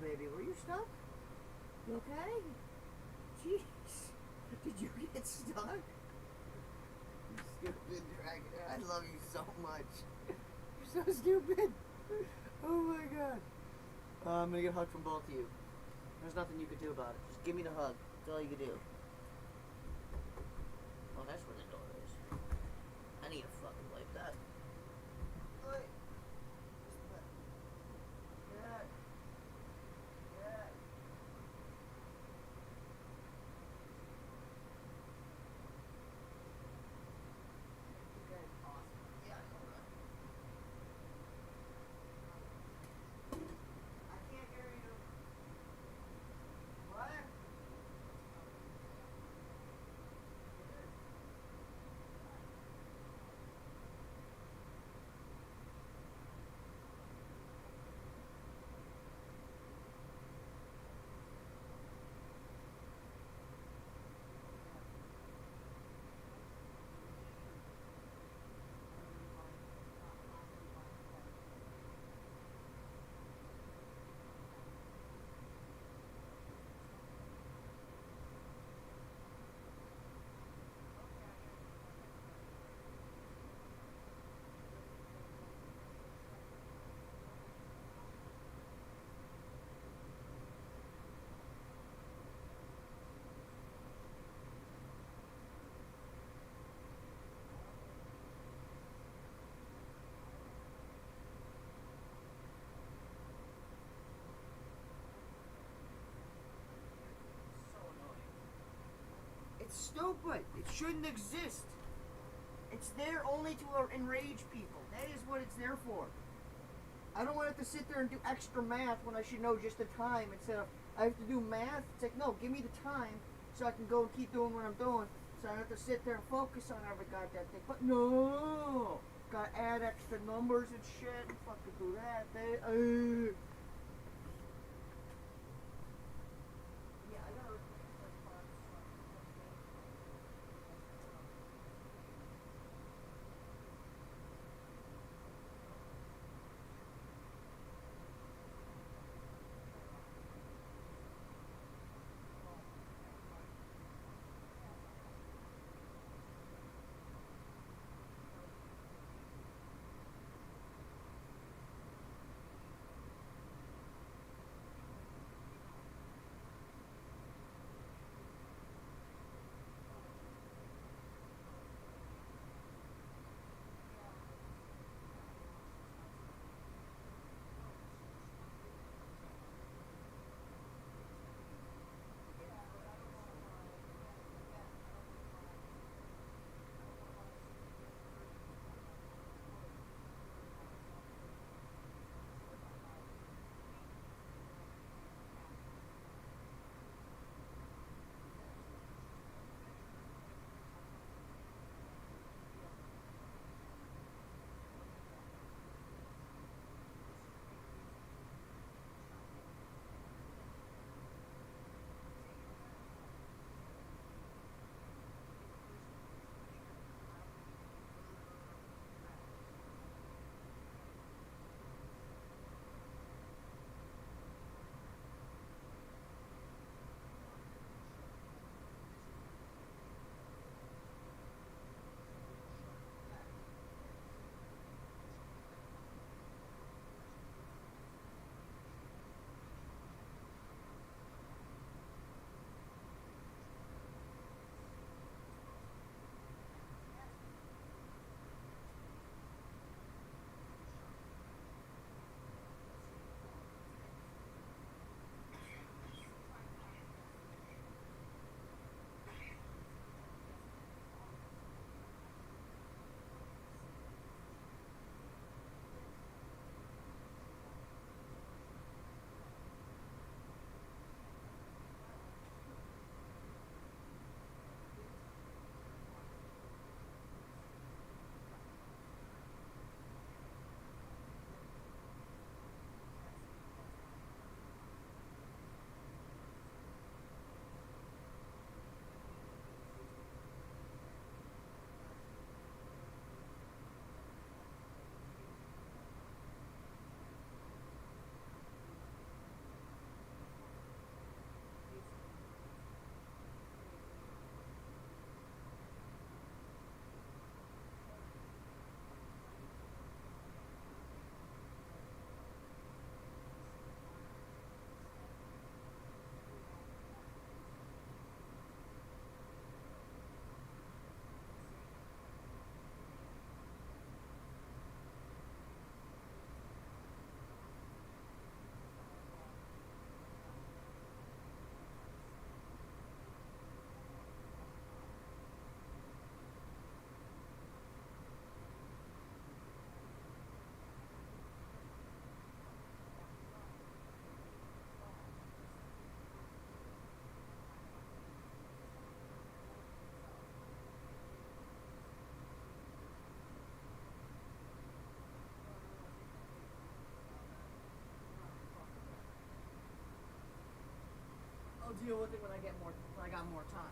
baby, were you stuck? You okay? Jeez. Did you get stuck? You stupid dragon. I love you so much. You're so stupid. Oh my god. I'm gonna get a hug from both of you. There's nothing you could do about it. Just give me the hug. That's all you can do. Oh, that's where the door is. I need to fucking wipe that. Oi. Yeah. Yeah. Okay, awesome. Yeah, I know that. I can't hear you. What? It's stupid. It shouldn't exist. It's there only to enrage people. That is what it's there for. I don't want to have to sit there and do extra math when I should know just the time instead of I have to do math. It's like, no, give me the time so I can go and keep doing what I'm doing. So I don't have to sit there and focus on every goddamn thing. But no, gotta add extra numbers and shit and fucking do that. Yeah, I gotta. deal with it when I got more time.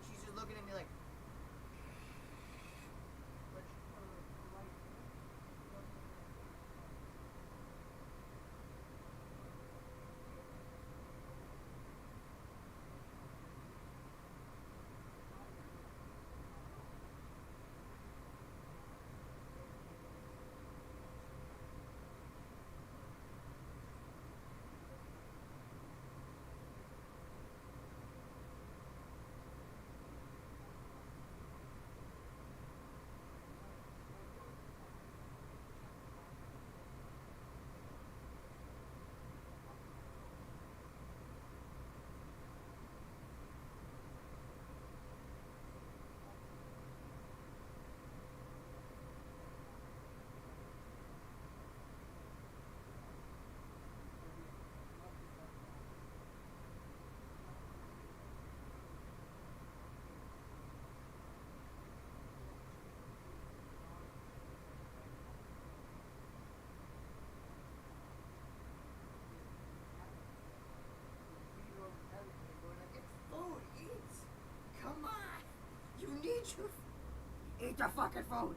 She's just looking at me like. Eat the fucking food.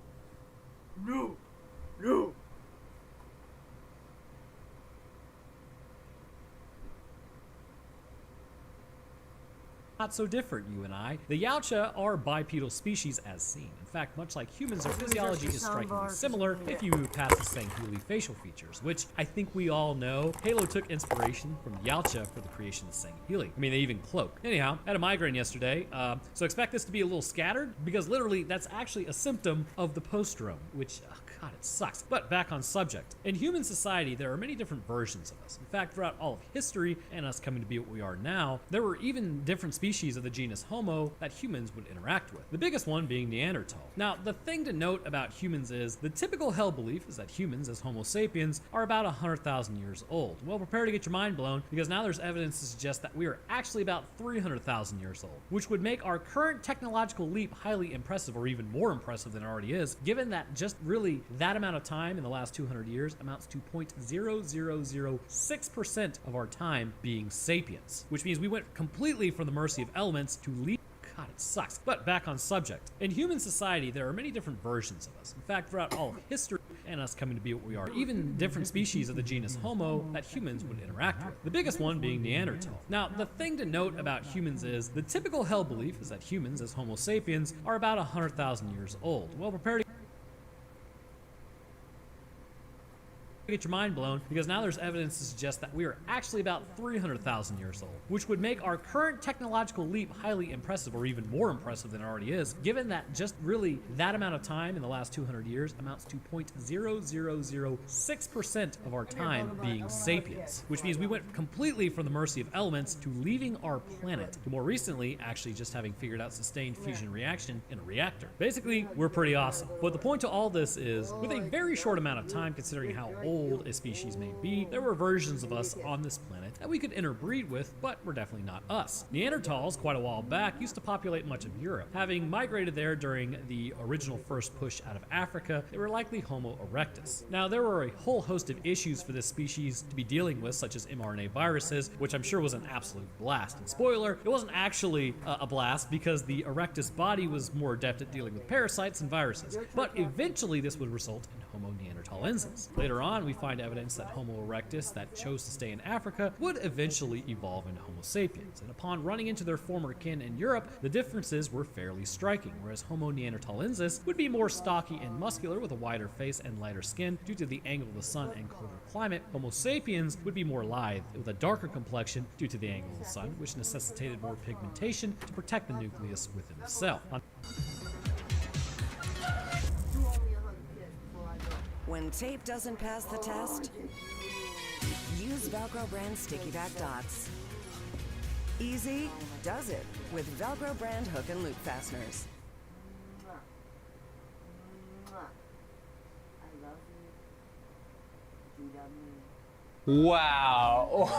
No. No. Not so different, you and I. The Yautja are bipedal species as seen. In fact, much like humans, their physiology is strikingly similar if you pass the Sangheli facial features, which I think we all know. Halo took inspiration from the Yautja for the creation of Sangheli. I mean, they even cloak. Anyhow, I had a migraine yesterday, so expect this to be a little scattered, because literally that's actually a symptom of the postrome, which, oh God, it sucks. But back on subject. In human society, there are many different versions of us. In fact, throughout all of history and us coming to be what we are now, there were even different species of the genus Homo that humans would interact with. The biggest one being Neanderthal. Now, the thing to note about humans is the typical held belief is that humans, as Homo sapiens, are about 100,000 years old. Well, prepare to get your mind blown, because now there's evidence to suggest that we are actually about 300,000 years old, which would make our current technological leap highly impressive, or even more impressive than it already is, given that just really that amount of time in the last 200 years amounts to 0.0006% of our time being sapiens, which means we went completely from the mercy of elements to leap. God, it sucks. But back on subject. In human society, there are many different versions of us. In fact, throughout all of history and us coming to be what we are, even different species of the genus Homo that humans would interact with. The biggest one being Neanderthal. Now, the thing to note about humans is the typical held belief is that humans, as Homo sapiens, are about 100,000 years old. Well, prepare to get your mind blown, because now there's evidence to suggest that we are actually about 300,000 years old, which would make our current technological leap highly impressive, or even more impressive than it already is, given that just really that amount of time in the last 200 years amounts to 0.0006% of our time being sapiens, which means we went completely from the mercy of elements to leaving our planet, to more recently actually just having figured out sustained fusion reaction in a reactor. Basically, we're pretty awesome. But the point to all this is, with a very short amount of time considering how old a species may be, there were versions of us on this planet that we could interbreed with, but we're definitely not us. Neanderthals, quite a while back, used to populate much of Europe. Having migrated there during the original first push out of Africa, they were likely Homo erectus. Now, there were a whole host of issues for this species to be dealing with, such as mRNA viruses, which I'm sure was an absolute blast. And spoiler, it wasn't actually a blast, because the erectus body was more adept at dealing with parasites and viruses. But eventually this would result in Homo neanderthalensis. Later on, we find evidence that Homo erectus that chose to stay in Africa would eventually evolve into Homo sapiens, and upon running into their former kin in Europe, the differences were fairly striking. Whereas Homo neanderthalensis would be more stocky and muscular with a wider face and lighter skin due to the angle of the sun and colder climate, Homo sapiens would be more lithe with a darker complexion due to the angle of the sun, which necessitated more pigmentation to protect the nucleus within the cell. When tape doesn't pass the test, use Velcro brand Sticky Back Dots. Easy does it with Velcro brand hook and loop fasteners. I love you. Wow.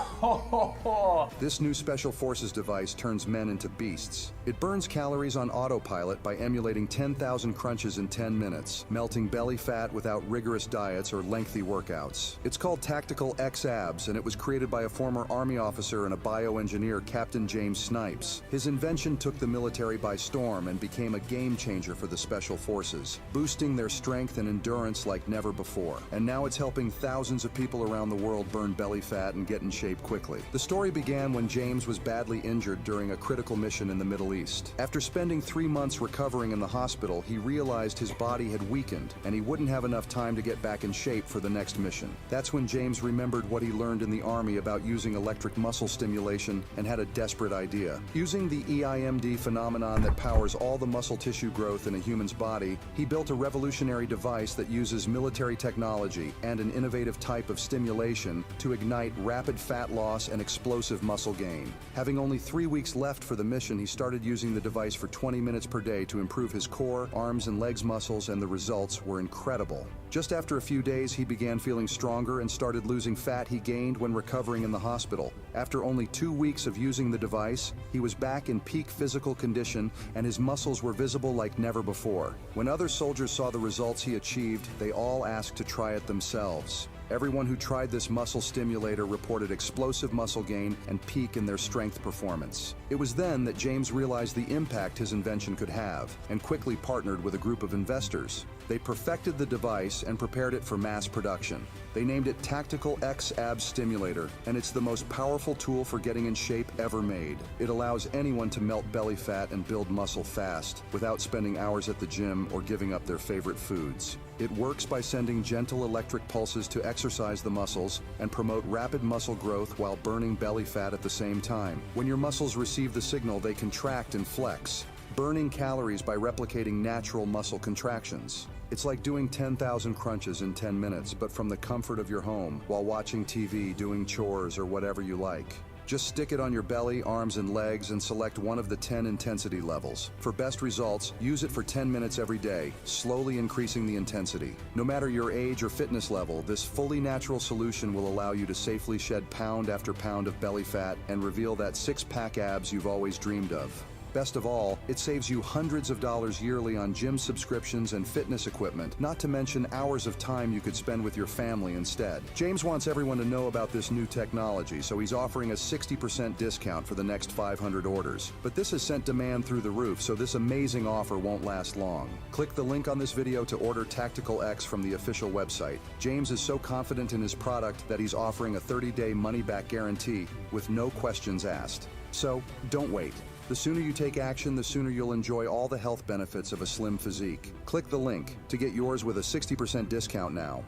This new Special Forces device turns men into beasts. It burns calories on autopilot by emulating 10,000 crunches in 10 minutes, melting belly fat without rigorous diets or lengthy workouts. It's called Tactical X-Abs, and it was created by a former Army officer and a bioengineer, Captain James Snipes. His invention took the military by storm and became a game changer for the Special Forces, boosting their strength and endurance like never before. And now it's helping thousands of people around the world burn belly fat and get in shape quickly. The story began when James was badly injured during a critical mission in the Middle East. After spending 3 months recovering in the hospital, he realized his body had weakened and he wouldn't have enough time to get back in shape for the next mission. That's when James remembered what he learned in the Army about using electric muscle stimulation and had a desperate idea. Using the EIMD phenomenon that powers all the muscle tissue growth in a human's body, he built a revolutionary device that uses military technology and an innovative type of stimulation to ignite rapid fat loss and explosive muscle gain. Having only 3 weeks left for the mission, he started using the device for 20 minutes per day to improve his core, arms, and legs muscles, and the results were incredible. Just after a few days, he began feeling stronger and started losing fat he gained when recovering in the hospital. After only 2 weeks of using the device, he was back in peak physical condition and his muscles were visible like never before. When other soldiers saw the results he achieved, they all asked to try it themselves. Everyone who tried this muscle stimulator reported explosive muscle gain and peak in their strength performance. It was then that James realized the impact his invention could have and quickly partnered with a group of investors. They perfected the device and prepared it for mass production. They named it Tactical X-Abs Stimulator, and it's the most powerful tool for getting in shape ever made. It allows anyone to melt belly fat and build muscle fast without spending hours at the gym or giving up their favorite foods. It works by sending gentle electric pulses to exercise the muscles and promote rapid muscle growth while burning belly fat at the same time. When your muscles receive the signal, they contract and flex, burning calories by replicating natural muscle contractions. It's like doing 10,000 crunches in 10 minutes, but from the comfort of your home, while watching TV, doing chores, or whatever you like. Just stick it on your belly, arms, and legs and select one of the 10 intensity levels. For best results, use it for 10 minutes every day, slowly increasing the intensity. No matter your age or fitness level, this fully natural solution will allow you to safely shed pound after pound of belly fat and reveal that six-pack abs you've always dreamed of. Best of all, it saves you hundreds of dollars yearly on gym subscriptions and fitness equipment, not to mention hours of time you could spend with your family instead. James wants everyone to know about this new technology, so he's offering a 60% discount for the next 500 orders. But this has sent demand through the roof, so this amazing offer won't last long. Click the link on this video to order Tactical X from the official website. James is so confident in his product that he's offering a 30-day money-back guarantee with no questions asked. So, don't wait. The sooner you take action, the sooner you'll enjoy all the health benefits of a slim physique. Click the link to get yours with a 60% discount now.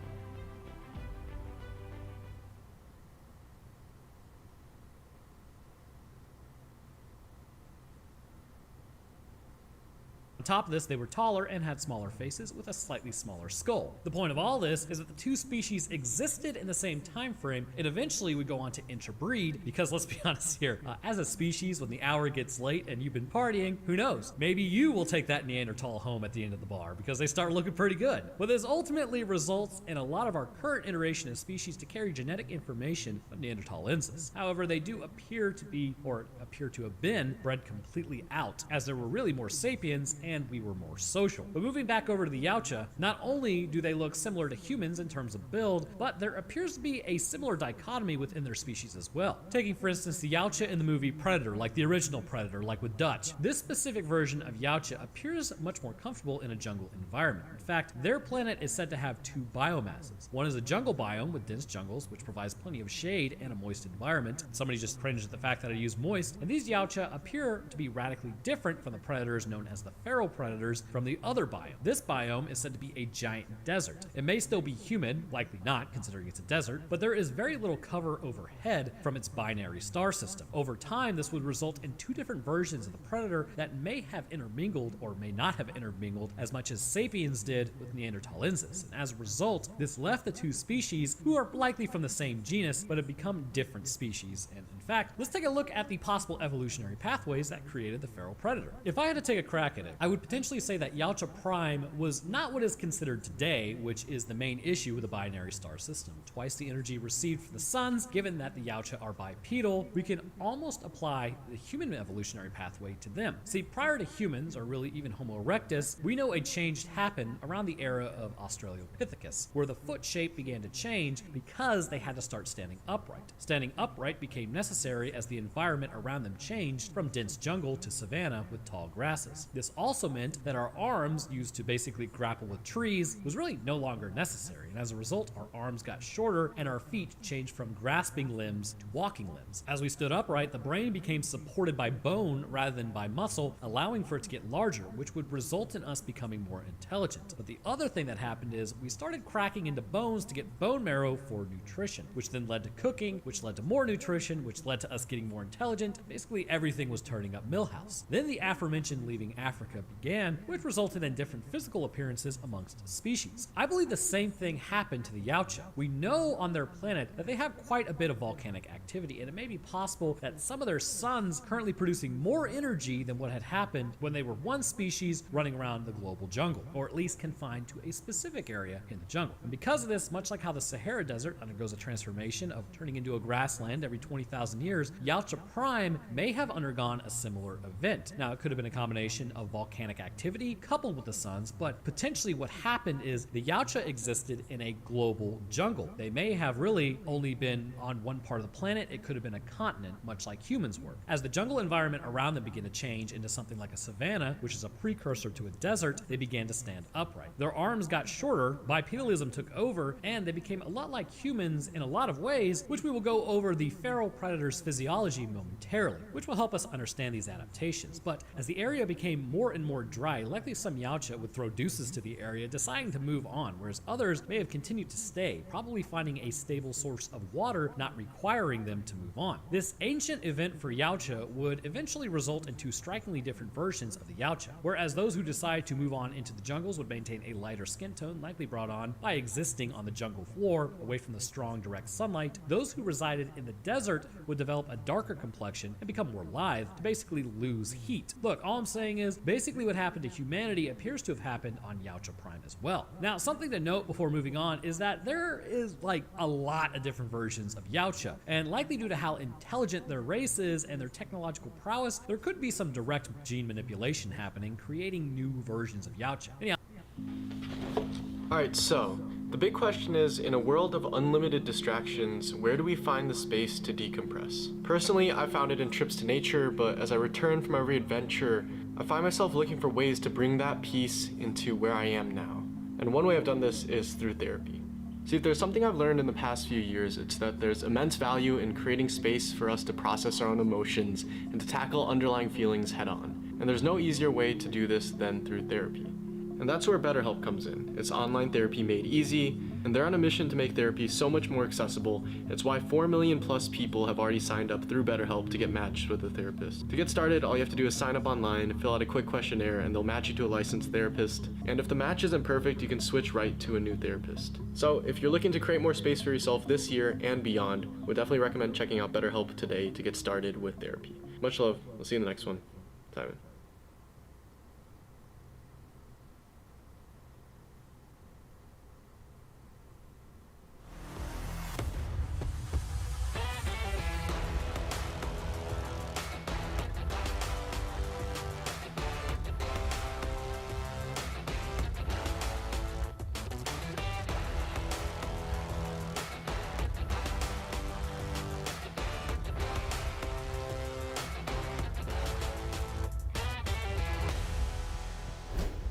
On top of this, they were taller and had smaller faces with a slightly smaller skull. The point of all this is that the two species existed in the same time frame and eventually would go on to interbreed because, let's be honest here, as a species, when the hour gets late and you've been partying, who knows? Maybe you will take that Neanderthal home at the end of the bar because they start looking pretty good. But this ultimately results in a lot of our current iteration of species to carry genetic information of Neanderthalensis. However, they do appear to be, or appear to have been, bred completely out, as there were really more sapiens and we were more social. But moving back over to the Yautja, not only do they look similar to humans in terms of build, but there appears to be a similar dichotomy within their species as well. Taking for instance the Yautja in the movie Predator, like the original Predator, like with Dutch, this specific version of Yautja appears much more comfortable in a jungle environment. In fact, their planet is said to have two biomasses. One is a jungle biome with dense jungles, which provides plenty of shade and a moist environment. Somebody just cringed at the fact that I use moist, and these Yautja appear to be radically different from the predators known as the feral predators from the other biome. This biome is said to be a giant desert. It may still be humid, likely not considering it's a desert, but there is very little cover overhead from its binary star system. Over time, this would result in two different versions of the predator that may have intermingled or may not have intermingled as much as sapiens did with Neanderthalensis. And as a result, this left the two species, who are likely from the same genus, but have become different species. And in fact, let's take a look at the possible evolutionary pathways that created the feral predator. If I had to take a crack at it, I would potentially say that Yautja Prime was not what is considered today, which is the main issue with the binary star system. Twice the energy received from the suns. Given that the Yautja are bipedal, we can almost apply the human evolutionary pathway to them. See, prior to humans, or really even Homo erectus, we know a change happened around the era of Australopithecus, where the foot shape began to change because they had to start standing upright. Standing upright became necessary as the environment around them changed from dense jungle to savanna with tall grasses. This also meant that our arms, used to basically grapple with trees, was really no longer necessary, and as a result, our arms got shorter and our feet changed from grasping limbs to walking limbs. As we stood upright, the brain became supported by bone rather than by muscle, allowing for it to get larger, which would result in us becoming more intelligent. But the other thing that happened is we started cracking into bones to get bone marrow for nutrition, which then led to cooking, which led to more nutrition, which led to us getting more intelligent. Basically, everything was turning up Milhouse. Then the aforementioned leaving Africa began, which resulted in different physical appearances amongst species. I believe the same thing happened to the Yautja. We know on their planet that they have quite a bit of volcanic activity, and it may be possible that some of their suns currently producing more energy than what had happened when they were one species running around the global jungle, or at least confined to a specific area in the jungle. And because of this, much like how the Sahara Desert undergoes a transformation of turning into a grassland every 20,000 years, Yautja Prime may have undergone a similar event. Now, it could have been a combination of volcanic activity coupled with the suns, but potentially what happened is the Yautja existed in a global jungle. They may have really only been on one part of the planet. It could have been a continent, much like humans were. As the jungle environment around them began to change into something like a savanna, which is a precursor to a desert, they began to stand upright. Their arms got shorter, bipedalism took over, and they became a lot like humans in a lot of ways, which we will go over the feral predator's physiology momentarily, which will help us understand these adaptations. But as the area became more and more dry, likely some Yautja would throw deuces to the area, deciding to move on, whereas others may have continued to stay, probably finding a stable source of water, not requiring them to move on. This ancient event for Yautja would eventually result in two strikingly different versions of the Yautja, whereas those who decide to move on into the jungles would maintain a lighter skin tone, likely brought on by existing on the jungle floor, away from the strong direct sunlight. Those who resided in the desert would develop a darker complexion and become more lithe to basically lose heat. Look, all I'm saying is, basically Basically what happened to humanity appears to have happened on Yautja Prime as well. Now, something to note before moving on is that there is like a lot of different versions of Yautja, and likely due to how intelligent their race is and their technological prowess, there could be some direct gene manipulation happening, creating new versions of Yautja. Anyhow, Alright, so, the big question is, in a world of unlimited distractions, where do we find the space to decompress? Personally, I found it in trips to nature, but as I return from every adventure, I find myself looking for ways to bring that peace into where I am now. And one way I've done this is through therapy. See, if there's something I've learned in the past few years, it's that there's immense value in creating space for us to process our own emotions and to tackle underlying feelings head on. And there's no easier way to do this than through therapy. And that's where BetterHelp comes in. It's online therapy made easy, and they're on a mission to make therapy so much more accessible. It's why 4 million plus people have already signed up through BetterHelp to get matched with a therapist. To get started, all you have to do is sign up online, fill out a quick questionnaire, and they'll match you to a licensed therapist. And if the match isn't perfect, you can switch right to a new therapist. So if you're looking to create more space for yourself this year and beyond, would definitely recommend checking out BetterHelp today to get started with therapy. Much love. We'll see you in the next one. Simon.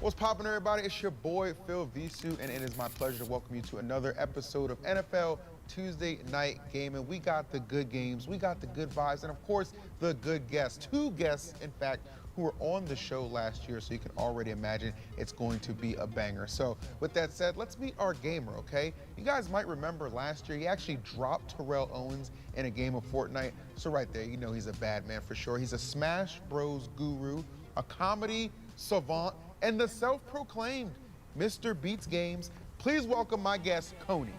What's poppin', everybody? It's your boy Phil Visu, and it is my pleasure to welcome you to another episode of NFL Tuesday Night Gaming. We got the good games, we got the good vibes, and of course, the good guests. 2 guests, in fact, who were on the show last year, so you can already imagine it's going to be a banger. So with that said, let's meet our gamer, okay? You guys might remember last year, he actually dropped Terrell Owens in a game of Fortnite. So right there, you know he's a bad man for sure. He's a Smash Bros guru, a comedy savant, and the self-proclaimed Mr. Beats Games. Please welcome my guest, Coney.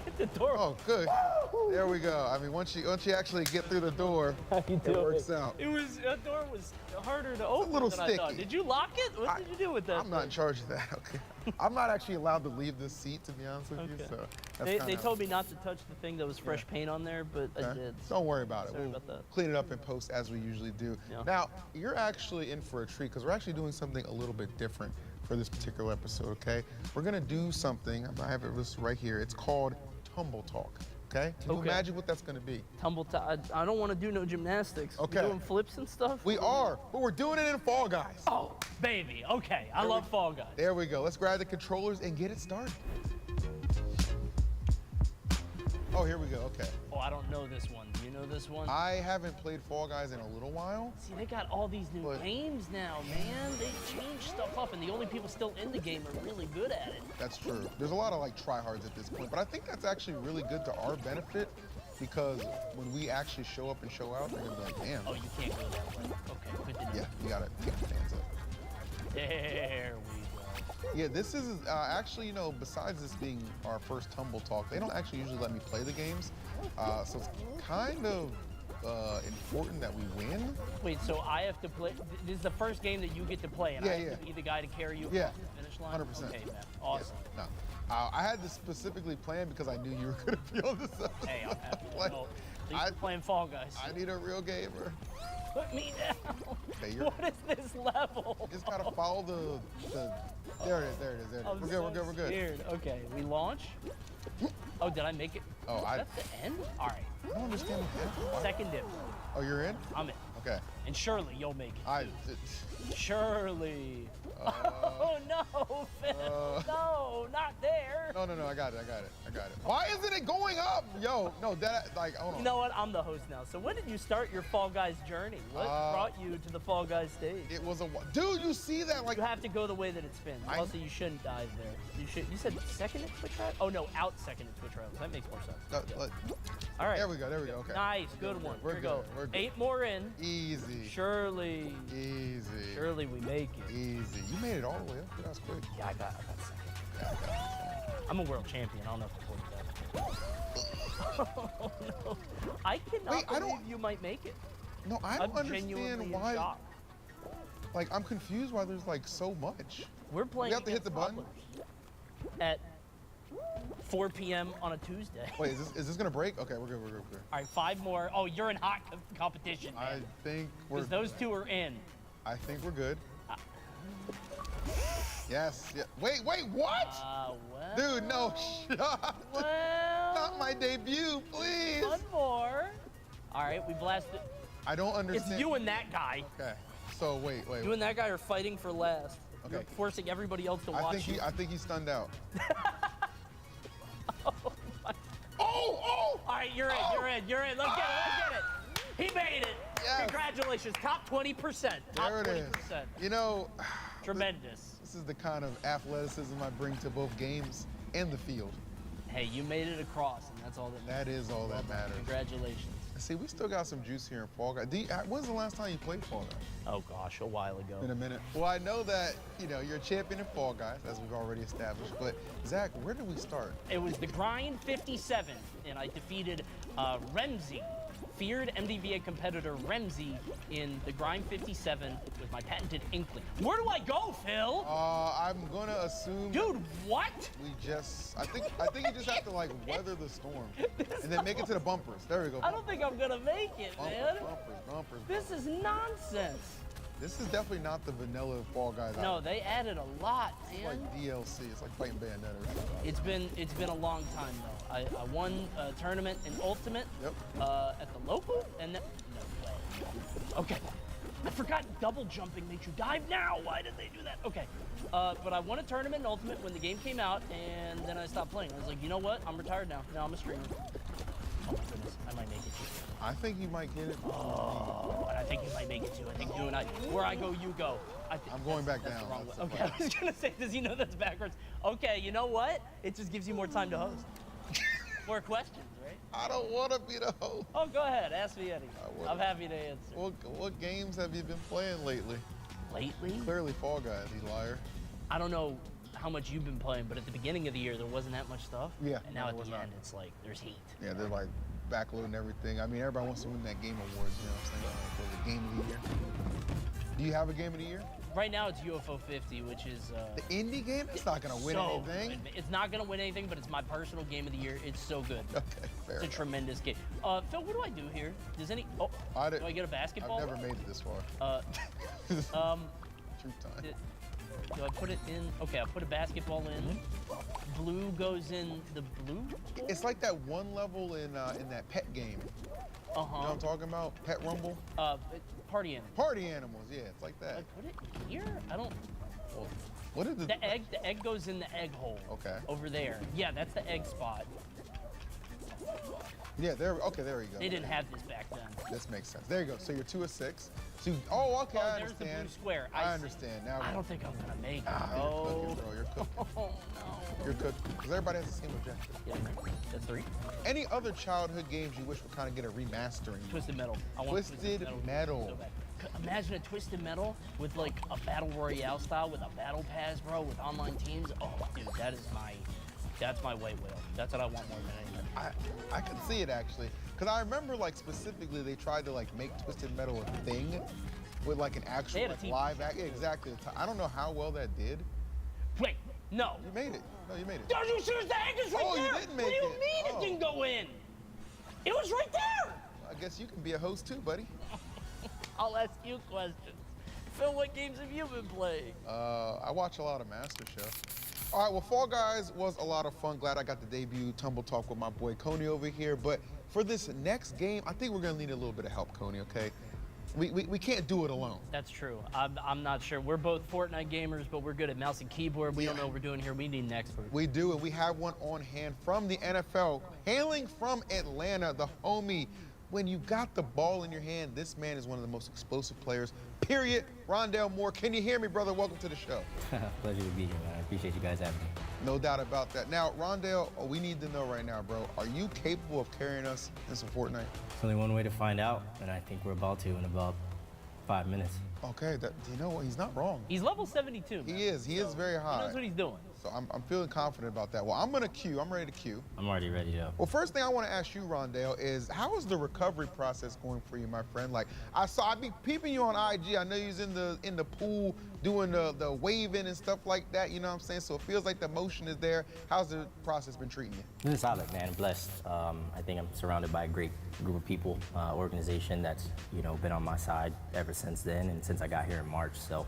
Get the door. Oh, good. There we go. I mean, once you actually get through the door, it works out. That door was harder to open little than I thought. sticky. Did you lock it? What did you do with that? I'm not in charge of that, okay? I'm not actually allowed to leave this seat, to be honest with you, so that's They told me not to touch the thing that was fresh paint on there, but I did. Don't worry about it. Sorry We'll about that. clean it up in post as we usually do. Yeah. Now, you're actually in for a treat because we're actually doing something a little bit different for this particular episode, okay? We're gonna do something, I have it listed right here. It's called Tumble Talk, okay? Can you imagine what that's gonna be? I don't want to do no gymnastics. Okay. You doing flips and stuff? We are, but we're doing it in Fall Guys. Oh, baby. Okay. I love Fall Guys. There we go. Let's grab the controllers and get it started. Oh, here we go, okay. Oh, I don't know this one. Do you know this one? I haven't played Fall Guys in a little while. See, they got all these new games now, man. They changed stuff up, and the only people still in the game are really good at it. That's true. There's a lot of like tryhards at this point, but I think that's actually really good to our benefit because when we actually show up and show out, they're gonna be like, damn. Oh, you can't go that way. Okay, good to know. Yeah, you gotta keep your hands up. There we go. Yeah, this is actually, you know, besides this being our first Tumble Talk, they don't actually usually let me play the games. So it's kind of important that we win. Wait, so I have to play, this is the first game that you get to play, and I have to be the guy to carry you across the finish line? 100%. Okay, man, awesome. Yes. No. I had this specifically planned because I knew you were going to be on this episode. Hey, I'm happy. Like, Well, at least we're playing Fall Guys. I need a real gamer. Put me down. Okay, What is this level? You just gotta follow the there it is, there it is, there it is. I'm We're good, so we're good, we're good. scared. Okay, we launch. Oh, did I make it? Oh, Is that the end? All right. I don't understand what happened. Second dip. Oh, you're in? I'm in. Okay. And surely you'll make it. Surely. Oh no, Phil. No, not there. No, I got it. Why isn't it going up? Yo, no, that, like, hold on. You know what? I'm the host now. So when did you start your Fall Guys journey? What brought you to the Fall Guys stage? It was dude, you see that? Like, You have to go the way that it spins. Also, you shouldn't dive there. You said second at Twitch Rivals? Oh no, out second at Twitch Rivals. That makes more sense. All right. There we go, okay. Nice, good one. We're Here we go. good, we're good. 8 more in. Easy. Surely. Easy. Surely we make it. Easy. You made it all the way up. That was quick. Yeah, I got second. I'm a world champion. I don't know if I told you that. Oh no. I cannot believe you might make it. No, I don't I'm genuinely understand in why. shock. Like, I'm confused why there's like so much. We're playing. We have to hit the button? toddlers At 4 p.m. on a Tuesday. Wait, is this gonna break? Okay, we're good. All right, 5 more. Oh, you're in hot competition, I man. think we're. Because those 2 are in. I think we're good. Yes. Yeah. Wait. What? Well. Dude, no shot. Well. Not my debut, please. 1 more. All right, we blasted. I don't understand. It's you and that guy. Okay. So wait. You and that guy are fighting for last. Okay. You're forcing everybody else to watch you. I think he's stunned out. All right, you're in. Let's get it. He made it. Yes. Congratulations. Top 20%. Top There it 20%. is. You know, Tremendous. this is the kind of athleticism I bring to both games and the field. Hey, you made it across, and that's all that matters. That is all that matters. Congratulations. See, we still got some juice here in Fall Guys. When's the last time you played Fall Guys? Oh gosh, a while ago. In a minute. Well, I know that, you're a champion in Fall Guys, as we've already established. But, Zach, where did we start? It was the Grind 57, and I defeated Remzi, feared MDVA competitor Remzi, in the Grind 57 with my patented Inkling. Where do I go, Phil? I'm gonna assume. Dude, what? I think you just have to weather the storm and then make it to the bumpers. There we go. I don't think I'm gonna make it, man. Bumpers. This is nonsense. This is definitely not the vanilla Fall Guys. No, they added a lot, It's man. like DLC. It's like fighting Bayonetta or something. It's been a long time though. I won a tournament in Ultimate. Yep. At the local, and no way. Okay. I forgot double jumping makes you dive now. Why did they do that? Okay. But I won a tournament in Ultimate when the game came out, and then I stopped playing. I was like, you know what? I'm retired now. Now I'm a streamer. Oh my goodness, I might make it too. I think you might get it. Oh, and I think you might make it too. I think you and I, where I go, you go. I'm going back that's down. The wrong way. That's Okay, I was gonna say, does he know that's backwards? Okay, you know what? It just gives you more time to host. More questions, right? I don't want to be the host. Oh, go ahead. Ask me anything. I'm happy to answer. What games have you been playing lately? Lately? Clearly Fall Guys, you liar. I don't know how much you've been playing, but at the beginning of the year, there wasn't that much stuff. Yeah, And now no, at it was the not. end, it's like, there's heat. Yeah, they're like backloading everything. I mean, everybody wants to win that Game Awards, you know what I'm saying? For the Game of the Year. Do you have a Game of the Year? Right now, it's UFO 50, which is... The indie game? It's not going to win so anything. good. It's not going to win anything, but it's my personal game of the year. It's so good. Okay, fair It's a enough. tremendous game. Phil, what do I do here? Does any... Oh, do I get a basketball? I've never made it this far. Truth time. Do I put it in? Okay, I'll put a basketball in. Blue goes in the blue? It's like that one level in that pet game. Uh-huh. You know what I'm talking about? Pet Rumble? Party animal. Party Animals, yeah, it's like Do I that. put it here? I don't... Well, what is The egg goes in the egg hole. Okay. Over there. Yeah, that's the egg spot. Yeah, there you go. They didn't have this back then. This makes sense. There you go. So you're 2 of 6. So okay, I there's the understand. blue square. I see. understand. Now I don't think I'm gonna make it. You're cooking, bro. You're cooking. Oh no. You're cooking. Because everybody has the same objective. Yeah, that's 3. Any other childhood games you wish would kind of get a remastering? Twisted Metal. I want Twisted Metal. So bad. Imagine a Twisted Metal with like a battle royale style with a battle pass, bro, with online teams. Oh, dude, that's my white whale. That's what I want more than anything. I can see it actually. Because I remember specifically they tried to make Twisted Metal a thing with an actual had a TV live show, act. Yeah, exactly. I don't know how well that did. Wait, no. You made it. No, you made it. Are you serious? The egg is right Oh, you there. didn't make what do you it. mean Oh. it didn't go in? It was right there. I guess you can be a host too, buddy. I'll ask you questions. Phil, what games have you been playing? I watch a lot of Master Chef. All right, well, Fall Guys was a lot of fun. Glad I got to debut Tumble Talk with my boy Coney over here. But for this next game, I think we're gonna need a little bit of help, Coney, okay? We can't do it alone. That's true. I'm not sure. We're both Fortnite gamers, but we're good at mouse and keyboard. We don't know what we're doing here. We need an expert. We do, and we have one on hand from the NFL, hailing from Atlanta, the homie. When you got the ball in your hand, this man is one of the most explosive players, period. Rondell Moore, can you hear me, brother? Welcome to the show. Pleasure to be here, man. I appreciate you guys having me. No doubt about that. Now, Rondell, we need to know right now, bro, are you capable of carrying us in some Fortnite? There's only one way to find out, and I think we're about to in about 5 minutes. Okay, you know what? He's not wrong. He's level 72. Man. He is very high. He knows what he's doing. So I'm feeling confident about that. Well, I'm gonna queue. I'm ready to queue. I'm already ready to. Well, first thing I want to ask you, Rondale, is how is the recovery process going for you, my friend? Like I be peeping you on IG. I know you're in the pool doing the waving and stuff like that. You know what I'm saying? So it feels like the motion is there. How's the process been treating you? This is solid, man. I'm blessed. I think I'm surrounded by a great group of people, organization that's been on my side ever since then and since I got here in March. So,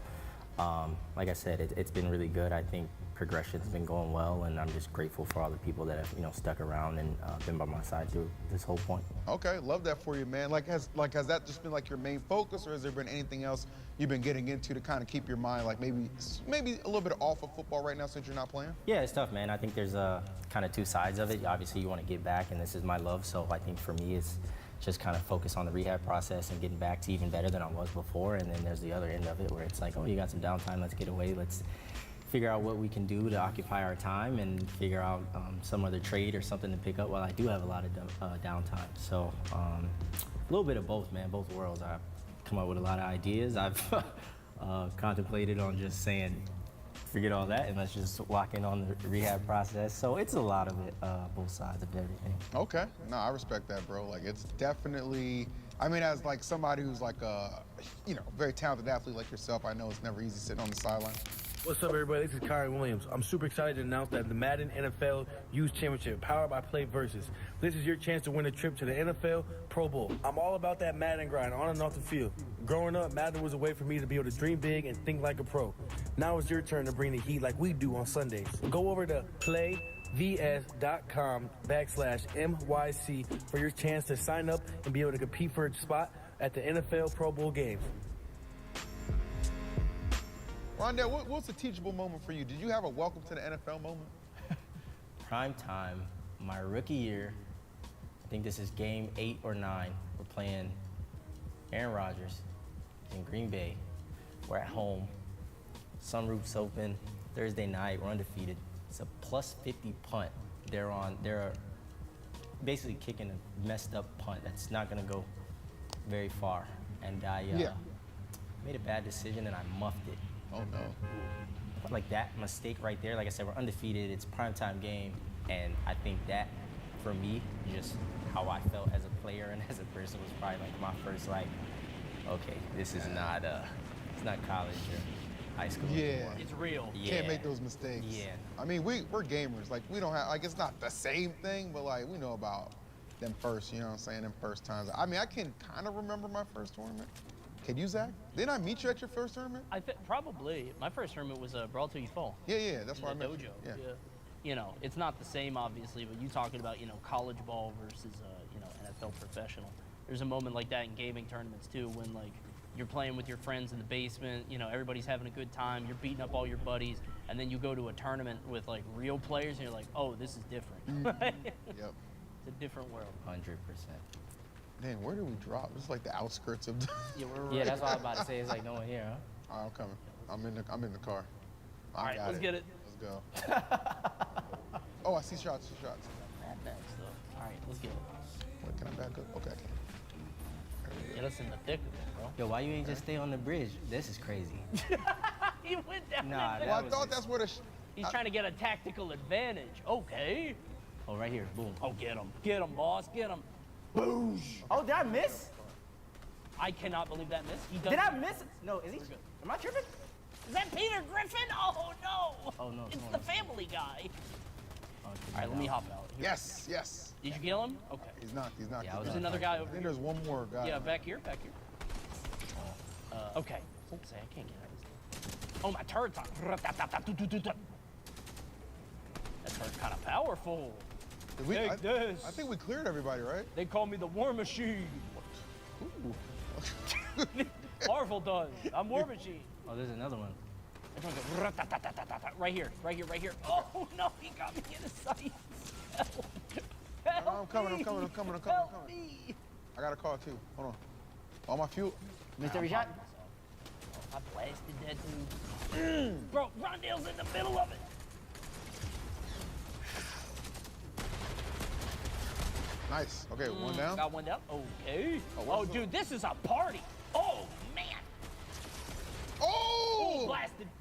like I said, it's been really good. I think progression's been going well, and I'm just grateful for all the people that have stuck around and been by my side through this whole point. Okay, love that for you, man. Has that just been like your main focus, or has there been anything else you've been getting into to kind of keep your mind like maybe a little bit off of football right now since you're not playing? Yeah, it's tough, man. I think there's kind of two sides of it. Obviously, you want to get back, and this is my love. So I think for me, it's just kind of focus on the rehab process and getting back to even better than I was before. And then there's the other end of it where it's like, oh, you got some downtime, let's get away, let's figure out what we can do to occupy our time and figure out some other trade or something to pick up while I do have a lot of downtime. So a little bit of both, man, both worlds. I've come up with a lot of ideas. I've contemplated on just saying, forget all that and let's just lock in on the rehab process. So it's a lot of it, both sides of everything. Okay, no, I respect that, bro. Like it's definitely, I mean, as like somebody who's like a, very talented athlete like yourself, I know it's never easy sitting on the sideline. What's up, everybody? This is Kyron Williams. I'm super excited to announce that the Madden NFL Youth Championship, powered by Play Versus. This is your chance to win a trip to the NFL Pro Bowl. I'm all about that Madden grind on and off the field. Growing up, Madden was a way for me to be able to dream big and think like a pro. Now it's your turn to bring the heat like we do on Sundays. Go over to playvs.com/MYC for your chance to sign up and be able to compete for a spot at the NFL Pro Bowl games. Rondale, what's a teachable moment for you? Did you have a welcome to the NFL moment? Prime time, my rookie year, I think this is game 8 or 9. We're playing Aaron Rodgers in Green Bay. We're at home, sunroof's open, Thursday night, we're undefeated. It's a plus 50 punt. They're basically kicking a messed up punt that's not gonna go very far. And I made a bad decision and I muffed it. Oh no. Like that mistake right there, like I said, we're undefeated, it's a primetime game, and I think that, for me, just how I felt as a player and as a person was probably like my first okay, this is not it's not college or high school anymore. It's real. Yeah. Can't make those mistakes. Yeah. I mean, we're gamers. Like we don't have it's not the same thing, but like we know about them first, them first times. I mean, I can kind of remember my first tournament. Can you, Zach? Didn't I meet you at your first tournament? Probably. My first tournament was Brawl Till You Fall. Yeah, that's why I met dojo. you. Yeah. It's not the same, obviously, but you talking about, college ball versus, NFL professional. There's a moment like that in gaming tournaments, too, when, you're playing with your friends in the basement, everybody's having a good time, you're beating up all your buddies, and then you go to a tournament with, real players, and you're like, oh, this is different. Yep. It's a different world. 100%. Dang, where did we drop? It's like the outskirts of. Yeah, that's what I was about to say. It's like no one here, huh? All right, I'm coming. I'm in the car. All right, let's get it. Let's go. Oh, I see shots. All right, let's get it. Wait, can I back up? Okay, I can. Get us in the thick of it, bro. Yo, why you ain't just stay on the bridge? This is crazy. He went down. Nah, Well, I thought that's where the. He's trying to get a tactical advantage. Okay. Oh, right here. Boom. Oh, get him. Get him, boss. Get him. Boosh. Oh, did I miss? I cannot believe that miss. He does. Did I miss? No, is he? Am I tripping? Is that Peter Griffin? Oh, no. Oh, no. It's the Family Guy. All right, let me hop out. Here. Yes. Did you kill him? Okay. He's not. Yeah, There's another guy over I think here. there's one more guy. Yeah, back here. Okay. Say, I can't get out of this. Oh, my turret's on. That turret's kind of powerful. I think we cleared everybody, right? They call me the War Machine. Ooh. Marvel does. I'm War Machine. Oh, there's another one. Right here. Oh, no, he got me in his sights. Help I'm coming. me. Help me. I got a call too. Hold on. All my fuel. Missed every shot? I blasted that dude. Bro, Rondale's in the middle of it. Nice. Okay, one down. Got one down. Okay. Oh, dude, this is a party. Oh, man. Oh!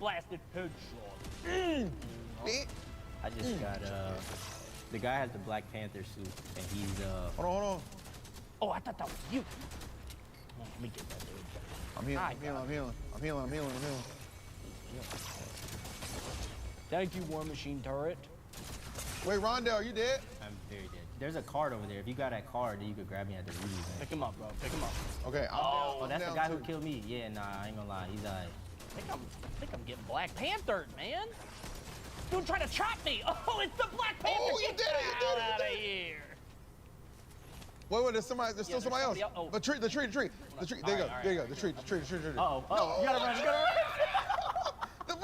Blasted headshot. I just got the guy has the Black Panther suit, and he's Hold on. Oh, I thought that was you. Let me get that dude. I'm healing. Thank you, War Machine turret. Wait, Rondell, are you dead? I'm very dead. There's a card over there. If you got that card, then you could grab me at the Rudy's. Pick him up, bro. Pick him up. Okay, I'm Oh, down. that's the I'm guy down who too. killed me. Yeah, nah, I ain't gonna lie. He's alright. I think I'm getting Black Panther, man. Dude trying to chop me. Oh, it's the Black Panther. Oh, you Get did it, you did it, you out did of it. here. Wait, there's somebody. There's still there's somebody else. somebody else. Oh. The tree. The tree. There you go. Alright, There you go. alright, The tree. Uh-oh. Oh, you gotta run. You gotta run. The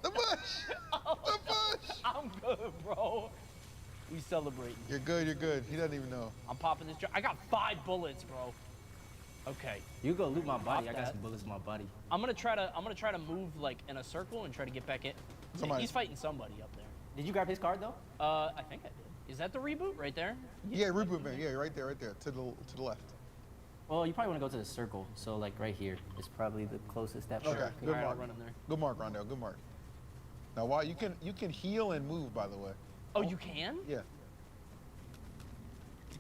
bush. I'm good, bro. We celebrating. You're good. He doesn't even know. I'm popping this. I got 5 bullets, bro. Okay. You go loot my body. I got that. some bullets in my body. I'm gonna try to move like in a circle and try to get back in. Somebody- He's fighting somebody up there. Did you grab his card though? I think I did. Is that the reboot right there? Yeah, reboot man. Yeah, right there. To the left. Well, you probably want to go to the circle. So like right here is probably the closest that. Okay. Good Alright, I'll mark. run in there. Good mark, Rondell. Good mark. Now, why you can heal and move, by the way. Oh, you can? Yeah.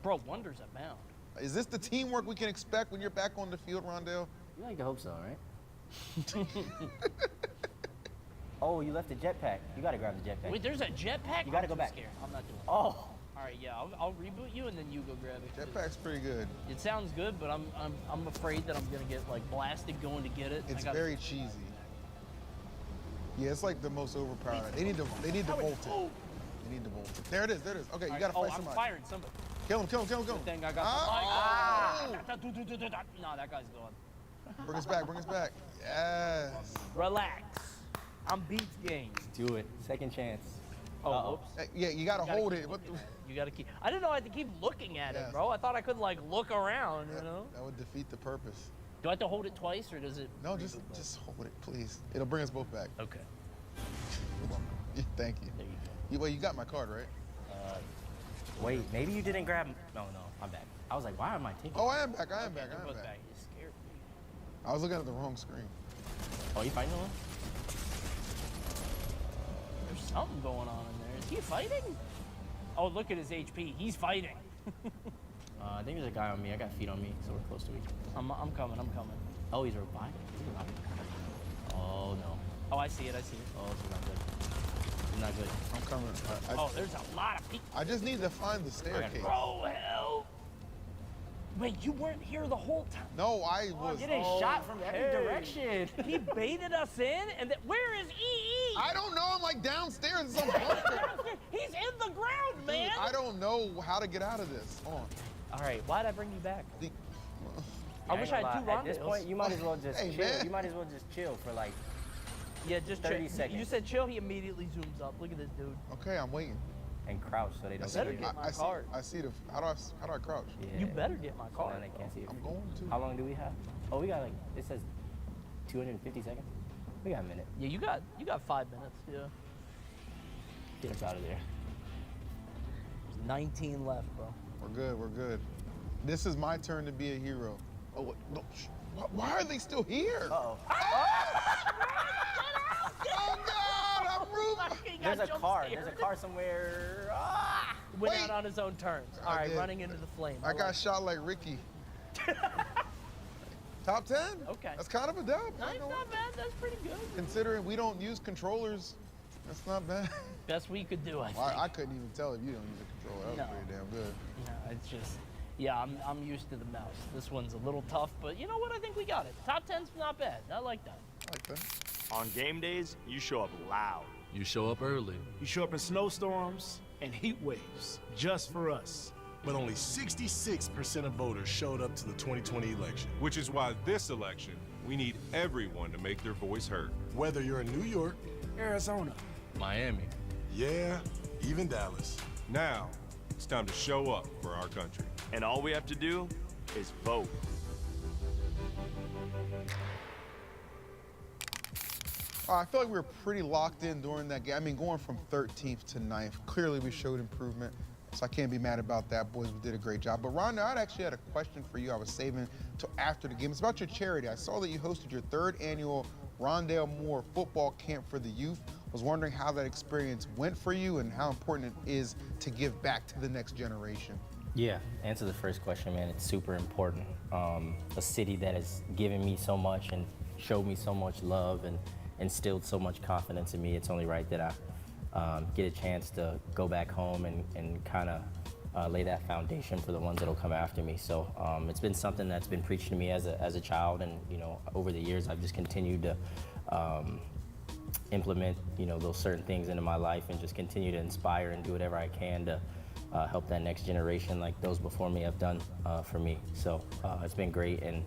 Bro, wonders abound. Is this the teamwork we can expect when you're back on the field, Rondell? You like to hope so, right? Oh, you left the jetpack. You gotta grab the jetpack. Wait, there's a jetpack? You gotta I'm go too back. Scared. I'm not doing it. Oh. All right, yeah, I'll reboot you and then you go grab it. Jetpack's pretty good. It sounds good, but I'm afraid that I'm gonna get like blasted going to get it. It's very cheesy. Yeah, it's like the most overpowered. They need to volt it. Oh. They need to volt it. There it is. Okay, you gotta Oh, fight I'm somebody. firing somebody. Kill him. Good thing I got Oh! No, that guy's gone. Bring us back. Yes. Relax. I'm Beats Games. Do it. Second chance. Oh, Uh-oh. oops. Hey, yeah, you gotta hold it. What the? You gotta keep. I didn't know I had to keep looking at Yes. it, bro. I thought I could like look around, you know. That would defeat the purpose. Do I have to hold it twice or does it? No, just hold it, please. It'll bring us both back. Okay. Thank you. There you go. Well, you got my card, right? Wait, maybe you didn't grab. No, I'm back. I was like, why am I taking? Oh, I am back. I am They're back. both back. You scared me. I was looking at the wrong screen. Oh, you fighting one? There's something going on in there. Is he fighting? Oh, look at his HP. He's fighting. I think there's a guy on me. I got feet on me, so we're close to each other. I'm coming. Oh, he's reviving. He's reviving. Oh no. Oh, I see it. Oh, this is not good. This is not good. I'm coming. Oh, there's a lot of people. I just need to find the staircase. Bro, help. Wait, you weren't here the whole time. No, I was. Getting shot from every direction. He baited us in, and where is EE? I don't know. I'm like downstairs in some bunker. He's in the ground, man. I don't know how to get out of this. Hold on. All right, why'd I bring you back? The- I wish I had 2 At this Rondells. point, you might as well just Hey, chill. man. You might as well just chill for like Yeah, just 30 chill. seconds. You said chill, he immediately zooms up. Look at this dude. Okay, I'm waiting. and crouch so they don't Better see you. get my card. I see the. How do I crouch? Yeah. You better get my So card. now they can't see it. I'm going to. How long do we have? Oh, we got like, it says 250 seconds. We got a minute. Yeah, you got 5 minutes. Yeah. Get us out of there. There's 19 left, bro. We're good. We're good. This is my turn to be a hero. Oh, wait, no. Why are they still here? Uh-oh. Oh God! I'm Ruben. There's a car. There's a car somewhere. Ah! Went Wait. out on his own terms. I All right, did. running into the flame. I got shot like Ricky. Top 10? Okay. That's kind of a dub. No, it's not bad. That's pretty good. Considering we don't use controllers, that's not bad. Best we could do, I think. Well, I couldn't even tell if you don't use a controller. That was No. pretty damn good. No, it's just, yeah, I'm used to the mouse. This one's a little tough, but you know what? I think we got it. Top 10's not bad. I like that. I like that. On game days, you show up loud. You show up early. You show up in snowstorms and heat waves, just for us. But only 66% of voters showed up to the 2020 election. Which is why this election, we need everyone to make their voice heard. Whether you're in New York, Arizona, Miami. yeah, even Dallas. Now, it's time to show up for our country. And all we have to do is vote. I feel like we were pretty locked in during that game. I mean, going from 13th to 9th, clearly we showed improvement. So I can't be mad about that. Boys, we did a great job. But Rhonda, I actually had a question for you I was saving till after the game. It's about your charity. I saw that you hosted your 3rd annual Rondale Moore football camp for the youth. Was wondering how that experience went for you and how important it is to give back to the next generation. Yeah, answer the first question, man. It's super important. A city that has given me so much and showed me so much love and instilled so much confidence in me. It's only right that I get a chance to go back home and kind of lay that foundation for the ones that'll come after me. So it's been something that's been preached to me as a child, and over the years I've just continued to implement those certain things into my life and just continue to inspire and do whatever I can to help that next generation like those before me have done for me. So it's been great, and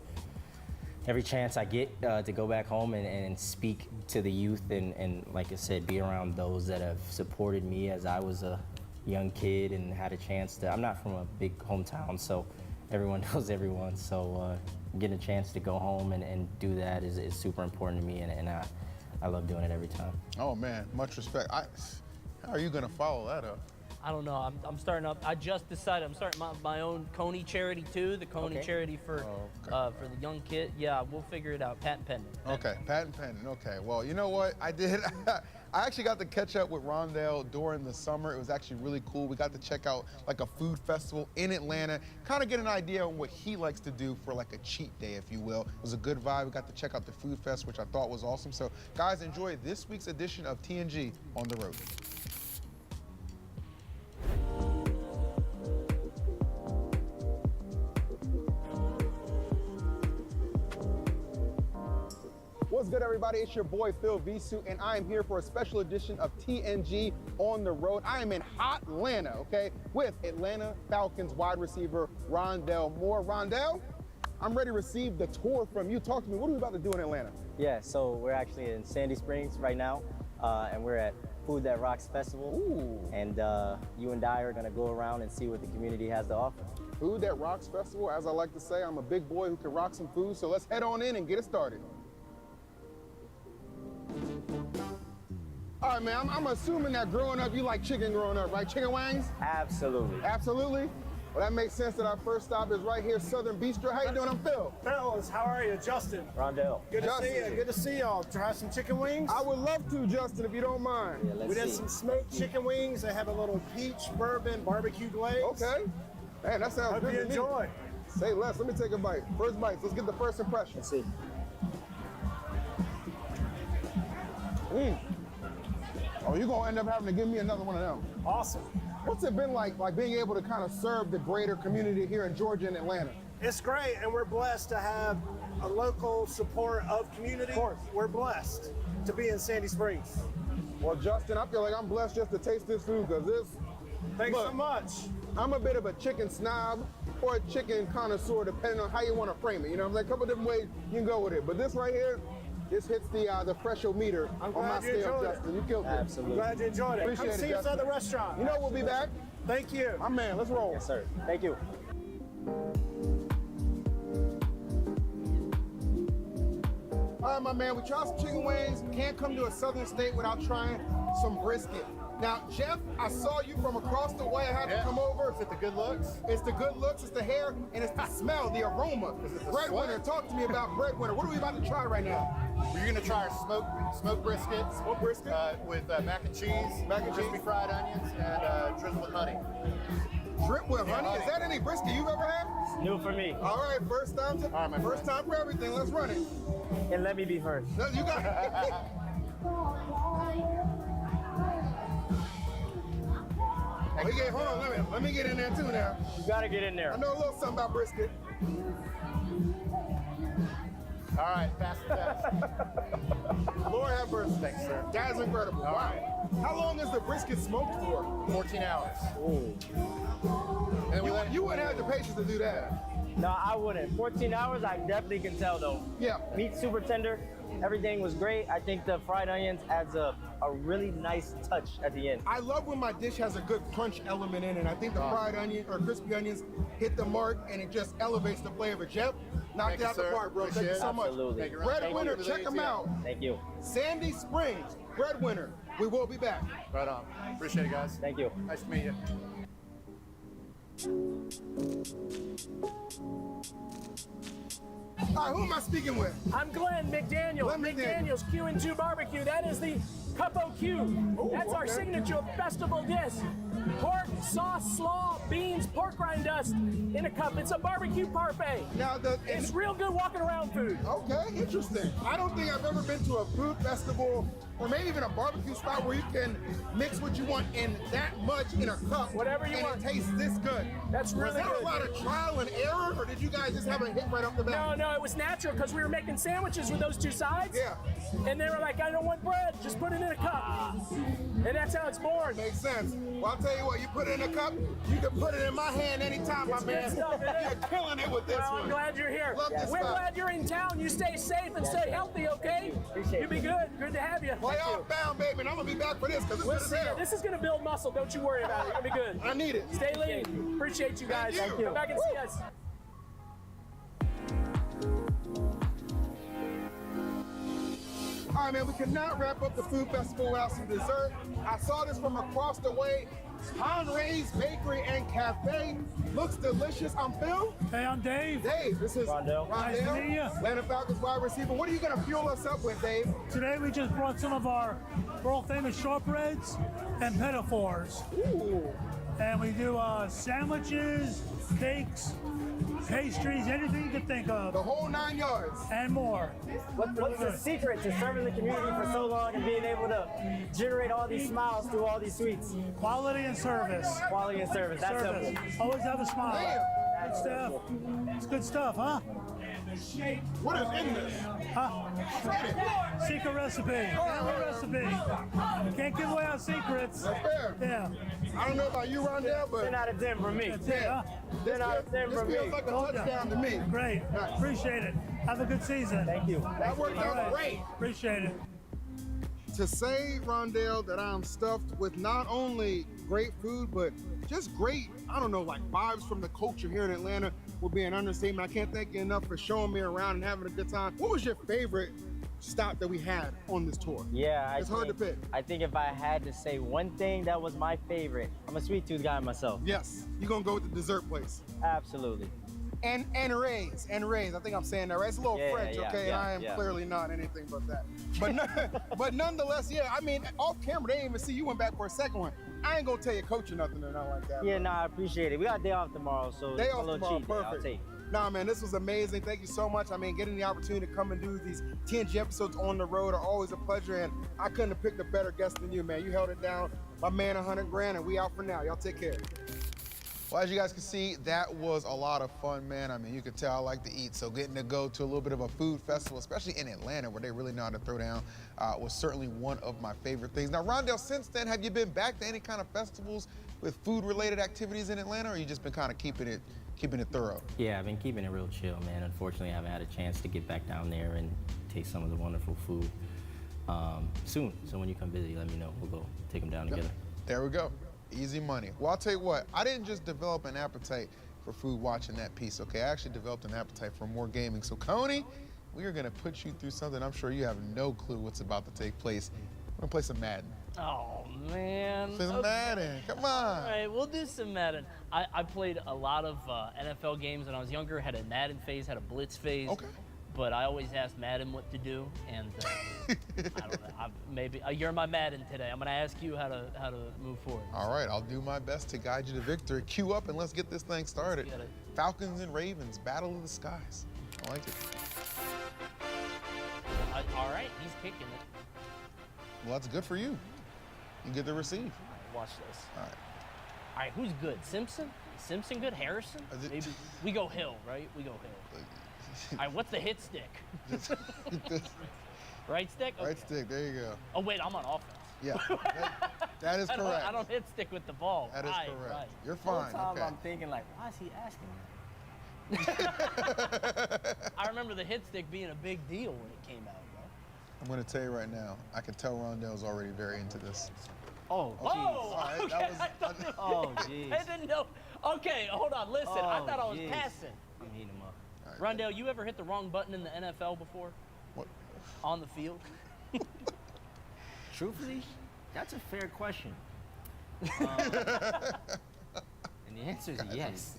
every chance I get to go back home and speak to the youth and like I said, be around those that have supported me as I was a young kid and had a chance to, I'm not from a big hometown, so everyone knows everyone, so getting a chance to go home and do that is super important to me, and I love doing it every time. Oh man, much respect. How are you gonna follow that up? I don't know. I'm starting up. I just decided I'm starting my own Coney charity too. The Coney charity for the young kid. Yeah, we'll figure it out. Patent pending. Okay, patent pending. Okay. Well, you know what? I did. I actually got to catch up with Rondell during the summer. It was actually really cool. We got to check out like a food festival in Atlanta, kind of get an idea on what he likes to do for like a cheat day, if you will. It was a good vibe. We got to check out the food fest, which I thought was awesome. So guys, enjoy this week's edition of TNG on the road. What's good, everybody? It's your boy Phil Visu, and I am here for a special edition of TNG on the road. I am in hot Atlanta, okay, with Atlanta Falcons wide receiver Rondell Moore. Rondell, I'm ready to receive the tour from you. Talk to me. What are we about to do in Atlanta? Yeah, so we're actually in Sandy Springs right now, and we're at Food That Rocks Festival. Ooh. And you and I are gonna go around and see what the community has to offer. Food That Rocks Festival, as I like to say, I'm a big boy who can rock some food, so let's head on in and get it started. All right, man, I'm assuming that growing up, you like chicken growing up, right? Chicken wings? Absolutely. Absolutely? Well, that makes sense that our first stop is right here, Southern Bistro. How you doing? I'm Phil. Fellas, how are you? Justin. Rondell. Good to see you. Good to see y'all. Try some chicken wings? I would love to, Justin, if you don't mind. Yeah, we did some smoked chicken wings. They have a little peach bourbon barbecue glaze. Okay. Man, that sounds good. Hope you enjoy. Say less. Let me take a bite. First bites. Let's get the first impression. Let's see. Oh, you're gonna end up having to give me another one of them. Awesome. What's it been like being able to kind of serve the greater community here in Georgia and Atlanta? It's great, and we're blessed to have a local support of community. Of course. We're blessed to be in Sandy Springs. Well, Justin, I feel like I'm blessed just to taste this food, because this... Thanks so much. I'm a bit of a chicken snob or a chicken connoisseur, depending on how you want to frame it. You know, there's a couple different ways you can go with it. But this right here, this hits the fresho-meter on my scale, Justin. You killed it. Absolutely. I'm glad you enjoyed it. Appreciate Come it, see us Justin. at the restaurant. You know we'll be back. Thank you. My man, let's roll. Yes, sir. Thank you. All right, my man, we tried some chicken wings. Can't come to a southern state without trying some brisket. Now, Jeff, I saw you from across the way. I had to come over. Is it the good looks? It's the good looks, it's the hair, and it's the smell, the aroma. Breadwinner, talk to me about Breadwinner. What are we about to try right now? We're gonna try our smoked brisket. Smoked brisket? With mac and cheese, crispy fried onions, and drizzled with honey. Drip with honey? Is that any brisket you've ever had? New for me. All right, first time for everything. Let's run it. And let me be first. No, you got it. Hold on, let me get in there too now. You gotta get in there. I know a little something about brisket. All right, fast and fast. Lord have mercy. Thanks, sir. That's incredible. All Wow. right. How long is the brisket smoked for? 14 hours. Ooh. And then You wouldn't have the patience to do that. No, I wouldn't. 14 hours, I definitely can tell though. Yeah. Meat super tender. Everything was great. I think the fried onions adds a really nice touch at the end. I love when my dish has a good crunch element in it. I think the fried onion or crispy onions hit the mark and it just elevates the flavor. Jeff, knocked it out the park, bro. Thank you so much. Absolutely. Breadwinner, check them out. Thank you. Sandy Springs, Breadwinner. We will be back. Right on. Appreciate it, guys. Thank you. Nice to meet you. All right, who am I speaking with? I'm Glenn McDaniel. Glenn McDaniel. McDaniel's Q&2 barbecue. That is the Cup Q. That's our signature festival dish. Pork, sauce, slaw, beans, pork rind dust in a cup. It's a barbecue parfait. Now it's real good walking around food. Okay, interesting. I don't think I've ever been to a food festival or maybe even a barbecue spot where you can mix what you want in that much in a cup. Whatever you want. And it tastes this good. That's really Was there good. a lot of trial and error, or did you guys just have a hit right off the bat? No, it was natural because we were making sandwiches with those two sides. Yeah. And they were like, I don't want bread, just put it in a cup. And that's how it's born. Makes sense. Well, I'll tell you what, you put it in a cup, you can put it in my hand anytime, my man. Good stuff, You're killing it with this well, one. I'm glad you're here. Love this We're stuff. glad you're in town. You stay safe and stay healthy, okay? You be good. Good to have you. Playoff bound, baby, and I'm going to be back for this because it's We'll good as see you. hell. This is going to build muscle. Don't you worry about it. You're going to be good. I need it. Stay lean. Appreciate you guys. Thank you. Come back and see us. All right, man, we cannot wrap up the food festival without some dessert. I saw this from across the way. Henry's Bakery and Cafe. Looks delicious. I'm Phil. Hey, I'm Dave. Dave, this is Rondell. Nice to meet you. Atlanta Falcons wide receiver. What are you going to fuel us up with, Dave? Today we just brought some of our world famous shortbreads and pinafores. Ooh. And we do sandwiches, cakes, pastries, anything you can think of. The whole 9 yards. And more. What's the secret to serving the community for so long and being able to generate all these smiles through all these sweets? Quality and service. Quality and service. That's simple. Always have a smile. Good stuff. It's good stuff, huh? What is in this? Huh? Secret recipe. Family recipe. Can't give away our secrets. That's fair. Yeah. I don't know about you, Rondell, but 10 out of 10 for me. That's it, huh? 10 out of 10 for me. This feels like a touchdown to me. Great. Nice. Appreciate it. Have a good season. Thank you. That worked out great. Appreciate it. To say, Rondell, that I'm stuffed with not only great food, but just great, I don't know, like vibes from the culture here in Atlanta would be an understatement. I can't thank you enough for showing me around and having a good time. What was your favorite stop that we had on this tour? Yeah, It's hard to pick. I think if I had to say one thing that was my favorite, I'm a sweet tooth guy myself. Yes, you're gonna go with the dessert place. Absolutely. And Ray's. I think I'm saying that right. It's a little Yeah, French, yeah, okay? yeah, I am yeah. clearly not anything but that. But nonetheless, yeah. I mean, off camera, they didn't even see you went back for a second one. I ain't gonna tell you coach or nothing or nothing like that. Yeah, but no, I appreciate it. We got a day off tomorrow, so Day it's off a little tomorrow, cheat day. I'll perfect. take it. Nah, man, this was amazing. Thank you so much. I mean, getting the opportunity to come and do these TNG episodes on the road are always a pleasure, and I couldn't have picked a better guest than you, man. You held it down. My man, 100 grand, and we out for now. Y'all take care. Well, as you guys can see, that was a lot of fun, man. I mean, you could tell I like to eat, so getting to go to a little bit of a food festival, especially in Atlanta, where they really know how to throw down, was certainly one of my favorite things. Now, Rondell, since then, have you been back to any kind of festivals with food-related activities in Atlanta, or you just been kind of keeping it thorough? Yeah, I've been keeping it real chill, man. Unfortunately, I haven't had a chance to get back down there and taste some of the wonderful food soon. So when you come visit, let me know. We'll go take them down together. There we go. Easy money. Well, I'll tell you what, I didn't just develop an appetite for food watching that piece, okay? I actually developed an appetite for more gaming. So, Coney, we are gonna put you through something I'm sure you have no clue what's about to take place. We're gonna play some Madden. Oh, man. Play some Madden, come on. All right, we'll do some Madden. I played a lot of NFL games when I was younger, had a Madden phase, had a Blitz phase. Okay. But I always asked Madden what to do, and I don't know. Maybe you're my Madden today. I'm gonna ask you how to move forward. All right, I'll do my best to guide you to victory. Cue up and let's get this thing started. Get it. Falcons and Ravens, battle of the skies. I like it. All right, he's kicking it. Well, that's good for you. You get to receive. Watch this. All right. All right, who's good? Simpson? Is Simpson good? Harrison? Maybe we go Hill, right? We go Hill. All right, what's the hit stick? Right stick? Okay. Right stick, there you go. Oh, wait, I'm on offense. Yeah, that is correct. I don't hit stick with the ball. That is Right, correct. right. You're The whole fine, time okay. I'm thinking, like, why is he asking that? I remember the hit stick being a big deal when it came out, bro. I'm going to tell you right now, I can tell Rondell's already very into this. Oh, jeez. Oh, All right, okay. Oh, jeez. I didn't know. Okay, hold on. Listen, I Oh, thought I was jeez. passing. I'm heating him up. Rondell, you ever hit the wrong button in the NFL before? What? On the field? Truthfully, that's a fair question. And the answer is yes.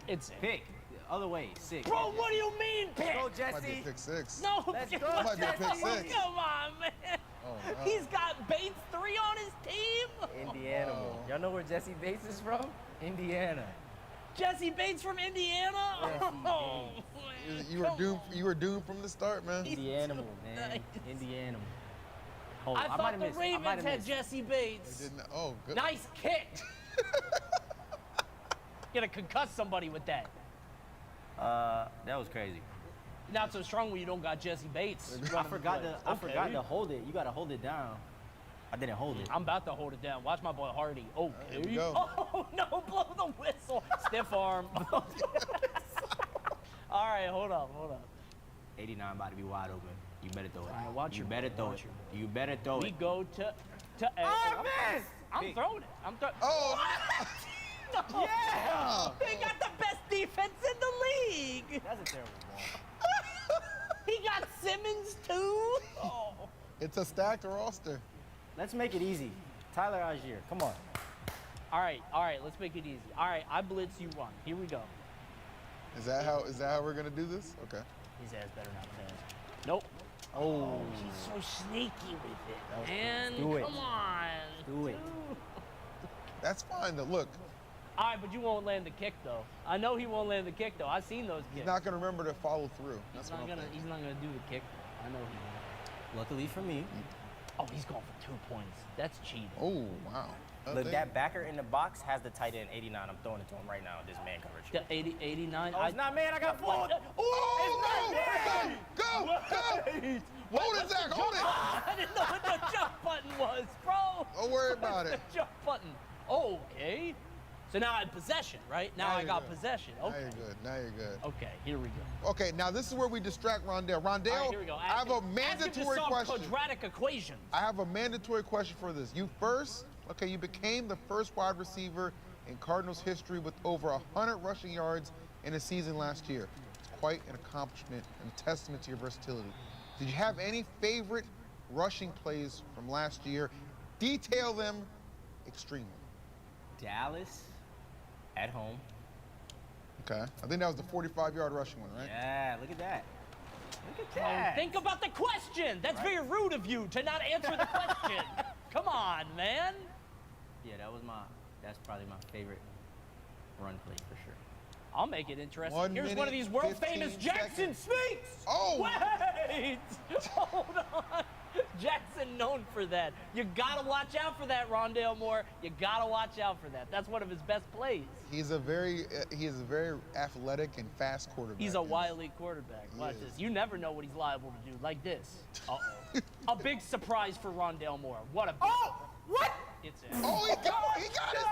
It's Pick. Other way. 6. Bro, what do you mean, pick? Go, Might be a Jesse. pick 6. No, Let's go, Might be a pick Jesse, 6. come on, man. Oh, no. He's got Bates 3 on his team. Indiana. Y'all know where Jesse Bates is from? Indiana. Jesse Bates from Indiana? Oh, You were doomed from the start, man. Indiana, man. Nice. Indiana. I thought the Ravens had Jesse Bates. Oh, good. Nice kick. Gonna concuss somebody with that. That was crazy. Not so strong when you don't got Jesse Bates. I forgot to hold it. You gotta hold it down. I didn't hold it. I'm about to hold it down. Watch my boy Hardy. Okay. Here we go. Oh no, blow the whistle. Stiff arm. All right, hold up. 89 about to be wide open. You better throw it. All right, watch you your better boy, throw watch it. your You better throw We it. go to Oh, miss! I'm throwing it. Oh! No. Yeah! They got the best defense in the league. That's a terrible ball. He got Simmons too. Oh. It's a stacked roster. Let's make it easy. Tyler Algier, come on. All right, let's make it easy. All right, I blitz, you run. Here we go. Is that how we're gonna do this? Okay. His ass better not pass. Nope. Oh, he's so sneaky with it. And Do it. come on. Do it. That's fine though. Look, All right, but you won't land the kick though. I know he won't land the kick though. I've seen those he's kicks. not gonna remember to follow through. That's He's what not I'm gonna. thinking. He's not gonna do the kick. I know he won't. Luckily for me. Oh, he's going for 2 points. That's cheating. Oh wow. Look, that backer in the box has the tight end 89. I'm throwing it to him right now. This man coverage. The 80, 89. Oh, it's not man. I got fooled. Oh no! Go! Hold it, Zach. Hold it. I didn't know what the jump button was, bro. Don't worry about What's it. the jump button. Okay. So now I have possession, right? Now I you're got good. possession. Now Okay. you're good. Now you're good. Okay, here we go. Okay, now this is where we distract Rondell. Rondell, All right, here we go. I have a mandatory solve question. quadratic equations. I have a mandatory question for this. You became the first wide receiver in Cardinals history with over 100 rushing yards in a season last year. It's quite an accomplishment and a testament to your versatility. Did you have any favorite rushing plays from last year? Detail them extremely. Dallas at home. Okay. I think that was the 45-yard rushing one, right? Yeah, look at that. Look at Bro, that. think about the question. That's very rude of you to not answer the question. Come on, man. Yeah, that's probably my favorite run play for sure. I'll make it interesting. 1 Here's one of minute, these world-famous 15 Jackson seconds. Sphinx. Oh! Wait! Hold on. Jackson known for that. You gotta watch out for that, Rondale Moore. You gotta watch out for that. That's one of his best plays. He is a very athletic and fast quarterback. He's a wily quarterback. Watch is. this. You never know what he's liable to do. Like this. Uh-oh. A big surprise for Rondale Moore. What a big What? It's it. Oh, he got it!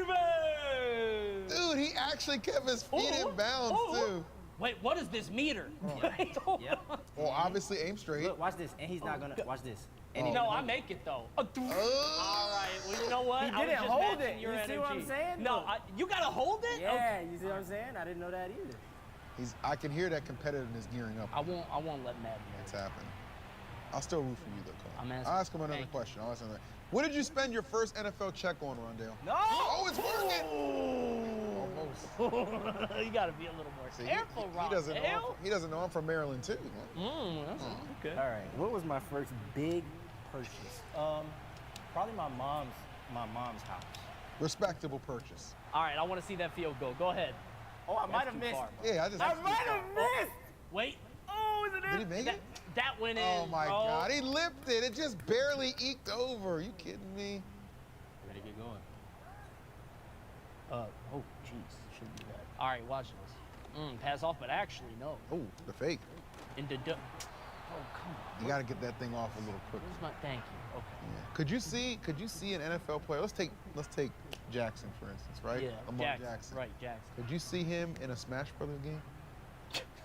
Ravens! Dude, he actually kept his feet in bounds, too. Wait, what is this meter? Yep. Well, obviously, aim straight. Look, watch this. And he's not gonna watch this. And No, I make it though. All right. Well, you know what? He I was didn't just hold matching it. your You see what I'm energy. saying? No, you gotta hold it. Yeah, you see what I'm saying? I didn't know that either. I can hear that competitiveness gearing up. I won't let Matt It's happening. I'll still root for you, though, Cole. I'm asking. I'll ask him another question. What did you spend your first NFL check on, Rondale? No! Oh, it's working! Almost. You gotta be a little more See, careful, he doesn't know I'm from Maryland, too. Okay. All right. What was my first big purchase? Probably my mom's house. Respectable purchase. All right, I want to see that field goal. Go ahead. Oh, I might have missed. Yeah, I might have missed. Wait. Oh, is it Did he make it? That went in. Oh, my bro. God. He lipped it. It just barely eked over. Are you kidding me? Ready to get going. Oh, jeez. Shouldn't do that. All right, watch this. Pass off, but actually, no. Oh, the fake. Into oh, come on. You got to get that thing off a little quicker. Where's my thank you? Okay. Yeah. Could you see an NFL player? Let's take Jackson for instance, right? Yeah, Lamar Jackson. Right, Jackson. Could you see him in a Smash Brothers game?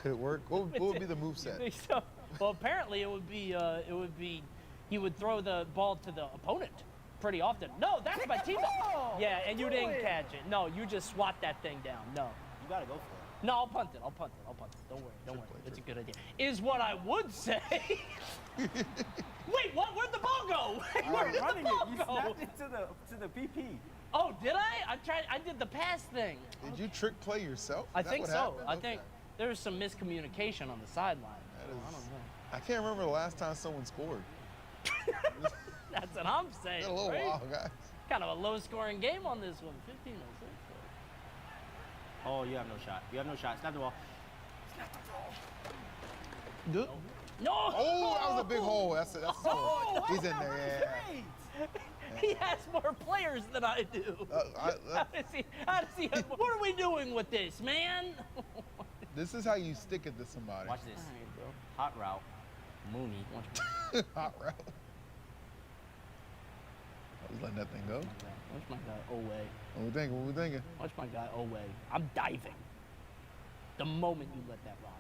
Could it work? What would be the moveset? Think so? Well, apparently it would be he would throw the ball to the opponent pretty often. No, that's my team. Yeah, and you didn't catch it. No, you just swat that thing down. No. You gotta go for it. No, I'll punt it. Don't worry. It's a good idea. Is what I would say. Wait, what? Where'd the ball go? Where'd the ball You go? snapped it to the PP. Oh, did I? I did the pass thing. Did you trick play yourself? I Is that think what so. happened? I Okay. think there was some miscommunication on the sideline. That I don't is- know. I can't remember the last time someone scored. That's what I'm saying. It's been a little right? while, guys. Kind of a low-scoring game on this one. 15-06. Oh, you have no shot. You have no shot. Snap the ball. Good. No! Oh, that was a big hole. That's a Oh, score. He's in that there, yeah. He has more players than I do. How does he have, what are we doing with this, man? This is how you stick it to somebody. Watch this. Hot route. Mooney. Hot route. I was letting that thing go. Watch my guy away. What we thinking? What we thinking? Watch my guy away. I'm diving. The moment you let that ride.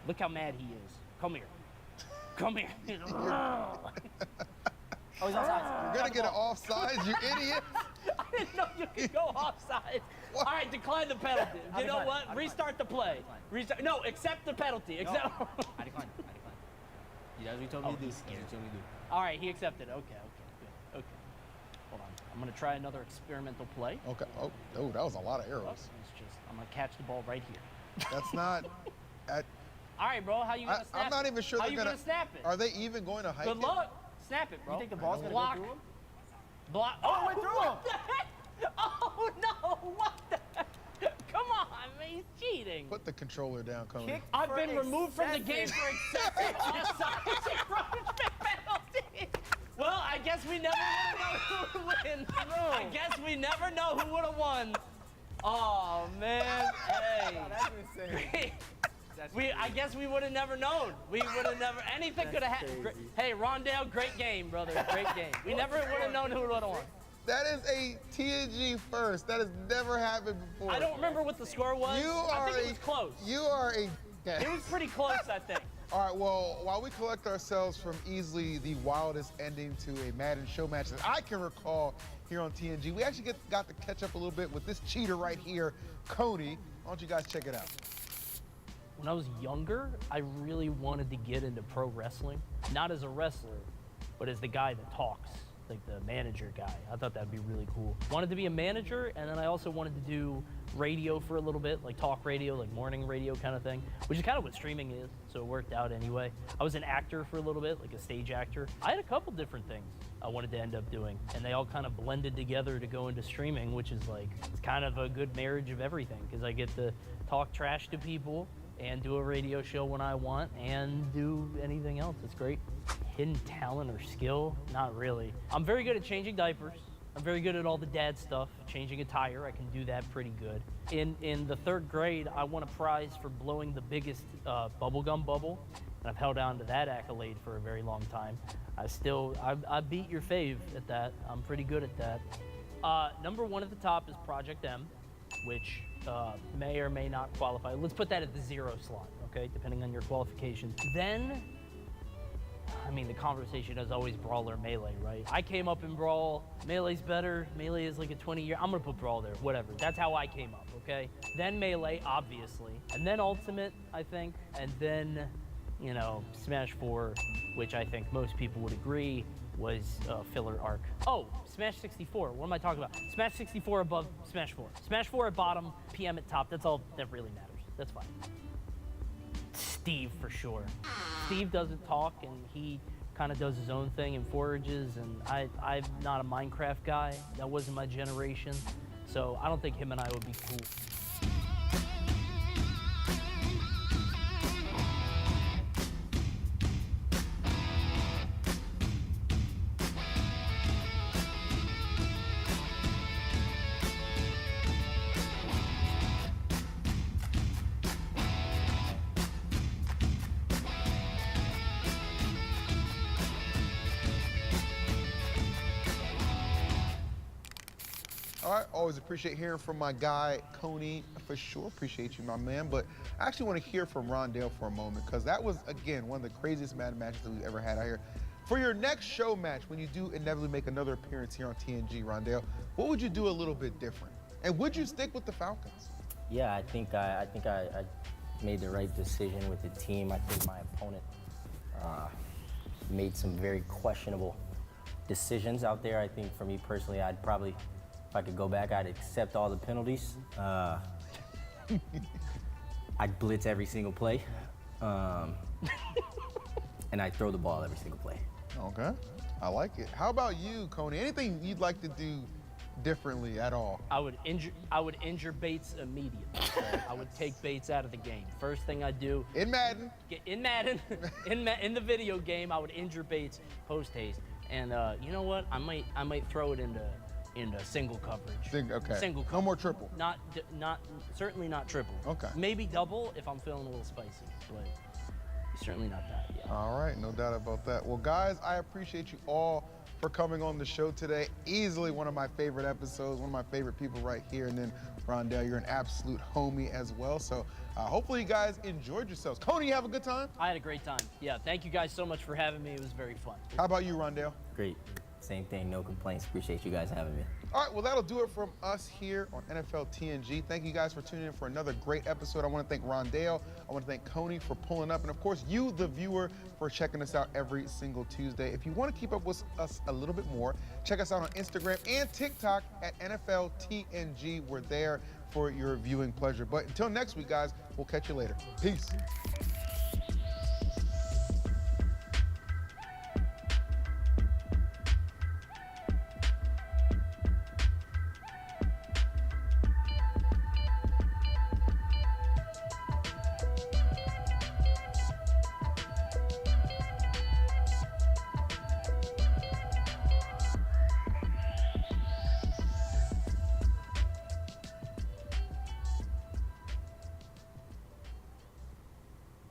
Look how mad he is. Come here. Come here. Oh, he's offside. You're gonna get an offside, you idiot. I didn't know you could go offside. All right, decline the penalty. You know what? Restart the play. Restart. No, accept the penalty. Accept. I decline. Yeah, that's what you told me to do. That's what you told me to do. All right, he accepted. Okay, good. Okay. Hold on. I'm gonna try another experimental play. Okay. Oh, that was a lot of arrows. It's just I'm gonna catch the ball right here. That's not. All right, bro. How you gonna snap I'm not even sure How they're you gonna snap it? Are they even going to hike Good it? luck. Snap it, bro. You think the ball's gonna block? go through him? Block. Oh, it went through him. What the heck? Oh no! What the heck? Come on, man. He's cheating. Put the controller down, Coney. I've been removed from the game for excessive offside encroachment penalty. Well, I guess we never would have known who would win. I guess we never know who would have won. Oh man, hey. That's insane. I guess we would have never known. We would have never. Anything could have happened. Hey, Rondale, great game, brother. Great game. We never would have known who would have won. That is a TNG first. That has never happened before. I don't remember what the score was. I think it was close. You are a. It was pretty close, I think. All right, well, while we collect ourselves from easily the wildest ending to a Madden show match that I can recall here on TNG, we actually got to catch up a little bit with this cheater right here, Coney. Why don't you guys check it out? When I was younger, I really wanted to get into pro wrestling. Not as a wrestler, but as the guy that talks, like the manager guy. I thought that'd be really cool. Wanted to be a manager, and then I also wanted to do radio for a little bit, like talk radio, like morning radio kind of thing, which is kind of what streaming is, so it worked out anyway. I was an actor for a little bit, like a stage actor. I had a couple different things I wanted to end up doing, and they all kind of blended together to go into streaming, which is like, it's kind of a good marriage of everything, because I get to talk trash to people, and do a radio show when I want, and do anything else. It's great. Hidden talent or skill? Not really. I'm very good at changing diapers. I'm very good at all the dad stuff. Changing a tire, I can do that pretty good. In the 3rd grade, I won a prize for blowing the biggest bubblegum bubble, and I've held on to that accolade for a very long time. I beat your fave at that. I'm pretty good at that. Number 1 at the top is Project M, which may or may not qualify. Let's put that at the 0 slot, okay, depending on your qualifications. Then, I mean, the conversation is always Brawl or Melee, right? I came up in Brawl. Melee's better. Melee is like a 20-year. I'm gonna put Brawl there, whatever. That's how I came up, okay? Then Melee, obviously. And then Ultimate, I think. And then, you know, Smash 4, which I think most people would agree was filler arc. Oh, Smash 64, what am I talking about? Smash 64 above Smash 4. Smash 4 at bottom, PM at top, that's all that really matters. That's fine. Steve, for sure. Steve doesn't talk, and he kind of does his own thing and forages, and I'm not a Minecraft guy. That wasn't my generation, so I don't think him and I would be cool. All right, always appreciate hearing from my guy, Coney, for sure. Appreciate you, my man. But I actually want to hear from Rondale for a moment, because that was, again, one of the craziest Madden matches that we've ever had out here. For your next show match, when you do inevitably make another appearance here on TNG, Rondale, what would you do a little bit different? And would you stick with the Falcons? Yeah, I think I made the right decision with the team. I think my opponent made some very questionable decisions out there. I think for me personally, I'd probably if I could go back, I'd accept all the penalties. I'd blitz every single play. And I'd throw the ball every single play. Okay, I like it. How about you, Coney? Anything you'd like to do differently at all? I would injure Bates immediately. So I would take Bates out of the game. First thing I'd do in Madden. In the video game, I would injure Bates post haste. And you know what? I might throw it into single coverage. Okay. Single coverage. No more triple. Certainly not triple. Okay. Maybe double if I'm feeling a little spicy, but certainly not that. Yeah. All right, no doubt about that. Well, guys, I appreciate you all for coming on the show today. Easily one of my favorite episodes, one of my favorite people right here. And then Rondell, you're an absolute homie as well. So hopefully you guys enjoyed yourselves. Coney, you have a good time? I had a great time. Yeah, thank you guys so much for having me. It was very fun. How about you, Rondell? Great. Same thing, no complaints. Appreciate you guys having me. All right, well, that'll do it from us here on NFL TNG. Thank you guys for tuning in for another great episode. I want to thank Rondell. I want to thank Coney for pulling up. And, of course, you, the viewer, for checking us out every single Tuesday. If you want to keep up with us a little bit more, check us out on Instagram and TikTok at NFL TNG. We're there for your viewing pleasure. But until next week, guys, we'll catch you later. Peace.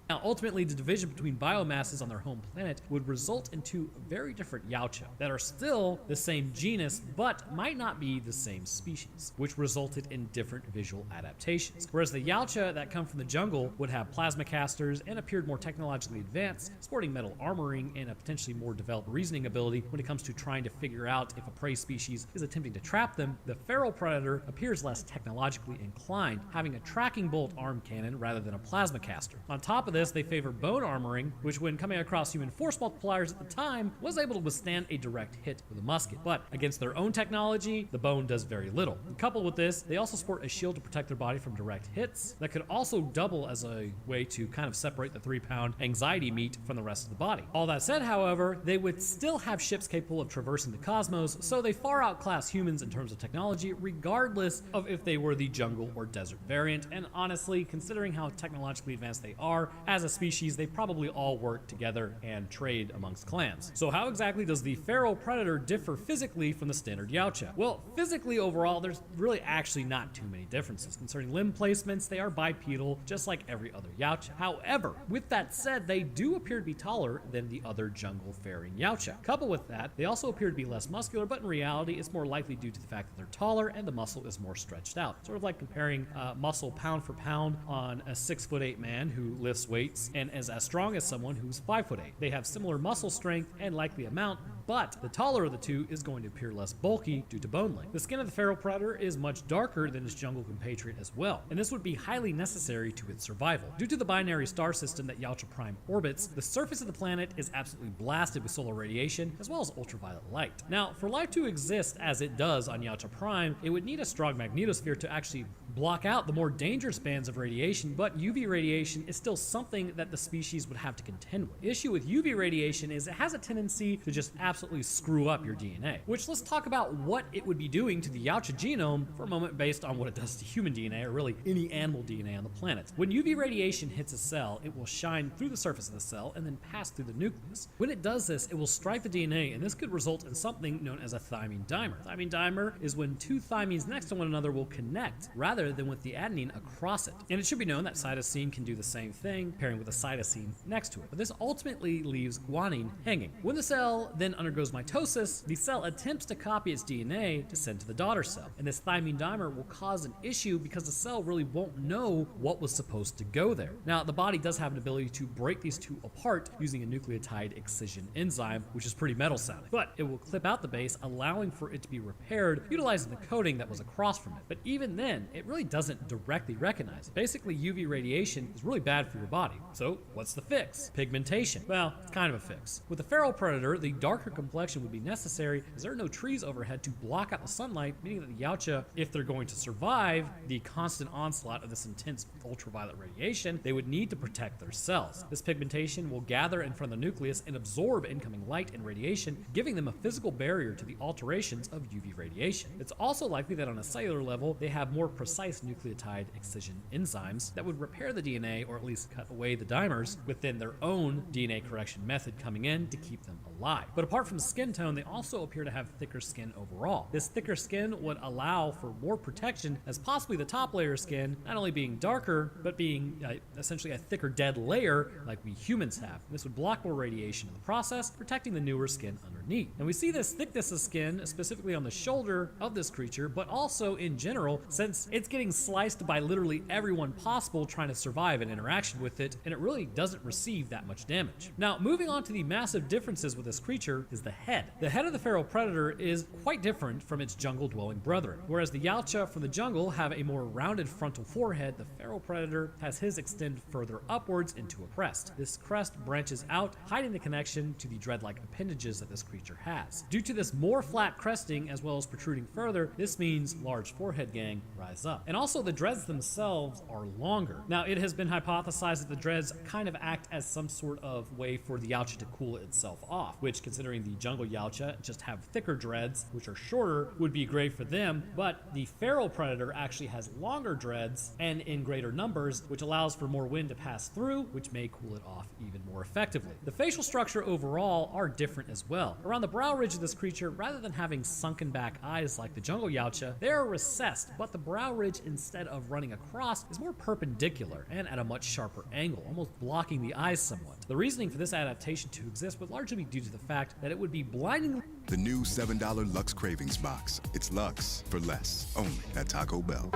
Now, ultimately, the division between biomasses on their home planet would result in two very different Yautja that are still the same genus, but might not be the same species, which resulted in different visual adaptations. Whereas the Yautja that come from the jungle would have plasma casters and appeared more technologically advanced, sporting metal armoring and a potentially more developed reasoning ability when it comes to trying to figure out if a prey species is attempting to trap them, the feral predator appears less technologically inclined, having a tracking bolt arm cannon rather than a plasma caster. On top of this, they favor bone armoring, which when coming across human force multipliers at the time, was able to withstand a direct hit with a musket. But against their own technology, the bone does very little. And coupled with this, they also sport a shield to protect their body from direct hits that could also double as a way to kind of separate the 3-pound anxiety meat from the rest of the body. All that said, however, they would still have ships capable of traversing the cosmos, so they far outclass humans in terms of technology, regardless of if they were the jungle or desert variant. And honestly, considering how technologically advanced they are, as a species, they probably all work together and trade amongst clans. So how exactly does the feral predator differ physically from the standard Yautja? Well, physically overall, there's really actually not too many differences. Concerning limb placements, they are bipedal, just like every other Yautja. However, with that said, they do appear to be taller than the other jungle-faring Yautja. Coupled with that, they also appear to be less muscular, but in reality, it's more likely due to the fact that they're taller and the muscle is more stretched out. Sort of like comparing muscle pound for pound on a 6'8" man who lifts weights and is as strong as someone who's 5'8". They have similar muscle strength and likely amount, but the taller of the two is going to appear less bulky due to bone length. The skin of the feral predator is much darker than its jungle compatriot as well, and this would be highly necessary to its survival. Due to the binary star system that Yautja Prime orbits, the surface of the planet is absolutely blasted with solar radiation as well as ultraviolet light. Now, for life to exist as it does on Yautja Prime, it would need a strong magnetosphere to actually block out the more dangerous bands of radiation, but UV radiation is still something that the species would have to contend with. The issue with UV radiation is it has a tendency to just absolutely screw up your DNA, which let's talk about what it would be doing to the Yautja genome for a moment based on what it does to human DNA, or really any animal DNA on the planet. When UV radiation hits a cell, it will shine through the surface of the cell and then pass through the nucleus. When it does this, it will strike the DNA, and this could result in something known as a thymine dimer. Thymine dimer is when two thymines next to one another will connect, rather than with the adenine across it. And it should be known that cytosine can do the same thing, pairing with a cytosine next to it. But this ultimately leaves guanine hanging. When the cell then undergoes mitosis, the cell attempts to copy its DNA to send to the daughter cell. And this thymine dimer will cause an issue because the cell really won't know what was supposed to go there. Now, the body does have an ability to break these two apart using a nucleotide excision enzyme, which is pretty metal sounding. But it will clip out the base, allowing for it to be repaired, utilizing the coating that was across from it. But even then, it really doesn't directly recognize it. Basically, UV radiation is really bad for your body. So what's the fix? Pigmentation. Well, it's kind of a fix. With the feral predator, the darker complexion would be necessary, as there are no trees overhead to block out the sunlight, meaning that the Yautja, if they're going to survive the constant onslaught of this intense ultraviolet radiation, they would need to protect their cells. This pigmentation will gather in front of the nucleus and absorb incoming light and radiation, giving them a physical barrier to the alterations of UV radiation. It's also likely that on a cellular level, they have more precise nucleotide excision enzymes that would repair the DNA or at least cut away the dimers within their own DNA correction method coming in to keep them alive. But apart from skin tone, they also appear to have thicker skin overall. This thicker skin would allow for more protection, as possibly the top layer skin not only being darker, but being essentially a thicker dead layer like we humans have. This would block more radiation in the process, protecting the newer skin underneath. And we see this thickness of skin specifically on the shoulder of this creature, but also in general, since it's getting sliced by literally everyone possible trying to survive an interaction with it, and it really doesn't receive that much damage. Now, moving on to the massive differences with this creature is the head. The head of the feral predator is quite different from its jungle-dwelling brethren. Whereas the Yautja from the jungle have a more rounded frontal forehead, the feral predator has his extend further upwards into a crest. This crest branches out, hiding the connection to the dread-like appendages that this creature has. Due to this more flat cresting as well as protruding further, this means large forehead gang rise up. And also the dreads themselves are longer. Now, it has been hypothesized that the dreads kind of act as some sort of way for the Yautja to cool itself off, which, considering the jungle Yautja just have thicker dreads, which are shorter, would be great for them, but the feral predator actually has longer dreads and in greater numbers, which allows for more wind to pass through, which may cool it off even more effectively. The facial structure overall are different as well. Around the brow ridge of this creature, rather than having sunken back eyes like the jungle Yautja, they are recessed, but the brow ridge, instead of running across, is more perpendicular and at a much sharper angle, almost blocking the eyes somewhat. The reasoning for this adaptation to exist would largely be due to the fact that it would be blindingly. The new $7 Lux Cravings Box. It's Lux for less, only at Taco Bell.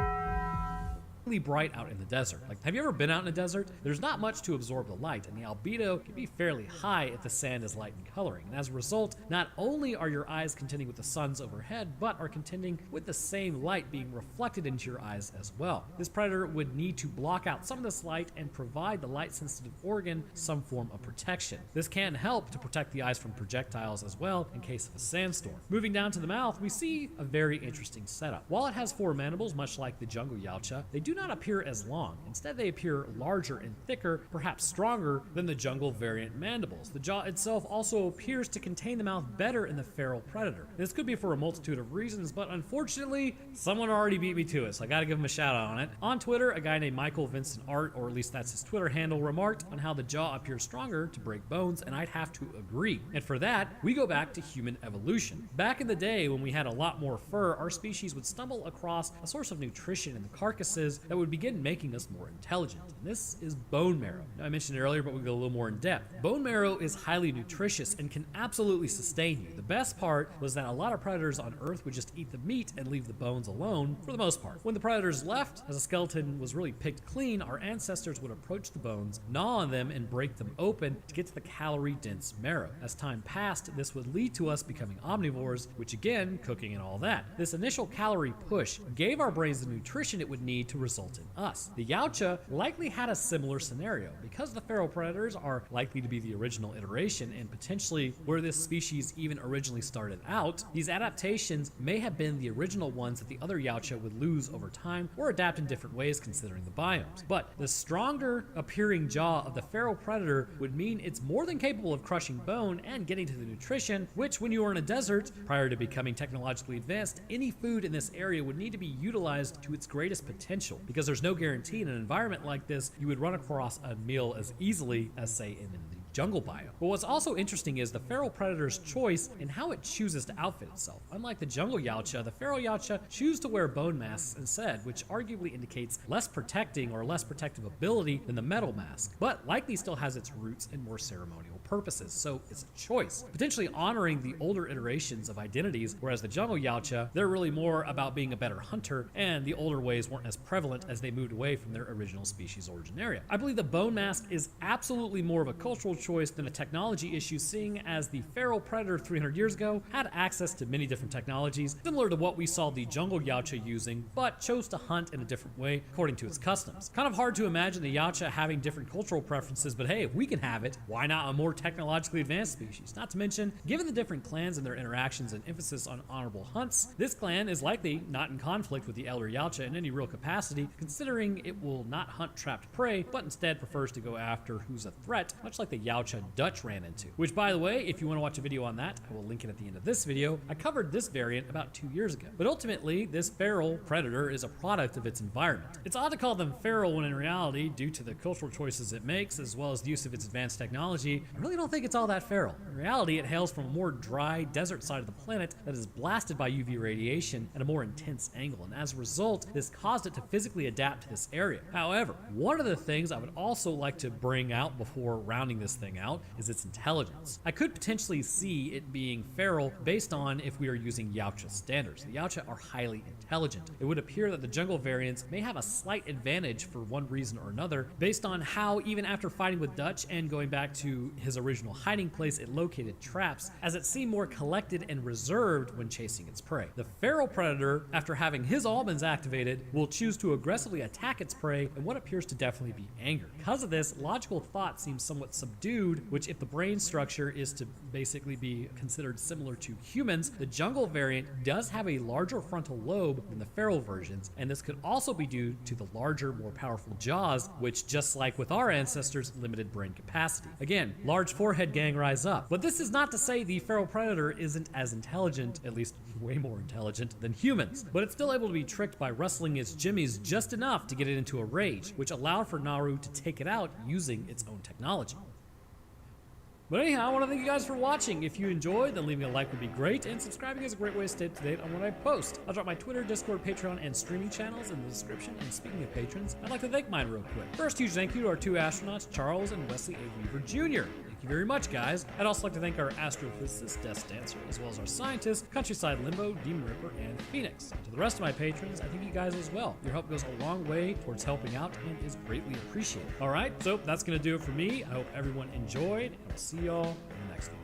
Bright out in the desert. Like, have you ever been out in a desert? There's not much to absorb the light, and the albedo can be fairly high if the sand is light in coloring. And as a result, not only are your eyes contending with the suns overhead, but are contending with the same light being reflected into your eyes as well. This predator would need to block out some of this light and provide the light-sensitive organ some form of protection. This can help to protect the eyes from projectiles as well in case of a sandstorm. Moving down to the mouth, we see a very interesting setup. While it has 4 mandibles, much like the jungle Yautja, they do not appear as long. Instead, they appear larger and thicker, perhaps stronger than the jungle variant mandibles. The jaw itself also appears to contain the mouth better in the feral predator. This could be for a multitude of reasons, but unfortunately, someone already beat me to it, so I gotta give him a shout out on it. On Twitter, a guy named Michael Vincent Art, or at least that's his Twitter handle, remarked on how the jaw appears stronger to break bones, and I'd have to agree. And for that, we go back to human evolution. Back in the day, when we had a lot more fur, our species would stumble across a source of nutrition in the carcasses that would begin making us more intelligent. And this is bone marrow. Now, I mentioned it earlier, but we go a little more in depth. Bone marrow is highly nutritious and can absolutely sustain you. The best part was that a lot of predators on Earth would just eat the meat and leave the bones alone for the most part. When the predators left, as a skeleton was really picked clean, our ancestors would approach the bones, gnaw on them, and break them open to get to the calorie-dense marrow. As time passed, this would lead to us becoming omnivores, which again, cooking and all that. This initial calorie push gave our brains the nutrition it would need to result in us. The Yautja likely had a similar scenario. Because the feral predators are likely to be the original iteration and potentially where this species even originally started out, these adaptations may have been the original ones that the other Yautja would lose over time or adapt in different ways considering the biomes. But the stronger appearing jaw of the feral predator would mean it's more than capable of crushing bone and getting to the nutrition, which when you are in a desert, prior to becoming technologically advanced, any food in this area would need to be utilized to its greatest potential, because there's no guarantee in an environment like this you would run across a meal as easily as, say, in the jungle biome. But what's also interesting is the feral predator's choice in how it chooses to outfit itself. Unlike the jungle Yautja, the feral Yautja choose to wear bone masks instead, which arguably indicates less protecting or less protective ability than the metal mask, but likely still has its roots in more ceremonial purposes, so it's a choice, potentially honoring the older iterations of identities, whereas the jungle Yautja, they're really more about being a better hunter, and the older ways weren't as prevalent as they moved away from their original species origin area. I believe the bone mask is absolutely more of a cultural choice than a technology issue, seeing as the feral predator 300 years ago had access to many different technologies, similar to what we saw the jungle Yautja using, but chose to hunt in a different way according to its customs. Kind of hard to imagine the Yautja having different cultural preferences, but hey, if we can have it, why not a more technologically advanced species? Not to mention, given the different clans and their interactions and emphasis on honorable hunts, this clan is likely not in conflict with the Elder Yautja in any real capacity, considering it will not hunt trapped prey, but instead prefers to go after who's a threat, much like the Yautja Dutch ran into. Which, by the way, if you want to watch a video on that, I will link it at the end of this video. I covered this variant about 2 years ago. But ultimately, this feral predator is a product of its environment. It's odd to call them feral when in reality, due to the cultural choices it makes, as well as the use of its advanced technology, I really don't think it's all that feral. In reality, it hails from a more dry desert side of the planet that is blasted by UV radiation at a more intense angle, and as a result, this caused it to physically adapt to this area. However, one of the things I would also like to bring out before rounding this thing out is its intelligence. I could potentially see it being feral based on if we are using Yautja standards. The Yautja are highly intelligent. It would appear that the jungle variants may have a slight advantage for one reason or another, based on how even after fighting with Dutch and going back to his original hiding place, it located traps, as it seemed more collected and reserved when chasing its prey. The feral predator, after having his almonds activated, will choose to aggressively attack its prey in what appears to definitely be anger. Because of this, logical thought seems somewhat subdued, which if the brain structure is to basically be considered similar to humans, the jungle variant does have a larger frontal lobe than the feral versions, and this could also be due to the larger, more powerful jaws, which just like with our ancestors, limited brain capacity. Again, large forehead gang rise up. But this is not to say the feral predator isn't as intelligent, at least way more intelligent, than humans, but it's still able to be tricked by rustling its jimmies just enough to get it into a rage, which allowed for Naru to take it out using its own technology. But anyhow, I want to thank you guys for watching. If you enjoyed, then leaving a like would be great, and subscribing is a great way to stay up to date on what I post. I'll drop my Twitter, Discord, Patreon, and streaming channels in the description. And speaking of patrons, I'd like to thank mine real quick. First, huge thank you to our 2 astronauts, Charles and Wesley A. Weaver Jr. Thank you very much, guys. I'd also like to thank our astrophysicist, Death Dancer, as well as our scientists, Countryside Limbo, Demon Ripper, and Phoenix. And to the rest of my patrons, I thank you guys as well. Your help goes a long way towards helping out and is greatly appreciated. All right, so that's going to do it for me. I hope everyone enjoyed, and I'll see y'all in the next one.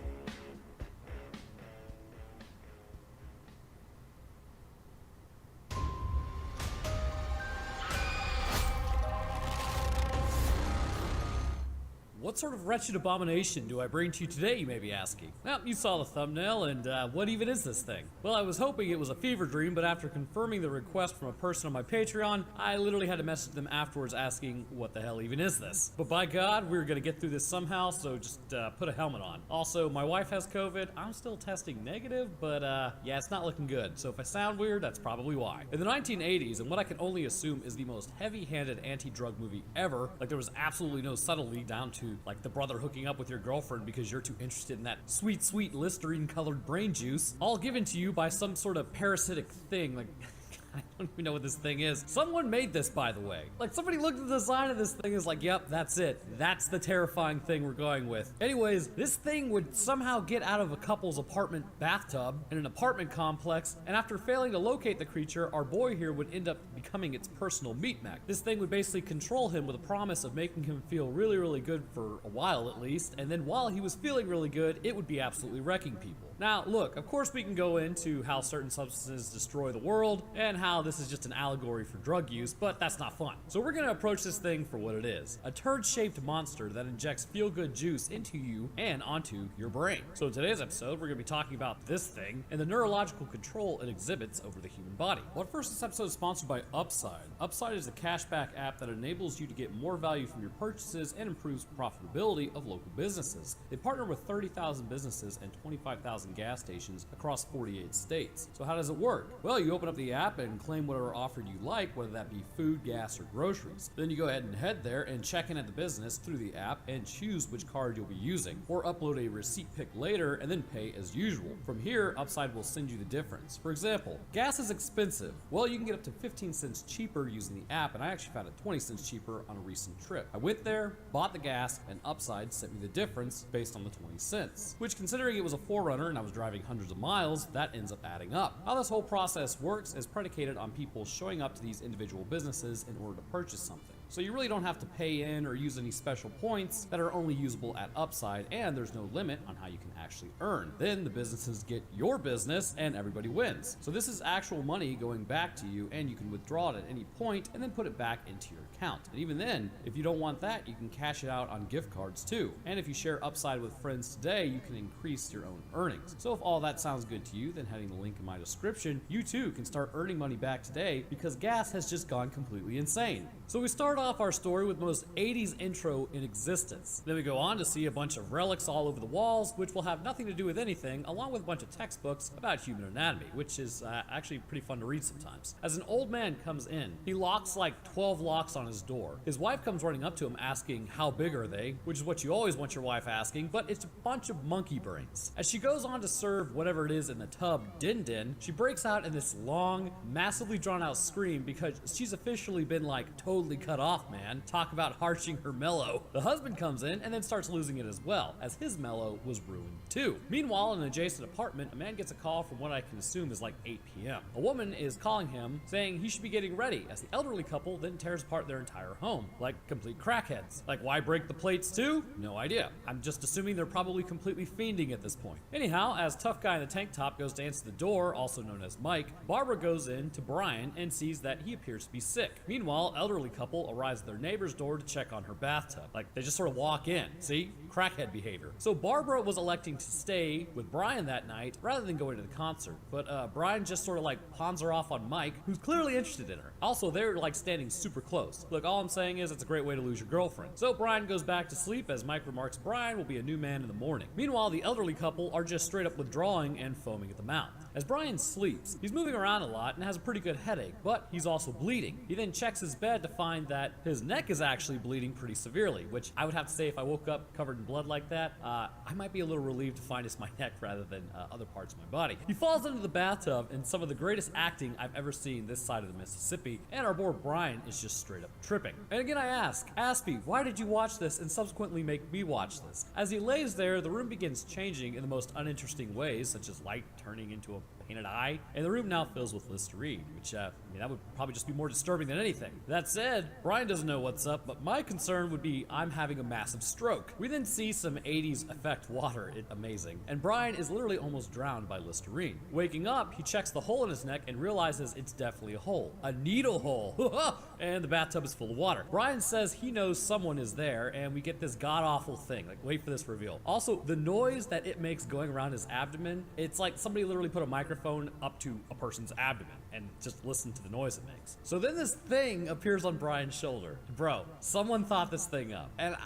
What sort of wretched abomination do I bring to you today, you may be asking? Well, you saw the thumbnail, and what even is this thing? Well, I was hoping it was a fever dream, but after confirming the request from a person on my Patreon, I literally had to message them afterwards asking, what the hell even is this? But by God, we're gonna get through this somehow, so just put a helmet on. Also, my wife has COVID. I'm still testing negative, but yeah, it's not looking good. So if I sound weird, that's probably why. In the 1980s, and what I can only assume is the most heavy-handed anti-drug movie ever, like there was absolutely no subtlety down to like the brother hooking up with your girlfriend because you're too interested in that sweet, sweet Listerine-colored brain juice, all given to you by some sort of parasitic thing, like I don't even know what this thing is. Someone made this, by the way. Like, somebody looked at the design of this thing and is like, yep, that's it. That's the terrifying thing we're going with. Anyways, this thing would somehow get out of a couple's apartment bathtub in an apartment complex, and after failing to locate the creature, our boy here would end up becoming its personal meat mech. This thing would basically control him with a promise of making him feel really, really good for a while at least, and then while he was feeling really good, it would be absolutely wrecking people. Now, look, of course we can go into how certain substances destroy the world, and how this is just an allegory for drug use, but that's not fun. So we're gonna approach this thing for what it is. A turd-shaped monster that injects feel-good juice into you and onto your brain. So in today's episode, we're gonna be talking about this thing and the neurological control it exhibits over the human body. But first, this episode is sponsored by Upside. Upside is a cashback app that enables you to get more value from your purchases and improves profitability of local businesses. They partner with 30,000 businesses and 25,000 gas stations across 48 states. So how does it work? Well, you open up the app and claim whatever offer you like, whether that be food, gas, or groceries. Then you go ahead and head there and check in at the business through the app and choose which card you'll be using, or upload a receipt pick later and then pay as usual. From here, Upside will send you the difference. For example, gas is expensive. Well, you can get up to 15 cents cheaper using the app, and I actually found it 20 cents cheaper on a recent trip. I went there, bought the gas, and Upside sent me the difference based on the 20 cents, which, considering it was a 4Runner and I was driving hundreds of miles, that ends up adding up. How this whole process works is predicated on people showing up to these individual businesses in order to purchase something. So you really don't have to pay in or use any special points that are only usable at Upside, and there's no limit on how you can actually earn. Then the businesses get your business and everybody wins. So this is actual money going back to you, and you can withdraw it at any point and then put it back into your account. And even then, if you don't want that, you can cash it out on gift cards too. And if you share Upside with friends today, you can increase your own earnings. So if all that sounds good to you, then heading the link in my description, you too can start earning money back today because gas has just gone completely insane. So we start off our story with the most 80s intro in existence. Then we go on to see a bunch of relics all over the walls, which will have nothing to do with anything, along with a bunch of textbooks about human anatomy, which is actually pretty fun to read sometimes. As an old man comes in, he locks like 12 locks on his door. His wife comes running up to him asking, how big are they? Which is what you always want your wife asking, but it's a bunch of monkey brains. As she goes on to serve whatever it is in the tub, Din Din, she breaks out in this long, massively drawn out scream because she's officially been like totally cut off, man. Talk about harshing her mellow. The husband comes in and then starts losing it as well, as his mellow was ruined too. Meanwhile, in an adjacent apartment, a man gets a call from what I can assume is like 8 p.m. A woman is calling him saying he should be getting ready, as the elderly couple then tears apart their entire home, like complete crackheads. Like, why break the plates too? No idea. I'm just assuming they're probably completely fiending at this point. Anyhow, as tough guy in the tank top goes to answer the door, also known as Mike, Barbara goes in to Brian and sees that he appears to be sick. Meanwhile, elderly couple arrives at their neighbor's door to check on her bathtub. Like, they just sort of walk in. See? Crackhead behavior. So Barbara was electing to stay with Brian that night rather than going to the concert, but Brian just sort of like pawns her off on Mike, who's clearly interested in her. Also, they're like standing super close. Look, all I'm saying is it's a great way to lose your girlfriend. So Brian goes back to sleep as Mike remarks Brian will be a new man in the morning. Meanwhile, the elderly couple are just straight up withdrawing and foaming at the mouth. As Brian sleeps, he's moving around a lot and has a pretty good headache, but he's also bleeding. He then checks his bed to find that his neck is actually bleeding pretty severely, which I would have to say if I woke up covered in blood like that, I might be a little relieved to find it's my neck rather than other parts of my body. He falls into the bathtub in some of the greatest acting I've ever seen this side of the Mississippi, and our boy Brian is just straight up tripping. And again I ask, Aspie, why did you watch this and subsequently make me watch this? As he lays there, the room begins changing in the most uninteresting ways, such as light turning into a painted eye, and the room now fills with Listerine, which, I mean, that would probably just be more disturbing than anything. That said, Brian doesn't know what's up, but my concern would be I'm having a massive stroke. We then see some 80s effect water, amazing, and Brian is literally almost drowned by Listerine. Waking up, he checks the hole in his neck and realizes it's definitely a hole. A needle hole! And the bathtub is full of water. Brian says he knows someone is there, and we get this god-awful thing. Like, wait for this reveal. Also, the noise that it makes going around his abdomen, it's like somebody literally put a microphone up to a person's abdomen and just listen to the noise it makes. So then this thing appears on Brian's shoulder. Bro, someone thought this thing up. And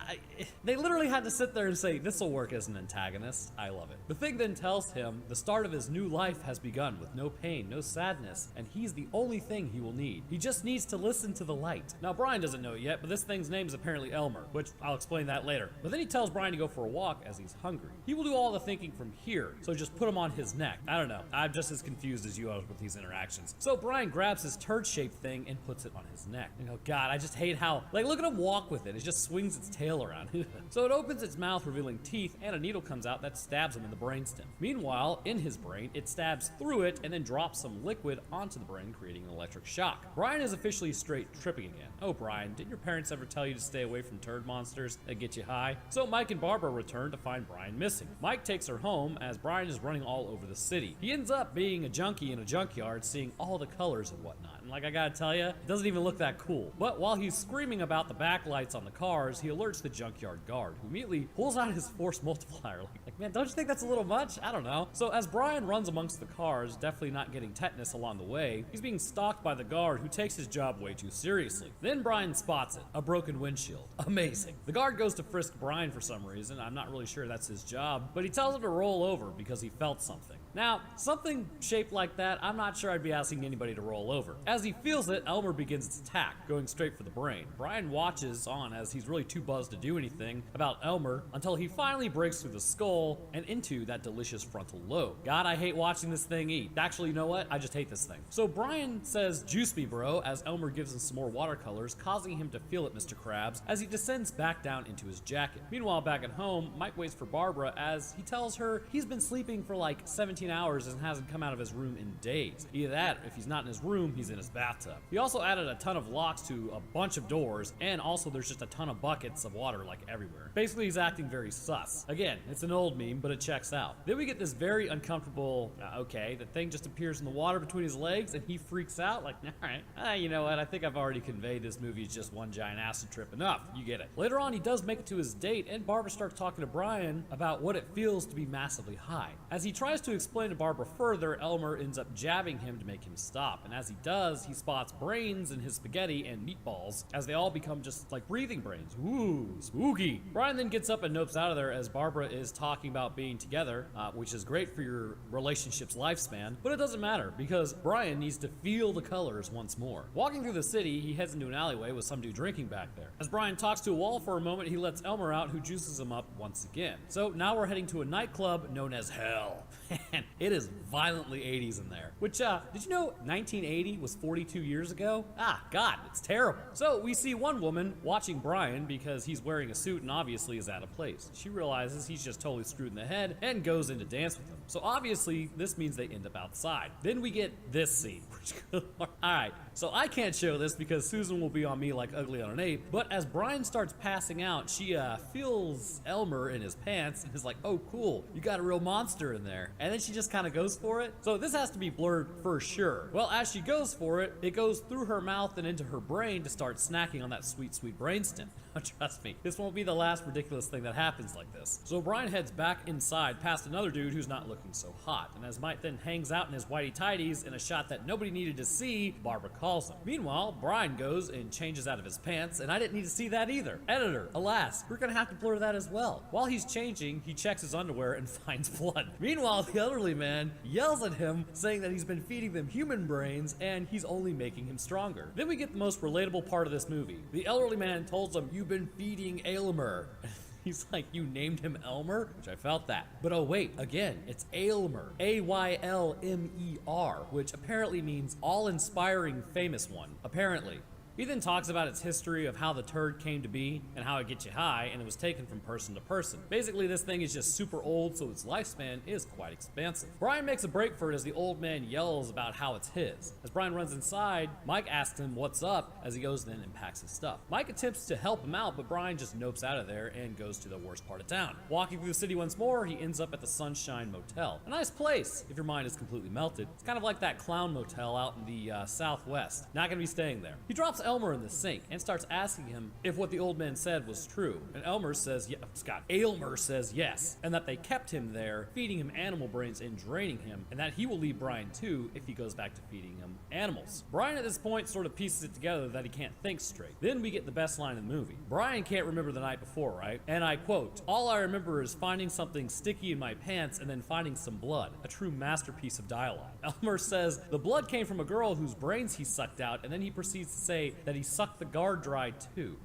they literally had to sit there and say, this'll work as an antagonist. I love it. The thing then tells him the start of his new life has begun with no pain, no sadness, and he's the only thing he will need. He just needs to listen to the light. Now, Brian doesn't know it yet, but this thing's name is apparently Elmer, which I'll explain that later. But then he tells Brian to go for a walk as he's hungry. He will do all the thinking from here, so just put him on his neck. I don't know. I'm just as confused as you are with these interactions. So Brian grabs his turd-shaped thing and puts it on his neck. And oh god, I just hate how, like, look at him walk with it. It just swings its tail around. So it opens its mouth, revealing teeth, and a needle comes out that stabs him in the brainstem. Meanwhile, in his brain, it stabs through it and then drops some liquid onto the brain, creating an electric shock. Brian is officially straight tripping again. Oh, Brian, didn't your parents ever tell you to stay away from turd monsters that get you high? So Mike and Barbara return to find Brian missing. Mike takes her home as Brian is running all over the city. He ends up being a junkie in a junkyard, seeing all the colors and whatnot. And like I gotta tell you, it doesn't even look that cool. But while he's screaming about the backlights on the cars, he alerts the junkyard guard, who immediately pulls out his force multiplier. Like, man, don't you think that's a little much? I don't know. So as Brian runs amongst the cars, definitely not getting tetanus along the way, he's being stalked by the guard, who takes his job way too seriously. Then Brian spots it, a broken windshield. Amazing. The guard goes to frisk Brian for some reason. I'm not really sure that's his job, but he tells him to roll over because he felt something. Now, something shaped like that, I'm not sure I'd be asking anybody to roll over. As he feels it, Elmer begins its attack, going straight for the brain. Brian watches on as he's really too buzzed to do anything about Elmer until he finally breaks through the skull and into that delicious frontal lobe. God, I hate watching this thing eat. Actually, you know what? I just hate this thing. So Brian says, "Juice me, bro," as Elmer gives him some more watercolors, causing him to feel it, Mr. Krabs, as he descends back down into his jacket. Meanwhile, back at home, Mike waits for Barbara as he tells her he's been sleeping for like 17 17 hours and hasn't come out of his room in days. Either that, if he's not in his room, he's in his bathtub. He also added a ton of locks to a bunch of doors, and also there's just a ton of buckets of water like everywhere. Basically, he's acting very sus. Again, it's an old meme, but it checks out. Then we get this very uncomfortable, okay, the thing just appears in the water between his legs, and he freaks out like, alright, you know what, I think I've already conveyed this movie is just one giant acid trip. Enough, you get it. Later on, he does make it to his date, and Barbara starts talking to Brian about what it feels to be massively high. As he tries to explain to Barbara further, Elmer ends up jabbing him to make him stop, and as he does, he spots brains in his spaghetti and meatballs as they all become just like breathing brains. Ooh, spooky. Brian then gets up and nopes out of there as Barbara is talking about being together, which is great for your relationship's lifespan, but it doesn't matter because Brian needs to feel the colors once more. Walking through the city, he heads into an alleyway with some dude drinking back there. As Brian talks to a wall for a moment, he lets Elmer out, who juices him up once again. So now we're heading to a nightclub known as Hell. And it is violently 80s in there. Which, did you know 1980 was 42 years ago? Ah, God, it's terrible. So we see one woman watching Brian because he's wearing a suit and obviously is out of place. She realizes he's just totally screwed in the head and goes in to dance with him. So obviously, this means they end up outside. Then we get this scene. Alright, so I can't show this because Susan will be on me like ugly on an ape, but as Brian starts passing out, she feels Elmer in his pants and is like, oh cool, you got a real monster in there. And then she just kind of goes for it. So this has to be blurred for sure. Well, as she goes for it, it goes through her mouth and into her brain to start snacking on that sweet, sweet brainstem. Trust me, this won't be the last ridiculous thing that happens like this. So Brian heads back inside past another dude who's not looking so hot. And as Mike then hangs out in his whitey tighties in a shot that nobody needed to see, Barbara calls him. Meanwhile, Brian goes and changes out of his pants, and I didn't need to see that either. Editor, alas, we're gonna have to blur that as well. While he's changing, he checks his underwear and finds blood. Meanwhile, the elderly man yells at him, saying that he's been feeding them human brains and he's only making him stronger. Then we get the most relatable part of this movie. The elderly man tells him, "You've been feeding Elmer." He's like, you named him Elmer? Which I felt that. But oh wait, again, it's Aylmer. A-Y-L-M-E-R, which apparently means all-inspiring famous one. Apparently. He then talks about its history of how the turd came to be and how it gets you high, and it was taken from person to person. Basically, this thing is just super old, so its lifespan is quite expansive. Brian makes a break for it as the old man yells about how it's his. As Brian runs inside, Mike asks him what's up as he goes in and packs his stuff. Mike attempts to help him out, but Brian just nopes out of there and goes to the worst part of town. Walking through the city once more, he ends up at the Sunshine Motel. A nice place, if your mind is completely melted. It's kind of like that clown motel out in the southwest. Not gonna be staying there. He drops Elmer in the sink and starts asking him if what the old man said was true. And Elmer says, Aylmer says yes, and that they kept him there, feeding him animal brains and draining him, and that he will leave Brian too if he goes back to feeding him animals. Brian at this point sort of pieces it together that he can't think straight. Then we get the best line in the movie. Brian can't remember the night before, right? And I quote, "All I remember is finding something sticky in my pants and then finding some blood." A true masterpiece of dialogue. Elmer says the blood came from a girl whose brains he sucked out, and then he proceeds to say that he sucked the guard dry too.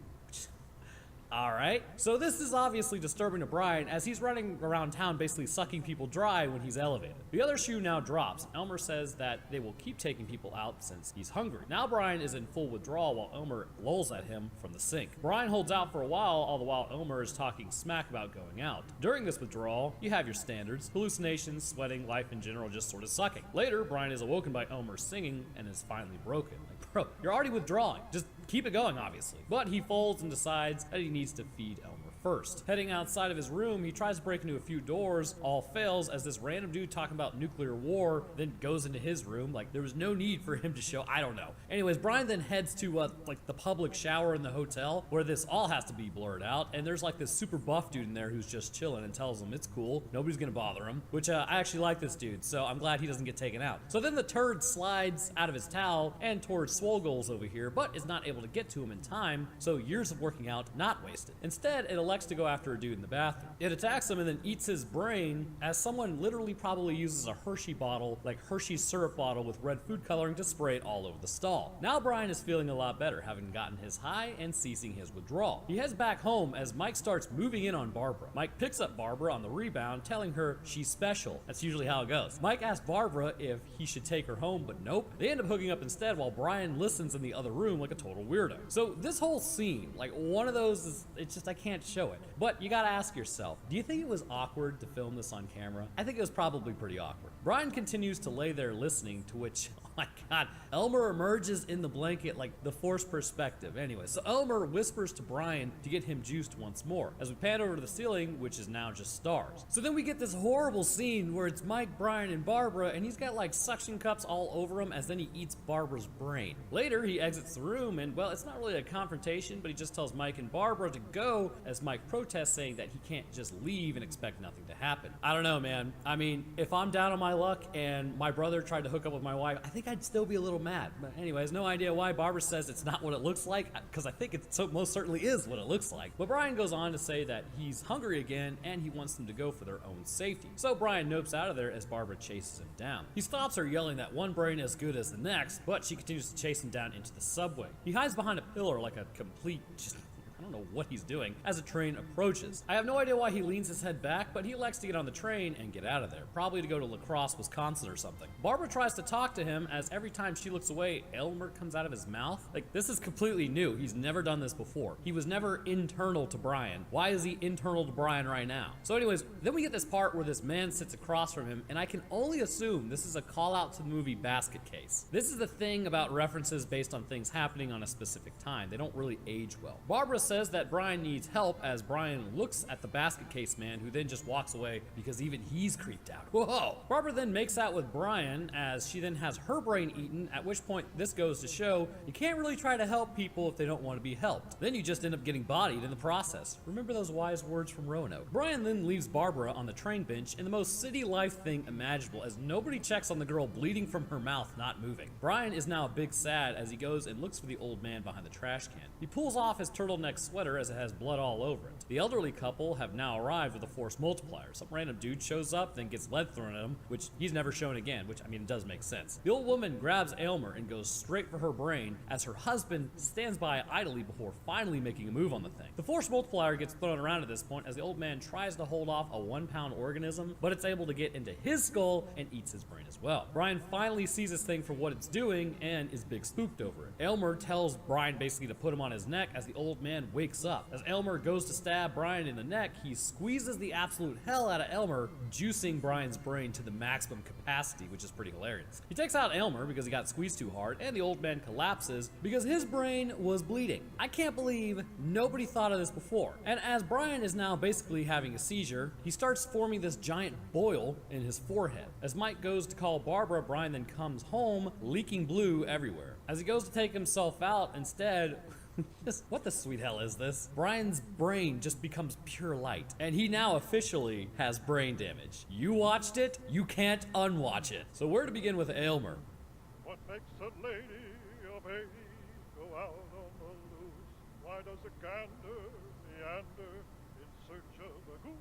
Alright, so this is obviously disturbing to Brian as he's running around town basically sucking people dry when he's elevated. The other shoe now drops. Elmer says that they will keep taking people out since he's hungry. Now Brian is in full withdrawal while Elmer lolls at him from the sink. Brian holds out for a while, all the while Elmer is talking smack about going out. During this withdrawal, you have your standards: hallucinations, sweating, life in general just sort of sucking. Later, Brian is awoken by Elmer singing and is finally broken. Like, bro, you're already withdrawing. Just keep it going, obviously. But he folds and decides that he needs to feed Elmer first. Heading outside of his room, he tries to break into a few doors, all fails as this random dude talking about nuclear war then goes into his room. Like, there was no need for him to show, I don't know. Anyways, Brian then heads to like the public shower in the hotel where this all has to be blurred out, and there's like this super buff dude in there who's just chilling and tells him it's cool, nobody's gonna bother him, which I actually like this dude, so I'm glad he doesn't get taken out. So then the turd slides out of his towel and towards Swole Goals over here, but is not able to get to him in time, so years of working out not wasted. Instead, it elects to go after a dude in the bathroom. It attacks him and then eats his brain as someone literally probably uses a Hershey bottle, like Hershey's syrup bottle with red food coloring, to spray it all over the stall. Now Brian is feeling a lot better, having gotten his high and ceasing his withdrawal. He heads back home as Mike starts moving in on Barbara. Mike picks up Barbara on the rebound, telling her she's special. That's usually how it goes. Mike asks Barbara if he should take her home, but nope. They end up hooking up instead while Brian listens in the other room like a total weirdo. So this whole scene, like one of those is, it's just, I can't show it. But you gotta ask yourself, do you think it was awkward to film this on camera? I think it was probably pretty awkward. Brian continues to lay there listening, to which, oh my god, Elmer emerges in the blanket like the Force perspective. Anyway, so Elmer whispers to Brian to get him juiced once more, as we pan over to the ceiling, which is now just stars. So then we get this horrible scene where it's Mike, Brian, and Barbara, and he's got like suction cups all over him as then he eats Barbara's brain. Later, he exits the room, and well, it's not really a confrontation, but he just tells Mike and Barbara to go, as Mike protests, saying that he can't just leave and expect nothing to happen. I don't know, man. I mean, if I'm down on my luck and my brother tried to hook up with my wife, I think I'd still be a little mad. But anyways, no idea why Barbara says it's not what it looks like, because I think it most certainly is what it looks like. But Brian goes on to say that he's hungry again and he wants them to go for their own safety. So Brian nopes out of there as Barbara chases him down. He stops her, yelling that one brain is as good as the next, but she continues to chase him down into the subway. He hides behind a pillar like a complete I don't know what he's doing as a train approaches. I have no idea why he leans his head back, but he elects to get on the train and get out of there, probably to go to La Crosse, Wisconsin or something. Barbara tries to talk to him, as every time she looks away, Elmer comes out of his mouth. Like, this is completely new. He's never done this before. He was never internal to Brian. Why is he internal to Brian right now? So anyways, then we get this part where this man sits across from him, and I can only assume this is a call out to the movie Basket Case. This is the thing about references based on things happening on a specific time. They don't really age well. Barbara says that Brian needs help, as Brian looks at the basket case man, who then just walks away because even he's creeped out. Whoa! Barbara then makes out with Brian, as she then has her brain eaten, at which point this goes to show you can't really try to help people if they don't want to be helped. Then you just end up getting bodied in the process. Remember those wise words from Roanoke. Brian then leaves Barbara on the train bench in the most city life thing imaginable, as nobody checks on the girl bleeding from her mouth not moving. Brian is now a big sad as he goes and looks for the old man behind the trash can. He pulls off his turtleneck sweater as it has blood all over it. The elderly couple have now arrived with a force multiplier. Some random dude shows up, then gets lead thrown at him, which he's never shown again, which I mean, it does make sense. The old woman grabs Aylmer and goes straight for her brain, as her husband stands by idly before finally making a move on the thing. The force multiplier gets thrown around at this point as the old man tries to hold off a 1-pound organism, but it's able to get into his skull and eats his brain as well. Brian finally sees this thing for what it's doing and is big spooked over it. Aylmer tells Brian basically to put him on his neck as the old man wakes up. As Elmer goes to stab Brian in the neck, he squeezes the absolute hell out of Elmer, juicing Brian's brain to the maximum capacity, which is pretty hilarious. He takes out Elmer because he got squeezed too hard, and the old man collapses because his brain was bleeding. I can't believe nobody thought of this before. And as Brian is now basically having a seizure, he starts forming this giant boil in his forehead. As Mike goes to call Barbara, Brian then comes home, leaking blue everywhere. As he goes to take himself out, instead, what the sweet hell is this? Brian's brain just becomes pure light, and he now officially has brain damage. You watched it, you can't unwatch it. So where to begin with Aylmer? What makes a lady a baby go out on the loose? Why does a gander meander in search of a goose?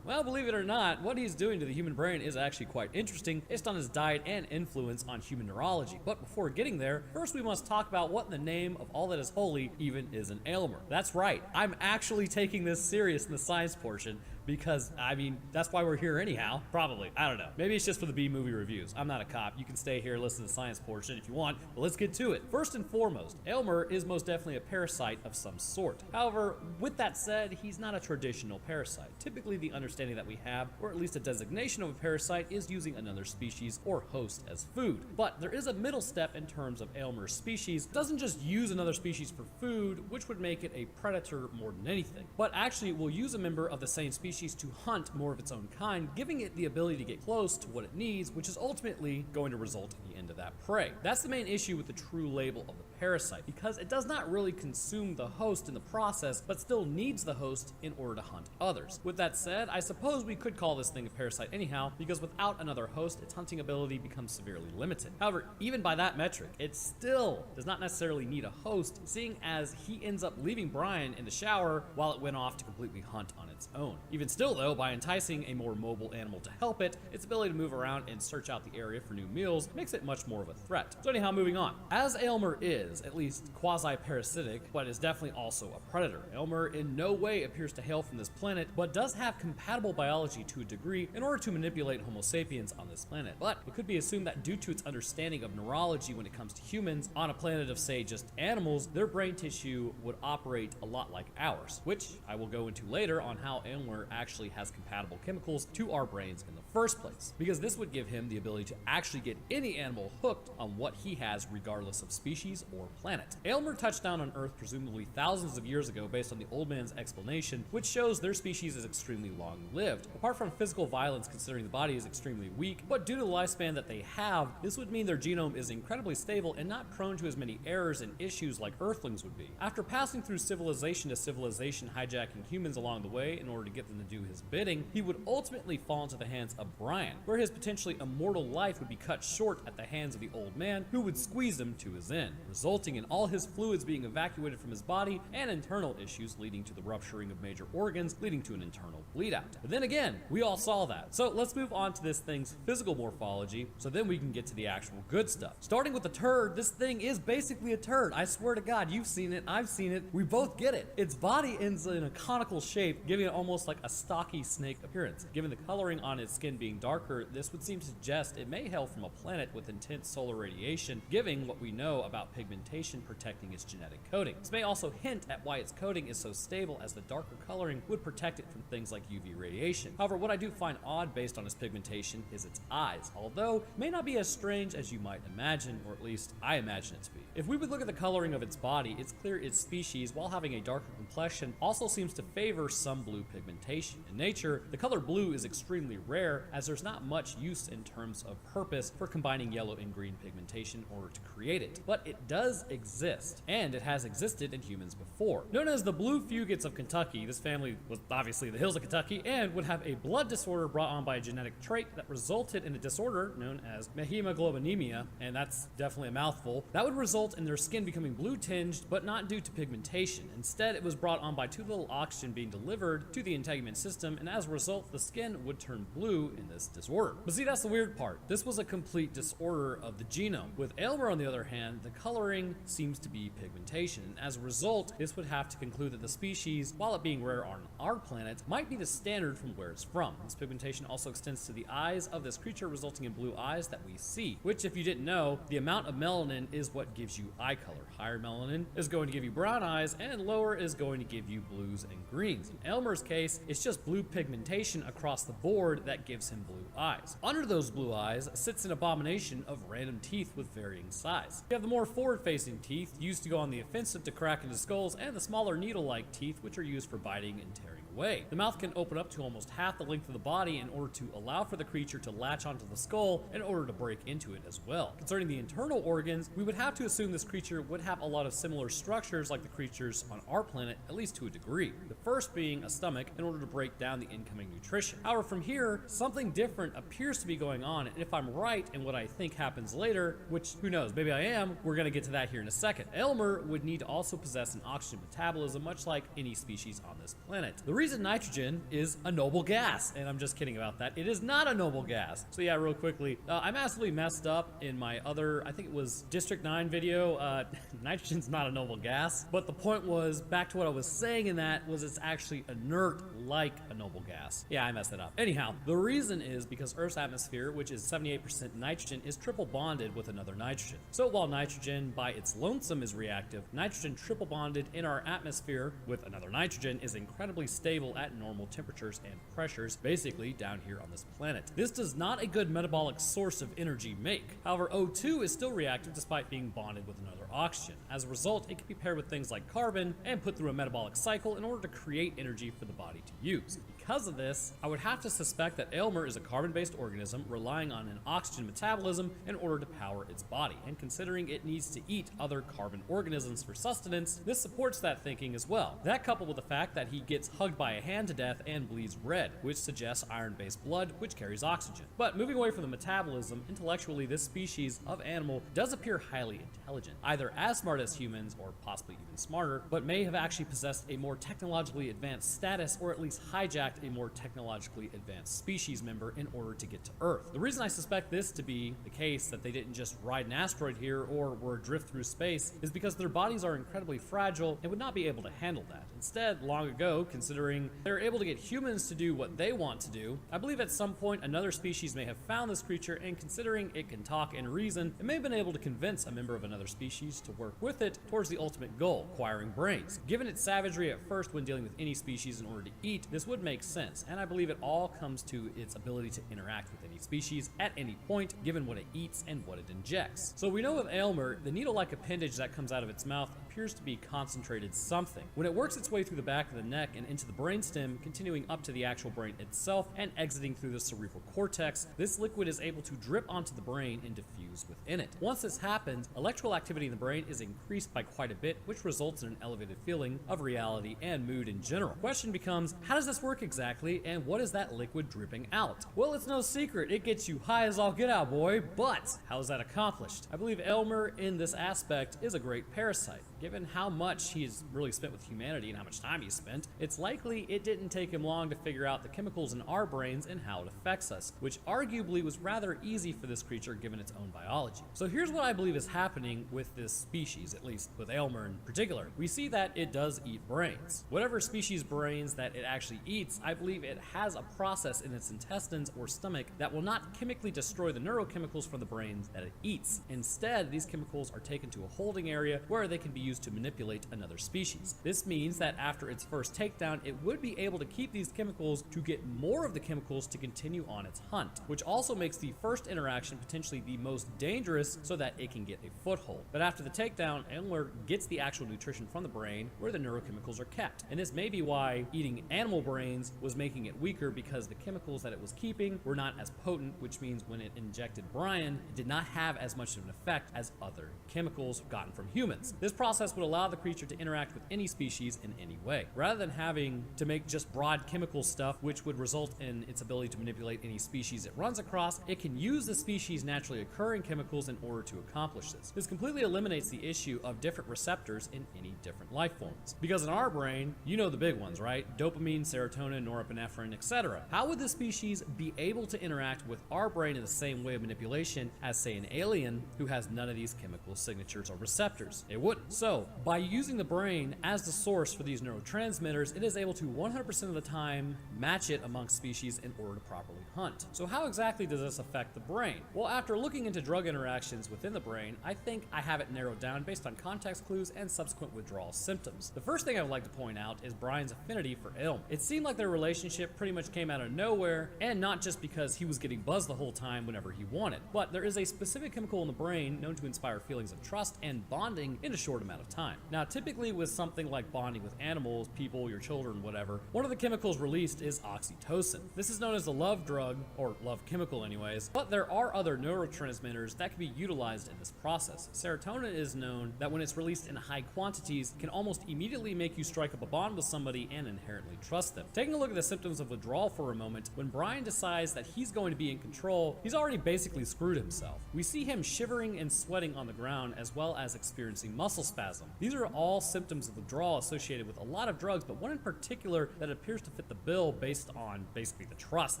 Well, believe it or not, what he's doing to the human brain is actually quite interesting based on his diet and influence on human neurology. But before getting there, first we must talk about what in the name of all that is holy even is an Aylmer. That's right, I'm actually taking this serious in the science portion, because, I mean, that's why we're here anyhow. Probably. I don't know. Maybe it's just for the B-movie reviews. I'm not a cop. You can stay here and listen to the science portion if you want, but let's get to it. First and foremost, Aylmer is most definitely a parasite of some sort. However, with that said, he's not a traditional parasite. Typically, the understanding that we have, or at least a designation of a parasite, is using another species or host as food. But there is a middle step in terms of Aylmer's species. It doesn't just use another species for food, which would make it a predator more than anything, but actually will use a member of the same species to hunt more of its own kind, giving it the ability to get close to what it needs, which is ultimately going to result in the end of that prey. That's the main issue with the true label of the parasite, because it does not really consume the host in the process, but still needs the host in order to hunt others. With that said, I suppose we could call this thing a parasite anyhow, because without another host, its hunting ability becomes severely limited. However, even by that metric, it still does not necessarily need a host, seeing as he ends up leaving Brian in the shower while it went off to completely hunt on its own. Even still though, by enticing a more mobile animal to help it, its ability to move around and search out the area for new meals makes it much more of a threat. So anyhow, moving on. As Aylmer is, at least quasi-parasitic, but is definitely also a predator. Aylmer in no way appears to hail from this planet, but does have compatible biology to a degree in order to manipulate Homo sapiens on this planet. But it could be assumed that due to its understanding of neurology when it comes to humans, on a planet of say just animals, their brain tissue would operate a lot like ours, which I will go into later on how Aylmer actually has compatible chemicals to our brains in the first place, because this would give him the ability to actually get any animal hooked on what he has regardless of species or planet. Aylmer touched down on Earth presumably thousands of years ago based on the old man's explanation, which shows their species is extremely long-lived. Apart from physical violence, considering the body is extremely weak, but due to the lifespan that they have, this would mean their genome is incredibly stable and not prone to as many errors and issues like Earthlings would be. After passing through civilization to civilization, hijacking humans along the way in order to get them to do his bidding, he would ultimately fall into the hands of Brian, where his potentially immortal life would be cut short at the hands of the old man, who would squeeze him to his end, resulting in all his fluids being evacuated from his body and internal issues leading to the rupturing of major organs, leading to an internal bleed out. But then again, we all saw that. So let's move on to this thing's physical morphology, so then we can get to the actual good stuff. Starting with the turd, this thing is basically a turd. I swear to God, you've seen it, I've seen it, we both get it. Its body ends in a conical shape, giving it almost like a stocky snake appearance. Given the coloring on its skin being darker, this would seem to suggest it may hail from a planet with intense solar radiation, giving what we know about pigmentation protecting its genetic coding. This may also hint at why its coating is so stable, as the darker coloring would protect it from things like UV radiation. However, what I do find odd based on its pigmentation is its eyes, although it may not be as strange as you might imagine, or at least I imagine it to be. If we would look at the coloring of its body, it's clear its species, while having a darker complexion, also seems to favor some blue pigmentation. In nature, the color blue is extremely rare, as there's not much use in terms of purpose for combining yellow and green pigmentation in order to create it. But it does exist, and it has existed in humans before. Known as the Blue Fugates of Kentucky, this family was obviously the hills of Kentucky, and would have a blood disorder brought on by a genetic trait that resulted in a disorder known as hemoglobinemia, and that's definitely a mouthful. That would result in their skin becoming blue tinged, but not due to pigmentation. Instead, it was brought on by too little oxygen being delivered to the integument system, and as a result, the skin would turn blue in this disorder. But see, that's the weird part. This was a complete disorder of the genome. With Aylmer, on the other hand, the coloring seems to be pigmentation, and as a result, this would have to conclude that the species, while it being rare on our planet, might be the standard from where it's from. This pigmentation also extends to the eyes of this creature, resulting in blue eyes that we see, which, if you didn't know, the amount of melanin is what gives you eye color. Higher melanin is going to give you brown eyes, and lower is going to give you blues and greens. In Aylmer's case, it's just blue pigmentation across the board that gives him blue eyes. Under those blue eyes sits an abomination of random teeth with varying size. You have the more forward-facing teeth, used to go on the offensive to crack into skulls, and the smaller needle-like teeth, which are used for biting and tearing away. The mouth can open up to almost half the length of the body in order to allow for the creature to latch onto the skull in order to break into it as well. Concerning the internal organs, we would have to assume this creature would have a lot of similar structures like the creatures on our planet, at least to a degree. The first being a stomach in order to break down the incoming nutrition. However, from here, something different appears to be going on, and if I'm right in what I think happens later, which who knows, maybe I am, we're gonna get to that here in a second. Aylmer would need to also possess an oxygen metabolism, much like any species on this planet. The reason nitrogen is a noble gas, and I'm just kidding about that, it is not a noble gas. So yeah, real quickly, I massively messed up in my other, I think it was District 9 video. Nitrogen's not a noble gas, but the point was, back to what I was saying in that, was it's actually inert like a noble gas. Yeah, I messed it up. Anyhow, the reason is because Earth's atmosphere, which is 78% nitrogen, is triple bonded with another nitrogen. So while nitrogen by its lonesome is reactive, nitrogen triple bonded in our atmosphere with another nitrogen is incredibly stable at normal temperatures and pressures, basically down here on this planet. This does not a good metabolic source of energy make. However, O2 is still reactive despite being bonded with another oxygen. As a result, it can be paired with things like carbon and put through a metabolic cycle in order to create energy for the body to use. Because of this, I would have to suspect that Aylmer is a carbon-based organism relying on an oxygen metabolism in order to power its body, and considering it needs to eat other carbon organisms for sustenance, this supports that thinking as well. That coupled with the fact that he gets hugged by a hand to death and bleeds red, which suggests iron-based blood, which carries oxygen. But moving away from the metabolism, intellectually this species of animal does appear highly intelligent, either as smart as humans or possibly even smarter, but may have actually possessed a more technologically advanced status, or at least hijacked a more technologically advanced species member in order to get to Earth. The reason I suspect this to be the case, that they didn't just ride an asteroid here or were adrift through space, is because their bodies are incredibly fragile and would not be able to handle that. Instead, long ago, considering they're able to get humans to do what they want to do, I believe at some point another species may have found this creature, and considering it can talk and reason, it may have been able to convince a member of another species to work with it towards the ultimate goal, acquiring brains. Given its savagery at first when dealing with any species in order to eat, this would make sense, and I believe it all comes to its ability to interact with any species at any point, given what it eats and what it injects. So we know with Aylmer, the needle-like appendage that comes out of its mouth appears to be concentrated something. When it works its way through the back of the neck and into the brainstem, continuing up to the actual brain itself and exiting through the cerebral cortex, this liquid is able to drip onto the brain and diffuse within it. Once this happens, electrical activity in the brain is increased by quite a bit, which results in an elevated feeling of reality and mood in general. The question becomes, how does this work exactly, and what is that liquid dripping out? Well, it's no secret, it gets you high as all get out, boy, but how is that accomplished? I believe Aylmer in this aspect is a great parasite. Given how much he's really spent with humanity and how much time he's spent, it's likely it didn't take him long to figure out the chemicals in our brains and how it affects us, which arguably was rather easy for this creature given its own biology. So here's what I believe is happening with this species, at least with Aylmer in particular. We see that it does eat brains. Whatever species brains that it actually eats, I believe it has a process in its intestines or stomach that will not chemically destroy the neurochemicals from the brains that it eats. Instead, these chemicals are taken to a holding area where they can be used to manipulate another species. This means that after its first takedown, it would be able to keep these chemicals to get more of the chemicals to continue on its hunt, which also makes the first interaction potentially the most dangerous so that it can get a foothold. But after the takedown, Aylmer gets the actual nutrition from the brain where the neurochemicals are kept. And this may be why eating animal brains was making it weaker, because the chemicals that it was keeping were not as potent, which means when it injected Brian, it did not have as much of an effect as other chemicals gotten from humans. This process would allow the creature to interact with any species in any way, rather than having to make just broad chemical stuff, which would result in its ability to manipulate any species it runs across. It can use the species naturally occurring chemicals in order to accomplish this. This completely eliminates the issue of different receptors in any different life forms. Because in our brain, you know the big ones, right? Dopamine, serotonin, norepinephrine, etc. How would the species be able to interact with our brain in the same way of manipulation as, say, an alien who has none of these chemical signatures or receptors? It wouldn't. So, by using the brain as the source for these neurotransmitters, it is able to 100% of the time match it amongst species in order to properly hunt. So how exactly does this affect the brain? Well, after looking into drug interactions within the brain, I think I have it narrowed down based on context clues and subsequent withdrawal symptoms. The first thing I would like to point out is Brian's affinity for Aylmer. It seemed like their relationship pretty much came out of nowhere, and not just because he was getting buzzed the whole time whenever he wanted, but there is a specific chemical in the brain known to inspire feelings of trust and bonding in a short amount of time. Now, typically with something like bonding with animals, people, your children, whatever, one of the chemicals released is oxytocin. This is known as the love drug, or love chemical anyways, but there are other neurotransmitters that can be utilized in this process. Serotonin is known that when it's released in high quantities, can almost immediately make you strike up a bond with somebody and inherently trust them. Taking a look at the symptoms of withdrawal for a moment, when Brian decides that he's going to be in control, he's already basically screwed himself. We see him shivering and sweating on the ground, as well as experiencing muscle spasm. These are all symptoms of withdrawal associated with a lot of drugs, but one in particular that appears to fit the bill based on basically the trust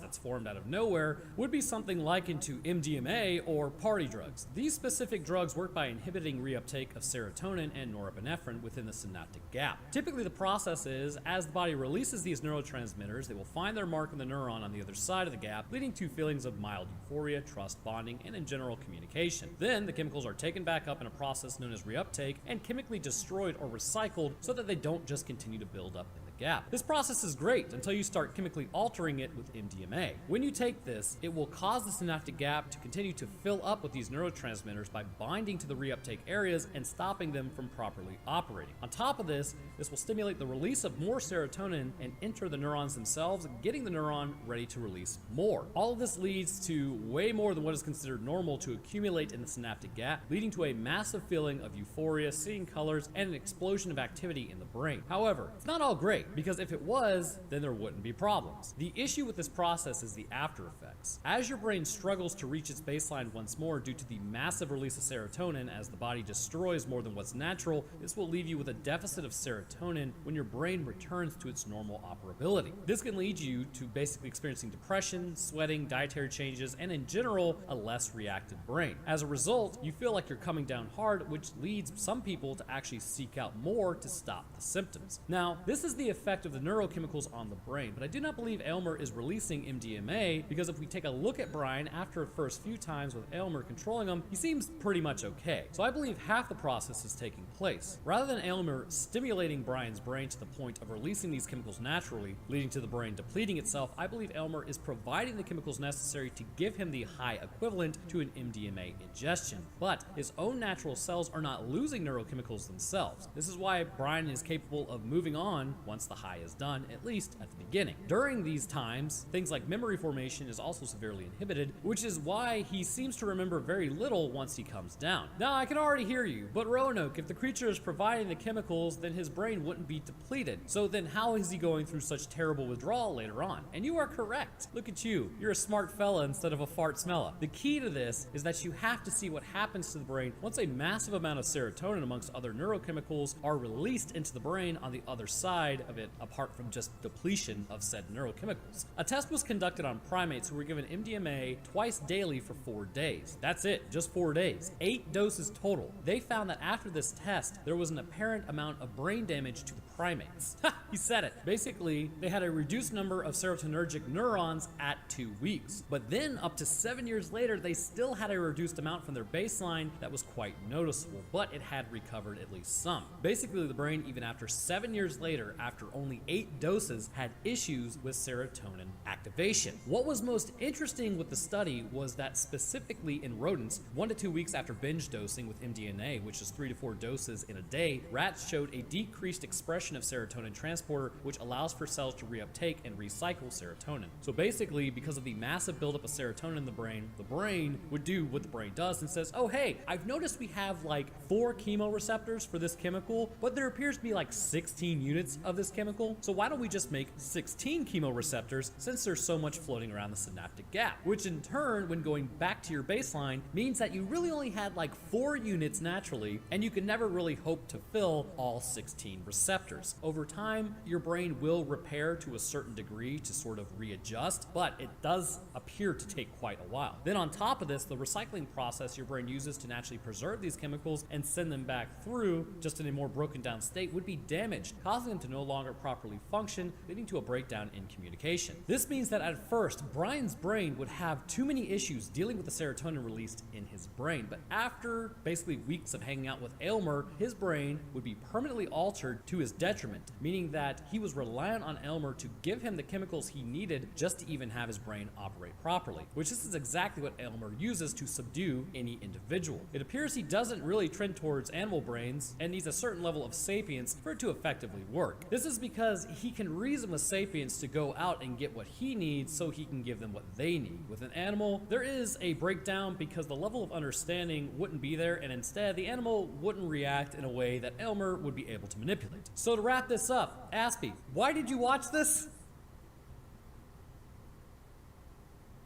that's formed out of nowhere would be something likened to MDMA or party drugs. These specific drugs work by inhibiting reuptake of serotonin and norepinephrine within the synaptic gap. Typically the process is, as the body releases these neurotransmitters, they will find their mark in the neuron on the other side of the gap, leading to feelings of mild euphoria, trust, bonding, and in general communication. Then the chemicals are taken back up in a process known as reuptake and chemically destroyed or recycled so that they don't just continue to build up in the gap. This process is great until you start chemically altering it with MDMA. When you take this, it will cause the synaptic gap to continue to fill up with these neurotransmitters by binding to the reuptake areas and stopping them from properly operating. On top of this, this will stimulate the release of more serotonin and enter the neurons themselves, getting the neuron ready to release more. All of this leads to way more than what is considered normal to accumulate in the synaptic gap, leading to a massive feeling of euphoria, seeing colors, and an explosion of activity in the brain. However, it's not all great, because if it was, then there wouldn't be problems. The issue with this process is the after effects. As your brain struggles to reach its baseline once more due to the massive release of serotonin as the body destroys more than what's natural, this will leave you with a deficit of serotonin when your brain returns to its normal operability. This can lead you to basically experiencing depression, sweating, dietary changes, and in general, a less reactive brain. As a result, you feel like you're coming down hard, which leads some people to actually seek out more to stop the symptoms. Now, this is the effect of the neurochemicals on the brain, but I do not believe Aylmer is releasing MDMA, because if we take a look at Brian after the first few times with Aylmer controlling him, he seems pretty much okay. So I believe half the process is taking place. Rather than Aylmer stimulating Brian's brain to the point of releasing these chemicals naturally, leading to the brain depleting itself, I believe Aylmer is providing the chemicals necessary to give him the high equivalent to an MDMA ingestion. But his own natural cells are not losing neurochemicals themselves. This is why Brian is capable of moving on once the high is done, at least at the beginning. During these times, things like memory formation is also severely inhibited, which is why he seems to remember very little once he comes down. Now, I can already hear you, but Roanoke, if the creature is providing the chemicals, then his brain wouldn't be depleted. So then how is he going through such terrible withdrawal later on? And you are correct. Look at you. You're a smart fella instead of a fart smeller. The key to this is that you have to see what happens to the brain once a massive amount of serotonin amongst other neurochemicals are released into the brain on the other side of it, apart from just depletion of said neurochemicals. A test was conducted on primates who were given MDMA twice daily for 4 days. That's it, just 4 days. 8 doses total. They found that after this test, there was an apparent amount of brain damage to the primates. Ha! He said it. Basically, they had a reduced number of serotonergic neurons at 2 weeks. But then, up to 7 years later, they still had a reduced amount from their baseline that was quite noticeable, but it had recovered at least some. Basically, the brain, even after 7 years later, after only 8 doses, had issues with serotonin activation. What was most interesting with the study was that specifically in rodents, 1 to 2 weeks after binge dosing with MDMA, which is 3 to 4 doses in a day, rats showed a decreased expression of serotonin transporter, which allows for cells to reuptake and recycle serotonin. So basically, because of the massive buildup of serotonin in the brain would do what the brain does and says, oh hey, I've noticed we have like 4 chemoreceptors for this chemical, but there appears to be like 16 units of this chemical, so why don't we just make 16 chemoreceptors since there's so much floating around the synaptic gap? Which in turn, when going back to your baseline, means that you really only had like 4 units naturally, and you can never really hope to fill all 16 receptors. Over time, your brain will repair to a certain degree to sort of readjust, but it does appear to take quite a while. Then on top of this, the recycling process your brain uses to naturally preserve these chemicals and send them back through, just in a more broken down state, would be damaged, causing them to no longer properly function, leading to a breakdown in communication. This means that at first, Brian's brain would have too many issues dealing with the serotonin released in his brain, but after basically weeks of hanging out with Aylmer, his brain would be permanently altered to his detriment, meaning that he was reliant on Aylmer to give him the chemicals he needed just to even have his brain operate properly, which this is exactly what Aylmer uses to subdue any individual. It appears he doesn't really trend towards animal brains and needs a certain level of sapience for it to effectively work. This is because he can reason with sapience to go out and get what he needs so he can give them what they need. With an animal, there is a breakdown because the level of understanding wouldn't be there, and instead the animal wouldn't react in a way that Aylmer would be able to manipulate. So to wrap this up, Aspie, why did you watch this?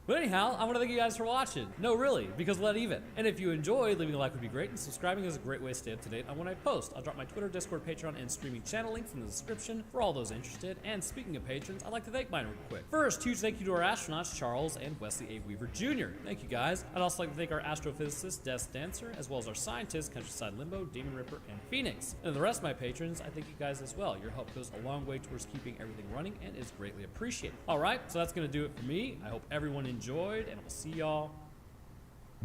But anyhow, I want to thank you guys for watching. No, really, because let even. And if you enjoyed, leaving a like would be great, and subscribing is a great way to stay up to date on when I post. I'll drop my Twitter, Discord, Patreon, and streaming channel links in the description for all those interested. And speaking of patrons, I'd like to thank mine real quick. First, huge thank you to our astronauts, Charles and Wesley A. Weaver Jr. Thank you guys. I'd also like to thank our astrophysicist, Des Dancer, as well as our scientists, Countryside Limbo, Demon Ripper, and Phoenix. And the rest of my patrons, I thank you guys as well. Your help goes a long way towards keeping everything running and is greatly appreciated. Alright, so that's going to do it for me. I hope everyone enjoyed, and we'll see y'all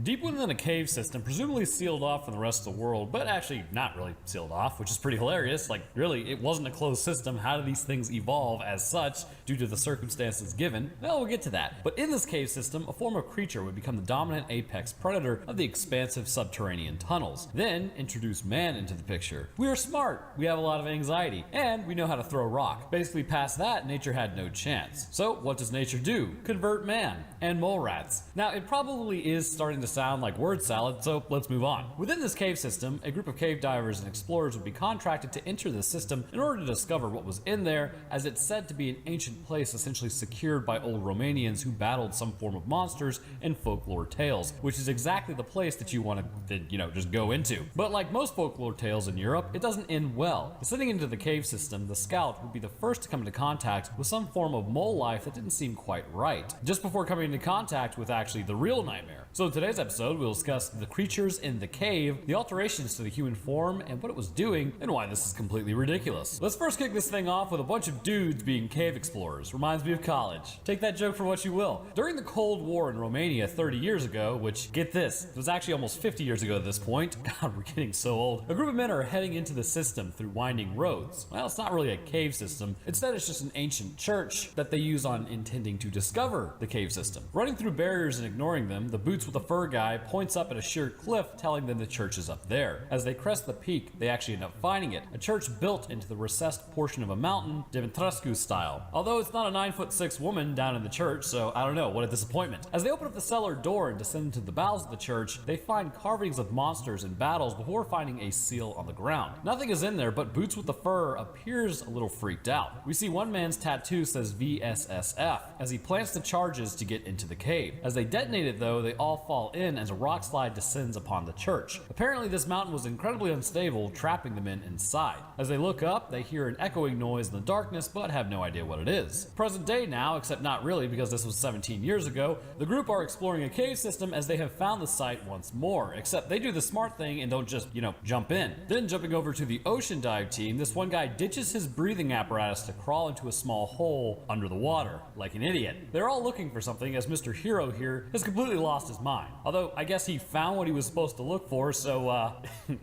deep within a cave system, presumably sealed off from the rest of the world, but actually not really sealed off, which is pretty hilarious. Like, really, it wasn't a closed system. How do these things evolve as such due to the circumstances given? Well, we'll get to that. But in this cave system, a form of creature would become the dominant apex predator of the expansive subterranean tunnels. Then introduce man into the picture. We are smart, we have a lot of anxiety, and we know how to throw rock. Basically, past that, nature had no chance. So what does nature do? Convert man and mole rats. Now, it probably is starting to sound like word salad, so let's move on. Within this cave system, a group of cave divers and explorers would be contracted to enter the system in order to discover what was in there, as it's said to be an ancient place essentially secured by old Romanians who battled some form of monsters in folklore tales, which is exactly the place that you want to, just go into. But like most folklore tales in Europe, it doesn't end well. Descending into the cave system, the scout would be the first to come into contact with some form of mole life that didn't seem quite right, just before coming into contact with actually the real nightmare. So in today's episode, we'll discuss the creatures in the cave, the alterations to the human form, and what it was doing, and why this is completely ridiculous. Let's first kick this thing off with a bunch of dudes being cave explorers. Reminds me of college. Take that joke for what you will. During the Cold War in Romania 30 years ago, which, get this, it was actually almost 50 years ago at this point. God, we're getting so old. A group of men are heading into the system through winding roads. Well, it's not really a cave system. Instead, it's just an ancient church that they use on intending to discover the cave system. Running through barriers and ignoring them, the boots with the fur guy points up at a sheer cliff, telling them the church is up there. As they crest the peak, they actually end up finding it. A church built into the recessed portion of a mountain, Dimitrescu style. Although it's not a 9'6" woman down in the church, so I don't know, what a disappointment. As they open up the cellar door and descend into the bowels of the church, they find carvings of monsters and battles before finding a seal on the ground. Nothing is in there, but Boots with the fur appears a little freaked out. We see one man's tattoo says VSSF as he plants the charges to get into the cave. As they detonate it though, they all fall in as a rock slide descends upon the church. Apparently this mountain was incredibly unstable, trapping the men inside. As they look up, they hear an echoing noise in the darkness, but have no idea what it is. Present day now, except not really because this was 17 years ago, the group are exploring a cave system as they have found the site once more, except they do the smart thing and don't just, jump in. Then jumping over to the ocean dive team, this one guy ditches his breathing apparatus to crawl into a small hole under the water, like an idiot. They're all looking for something as Mr. Hero here has completely lost his mind. Although I guess he found what he was supposed to look for, so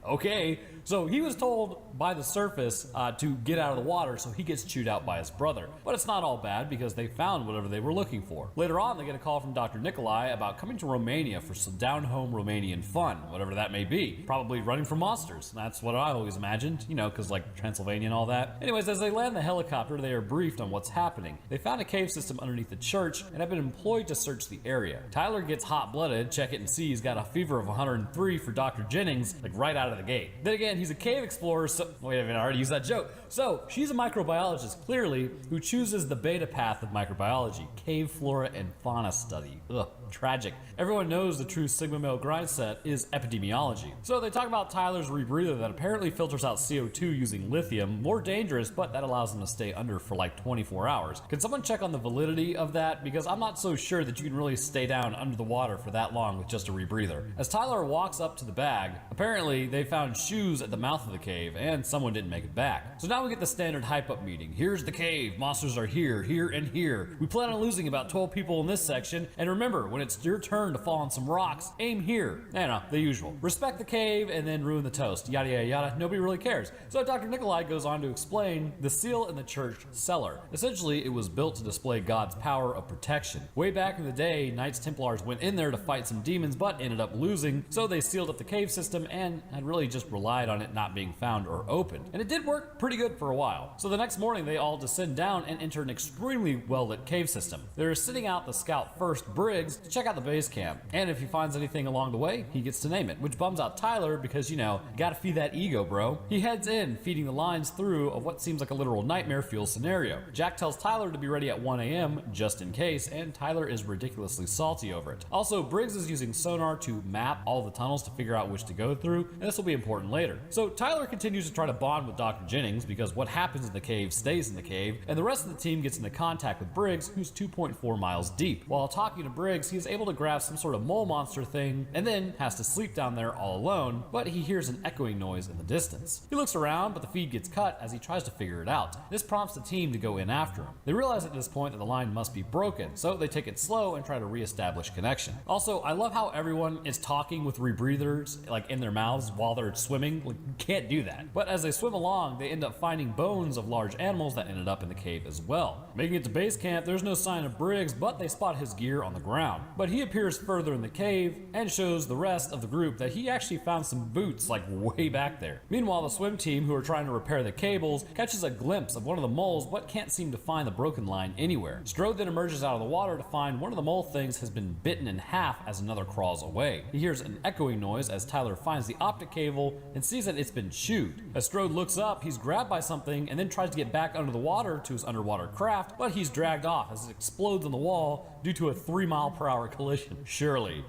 okay. So he was told by the surface to get out of the water, so he gets chewed out by his brother. But it's not all bad because they found whatever they were looking for. Later on, they get a call from Dr. Nikolai about coming to Romania for some down-home Romanian fun, whatever that may be. Probably running from monsters. That's what I always imagined, because like Transylvania and all that. Anyways, as they land the helicopter, they are briefed on what's happening. They found a cave system underneath the church and have been employed to search the area. Tyler gets hot-blooded, check it and see he's got a fever of 103 for Dr. Jennings, like right out of the gate. Then again, he's a cave explorer, so wait a minute, I already used that joke. So she's a microbiologist, clearly, who chooses the beta path of microbiology, cave flora and fauna study. Ugh, tragic. Everyone knows the true Sigma male grind set is epidemiology. So they talk about Tyler's rebreather that apparently filters out CO2 using lithium, more dangerous, but that allows them to stay under for like 24 hours. Can someone check on the validity of that? Because I'm not so sure that you can really stay down under the water for that long with just a rebreather. As Tyler walks up to the bag, apparently they found shoes at the mouth of the cave and someone didn't make it back. So now we get the standard hype up meeting. Here's the cave, monsters are here, here, and here. We plan on losing about 12 people in this section, and remember, when it's your turn to fall on some rocks, aim here. The usual. Respect the cave and then ruin the toast. Yada yada yada, nobody really cares. So Dr. Nikolai goes on to explain the seal in the church cellar. Essentially, it was built to display God's power of protection. Way back in the day, Knights Templars went in there to fight some demons but ended up losing, so they sealed up the cave system and had really just relied on it not being found or opened. And it did work pretty good for a while. So the next morning, they all descend down and enter an extremely well-lit cave system. They're sitting out the scout first, Briggs, to check out the base camp. And if he finds anything along the way, he gets to name it, which bums out Tyler because, gotta feed that ego, bro. He heads in, feeding the lines through of what seems like a literal nightmare fuel scenario. Jack tells Tyler to be ready at 1 a.m. just in case, and Tyler is ridiculously salty over it. Also, Briggs is using sonar to map all the tunnels to figure out which to go through, and this will be important later. So Tyler continues to try to bond with Dr. Jennings because what happens in the cave stays in the cave, and the rest of the team gets into contact with Briggs, who's 2.4 miles deep. While talking to Briggs, he is able to grab some sort of mole monster thing, and then has to sleep down there all alone, but he hears an echoing noise in the distance. He looks around, but the feed gets cut as he tries to figure it out. This prompts the team to go in after him. They realize at this point that the line must be broken, so they take it slow and try to re-establish connection. Also, I love how everyone is talking with rebreathers like in their mouths while they're swimming. Like, you can't do that. But as they swim along, they end up finding bones of large animals that ended up in the cave as well. Making it to base camp, there's no sign of Briggs, but they spot his gear on the ground. But he appears further in the cave and shows the rest of the group that he actually found some boots like way back there. Meanwhile, the swim team, who are trying to repair the cables, catches a glimpse of one of the moles but can't seem to find the broken line anywhere. Strode then emerges out of the water to find one of the mole things has been bitten in half as another crawls away. He hears an echoing noise as Tyler finds the optic cable and sees that it's been chewed. As Strode looks up, he's grabbed by something and then tries to get back under the water to his underwater craft, but he's dragged off as it explodes on the wall due to a 3-mile-per-hour collision. Surely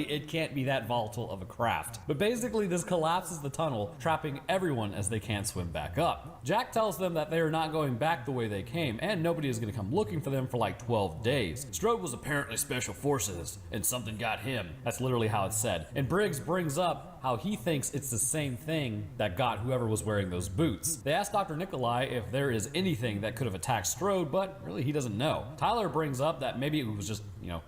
it can't be that volatile of a craft. But basically this collapses the tunnel, trapping everyone as they can't swim back up. Jack tells them that they are not going back the way they came, and nobody is going to come looking for them for like 12 days. Strode was apparently special forces, and something got him. That's literally how it's said. And Briggs brings up how he thinks it's the same thing that got whoever was wearing those boots. They ask Dr. Nikolai if there is anything that could have attacked Strode, but really he doesn't know. Tyler brings up that maybe it was just,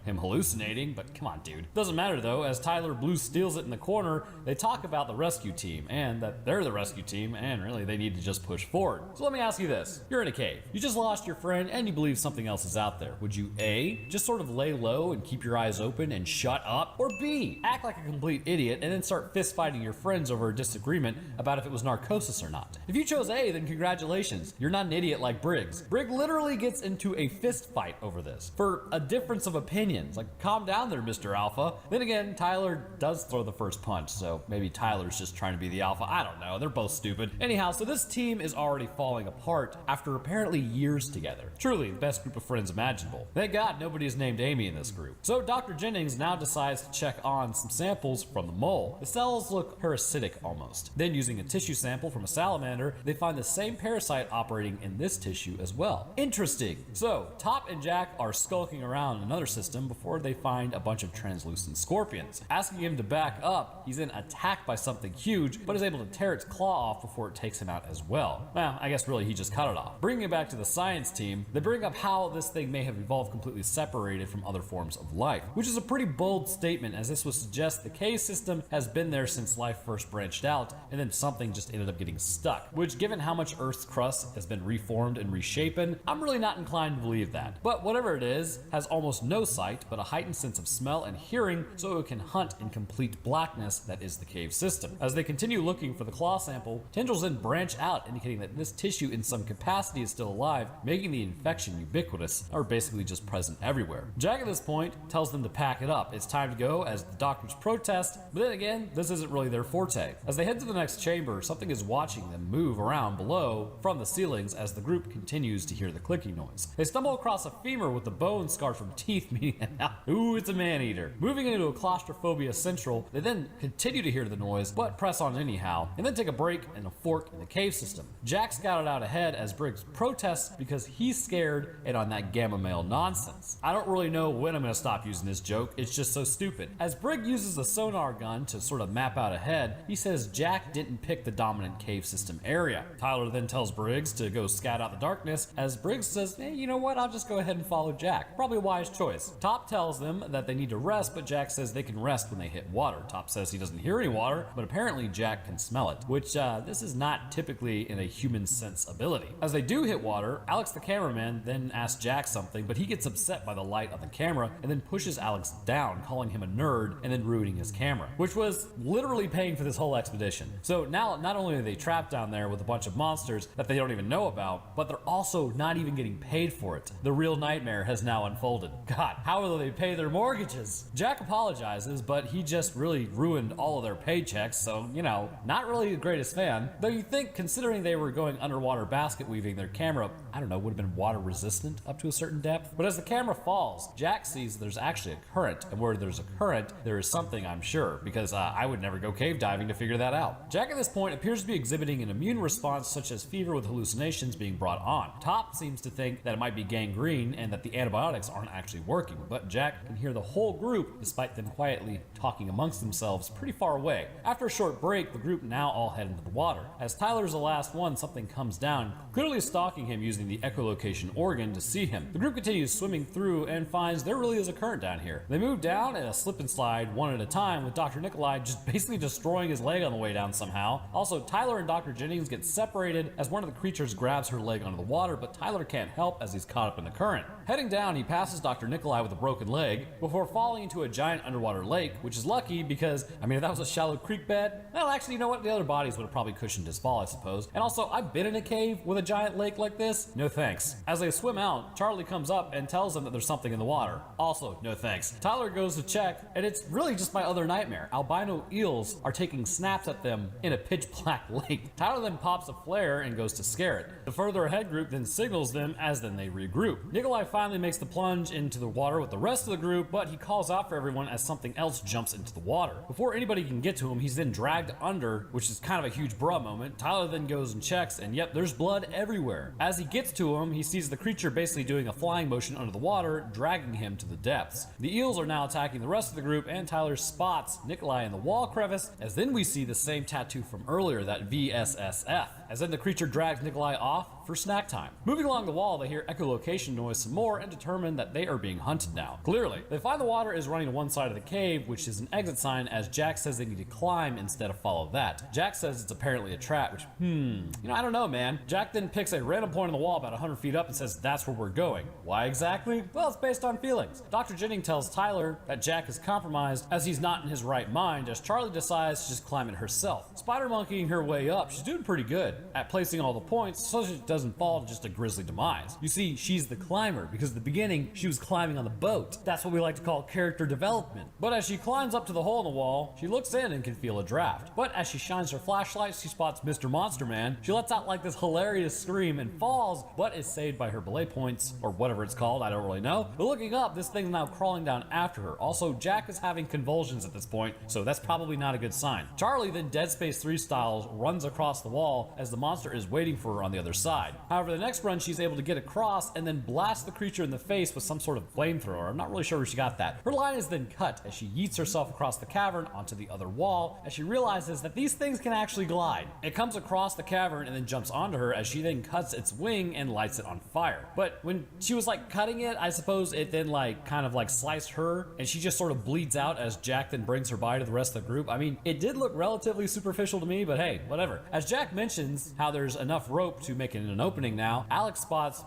him hallucinating, but come on, dude. Doesn't matter though, as Tyler Blue steals it in the corner, they talk about the rescue team, and that they're the rescue team, and really they need to just push forward. So let me ask you this. You're in a cave. You just lost your friend, and you believe something else is out there. Would you A, just sort of lay low and keep your eyes open and shut up? Or B, act like a complete idiot and then start fist fighting your friends over a disagreement about if it was narcosis or not? If you chose A, then congratulations. You're not an idiot like Briggs. Briggs literally gets into a fist fight over this for a difference of opinions. Like, calm down there, Mr. Alpha. Then again, Tyler does throw the first punch, so maybe Tyler's just trying to be the alpha. I don't know. They're both stupid. Anyhow, so this team is already falling apart after apparently years together. Truly the best group of friends imaginable. Thank God nobody is named Amy in this group. So Dr. Jennings now decides to check on some samples from the mole. The cells look parasitic almost. Then using a tissue sample from a salamander, they find the same parasite operating in this tissue as well. Interesting. So Top and Jack are skulking around another system before they find a bunch of translucent scorpions. Asking him to back up, he's then attacked by something huge, but is able to tear its claw off before it takes him out as well. Well, I guess really he just cut it off. Bringing it back to the science team, they bring up how this thing may have evolved completely separated from other forms of life, which is a pretty bold statement, as this would suggest the cave system has been there since life first branched out, and then something just ended up getting stuck, which given how much Earth's crust has been reformed and reshapen, I'm really not inclined to believe that. But whatever it is, has almost no sight, but a heightened sense of smell and hearing, so it can hunt in complete blackness that is the cave system. As they continue looking for the claw sample, tendrils then branch out, indicating that this tissue in some capacity is still alive, making the infection ubiquitous, or basically just present everywhere. Jack at this point tells them to pack it up. It's time to go as the doctors protest, but then again, this isn't really their forte. As they head to the next chamber, something is watching them move around below from the ceilings as the group continues to hear the clicking noise. They stumble across a femur with the bone scarred from teeth, meaning ooh, it's a man-eater. Moving into a claustrophobia central, they then continue to hear the noise, but press on anyhow, and then take a break and a fork in the cave system. Jack scouted out ahead as Briggs protests because he's scared and on that gamma male nonsense. I don't really know when I'm gonna stop using this joke, it's just so stupid. As Briggs uses a sonar gun to sort of map out ahead, he says Jack didn't pick the dominant cave system area. Tyler then tells Briggs to go scout out the darkness, as Briggs says, hey, you know what, I'll just go ahead and follow Jack. Probably a wise choice. Top tells them that they need to rest, but Jack says they can rest when they hit water. Top says he doesn't hear any water, but apparently Jack can smell it, which this is not typically in a human sense ability. As they do hit water, Alex the cameraman then asks Jack something, but he gets upset by the light on the camera and then pushes Alex down, calling him a nerd and then ruining his camera, which was literally paying for this whole expedition. So now not only are they trapped down there with a bunch of monsters that they don't even know about, but they're also not even getting paid for it. The real nightmare has now unfolded. God, how will they pay their mortgages? Jack apologizes, but he just really ruined all of their paychecks, so, not really the greatest fan. Though you think, considering they were going underwater basket weaving, their camera, I don't know, would have been water resistant up to a certain depth. But as the camera falls, Jack sees there's actually a current, and where there's a current, there is something, I'm sure, because I would never go cave diving to figure that out. Jack at this point appears to be exhibiting an immune response, such as fever with hallucinations being brought on. Top seems to think that it might be gangrene and that the antibiotics aren't actually working, but Jack can hear the whole group, despite them quietly talking amongst themselves pretty far away. After a short break, the group now all head into the water. As Tyler's the last one, something comes down, clearly stalking him using the echolocation organ to see him. The group continues swimming through and finds there really is a current down here. They move down in a slip and slide one at a time, with Dr. Nikolai just basically destroying his leg on the way down somehow. Also, Tyler and Dr. Jennings get separated as one of the creatures grabs her leg under the water, but Tyler can't help as he's caught up in the current. Heading down, he passes Dr. Nikolai with a broken leg before falling into a giant underwater lake, which is lucky because, if that was a shallow creek bed, well, actually, you know what? The other bodies would have probably cushioned his fall, I suppose. And also, I've been in a cave with a giant lake like this. No thanks. As they swim out, Charlie comes up and tells them that there's something in the water. Also, no thanks. Tyler goes to check, and it's really just my other nightmare. Albino eels are taking snaps at them in a pitch black lake. Tyler then pops a flare and goes to scare it. The further ahead group then signals them as then they regroup. Nikolai finally makes the plunge into the water with the rest of the group, but he calls out for everyone as something else jumps into the water. Before anybody can get to him, he's then dragged under, which is kind of a huge bruh moment. Tyler then goes and checks, and yep, there's blood everywhere. As he gets to him, he sees the creature basically doing a flying motion under the water, dragging him to the depths. The eels are now attacking the rest of the group, and Tyler spots Nikolai in the wall crevice, as then we see the same tattoo from earlier, that VSSF, as then the creature drags Nikolai off for snack time. Moving along the wall, they hear echolocation noise some more and determine that they are being hunted now. Clearly, they find the water is running to one side of the cave, which is an exit sign, as Jack says they need to climb instead of follow that. Jack says it's apparently a trap, which, I don't know, man. Jack then picks a random point on the wall about 100 feet up and says that's where we're going. Why exactly? Well, it's based on feelings. Dr. Jennings tells Tyler that Jack is compromised as he's not in his right mind, as Charlie decides to just climb it herself. Spider monkeying her way up, she's doing pretty good at placing all the points so she doesn't fall to just a grisly demise. You see, she's the climber, because at the beginning, she was climbing on the boat. That's what we like to call character development. But as she climbs up to the hole in the wall, she looks in and can feel a draft. But as she shines her flashlight, she spots Mr. Monster Man. She lets out like this hilarious scream and falls, but is saved by her belay points, or whatever it's called, I don't really know. But looking up, this thing's now crawling down after her. Also, Jack is having convulsions at this point, so that's probably not a good sign. Charlie then Dead Space 3 styles runs across the wall as the monster is waiting for her on the other side. However, the next run she's able to get across and then blast the creature in the face with some sort of flamethrower. I'm not really sure where she got that. Her line is then cut as she yeets herself across the cavern onto the other wall as she realizes that these things can actually glide. It comes across the cavern and then jumps onto her as she then cuts its wing and lights it on fire. But when she was like cutting it, I suppose it then like kind of like sliced her and she just sort of bleeds out as Jack then brings her by to the rest of the group. I mean, it did look relatively superficial to me, but hey, whatever. As Jack mentions how there's enough rope to make it an opening now, Alex spots,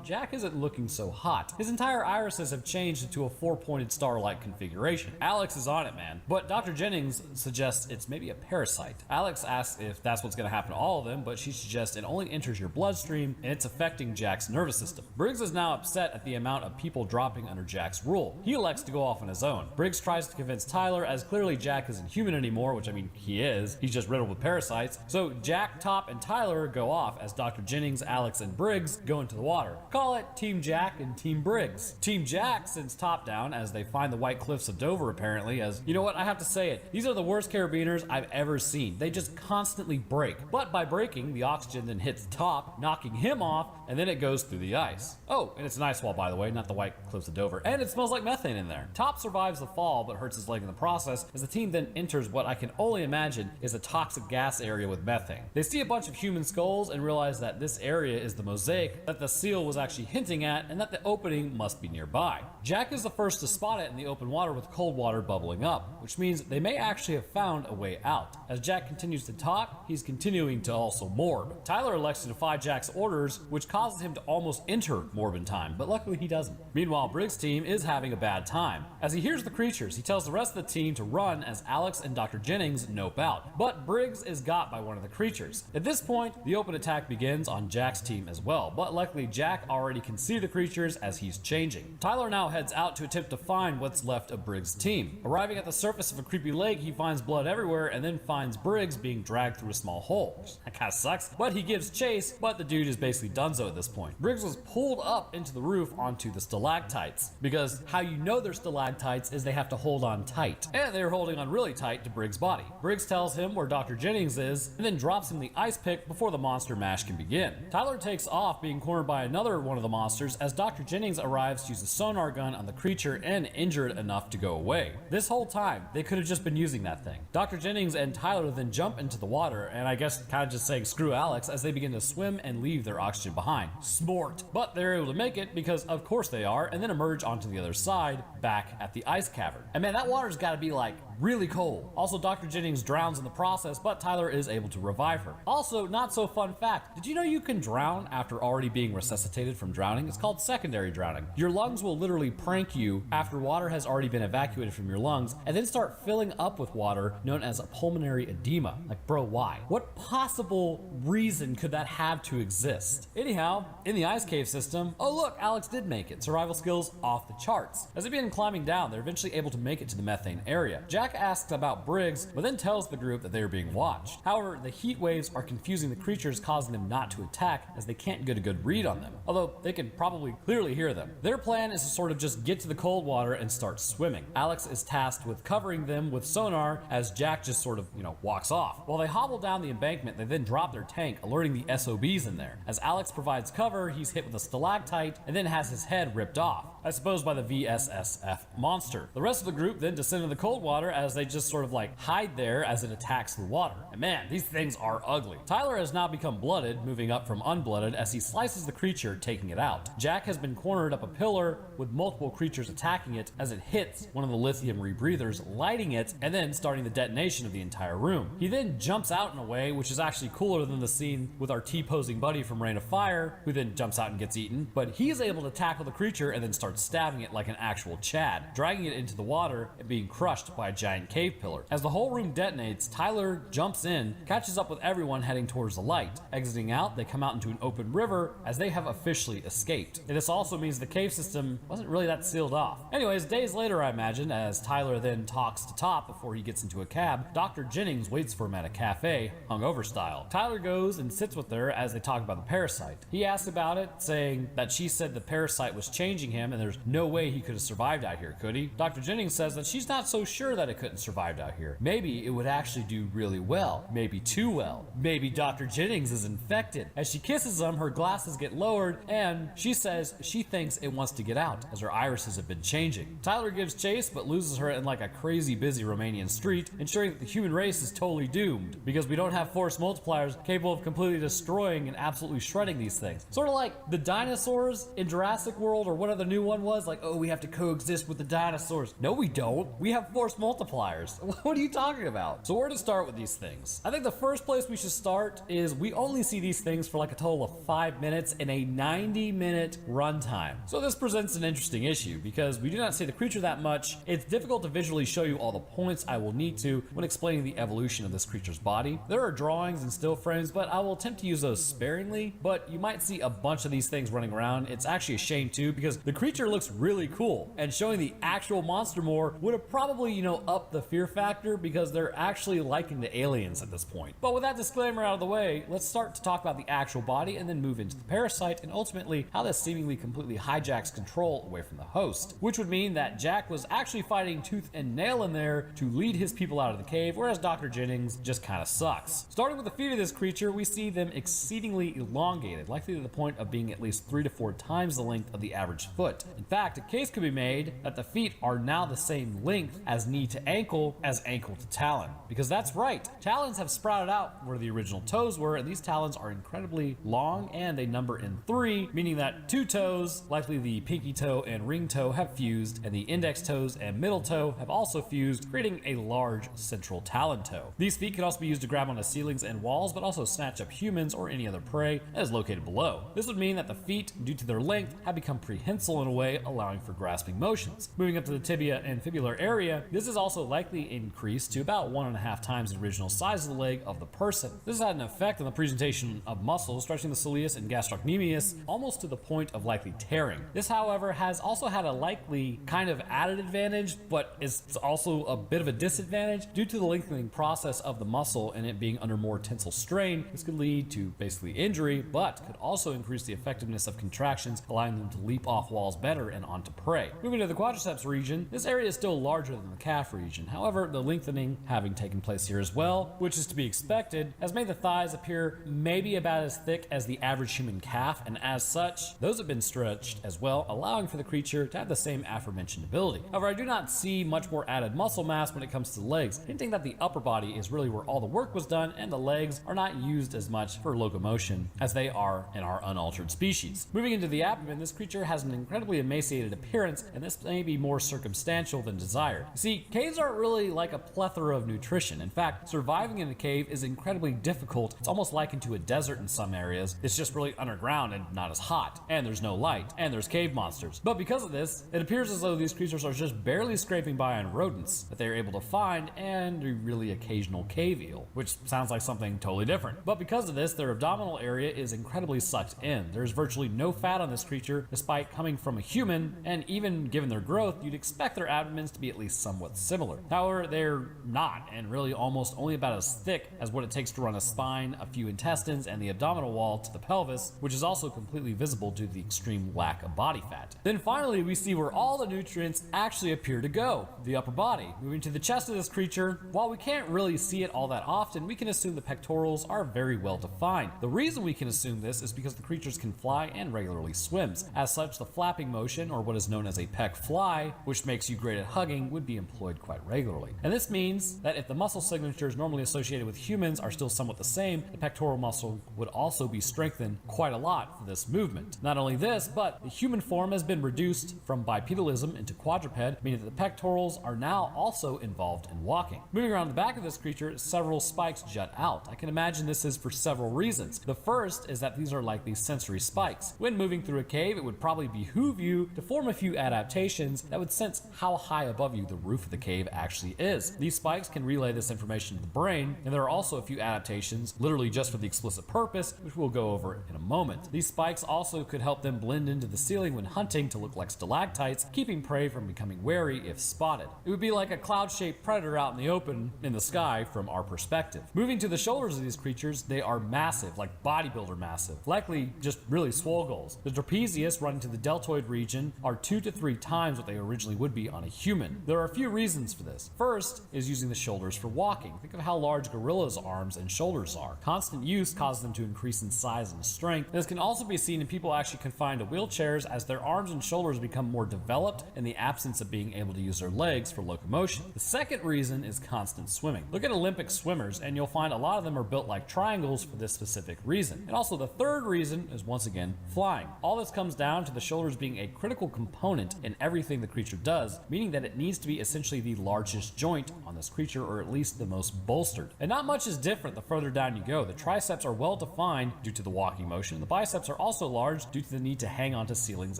Jack isn't looking so hot. His entire irises have changed into a 4-pointed star-like configuration. Alex is on it, man. But Dr. Jennings suggests it's maybe a parasite. Alex asks if that's what's going to happen to all of them, but she suggests it only enters your bloodstream and it's affecting Jack's nervous system. Briggs is now upset at the amount of people dropping under Jack's rule. He elects to go off on his own. Briggs tries to convince Tyler, as clearly Jack isn't human anymore, which I mean, he is. He's just riddled with parasites. So Jack, Top, and Tyler go off as Dr. Jennings, Alex, and Briggs go into the water. Call it Team Jack and Team Briggs. Team Jack sends Top down as they find the White Cliffs of Dover, apparently, as, you know what, I have to say it, these are the worst carabiners I've ever seen. They just constantly break. But by breaking, the oxygen then hits Top, knocking him off, and then it goes through the ice. Oh, and it's an ice wall, by the way, not the White Cliffs of Dover. And it smells like methane in there. Top survives the fall, but hurts his leg in the process, as the team then enters what I can only imagine is a toxic gas area with methane. They see a bunch of human skulls and realize that this area is the mosaic that the seal was actually hinting at, and that the opening must be nearby. Jack is the first to spot it in the open water with cold water bubbling up, which means they may actually have found a way out. As Jack continues to talk, he's continuing to also morb. Tyler elects to defy Jack's orders, which causes him to almost enter morb in time, but luckily he doesn't. Meanwhile, Briggs' team is having a bad time. As he hears the creatures, he tells the rest of the team to run as Alex and Dr. Jennings nope out. But Briggs is got by one of the creatures. At this point, the open attack begins on Jack's team as well, but luckily Jack already can see the creatures as he's changing. Tyler now heads out to attempt to find what's left of Briggs' team. Arriving at the surface of a creepy lake, he finds blood everywhere and then finds Briggs being dragged through a small hole. That kinda sucks, but he gives chase, but the dude is basically donezo at this point. Briggs was pulled up into the roof onto the stalactites, because how you know they're stalactites is they have to hold on tight, and they're holding on really tight to Briggs' body. Briggs tells him where Dr. Jennings is, and then drops him the ice pick before the monster mash can begin. Tyler takes off, being cornered by another one of the monsters, as Dr. Jennings arrives to use a sonar gun on the creature and injure it enough to go away. This whole time, they could have just been using that thing. Dr. Jennings and Tyler then jump into the water, and I guess kind of just saying screw Alex, as they begin to swim and leave their oxygen behind. Smart. But they're able to make it, because of course they are, and then emerge onto the other side, back at the ice cavern. And man, that water's gotta be like really cold. Also, Dr. Jennings drowns in the process, but Tyler is able to revive her. Also, not so fun fact, Did you know you can drown after already being resuscitated from drowning? It's called secondary drowning. Your lungs will literally prank you after water has already been evacuated from your lungs and then start filling up with water known as a pulmonary edema. Like, bro, why? What possible reason could that have to exist? Anyhow, in the ice cave system, oh look, Alex did make it. Survival skills off the charts. As they begin climbing down, they're eventually able to make it to the methane area. Jack asks about Briggs, but then tells the group that they are being watched. However, the heat waves are confusing the creatures, causing them not to attack as they can't get a good read on them, although they can probably clearly hear them. Their plan is to sort of just get to the cold water and start swimming. Alex is tasked with covering them with sonar as Jack just sort of, walks off. While they hobble down the embankment, they then drop their tank, alerting the SOBs in there. As Alex provides cover, he's hit with a stalactite and then has his head ripped off, I suppose by the VSSF monster. The rest of the group then descend into the cold water as they just sort of like hide there as it attacks the water. And man, these things are ugly. Tyler has now become blooded, moving up from unblooded as he slices the creature, taking it out. Jack has been cornered up a pillar with multiple creatures attacking it as it hits one of the lithium rebreathers, lighting it and then starting the detonation of the entire room. He then jumps out in a way which is actually cooler than the scene with our T-posing buddy from Rain of Fire, who then jumps out and gets eaten, but he is able to tackle the creature and then starts stabbing it like an actual Chad, dragging it into the water and being crushed by a giant cave pillar. As the whole room detonates, Tyler jumps in, catches up with everyone heading towards the light. Exiting out, they come out into an open river as they have officially escaped. And this also means the cave system wasn't really that sealed off. Anyways, days later, I imagine, as Tyler then talks to Top before he gets into a cab, Dr. Jennings waits for him at a cafe, hungover style. Tyler goes and sits with her as they talk about the parasite. He asks about it, saying that she said the parasite was changing him and there's no way he could have survived out here, could he? Dr. Jennings says that she's not so sure that it couldn't survive out here. Maybe it would actually do really well. Maybe too well. Maybe Dr. Jennings is infected. As she kisses him, her glasses get lowered and she says she thinks it wants to get out as her irises have been changing. Tyler gives chase but loses her in like a crazy busy Romanian street, ensuring that the human race is totally doomed because we don't have force multipliers capable of completely destroying and absolutely shredding these things. Sort of like the dinosaurs in Jurassic World or whatever the new one was, like, oh, we have to coexist with the dinosaurs. No, we don't. We have force multipliers. What are you talking about? So where to start with these things? I think the first place we should start is we only see these things for like a total of 5 minutes in a 90-minute runtime. So this presents an interesting issue because we do not see the creature that much. It's difficult to visually show you all the points I will need to when explaining the evolution of this creature's body. There are drawings and still frames, but I will attempt to use those sparingly, but you might see a bunch of these things running around. It's actually a shame too because the creature looks really cool, and showing the actual monster more would have probably, upped the fear factor because they're actually liking the aliens at this point. But with that disclaimer out of the way, let's start to talk about the actual body and then move into the parasite and ultimately how this seemingly completely hijacks control away from the host, which would mean that Jack was actually fighting tooth and nail in there to lead his people out of the cave, whereas Dr. Jennings just kind of sucks. Starting with the feet of this creature, we see them exceedingly elongated, likely to the point of being at least 3 to 4 times the length of the average foot. In fact, a case could be made that the feet are now the same length as knee to ankle as ankle to talon, because that's right, talons have sprouted out where the original toes were, and these talons are incredibly long and they number in 3, meaning that 2 toes, likely the pinky toe and ring toe, have fused, and the index toes and middle toe have also fused, creating a large central talon toe. These feet can also be used to grab onto ceilings and walls, but also snatch up humans or any other prey that is located below. This would mean that the feet, due to their length, have become prehensile in a way, allowing for grasping motions. Moving up to the tibia and fibular area, this is also likely increased to about 1.5 times the original size of the leg of the person. This has had an effect on the presentation of muscles, stretching the soleus and gastrocnemius almost to the point of likely tearing. This, however, has also had a likely kind of added advantage, but is also a bit of a disadvantage due to the lengthening process of the muscle and it being under more tensile strain. This could lead to basically injury, but could also increase the effectiveness of contractions, allowing them to leap off walls better and onto prey. Moving to the quadriceps region, this area is still larger than the calf region. However, the lengthening having taken place here as well, which is to be expected, has made the thighs appear maybe about as thick as the average human calf, and as such, those have been stretched as well, allowing for the creature to have the same aforementioned ability. However, I do not see much more added muscle mass when it comes to the legs, hinting that the upper body is really where all the work was done and the legs are not used as much for locomotion as they are in our unaltered species. Moving into the abdomen, this creature has an incredibly physically emaciated appearance, and this may be more circumstantial than desired. You see, caves aren't really like a plethora of nutrition. In fact, surviving in a cave is incredibly difficult. It's almost likened to a desert in some areas. It's just really underground and not as hot, and there's no light, and there's cave monsters. But because of this, it appears as though these creatures are just barely scraping by on rodents that they are able to find, and a really occasional cave eel, which sounds like something totally different. But because of this, their abdominal area is incredibly sucked in. There's virtually no fat on this creature, despite coming from a human, and even given their growth, you'd expect their abdomens to be at least somewhat similar. However, they're not, and really almost only about as thick as what it takes to run a spine, a few intestines, and the abdominal wall to the pelvis, which is also completely visible due to the extreme lack of body fat. Then finally, we see where all the nutrients actually appear to go, the upper body. Moving to the chest of this creature, while we can't really see it all that often, we can assume the pectorals are very well defined. The reason we can assume this is because the creatures can fly and regularly swims. As such, the flapping motion, or what is known as a pec fly, which makes you great at hugging, would be employed quite regularly. And this means that if the muscle signatures normally associated with humans are still somewhat the same, the pectoral muscle would also be strengthened quite a lot for this movement. Not only this, but the human form has been reduced from bipedalism into quadruped, meaning that the pectorals are now also involved in walking. Moving around the back of this creature, several spikes jut out. I can imagine this is for several reasons. The first is that these are likely sensory spikes. When moving through a cave, it would probably behoove you to form a few adaptations that would sense how high above you the roof of the cave actually is. These spikes can relay this information to the brain, and there are also a few adaptations, literally just for the explicit purpose, which we'll go over in a moment. These spikes also could help them blend into the ceiling when hunting to look like stalactites, keeping prey from becoming wary if spotted. It would be like a cloud-shaped predator out in the open in the sky from our perspective. Moving to the shoulders of these creatures, they are massive, like bodybuilder massive, likely just really swole goals. The trapezius running to the deltoid region are 2 to 3 times what they originally would be on a human. There are a few reasons for this. First is using the shoulders for walking. Think of how large gorillas' arms and shoulders are. Constant use causes them to increase in size and strength. This can also be seen in people actually confined to wheelchairs as their arms and shoulders become more developed in the absence of being able to use their legs for locomotion. The second reason is constant swimming. Look at Olympic swimmers and you'll find a lot of them are built like triangles for this specific reason. And also the third reason is once again flying. All this comes down to the shoulders being a critical component in everything the creature does, meaning that it needs to be essentially the largest joint on this creature, or at least the most bolstered. And not much is different the further down you go. The triceps are well defined due to the walking motion. The biceps are also large due to the need to hang onto ceilings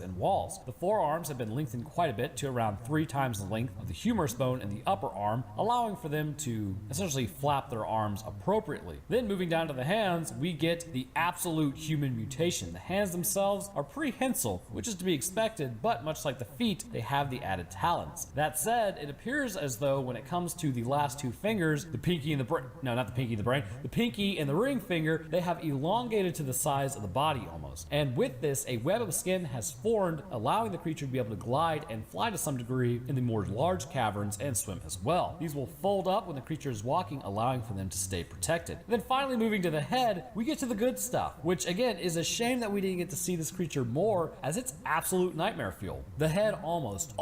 and walls. The forearms have been lengthened quite a bit to around 3 times the length of the humerus bone in the upper arm, allowing for them to essentially flap their arms appropriately. Then moving down to the hands, we get the absolute human mutation. The hands themselves are prehensile, which is to be expected, but much like the feet, they have the added talons. That said, it appears as though when it comes to the last 2 fingers, the pinky and the pinky and the ring finger, they have elongated to the size of the body almost. And with this, a web of skin has formed, allowing the creature to be able to glide and fly to some degree in the more large caverns and swim as well. These will fold up when the creature is walking, allowing for them to stay protected. And then finally moving to the head, we get to the good stuff, which again is a shame that we didn't get to see this creature more, as it's absolute nightmare fuel. The head almost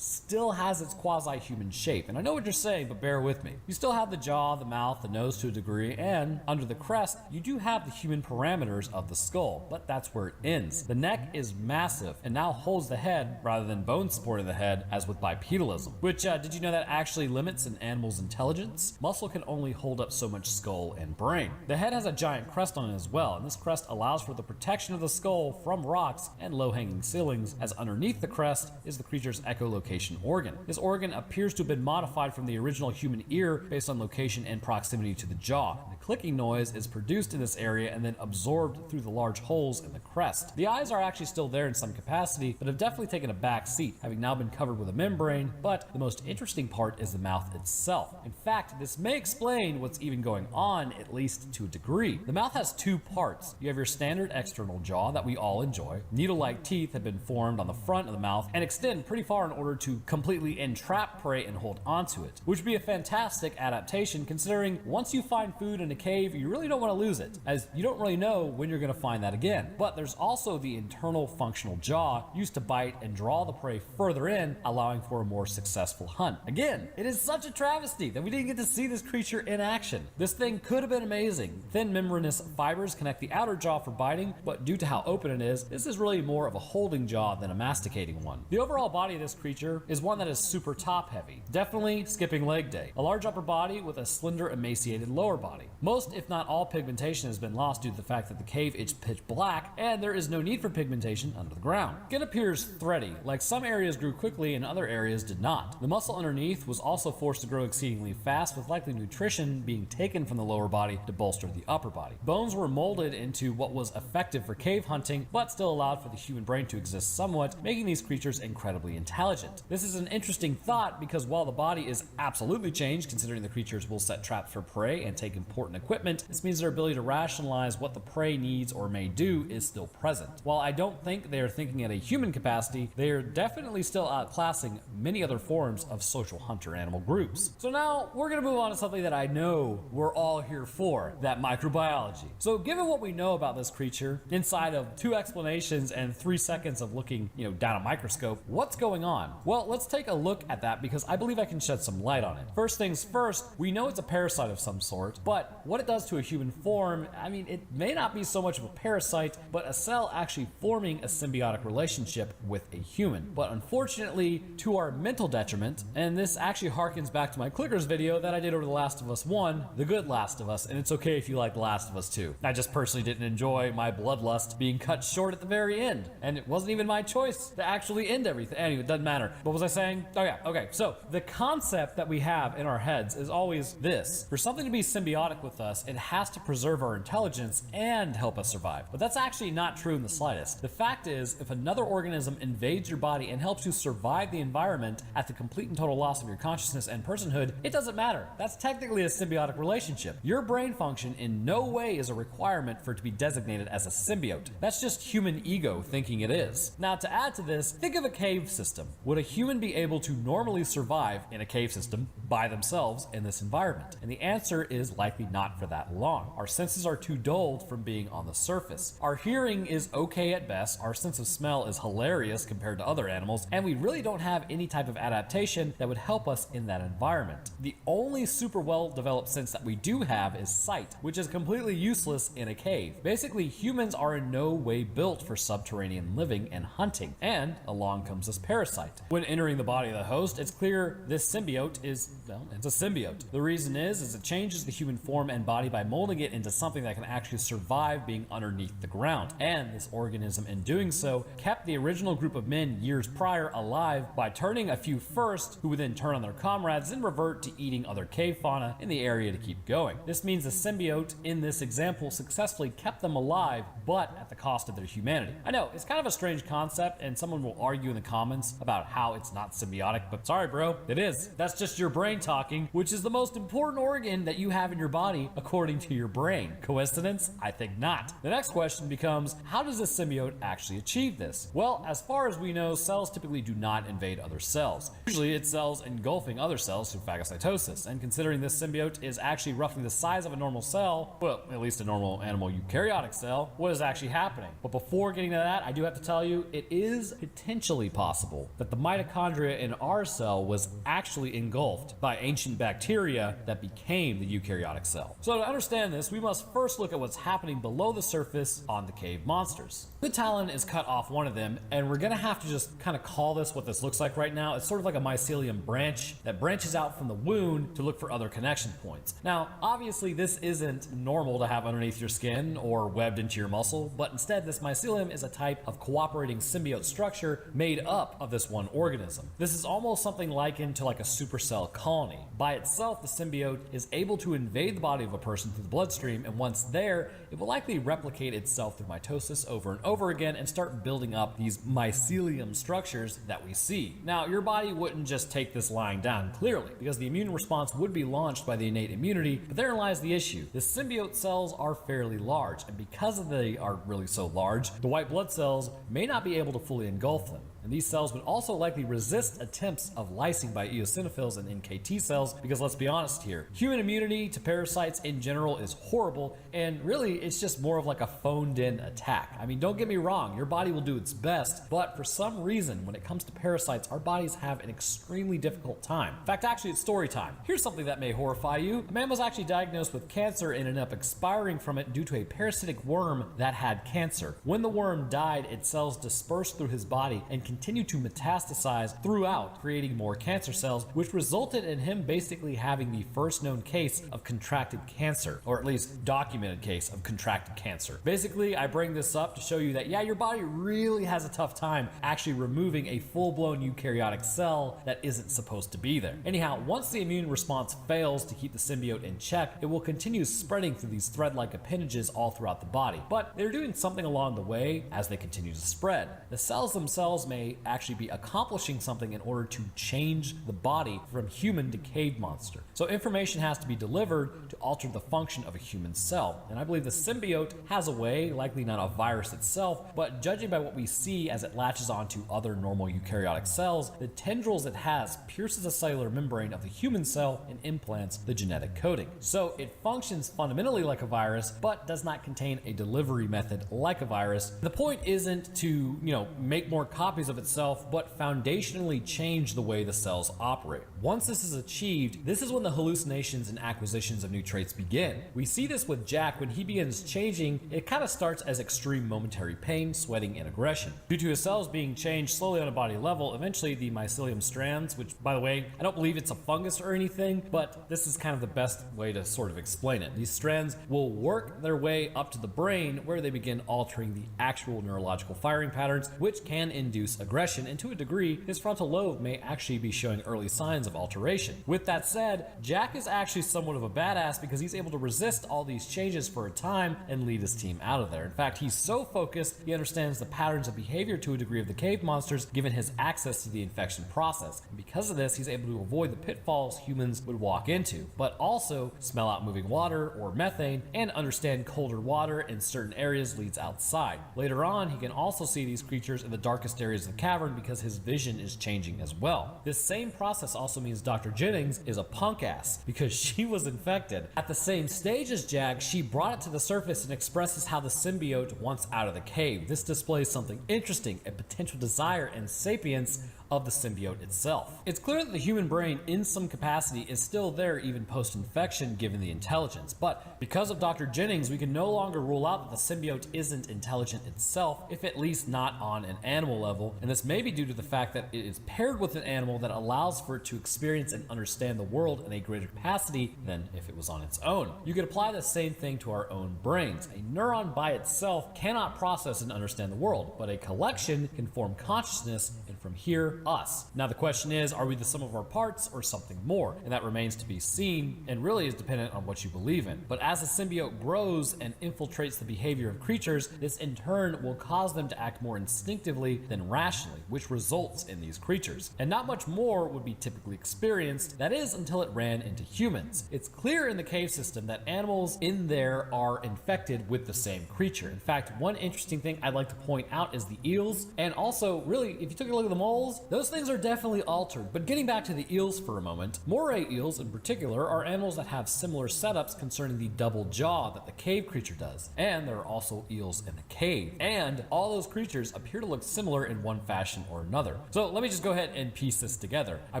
still has its quasi-human shape. And I know what you're saying, but bear with me. You still have the jaw, the mouth, the nose to a degree, and under the crest, you do have the human parameters of the skull, but that's where it ends. The neck is massive and now holds the head rather than bone supporting the head as with bipedalism, which did you know that actually limits an animal's intelligence? Muscle can only hold up so much skull and brain. The head has a giant crest on it as well, and this crest allows for the protection of the skull from rocks and low-hanging ceilings, as underneath the crest is the creature's echolocation organ. This organ appears to have been modified from the original human ear based on location and proximity to the jaw. The clicking noise is produced in this area and then absorbed through the large holes in the crest. The eyes are actually still there in some capacity, but have definitely taken a back seat, having now been covered with a membrane, but the most interesting part is the mouth itself. In fact, this may explain what's even going on, at least to a degree. The mouth has 2 parts. You have your standard external jaw that we all enjoy. Needle-like teeth have been formed on the front of the mouth and extend pretty far in order to completely entrap prey and hold onto it, which would be a fantastic adaptation considering once you find food in a cave, you really don't want to lose it, as you don't really know when you're going to find that again. But there's also the internal functional jaw used to bite and draw the prey further in, allowing for a more successful hunt. Again, it is such a travesty that we didn't get to see this creature in action. This thing could have been amazing. Thin membranous fibers connect the outer jaw for biting, but due to how open it is, this is really more of a holding jaw than a masticating one. The overall body of this creature is one that is super top heavy, definitely skipping leg day. A large upper body with a slender emaciated lower body. Most if not all pigmentation has been lost due to the fact that the cave is pitch black and there is no need for pigmentation under the ground. Skin appears thready, like some areas grew quickly and other areas did not. The muscle underneath was also forced to grow exceedingly fast, with likely nutrition being taken from the lower body to bolster the upper body. Bones were molded into what was effective for cave hunting, but still allowed for the human brain to exist somewhat, making these creatures incredibly intelligent. This is an interesting thought because while the body is absolutely changed, considering the creatures will set traps for prey and take important equipment, this means their ability to rationalize what the prey needs or may do is still present. While I don't think they are thinking at a human capacity, they are definitely still outclassing many other forms of social hunter animal groups. So now we're going to move on to something that I know we're all here for, that microbiology. So given what we know about this creature, inside of 2 explanations and 3 seconds of looking, down a microscope, what's going on? Well, let's take a look at that because I believe I can shed some light on it. First things first, we know it's a parasite of some sort, but what it does to a human form, it may not be so much of a parasite, but a cell actually forming a symbiotic relationship with a human. But unfortunately, to our mental detriment, and this actually harkens back to my clickers video that I did over The Last of Us 1, The Good Last of Us, and it's okay if you like The Last of Us 2. I just personally didn't enjoy my bloodlust being cut short at the very end, and it wasn't even my choice to actually end everything. Anyway, it doesn't matter. What was I saying? Oh yeah, okay. So the concept that we have in our heads is always this. For something to be symbiotic with us, it has to preserve our intelligence and help us survive. But that's actually not true in the slightest. The fact is, if another organism invades your body and helps you survive the environment at the complete and total loss of your consciousness and personhood, it doesn't matter. That's technically a symbiotic relationship. Your brain function in no way is a requirement for it to be designated as a symbiote. That's just human ego thinking it is. Now, to add to this, think of a cave system. Would a human be able to normally survive in a cave system by themselves in this environment? And the answer is likely not for that long. Our senses are too dulled from being on the surface. Our hearing is okay at best, our sense of smell is hilarious compared to other animals, and we really don't have any type of adaptation that would help us in that environment. The only super well developed sense that we do have is sight, which is completely useless in a cave. Basically, humans are in no way built for subterranean living and hunting, and along comes this parasite. When entering the body of the host, it's clear this symbiote is, well, it's a symbiote. The reason is it changes the human form and body by molding it into something that can actually survive being underneath the ground. And this organism, in doing so, kept the original group of men years prior alive by turning a few first, who would then turn on their comrades and revert to eating other cave fauna in the area to keep going. This means the symbiote in this example successfully kept them alive, but at the cost of their humanity. I know, it's kind of a strange concept, and someone will argue in the comments about how it's not symbiotic, but sorry bro, it is. That's just your brain talking, which is the most important organ that you have in your body according to your brain. Coincidence? I think not. The next question becomes, how does this symbiote actually achieve this? Well, as far as we know, cells typically do not invade other cells. Usually it's cells engulfing other cells through phagocytosis, and considering this symbiote is actually roughly the size of a normal cell, well, at least a normal animal eukaryotic cell, what is actually happening? But before getting to that, I do have to tell you, it is potentially possible that the mitochondria in our cell was actually engulfed by ancient bacteria that became the eukaryotic cell. So to understand this, we must first look at what's happening below the surface on the cave monsters. The talon is cut off one of them, and we're gonna have to just kind of call this what this looks like right now. It's sort of like a mycelium branch that branches out from the wound to look for other connection points. Now, obviously this isn't normal to have underneath your skin or webbed into your muscle, but instead this mycelium is a type of cooperating symbiote structure made up of this one organism. This is almost something likened to like a supercell colony. By itself, the symbiote is able to invade the body of a person through the bloodstream, and once there, it will likely replicate itself through mitosis over and over again and start building up these mycelium structures that we see. Now, your body wouldn't just take this lying down, clearly, because the immune response would be launched by the innate immunity, but therein lies the issue. The symbiote cells are fairly large, and because they are really so large, the white blood cells may not be able to fully engulf them. And these cells would also likely resist attempts of lysing by eosinophils and NKT cells, because let's be honest here, human immunity to parasites in general is horrible, and really it's just more of like a phoned in attack. I mean, don't get me wrong, your body will do its best, but for some reason, when it comes to parasites, our bodies have an extremely difficult time. In fact, actually, it's story time. Here's something that may horrify you. A man was actually diagnosed with cancer and ended up expiring from it due to a parasitic worm that had cancer. When the worm died, its cells dispersed through his body and continued to metastasize throughout, creating more cancer cells, which resulted in him basically having the first known case of contracted cancer, or at least documented case of contracted cancer. Basically, I bring this up to show you that, yeah, your body really has a tough time actually removing a full-blown eukaryotic cell that isn't supposed to be there. Anyhow, once the immune response fails to keep the symbiote in check, it will continue spreading through these thread-like appendages all throughout the body. But they're doing something along the way as they continue to spread. The cells themselves may actually be accomplishing something in order to change the body from human to cave monster. So information has to be delivered to alter the function of a human cell. And I believe the symbiote has a way, likely not a virus itself, but judging by what we see as it latches onto other normal eukaryotic cells, the tendrils it has pierces the cellular membrane of the human cell and implants the genetic coding. So it functions fundamentally like a virus, but does not contain a delivery method like a virus. The point isn't to, make more copies of itself, but foundationally change the way the cells operate. Once this is achieved, this is when the hallucinations and acquisitions of new traits begin. We see this with Jack. When he begins changing, it kind of starts as extreme momentary pain, sweating, and aggression. Due to his cells being changed slowly on a body level, eventually the mycelium strands, which, by the way, I don't believe it's a fungus or anything, but this is kind of the best way to sort of explain it. These strands will work their way up to the brain, where they begin altering the actual neurological firing patterns, which can induce aggression, and to a degree, his frontal lobe may actually be showing early signs of alteration. With that said, Jack is actually somewhat of a badass because he's able to resist all these changes for a time and lead his team out of there. In fact, he's so focused, he understands the patterns of behavior to a degree of the cave monsters, given his access to the infection process. And because of this, he's able to avoid the pitfalls humans would walk into, but also smell out moving water or methane and understand colder water in certain areas leads outside. Later on, he can also see these creatures in the darkest areas of the cavern because his vision is changing as well. This same process also means Dr. Jennings is a punk ass because she was infected. At the same stage as Jack, she brought it to the surface and expresses how the symbiote wants out of the cave. This displays something interesting, a potential desire and sapience of the symbiote itself. It's clear that the human brain in some capacity is still there even post-infection given the intelligence, but because of Dr. Jennings, we can no longer rule out that the symbiote isn't intelligent itself, if at least not on an animal level, and this may be due to the fact that it is paired with an animal that allows for it to experience and understand the world in a greater capacity than if it was on its own. You could apply the same thing to our own brains. A neuron by itself cannot process and understand the world, but a collection can form consciousness, and from here, us. Now the question is, are we the sum of our parts or something more? And that remains to be seen, and really is dependent on what you believe in. But as the symbiote grows and infiltrates the behavior of creatures, this in turn will cause them to act more instinctively than rationally, which results in these creatures. And not much more would be typically experienced, that is, until it ran into humans. It's clear in the cave system that animals in there are infected with the same creature. In fact, one interesting thing I'd like to point out is the eels, and also, really, if you took a look at the moles, those things are definitely altered. But getting back to the eels for a moment, moray eels in particular are animals that have similar setups concerning the double jaw that the cave creature does. And there are also eels in the cave. And all those creatures appear to look similar in one fashion or another. So let me just go ahead and piece this together. I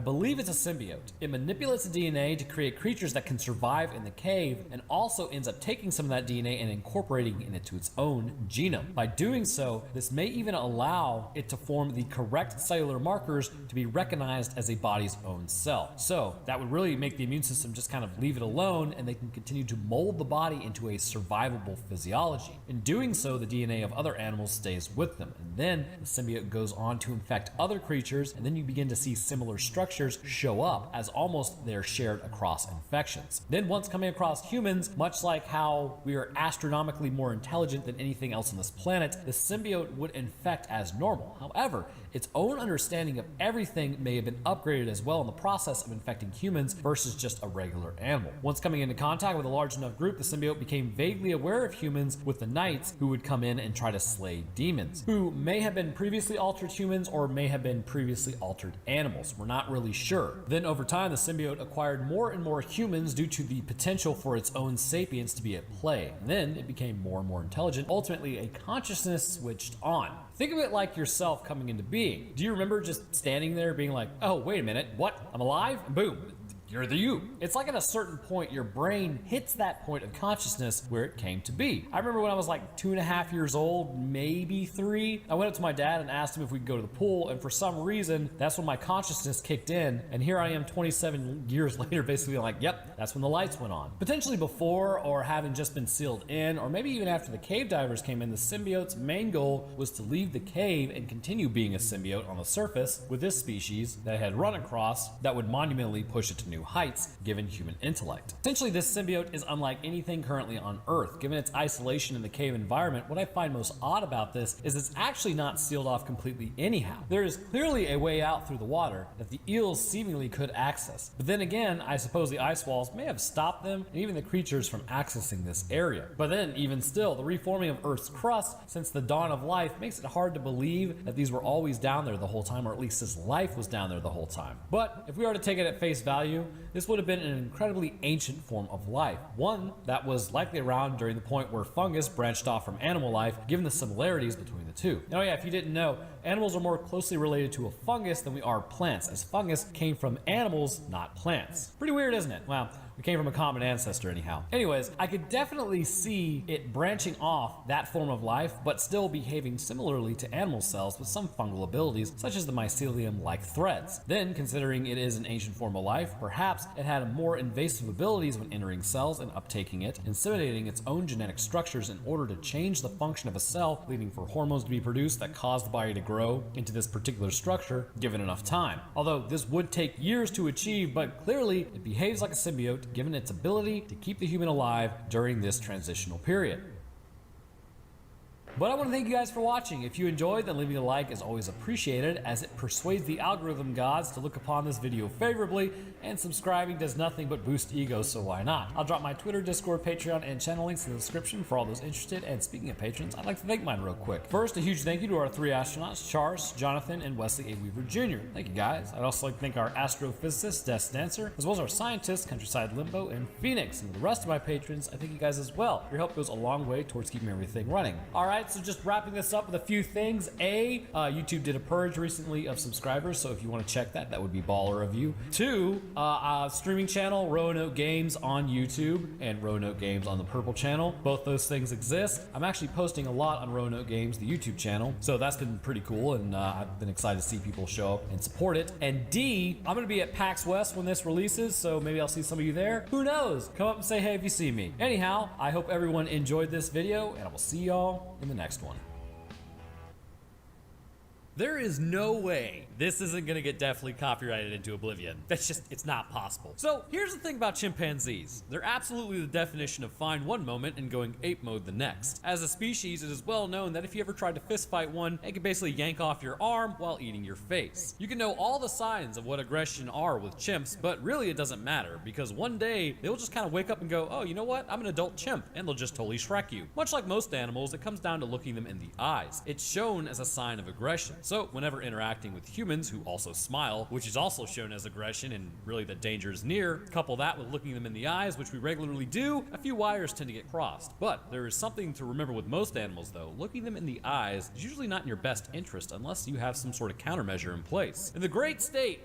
believe it's a symbiote. It manipulates the DNA to create creatures that can survive in the cave, and also ends up taking some of that DNA and incorporating it into its own genome. By doing so, this may even allow it to form the correct cellular markers to be recognized as a body's own cell. So that would really make the immune system just kind of leave it alone, and they can continue to mold the body into a survivable physiology. In doing so, the DNA of other animals stays with them, and then the symbiote goes on to infect other creatures, and then you begin to see similar structures show up as almost they're shared across infections. Then once coming across humans, much like how we are astronomically more intelligent than anything else on this planet, the symbiote would infect as normal. However, its own own understanding of everything may have been upgraded as well in the process of infecting humans versus just a regular animal. Once coming into contact with a large enough group, the symbiote became vaguely aware of humans with the knights who would come in and try to slay demons, who may have been previously altered humans or may have been previously altered animals. We're not really sure. Then over time, the symbiote acquired more and more humans due to the potential for its own sapience to be at play. And then it became more and more intelligent. Ultimately, a consciousness switched on. Think of it like yourself coming into being. Do you remember just standing there being like, oh, wait a minute, what? I'm alive? Boom. You're the you. It's like at a certain point, your brain hits that point of consciousness where it came to be. I remember when I was like 2.5 years old, maybe 3, I went up to my dad and asked him if we could go to the pool, and for some reason, that's when my consciousness kicked in, and here I am 27 years later, basically like, yep, that's when the lights went on. Potentially before, or having just been sealed in, or maybe even after the cave divers came in, the symbiote's main goal was to leave the cave and continue being a symbiote on the surface with this species that it had run across that would monumentally push it to new heights given human intellect. Essentially, this symbiote is unlike anything currently on Earth. Given its isolation in the cave environment, what I find most odd about this is it's actually not sealed off completely anyhow. There is clearly a way out through the water that the eels seemingly could access. But then again, I suppose the ice walls may have stopped them and even the creatures from accessing this area. But then, even still, the reforming of Earth's crust since the dawn of life makes it hard to believe that these were always down there the whole time, or at least this life was down there the whole time. But if we are to take it at face value, this would have been an incredibly ancient form of life, one that was likely around during the point where fungus branched off from animal life, given the similarities between the two. Oh yeah, if you didn't know, animals are more closely related to a fungus than we are plants, as fungus came from animals, not plants. Pretty weird, isn't it? Well, we came from a common ancestor anyhow. Anyways, I could definitely see it branching off that form of life, but still behaving similarly to animal cells with some fungal abilities, such as the mycelium-like threads. Then, considering it is an ancient form of life, perhaps it had more invasive abilities when entering cells and uptaking it, inseminating its own genetic structures in order to change the function of a cell, leading for hormones to be produced that cause the body to grow into this particular structure, given enough time. Although this would take years to achieve, but clearly it behaves like a symbiote, given its ability to keep the human alive during this transitional period. But I want to thank you guys for watching. If you enjoyed, then leaving a like is always appreciated, as it persuades the algorithm gods to look upon this video favorably, and subscribing does nothing but boost ego, so why not? I'll drop my Twitter, Discord, Patreon, and channel links in the description for all those interested, and speaking of patrons, I'd like to thank mine real quick. First, a huge thank you to our 3 astronauts, Charles, Jonathan, and Wesley A. Weaver Jr. Thank you guys. I'd also like to thank our astrophysicist, Des Dancer, as well as our scientists, Countryside Limbo, and Phoenix, and the rest of my patrons. I thank you guys as well. Your help goes a long way towards keeping everything running. Alright, so just wrapping this up with a few things. YouTube did a purge recently of subscribers, so if you want to check that, that would be baller of you. 2, streaming channel, Roanoke Games on YouTube, and Roanoke Games on the Purple channel. Both those things exist. I'm actually posting a lot on Roanoke Games, the YouTube channel, so that's been pretty cool, and I've been excited to see people show up and support it. And D, I'm going to be at PAX West when this releases, so maybe I'll see some of you there. Who knows? Come up and say hey if you see me. Anyhow, I hope everyone enjoyed this video, and I will see y'all in the next one. There is no way this isn't gonna get definitely copyrighted into oblivion. That's just, it's not possible. So here's the thing about chimpanzees. They're absolutely the definition of fine one moment and going ape mode the next. As a species, it is well known that if you ever tried to fist fight one, it can basically yank off your arm while eating your face. You can know all the signs of what aggression are with chimps, but really it doesn't matter, because one day they'll just kind of wake up and go, oh, you know what? I'm an adult chimp, and they'll just totally Shrek you. Much like most animals, it comes down to looking them in the eyes. It's shown as a sign of aggression. So whenever interacting with humans who also smile, which is also shown as aggression and really that danger is near, couple that with looking them in the eyes, which we regularly do, a few wires tend to get crossed. But there is something to remember with most animals though. Looking them in the eyes is usually not in your best interest unless you have some sort of countermeasure in place. In the great state,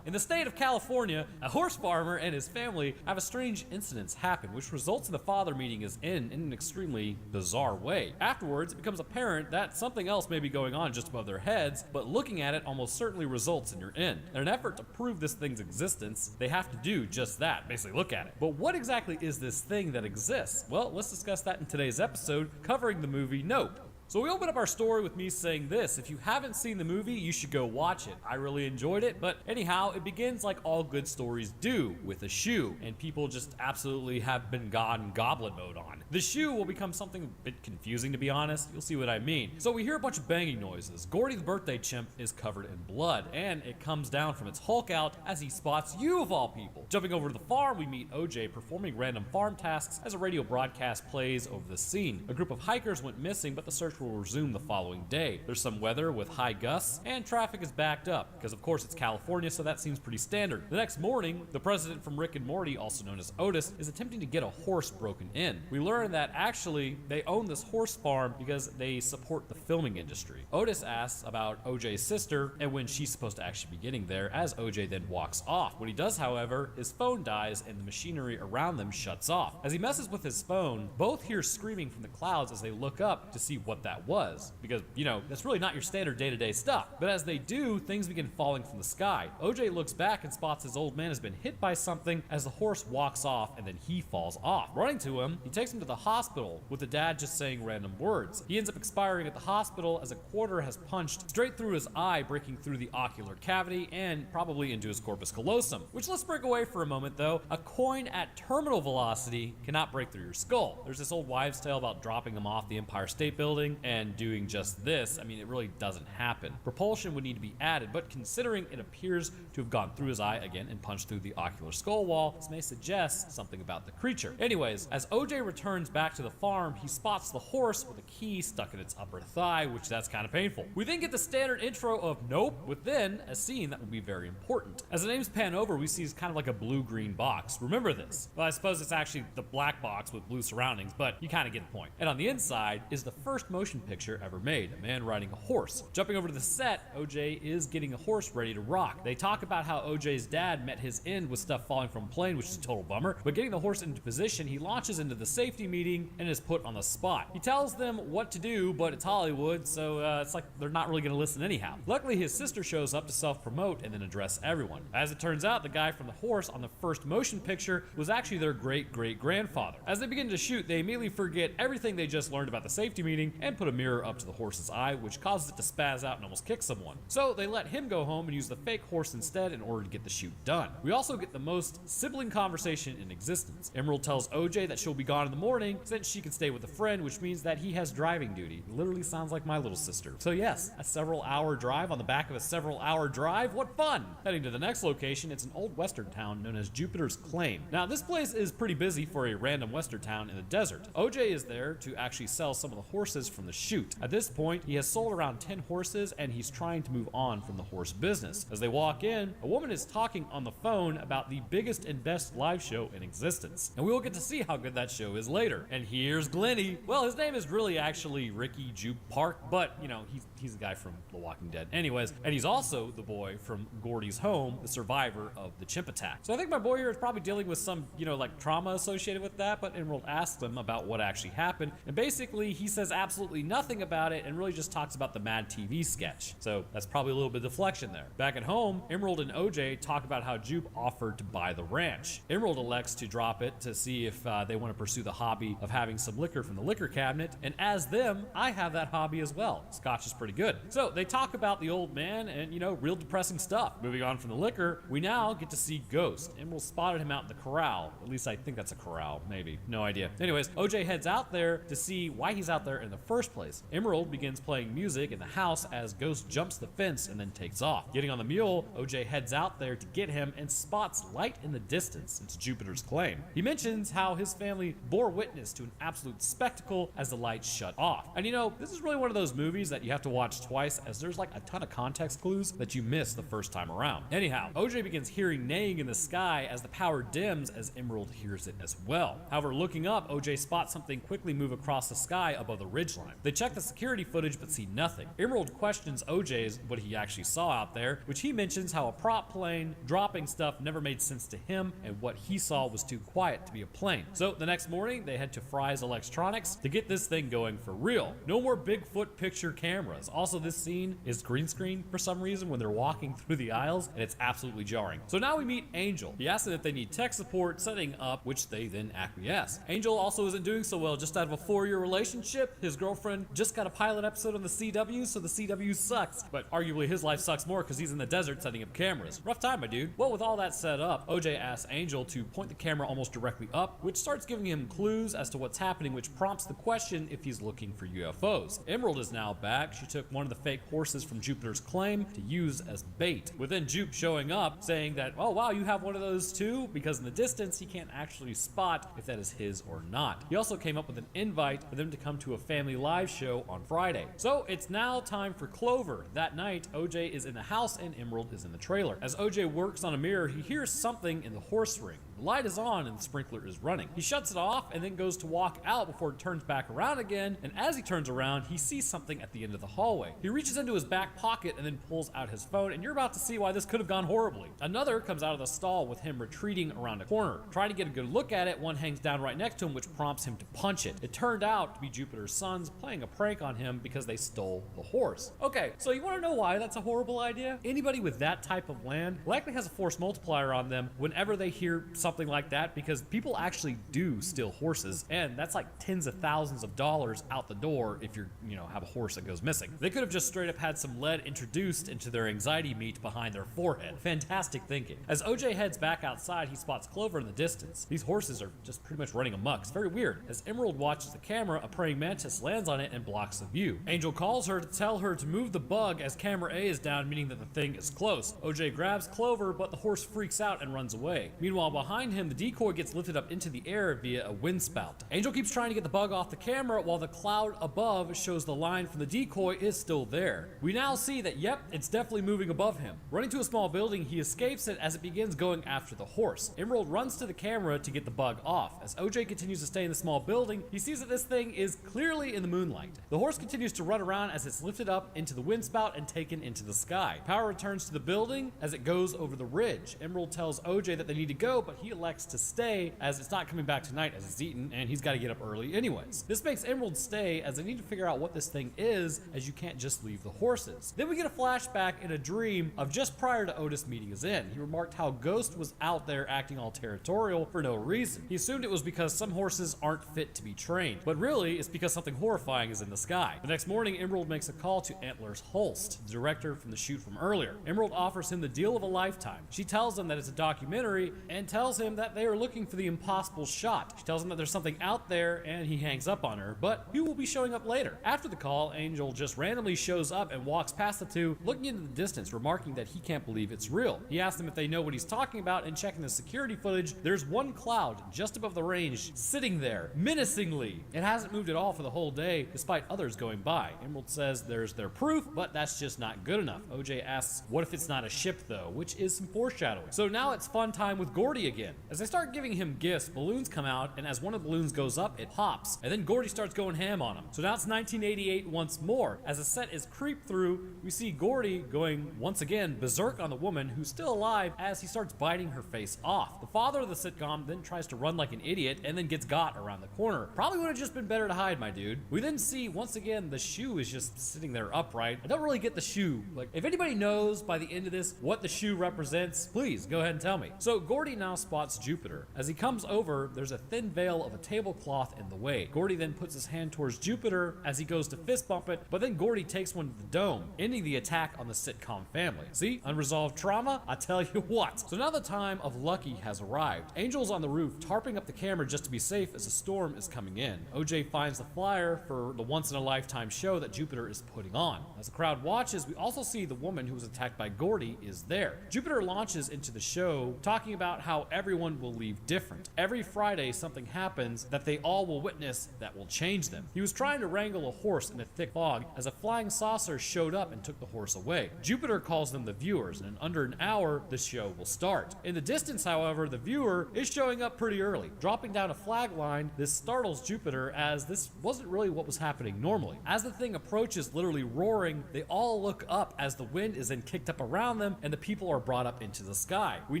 in the state of California, a horse farmer and his family have a strange incident happen, which results in the father meeting his end in an extremely bizarre way. Afterwards, it becomes apparent that something else may be going on just above their heads, but looking at it almost certainly results in your end. In an effort to prove this thing's existence, they have to do just that, basically look at it. But what exactly is this thing that exists? Well, let's discuss that in today's episode, covering the movie Nope. So we open up our story with me saying this: if you haven't seen the movie, you should go watch it. I really enjoyed it, but anyhow, it begins like all good stories do, with a shoe, and people just absolutely have been gone goblin mode on. The shoe will become something a bit confusing, to be honest. You'll see what I mean. So we hear a bunch of banging noises. Gordy the birthday chimp is covered in blood, and it comes down from its Hulk out as he spots you of all people. Jumping over to the farm, we meet OJ performing random farm tasks as a radio broadcast plays over the scene. A group of hikers went missing, but the search will resume the following day. There's some weather with high gusts, and traffic is backed up, because of course it's California, so that seems pretty standard. The next morning, the president from Rick and Morty, also known as Otis, is attempting to get a horse broken in. We learn that actually they own this horse farm because they support the filming industry. Otis asks about OJ's sister and when she's supposed to actually be getting there, as OJ then walks off. When he does, however, his phone dies and the machinery around them shuts off. As he messes with his phone, both hear screaming from the clouds as they look up to see what that was, because, you know, that's really not your standard day-to-day stuff. But as they do, things begin falling from the sky. OJ looks back and spots his old man has been hit by something as the horse walks off and then he falls off. Running to him, he takes him to the hospital with the dad just saying random words. He ends up expiring at the hospital as a quarter has punched straight through his eye, breaking through the ocular cavity and probably into his corpus callosum. Which, let's break away for a moment though, a coin at terminal velocity cannot break through your skull. There's this old wives' tale about dropping them off the Empire State Building and doing just this. I mean, it really doesn't happen. Propulsion would need to be added, but considering it appears to have gone through his eye again and punched through the ocular skull wall, this may suggest something about the creature. Anyways, as OJ returns back to the farm, he spots the horse with a key stuck in its upper thigh, which that's kind of painful. We then get the standard intro of Nope, with then a scene that will be very important. As the names pan over, we see it's kind of like a blue-green box. Remember this? Well, I suppose it's actually the black box with blue surroundings, but you kind of get the point. And on the inside is the first motion picture ever made, a man riding a horse. Jumping over to the set, OJ is getting a horse ready to rock. They talk about how OJ's dad met his end with stuff falling from a plane, which is a total bummer, but getting the horse into position, he launches into the safety meeting and is put on the spot. He tells them what to do, but it's Hollywood, so it's like they're not really going to listen anyhow. Luckily, his sister shows up to self-promote and then address everyone. As it turns out, the guy from the horse on the first motion picture was actually their great-great-grandfather. As they begin to shoot, they immediately forget everything they just learned about the safety meeting and put a mirror up to the horse's eye, which causes it to spaz out and almost kick someone. So they let him go home and use the fake horse instead in order to get the shoot done. We also get the most sibling conversation in existence. Emerald tells OJ that she'll be gone in the morning since she can stay with a friend, which means that he has driving duty. It literally sounds like my little sister. So yes, a several-hour drive on the back of a several-hour drive. What fun! Heading to the next location, it's an old western town known as Jupiter's Claim. Now, this place is pretty busy for a random western town in the desert. OJ is there to actually sell some of the horses from the shoot. At this point, he has sold around 10 horses and he's trying to move on from the horse business. As they walk in, a woman is talking on the phone about the biggest and best live show in existence. And we will get to see how good that show is later. And here's Glenny. Well, his name is really actually Ricky Jupe Park, but you know, he's the guy from The Walking Dead. Anyways, and he's also the boy from Gordy's home, the survivor of the chimp attack. So I think my boy here is probably dealing with some, you know, like trauma associated with that, but Emerald asks him about what actually happened. And basically he says absolutely nothing about it and really just talks about the Mad TV sketch. So that's probably a little bit of deflection there. Back at home, Emerald and OJ talk about how Jupe offered to buy the ranch. Emerald elects to drop it to see if they want to pursue the hobby of having some liquor from the liquor cabinet. And as them, I have that hobby as well. Scotch is pretty good. So they talk about the old man and, you know, real depressing stuff. Moving on from the liquor, we now get to see Ghost. Emerald spotted him out in the corral. At least I think that's a corral, maybe. No idea. Anyways, OJ heads out there to see why he's out there in the first place. Emerald begins playing music in the house as Ghost jumps the fence and then takes off. Getting on the mule, OJ heads out there to get him and spots light in the distance. It's Jupiter's Claim. He mentions how his family bore witness to an absolute spectacle as the lights shut off. And you know, this is really one of those movies that you have to watch twice, as there's like a ton of context clues that you miss the first time around. Anyhow, OJ begins hearing neighing in the sky as the power dims as Emerald hears it as well. However, looking up, OJ spots something quickly move across the sky above the ridgeline. They check the security footage but see nothing. Emerald questions OJ's what he actually saw out there, which he mentions how a prop plane dropping stuff never made sense to him and what he saw was too quiet to be a plane. So the next morning, they head to Fry's Electronics to get this thing going for real. No more Bigfoot picture cameras. Also, this scene is green screen for some reason when they're walking through the aisles, and it's absolutely jarring. So now we meet Angel. He asks them if they need tech support setting up, which they then acquiesce. Angel also isn't doing so well just out of a 4-year relationship. His girlfriend girlfriend just got a pilot episode on the CW, so the CW sucks. But arguably his life sucks more because he's in the desert setting up cameras. Rough time, my dude. Well, with all that set up, OJ asks Angel to point the camera almost directly up, which starts giving him clues as to what's happening, which prompts the question if he's looking for UFOs. Emerald is now back. She took one of the fake horses from Jupiter's claim to use as bait, with then Jupe showing up saying that, oh wow, you have one of those too, because in the distance he can't actually spot if that is his or not. He also came up with an invite for them to come to a family live show on Friday. So it's now time for Clover. That night, OJ is in the house and Emerald is in the trailer. As OJ works on a mirror, he hears something in the horse ring. The light is on and the sprinkler is running. He shuts it off and then goes to walk out before it turns back around again, and as he turns around, he sees something at the end of the hallway. He reaches into his back pocket and then pulls out his phone, and you're about to see why this could have gone horribly. Another comes out of the stall with him retreating around a corner. Trying to get a good look at it, one hangs down right next to him, which prompts him to punch it. It turned out to be Jupiter's sons playing a prank on him because they stole the horse. Okay, so you want to know why that's a horrible idea? Anybody with that type of land likely has a force multiplier on them whenever they hear something like that, because people actually do steal horses, and that's like tens of thousands of dollars out the door if you're, have a horse that goes missing. They could have just straight up had some lead introduced into their anxiety meat behind their forehead. Fantastic thinking. As OJ heads back outside, he spots Clover in the distance. These horses are just pretty much running amok. It's very weird. As Emerald watches the camera, a praying mantis lands on it and blocks the view. Angel calls her to tell her to move the bug as camera A is down, meaning that the thing is close. OJ grabs Clover, but the horse freaks out and runs away. Meanwhile, behind him, the decoy gets lifted up into the air via a wind spout. Angel keeps trying to get the bug off the camera while the cloud above shows the line from the decoy is still there. We now see that, yep, it's definitely moving above him. Running to a small building, he escapes it as it begins going after the horse. Emerald runs to the camera to get the bug off. As OJ continues to stay in the small building, he sees that this thing is clearly in the moonlight. The horse continues to run around as it's lifted up into the wind spout and taken into the sky. Power returns to the building as it goes over the ridge. Emerald tells OJ that they need to go, but he elects to stay as it's not coming back tonight as it's eaten, and he's got to get up early anyways. This makes Emerald stay as they need to figure out what this thing is, as you can't just leave the horses. Then we get a flashback in a dream of just prior to Otis meeting Zen. He remarked how Ghost was out there acting all territorial for no reason. He assumed it was because some horses aren't fit to be trained, but really it's because something horrifying is in the sky. The next morning, Emerald makes a call to Antlers Holst, the director from the shoot from earlier. Emerald offers him the deal of a lifetime. She tells him that it's a documentary and tells him that they are looking for the impossible shot. She tells him that there's something out there, and he hangs up on her, but he will be showing up later. After the call, Angel just randomly shows up and walks past the two, looking into the distance, remarking that he can't believe it's real. He asks them if they know what he's talking about, and checking the security footage, there's one cloud just above the range sitting there, menacingly. It hasn't moved at all for the whole day, despite others going by. Emerald says there's their proof, but that's just not good enough. OJ asks, what if it's not a ship though, which is some foreshadowing. So now it's fun time with Gordy again. As they start giving him gifts, balloons come out, and as one of the balloons goes up, it pops, and then Gordy starts going ham on him. So now it's 1988 once more. As the set is creeped through, we see Gordy going once again berserk on the woman who's still alive as he starts biting her face off. The father of the sitcom then tries to run like an idiot and then gets got around the corner. Probably would have just been better to hide, my dude. We then see once again the shoe is just sitting there upright. I don't really get the shoe. Like, if anybody knows by the end of this what the shoe represents, please go ahead and tell me. So Gordy now spots Jupiter. As he comes over, there's a thin veil of a tablecloth in the way. Gordy then puts his hand towards Jupiter as he goes to fist bump it, but then Gordy takes one to the dome, ending the attack on the sitcom family. See? Unresolved trauma? I tell you what. So now the time of Lucky has arrived. Angel's on the roof, tarping up the camera just to be safe as a storm is coming in. OJ finds the flyer for the once-in-a-lifetime show that Jupiter is putting on. As the crowd watches, we also see the woman who was attacked by Gordy is there. Jupiter launches into the show, talking about how everyone will leave different. Every Friday, something happens that they all will witness that will change them. He was trying to wrangle a horse in a thick fog as a flying saucer showed up and took the horse away. Jupiter calls them the viewers, and in under an hour, the show will start. In the distance, however, the viewer is showing up pretty early. Dropping down a flag line, this startles Jupiter as this wasn't really what was happening normally. As the thing approaches, literally roaring, they all look up as the wind is then kicked up around them and the people are brought up into the sky. We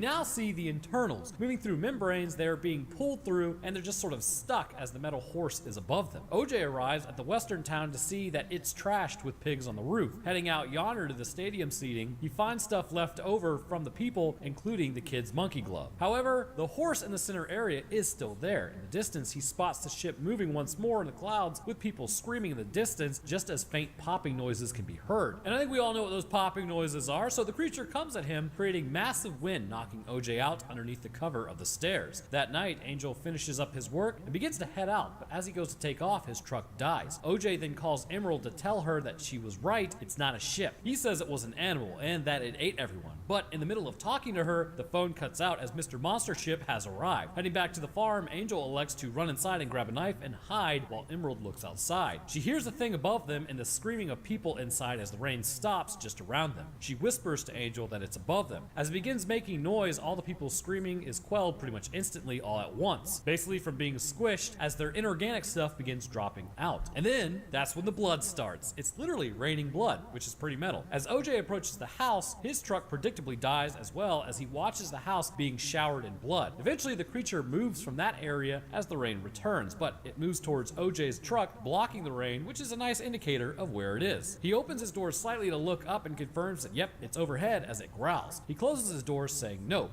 now see the internals, tumors. Moving through membranes, they're being pulled through, and they're just sort of stuck as the metal horse is above them. OJ arrives at the western town to see that it's trashed with pigs on the roof. Heading out yonder to the stadium seating, he finds stuff left over from the people, including the kid's monkey glove. However, the horse in the center area is still there. In the distance, he spots the ship moving once more in the clouds, with people screaming in the distance just as faint popping noises can be heard. And I think we all know what those popping noises are, so the creature comes at him, creating massive wind, knocking OJ out underneath the cover of the stairs. That night, Angel finishes up his work and begins to head out, but as he goes to take off, his truck dies. OJ then calls Emerald to tell her that she was right, it's not a ship. He says it was an animal and that it ate everyone. But in the middle of talking to her, the phone cuts out as Mr. Monster Ship has arrived. Heading back to the farm, Angel elects to run inside and grab a knife and hide while Emerald looks outside. She hears a thing above them and the screaming of people inside as the rain stops just around them. She whispers to Angel that it's above them. As it begins making noise, all the people screaming is quelled pretty much instantly all at once, basically from being squished as their inorganic stuff begins dropping out. And then that's when the blood starts. It's literally raining blood, which is pretty metal. As OJ approaches the house, his truck predictably dies as well as he watches the house being showered in blood. Eventually, the creature moves from that area as the rain returns, but it moves towards OJ's truck, blocking the rain, which is a nice indicator of where it is. He opens his door slightly to look up and confirms that, yep, it's overhead as it growls. He closes his door saying no,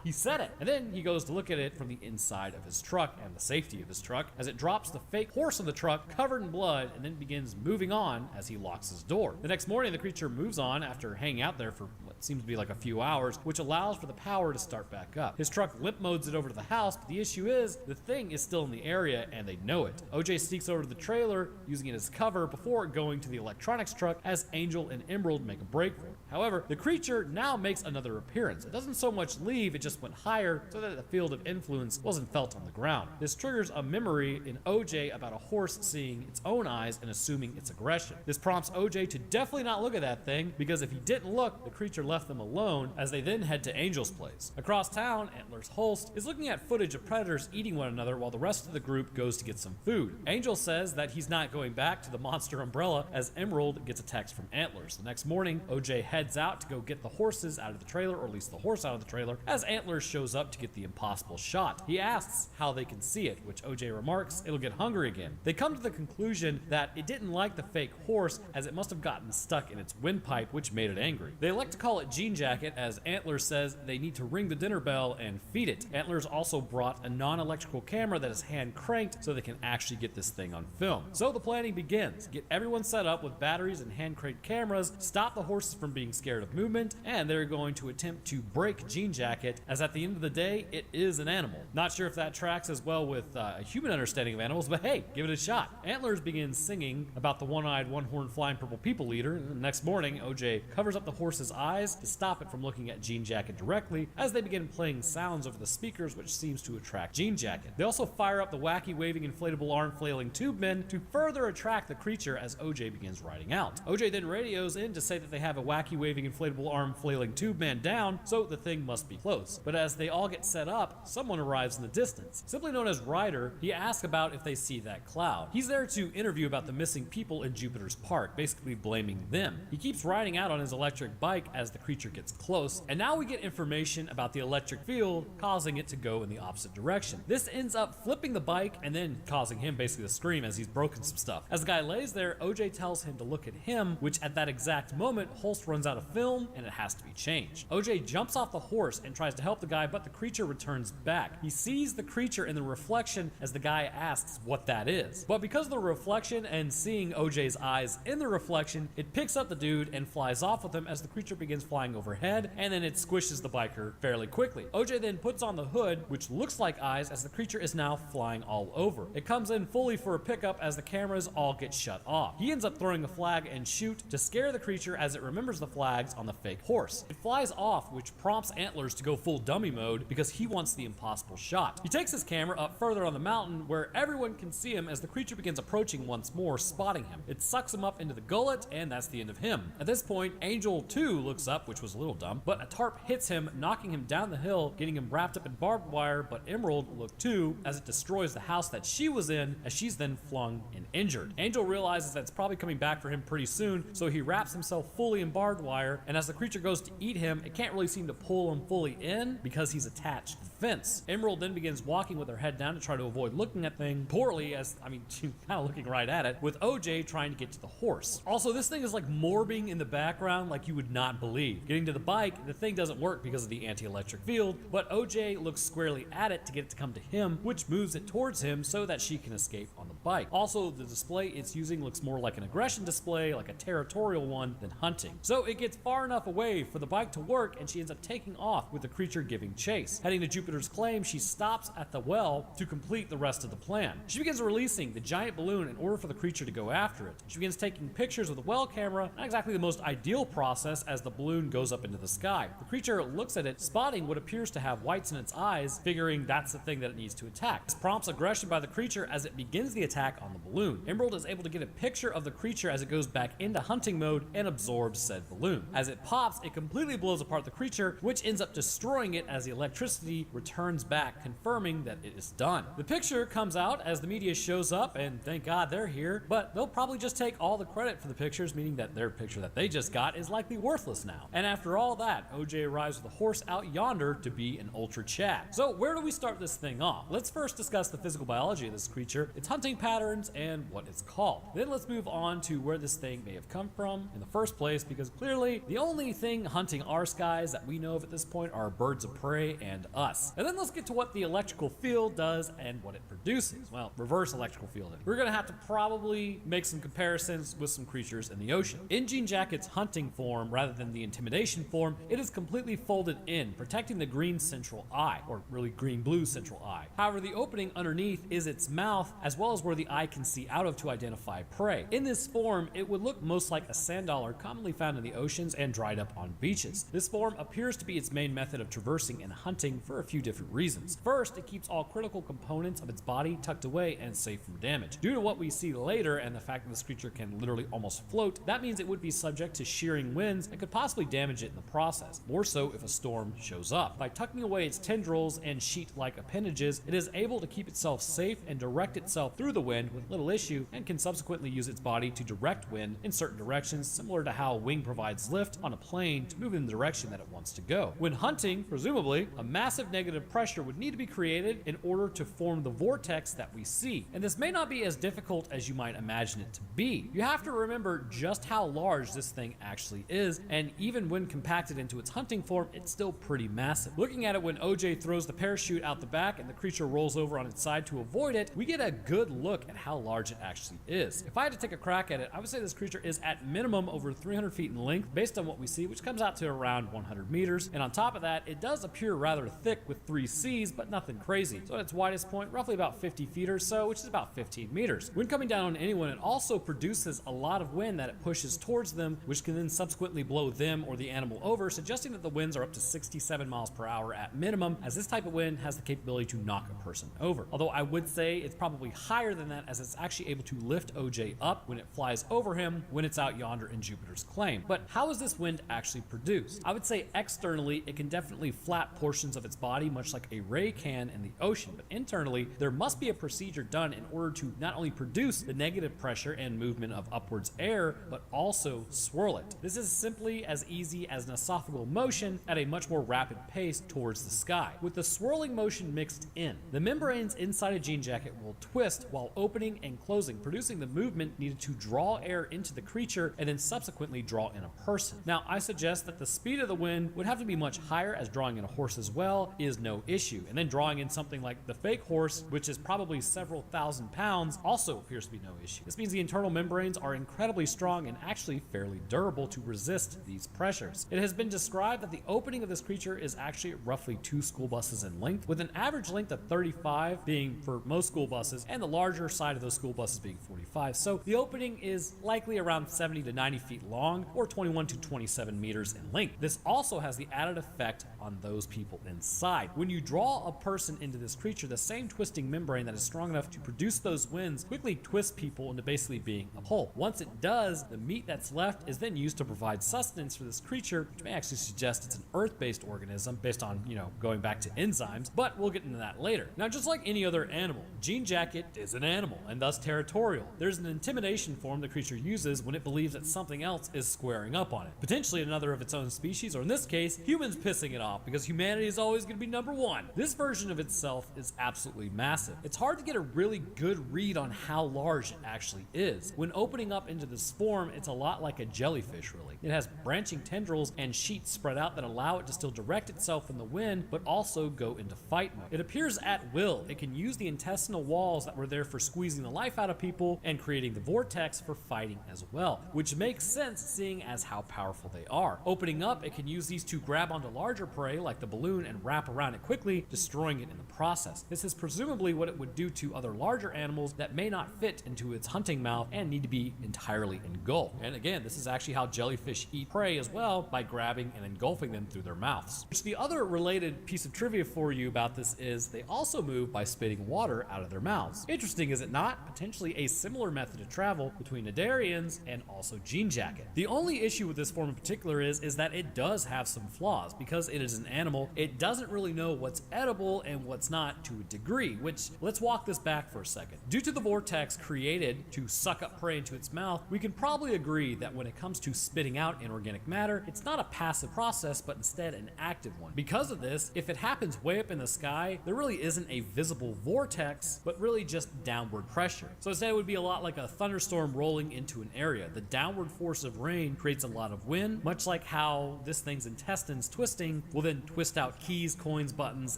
he said it. And then he goes to look at it from the inside of his truck and the safety of his truck as it drops the fake horse on the truck covered in blood and then begins moving on as he locks his door. The next morning, the creature moves on after hanging out there for what seems to be like a few hours, which allows for the power to start back up. His truck limp modes it over to the house, but the issue is the thing is still in the area and they know it. OJ sneaks over to the trailer using it as cover before going to the electronics truck as Angel and Emerald make a break for it. However, the creature now makes another appearance. It doesn't so much leave, it just went higher so that the field of influence wasn't felt on the ground. This triggers a memory in OJ about a horse seeing its own eyes and assuming its aggression. This prompts OJ to definitely not look at that thing, because if he didn't look, the creature left them alone as they then head to Angel's place. Across town, Antler's Holst is looking at footage of predators eating one another while the rest of the group goes to get some food. Angel says that he's not going back to the monster umbrella as Emerald gets a text from Antlers. The next morning, OJ heads out to go get the horses out of the trailer, or at least the horse out of the trailer, as Antlers shows up to get the impossible shot. He asks how they can see it, which OJ remarks it'll get hungry again. They come to the conclusion that it didn't like the fake horse as it must have gotten stuck in its windpipe, which made it angry. They elect to call it Jean Jacket as Antlers says they need to ring the dinner bell and feed it. Antlers also brought a non-electrical camera that is hand cranked so they can actually get this thing on film. So the planning begins. Get everyone set up with batteries and hand cranked cameras, stop the horses from being scared of movement, and they're going to attempt to break Jean Jacket, as at the end of the day, it is an animal. Not sure if that tracks as well with a human understanding of animals, but hey, give it a shot. Antlers begins singing about the one-eyed, one-horned flying purple people eater, and the next morning, OJ covers up the horse's eyes to stop it from looking at Jean Jacket directly as they begin playing sounds over the speakers, which seems to attract Jean Jacket. They also fire up the wacky waving inflatable arm flailing tube men to further attract the creature as OJ begins riding out. OJ then radios in to say that they have a wacky waving inflatable arm flailing tube man down, so the thing must be close. But as they all get set up, someone arrives in the distance. Simply known as Ryder, he asks about if they see that cloud. He's there to interview about the missing people in Jupiter's Park, basically blaming them. He keeps riding out on his electric bike as the creature gets close, and now we get information about the electric field causing it to go in the opposite direction. This ends up flipping the bike and then causing him basically to scream as he's broken some stuff. As the guy lays there, OJ tells him to look at him, which at that exact moment, Holst runs out of film and it has to be changed. OJ jumps off the horse and tries to help the guy, but the creature returns back. He sees the creature in the reflection as the guy asks what that is. But because of the reflection and seeing OJ's eyes in the reflection, it picks up the dude and flies off with him as the creature begins flying overhead, and then it squishes the biker fairly quickly. OJ then puts on the hood, which looks like eyes, as the creature is now flying all over. It comes in fully for a pickup as the cameras all get shut off. He ends up throwing a flag and shoot to scare the creature as it remembers the flags on the fake horse. It flies off, which prompts Antlers to go full dummy mode because he wants the impossible shot. He takes his camera up further on the mountain where everyone can see him as the creature begins approaching once more, spotting him. It sucks him up into the gullet, and that's the end of him. At this point, Angel too looks up, which was a little dumb, but a tarp hits him, knocking him down the hill, getting him wrapped up in barbed wire, but Emerald looked too as it destroys the house that she was in, as she's then flung and injured. Angel realizes that it's probably coming back for him pretty soon, so he wraps himself fully in barbed wire, and as the creature goes to eat him, it can't really seem to pull him fully in because he's she's attached to the fence. Emerald then begins walking with her head down to try to avoid looking at things poorly, as, I mean, she's kind of looking right at it, with OJ trying to get to the horse. Also, this thing is like morbing in the background like you would not believe. Getting to the bike, the thing doesn't work because of the anti-electric field, but OJ looks squarely at it to get it to come to him, which moves it towards him so that she can escape on the bike. Also, the display it's using looks more like an aggression display, like a territorial one, than hunting. So it gets far enough away for the bike to work, and she ends up taking off with the creature giving chase. Heading to Jupiter's claim, she stops at the well to complete the rest of the plan. She begins releasing the giant balloon in order for the creature to go after it. She begins taking pictures with the well camera, not exactly the most ideal process as the balloon goes up into the sky. The creature looks at it, spotting what appears to have whites in its eyes, figuring that's the thing that it needs to attack. This prompts aggression by the creature as it begins the attack on the balloon. Emerald is able to get a picture of the creature as it goes back into hunting mode and absorbs said balloon. As it pops, it completely blows apart the creature, which ends up destroying it as the electricity returns back, confirming that it is done. The picture comes out as the media shows up, and thank God they're here, but they'll probably just take all the credit for the pictures, meaning that their picture that they just got is likely worthless now. And after all that, OJ arrives with a horse out yonder to be an Ultra Chad. So where do we start this thing off? Let's first discuss the physical biology of this creature, its hunting patterns, and what it's called. Then let's move on to where this thing may have come from in the first place, because clearly the only thing hunting our skies that we know of at this point are birds of prey and us. And then let's get to what the electrical field does and what it produces. Well, reverse electrical fielding. We're gonna have to probably make some comparisons with some creatures in the ocean. In Jean Jacket's hunting form, rather than the intimidation form, it is completely folded in, protecting the green central eye, or really green-blue central eye. However, the opening underneath is its mouth, as well as where the eye can see out of to identify prey. In this form, it would look most like a sand dollar commonly found in the oceans and dried up on beaches. This form appears to be its main method of traversing and hunting for a few different reasons. First, it keeps all critical components of its body tucked away and safe from damage. Due to what we see later and the fact that this creature can literally almost float, that means it would be subject to shearing winds and could possibly damage it in the process, more so if a storm shows up. By tucking away its tendrils and sheet-like appendages, it is able to keep itself safe and direct itself through the wind with little issue, and can subsequently use its body to direct wind in certain directions, similar to how a wing provides lift on a plane to move in the direction that it wants to go. When hunting, presumably, a massive negative pressure would need to be created in order to form the vortex that we see, and this may not be as difficult as you might imagine it to be. You have to remember just how large this thing actually is, and even when compacted into its hunting form, it's still pretty massive. Looking at it when OJ throws the parachute out the back and the creature rolls over on its side to avoid it, we get a good look at how large it actually is. If I had to take a crack at it, I would say this creature is at minimum over 300 feet in length based on what we see, which comes out to around 100 meters. And on top of that, it does appear rather thick with 3 Cs, but nothing crazy. So at its widest point, roughly about 50 feet or so, which is about 15 meters. When coming down on anyone, it also produces a lot of wind that it pushes towards them, which can then subsequently blow them or the animal over, suggesting that the winds are up to 67 miles per hour at minimum, as this type of wind has the capability to knock a person over. Although I would say it's probably higher than that, as it's actually able to lift OJ up when it flies over him when it's out yonder in Jupiter's claim. But how is this wind actually produced? I would say externally, it can definitely flap portions of its body, much like a ray can in the ocean, but internally, there must be a procedure done in order to not only produce the negative pressure and movement of upwards air, but also swirl it. This is simply as easy as an esophageal motion at a much more rapid pace towards the sky, with the swirling motion mixed in. The membranes inside a jean jacket will twist while opening and closing, producing the movement needed to draw air into the creature and then subsequently draw in a person. Now, I suggest that the speed of the wind would have to be much higher, as drawing in a horse as well is no issue, and then drawing in something like the fake horse, which is probably several thousand pounds, also appears to be no issue. This means the internal membranes are incredibly strong and actually fairly durable to resist these pressures. It has been described that the opening of this creature is actually roughly 2 school buses in length, with an average length of 35 being for most school buses, and the larger side of those school buses being 45. So the opening is likely around 70 to 90 feet long, or 21 to 27 meters in length. This also has the added effect on those people inside. When you draw a person into this creature, the same twisting membrane that is strong enough to produce those winds quickly twists people into basically being a pole. Once it does, the meat that's left is then used to provide sustenance for this creature, which may actually suggest it's an earth-based organism based on, going back to enzymes, but we'll get into that later. Now, just like any other animal, Jean Jacket is an animal and thus territorial. There's an intimidation form the creature uses when it believes that something else is squaring up on it, potentially another of its own species, or in this case, humans pissing it off, because humanity humanity is always going to be number one. This version of itself is absolutely massive. It's hard to get a really good read on how large it actually is. When opening up into this form, it's a lot like a jellyfish, really. It has branching tendrils and sheets spread out that allow it to still direct itself in the wind, but also go into fight mode. It appears at will. It can use the intestinal walls that were there for squeezing the life out of people and creating the vortex for fighting as well, which makes sense seeing as how powerful they are. Opening up, it can use these to grab onto larger prey like the balloon and wrap around it quickly, destroying it in the process. This is presumably what it would do to other larger animals that may not fit into its hunting mouth and need to be entirely engulfed. And again, this is actually how jellyfish eat prey as well, by grabbing and engulfing them through their mouths. Which the other related piece of trivia for you about this is they also move by spitting water out of their mouths. Interesting, is it not? Potentially a similar method of travel between Nadarians and also Jean Jacket. The only issue with this form in particular is that it does have some flaws. Because it is an animal, it doesn't really know what's edible and what's not to a degree, which, let's walk this back for a second. Due to the vortex created to suck up prey into its mouth, we can probably agree that when it comes to spitting out inorganic matter, it's not a passive process, but instead an active one. Because of this, if it happens way up in the sky, there really isn't a visible vortex, but really just downward pressure. So instead it would be a lot like a thunderstorm rolling into an area. The downward force of rain creates a lot of wind, much like how this thing's intestines twisting will then twist out keys, coins, buttons,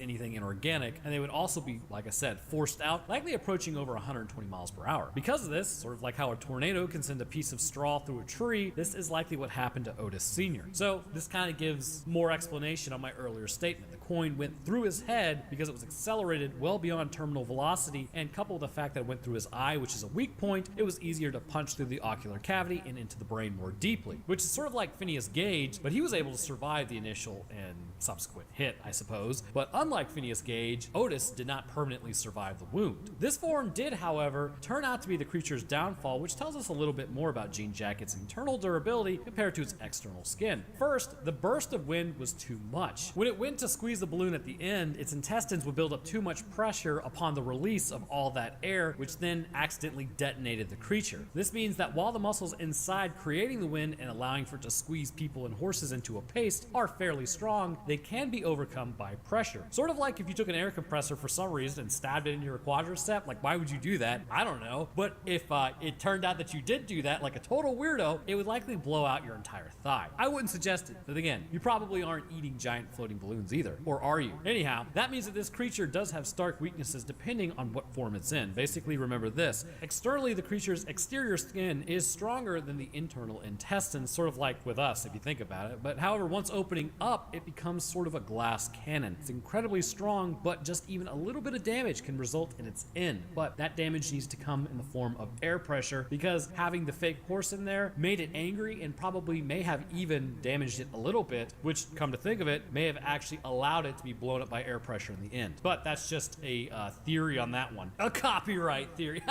anything inorganic, and they would also be, like I said, forced out, likely approaching over 120 miles per hour. Because of this, sort of like how a tornado can send a piece of straw through a tree, this is likely what happened to Otis Sr. So this kind of gives more explanation on my earlier statement. The coin went through his head because it was accelerated well beyond terminal velocity, and coupled with the fact that it went through his eye, which is a weak point, it was easier to punch through the ocular cavity and into the brain more deeply, which is sort of like Phineas Gage, but he was able to survive the initial and subsequent hit, I suppose. But unlike Phineas Gage, Otis did not permanently survive the wound. This form did, however, turn out to be the creature's downfall, which tells us a little bit more about Jean Jacket's internal durability compared to its external skin. First, the burst of wind was too much. When it went to squeeze the balloon at the end, its intestines would build up too much pressure upon the release of all that air, which then accidentally detonated the creature. This means that while the muscles inside creating the wind and allowing for it to squeeze people and horses into a paste are fairly strong, they can be overcome by pressure. Sort of like if you took an air compressor for some reason and stabbed it in your quadricep. Like, why would you do that? I don't know. But if it turned out that you did do that, like a total weirdo, it would likely blow out your entire thigh. I wouldn't suggest it, but again, you probably aren't eating giant floating balloons either. Or are you? Anyhow, that means that this creature does have stark weaknesses depending on what form it's in. Basically, remember this. Externally, the creature's exterior skin is stronger than the internal intestines, sort of like with us, if you think about it. But however, once opening up, it becomes sort of a glass cannon. It's incredibly strong, but just even a little bit of damage can result in its end. But that damage needs to come in the form of air pressure, because having the fake horse in there made it angry and probably may have even damaged it a little bit, which, come to think of it, may have actually allowed it to be blown up by air pressure in the end. But that's just a theory on that one. A copyright theory.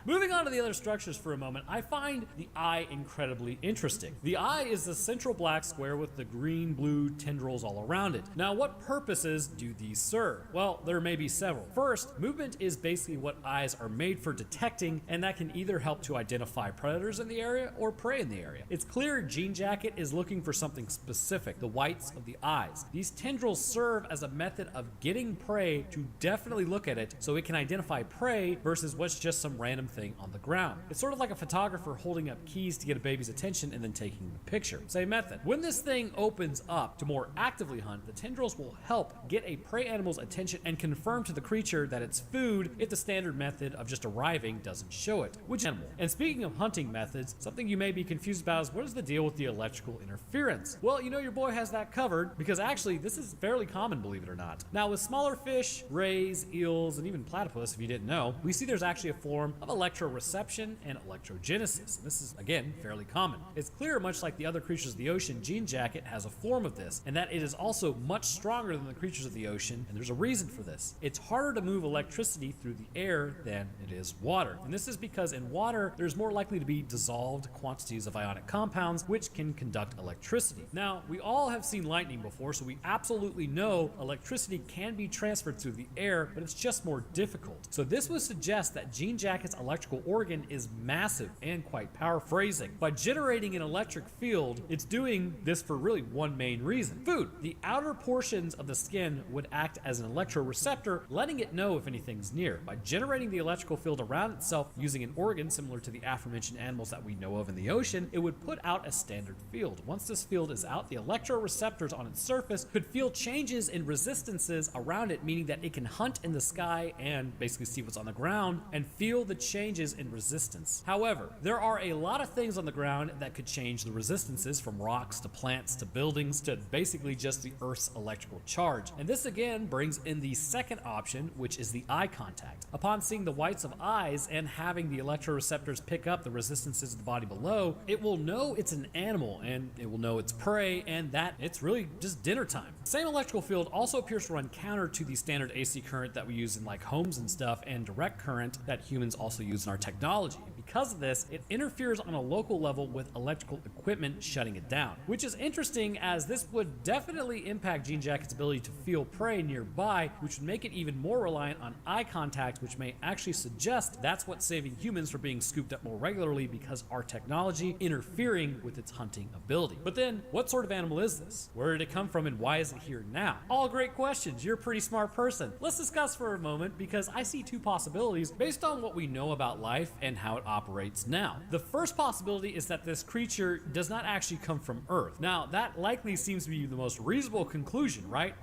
Moving on to the other structures for a moment, I find the eye incredibly interesting. The eye is the central black square with the green-blue tendrils all around it. Now, what purposes do these serve? Well, there may be several. First, movement is basically what eyes are made for detecting, and that can either help to identify predators in the area or prey in the area. It's clear Jean Jacket is looking for something specific, the whites of the eyes. These tendrils serve as a method of getting prey to definitely look at it so it can identify prey versus what's just some random thing on the ground. It's sort of like a photographer holding up keys to get a baby's attention and then taking the picture. Same method. When this thing opens up to more actively hunt, the tendrils will help get a prey animal's attention and confirm to the creature that it's food if the standard method of just arriving doesn't show it. Which animal? And speaking of hunting methods, something you may be confused about is what is the deal with the electrical interference? Well, you know your boy has that covered, because actually this is fairly common, believe it or not. Now, with smaller fish, rays, eels, and even platypus, if you didn't know, we see there's actually a form of electroreception and electrogenesis. And this is, again, fairly common. It's clear, much like the other creatures of the ocean, Jean Jacket has a form of this, and that it is also much stronger than the creatures of the ocean, and there's a reason for this. It's harder to move electricity through the air than it is water. And this is because in water, there's more likely to be dissolved quantities of ionic compounds, which can conduct electricity. Now, we all have seen lightning before, so we absolutely know, electricity can be transferred through the air, but it's just more difficult. So this would suggest that Jean Jacket's electrical organ is massive and quite paraphrasing. By generating an electric field, it's doing this for really one main reason. Food. The outer portions of the skin would act as an electroreceptor, letting it know if anything's near. By generating the electrical field around itself using an organ similar to the aforementioned animals that we know of in the ocean, it would put out a standard field. Once this field is out, the electroreceptors on its surface could feel changes in resistances around it, meaning that it can hunt in the sky and basically see what's on the ground and feel the changes in resistance. However, there are a lot of things on the ground that could change the resistances, from rocks to plants to buildings to basically just the Earth's electrical charge. And this again brings in the second option, which is the eye contact. Upon seeing the whites of eyes and having the electroreceptors pick up the resistances of the body below, it will know it's an animal and it will know it's prey and that it's really just dinner time. The same electrical field also appears to run counter to the standard AC current that we use in like homes and stuff, and direct current that humans also use in our technology. Because of this, it interferes on a local level with electrical equipment, shutting it down. Which is interesting, as this would definitely impact Jean Jacket's ability to feel prey nearby, which would make it even more reliant on eye contact, which may actually suggest that's what's saving humans from being scooped up more regularly, because our technology interfering with its hunting ability. But then, what sort of animal is this? Where did it come from and why is it here now? All great questions. You're a pretty smart person. Let's discuss for a moment, because I see two possibilities based on what we know about life and how it operates now. The first possibility is that this creature does not actually come from Earth. Now, that likely seems to be the most reasonable conclusion, right?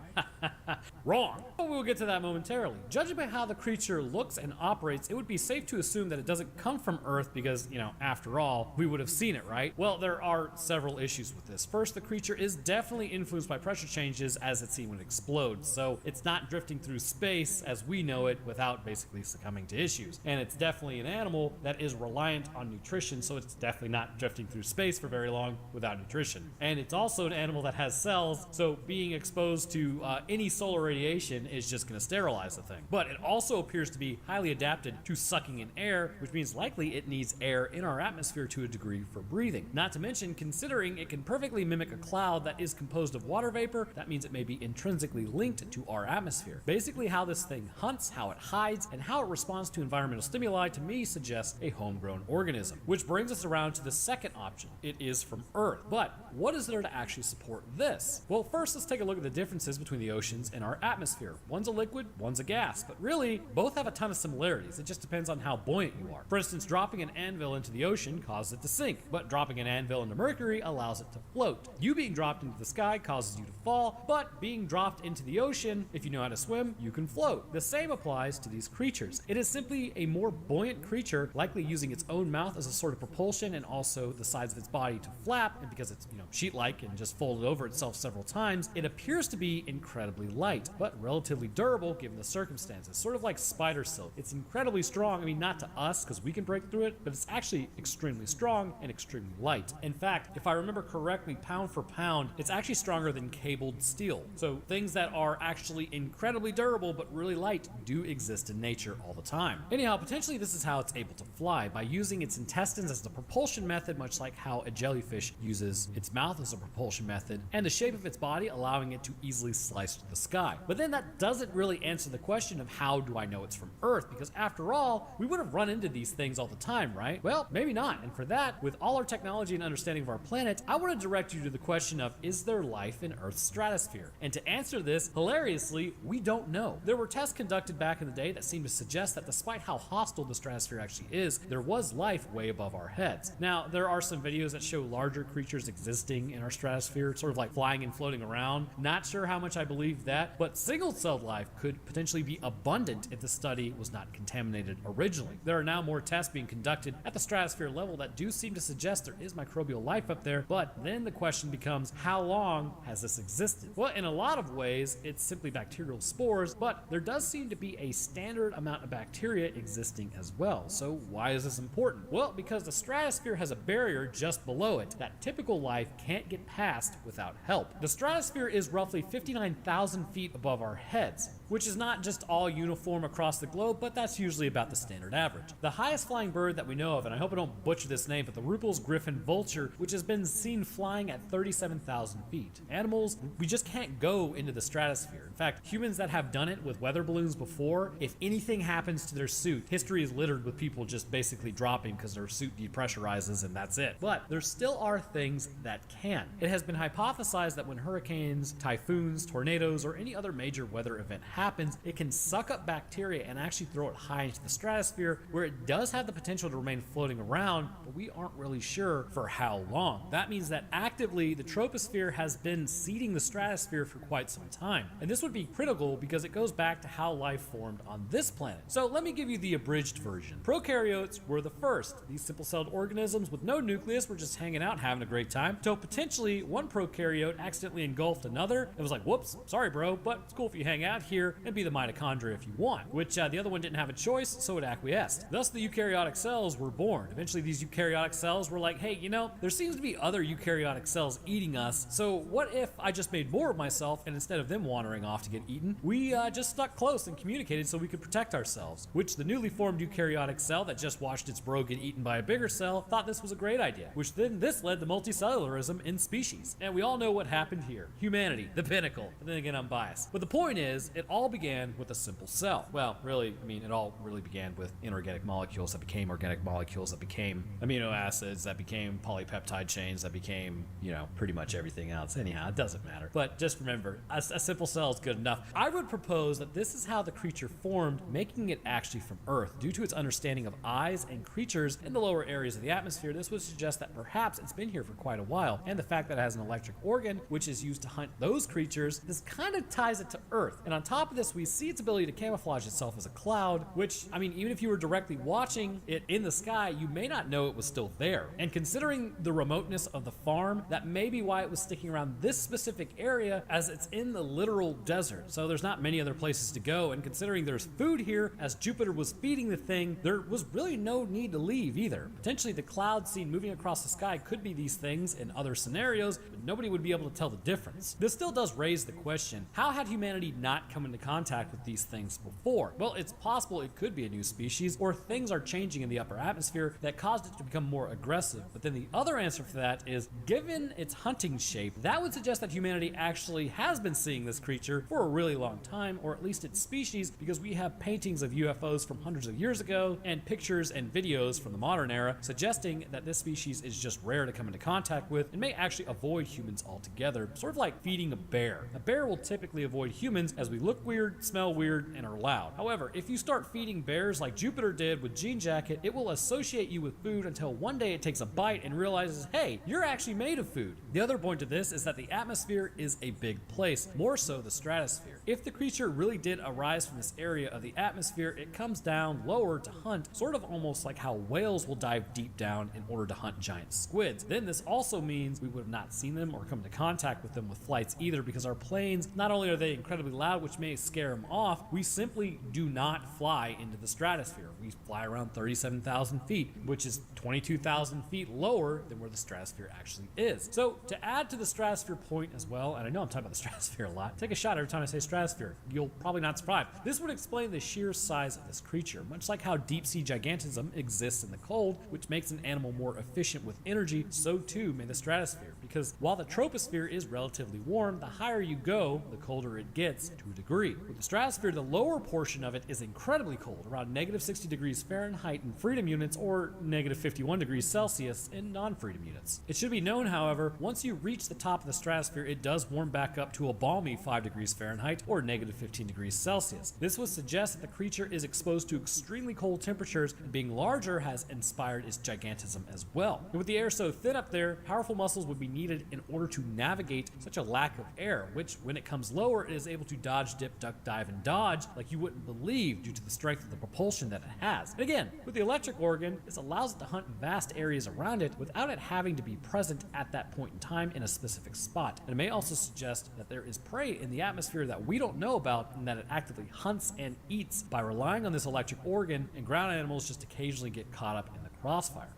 Wrong. But we'll get to that momentarily. Judging by how the creature looks and operates, it would be safe to assume that it doesn't come from Earth because, you know, after all, we would have seen it, right? Well, there are several issues with this. First, the creature is definitely influenced by pressure changes as it's seen when it explodes, so it's not drifting through space as we know it without basically succumbing to issues. And it's definitely an animal that is reliant on nutrition, so it's definitely not drifting through space for very long without nutrition. And it's also an animal that has cells, so being exposed to any solar radiation is just going to sterilize the thing. But it also appears to be highly adapted to sucking in air, which means likely it needs air in our atmosphere to a degree for breathing. Not to mention, considering it can perfectly mimic a cloud that is composed of water vapor, that means it may be intrinsically linked to our atmosphere. Basically, how this thing hunts, how it hides, and how it responds to environmental stimuli, to me suggests a homegrown organism. Which brings us around to the second option. It is from Earth. But what is there to actually support this? Well, first let's take a look at the differences between the oceans and our atmosphere. One's a liquid, one's a gas, but really, both have a ton of similarities. It just depends on how buoyant you are. For instance, dropping an anvil into the ocean causes it to sink, but dropping an anvil into Mercury allows it to float. You being dropped into the sky causes you to fall, but being dropped into the ocean, if you know how to swim, you can float. The same applies to these creatures. It is simply a more buoyant creature, likely using its own mouth as a sort of propulsion and also the sides of its body to flap, and because it's, sheet-like and just folded over itself several times, it appears to be incredibly light, but relatively durable given the circumstances, sort of like spider silk. It's incredibly strong, I mean, not to us because we can break through it, but it's actually extremely strong and extremely light. In fact, if I remember correctly, pound for pound, it's actually stronger than cabled steel. So things that are actually incredibly durable but really light do exist in nature all the time. Anyhow, potentially this is how it's able to fly, by using its intestines as the propulsion method, much like how a jellyfish uses its mouth as a propulsion method, and the shape of its body allowing it to easily slice the sky. But then that doesn't really answer the question of how do I know it's from Earth, because after all, we would have run into these things all the time, right? Well, maybe not. And for that, with all our technology and understanding of our planet, I want to direct you to the question of, is there life in Earth's stratosphere? And to answer this, hilariously, we don't know. There were tests conducted back in the day that seemed to suggest that despite how hostile the stratosphere actually is, there was life way above our heads. Now, there are some videos that show larger creatures existing in our stratosphere, sort of like flying and floating around. Not sure how much I believe that, but single-celled life could potentially be abundant if the study was not contaminated originally. There are now more tests being conducted at the stratosphere level that do seem to suggest there is microbial life up there, but then the question becomes, how long has this existed? Well, in a lot of ways, it's simply bacterial spores, but there does seem to be a standard amount of bacteria existing as well. So why is this important? Well, because the stratosphere has a barrier just below it that typical life can't get past without help. The stratosphere is roughly 59,000 feet above our heads. which is not just all uniform across the globe, but that's usually about the standard average. The highest flying bird that we know of, and I hope I don't butcher this name, but the Ruppel's griffin vulture, which has been seen flying at 37,000 feet. Animals, we just can't go into the stratosphere. In fact, humans that have done it with weather balloons before, if anything happens to their suit, history is littered with people just basically dropping because their suit depressurizes and that's it. But there still are things that can. It has been hypothesized that when hurricanes, typhoons, tornadoes, or any other major weather event happens, it can suck up bacteria and actually throw it high into the stratosphere, where it does have the potential to remain floating around, but we aren't really sure for how long. That means that actively the troposphere has been seeding the stratosphere for quite some time. And this would be critical because it goes back to how life formed on this planet. So let me give you the abridged version. Prokaryotes were the first. These simple-celled organisms with no nucleus were just hanging out having a great time, till potentially one prokaryote accidentally engulfed another. It was like, whoops, sorry bro, but it's cool if you hang out here and be the mitochondria if you want, which the other one didn't have a choice, so it acquiesced. Thus the eukaryotic cells were born. Eventually these eukaryotic cells were like, hey, you know, there seems to be other eukaryotic cells eating us, so what if I just made more of myself, and instead of them wandering off to get eaten, we just stuck close and communicated so we could protect ourselves, which the newly formed eukaryotic cell that just watched its bro get eaten by a bigger cell thought this was a great idea, which then this led to multicellularism in species. And we all know what happened here. Humanity, the pinnacle. But then again, I'm biased. But the point is, it all began with a simple cell. Well, really, I mean, it all really began with inorganic molecules that became organic molecules that became amino acids, that became polypeptide chains, that became, you know, pretty much everything else. Anyhow, it doesn't matter. But just remember, a simple cell is good enough. I would propose that this is how the creature formed, making it actually from Earth. Due to its understanding of eyes and creatures in the lower areas of the atmosphere, this would suggest that perhaps it's been here for quite a while, and the fact that it has an electric organ, which is used to hunt those creatures, this kind of ties it to Earth. And on top of this, we see its ability to camouflage itself as a cloud, which, I mean, even if you were directly watching it in the sky, you may not know it was still there. And considering the remoteness of the farm, that may be why it was sticking around this specific area, as it's in the literal desert. So there's not many other places to go, and considering there's food here, as Jupiter was feeding the thing, there was really no need to leave either. Potentially the clouds seen moving across the sky could be these things in other scenarios, but nobody would be able to tell the difference. This still does raise the question, how had humanity not come into contact with these things before? Well, it's possible it could be a new species, or things are changing in the upper atmosphere that caused it to become more aggressive. But then the other answer for that is, given its hunting shape, that would suggest that humanity actually has been seeing this creature for a really long time, or at least its species, because we have paintings of UFOs from hundreds of years ago and pictures and videos from the modern era suggesting that this species is just rare to come into contact with and may actually avoid humans altogether, sort of like feeding a bear. A bear will typically avoid humans as we look weird, smell weird, and are loud. However, if you start feeding bears like Jupiter did with Jean Jacket, it will associate you with food until one day it takes a bite and realizes, hey, you're actually made of food. The other point to this is that the atmosphere is a big place, more so the stratosphere. If the creature really did arise from this area of the atmosphere, it comes down lower to hunt, sort of almost like how whales will dive deep down in order to hunt giant squids. Then this also means we would have not seen them or come into contact with them with flights either, because our planes, not only are they incredibly loud, which may scare them off, we simply do not fly into the stratosphere. We fly around 37,000 feet, which is 22,000 feet lower than where the stratosphere actually is. So to add to the stratosphere point as well, and I know I'm talking about the stratosphere a lot, take a shot every time I say stratosphere. You'll probably not survive. This would explain the sheer size of this creature, much like how deep sea gigantism exists in the cold, which makes an animal more efficient with energy, so too may the stratosphere, because while the troposphere is relatively warm, the higher you go, the colder it gets to a degree. With the stratosphere, the lower portion of it is incredibly cold, around negative 60 degrees Fahrenheit in freedom units or negative 51 degrees Celsius in non-freedom units. It should be known, however, once you reach the top of the stratosphere, it does warm back up to a balmy 5 degrees Fahrenheit or negative 15 degrees Celsius. This would suggest that the creature is exposed to extremely cold temperatures, and being larger has inspired its gigantism as well. And with the air so thin up there, powerful muscles would be needed in order to navigate such a lack of air, which when it comes lower, it is able to dodge, dip, duck, dive, and dodge like you wouldn't believe due to the strength of the propulsion that it has. And again, with the electric organ, this allows it to hunt vast areas around it without it having to be present at that point in time in a specific spot. And it may also suggest that there is prey in the atmosphere that we don't know about, and that it actively hunts and eats by relying on this electric organ, and ground animals just occasionally get caught up in the crossfire.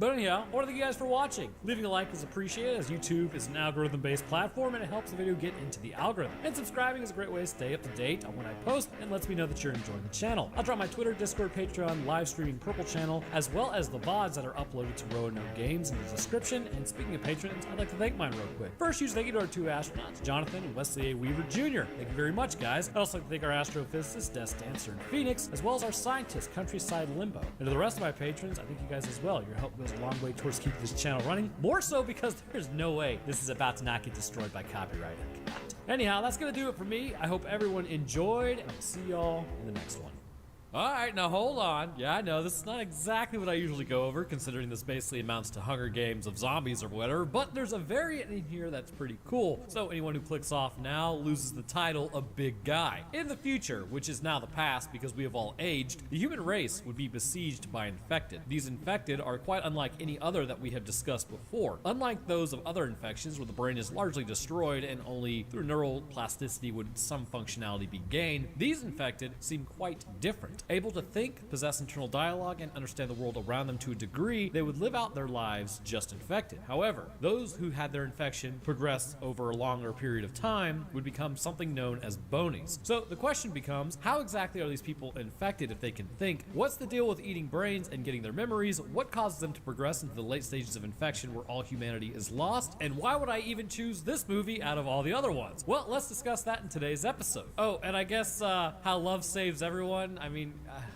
But anyhow, I want to thank you guys for watching. Leaving a like is appreciated, as YouTube is an algorithm-based platform and it helps the video get into the algorithm. And subscribing is a great way to stay up to date on when I post and lets me know that you're enjoying the channel. I'll drop my Twitter, Discord, Patreon, live streaming Purple channel, as well as the VODs that are uploaded to Roanoke Games in the description. And speaking of patrons, I'd like to thank mine real quick. First, huge thank you to our 2 astronauts, Jonathan and Wesley A. Weaver Jr. Thank you very much, guys. I'd also like to thank our astrophysicist, Des Dancer in Phoenix, as well as our scientist, Countryside Limbo. And to the rest of my patrons, I thank you guys as well. Your help goes a long way towards keeping this channel running, more so because there's no way this is about to not get destroyed by copyright. Anyhow, that's gonna do it for me. I hope everyone enjoyed, and I'll see y'all in the next one. Alright, now hold on. Yeah, I know, this is not exactly what I usually go over, considering this basically amounts to Hunger Games of zombies or whatever, but there's a variant in here that's pretty cool. So anyone who clicks off now loses the title of Big Guy. In the future, which is now the past because we have all aged, the human race would be besieged by infected. These infected are quite unlike any other that we have discussed before. Unlike those of other infections where the brain is largely destroyed and only through neural plasticity would some functionality be gained, these infected seem quite different. Able to think, possess internal dialogue, and understand the world around them to a degree, they would live out their lives just infected. However, those who had their infection progress over a longer period of time would become something known as bonies. So the question becomes, how exactly are these people infected if they can think? What's the deal with eating brains and getting their memories? What causes them to progress into the late stages of infection where all humanity is lost? And why would I even choose this movie out of all the other ones? Well, let's discuss that in today's episode. Oh, and I guess how love saves everyone. I mean,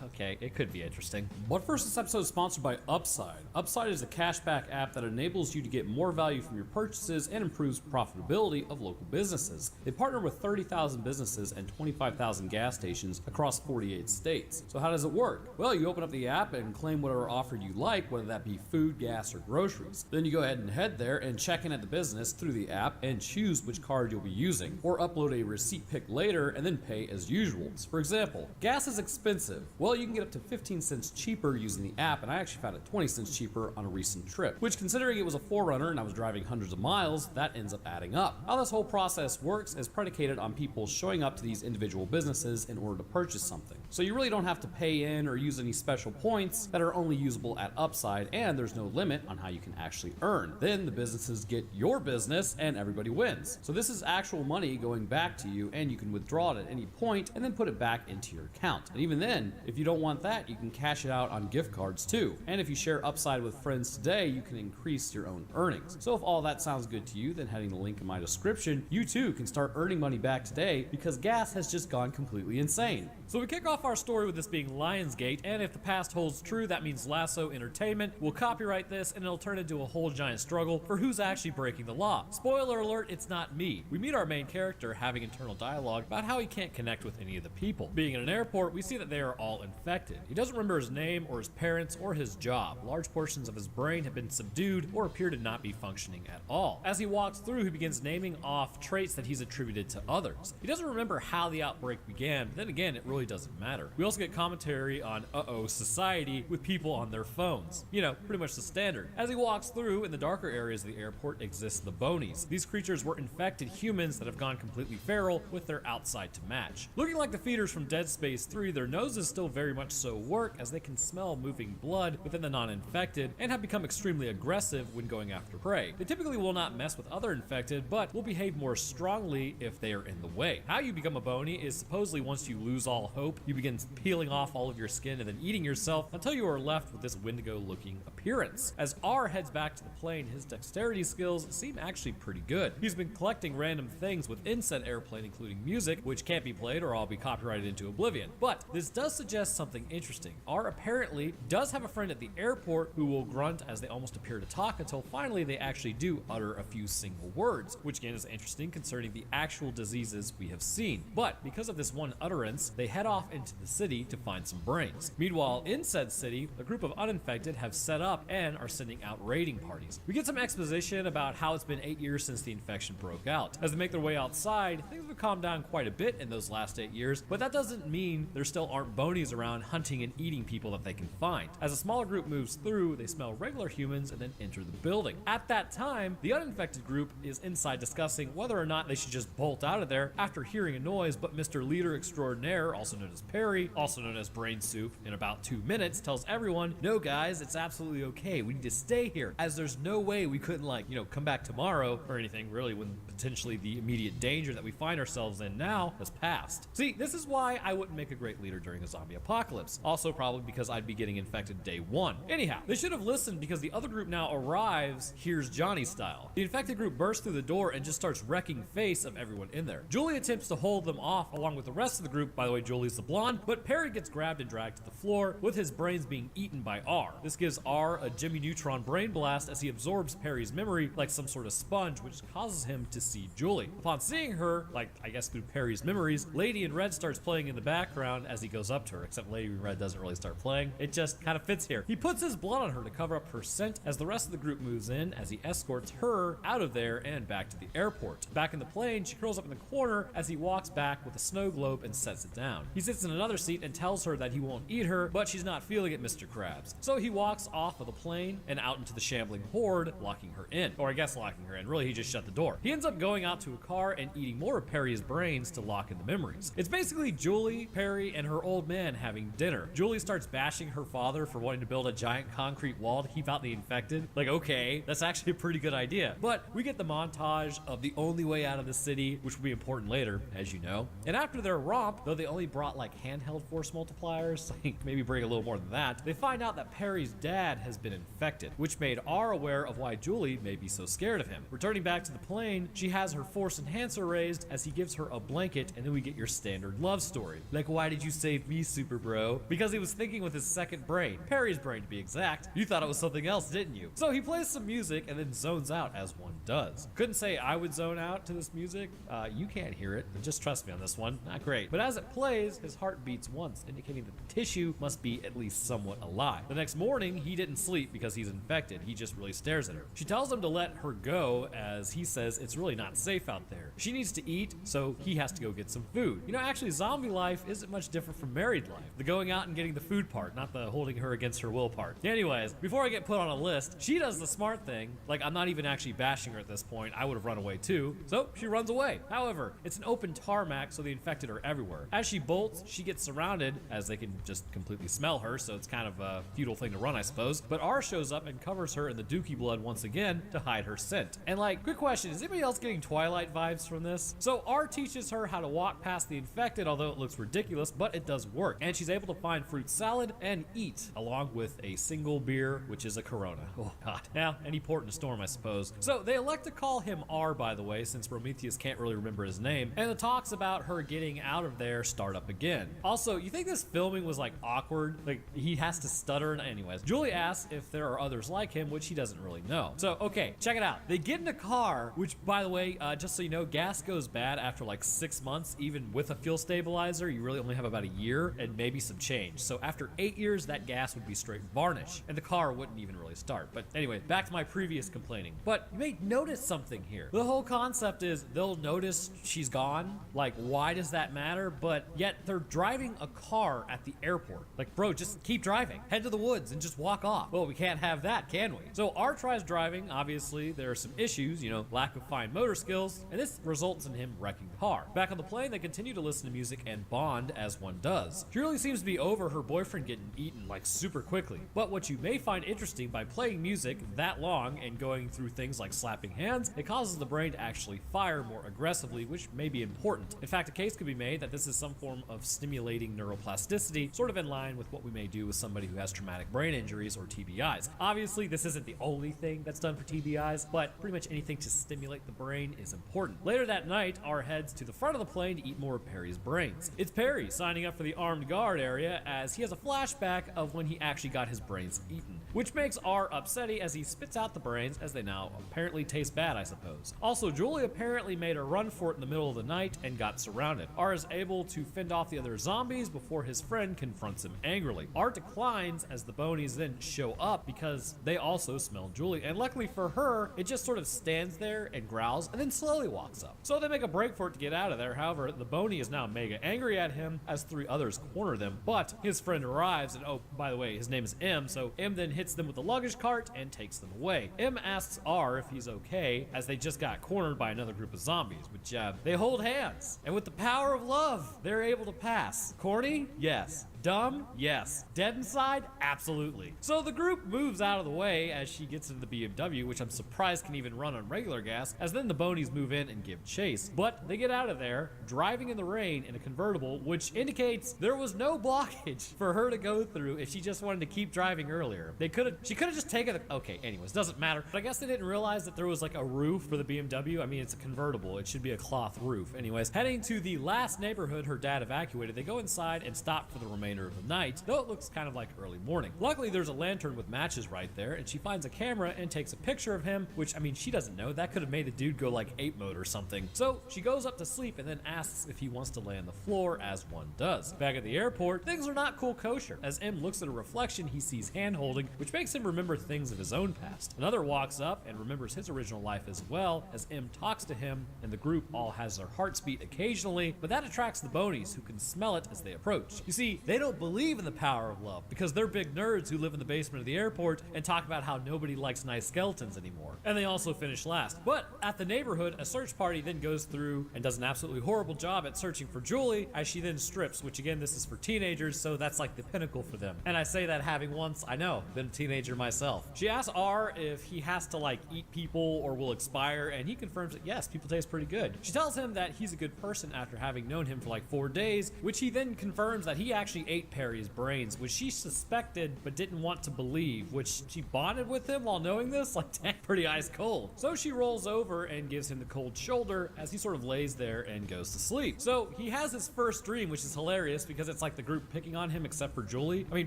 okay, it could be interesting. But first, this episode is sponsored by Upside. Upside is a cashback app that enables you to get more value from your purchases and improves profitability of local businesses. They partner with 30,000 businesses and 25,000 gas stations across 48 states. So how does it work? Well, you open up the app and claim whatever offer you like, whether that be food, gas, or groceries. Then you go ahead and head there and check in at the business through the app and choose which card you'll be using, or upload a receipt pick later and then pay as usual. So for example, gas is expensive. Well, you can get up to 15 cents cheaper using the app, and I actually found it 20 cents cheaper on a recent trip, which, considering it was a 4Runner and I was driving hundreds of miles, that ends up adding up. How this whole process works is predicated on people showing up to these individual businesses in order to purchase something. So you really don't have to pay in or use any special points that are only usable at Upside, and there's no limit on how you can actually earn. Then the businesses get your business and everybody wins. So this is actual money going back to you, and you can withdraw it at any point and then put it back into your account. And even then, if you don't want that, you can cash it out on gift cards too. And if you share Upside with friends today, you can increase your own earnings. So if all that sounds good to you, then heading the link in my description, you too can start earning money back today because gas has just gone completely insane. So we kick off our story with this being Lionsgate, and if the past holds true, that means Lasso Entertainment will copyright this and it'll turn into a whole giant struggle for who's actually breaking the law. Spoiler alert, it's not me. We meet our main character having internal dialogue about how he can't connect with any of the people. Being in an airport, we see that they are all infected. He doesn't remember his name or his parents or his job. Large portions of his brain have been subdued or appear to not be functioning at all. As he walks through, he begins naming off traits that he's attributed to others. He doesn't remember how the outbreak began, but then again, it really doesn't matter. We also get commentary on society with people on their phones. You know, pretty much the standard. As he walks through, in the darker areas of the airport exist the bonies. These creatures were infected humans that have gone completely feral with their outside to match. Looking like the feeders from Dead Space 3, their noses still very much so work, as they can smell moving blood within the non-infected and have become extremely aggressive when going after prey. They typically will not mess with other infected, but will behave more strongly if they are in the way. How you become a bony is supposedly once you lose all hope, you begin peeling off all of your skin and then eating yourself until you are left with this Wendigo looking appearance. As R heads back to the plane, his dexterity skills seem actually pretty good. He's been collecting random things within said airplane, including music, which can't be played or I'll be copyrighted into oblivion. But this does suggest something interesting. R apparently does have a friend at the airport who will grunt as they almost appear to talk until finally they actually do utter a few single words, which again is interesting concerning the actual diseases we have seen. But because of this one utterance, they head off into the city to find some brains. Meanwhile, in said city, a group of uninfected have set up and are sending out raiding parties. We get some exposition about how it's been 8 years since the infection broke out. As they make their way outside, things have calmed down quite a bit in those last 8 years, but that doesn't mean there still aren't bonies around hunting and eating people that they can find. As a smaller group moves through, they smell regular humans and then enter the building. At that time, the uninfected group is inside discussing whether or not they should just bolt out of there after hearing a noise, but Mr. Leader Extraordinaire, also known as Perry, also known as Brain Soup, in about 2 minutes tells everyone, no guys, it's absolutely okay. We need to stay here, as there's no way we couldn't, like, you know, come back tomorrow or anything, really, when potentially the immediate danger that we find ourselves in now has passed. See, this is why I wouldn't make a great leader during a zombie apocalypse. Also probably because I'd be getting infected day one. Anyhow, they should have listened because the other group now arrives, here's Johnny style. The infected group bursts through the door and just starts wrecking face of everyone in there. Julie attempts to hold them off along with the rest of the group. By the way, Julie's the blonde, but Perry gets grabbed and dragged to the floor with his brains being eaten by R. This gives R a Jimmy Neutron brain blast as he absorbs Perry's memory like some sort of sponge, which causes him to see Julie. Upon seeing her, like I guess through Perry's memories, Lady in Red starts playing in the background as he goes up to her, except Lady in Red doesn't really start playing. It just kind of fits here. He puts his blood on her to cover up her scent as the rest of the group moves in as he escorts her out of there and back to the airport. Back in the plane, she curls up in the corner as he walks back with a snow globe and sets it down. He sits in another seat and tells her that he won't eat her, but she's not feeling it, Mr. Krabs. So he walks off of the plane and out into the shambling horde, locking her in. Or I guess locking her in. Really, he just shut the door. He ends up going out to a car and eating more of Perry's brains to lock in the memories. It's basically Julie, Perry, and her old man having dinner. Julie starts bashing her father for wanting to build a giant concrete wall to keep out the infected. Like, okay, that's actually a pretty good idea. But we get the montage of the only way out of the city, which will be important later, as you know. And after their romp, though they only brought like handheld force multipliers, like maybe bring a little more than that, they find out that Perry's dad has been infected, which made R aware of why Julie may be so scared of him. Returning back to the plane, she has her force enhancer raised as he gives her a blanket, and then we get your standard love story. Like, why did you save me, super bro? Because he was thinking with his second brain, Perry's brain to be exact. You thought it was something else, didn't you? So he plays some music and then zones out as one does. Couldn't say I would zone out to this music. You can't hear it, just trust me on this one. Not great. But as it plays, his heart beats once, indicating that the tissue must be at least somewhat alive. The next morning, he didn't sleep because he's infected. He just really stares at her. She tells him to let her go as he says it's really not safe out there. She needs to eat, so he has to go get some food. You know, actually, zombie life isn't much different from married life. The going out and getting the food part, not the holding her against her will part. Anyways, before I get put on a list, she does the smart thing. Like, I'm not even actually bashing her at this point. I would have run away too. So she runs away. However, it's an open tarmac, so the infected are everywhere. As she bolts, she gets surrounded, as they can just completely smell her, so it's kind of a futile thing to run, I suppose. But R shows up and covers her in the dookie blood once again to hide her scent. And like, quick question, is anybody else getting Twilight vibes from this? So R teaches her how to walk past the infected, although it looks ridiculous, but it does work. And she's able to find fruit salad and eat, along with a single beer, which is a Corona. Oh god. Now, any port in a storm, I suppose. So they elect to call him R, by the way, since Prometheus can't really remember his name, and the talks about her getting out of there start up again. Also, you think this filming was like awkward? Like, he has to stutter, and anyways. Julie asks if there are others like him, which he doesn't really know. So, okay, check it out. They get in a car, which, by the way, just so you know, gas goes bad after like 6 months, even with a fuel stabilizer. You really only have about a year and maybe some change. So after 8 years, that gas would be straight varnish, and the car wouldn't even really start. But anyway, back to my previous complaining. But you may notice something here. The whole concept is they'll notice she's gone. Like, why does that matter? But yet they're driving a car at the airport. Like, bro, just keep driving. Head to the woods and just walk off. Well, we can't have that, can we? So R tries driving. Obviously, there are some issues, you know, lack of fine motor skills, and this results in him wrecking the car. Back on the plane, they continue to listen to music and bond as one does. She really seems to be over her boyfriend getting eaten like super quickly. But what you may find interesting by playing music that long and going through things like slapping hands, it causes the brain to actually fire more aggressively, which may be important. In fact, a case could be made that this is some form of stimulating neuroplasticity, sort of in line with what we may do with somebody who has traumatic brain injuries or TBIs. Obviously, this isn't the only thing that's done for TBIs, but pretty much anything to stimulate the brain is important. Later that night, R heads to the front of the plane to eat more of Perry's brains. It's Perry signing up for the armed guard area as he has a flashback of when he actually got his brains eaten, which makes R upsetty as he spits out the brains as they now apparently taste bad, I suppose. Also, Julie apparently made a run for it in the middle of the night and got surrounded. R is able to fend off the other zombies before his friend confronts him angrily. R declines as the Bonies then show up because they also smell Julie, and luckily for her, it just sort of stands there and growls and then slowly walks up. So they make a break for it to get out of there. However, the Boney is now mega angry at him as 3 others corner them, but his friend arrives, and oh, by the way, his name is M, so M then hits them with the luggage cart and takes them away. M asks R if he's okay, as they just got cornered by another group of zombies, which they hold hands, and with the power of love, they're able to pass. Corny? Yes. Dumb? Yes. Dead inside? Absolutely. So the group moves out of the way as she gets into the BMW, which I'm surprised can even run on regular gas, as then the Bonies move in and give chase. But they get out of there, driving in the rain in a convertible, which indicates there was no blockage for her to go through if she just wanted to keep driving earlier. She could have just taken the, okay, anyways, doesn't matter. But I guess they didn't realize that there was like a roof for the BMW. I mean, it's a convertible. It should be a cloth roof. Anyways, heading to the last neighborhood her dad evacuated, they go inside and stop for the remainder of the night, though it looks kind of like early morning. Luckily, there's a lantern with matches right there, and she finds a camera and takes a picture of him, which, I mean, she doesn't know. That could have made the dude go like ape mode or something. So she goes up to sleep and then asks if he wants to lay on the floor, as one does. Back at the airport, things are not cool kosher. As M looks at a reflection, he sees hand-holding, which makes him remember things of his own past. Another walks up and remembers his original life as well, as M talks to him, and the group all has their hearts beat occasionally, but that attracts the Bonies, who can smell it as they approach. You see, they don't believe in the power of love because they're big nerds who live in the basement of the airport and talk about how nobody likes nice skeletons anymore. And they also finish last. But at the neighborhood, a search party then goes through and does an absolutely horrible job at searching for Julie, as she then strips, which again, this is for teenagers, so that's like the pinnacle for them. And I say that having once, I know, been a teenager myself. She asks R if he has to like eat people or will expire, and he confirms that yes, people taste pretty good. She tells him that he's a good person after having known him for like 4 days, which he then confirms that he actually ate Perry's brains, which she suspected but didn't want to believe, which she bonded with him while knowing this, like dang, pretty ice cold. So she rolls over and gives him the cold shoulder as he sort of lays there and goes to sleep. So he has his first dream, which is hilarious because it's like the group picking on him except for Julie. I mean,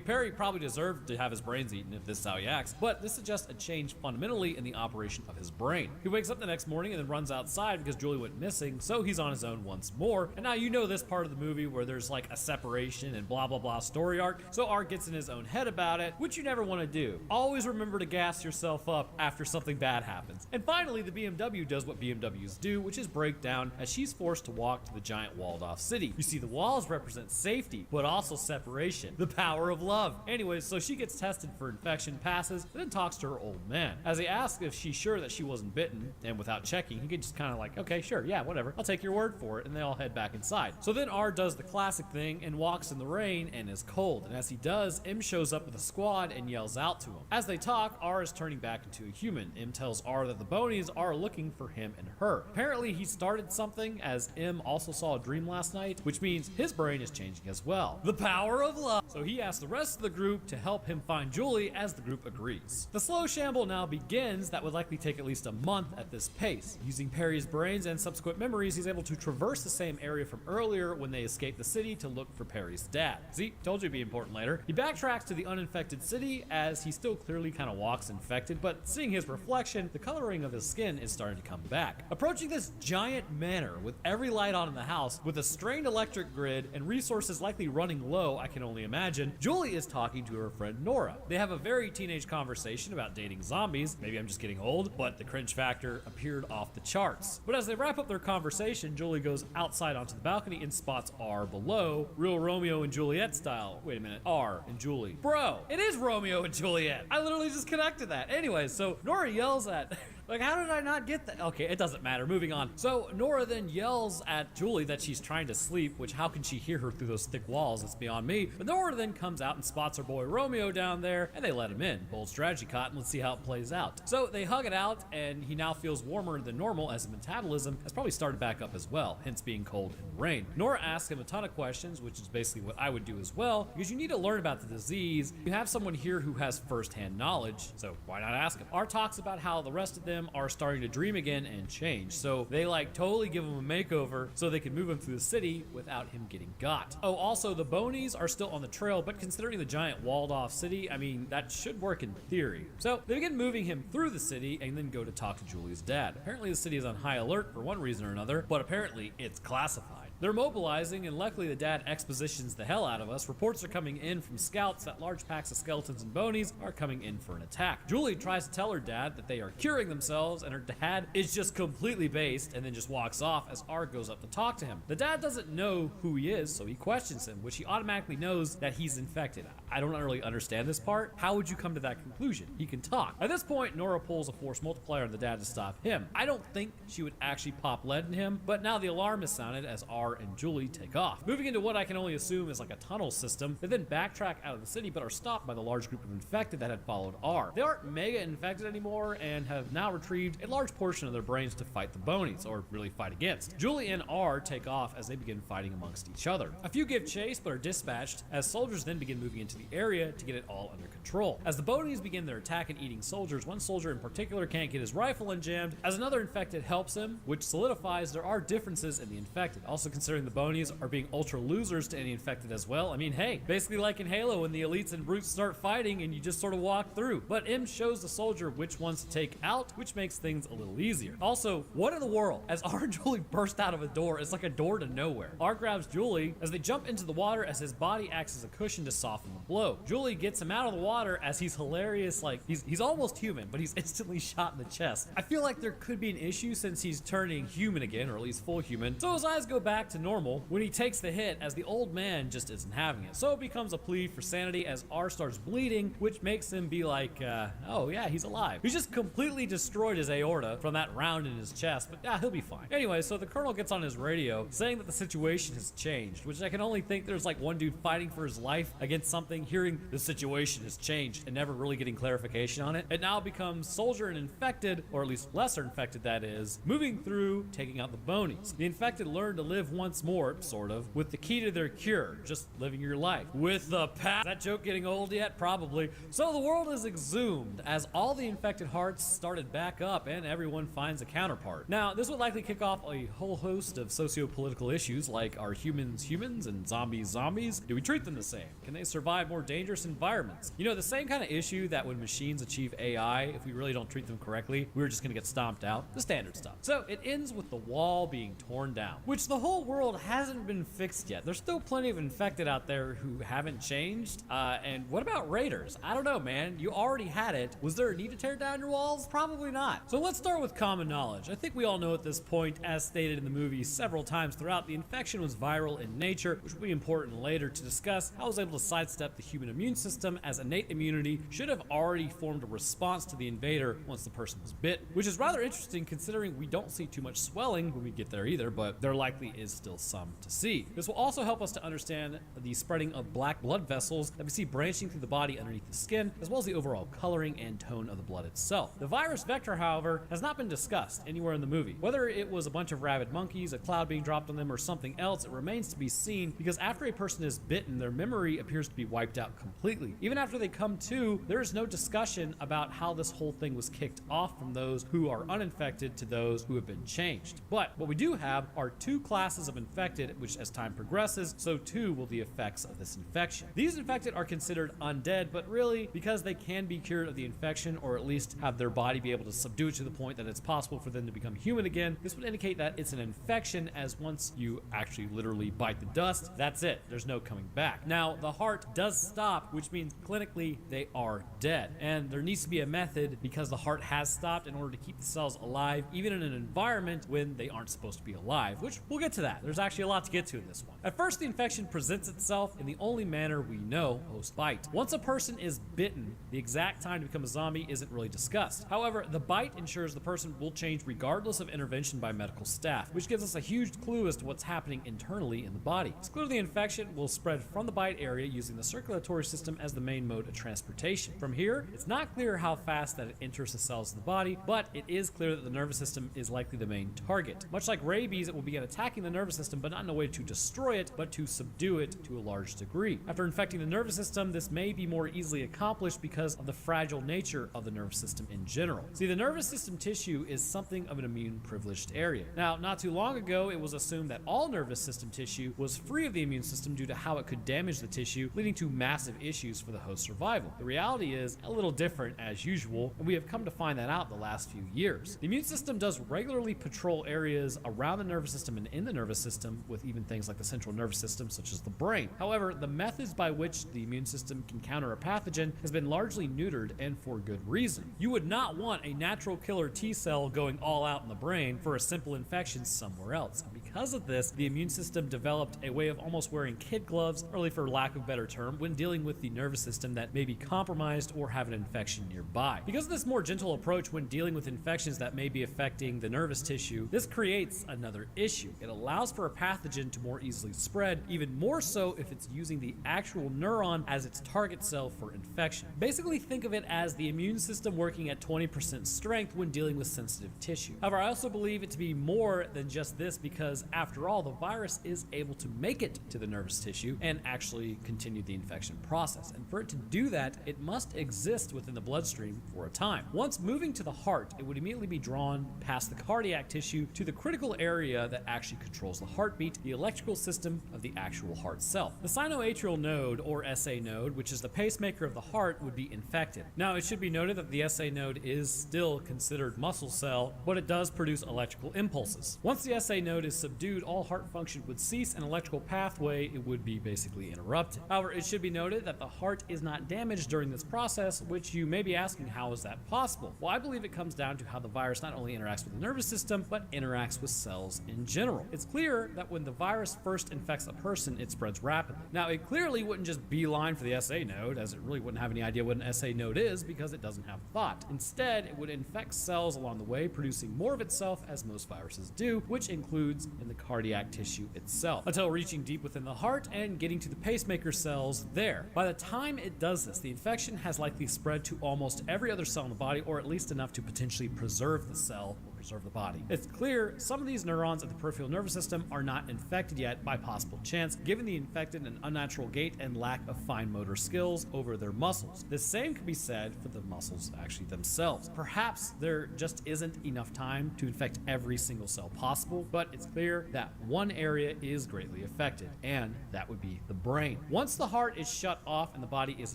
Perry probably deserved to have his brains eaten if this is how he acts, but this is just a change fundamentally in the operation of his brain. He wakes up the next morning and then runs outside because Julie went missing, so he's on his own once more. And now you know this part of the movie where there's like a separation and blah blah blah story arc, so R gets in his own head about it, which you never want to do. Always remember to gas yourself up after something bad happens. And finally, the BMW does what BMWs do, which is break down as she's forced to walk to the giant walled off city. You see, the walls represent safety, but also separation, the power of love. Anyways, so she gets tested for infection, passes, and then talks to her old man. As he asks if she's sure that she wasn't bitten, and without checking, he can just kind of like, okay, sure, yeah, whatever, I'll take your word for it, and they all head back inside. So then R does the classic thing and walks in the rain and is cold, and as he does, M shows up with a squad and yells out to him. As they talk, R is turning back into a human. M tells R that the Bonies are looking for him and her. Apparently he started something, as M also saw a dream last night, which means his brain is changing as well. The power of love. So he asks the rest of the group to help him find Julie, as the group agrees. The slow shamble now begins that would likely take at least a month at this pace. Using Perry's brains and subsequent memories, he's able to traverse the same area from earlier when they escaped the city to look for Perry's dad. See, told you it'd be important later. He backtracks to the uninfected city as he still clearly kind of walks infected, but seeing his reflection, the coloring of his skin is starting to come back. Approaching this giant manor with every light on in the house, with a strained electric grid and resources likely running low, I can only imagine, Julie is talking to her friend Nora. They have a very teenage conversation about dating zombies. Maybe I'm just getting old, but the cringe factor appeared off the charts. But as they wrap up their conversation, Julie goes outside onto the balcony and spots R below, real Romeo and Juliet style. Wait a minute, R and Julie. Bro, it is Romeo and Juliet. I literally just connected that. Anyways, so Nora yells at like, how did I not get that? Okay, it doesn't matter. Moving on. So Nora then yells at Julie that she's trying to sleep, which how can she hear her through those thick walls? It's beyond me. But Nora then comes out and spots her boy Romeo down there, and they let him in. Bold strategy, Cotton. Let's see how it plays out. So they hug it out, and he now feels warmer than normal as his metabolism has probably started back up as well, hence being cold and rain. Nora asks him a ton of questions, which is basically what I would do as well, because you need to learn about the disease. You have someone here who has first-hand knowledge, so why not ask him? R talks about how the rest of them are starting to dream again and change, so they like totally give him a makeover so they can move him through the city without him getting got. Oh, also the Bonies are still on the trail, but considering the giant walled off city, I mean, that should work in theory. So they begin moving him through the city and then go to talk to Julie's dad. Apparently the city is on high alert for one reason or another, but apparently it's classified. They're mobilizing, and luckily the dad expositions the hell out of us. Reports are coming in from scouts that large packs of skeletons and Bonies are coming in for an attack. Julie tries to tell her dad that they are curing themselves, and her dad is just completely based and then just walks off as R goes up to talk to him. The dad doesn't know who he is, so he questions him, which he automatically knows that he's infected. I don't really understand this part. How would you come to that conclusion? He can talk. At this point, Nora pulls a force multiplier on the dad to stop him. I don't think she would actually pop lead in him, but now the alarm is sounded as R R and Julie take off. Moving into what I can only assume is like a tunnel system, they then backtrack out of the city but are stopped by the large group of infected that had followed R. They aren't mega infected anymore and have now retrieved a large portion of their brains to fight the Bonies, or really fight against. Julie and R take off as they begin fighting amongst each other. A few give chase but are dispatched as soldiers then begin moving into the area to get it all under control. As the Bonies begin their attack and eating soldiers, one soldier in particular can't get his rifle unjammed as another infected helps him, which solidifies there are differences in the infected. Also considering the Bonies are being ultra losers to any infected as well. I mean, hey, basically like in Halo when the elites and brutes start fighting and you just sort of walk through. But M shows the soldier which ones to take out, which makes things a little easier. Also, what in the world? As R and Julie burst out of a door, it's like a door to nowhere. R grabs Julie as they jump into the water as his body acts as a cushion to soften the blow. Julie gets him out of the water as he's hilarious, like he's almost human, but he's instantly shot in the chest. I feel like there could be an issue since he's turning human again, or at least full human, so his eyes go back to normal when he takes the hit as the old man just isn't having it. So it becomes a plea for sanity as R starts bleeding, which makes him be like, oh yeah, he's alive. He's just completely destroyed his aorta from that round in his chest, but yeah, he'll be fine. Anyway, so the colonel gets on his radio saying that the situation has changed, which I can only think there's like one dude fighting for his life against something, hearing the situation has changed and never really getting clarification on it. It now becomes soldier and infected, or at least lesser infected that is, moving through, taking out the Bonies. The infected learn to live once more, sort of, with the key to their cure, just living your life. With the past. Is that joke getting old yet? Probably. So the world is exhumed as all the infected hearts started back up and everyone finds a counterpart. Now, this would likely kick off a whole host of socio-political issues like, are humans humans and zombies zombies? Do we treat them the same? Can they survive more dangerous environments? You know, the same kind of issue that when machines achieve AI, if we really don't treat them correctly, we're just gonna get stomped out. The standard stuff. So it ends with the wall being torn down, which the whole world hasn't been fixed yet. There's still plenty of infected out there who haven't changed. And what about raiders? I don't know, man. You already had it. Was there a need to tear down your walls? Probably not. So let's start with common knowledge. I think we all know at this point, as stated in the movie several times throughout, the infection was viral in nature, which will be important later to discuss how it was able to sidestep the human immune system, as innate immunity should have already formed a response to the invader once the person was bit, which is rather interesting considering we don't see too much swelling when we get there either, but there likely is still some to see. This will also help us to understand the spreading of black blood vessels that we see branching through the body underneath the skin, as well as the overall coloring and tone of the blood itself. The virus vector, however, has not been discussed anywhere in the movie. Whether it was a bunch of rabid monkeys, a cloud being dropped on them, or something else, it remains to be seen, because after a person is bitten, their memory appears to be wiped out completely. Even after they come to, there is no discussion about how this whole thing was kicked off from those who are uninfected to those who have been changed. But what we do have are two classes of infected, which as time progresses, so too will the effects of this infection. These infected are considered undead, but really, because they can be cured of the infection, or at least have their body be able to subdue it to the point that it's possible for them to become human again, this would indicate that it's an infection, as once you actually literally bite the dust, that's it. There's no coming back. Now, the heart does stop, which means clinically they are dead. And there needs to be a method, because the heart has stopped, in order to keep the cells alive, even in an environment when they aren't supposed to be alive, which we'll get to that. There's actually a lot to get to in this one. At first, the infection presents itself in the only manner we know, post-bite. Once a person is bitten, the exact time to become a zombie isn't really discussed. However, the bite ensures the person will change regardless of intervention by medical staff, which gives us a huge clue as to what's happening internally in the body. It's clear the infection will spread from the bite area using the circulatory system as the main mode of transportation. From here, it's not clear how fast that it enters the cells of the body, but it is clear that the nervous system is likely the main target. Much like rabies, it will begin attacking the nervous system, but not in a way to destroy it, but to subdue it to a large degree. After infecting the nervous system, this may be more easily accomplished because of the fragile nature of the nervous system in general. See, the nervous system tissue is something of an immune privileged area. Now, not too long ago, it was assumed that all nervous system tissue was free of the immune system due to how it could damage the tissue, leading to massive issues for the host's survival. The reality is a little different as usual, and we have come to find that out the last few years. The immune system does regularly patrol areas around the nervous system and in the nervous system, with even things like the central nervous system, such as the brain. However, the methods by which the immune system can counter a pathogen has been largely neutered, and for good reason. You would not want a natural killer T cell going all out in the brain for a simple infection somewhere else. And because of this, the immune system developed a way of almost wearing kid gloves, or for lack of a better term, when dealing with the nervous system that may be compromised or have an infection nearby. Because of this more gentle approach when dealing with infections that may be affecting the nervous tissue, this creates another issue. It allows for a pathogen to more easily spread, even more so if it's using the actual neuron as its target cell for infection. Basically, think of it as the immune system working at 20% strength when dealing with sensitive tissue. However, I also believe it to be more than just this because, after all, the virus is able to make it to the nervous tissue and actually continue the infection process. And for it to do that, it must exist within the bloodstream for a time. Once moving to the heart, it would immediately be drawn past the cardiac tissue to the critical area that actually controls the heartbeat, the electrical system of the actual heart itself. The sinoatrial node, or SA node, which is the pacemaker of the heart, would be infected. Now, it should be noted that the SA node is still considered muscle cell, but it does produce electrical impulses. Once the SA node is subdued, all heart function would cease and electrical pathway it would be basically interrupted. However, it should be noted that the heart is not damaged during this process, which you may be asking, how is that possible? Well, I believe it comes down to how the virus not only interacts with the nervous system, but interacts with cells in general. It's clear that when the virus first infects a person, it spreads rapidly. Now, it clearly wouldn't just beeline for the SA node, as it really wouldn't have any idea what an SA node is because it doesn't have thought. Instead, it would infect cells along the way, producing more of itself, as most viruses do, which includes in the cardiac tissue itself, until reaching deep within the heart and getting to the pacemaker cells there. By the time it does this, the infection has likely spread to almost every other cell in the body, or at least enough to potentially preserve the cell or preserve the body. It's clear some of these neurons of the peripheral nervous system are not infected yet by possible chance, given the infected an unnatural gait and lack of fine motor skills over their muscles. The same could be said for the muscles actually themselves. Perhaps there just isn't enough time to infect every single cell possible, but it's clear that one area is greatly affected, and that would be the brain. Once the heart is shut off and the body is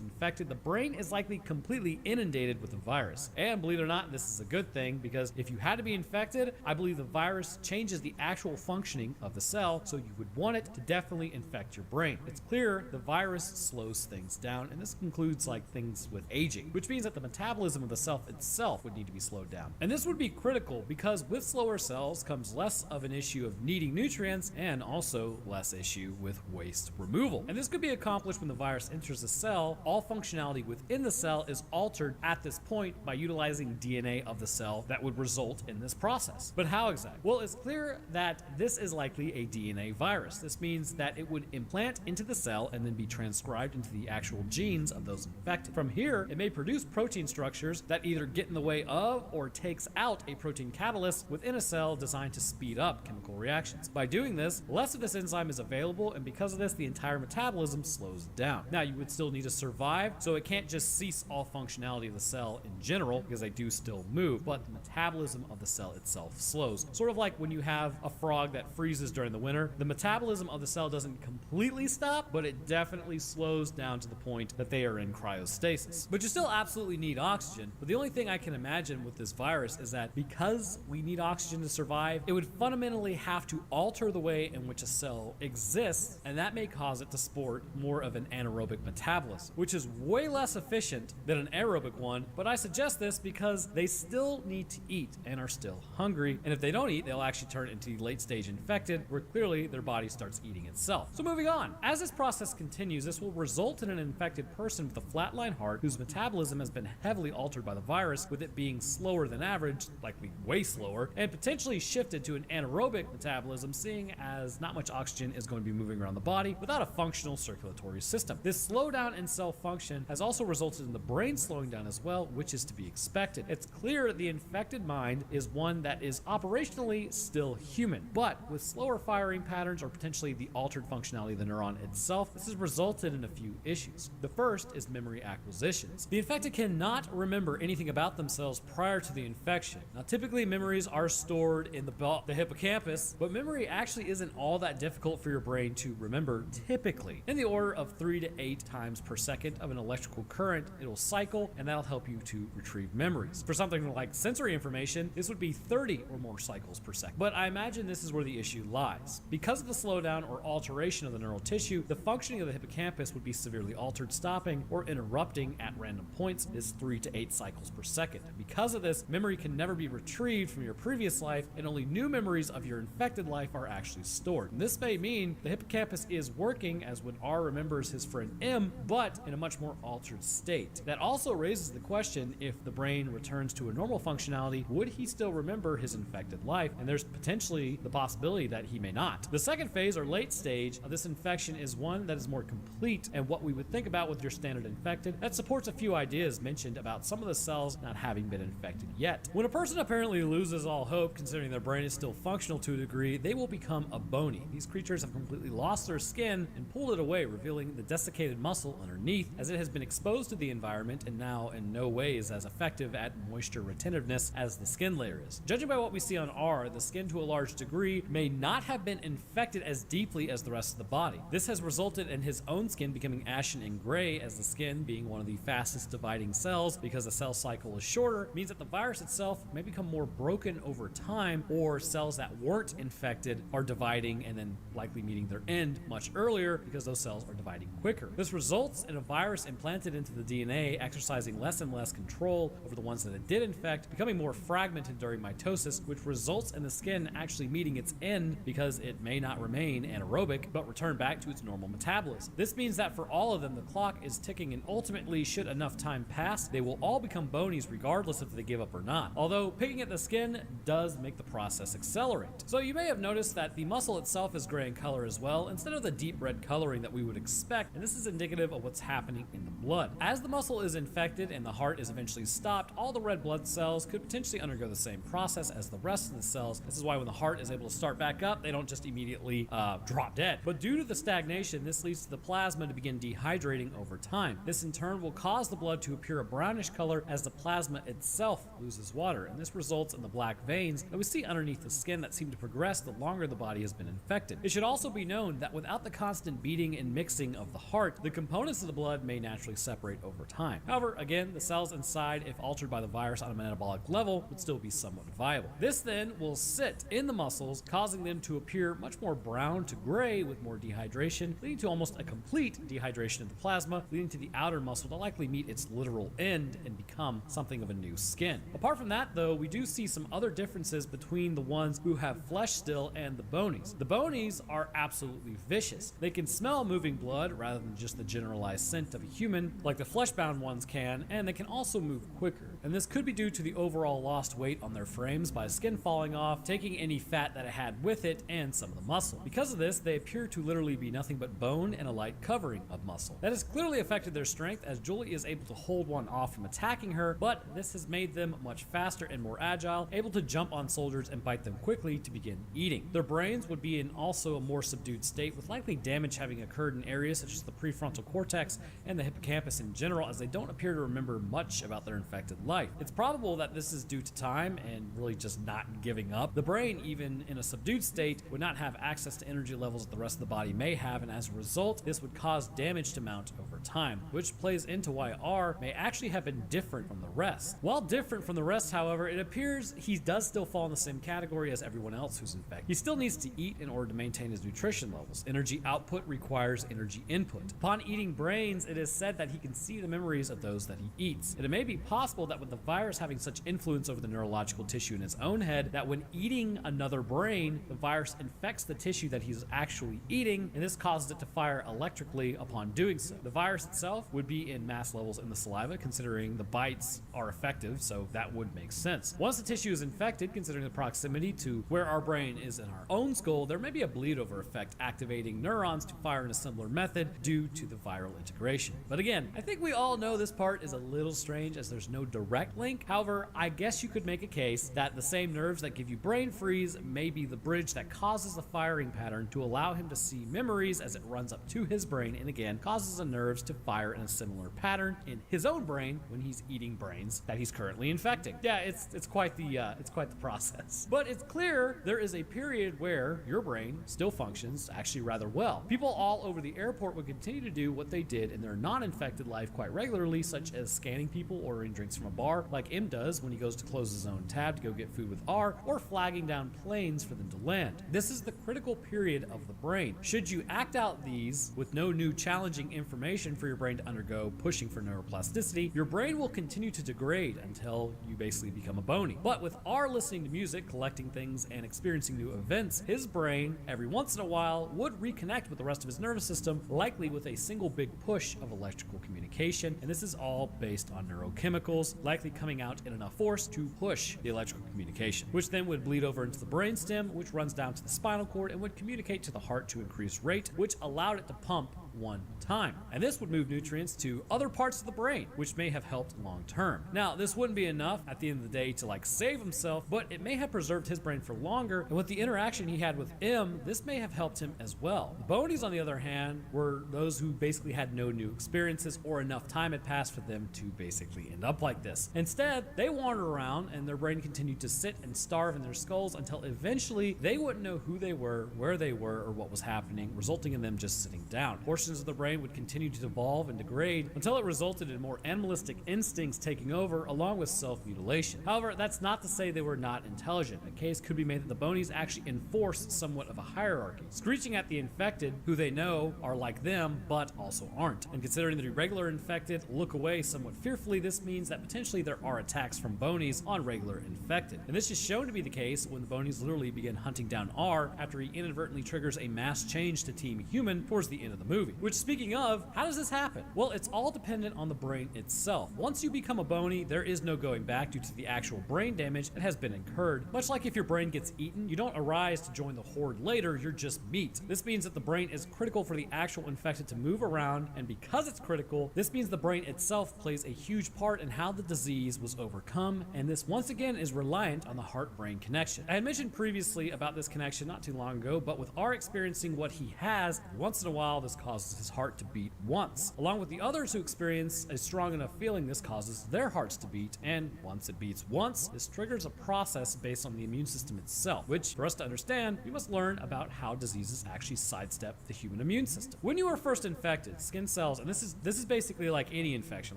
infected, the brain is likely completely inundated with the virus. And believe it or not, this is a good thing, because if you had to be infected, I believe the virus changes the actual functioning of the cell, so you would want it to definitely infect your brain. It's clear the virus slows things down, and this includes like things with aging, which means that the metabolism of the cell itself would need to be slowed down. And this would be critical because with slower cells comes less of an issue of needing nutrients and also less issue with waste removal. And this could be accomplished when the virus enters the cell. All functionality within the cell is altered at this point by utilizing DNA of the cell that would result in this process. But how exactly? Well, it's clear that this is likely a DNA virus. This means that it would implant into the cell and then be transcribed into the actual genes of those infected. From here, it may produce protein structures that either get in the way of or takes out a protein catalyst within a cell designed to speed up chemical reactions. By doing this, less of this enzyme is available, and because of this, the entire metabolism slows down. Now, you would still need to survive, so it can't just cease all functionality of the cell in general, because they do still move, but the metabolism of the cell itself slows. Sort of like when you have a frog that freezes during the winter, the metabolism of the cell doesn't completely stop, but it definitely slows down to the point that they are in cryostasis. But you still absolutely need oxygen, but the only thing I can imagine with this virus is that because we need oxygen to survive, it would fundamentally have to alter the way in which a cell exists, and that may cause it to sport more of an anaerobic metabolism, which is way less efficient than an aerobic one. But I suggest this because they still need to eat and are still hungry, and if they don't eat, they'll actually turn into late stage infected, where clearly their body starts eating itself. So moving on, as this process continues, this will result in an infected person with a flatline heart whose metabolism has been heavily altered by the virus, with it being slower than average, likely way slower, and potentially shifted to an anaerobic metabolism, seeing as not much oxygen is going to be moving around the body without a functional circulatory system. This slowdown in cell function has also resulted in the brain slowing down as well, which is to be expected. It's clear the infected mind is one that is operationally still human, but with slower firing patterns or potentially the altered functionality of the neuron itself. This has resulted in a few issues. The first is memory acquisitions. The infected cannot remember anything about themselves prior to the infection. Now, typically memories are stored in the hippocampus, but memory actually isn't all that difficult for your brain to remember. Typically, in the order of 3 to 8 times per second of an electrical current, it'll cycle, and that'll help you to retrieve memories. For something like sensory information, this would be be 30 or more cycles per second. But I imagine this is where the issue lies. Because of the slowdown or alteration of the neural tissue, the functioning of the hippocampus would be severely altered, stopping or interrupting at random points is 3 to 8 cycles per second. Because of this, memory can never be retrieved from your previous life, and only new memories of your infected life are actually stored. And this may mean the hippocampus is working as when R remembers his friend M, but in a much more altered state. That also raises the question, if the brain returns to a normal functionality, would he still remember his infected life? And there's potentially the possibility that he may not. The second phase, or late stage, of this infection is one that is more complete and what we would think about with your standard infected, that supports a few ideas mentioned about some of the cells not having been infected yet. When a person apparently loses all hope, considering their brain is still functional to a degree, they will become a bony. These creatures have completely lost their skin and pulled it away, revealing the desiccated muscle underneath, as it has been exposed to the environment and now in no way is as effective at moisture retentiveness as the skin layer is. Judging by what we see on R, the skin to a large degree may not have been infected as deeply as the rest of the body. This has resulted in his own skin becoming ashen and gray, as the skin, being one of the fastest dividing cells because the cell cycle is shorter, means that the virus itself may become more broken over time, or cells that weren't infected are dividing and then likely meeting their end much earlier because those cells are dividing quicker. This results in a virus implanted into the DNA exercising less and less control over the ones that it did infect, becoming more fragmented during mitosis, which results in the skin actually meeting its end because it may not remain anaerobic but return back to its normal metabolism. This means that for all of them, the clock is ticking, and ultimately, should enough time pass, they will all become bonies regardless if they give up or not. Although picking at the skin does make the process accelerate. So you may have noticed that the muscle itself is gray in color as well, instead of the deep red coloring that we would expect, and this is indicative of what's happening in the blood. As the muscle is infected and the heart is eventually stopped, all the red blood cells could potentially undergo the same process as the rest of the cells. This is why when the heart is able to start back up, they don't just immediately drop dead. But due to the stagnation, this leads to the plasma to begin dehydrating over time. This in turn will cause the blood to appear a brownish color as the plasma itself loses water, and this results in the black veins that we see underneath the skin that seem to progress the longer the body has been infected. It should also be known that without the constant beating and mixing of the heart, the components of the blood may naturally separate over time. However, again, the cells inside, if altered by the virus on a metabolic level, would still be somewhat viable. This then will sit in the muscles, causing them to appear much more brown to gray with more dehydration, leading to almost a complete dehydration of the plasma, leading to the outer muscle to likely meet its literal end and become something of a new skin. Apart from that, though, we do see some other differences between the ones who have flesh still and the bonies. The bonies are absolutely vicious. They can smell moving blood rather than just the generalized scent of a human, like the flesh-bound ones can, and they can also move quicker. And this could be due to the overall lost weight on their frames by skin falling off, taking any fat that it had with it, and some of the muscle. Because of this, they appear to literally be nothing but bone and a light covering of muscle. That has clearly affected their strength, as Julie is able to hold one off from attacking her, but this has made them much faster and more agile, able to jump on soldiers and bite them quickly to begin eating. Their brains would be in also a more subdued state, with likely damage having occurred in areas such as the prefrontal cortex and the hippocampus in general, as they don't appear to remember much about their infected life. It's probable that this is due to time and really just not giving up. The brain, even in a subdued state, would not have access to energy levels that the rest of the body may have, and as a result, this would cause damage to mount over time, which plays into why R may actually have been different from the rest. While different from the rest, however, it appears he does still fall in the same category as everyone else who's infected. He still needs to eat in order to maintain his nutrition levels. Energy output requires energy input. Upon eating brains, it is said that he can see the memories of those that he eats. And it may be possible that with the virus having such influence over the neurological tissue in his own head, that when eating another brain, the virus infects the tissue that he's actually eating, and this causes it to fire electrically upon doing so. The virus itself would be in mass levels in the saliva, considering the bites are effective, so that would make sense. Once the tissue is infected, considering the proximity to where our brain is in our own skull, there may be a bleed over effect, activating neurons to fire in a similar method due to the viral integration. But again, I think we all know this part is a little strange, as there's no direct link. However, I guess you could make a case that the same nerves that give you brain freeze may be the bridge that causes the firing pattern to allow him to see memories as it runs up to his brain, and again causes the nerves to fire in a similar pattern in his own brain when he's eating brains that he's currently infecting. Yeah, it's quite the process. But it's clear there is a period where your brain still functions actually rather well. People all over the airport would continue to do what they did in their non-infected life quite regularly, such as scanning people, ordering drinks from a bar, like M does when he goes to close his own tab to go get food with R, or flagging down planes for them to land. This is the critical period of the brain. Should you act out these with no new challenging information for your brain to undergo, pushing for neuroplasticity, your brain will continue to degrade until you basically become a bony. But with R listening to music, collecting things, and experiencing new events, his brain, every once in a while, would reconnect with the rest of his nervous system, likely with a single big push of electrical communication, and this is all based on neurochemicals, likely coming out in enough force to push the electrical communication, which then would bleed over into the brainstem, which runs down to the spinal cord and would communicate to the heart to increase rate, which allowed it to pump one time. And this would move nutrients to other parts of the brain, which may have helped long term. Now, this wouldn't be enough at the end of the day to save himself, but it may have preserved his brain for longer, and with the interaction he had with M, this may have helped him as well. The bonies, on the other hand, were those who basically had no new experiences or enough time had passed for them to basically end up like this. Instead, they wandered around and their brain continued to sit and starve in their skulls until eventually they wouldn't know who they were, where they were, or what was happening, resulting in them just sitting down. Portions of the brain would continue to devolve and degrade until it resulted in more animalistic instincts taking over, along with self-mutilation. However, that's not to say they were not intelligent. A case could be made that the bonies actually enforce somewhat of a hierarchy, screeching at the infected, who they know are like them, but also aren't. And considering the regular infected look away somewhat fearfully, this means that potentially there are attacks from bonies on regular infected. And this is shown to be the case when the bonies literally begin hunting down R after he inadvertently triggers a mass change to Team Human towards the end of the movie. Which, speaking of, how does this happen? Well, it's all dependent on the brain itself. Once you become a bony, there is no going back due to the actual brain damage that has been incurred. Much like if your brain gets eaten, you don't arise to join the horde later, you're just meat. This means that the brain is critical for the actual infected to move around, and because it's critical, this means the brain itself plays a huge part in how the disease was overcome, and this once again is reliant on the heart-brain connection. I had mentioned previously about this connection not too long ago, but with R experiencing what he has, once in a while this causes his heart to beat once. Along with the others who experience a strong enough feeling, this causes their hearts to beat, and once it beats once, this triggers a process based on the immune system itself, which, for us to understand, we must learn about how diseases actually sidestep the human immune system. When you are first infected, skin cells, and this is basically like any infection,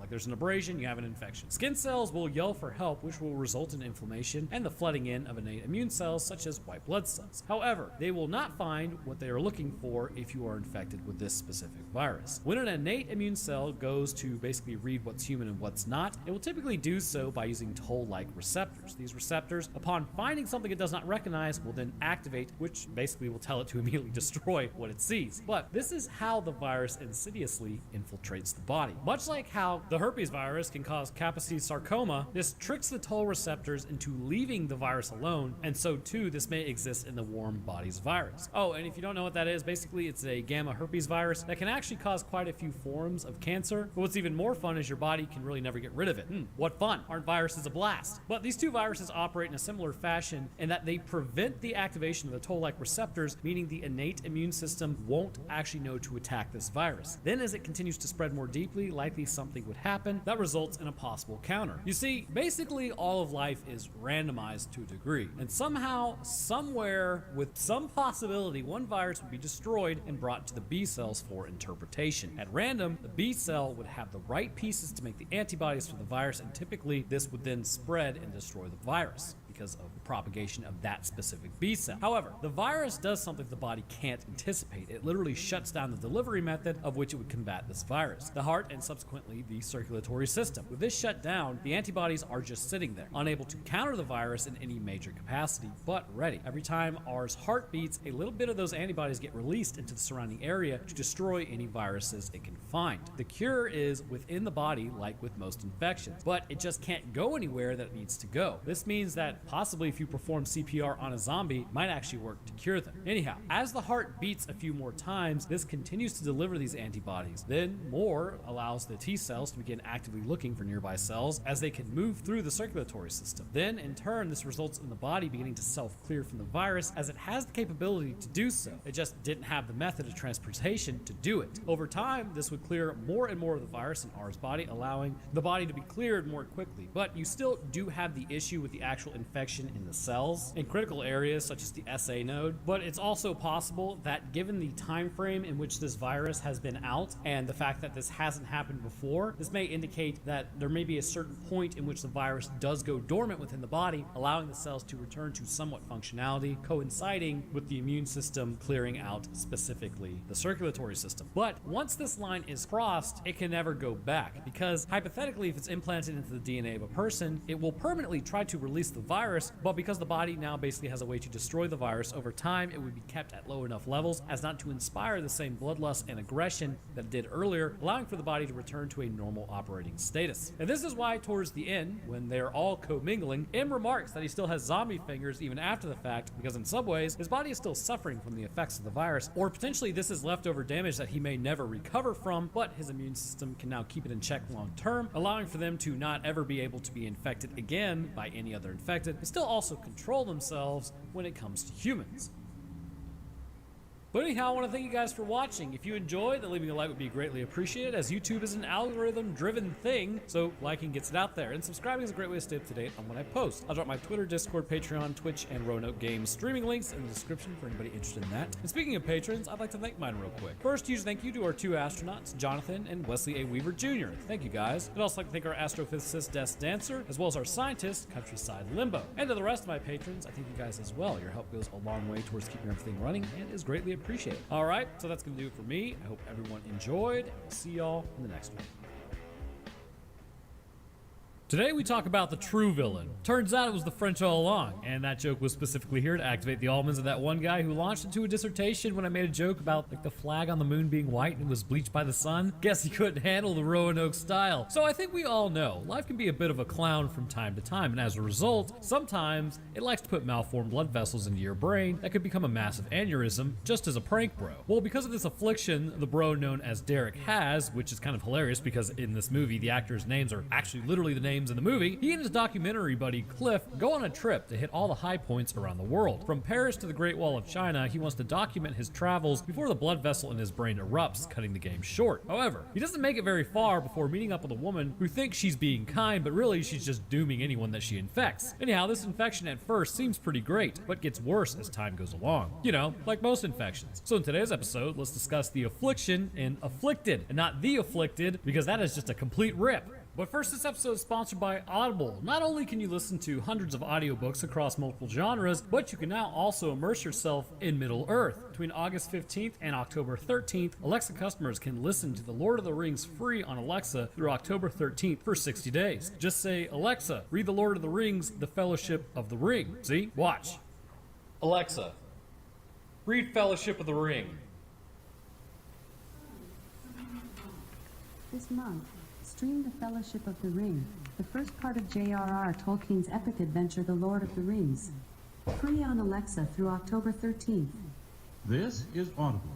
like there's an abrasion, you have an infection. Skin cells will yell for help, which will result in inflammation and the flooding in of innate immune cells such as white blood cells. However, they will not find what they are looking for if you are infected with this specific virus. When an innate immune cell goes to basically read what's human and what's not, it will typically do so by using toll-like receptors. These receptors, upon finding something it does not recognize, will then activate, which basically will tell it to immediately destroy what it sees. But this is how the virus insidiously infiltrates the body. Much like how the herpes virus can cause Kaposi sarcoma, this tricks the toll receptors into leaving the virus alone, and so too this may exist in the warm body's virus. Oh, and if you don't know what that is, basically it's a gamma herpes virus that can actually cause quite a few forms of cancer. But what's even more fun is your body can really never get rid of it. What fun! Aren't viruses a blast? But these two viruses operate in a similar fashion in that they prevent the activation of the toll-like receptors, meaning the innate immune system won't actually know to attack this virus. Then as it continues to spread more deeply, likely something would happen that results in a possible counter. You see, basically all of life is randomized to a degree, and somehow, somewhere, with some possibility, one virus would be destroyed and brought to the B cells for interpretation. At random, the B cell would have the right pieces to make the antibodies for the virus, and typically this would then spread and destroy the virus because of the propagation of that specific B cell. However, the virus does something the body can't anticipate. It literally shuts down the delivery method of which it would combat this virus, the heart and subsequently the circulatory system. With this shut down, the antibodies are just sitting there, unable to counter the virus in any major capacity, but ready. Every time R's heart beats, a little bit of those antibodies get released into the surrounding area to destroy any viruses it can find. The cure is within the body, like with most infections, but it just can't go anywhere that it needs to go. This means that possibly if you perform CPR on a zombie, it might actually work to cure them. Anyhow, as the heart beats a few more times, this continues to deliver these antibodies. Then more allows the T cells to begin actively looking for nearby cells as they can move through the circulatory system. Then in turn, this results in the body beginning to self-clear from the virus, as it has the capability to do so. It just didn't have the method of transportation to do it. Over time, this would clear more and more of the virus in R's body, allowing the body to be cleared more quickly. But you still do have the issue with the actual infection infection in the cells in critical areas such as the SA node, but it's also possible that given the time frame in which this virus has been out and the fact that this hasn't happened before, this may indicate that there may be a certain point in which the virus does go dormant within the body, allowing the cells to return to somewhat functionality, coinciding with the immune system clearing out specifically the circulatory system. But once this line is crossed, it can never go back, because hypothetically, if it's implanted into the DNA of a person, it will permanently try to release the virus, but because the body now basically has a way to destroy the virus over time, it would be kept at low enough levels as not to inspire the same bloodlust and aggression that it did earlier, allowing for the body to return to a normal operating status. And this is why towards the end, when they're all commingling, M remarks that he still has zombie fingers even after the fact, because in some ways, his body is still suffering from the effects of the virus, or potentially this is leftover damage that he may never recover from, but his immune system can now keep it in check long term, allowing for them to not ever be able to be infected again by any other infected, and still also control themselves when it comes to humans. But anyhow, I want to thank you guys for watching. If you enjoyed, then leaving a like would be greatly appreciated, as YouTube is an algorithm-driven thing, so liking gets it out there. And subscribing is a great way to stay up to date on when I post. I'll drop my Twitter, Discord, Patreon, Twitch, and Roanoke Games streaming links in the description for anybody interested in that. And speaking of patrons, I'd like to thank mine real quick. First, huge thank you to our 2 astronauts, Jonathan and Wesley A. Weaver Jr. Thank you guys. I'd also like to thank our astrophysicist, Desk Dancer, as well as our scientist, Countryside Limbo. And to the rest of my patrons, I thank you guys as well. Your help goes a long way towards keeping everything running and is greatly appreciated. All right, so that's going to do it for me. I hope everyone enjoyed, and we'll see y'all in the next one. Today we talk about the true villain. Turns out it was the French all along, and that joke was specifically here to activate the almonds of that one guy who launched into a dissertation when I made a joke about like the flag on the moon being white and it was bleached by the sun. Guess he couldn't handle the Roanoke style. So I think we all know life can be a bit of a clown from time to time, and as a result, sometimes it likes to put malformed blood vessels into your brain that could become a massive aneurysm just as a prank bro. Well, because of this affliction the bro known as Derek has, which is kind of hilarious because in this movie the actors' names are actually literally the names in the movie, he and his documentary buddy Cliff go on a trip to hit all the high points around the world. From Paris to the Great Wall of China, he wants to document his travels before the blood vessel in his brain erupts, cutting the game short. However, he doesn't make it very far before meeting up with a woman who thinks she's being kind, but really she's just dooming anyone that she infects. Anyhow, this infection at first seems pretty great, but gets worse as time goes along. You know, like most infections. So in today's episode, let's discuss the affliction in Afflicted, and not The Afflicted, because that is just a complete rip. But first, this episode is sponsored by Audible. Not only can you listen to hundreds of audiobooks across multiple genres, but you can now also immerse yourself in Middle-earth. Between August 15th and October 13th, Alexa customers can listen to The Lord of the Rings free on Alexa through October 13th for 60 days. Just say, Alexa, read The Lord of the Rings, The Fellowship of the Ring. See? Watch. Alexa, read Fellowship of the Ring. This month, stream The Fellowship of the Ring, the first part of J.R.R. Tolkien's epic adventure The Lord of the Rings. Free on Alexa through October 13th. This is Audible.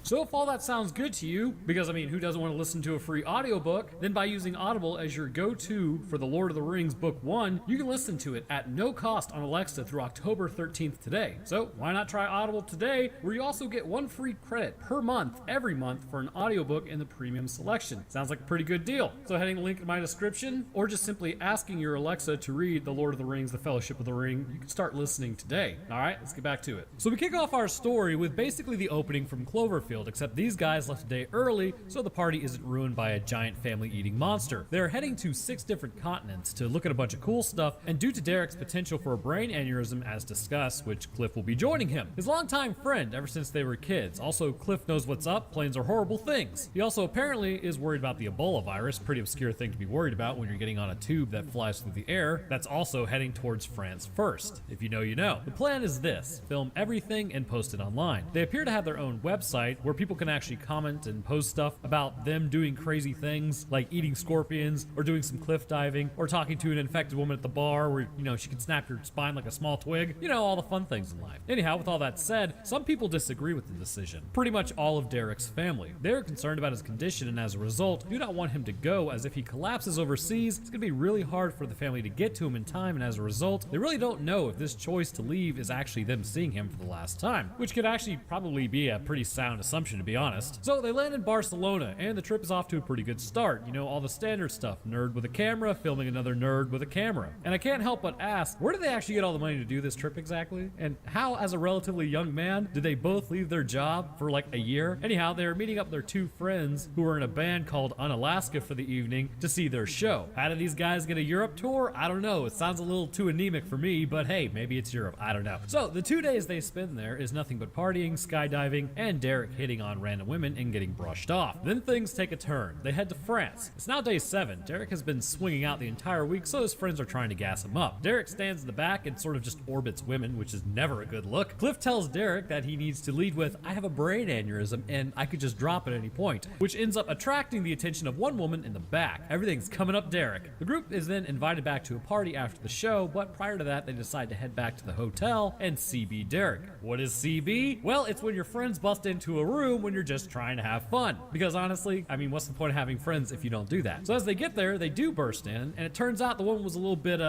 So if all that sounds good to you, because I mean, who doesn't want to listen to a free audiobook, then by using Audible as your go-to for The Lord of the Rings Book 1, you can listen to it at no cost on Alexa through October 13th today. So why not try Audible today, where you also get 1 free credit per month, every month, for an audiobook in the premium selection. Sounds like a pretty good deal. So heading the link in my description, or just simply asking your Alexa to read The Lord of the Rings, The Fellowship of the Ring, you can start listening today. All right, let's get back to it. So we kick off our story with basically the opening from Cloverfield, except these guys left a day early so the party isn't ruined by a giant family-eating monster. They're heading to 6 different continents to look at a bunch of cool stuff, and due to Derek's potential for a brain aneurysm as discussed, which Cliff will be joining him. His longtime friend ever since they were kids. Also, Cliff knows what's up, planes are horrible things. He also apparently is worried about the Ebola virus, pretty obscure thing to be worried about when you're getting on a tube that flies through the air that's also heading towards France first. If you know, you know. The plan is this: film everything and post it online. They appear to have their own website where people can actually comment and post stuff about them doing crazy things like eating scorpions or doing some cliff diving or talking to an infected woman at the bar where, you know, she can snap your spine like a small twig. You know, all the fun things in life. Anyhow, with all that said, some people disagree with the decision. Pretty much all of Derek's family. They're concerned about his condition and as a result do not want him to go, as if he collapses overseas, it's going to be really hard for the family to get to him in time, and as a result, they really don't know if this choice to leave is actually them seeing him for the last time, which could actually probably be a pretty sound assumption, to be honest. So they land in Barcelona, and the trip is off to a pretty good start. You know, all the standard stuff. Nerd with a camera, filming another nerd with a camera. And I can't help but ask, where did they actually get all the money to do this trip exactly? And how, as a relatively young man, did they both leave their job for like a year? Anyhow, they were meeting up their two friends who were in a band called Unalaska for the evening to see their show. How did these guys get a Europe tour? I don't know. It sounds a little too anemic for me, but hey, maybe it's Europe. I don't know. So the 2 days they spend there is nothing but partying, skydiving, and Derek hitting on random women and getting brushed off. Then things take a turn. They head to France. It's now day 7. Derek has been swinging out the entire week, so his friends are trying to gas him up. Derek stands in the back and sort of just orbits women, which is never a good look. Cliff tells Derek that he needs to lead with, "I have a brain aneurysm and I could just drop at any point," which ends up attracting the attention of one woman in the back. Everything's coming up Derek. The group is then invited back to a party after the show, but prior to that, they decide to head back to the hotel and CB Derek. What is CB? Well, it's when your friends bust into a room when you're just trying to have fun. Because honestly, I mean, what's the point of having friends if you don't do that? So as they get there, they do burst in, and it turns out the woman was a little bit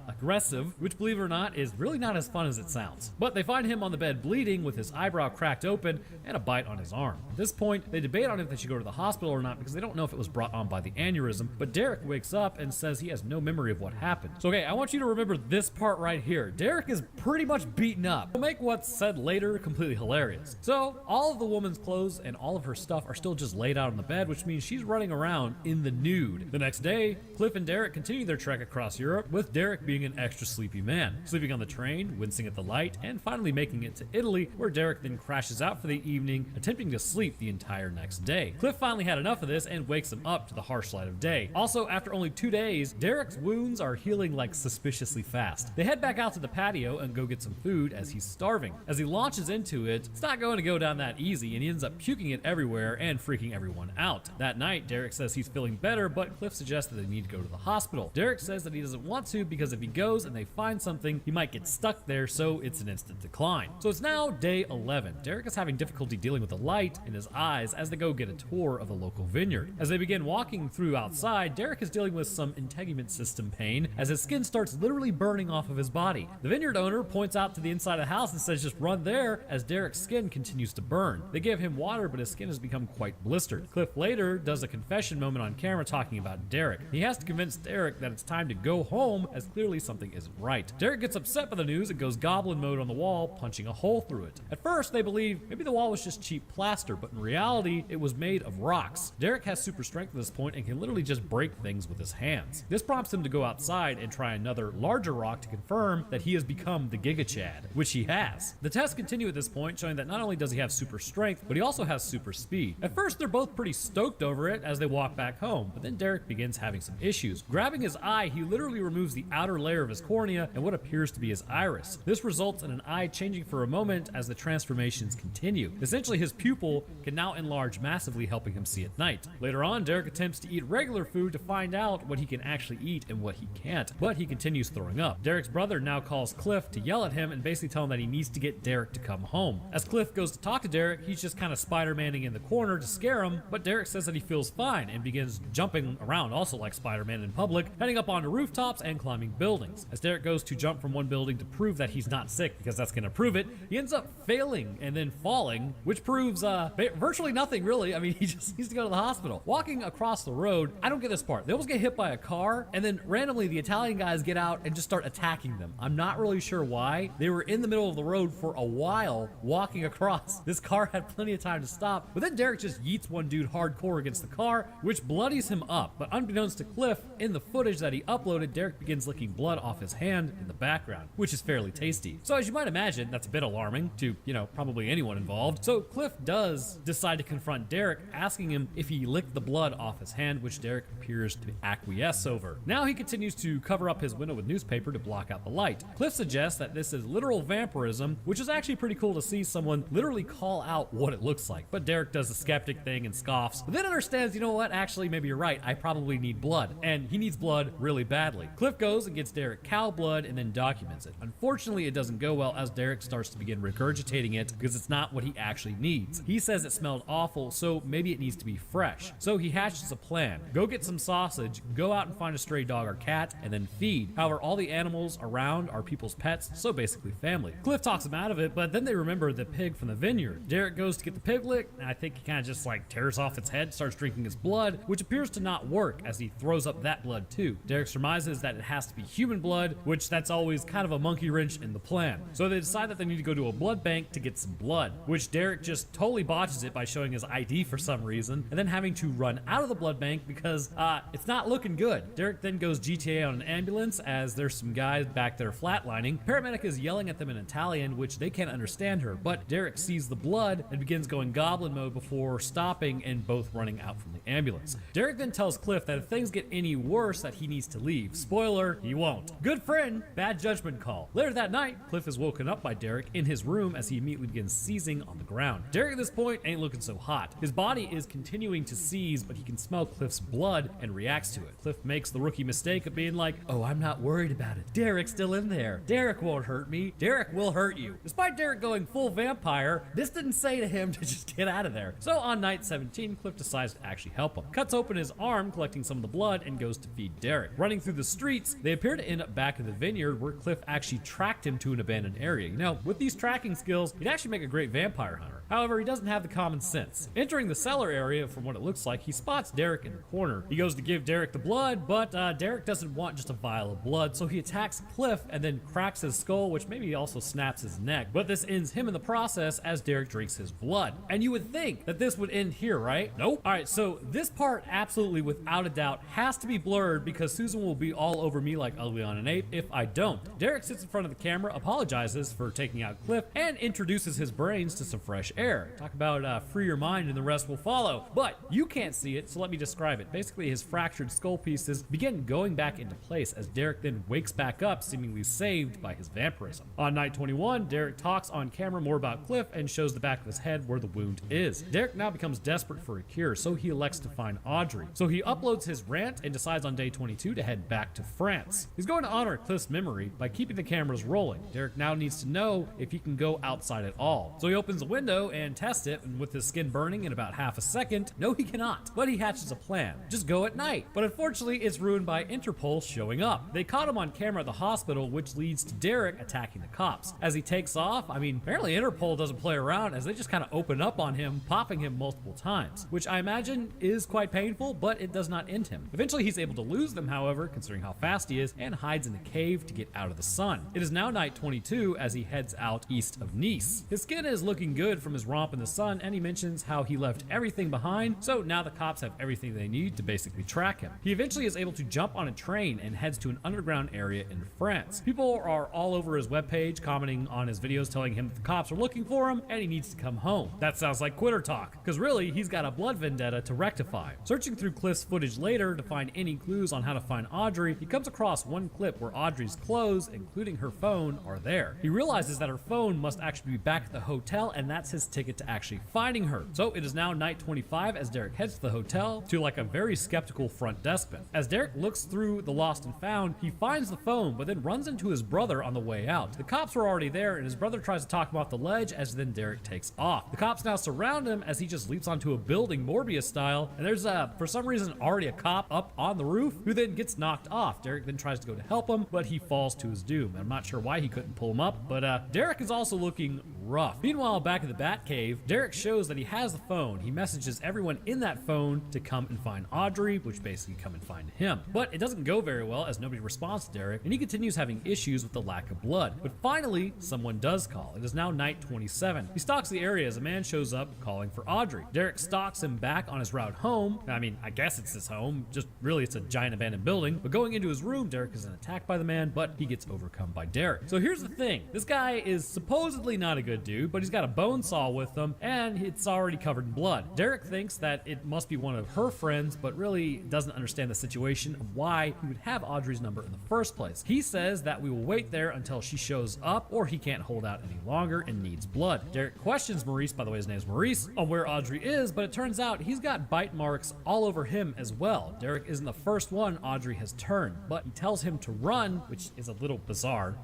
aggressive, which, believe it or not, is really not as fun as it sounds. But they find him on the bed bleeding with his eyebrow cracked open and a bite on his arm. At this point, they debate on if they should go to the hospital or not because they don't know if it was brought on by the aneurysm, but Derek wakes up and says he has no memory of what happened. So okay, I want you to remember this part right here. Derek is pretty much beaten up. We'll make what's said later completely hilarious. So all of the woman's clothes and all of her stuff are still just laid out on the bed, which means she's running around in the nude. The next day, Cliff and Derek continue their trek across Europe, with Derek being an extra sleepy man, sleeping on the train, wincing at the light, and finally making it to Italy, where Derek then crashes out for the evening, attempting to sleep the entire next day. Cliff finally had enough of this and wakes him up to the harsh light of day. Also, after only 2 days, Derek's wounds are healing like suspiciously fast. They head back out to the patio and go get some food as he's starving. As he launches into it, it's not going to go down that easy, and he ends up puking it everywhere and freaking everyone out. That night, Derek says he's feeling better, but Cliff suggests that they need to go to the hospital. Derek says that he doesn't want to because if he goes and they find something, he might get stuck there, so it's an instant decline. So it's now day 11. Derek is having difficulty dealing with the light in his eyes as they go get a tour of the local vineyard. As they begin walking through outside, Derek is dealing with some integument system pain as his skin starts literally burning off of his body. The vineyard owner points out to the inside of the house and says just run there as Derek's skin continues to burn. They give him water, but his skin has become quite blistered. Cliff later does a confession moment on camera talking about Derek. He has to convince Derek that it's time to go home as clearly something isn't right. Derek gets upset by the news and goes goblin mode on the wall, punching a hole through it. At first, they believe maybe the wall was just cheap plaster, but in reality, it was made of rocks. Derek has super strength at this point and can literally just break things with his hands. This prompts him to go outside and try another larger rock to confirm that he has become the Giga Chad, which he has. The tests continue at this point, showing that not only does he have super strength, but he also has super speed. At first, they're both pretty stoked over it as they walk back home, but then Derek begins having some issues. Grabbing his eye, he literally removes the outer layer of his cornea and what appears to be his iris. This results in an eye changing for a moment as the transformations continue. Essentially, his pupil can now enlarge massively, helping him see at night. Later on, Derek attempts to eat regular food to find out what he can actually eat and what he can't, but he continues throwing up. Derek's brother now calls Cliff to yell at him and basically tell him that he needs to get Derek to come home. As Cliff goes to talk to Derek, he's just kind of Spider-Manning in the corner to scare him, but Derek says that he feels fine and begins jumping around also like Spider-Man in public, heading up onto rooftops and climbing buildings. As Derek goes to jump from one building to prove that he's not sick, because that's going to prove it, he ends up failing and then falling, which proves virtually nothing really. I mean, he just needs to go to the hospital. Walking across the road, I don't get this part. They almost get hit by a car, and then randomly the Italian guys get out and just start attacking them. I'm not really sure why. They were in the middle of the road for a while walking across. This car had plenty of time to stop, but then Derek just yeets one dude hardcore against the car, which bloodies him up. But unbeknownst to Cliff, in the footage that he uploaded, Derek begins licking blood off his hand in the background, which is fairly tasty. So as you might imagine, that's a bit alarming to, probably anyone involved. So Cliff does decide to confront Derek, asking him if he licked the blood off his hand, which Derek appears to acquiesce over. Now he continues to cover up his window with newspaper to block out the light. Cliff suggests that this is literal vampirism, which is actually pretty cool to see someone literally call out what it looks like. But Derek does the skeptic thing and scoffs, but then understands, you know what, actually maybe you're right, I probably need blood. And he needs blood really badly. Cliff goes and gets Derek cow blood and then documents it. Unfortunately, it doesn't go well as Derek starts to begin regurgitating it because it's not what he actually needs. He says it smelled awful, so maybe it needs to be fresh. So he hatches a plan. Go get some sausage, go out and find a stray dog or cat, and then feed. However, all the animals around are people's pets, so basically family. Cliff talks him out of it, but then they remember the pig from the vineyard. Derek goes goes to get the piglet, and I think he kind of just like tears off its head, starts drinking its blood, which appears to not work as he throws up that blood too. Derek surmises that it has to be human blood, which that's always kind of a monkey wrench in the plan. So they decide that they need to go to a blood bank to get some blood, which Derek just totally botches it by showing his ID for some reason, and then having to run out of the blood bank because it's not looking good. Derek then goes GTA on an ambulance as there's some guys back there flatlining. Paramedic is yelling at them in Italian, which they can't understand her, but Derek sees the blood and begins going goblin mode before stopping and both running out from the ambulance. Derek then tells Cliff that if things get any worse that he needs to leave. Spoiler, he won't. Good friend, bad judgment call. Later that night, Cliff is woken up by Derek in his room as he immediately begins seizing on the ground. Derek at this point ain't looking so hot. His body is continuing to seize, but he can smell Cliff's blood and reacts to it. Cliff makes the rookie mistake of being like, oh, I'm not worried about it. Derek's still in there. Derek won't hurt me. Derek will hurt you. Despite Derek going full vampire, this didn't say to him to just get out of there. So on night 17, Cliff decides to actually help him. Cuts open his arm, collecting some of the blood, and goes to feed Derek. Running through the streets, they appear to end up back in the vineyard where Cliff actually tracked him to an abandoned area. You know, with these tracking skills, he'd actually make a great vampire hunter. However, he doesn't have the common sense. Entering the cellar area, from what it looks like, he spots Derek in the corner. He goes to give Derek the blood, but Derek doesn't want just a vial of blood, so he attacks Cliff and then cracks his skull, which maybe also snaps his neck. But this ends him in the process as Derek drinks his blood. And you would think that this would end here, right? Nope. Alright, so this part absolutely without a doubt has to be blurred because Susan will be all over me like Ugly on an Ape if I don't. Derek sits in front of the camera, apologizes for taking out Cliff, and introduces his brains to some fresh air. Talk about free your mind and the rest will follow. But you can't see it, so let me describe it. Basically, his fractured skull pieces begin going back into place as Derek then wakes back up, seemingly saved by his vampirism. On night 21, Derek talks on camera more about Cliff and shows the back of his head where the wound is. Derek now becomes desperate for a cure, so he elects to find Audrey. So he uploads his rant and decides on day 22 to head back to France. He's going to honor Cliff's memory by keeping the cameras rolling. Derek now needs to know if he can go outside at all. So he opens a window and tests it, and with his skin burning in about half a second, no he cannot. But he hatches a plan. Just go at night. But unfortunately, it's ruined by Interpol showing up. They caught him on camera at the hospital, which leads to Derek attacking the cops. As he takes off, I mean, apparently Interpol doesn't play around as they just kind of open up on him, popping him multiple times, which I imagine is quite painful, but it does not end him. Eventually, he's able to lose them, however, considering how fast he is, and hides in a cave to get out of the sun. It is now night 22 as he heads out east of Nice. His skin is looking good from his romp in the sun, and he mentions how he left everything behind, so now the cops have everything they need to basically track him. He eventually is able to jump on a train and heads to an underground area in France. People are all over his webpage commenting on his videos telling him that the cops are looking for him and he needs to come home. That sounds like quitter talk, because really he's got a blood vendetta to rectify. Searching through Cliff's footage later to find any clues on how to find Audrey, he comes across one clip where Audrey's clothes, including her phone, are there. He realizes that her phone must actually be back at the hotel, and that's his ticket to actually finding her. So it is now night 25 as Derek heads to the hotel to like a very skeptical front deskman. As Derek looks through the lost and found, he finds the phone but then runs into his brother on the way out. The cops were already there and his brother tries to talk him off the ledge as then Derek takes off. The cops now surround him as he just leaps onto a building Morbius style, and there's for some reason already a cop up on the roof who then gets knocked off. Derek then tries to go to help him, but he falls to his doom. I'm not sure why he couldn't pull him up, but Derek is also looking rough. Meanwhile, back in the Batcave, Derek shows that he has the phone. He messages everyone in that phone to come and find Audrey, which basically come and find him. But it doesn't go very well as nobody responds to Derek, and he continues having issues with the lack of blood. But finally, someone does call. It is now night 27. He stalks the area as a man shows up calling for Audrey. Derek stalks him back on his route home. I mean, I guess it's his home, just really it's a giant abandoned building. But going into his room, Derek is attacked by the man, but he gets overcome by Derek. So here's the thing. This guy is supposedly not a good dude, but he's got a bone saw with him, and it's already covered in blood. Derek thinks that it must be one of her friends, but really doesn't understand the situation of why he would have Audrey's number in the first place. He says that we will wait there until she shows up, or he can't hold out any longer and needs blood. Derek questions Maurice, by the way his name is Maurice, on where Audrey is, but it turns out he's got bite marks all over him as well. Derek isn't the first one Audrey has turned, but he tells him to run, which is a little bizarre.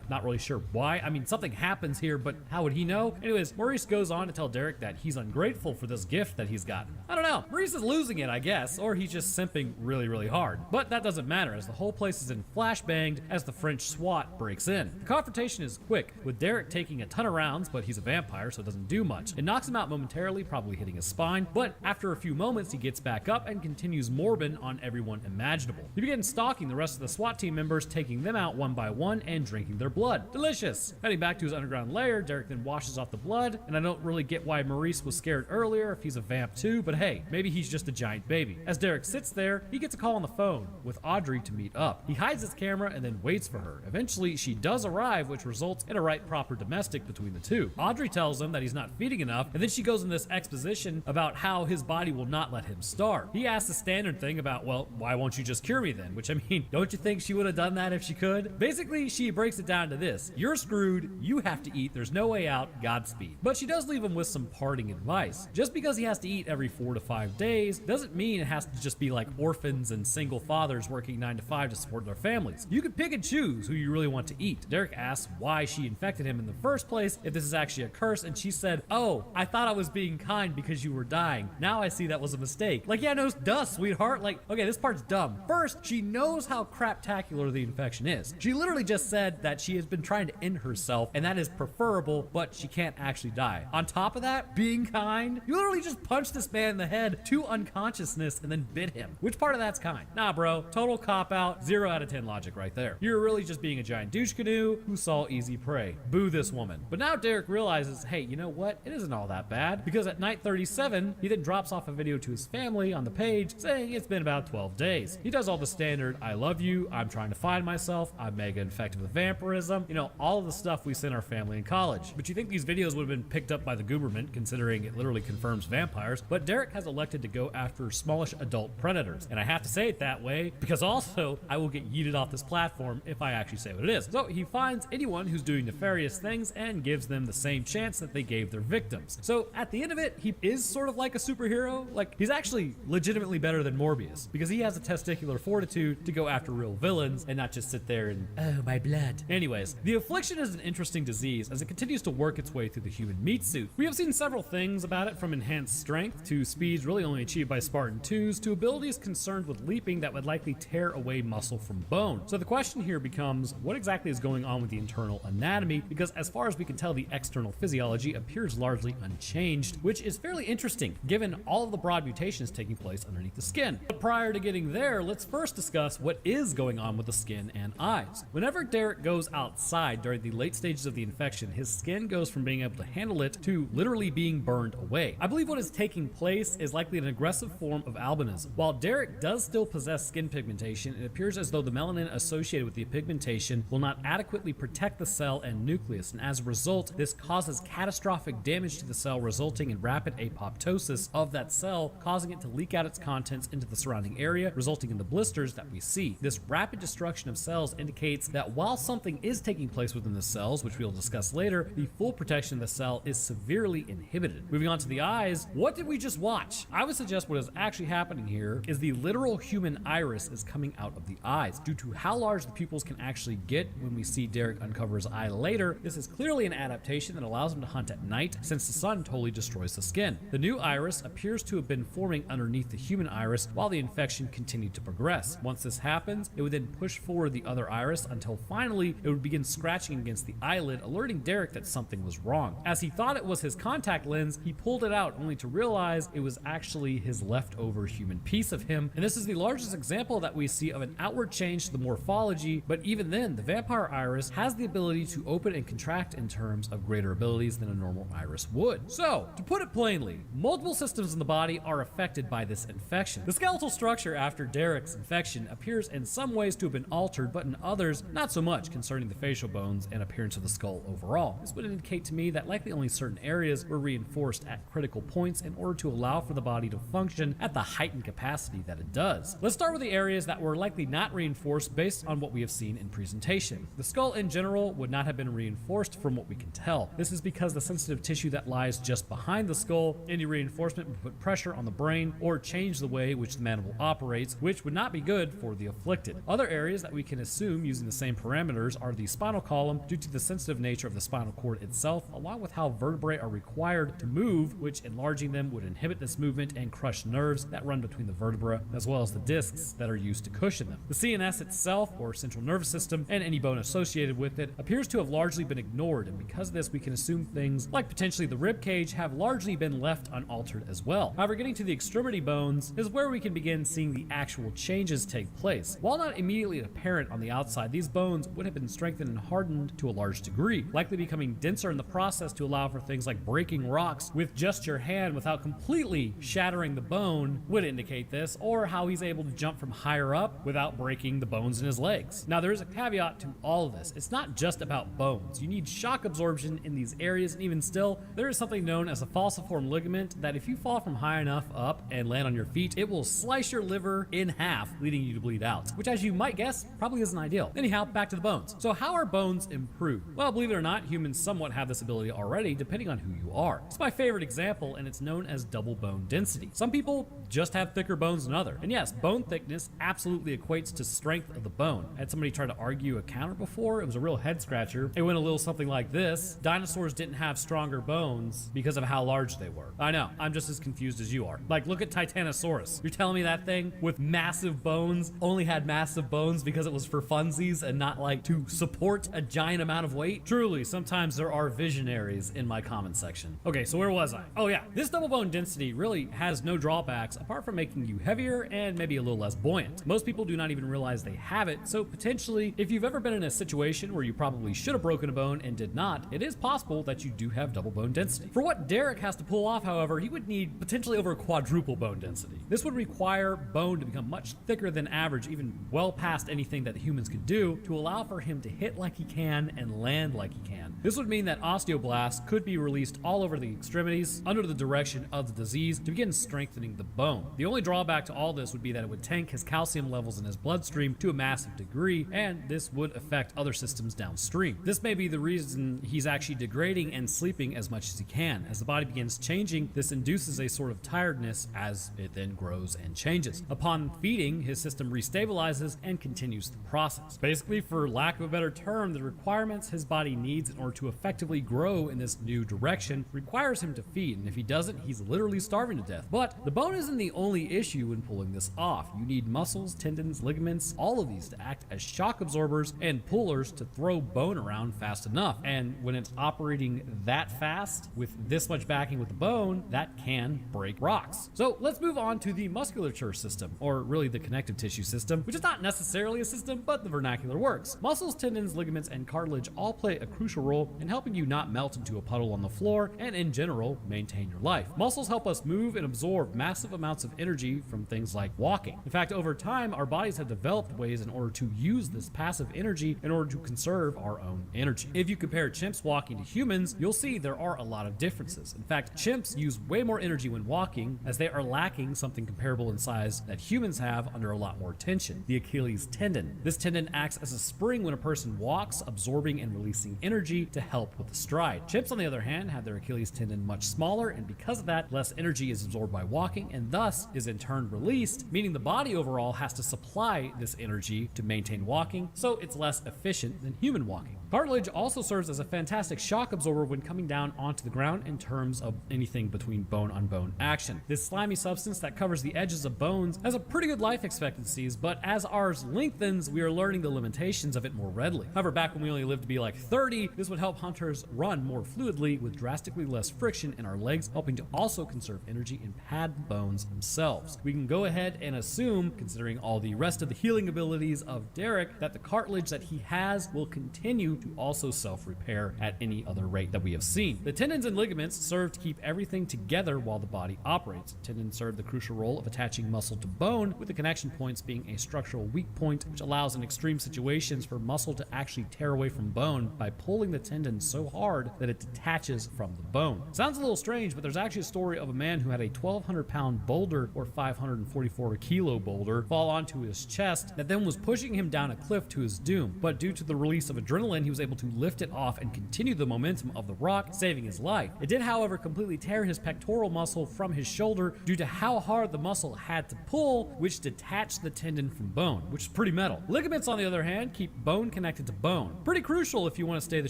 Not really sure why. I mean, something happens here, but how would would he know? Anyways, Maurice goes on to tell Derek that he's ungrateful for this gift that he's gotten. I don't know, Maurice is losing it, I guess, or he's just simping really hard. But that doesn't matter, as the whole place is in flashbanged as the French SWAT breaks in. The confrontation is quick, with Derek taking a ton of rounds, but he's a vampire, so it doesn't do much. It knocks him out momentarily, probably hitting his spine, but after a few moments, he gets back up and continues morbing on everyone imaginable. He begins stalking the rest of the SWAT team members, taking them out one by one and drinking their blood. Delicious! Heading back to his underground lair, Derek then washes off the blood, and I don't really get why Maurice was scared earlier if he's a vamp too, but hey, maybe he's just a giant baby. As Derek sits there, he gets a call on the phone with Audrey to meet up. He hides his camera and then waits for her. Eventually, she does arrive, which results in a right proper domestic between the two. Audrey tells him that he's not feeding enough, and then she goes in this exposition about how his body will not let him starve. He asks the standard thing about, well, why won't you just cure me then? Which, I mean, don't you think she would have done that if she could? Basically, she breaks it down to this: you're screwed, you have to eat, there's no way out, Godspeed. But she does leave him with some parting advice. Just because he has to eat every 4 to 5 days doesn't mean it has to just be like orphans and single fathers working 9 to 5 to support their families. You can pick and choose who you really want to eat. Derek asks why she infected him in the first place, if this is actually a curse, and she said, oh, I thought I was being kind because you were dying. Now I see that was a mistake. Like, yeah, no, duh, sweetheart. Like, okay, this part's dumb. First, she knows how craptacular the infection is. She literally just said that she has been trying to end herself, and that is preferable, but she can't actually die. On top of that, being kind, you literally just punched this man in the head to unconsciousness and then bit him. Which part of that's kind? Nah, bro, total cop-out, 0 out of 10 logic right there. You're really just being a giant douche canoe who saw easy prey. Boo this woman. But now Derek realizes, hey, you know what? It isn't all that bad, because at night 37, he then drops off a video to his family on the page saying it's been about 12 days. He does all the standard, I love you, I'm trying to find myself, I'm mega infected with vampirism, you know, all of the stuff we sent our family in college. But you think these videos would have been picked up by the government, considering it literally confirms vampires, but Derek has elected to go after smallish adult predators. And I have to say it that way, because also, I will get yeeted off this platform if I actually say what it is. So he finds anyone who's doing nefarious things and gives them the same chance that they gave their victims. So at the end of it, he is sort of like a superhero. Like, he's actually legitimately better than Morbius, because he has a testicular fortitude to go after real villains and not just sit there and, oh, my blood. Anyways, the affliction is an interesting disease as it continues to work its way through the human meat suit. We have seen several things about it, from enhanced strength to speeds really only achieved by Spartan 2s to abilities concerned with leaping that would likely tear away muscle from bone. So the question here becomes, what exactly is going on with the internal anatomy? Because as far as we can tell, the external physiology appears largely unchanged, which is fairly interesting given all of the broad mutations taking place underneath the skin. But prior to getting there, let's first discuss what is going on with the skin and eyes. Whenever Derek goes outside during the late stages of the infection, his skin goes from being able to handle it to literally being burned away. I believe what is taking place is likely an aggressive form of albinism. While Derek does still possess skin pigmentation, it appears as though the melanin associated with the pigmentation will not adequately protect the cell and nucleus, and as a result, this causes catastrophic damage to the cell, resulting in rapid apoptosis of that cell, causing it to leak out its contents into the surrounding area, resulting in the blisters that we see. This rapid destruction of cells indicates that while something is taking place within the cells, which we'll discuss later, the full protection of the cell is severely inhibited. Moving on to the eyes, what did we just watch? I would suggest what is actually happening here is the literal human iris is coming out of the eyes. Due to how large the pupils can actually get when we see Derek uncover his eye later, this is clearly an adaptation that allows him to hunt at night, since the sun totally destroys the skin. The new iris appears to have been forming underneath the human iris while the infection continued to progress. Once this happens, it would then push forward the other iris until finally it would begin scratching against the eyelid, alerting Derek that something was wrong. As he thought it was his contact lens, he pulled it out only to realize it was actually his leftover human piece of him, and this is the largest example that we see of an outward change to the morphology. But even then, the vampire iris has the ability to open and contract in terms of greater abilities than a normal iris would. So, to put it plainly, multiple systems in the body are affected by this infection. The skeletal structure after Derek's infection appears in some ways to have been altered, but in others, not so much, concerning the facial bones and appearance of the skull overall. This would indicate to me that likely only certain areas were reinforced at critical points in order to allow for the body to function at the heightened capacity that it does. Let's start with the areas that were likely not reinforced based on what we have seen in presentation. The skull in general would not have been reinforced from what we can tell. This is because the sensitive tissue that lies just behind the skull, any reinforcement would put pressure on the brain or change the way which the mandible operates, which would not be good for the afflicted. Other areas that we can assume using the same parameters are the spinal column, due to the sensitive nature of the spinal cord board itself, along with how vertebrae are required to move, which enlarging them would inhibit this movement and crush nerves that run between the vertebrae, as well as the discs that are used to cushion them. The CNS itself, or central nervous system, and any bone associated with it, appears to have largely been ignored, and because of this we can assume things like potentially the rib cage have largely been left unaltered as well. However, getting to the extremity bones is where we can begin seeing the actual changes take place. While not immediately apparent on the outside, these bones would have been strengthened and hardened to a large degree, likely becoming denser in the process to allow for things like breaking rocks with just your hand without completely shattering the bone would indicate this, or how he's able to jump from higher up without breaking the bones in his legs. Now, there is a caveat to all of this. It's not just about bones. You need shock absorption in these areas, and even still, there is something known as a falciform ligament that if you fall from high enough up and land on your feet, it will slice your liver in half, leading you to bleed out, which, as you might guess, probably isn't ideal. Anyhow, back to the bones. So how are bones improved? Well, believe it or not, humans somewhat have this ability already, depending on who you are. It's my favorite example, and it's known as double bone density. Some people just have thicker bones than others. And yes, bone thickness absolutely equates to strength of the bone. I had somebody try to argue a counter before. It was a real head scratcher. It went a little something like this: dinosaurs didn't have stronger bones because of how large they were. I know, I'm just as confused as you are. Like, look at Titanosaurus. You're telling me that thing with massive bones only had massive bones because it was for funsies and not like to support a giant amount of weight? Truly, sometimes there are visionaries in my comment section. Okay, so where was I? Oh yeah, this double bone density really has no drawbacks apart from making you heavier and maybe a little less buoyant. Most people do not even realize they have it, so potentially, if you've ever been in a situation where you probably should have broken a bone and did not, it is possible that you do have double bone density. For what Derek has to pull off, however, he would need potentially over quadruple bone density. This would require bone to become much thicker than average, even well past anything that humans could do, to allow for him to hit like he can and land like he can. This would mean that osteoblasts could be released all over the extremities under the direction of the disease to begin strengthening the bone. The only drawback to all this would be that it would tank his calcium levels in his bloodstream to a massive degree, and this would affect other systems downstream. This may be the reason he's actually degrading and sleeping as much as he can. As the body begins changing, this induces a sort of tiredness as it then grows and changes. Upon feeding, his system restabilizes and continues the process. Basically, for lack of a better term, the requirements his body needs in order to effectively grow in this new direction requires him to feed, and if he doesn't, he's literally starving to death. But the bone isn't the only issue when pulling this off. You need muscles, tendons, ligaments, all of these to act as shock absorbers and pullers to throw bone around fast enough. And when it's operating that fast with this much backing with the bone, that can break rocks. So let's move on to the musculature system, or really the connective tissue system, which is not necessarily a system, but the vernacular works. Muscles, tendons, ligaments, and cartilage all play a crucial role in helping you not melt into a puddle on the floor and in general maintain your life. Muscles help us move and absorb massive amounts of energy from things like walking. In fact, over time, our bodies have developed ways in order to use this passive energy in order to conserve our own energy. If you compare chimps walking to humans, you'll see there are a lot of differences. In fact, chimps use way more energy when walking, as they are lacking something comparable in size that humans have under a lot more tension: the Achilles tendon. This tendon acts as a spring when a person walks, absorbing and releasing energy to help with the stride. Chimps, on the other hand, have their Achilles tendon much smaller, and because of that, less energy is absorbed by walking and thus is in turn released, meaning the body overall has to supply this energy to maintain walking, so it's less efficient than human walking. Cartilage also serves as a fantastic shock absorber when coming down onto the ground in terms of anything between bone on bone action. This slimy substance that covers the edges of bones has a pretty good life expectancies, but as ours lengthens, we are learning the limitations of it more readily. However, back when we only lived to be like 30, this would help hunters run more fluidly with drastically less friction in our legs, helping to also conserve energy and pad the bones themselves. We can go ahead and assume, considering all the rest of the healing abilities of Derek, that the cartilage that he has will continue to also self-repair at any other rate that we have seen. The tendons and ligaments serve to keep everything together while the body operates. Tendons serve the crucial role of attaching muscle to bone, with the connection points being a structural weak point, which allows in extreme situations for muscle to actually tear away from bone by pulling the tendon so hard that it detaches from the bone. Sounds a little strange, but there's actually a story of a man who had a 1,200-pound boulder, or 544-kilo boulder, fall onto his chest that then was pushing him down a cliff to his doom. But due to the release of adrenaline, he was able to lift it off and continue the momentum of the rock, saving his life. It did, however, completely tear his pectoral muscle from his shoulder due to how hard the muscle had to pull, which detached the tendon from bone, which is pretty metal. Ligaments, on the other hand, keep bone connected to bone. Pretty crucial if you want to stay the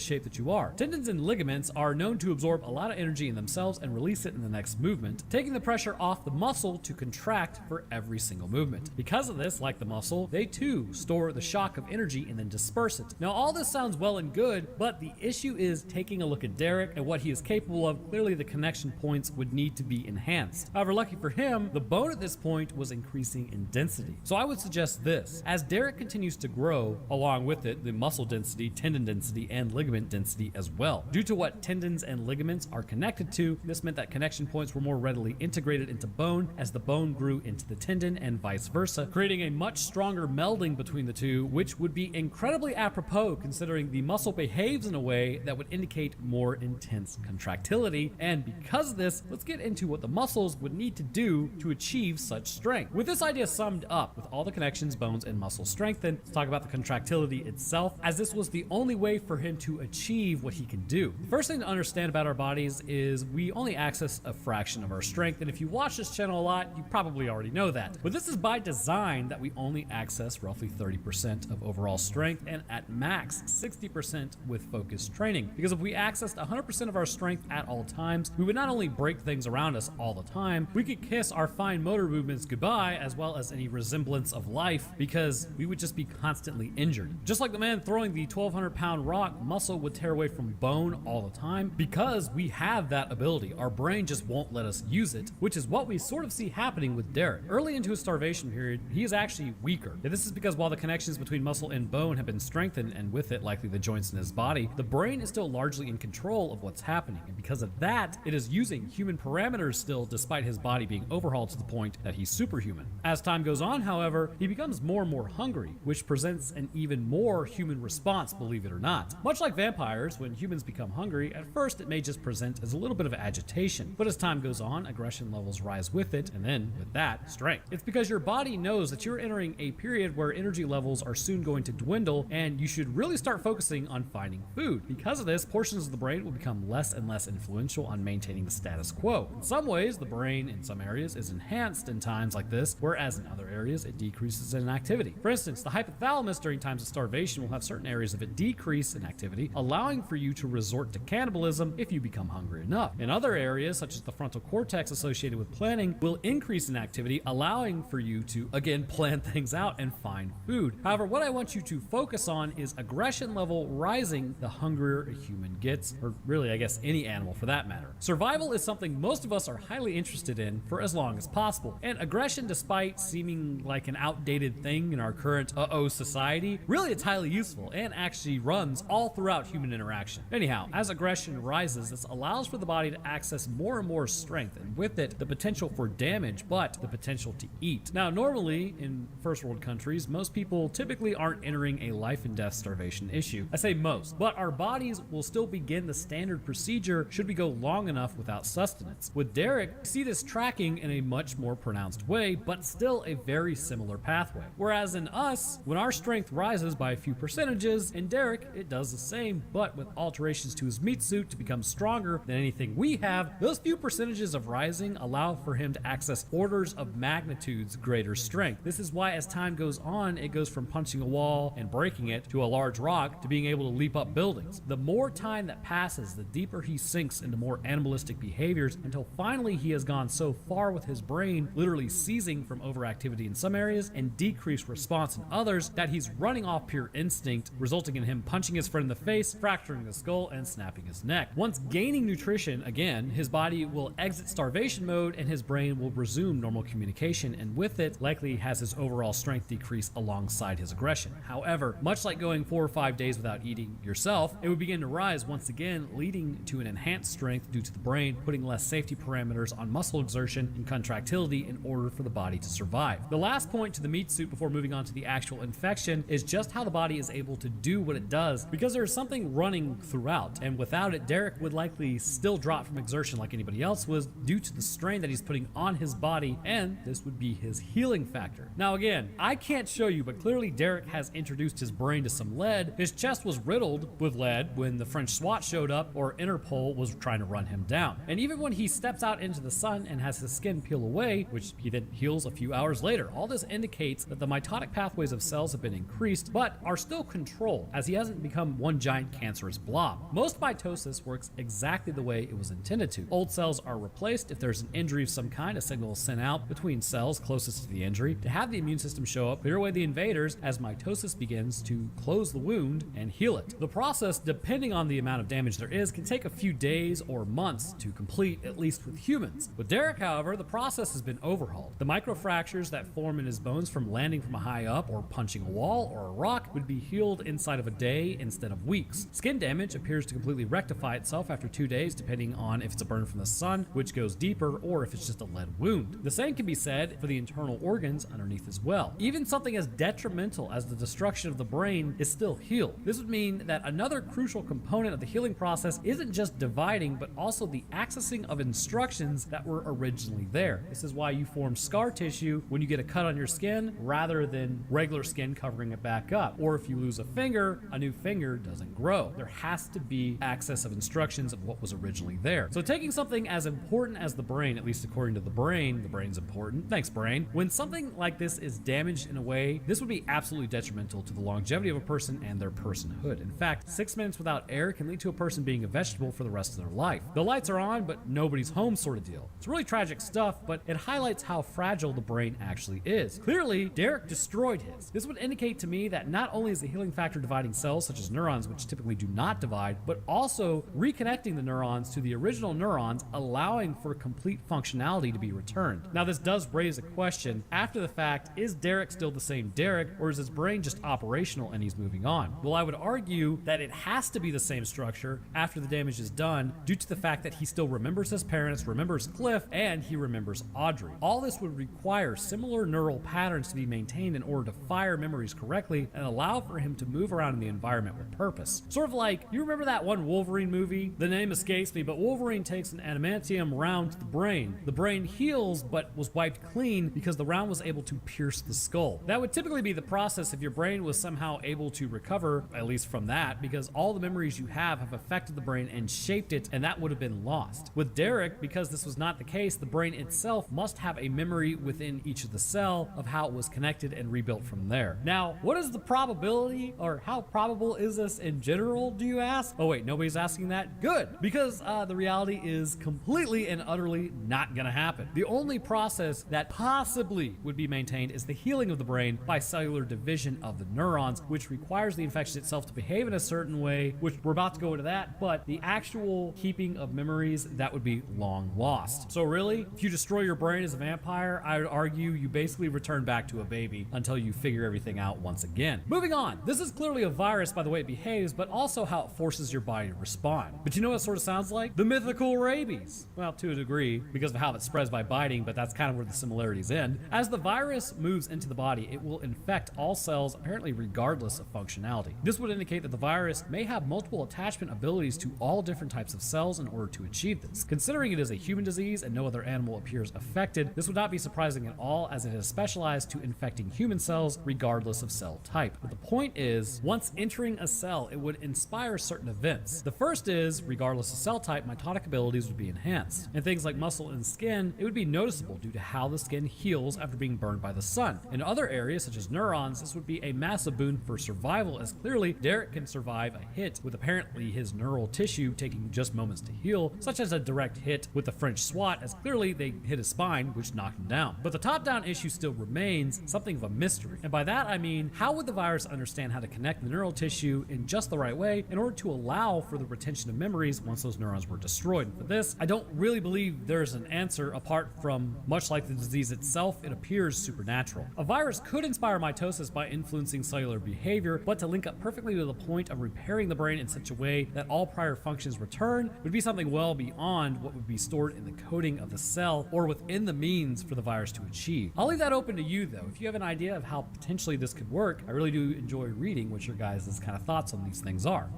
shape that you are. are. Tendons and ligaments are known to absorb a lot of energy in themselves and release it in the next movement, taking the pressure off the muscle to contract for every single movement. Because of this, like the muscle, they too store the shock of energy and then disperse it. Now, all this sounds well and good, but the issue is taking a look at Derek and what he is capable of. Clearly, the connection points would need to be enhanced. However, lucky for him, the bone at this point was increasing in density. So I would suggest this. As Derek continues to grow, along with it, the muscle density, tendon density, and ligament density as well. Due to what tendons and ligaments are connected to, this meant that connection points were more readily integrated into bone as the bone grew into the tendon and vice versa, creating a much stronger melding between the two, which would be incredibly apropos considering the muscle behaves in a way that would indicate more intense contractility. And because of this, let's get into what the muscles would need to do to achieve such strength. With this idea summed up, with all the connections, bones, and muscles strengthened, let's talk about the contractility itself, as this was the only way for him to achieve what he can do. The first thing to understand about our bodies is we only access a fraction of our strength, and if you watch this channel a lot, you probably already know that. But this is by design, that we only access roughly 30% of overall strength, and at max 60% with focused training. Because if we accessed 100% of our strength at all times, we would not only break things around us all the time, we could kiss our fine motor movements goodbye, as well as any resemblance of life, because we would just be constantly injured. Just like the man throwing the 1,200-pound rock, muscle would tear away from bone all the time. Because we have that ability, our brain just won't let us use it, which is what we sort of see happening with Derek. Early into his starvation period, he is actually weaker. And this is because while the connections between muscle and bone have been strengthened, and with it likely the joints in his body, the brain is still largely in control of what's happening. And because of that, it is using human parameters still, despite his body being overhauled to the point that he's superhuman. As time goes on, however, he becomes more and more hungry, which presents an even more human response, believe it or not. Much like vampires, when humans become hungry, at first it may just present as a little bit of agitation, but as time goes on, aggression levels rise with it, and then, with that, strength. It's because your body knows that you're entering a period where energy levels are soon going to dwindle, and you should really start focusing on finding food. Because of this, portions of the brain will become less and less influential on maintaining the status quo. In some ways, the brain in some areas is enhanced in times like this, whereas in other areas it decreases in activity. For instance, the hypothalamus during times of starvation will have certain areas of it decrease in activity, allowing for you to resort to cannibalism if you become hungry enough. In other areas, such as the frontal cortex associated with planning, will increase in activity, allowing for you to, again, plan things out and find food. However, what I want you to focus on is aggression level rising the hungrier a human gets, or really, I guess, any animal for that matter. Survival is something most of us are highly interested in for as long as possible, and aggression, despite seeming like an outdated thing in our current society, really it's highly useful and actually runs all throughout human interaction. Anyhow, as aggression rises, this allows for the body to access more and more strength, and with it, the potential for damage, but the potential to eat. Now, normally, in first world countries, most people typically aren't entering a life and death starvation issue. I say most, but our bodies will still begin the standard procedure should we go long enough without sustenance. With Derek, we see this tracking in a much more pronounced way, but still a very similar pathway. Whereas in us, when our strength rises by a few percentages, in Derek, it does the same, but with alterations to his meat suit to become stronger than anything we have, those few percentages of rising allow for him to access orders of magnitudes greater strength. This is why as time goes on, it goes from punching a wall and breaking it to a large rock to being able to leap up buildings. The more time that passes, the deeper he sinks into more animalistic behaviors, until finally he has gone so far with his brain literally seizing from overactivity in some areas and decreased response in others that he's running off pure instinct, resulting in him punching his friend in the face, fracturing the skull, and snapping his neck. Once gaining nutrition again, his body will exit starvation mode and his brain will resume normal communication, and with it likely has his overall strength decrease alongside his aggression. However, much like going 4 or 5 days without eating yourself, it would begin to rise once again, leading to an enhanced strength due to the brain putting less safety parameters on muscle exertion and contractility in order for the body to survive. The last point to the meat suit before moving on to the actual infection is just how the body is able to do what it does, because there's something running throughout, and without it, Derek would likely still drop from exertion like anybody else was due to the strain that he's putting on his body, and this would be his healing factor. Now again, I can't show you, but clearly Derek has introduced his brain to some lead. His chest was riddled with lead when the French SWAT showed up or Interpol was trying to run him down. And even when he steps out into the sun and has his skin peel away, which he then heals a few hours later, all this indicates that the mitotic pathways of cells have been increased, but are still controlled, as he hasn't become one giant cancerous amorphous blob. Most mitosis works exactly the way it was intended to. Old cells are replaced. If there's an injury of some kind, a signal is sent out between cells closest to the injury to have the immune system show up, clear away the invaders as mitosis begins to close the wound and heal it. The process, depending on the amount of damage there is, can take a few days or months to complete, at least with humans. With Derek, however, the process has been overhauled. The microfractures that form in his bones from landing from a high up or punching a wall or a rock would be healed inside of a day instead of weeks. Skin damage appears to completely rectify itself after 2 days, depending on if it's a burn from the sun, which goes deeper, or if it's just a lead wound. The same can be said for the internal organs underneath as well. Even something as detrimental as the destruction of the brain is still healed. This would mean that another crucial component of the healing process isn't just dividing, but also the accessing of instructions that were originally there. This is why you form scar tissue when you get a cut on your skin rather than regular skin covering it back up. Or if you lose a finger, a new finger doesn't grow. There has to be access of instructions of what was originally there. So taking something as important as the brain, at least according to the brain's important. Thanks, brain. When something like this is damaged in a way, this would be absolutely detrimental to the longevity of a person and their personhood. In fact, 6 minutes without air can lead to a person being a vegetable for the rest of their life. The lights are on, but nobody's home sort of deal. It's really tragic stuff, but it highlights how fragile the brain actually is. Clearly, Derek destroyed his. This would indicate to me that not only is the healing factor dividing cells such as neurons, which typically do not divide, but also reconnecting the neurons to the original neurons, allowing for complete functionality to be returned. Now, this does raise a question. After the fact, is Derek still the same Derek, or is his brain just operational and he's moving on? Well, I would argue that it has to be the same structure after the damage is done, due to the fact that he still remembers his parents, remembers Cliff, and he remembers Audrey. All this would require similar neural patterns to be maintained in order to fire memories correctly and allow for him to move around in the environment with purpose. Sort of like, you remember that one Wolverine movie? The name escapes me, but Wolverine takes an adamantium round to the brain. The brain heals, but was wiped clean because the round was able to pierce the skull. That would typically be the process if your brain was somehow able to recover, at least from that, because all the memories you have affected the brain and shaped it, and that would have been lost. With Derek, because this was not the case, the brain itself must have a memory within each of the cell of how it was connected and rebuilt from there. Now, what is the probability, or how probable is this in general, do you ask? Oh wait, nobody's asking that? Good, because the reality is completely and utterly not gonna happen. The only process that possibly would be maintained is the healing of the brain by cellular division of the neurons, which requires the infection itself to behave in a certain way, which we're about to go into that, but the actual keeping of memories, that would be long lost. So really, if you destroy your brain as a vampire, I would argue you basically return back to a baby until you figure everything out once again. Moving on, this is clearly a virus by the way it behaves, but also how it forces your body to respond. But you know what it sort of sounds like? The mythical rabies. Well, to a degree, because of how it spreads by biting, but that's kind of where the similarities end. As the virus moves into the body, it will infect all cells, apparently regardless of functionality. This would indicate that the virus may have multiple attachment abilities to all different types of cells in order to achieve this. Considering it is a human disease and no other animal appears affected, this would not be surprising at all, as it is specialized to infecting human cells regardless of cell type. But the point is, once entering a cell, it would inspire certain events. The first is, regardless of cell type, mitotic abilities would be enhanced. In things like muscle and skin, it would be noticeable due to how the skin heals after being burned by the sun. In other areas, such as neurons, this would be a massive boon for survival, as clearly Derek can survive a hit with apparently his neural tissue taking just moments to heal, such as a direct hit with the French SWAT, as clearly they hit his spine, which knocked him down. But the top-down issue still remains something of a mystery. And by that I mean, how would the virus understand how to connect the neural tissue in just the right way in order to allow for the retention of memories once those neurons were destroyed? And for this, I don't really believe there's an answer apart from, much like the disease itself, it appears supernatural. A virus could inspire mitosis by influencing cellular behavior, but to link up perfectly to the point of repairing the brain in such a way that all prior functions return would be something well beyond what would be stored in the coding of the cell or within the means for the virus to achieve. I'll leave that open to you though. If you have an idea of how potentially this could work, I really do enjoy reading what your guys' kind of thoughts on these things are.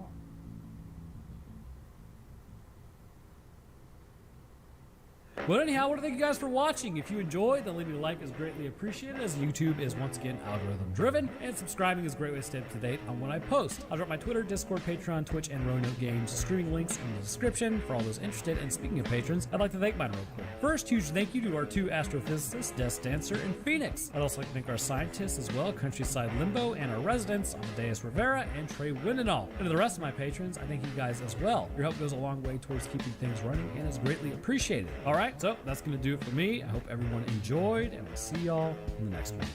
But anyhow, I want to thank you guys for watching. If you enjoyed, then leaving a like is greatly appreciated, as YouTube is once again algorithm driven, and subscribing is a great way to stay up to date on what I post. I'll drop my Twitter, Discord, Patreon, Twitch, and Roanoke Games streaming links in the description for all those interested. And speaking of patrons, I'd like to thank mine real quick. First, huge thank you to our 2 astrophysicists, Des Dancer and Phoenix. I'd also like to thank our scientists as well, Countryside Limbo, and our residents, Amadeus Rivera and Trey Windenall. And to the rest of my patrons, I thank you guys as well. Your help goes a long way towards keeping things running and is greatly appreciated. All right, so that's going to do it for me. I hope everyone enjoyed, and we'll see y'all in the next one.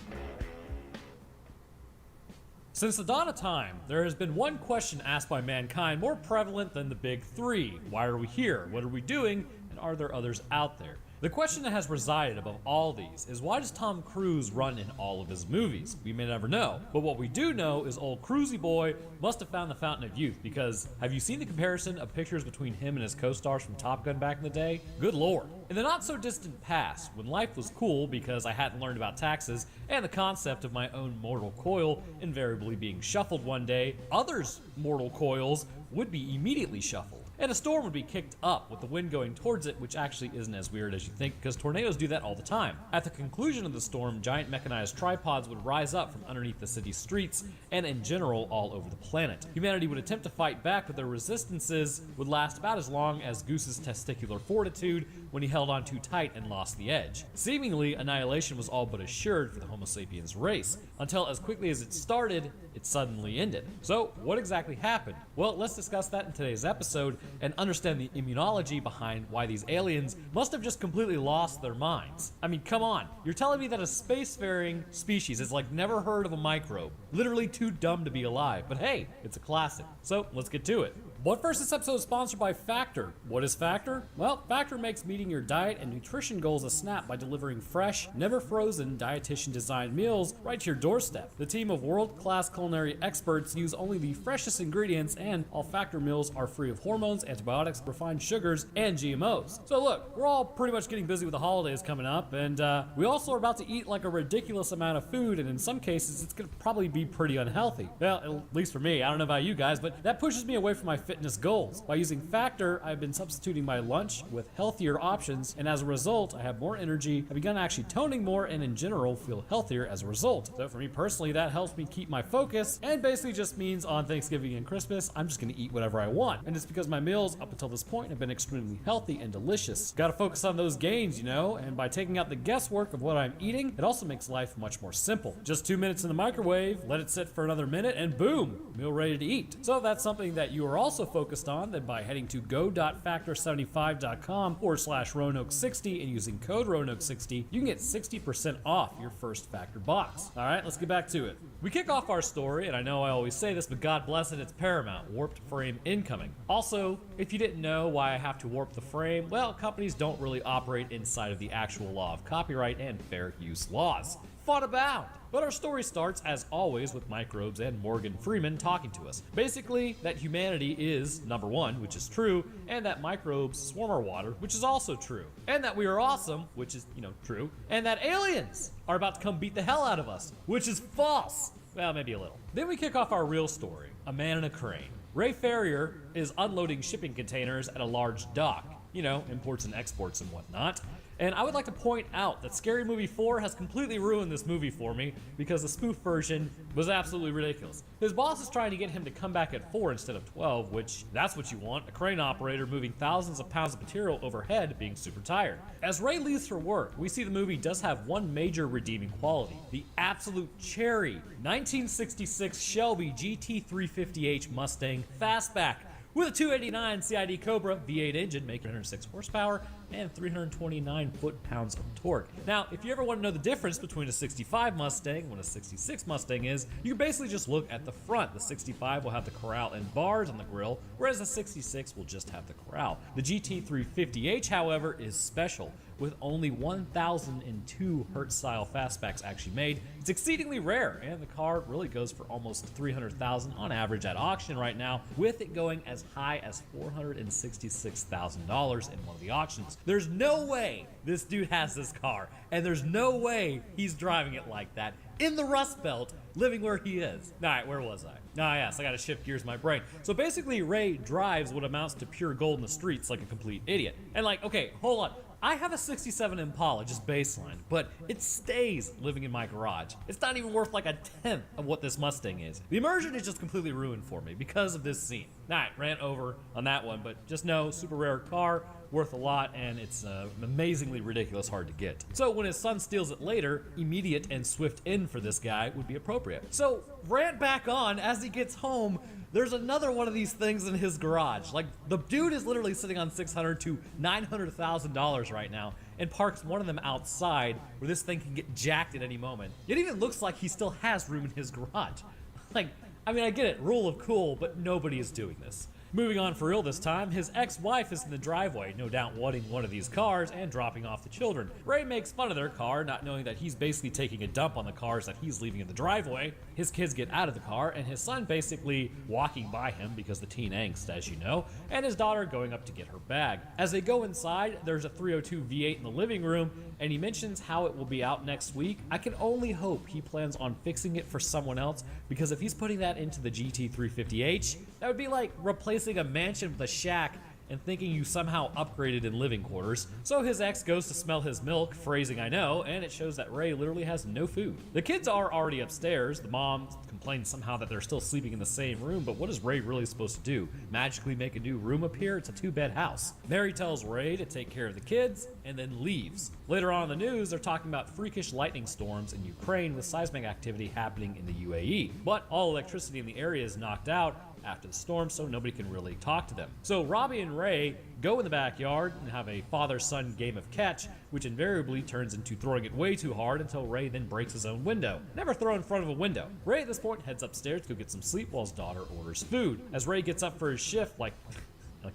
Since the dawn of time, there has been one question asked by mankind more prevalent than the big 3. Why are we here? What are we doing? And are there others out there? The question that has resided above all these is, why does Tom Cruise run in all of his movies? We may never know, but what we do know is old Cruisy Boy must have found the fountain of youth, because have you seen the comparison of pictures between him and his co-stars from Top Gun back in the day? Good lord. In the not so distant past, when life was cool because I hadn't learned about taxes and the concept of my own mortal coil invariably being shuffled one day, others' mortal coils would be immediately shuffled. And a storm would be kicked up with the wind going towards it, which actually isn't as weird as you think, because tornadoes do that all the time. At the conclusion of the storm, giant mechanized tripods would rise up from underneath the city's streets, and in general all over the planet. Humanity would attempt to fight back, but their resistances would last about as long as Goose's testicular fortitude when he held on too tight and lost the edge. Seemingly, annihilation was all but assured for the Homo sapiens race, until as quickly as it started, it suddenly ended. So, what exactly happened? Well, let's discuss that in today's episode, and understand the immunology behind why these aliens must have just completely lost their minds. I mean, come on. You're telling me that a spacefaring species has like never heard of a microbe. Literally too dumb to be alive. But hey, it's a classic. So let's get to it. But first, this episode is sponsored by Factor. What is Factor? Well, Factor makes meeting your diet and nutrition goals a snap by delivering fresh, never frozen, dietitian-designed meals right to your doorstep. The team of world-class culinary experts use only the freshest ingredients, and all Factor meals are free of hormones, antibiotics, refined sugars, and GMOs. So look, we're all pretty much getting busy with the holidays coming up, and we also are about to eat like a ridiculous amount of food, and in some cases, it's gonna probably be pretty unhealthy. Well, at least for me. I don't know about you guys, but that pushes me away from my fitness goals. By using Factor, I've been substituting my lunch with healthier options, and as a result, I have more energy, I've begun actually toning more, and in general, feel healthier as a result. So for me personally, that helps me keep my focus, and basically just means on Thanksgiving and Christmas, I'm just gonna eat whatever I want. And it's because my meals up until this point have been extremely healthy and delicious. Gotta focus on those gains, you know, and by taking out the guesswork of what I'm eating, it also makes life much more simple. Just 2 minutes in the microwave, let it sit for another minute, and boom, meal ready to eat. So if that's something that you are also focused on, then by heading to go.factor75.com/Roanoke60 and using code Roanoke60, you can get 60% off your first Factor box. All right, let's get back to it. We kick off our story, and I know I always say this, but God bless it, it's paramount. Warped frame incoming. Also, if you didn't know why I have to warp the frame, well, companies don't really operate inside of the actual law of copyright and fair use laws. Fun abound. But our story starts, as always, with microbes and Morgan Freeman talking to us. Basically, that humanity is number one, which is true, and that microbes swarm our water, which is also true. And that we are awesome, which is, true. And that aliens are about to come beat the hell out of us, which is false. Well, maybe a little. Then we kick off our real story, a man in a crane. Ray Ferrier is unloading shipping containers at a large dock. Imports and exports and whatnot. And I would like to point out that Scary Movie 4 has completely ruined this movie for me because the spoof version was absolutely ridiculous. His boss is trying to get him to come back at 4 instead of 12, which that's what you want, a crane operator moving thousands of pounds of material overhead being super tired. As Ray leaves for work, we see the movie does have one major redeeming quality, the absolute cherry 1966 Shelby GT350H Mustang Fastback with a 289 CID Cobra V8 engine making 106 horsepower and 329 foot-pounds of torque. Now, if you ever want to know the difference between a 65 Mustang and what a 66 Mustang is, you can basically just look at the front. The 65 will have the corral and bars on the grille, whereas the 66 will just have the corral. The GT350H, however, is special, with only 1,002 Hertz-style fastbacks actually made. It's exceedingly rare, and the car really goes for almost $300,000 on average at auction right now, with it going as high as $466,000 in one of the auctions. There's no way this dude has this car, and there's no way he's driving it like that in the Rust Belt, living where he is. All right, where was I? Yes, I gotta shift gears in my brain. So basically, Ray drives what amounts to pure gold in the streets like a complete idiot. And okay, hold on. I have a 67 Impala, just baseline, but it stays living in my garage. It's not even worth like a tenth of what this Mustang is. The immersion is just completely ruined for me because of this scene. Alright, rant over on that one, but just know, super rare car, worth a lot, and it's amazingly ridiculous hard to get. So when his son steals it later, immediate and swift end for this guy would be appropriate. So rant back on, as he gets home, there's another one of these things in his garage. Like, the dude is literally sitting on $600,000 to $900,000 right now and parks one of them outside where this thing can get jacked at any moment. It even looks like he still has room in his garage. Like, I mean, I get it, rule of cool, but nobody is doing this. Moving on for real this time, his ex-wife is in the driveway, no doubt wanting one of these cars and dropping off the children. Ray makes fun of their car, not knowing that he's basically taking a dump on the cars that he's leaving in the driveway. His kids get out of the car, and his son basically walking by him because the teen angst, as you know, and his daughter going up to get her bag. As they go inside, there's a 302 V8 in the living room, and he mentions how it will be out next week. I can only hope he plans on fixing it for someone else, because if he's putting that into the GT350H, that would be like replacing a mansion with a shack and thinking you somehow upgraded in living quarters. So his ex goes to smell his milk, phrasing I know, and it shows that Ray literally has no food. The kids are already upstairs. The mom complains somehow that they're still sleeping in the same room, but what is Ray really supposed to do? Magically make a new room appear? It's a 2-bed house. Mary tells Ray to take care of the kids and then leaves. Later on in the news, they're talking about freakish lightning storms in Ukraine with seismic activity happening in the UAE. But all electricity in the area is knocked out after the storm, so nobody can really talk to them. So Robbie and Ray go in the backyard and have a father-son game of catch, which invariably turns into throwing it way too hard until Ray then breaks his own window. Never throw in front of a window. Ray at this point heads upstairs to go get some sleep while his daughter orders food. As Ray gets up for his shift, like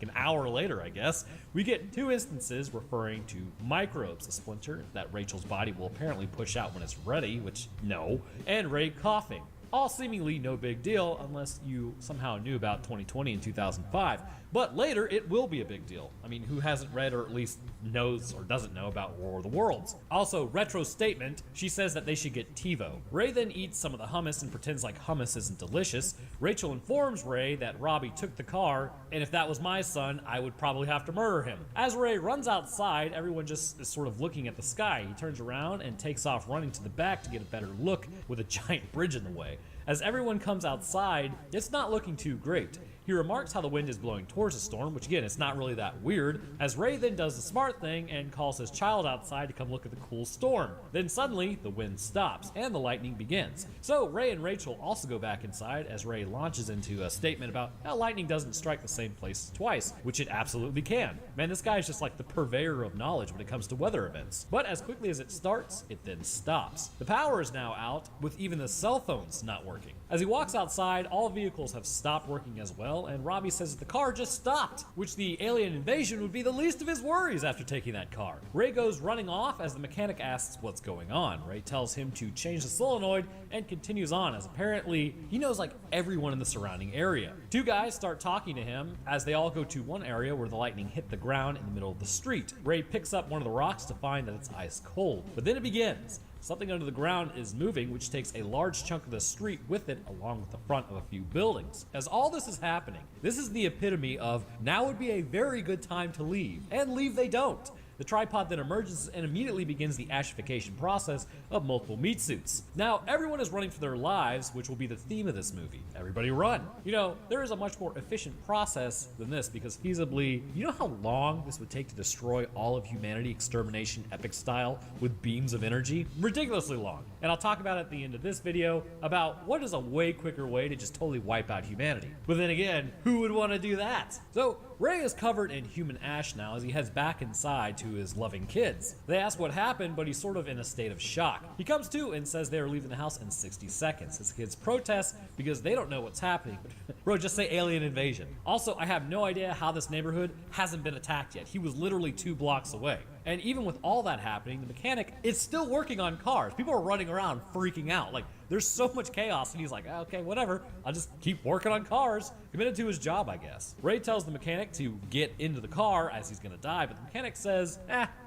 an hour later, I guess, we get 2 instances referring to microbes, a splinter that Rachel's body will apparently push out when it's ready, which no, and Ray coughing. All seemingly no big deal unless you somehow knew about 2020 and 2005. But later, it will be a big deal. I mean, who hasn't read or at least knows or doesn't know about War of the Worlds? Also, retro statement, she says that they should get TiVo. Ray then eats some of the hummus and pretends like hummus isn't delicious. Rachel informs Ray that Robbie took the car, and if that was my son, I would probably have to murder him. As Ray runs outside, everyone just is sort of looking at the sky. He turns around and takes off running to the back to get a better look with a giant bridge in the way. As everyone comes outside, it's not looking too great. He remarks how the wind is blowing towards the storm, which again, it's not really that weird, as Ray then does the smart thing and calls his child outside to come look at the cool storm. Then suddenly, the wind stops, and the lightning begins. So Ray and Rachel also go back inside as Ray launches into a statement about how lightning doesn't strike the same place twice, which it absolutely can. Man, this guy is just like the purveyor of knowledge when it comes to weather events. But as quickly as it starts, it then stops. The power is now out, with even the cell phones not working. As he walks outside, all vehicles have stopped working as well, and Robbie says that the car just stopped, which the alien invasion would be the least of his worries after taking that car. Ray goes running off as the mechanic asks what's going on. Ray tells him to change the solenoid and continues on, as apparently he knows like everyone in the surrounding area. 2 guys start talking to him as they all go to one area where the lightning hit the ground in the middle of the street. Ray picks up one of the rocks to find that it's ice cold, but then it begins. Something under the ground is moving, which takes a large chunk of the street with it, along with the front of a few buildings. As all this is happening, this is the epitome of now would be a very good time to leave, and leave they don't. The tripod then emerges and immediately begins the ashification process of multiple meat suits. Now, everyone is running for their lives, which will be the theme of this movie. Everybody run. You know, there is a much more efficient process than this because feasibly, you know how long this would take to destroy all of humanity extermination epic style with beams of energy? Ridiculously long. And I'll talk about at the end of this video about what is a way quicker way to just totally wipe out humanity. But then again, who would want to do that? So, Ray is covered in human ash now as he heads back inside to his loving kids. They ask what happened, but he's sort of in a state of shock. He comes to and says they are leaving the house in 60 seconds. His kids protest because they don't know what's happening. Bro, just say alien invasion. Also, I have no idea how this neighborhood hasn't been attacked yet. He was literally 2 blocks away. And even with all that happening, the mechanic is still working on cars. People are running around freaking out. Like, there's so much chaos, and he's like, okay, whatever. I'll just keep working on cars. Committed to his job, I guess. Ray tells the mechanic to get into the car as he's gonna die, but the mechanic says,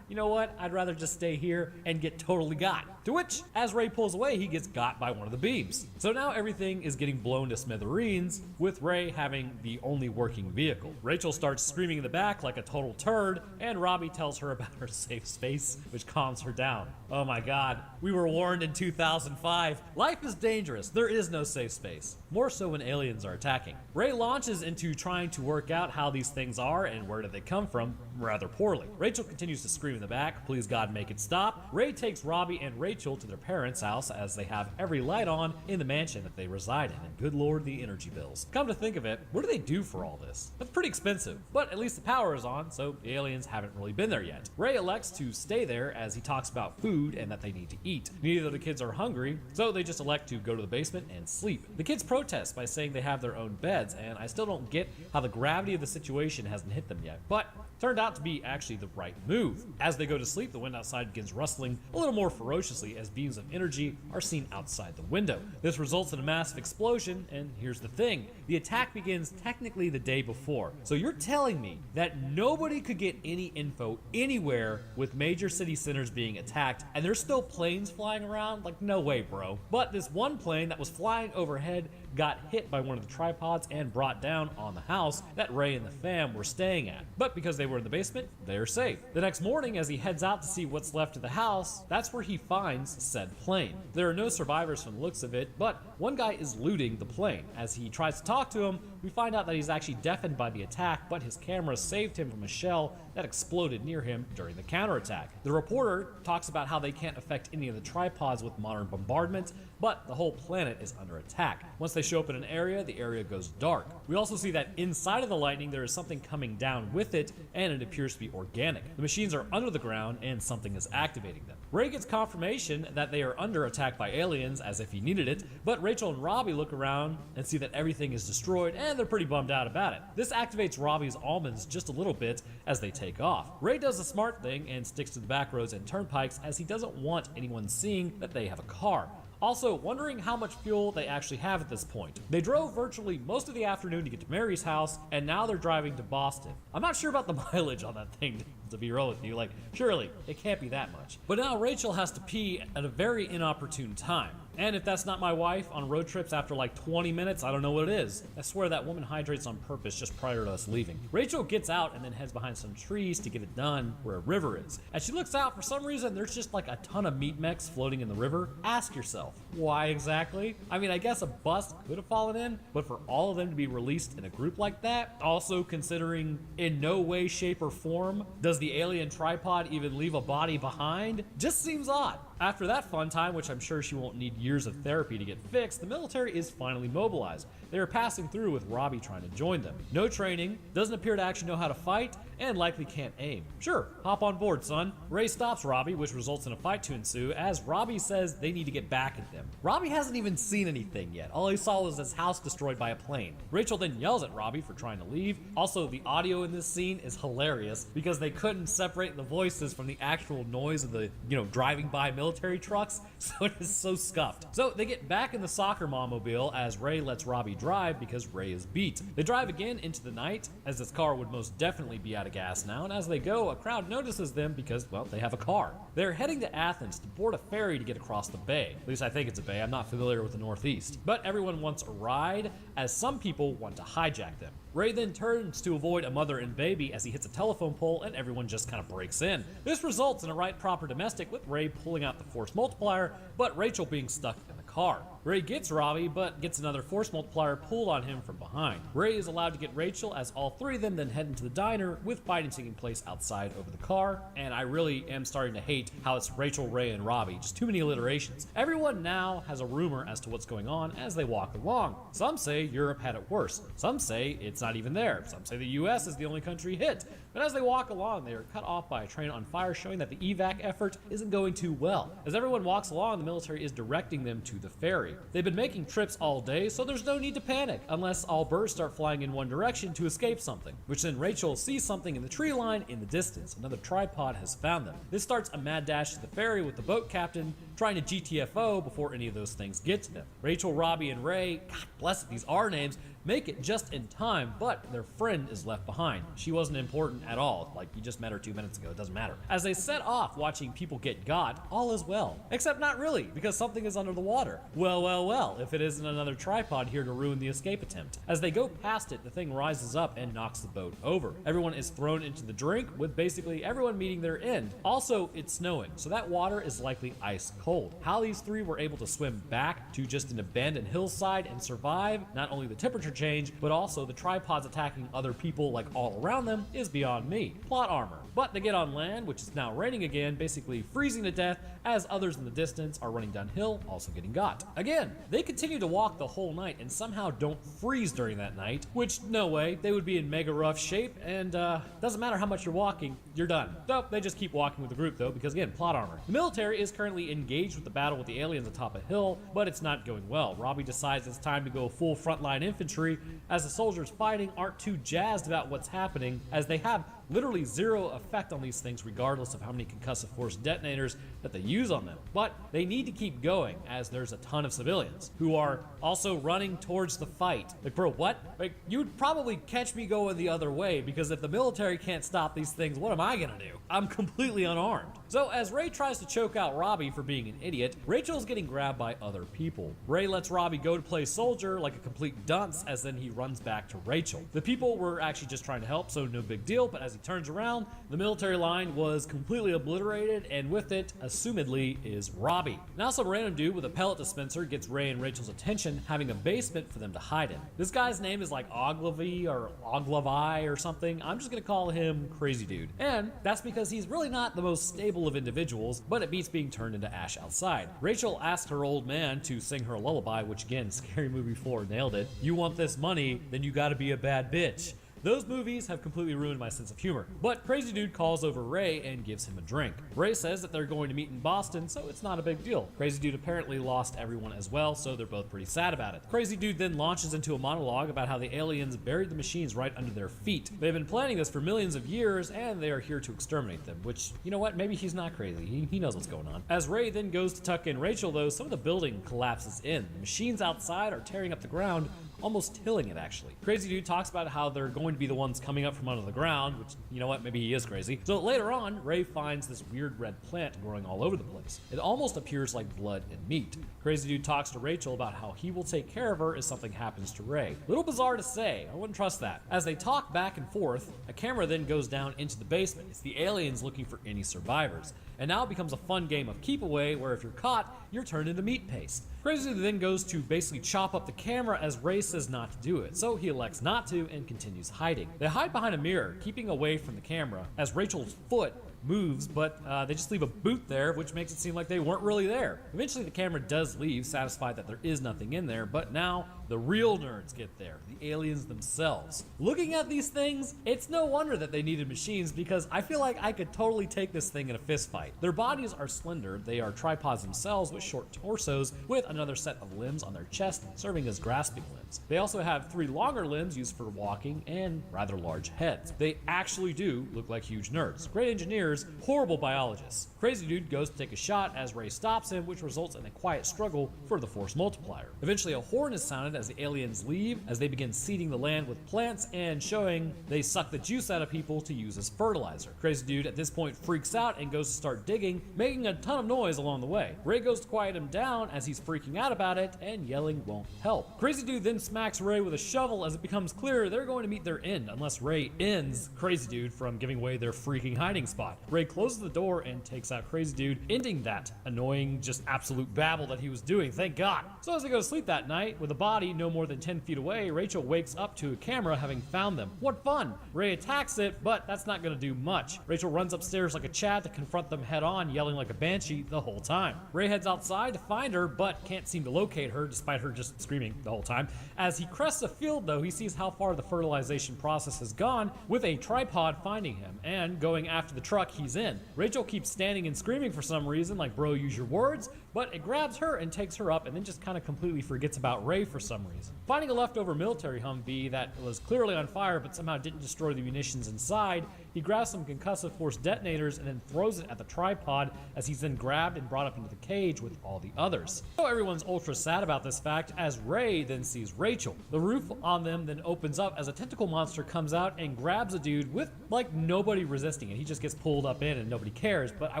you know what, I'd rather just stay here and get totally got. To which, as Ray pulls away, he gets got by one of the beams. So now everything is getting blown to smithereens, with Ray having the only working vehicle. Rachel starts screaming in the back like a total turd, and Robbie tells her about her safe space, which calms her down. Oh my god, we were warned in 2005. Life is dangerous. There is no safe space. More so when aliens are attacking. Ray launches into trying to work out how these things are and where do they come from, rather poorly. Rachel continues to scream in the back, please God make it stop. Ray takes Robbie and Rachel to their parents' house as they have every light on in the mansion that they reside in, and good lord, the energy bills. Come to think of it, what do they do for all this? That's pretty expensive, but at least the power is on, so the aliens haven't really been there yet. Ray elects to stay there as he talks about food and that they need to eat. Neither of the kids are hungry, so they just elect to go to the basement and sleep. The kids protest by saying they have their own beds, and I still don't get how the gravity of the situation hasn't hit them yet, but turned out to be actually the right move. As they go to sleep, the wind outside begins rustling a little more ferociously as beams of energy are seen outside the window. This results in a massive explosion, and here's the thing. The attack begins technically the day before. So you're telling me that nobody could get any info anywhere with major city centers being attacked, and there's still planes flying around? Like, no way, bro. But this one plane that was flying overhead got hit by one of the tripods and brought down on the house that Ray and the fam were staying at. But because they were in the basement, they're safe. The next morning, as he heads out to see what's left of the house, that's where he finds said plane. There are no survivors from the looks of it, but one guy is looting the plane. As he tries to talk to him, we find out that he's actually deafened by the attack, but his camera saved him from a shell that exploded near him during the counterattack. The reporter talks about how they can't affect any of the tripods with modern bombardment, but the whole planet is under attack. Once they show up in an area, the area goes dark. We also see that inside of the lightning there is something coming down with it, and it appears to be organic. The machines are under the ground and something is activating them. Ray gets confirmation that they are under attack by aliens as if he needed it, but Rachel and Robbie look around and see that everything is destroyed and they're pretty bummed out about it. This activates Robbie's almonds just a little bit as they take off. Ray does the smart thing and sticks to the back roads and turnpikes as he doesn't want anyone seeing that they have a car. Also, wondering how much fuel they actually have at this point. They drove virtually most of the afternoon to get to Mary's house, and now they're driving to Boston. I'm not sure about the mileage on that thing, to be real with you. Like, surely, it can't be that much. But now Rachel has to pee at a very inopportune time. And if that's not my wife on road trips after like 20 minutes, I don't know what it is. I swear that woman hydrates on purpose just prior to us leaving. Rachel gets out and then heads behind some trees to get it done where a river is. As she looks out, for some reason, there's just like a ton of meat mechs floating in the river. Ask yourself, why exactly? I mean, I guess a bus could have fallen in, but for all of them to be released in a group like that, also considering in no way, shape, or form, does the alien tripod even leave a body behind? Just seems odd. After that fun time, which I'm sure she won't need years of therapy to get fixed, the military is finally mobilized. They are passing through with Robbie trying to join them. No training, doesn't appear to actually know how to fight, and likely can't aim. Sure, hop on board, son. Ray stops Robbie, which results in a fight to ensue, as Robbie says they need to get back at them. Robbie hasn't even seen anything yet. All he saw was his house destroyed by a plane. Rachel then yells at Robbie for trying to leave. Also, the audio in this scene is hilarious because they couldn't separate the voices from the actual noise of the, driving by military trucks, so it is so scuffed. So they get back in the soccer mom-mobile as Ray lets Robbie drive because Ray is beat. They drive again into the night, as this car would most definitely be out of gas now, and as they go, a crowd notices them because, well, they have a car. They're heading to Athens to board a ferry to get across the bay. At least I think it's a bay, I'm not familiar with the Northeast. But everyone wants a ride, as some people want to hijack them. Ray then turns to avoid a mother and baby as he hits a telephone pole and everyone just kind of breaks in. This results in a right proper domestic with Ray pulling out the force multiplier, but Rachel being stuck in the car. Ray gets Robbie, but gets another force multiplier pulled on him from behind. Ray is allowed to get Rachel as all three of them then head into the diner with fighting taking place outside over the car, and I really am starting to hate how it's Rachel, Ray, and Robbie. Just too many alliterations. Everyone now has a rumor as to what's going on as they walk along. Some say Europe had it worse. Some say it's not even there. Some say the US is the only country hit. But as they walk along, they are cut off by a train on fire, showing that the evac effort isn't going too well. As everyone walks along, the military is directing them to the ferry. They've been making trips all day, so there's no need to panic, unless all birds start flying in one direction to escape something, which then Rachel sees something in the tree line in the distance. Another tripod has found them. This starts a mad dash to the ferry with the boat captain trying to GTFO before any of those things get to them. Rachel, Robbie, and Ray, God bless it, these R names, make it just in time, but their friend is left behind. She wasn't important at all, like you just met her 2 minutes ago, it doesn't matter. As they set off watching people get got, all is well. Except not really, because something is under the water. Well, if it isn't another tripod here to ruin the escape attempt. As they go past it, the thing rises up and knocks the boat over. Everyone is thrown into the drink, with basically everyone meeting their end. Also, it's snowing, so that water is likely ice cold. How these three were able to swim back to just an abandoned hillside and survive not only the temperature change, but also the tripods attacking other people like all around them is beyond me. Plot armor. But they get on land, which is now raining again, basically freezing to death as others in the distance are running downhill, also getting got. Again, they continue to walk the whole night and somehow don't freeze during that night, which no way, they would be in mega rough shape, and doesn't matter how much you're walking, you're done. So they just keep walking with the group though, because again, plot armor. The military is currently engaged with the battle with the aliens atop a hill, but it's not going well. Robbie decides it's time to go full frontline infantry, as the soldiers fighting aren't too jazzed about what's happening, as they have literally zero effect on these things regardless of how many concussive force detonators that they use on them. But they need to keep going as there's a ton of civilians who are also running towards the fight. Like, bro, what? Like, you'd probably catch me going the other way, because if the military can't stop these things, what am I gonna do? I'm completely unarmed. So as Ray tries to choke out Robbie for being an idiot, Rachel's getting grabbed by other people. Ray lets Robbie go to play soldier like a complete dunce, as then he runs back to Rachel. The people were actually just trying to help, so no big deal, but as he turns around, the military line was completely obliterated, and with it, assumedly, is Robbie. Now some random dude with a pellet dispenser gets Ray and Rachel's attention, having a basement for them to hide in. This guy's name is like Oglavy or Oglavai or something. I'm just gonna call him Crazy Dude. And that's because he's really not the most stable of individuals, but it beats being turned into ash outside. Rachel asks her old man to sing her a lullaby, which again, Scary Movie 4 nailed it. You want this money, then you gotta be a bad bitch. Those movies have completely ruined my sense of humor. But Crazy Dude calls over Ray and gives him a drink. Ray says that they're going to meet in Boston, so it's not a big deal. Crazy Dude apparently lost everyone as well, so they're both pretty sad about it. Crazy Dude then launches into a monologue about how the aliens buried the machines right under their feet. They've been planning this for millions of years, and they are here to exterminate them, which, you know what, maybe he's not crazy. He knows what's going on. As Ray then goes to tuck in Rachel though, some of the building collapses in. The machines outside are tearing up the ground, almost tilling it actually. Crazy Dude talks about how they're going to be the ones coming up from under the ground, which, you know what, maybe he is crazy. So later on, Ray finds this weird red plant growing all over the place. It almost appears like blood and meat. Crazy Dude talks to Rachel about how he will take care of her if something happens to Ray. Little bizarre to say, I wouldn't trust that. As they talk back and forth, a camera then goes down into the basement. It's the aliens looking for any survivors. And now it becomes a fun game of keep away, where if you're caught, you're turned into meat paste. Crazy Dude then goes to basically chop up the camera as Ray says not to do it, so he elects not to and continues hiding. They hide behind a mirror, keeping away from the camera, as Rachel's foot moves, but they just leave a boot there, which makes it seem like they weren't really there. Eventually the camera does leave, satisfied that there is nothing in there, but now the real nerds get there, the aliens themselves. Looking at these things, it's no wonder that they needed machines, because I feel like I could totally take this thing in a fist fight. Their bodies are slender, they are tripods themselves with short torsos, with another set of limbs on their chest serving as grasping limbs. They also have 3 longer limbs used for walking and rather large heads. They actually do look like huge nerds. Great engineers, horrible biologists. Crazy Dude goes to take a shot as Ray stops him, which results in a quiet struggle for the force multiplier. Eventually a horn is sounded as the aliens leave, as they begin seeding the land with plants and showing they suck the juice out of people to use as fertilizer. Crazy Dude at this point freaks out and goes to start digging, making a ton of noise along the way. Ray goes to quiet him down as he's freaking out about it, and yelling won't help. Crazy Dude then smacks Ray with a shovel as it becomes clear they're going to meet their end unless Ray ends Crazy Dude from giving away their freaking hiding spot. Ray closes the door and takes out Crazy Dude, ending that annoying, just absolute babble that he was doing, thank God. So as they go to sleep that night, with a body no more than 10 feet away, Rachel wakes up to a camera having found them. What fun! Ray attacks it, but that's not gonna do much. Rachel runs upstairs like a Chad to confront them head on, yelling like a banshee the whole time. Ray heads outside to find her, but can't seem to locate her, despite her just screaming the whole time. As he crests a field though, he sees how far the fertilization process has gone, with a tripod finding him, and going after the truck he's in. Rachel keeps standing and screaming for some reason, like, bro, use your words, but it grabs her and takes her up and then just kind of completely forgets about Ray for some reason. Finding a leftover military Humvee that was clearly on fire but somehow didn't destroy the munitions inside, he grabs some concussive force detonators and then throws it at the tripod as he's then grabbed and brought up into the cage with all the others. So everyone's ultra sad about this fact as Ray then sees Rachel. The roof on them then opens up as a tentacle monster comes out and grabs a dude with like nobody resisting it. He just gets pulled up in and nobody cares, but I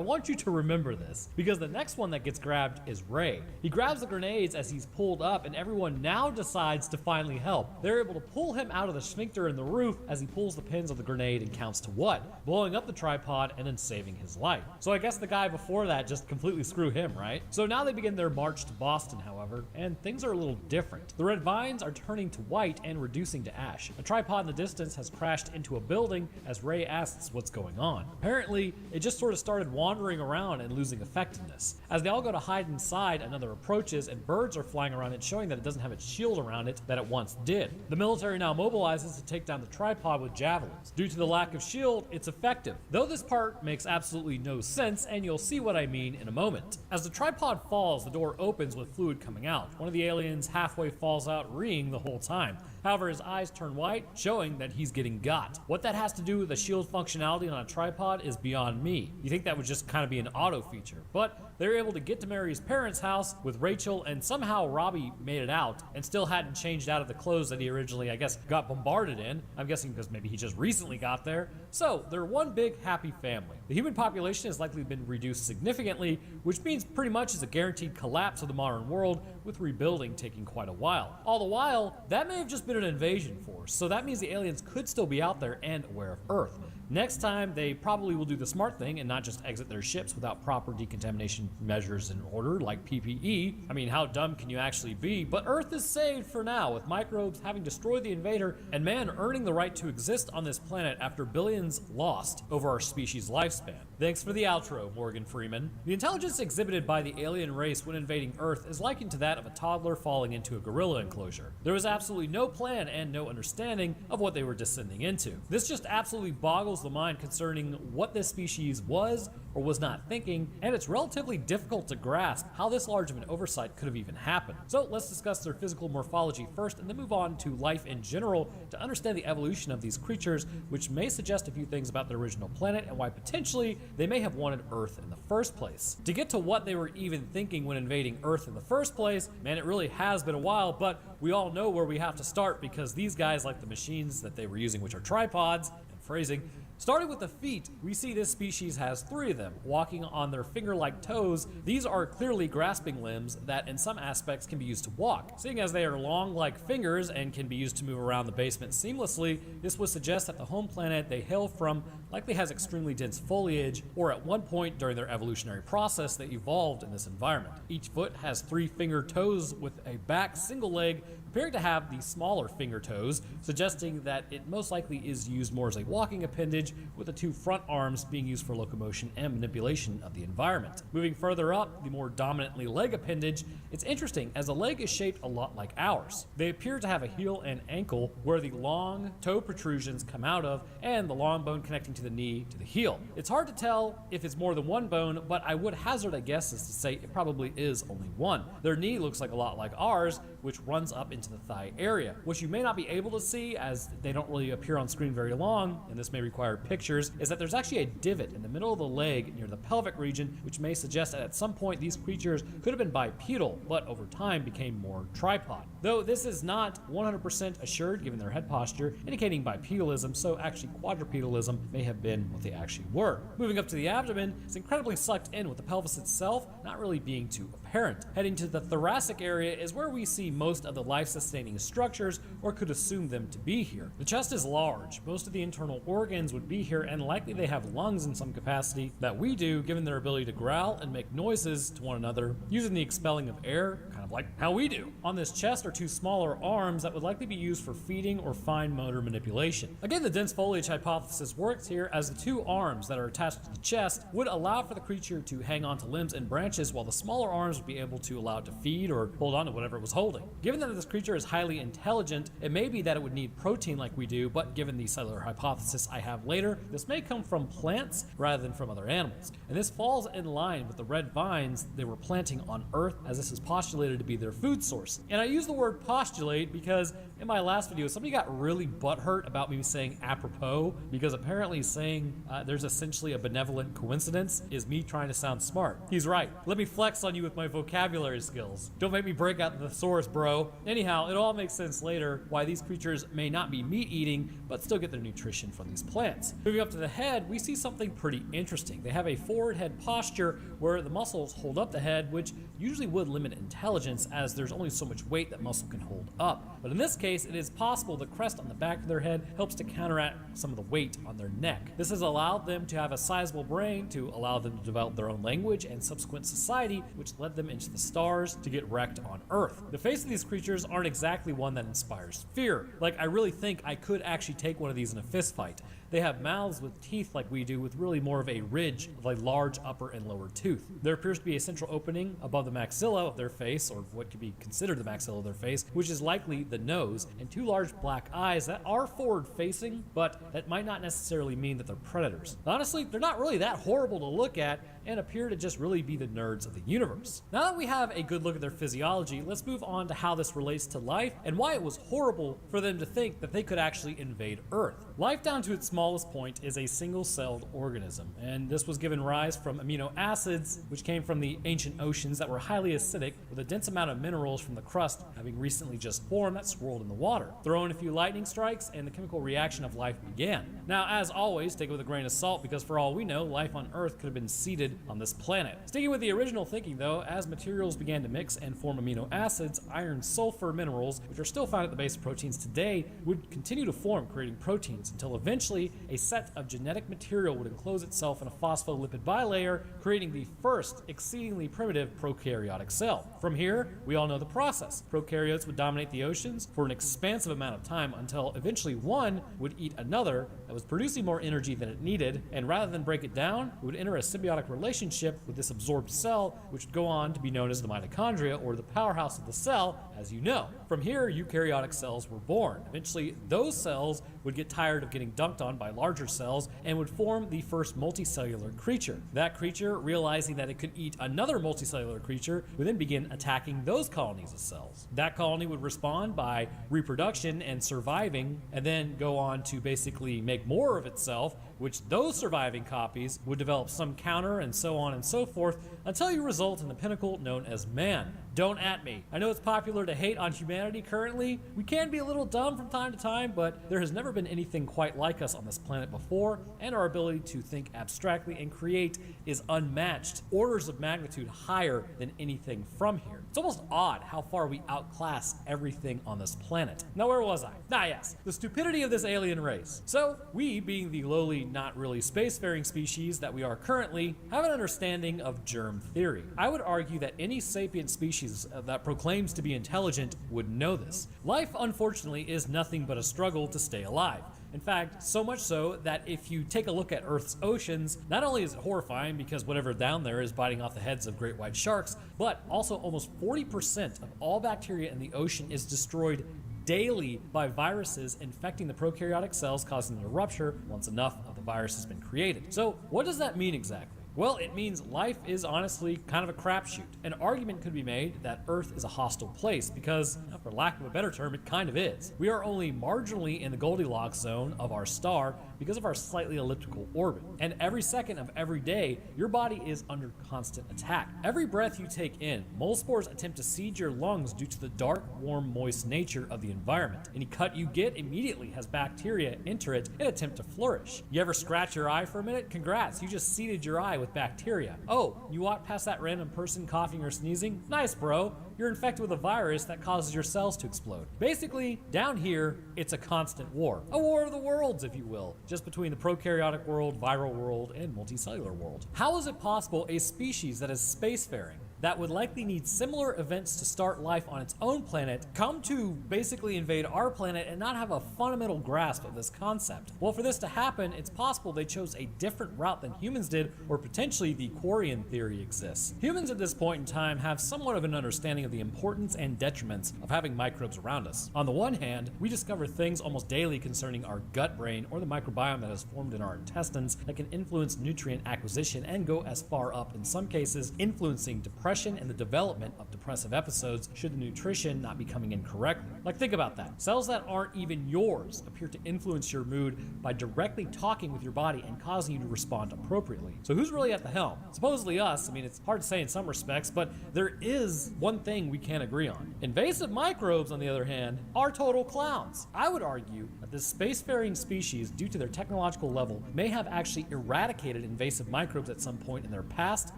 want you to remember this because the next one that gets grabbed is Ray. He grabs the grenades as he's pulled up and everyone now decides to finally help. They're able to pull him out of the sphincter in the roof as he pulls the pins of the grenade and counts to what? Blowing up the tripod and then saving his life. So I guess the guy before that just completely screwed him, right? So now they begin their march to Boston, however, and things are a little different. The red vines are turning to white and reducing to ash. A tripod in the distance has crashed into a building as Ray asks what's going on. Apparently, it just sort of started wandering around and losing effectiveness. As they all go to hide inside, another approaches and birds are flying around it, showing that it doesn't have its shield around it that it once did. The military now mobilizes to take down the tripod with javelins. Due to the lack of shield, it's effective, though this part makes absolutely no sense, and you'll see what I mean in a moment. As the tripod falls, the door opens with fluid coming out. One of the aliens halfway falls out, reeing the whole time. However, his eyes turn white, showing that he's getting got. What that has to do with the shield functionality on a tripod is beyond me. You think that would just kind of be an auto feature, but they're able to get to Mary's parents' house with Rachel, and somehow Robbie made it out and still hadn't changed out of the clothes that he originally, I guess, got bombarded in. I'm guessing because maybe he just recently got there. So they're one big happy family. The human population has likely been reduced significantly, which means pretty much is a guaranteed collapse of the modern world, with rebuilding taking quite a while. All the while, that may have just been an invasion force, so that means the aliens could still be out there and aware of Earth. Next time, they probably will do the smart thing and not just exit their ships without proper decontamination measures in order, like PPE. I mean, how dumb can you actually be? But Earth is saved for now, with microbes having destroyed the invader and man earning the right to exist on this planet after billions lost over our species' lifespan. Thanks for the outro, Morgan Freeman. The intelligence exhibited by the alien race when invading Earth is likened to that of a toddler falling into a gorilla enclosure. There was absolutely no plan and no understanding of what they were descending into. This just absolutely boggles the mind concerning what this species was or was not thinking, and it's relatively difficult to grasp how this large of an oversight could have even happened. So let's discuss their physical morphology first and then move on to life in general to understand the evolution of these creatures, which may suggest a few things about their original planet and why potentially they may have wanted Earth in the first place. To get to what they were even thinking when invading Earth in the first place, man, it really has been a while, but we all know where we have to start because these guys, like the machines that they were using, which are tripods, and phrasing, starting with the feet, we see this species has 3 of them, walking on their finger-like toes. These are clearly grasping limbs that in some aspects can be used to walk. Seeing as they are long like fingers and can be used to move around the basement seamlessly, this would suggest that the home planet they hail from likely has extremely dense foliage, or at one point during their evolutionary process they evolved in this environment. Each foot has 3 finger toes with a back single leg, appearing to have the smaller finger toes, suggesting that it most likely is used more as a walking appendage, with the 2 front arms being used for locomotion and manipulation of the environment. Moving further up, the more dominantly leg appendage, it's interesting as the leg is shaped a lot like ours. They appear to have a heel and ankle where the long toe protrusions come out of, and the long bone connecting to the knee to the heel. It's hard to tell if it's more than one bone, but I would hazard a guess as to say it probably is only one. Their knee looks like a lot like ours, which runs up into the thigh area. What you may not be able to see, as they don't really appear on screen very long, and this may require pictures, is that there's actually a divot in the middle of the leg near the pelvic region, which may suggest that at some point these creatures could have been bipedal, but over time became more tripod. Though this is not 100% assured given their head posture, indicating bipedalism, so actually quadrupedalism may have been what they actually were. Moving up to the abdomen, it's incredibly sucked in with the pelvis itself not really being too apparent. Heading to the thoracic area is where we see most of the life-sustaining structures, or could assume them to be here. The chest is large. Most of the internal organs would be here, and likely they have lungs in some capacity that we do, given their ability to growl and make noises to one another using the expelling of air, kind of like how we do. On this chest are 2 smaller arms that would likely be used for feeding or fine motor manipulation. Again, the dense foliage hypothesis works here, as the 2 arms that are attached to the chest would allow for the creature to hang on to limbs and branches, while the smaller arms to be able to allow it to feed or hold on to whatever it was holding. Given that this creature is highly intelligent, it may be that it would need protein like we do, but given the cellular hypothesis I have later, this may come from plants rather than from other animals. And this falls in line with the red vines they were planting on Earth, as this is postulated to be their food source. And I use the word postulate because in my last video, somebody got really butthurt about me saying apropos, because apparently saying there's essentially a benevolent coincidence is me trying to sound smart. He's right. Let me flex on you with my vocabulary skills. Don't make me break out the thesaurus, bro. Anyhow, it all makes sense later why these creatures may not be meat eating, but still get their nutrition from these plants. Moving up to the head, we see something pretty interesting. They have a forward head posture where the muscles hold up the head, which usually would limit intelligence as there's only so much weight that muscle can hold up. But in this case, it is possible the crest on the back of their head helps to counteract some of the weight on their neck. This has allowed them to have a sizable brain to allow them to develop their own language and subsequent society, which led them into the stars to get wrecked on Earth. The face of these creatures aren't exactly one that inspires fear. Like, I really think I could actually take one of these in a fist fight. They have mouths with teeth like we do, with really more of a ridge of a large upper and lower tooth. There appears to be a central opening above the maxilla of their face, or what could be considered the maxilla of their face, which is likely the nose, and two large black eyes that are forward facing, but that might not necessarily mean that they're predators. Honestly, they're not really that horrible to look at and appear to just really be the nerds of the universe. Now that we have a good look at their physiology, let's move on to how this relates to life and why it was horrible for them to think that they could actually invade Earth. Life down to its smallest point is a single-celled organism, and this was given rise from amino acids, which came from the ancient oceans that were highly acidic, with a dense amount of minerals from the crust having recently just formed that swirled in the water. Throw in a few lightning strikes and the chemical reaction of life began. Now, as always, take it with a grain of salt, because for all we know, life on Earth could have been seeded on this planet. Sticking with the original thinking though, as materials began to mix and form amino acids, iron sulfur minerals, which are still found at the base of proteins today, would continue to form, creating proteins, until eventually a set of genetic material would enclose itself in a phospholipid bilayer, creating the first exceedingly primitive prokaryotic cell. From here, we all know the process. Prokaryotes would dominate the oceans for an expansive amount of time until eventually one would eat another that was producing more energy than it needed, and rather than break it down, it would enter a symbiotic relationship with this absorbed cell, which would go on to be known as the mitochondria, or the powerhouse of the cell, as you know. From here, eukaryotic cells were born. Eventually, those cells would get tired of getting dunked on by larger cells and would form the first multicellular creature. That creature, realizing that it could eat another multicellular creature, would then begin attacking those colonies of cells. That colony would respond by reproduction and surviving, and then go on to basically make more of itself, which those surviving copies would develop some counter, and so on and so forth, until you result in the pinnacle known as man. Don't at me. I know it's popular to hate on humanity currently. We can be a little dumb from time to time, but there has never been anything quite like us on this planet before, and our ability to think abstractly and create is unmatched, orders of magnitude higher than anything from here. It's almost odd how far we outclass everything on this planet. Now, where was I? Yes, the stupidity of this alien race. So, we, being the lowly, not really spacefaring species that we are currently, have an understanding of germ theory. I would argue that any sapient species that proclaims to be intelligent would know this. Life, unfortunately, is nothing but a struggle to stay alive. In fact, so much so that if you take a look at Earth's oceans, not only is it horrifying because whatever down there is biting off the heads of great white sharks, but also almost 40% of all bacteria in the ocean is destroyed daily by viruses infecting the prokaryotic cells, causing them to rupture once enough of the virus has been created. So what does that mean exactly? Well, it means life is honestly kind of a crapshoot. An argument could be made that Earth is a hostile place because, for lack of a better term, it kind of is. We are only marginally in the Goldilocks zone of our star because of our slightly elliptical orbit. And every second of every day, your body is under constant attack. Every breath you take in, mole spores attempt to siege your lungs due to the dark, warm, moist nature of the environment. Any cut you get immediately has bacteria enter it and attempt to flourish. You ever scratch your eye for a minute? Congrats, you just seeded your eye with bacteria. Oh, you walk past that random person coughing or sneezing? Nice, bro. You're infected with a virus that causes your cells to explode. Basically, down here, it's a constant war. A war of the worlds, if you will, just between the prokaryotic world, viral world, and multicellular world. How is it possible a species that is spacefaring, that would likely need similar events to start life on its own planet come to basically invade our planet and not have a fundamental grasp of this concept. Well, for this to happen, it's possible they chose a different route than humans did, or potentially the Quarian theory exists. Humans at this point in time have somewhat of an understanding of the importance and detriments of having microbes around us. On the one hand, we discover things almost daily concerning our gut brain or the microbiome that is formed in our intestines that can influence nutrient acquisition and go as far up, in some cases, influencing depression and the development of depressive episodes should the nutrition not be coming in correctly. Like, think about that. Cells that aren't even yours appear to influence your mood by directly talking with your body and causing you to respond appropriately. So who's really at the helm? Supposedly us. I mean, it's hard to say in some respects, but there is one thing we can agree on. Invasive microbes, on the other hand, are total clowns. I would argue that this spacefaring species, due to their technological level, may have actually eradicated invasive microbes at some point in their past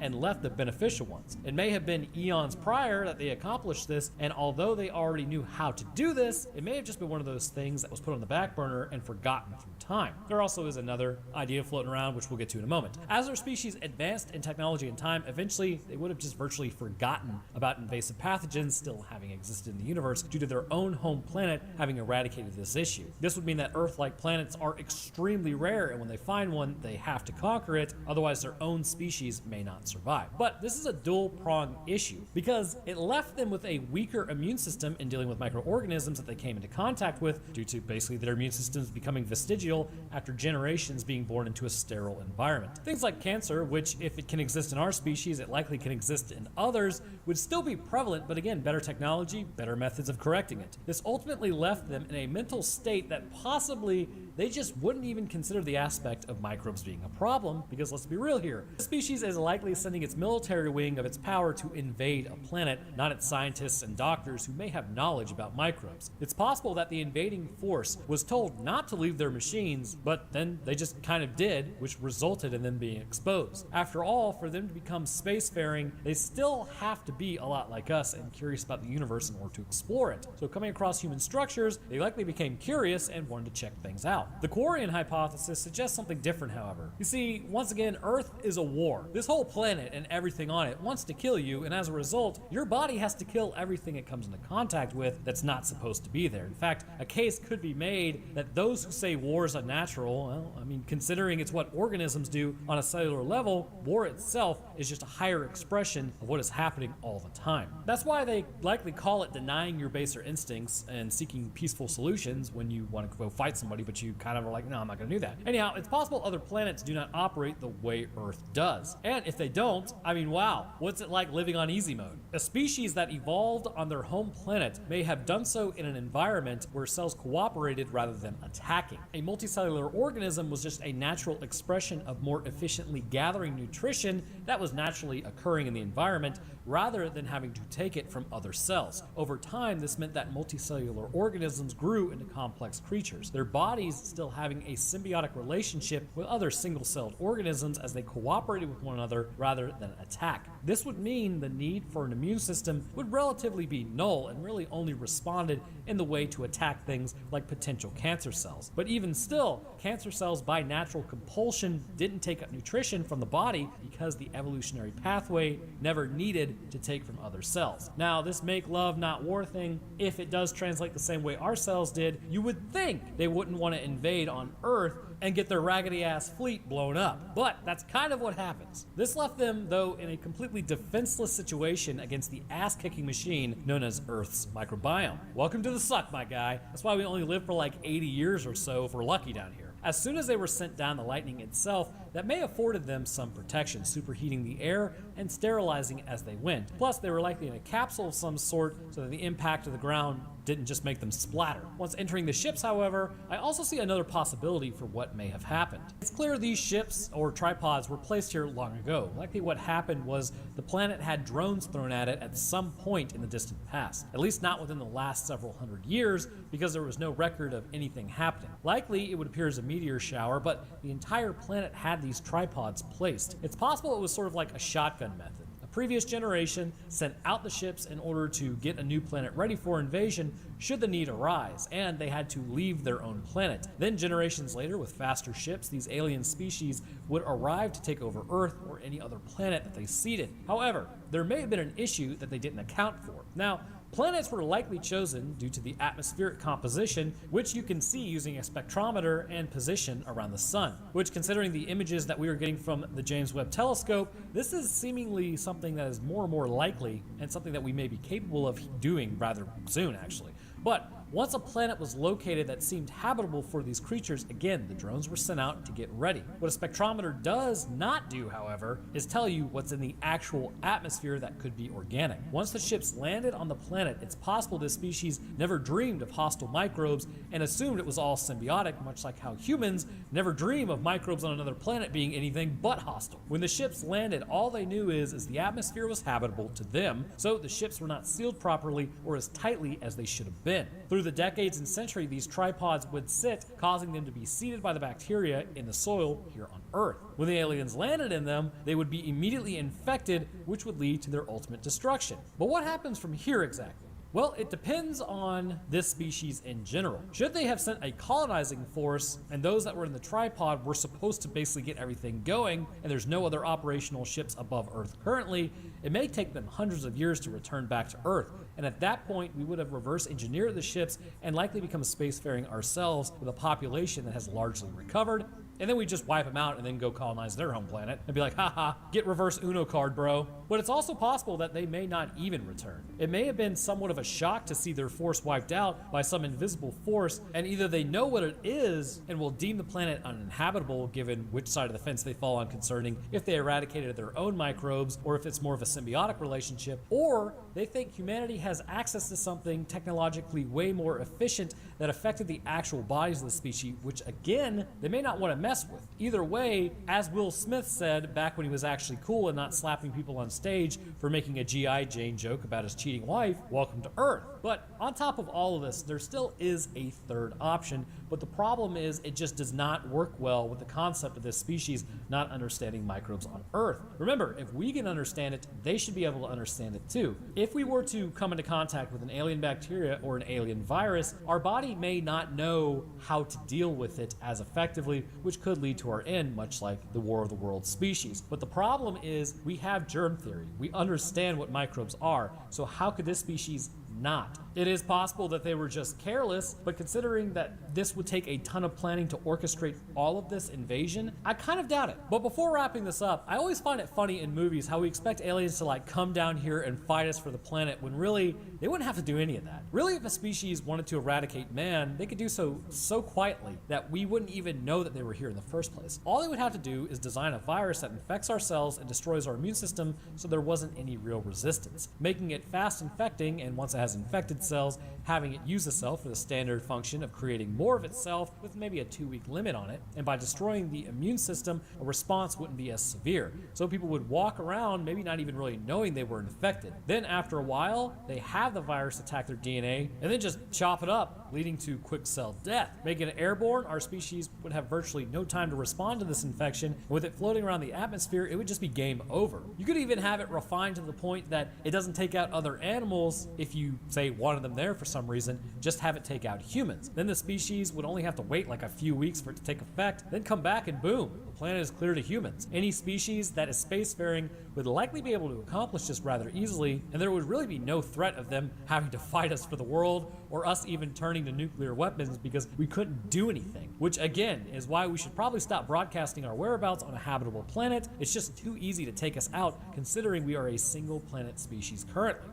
and left the beneficial ones. It may have been eons prior that they accomplished this, and although they already knew how to do this, it may have just been one of those things that was put on the back burner and forgotten through time. There also is another idea floating around, which we'll get to in a moment. As their species advanced in technology and time, eventually they would have just virtually forgotten about invasive pathogens still having existed in the universe due to their own home planet having eradicated this issue. This would mean that Earth-like planets are extremely rare, and when they find one, they have to conquer it, otherwise their own species may not survive. But this is a dual-pronged issue, because it left them with a weaker immune system in dealing with microorganisms that they came into contact with, due to basically their immune systems becoming vestigial after generations being born into a sterile environment. Things like cancer, which if it can exist in our species, it likely can exist in others, would still be prevalent, but again, better technology, better methods of correcting it. This ultimately left them in a mental state that possibly they just wouldn't even consider the aspect of microbes being a problem, because let's be real here, the species is likely sending its military wing of its power to invade a planet, not its scientists and doctors who may have knowledge about microbes. It's possible that the invading force was told not to leave their machines, but then they just kind of did, which resulted in them being exposed. After all, for them to become spacefaring, they still have to be a lot like us and curious about the universe in order to explore it. So coming across human structures, they likely became curious and wanted to check things out. The Quarian hypothesis suggests something different, however. You see, once again, Earth is a war. This whole planet and everything on it wants to kill you, and as a result, your body has to kill everything it comes into contact with that's not supposed to be there. In fact, a case could be made that those who say war is unnatural, well, I mean, considering it's what organisms do on a cellular level, war itself is just a higher expression of what is happening all the time. That's why they likely call it denying your baser instincts and seeking peaceful solutions when you want to go fight somebody, but you kind of are like, no, I'm not going to do that. Anyhow, it's possible other planets do not operate the way Earth does. And if they don't, I mean, wow, what's it like living on easy mode? A species that evolved on their home planet may have done so in an environment where cells cooperated rather than attacking. A multicellular organism was just a natural expression of more efficiently gathering nutrition that was naturally occurring in the environment, rather than having to take it from other cells. Over time, this meant that multicellular organisms grew into complex creatures, their bodies still having a symbiotic relationship with other single-celled organisms as they cooperated with one another rather than attack. This would mean the need for an immune system would relatively be null and really only responded in the way to attack things like potential cancer cells. But even still, cancer cells by natural compulsion didn't take up nutrition from the body because the evolutionary pathway never needed to take from other cells. Now, this make love not war thing, if it does translate the same way our cells did, you would think they wouldn't want to invade on Earth and get their raggedy ass fleet blown up. But that's kind of what happens. This left them, though, in a completely defenseless situation against the ass-kicking machine known as Earth's microbiome. Welcome to the suck, my guy. That's why we only live for like 80 years or so if we're lucky down here. As soon as they were sent down the lightning itself, that may have afforded them some protection, superheating the air and sterilizing as they went. Plus, they were likely in a capsule of some sort so that the impact of the ground didn't just make them splatter. Once entering the ships, however, I also see another possibility for what may have happened. It's clear these ships, or tripods, were placed here long ago. Likely what happened was the planet had drones thrown at it at some point in the distant past. At least not within the last several hundred years, because there was no record of anything happening. Likely, it would appear as a meteor shower, but the entire planet had these tripods placed. It's possible it was sort of like a shotgun method. A previous generation sent out the ships in order to get a new planet ready for invasion should the need arise, and they had to leave their own planet. Then generations later, with faster ships, these alien species would arrive to take over Earth or any other planet that they seeded. However, there may have been an issue that they didn't account for. Now, planets were likely chosen due to the atmospheric composition, which you can see using a spectrometer and position around the sun, which, considering the images that we are getting from the James Webb Telescope, this is seemingly something that is more and more likely and something that we may be capable of doing rather soon, actually. But once a planet was located that seemed habitable for these creatures, again, the drones were sent out to get ready. What a spectrometer does not do, however, is tell you what's in the actual atmosphere that could be organic. Once the ships landed on the planet, it's possible this species never dreamed of hostile microbes and assumed it was all symbiotic, much like how humans never dream of microbes on another planet being anything but hostile. When the ships landed, all they knew is the atmosphere was habitable to them, so the ships were not sealed properly or as tightly as they should have been. Through the decades and centuries, these tripods would sit, causing them to be seeded by the bacteria in the soil here on Earth. When the aliens landed in them, they would be immediately infected, which would lead to their ultimate destruction. But what happens from here exactly? Well, it depends on this species in general. Should they have sent a colonizing force, and those that were in the tripod were supposed to basically get everything going, and there's no other operational ships above Earth currently, it may take them hundreds of years to return back to Earth. And at that point, we would have reverse engineered the ships and likely become spacefaring ourselves with a population that has largely recovered. And then we just wipe them out and then go colonize their home planet and be like, haha, get reverse Uno card, bro. But it's also possible that they may not even return. It may have been somewhat of a shock to see their force wiped out by some invisible force, and either they know what it is and will deem the planet uninhabitable given which side of the fence they fall on concerning if they eradicated their own microbes or if it's more of a symbiotic relationship, or they think humanity has access to something technologically way more efficient that affected the actual bodies of the species, which again, they may not want to mess with. Either way, as Will Smith said back when he was actually cool and not slapping people on stage for making a G.I. Jane joke about his cheating wife, welcome to Earth. But on top of all of this, there still is a third option, but the problem is it just does not work well with the concept of this species not understanding microbes on Earth. Remember, if we can understand it, they should be able to understand it too. If we were to come into contact with an alien bacteria or an alien virus, our body may not know how to deal with it as effectively, which could lead to our end, much like the War of the Worlds species. But the problem is we have germ theory. We understand what microbes are, so how could this species not? It is possible that they were just careless, but considering that this would take a ton of planning to orchestrate all of this invasion, I kind of doubt it. But before wrapping this up, I always find it funny in movies how we expect aliens to like come down here and fight us for the planet when really they wouldn't have to do any of that. Really, if a species wanted to eradicate man, they could do so quietly that we wouldn't even know that they were here in the first place. All they would have to do is design a virus that infects our cells and destroys our immune system so there wasn't any real resistance, making it fast infecting, and once it has infected cells, having it use the cell for the standard function of creating more of itself with maybe a 2-week limit on it. And by destroying the immune system, a response wouldn't be as severe. So people would walk around maybe not even really knowing they were infected. Then after a while, they have the virus attack their DNA and then just chop it up, leading to quick cell death. Making it airborne, our species would have virtually no time to respond to this infection. And with it floating around the atmosphere, it would just be game over. You could even have it refined to the point that it doesn't take out other animals if you, say, wanted them there for some reason, just have it take out humans. Then the species would only have to wait like a few weeks for it to take effect, then come back and boom, the planet is clear to humans. Any species that is spacefaring would likely be able to accomplish this rather easily, and there would really be no threat of them having to fight us for the world or us even turning to nuclear weapons because we couldn't do anything. Which again is why we should probably stop broadcasting our whereabouts on a habitable planet. It's just too easy to take us out considering we are a single planet species currently.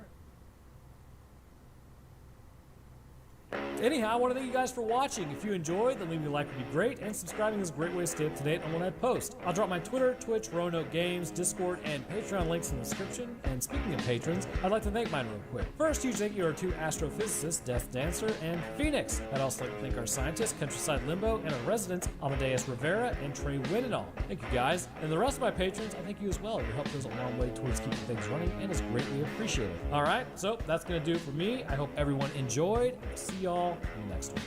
Anyhow, I want to thank you guys for watching. If you enjoyed, then leaving a like would be great, and subscribing is a great way to stay up to date on when I post. I'll drop my Twitter, Twitch, Roanoke Games, Discord, and Patreon links in the description. And speaking of patrons, I'd like to thank mine real quick. First, huge thank you to our 2 astrophysicists, Death Dancer and Phoenix. I'd also like to thank our scientists, Countryside Limbo, and our residents, Amadeus Rivera and Trey Winenall. Thank you guys. And the rest of my patrons, I thank you as well. Your help goes a long way towards keeping things running and is greatly appreciated. Alright, so that's going to do it for me. I hope everyone enjoyed. I'll see y'all in the next one.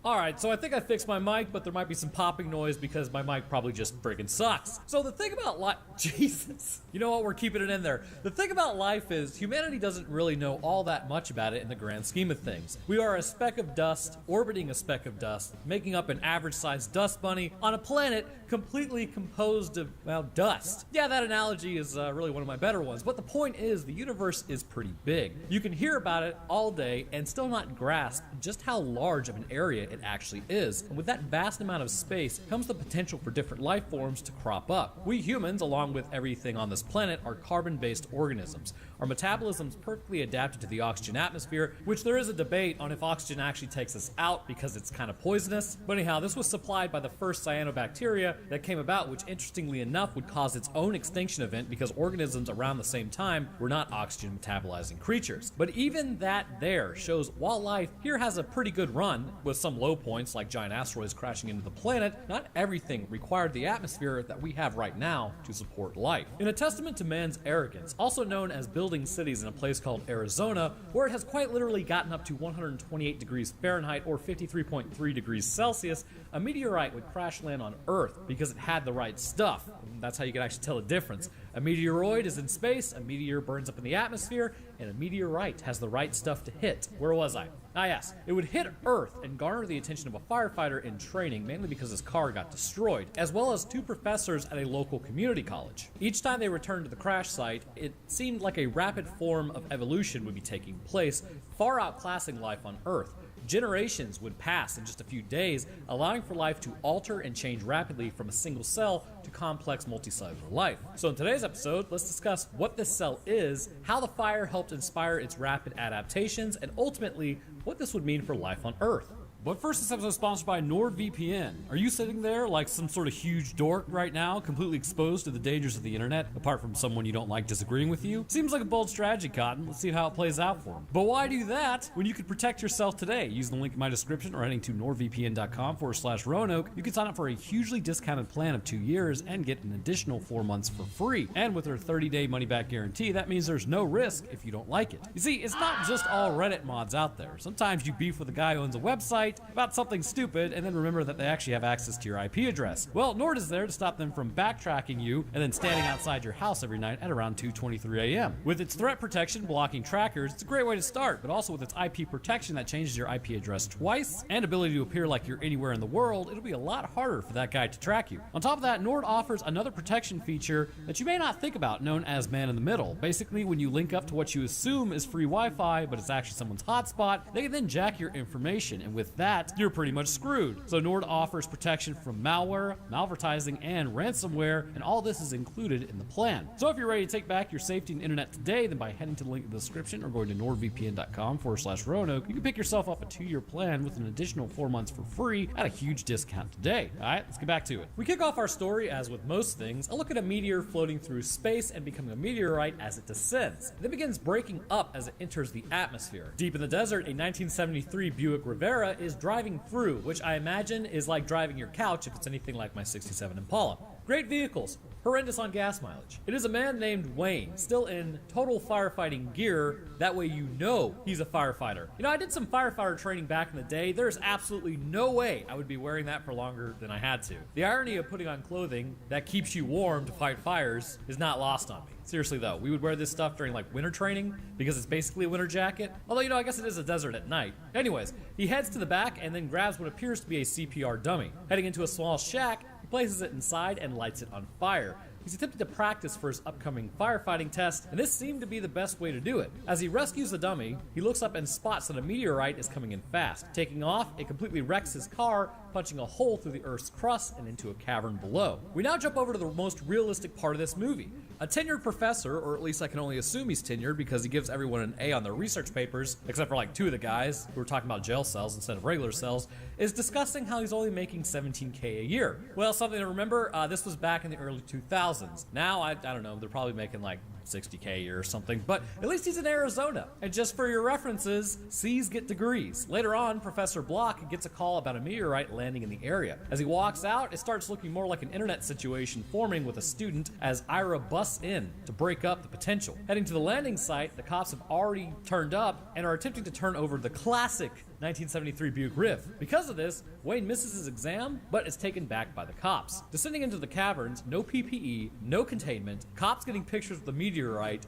Alright, so I think I fixed my mic, but there might be some popping noise because my mic probably just friggin' sucks. So the thing about life, Jesus, you know what, we're keeping it in there. The thing about life is humanity doesn't really know all that much about it in the grand scheme of things. We are a speck of dust, orbiting a speck of dust, making up an average-sized dust bunny on a planet completely composed of, well, dust. Yeah, that analogy is really one of my better ones, but the point is the universe is pretty big. You can hear about it all day and still not grasp just how large of an area it actually is. And with that vast amount of space comes the potential for different life forms to crop up. We humans, along with everything on this planet, are carbon-based organisms. Our metabolism's perfectly adapted to the oxygen atmosphere, which there is a debate on if oxygen actually takes us out because it's kind of poisonous. But anyhow, this was supplied by the first cyanobacteria that came about, which interestingly enough would cause its own extinction event because organisms around the same time were not oxygen metabolizing creatures. But even that there shows while life here has a pretty good run, with some low points like giant asteroids crashing into the planet, not everything required the atmosphere that we have right now to support life. In a testament to man's arrogance, also known as building cities in a place called Arizona, where it has quite literally gotten up to 128 degrees Fahrenheit or 53.3 degrees Celsius, a meteorite would crash land on Earth because it had the right stuff. And that's how you can actually tell the difference. A meteoroid is in space, a meteor burns up in the atmosphere, and a meteorite has the right stuff to hit. Where was I? Ah yes, it would hit Earth and garner the attention of a firefighter in training, mainly because his car got destroyed, as well as 2 professors at a local community college. Each time they returned to the crash site, it seemed like a rapid form of evolution would be taking place, far outclassing life on Earth. Generations would pass in just a few days, allowing for life to alter and change rapidly from a single cell to complex multicellular life. So in today's episode, let's discuss what this cell is, how the fire helped inspire its rapid adaptations, and ultimately, what this would mean for life on Earth. But first, this episode is sponsored by NordVPN. Are you sitting there like some sort of huge dork right now, completely exposed to the dangers of the internet, apart from someone you don't like disagreeing with you? Seems like a bold strategy, Cotton. Let's see how it plays out for him. But why do that when you could protect yourself today? Using the link in my description or heading to nordvpn.com/Roanoke, you can sign up for a hugely discounted plan of 2 years and get an additional 4 months for free. And with their 30-day money-back guarantee, that means there's no risk if you don't like it. You see, it's not just all Reddit mods out there. Sometimes you beef with a guy who owns a website about something stupid and then remember that they actually have access to your IP address. Well, Nord is there to stop them from backtracking you and then standing outside your house every night at around 2:23 a.m. With its threat protection blocking trackers, it's a great way to start, but also with its IP protection that changes your IP address twice and ability to appear like you're anywhere in the world, it'll be a lot harder for that guy to track you. On top of that, Nord offers another protection feature that you may not think about, known as man in the middle. Basically, when you link up to what you assume is free Wi-Fi, but it's actually someone's hotspot, they can then jack your information, and with that, you're pretty much screwed. So Nord offers protection from malware, malvertising, and ransomware, and all this is included in the plan. So if you're ready to take back your safety and internet today, then by heading to the link in the description or going to nordvpn.com/Roanoke, you can pick yourself up a 2-year plan with an additional 4 months for free at a huge discount today. Alright, let's get back to it. We kick off our story, as with most things, a look at a meteor floating through space and becoming a meteorite as it descends. It then begins breaking up as it enters the atmosphere. Deep in the desert, a 1973 Buick Rivera is driving through, which I imagine is like driving your couch if it's anything like my 67 Impala. Great vehicles, horrendous on gas mileage. It is a man named Wayne, still in total firefighting gear, that way you know he's a firefighter. You know, I did some firefighter training back in the day. There's absolutely no way I would be wearing that for longer than I had to. The irony of putting on clothing that keeps you warm to fight fires is not lost on me. Seriously though, we would wear this stuff during like winter training because it's basically a winter jacket. Although, you know, I guess it is a desert at night. Anyways, he heads to the back and then grabs what appears to be a CPR dummy. Heading into a small shack, he places it inside and lights it on fire. He's attempting to practice for his upcoming firefighting test, and this seemed to be the best way to do it. As he rescues the dummy, he looks up and spots that a meteorite is coming in fast. Taking off, it completely wrecks his car, punching a hole through the Earth's crust and into a cavern below. We now jump over to the most realistic part of this movie. A tenured professor, or at least I can only assume he's tenured because he gives everyone an A on their research papers, except for like 2 of the guys who are talking about jail cells instead of regular cells, is discussing how he's only making $17K a year. Well, something to remember, this was back in the early 2000s. Now, I don't know, they're probably making like $60K a year or something, but at least he's in Arizona. And just for your references, C's get degrees. Later on, Professor Block gets a call about a meteorite landing in the area. As he walks out, it starts looking more like an internet situation forming with a student as Ira busts in to break up the potential. Heading to the landing site, the cops have already turned up and are attempting to turn over the classic 1973 Buick Rift. Because of this, Wayne misses his exam, but is taken back by the cops. Descending into the caverns, no PPE, no containment, cops getting pictures of the meteorite,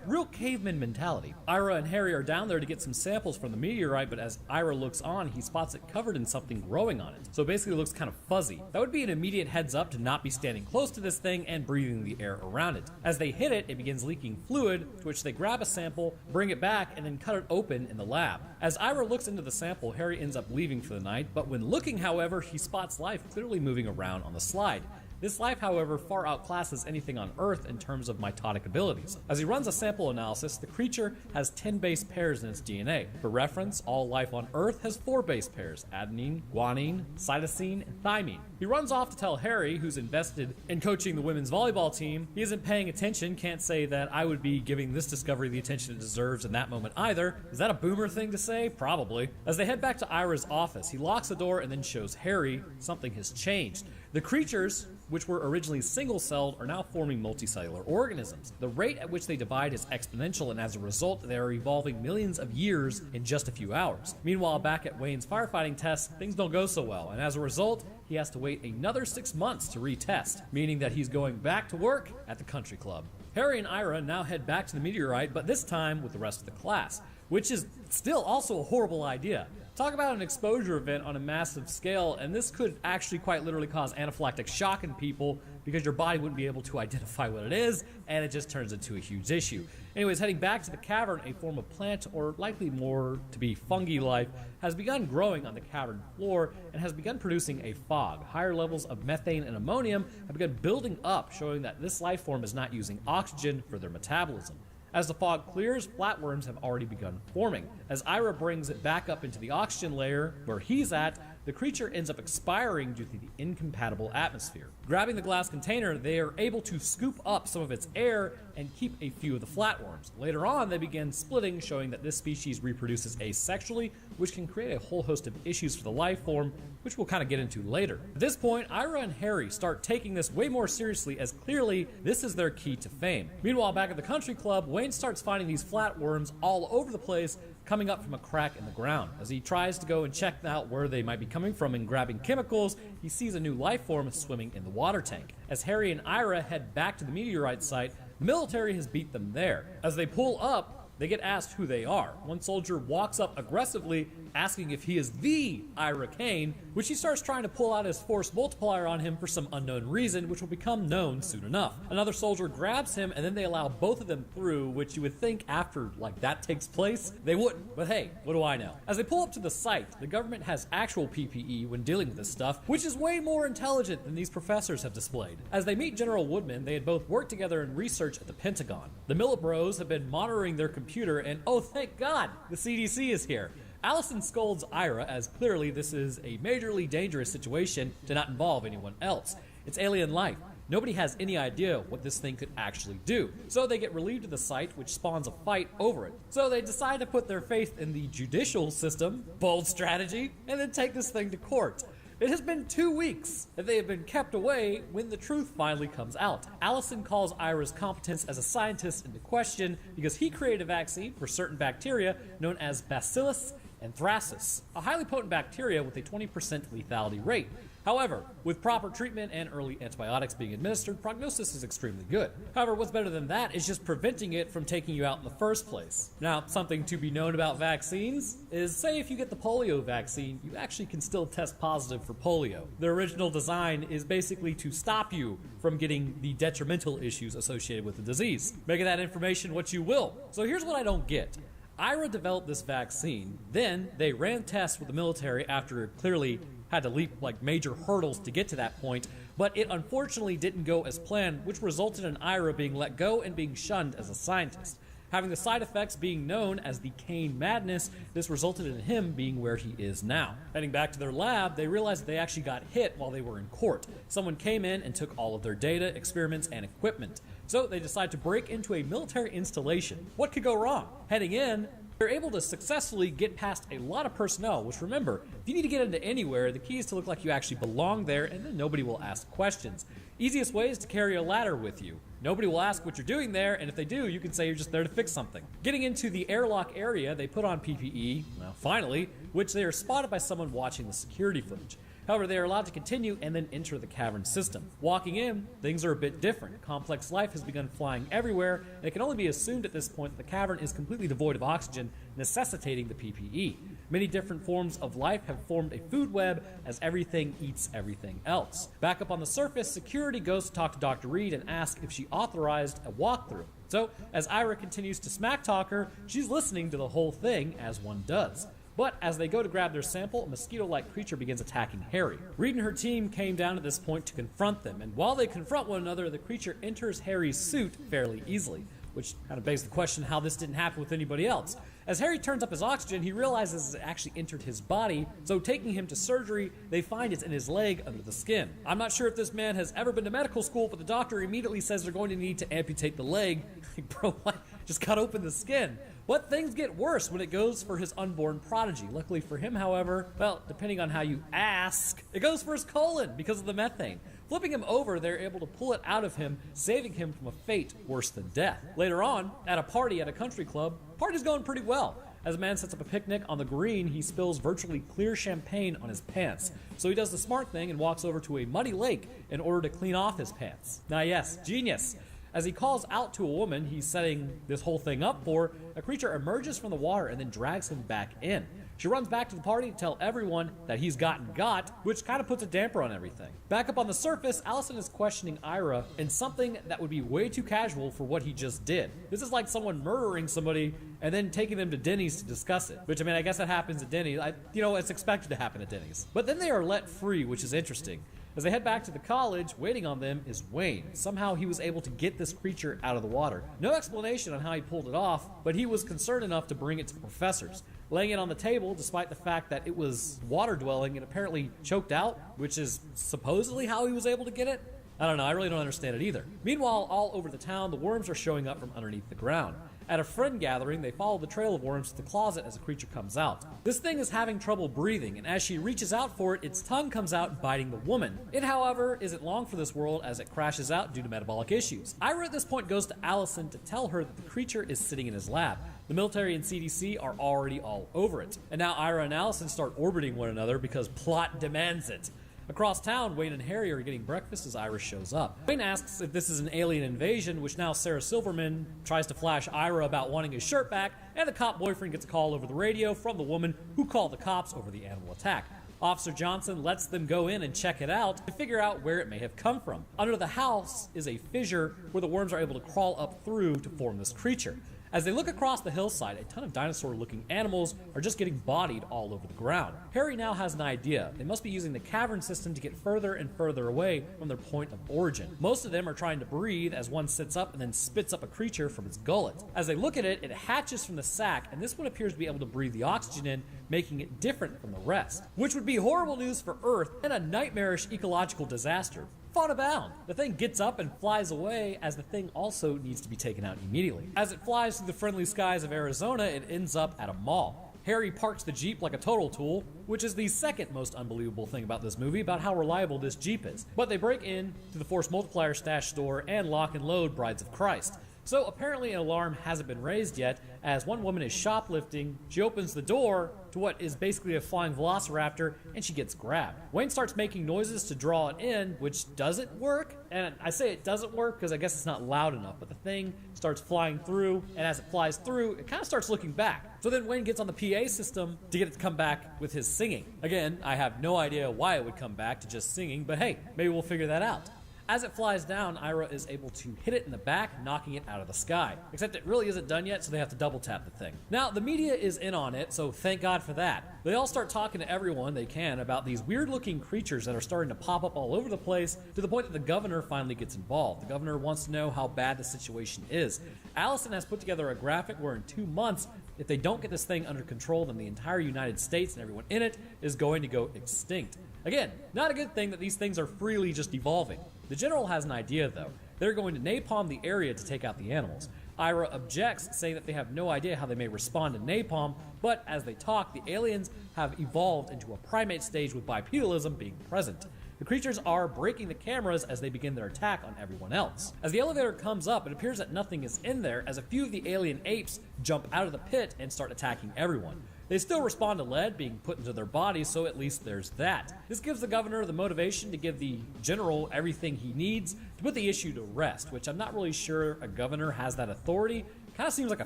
real caveman mentality. Ira and Harry are down there to get some samples from the meteorite, but as Ira looks on, he spots it covered in something growing on it. So basically it looks kind of fuzzy. That would be an immediate heads up to not be standing close to this thing and breathing the air around it. As they hit it, it begins leaking fluid, to which they grab a sample, bring it back, and then cut it open in the lab. As Ira looks into the sample, Harry ends up leaving for the night, but when looking, however, he spots life clearly moving around on the slide. This life, however, far outclasses anything on Earth in terms of mitotic abilities. As he runs a sample analysis, the creature has 10 base pairs in its DNA. For reference, all life on Earth has 4 base pairs: adenine, guanine, cytosine, and thymine. He runs off to tell Harry, who's invested in coaching the women's volleyball team, he isn't paying attention, can't say that I would be giving this discovery the attention it deserves in that moment either. Is that a boomer thing to say? Probably. As they head back to Ira's office, he locks the door and then shows Harry something has changed. The creatures, which were originally single-celled, are now forming multicellular organisms. The rate at which they divide is exponential, and as a result, they are evolving millions of years in just a few hours. Meanwhile, back at Wayne's firefighting test, things don't go so well, and as a result, he has to wait another 6 months to retest, meaning that he's going back to work at the country club. Harry and Ira now head back to the meteorite, but this time with the rest of the class, which is still also a horrible idea. Talk about an exposure event on a massive scale, and this could actually quite literally cause anaphylactic shock in people because your body wouldn't be able to identify what it is, and it just turns into a huge issue. Anyways, heading back to the cavern, a form of plant, or likely more to be fungi life, has begun growing on the cavern floor and has begun producing a fog. Higher levels of methane and ammonium have begun building up, showing that this life form is not using oxygen for their metabolism. As the fog clears, flatworms have already begun forming. As Ira brings it back up into the oxygen layer where he's at, the creature ends up expiring due to the incompatible atmosphere. Grabbing the glass container, they are able to scoop up some of its air and keep a few of the flatworms. Later on, they begin splitting, showing that this species reproduces asexually, which can create a whole host of issues for the life form, which we'll kind of get into later. At this point, Ira and Harry start taking this way more seriously, as clearly this is their key to fame. Meanwhile, back at the country club, Wayne starts finding these flatworms all over the place, coming up from a crack in the ground. As he tries to go and check out where they might be coming from and grabbing chemicals, he sees a new life form swimming in the water tank. As Harry and Ira head back to the meteorite site, the military has beat them there. As they pull up, they get asked who they are. One soldier walks up aggressively, asking if he is the Ira Kane, which he starts trying to pull out his force multiplier on him for some unknown reason, which will become known soon enough. Another soldier grabs him, and then they allow both of them through, which you would think after that takes place, they wouldn't. But hey, what do I know? As they pull up to the site, the government has actual PPE when dealing with this stuff, which is way more intelligent than these professors have displayed. As they meet General Woodman, they had both worked together in research at the Pentagon. The Millet Bros have been monitoring their computer, and oh thank God, the CDC is here. Allison scolds Ira, as clearly this is a majorly dangerous situation to not involve anyone else. It's alien life. Nobody has any idea what this thing could actually do. So they get relieved of the site, which spawns a fight over it. So they decide to put their faith in the judicial system, bold strategy, and then take this thing to court. It has been 2 weeks that they have been kept away when the truth finally comes out. Allison calls Ira's competence as a scientist into question because he created a vaccine for certain bacteria known as Bacillus anthracis, a highly potent bacteria with a 20% lethality rate. However, with proper treatment and early antibiotics being administered, prognosis is extremely good. However, what's better than that is just preventing it from taking you out in the first place. Now, something to be known about vaccines is, say if you get the polio vaccine, you actually can still test positive for polio. The original design is basically to stop you from getting the detrimental issues associated with the disease. Make of that information what you will. So here's what I don't get. Ira developed this vaccine, then they ran tests with the military after it clearly had to leap major hurdles to get to that point, but it unfortunately didn't go as planned, which resulted in Ira being let go and being shunned as a scientist. Having the side effects being known as the Kane madness, this resulted in him being where he is now. Heading back to their lab, they realized that they actually got hit while they were in court. Someone came in and took all of their data, experiments, and equipment. So they decided to break into a military installation. What could go wrong? Heading in, They're able to successfully get past a lot of personnel, which remember, if you need to get into anywhere, the key is to look like you actually belong there, and then nobody will ask questions. Easiest way is to carry a ladder with you. Nobody will ask what you're doing there, and if they do, you can say you're just there to fix something. Getting into the airlock area, they put on PPE, well, finally, which they are spotted by someone watching the security footage. However, they are allowed to continue and then enter the cavern system. Walking in, things are a bit different. Complex life has begun flying everywhere, and it can only be assumed at this point that the cavern is completely devoid of oxygen, necessitating the PPE. Many different forms of life have formed a food web as everything eats everything else. Back up on the surface, security goes to talk to Dr. Reed and ask if she authorized a walkthrough. So, as Ira continues to smack talk her, she's listening to the whole thing, as one does. But as they go to grab their sample, a mosquito-like creature begins attacking Harry. Reed and her team came down at this point to confront them, and while they confront one another, the creature enters Harry's suit fairly easily, which kind of begs the question how this didn't happen with anybody else. As Harry turns up his oxygen, he realizes it actually entered his body, so taking him to surgery, they find it's in his leg under the skin. I'm not sure if this man has ever been to medical school, but the doctor immediately says they're going to need to amputate the leg. Like, bro, what? Just cut open the skin. But things get worse when it goes for his unborn prodigy. Luckily for him, however, well, depending on how you ask, it goes for his colon because of the methane. Flipping him over, they're able to pull it out of him, saving him from a fate worse than death. Later on, at a party at a country club, party's going pretty well. As a man sets up a picnic on the green, he spills virtually clear champagne on his pants. So he does the smart thing and walks over to a muddy lake in order to clean off his pants. Now yes, genius. As he calls out to a woman he's setting this whole thing up for, a creature emerges from the water and then drags him back in. She runs back to the party to tell everyone that he's gotten got, which kind of puts a damper on everything. Back up on the surface, Allison is questioning Ira in something that would be way too casual for what he just did. This is like someone murdering somebody and then taking them to Denny's to discuss it. Which, I mean, I guess that happens at Denny's. It's expected to happen at Denny's. But then they are let free, which is interesting. As they head back to the college, waiting on them is Wayne. Somehow he was able to get this creature out of the water. No explanation on how he pulled it off, but he was concerned enough to bring it to the professors. Laying it on the table, despite the fact that it was water-dwelling and apparently choked out, which is supposedly how he was able to get it. I don't know, I really don't understand it either. Meanwhile, all over the town, the worms are showing up from underneath the ground. At a friend gathering, they follow the trail of worms to the closet as the creature comes out. This thing is having trouble breathing, and as she reaches out for it, its tongue comes out biting the woman. It, however, isn't long for this world as it crashes out due to metabolic issues. Ira at this point goes to Allison to tell her that the creature is sitting in his lab. The military and CDC are already all over it. And now Ira and Allison start orbiting one another because plot demands it. Across town, Wayne and Harry are getting breakfast as Ira shows up. Wayne asks if this is an alien invasion, which now Sarah Silverman tries to flash Ira about wanting his shirt back, and the cop boyfriend gets a call over the radio from the woman who called the cops over the animal attack. Officer Johnson lets them go in and check it out to figure out where it may have come from. Under the house is a fissure where the worms are able to crawl up through to form this creature. As they look across the hillside, a ton of dinosaur-looking animals are just getting bodied all over the ground. Harry now has an idea. They must be using the cavern system to get further and further away from their point of origin. Most of them are trying to breathe as one sits up and then spits up a creature from its gullet. As they look at it, it hatches from the sac, and this one appears to be able to breathe the oxygen in, making it different from the rest. Which would be horrible news for Earth and a nightmarish ecological disaster. Fun abound. The thing gets up and flies away as the thing also needs to be taken out immediately. As it flies through the friendly skies of Arizona, it ends up at a mall. Harry parks the Jeep like a total tool, which is the second most unbelievable thing about this movie about how reliable this Jeep is. But they break in to the Force Multiplier stash store and lock and load Brides of Christ. So apparently an alarm hasn't been raised yet, as one woman is shoplifting. She opens the door to what is basically a flying velociraptor, and she gets grabbed. Wayne starts making noises to draw it in, which doesn't work. And I say it doesn't work because I guess it's not loud enough, but the thing starts flying through, and as it flies through, it kind of starts looking back. So then Wayne gets on the PA system to get it to come back with his singing. Again, I have no idea why it would come back to just singing, but hey, maybe we'll figure that out. As it flies down, Ira is able to hit it in the back, knocking it out of the sky. Except it really isn't done yet, so they have to double tap the thing. Now, the media is in on it, so thank God for that. They all start talking to everyone they can about these weird-looking creatures that are starting to pop up all over the place, to the point that the governor finally gets involved. The governor wants to know how bad the situation is. Allison has put together a graphic where in 2 months, if they don't get this thing under control, then the entire United States and everyone in it is going to go extinct. Again, not a good thing that these things are freely just evolving. The general has an idea, though. They're going to napalm the area to take out the animals. Ira objects, saying that they have no idea how they may respond to napalm, but as they talk, the aliens have evolved into a primate stage with bipedalism being present. The creatures are breaking the cameras as they begin their attack on everyone else. As the elevator comes up, it appears that nothing is in there as a few of the alien apes jump out of the pit and start attacking everyone. They still respond to lead being put into their bodies, so at least there's that. This gives the governor the motivation to give the general everything he needs to put the issue to rest, which I'm not really sure a governor has that authority. Kind of seems like a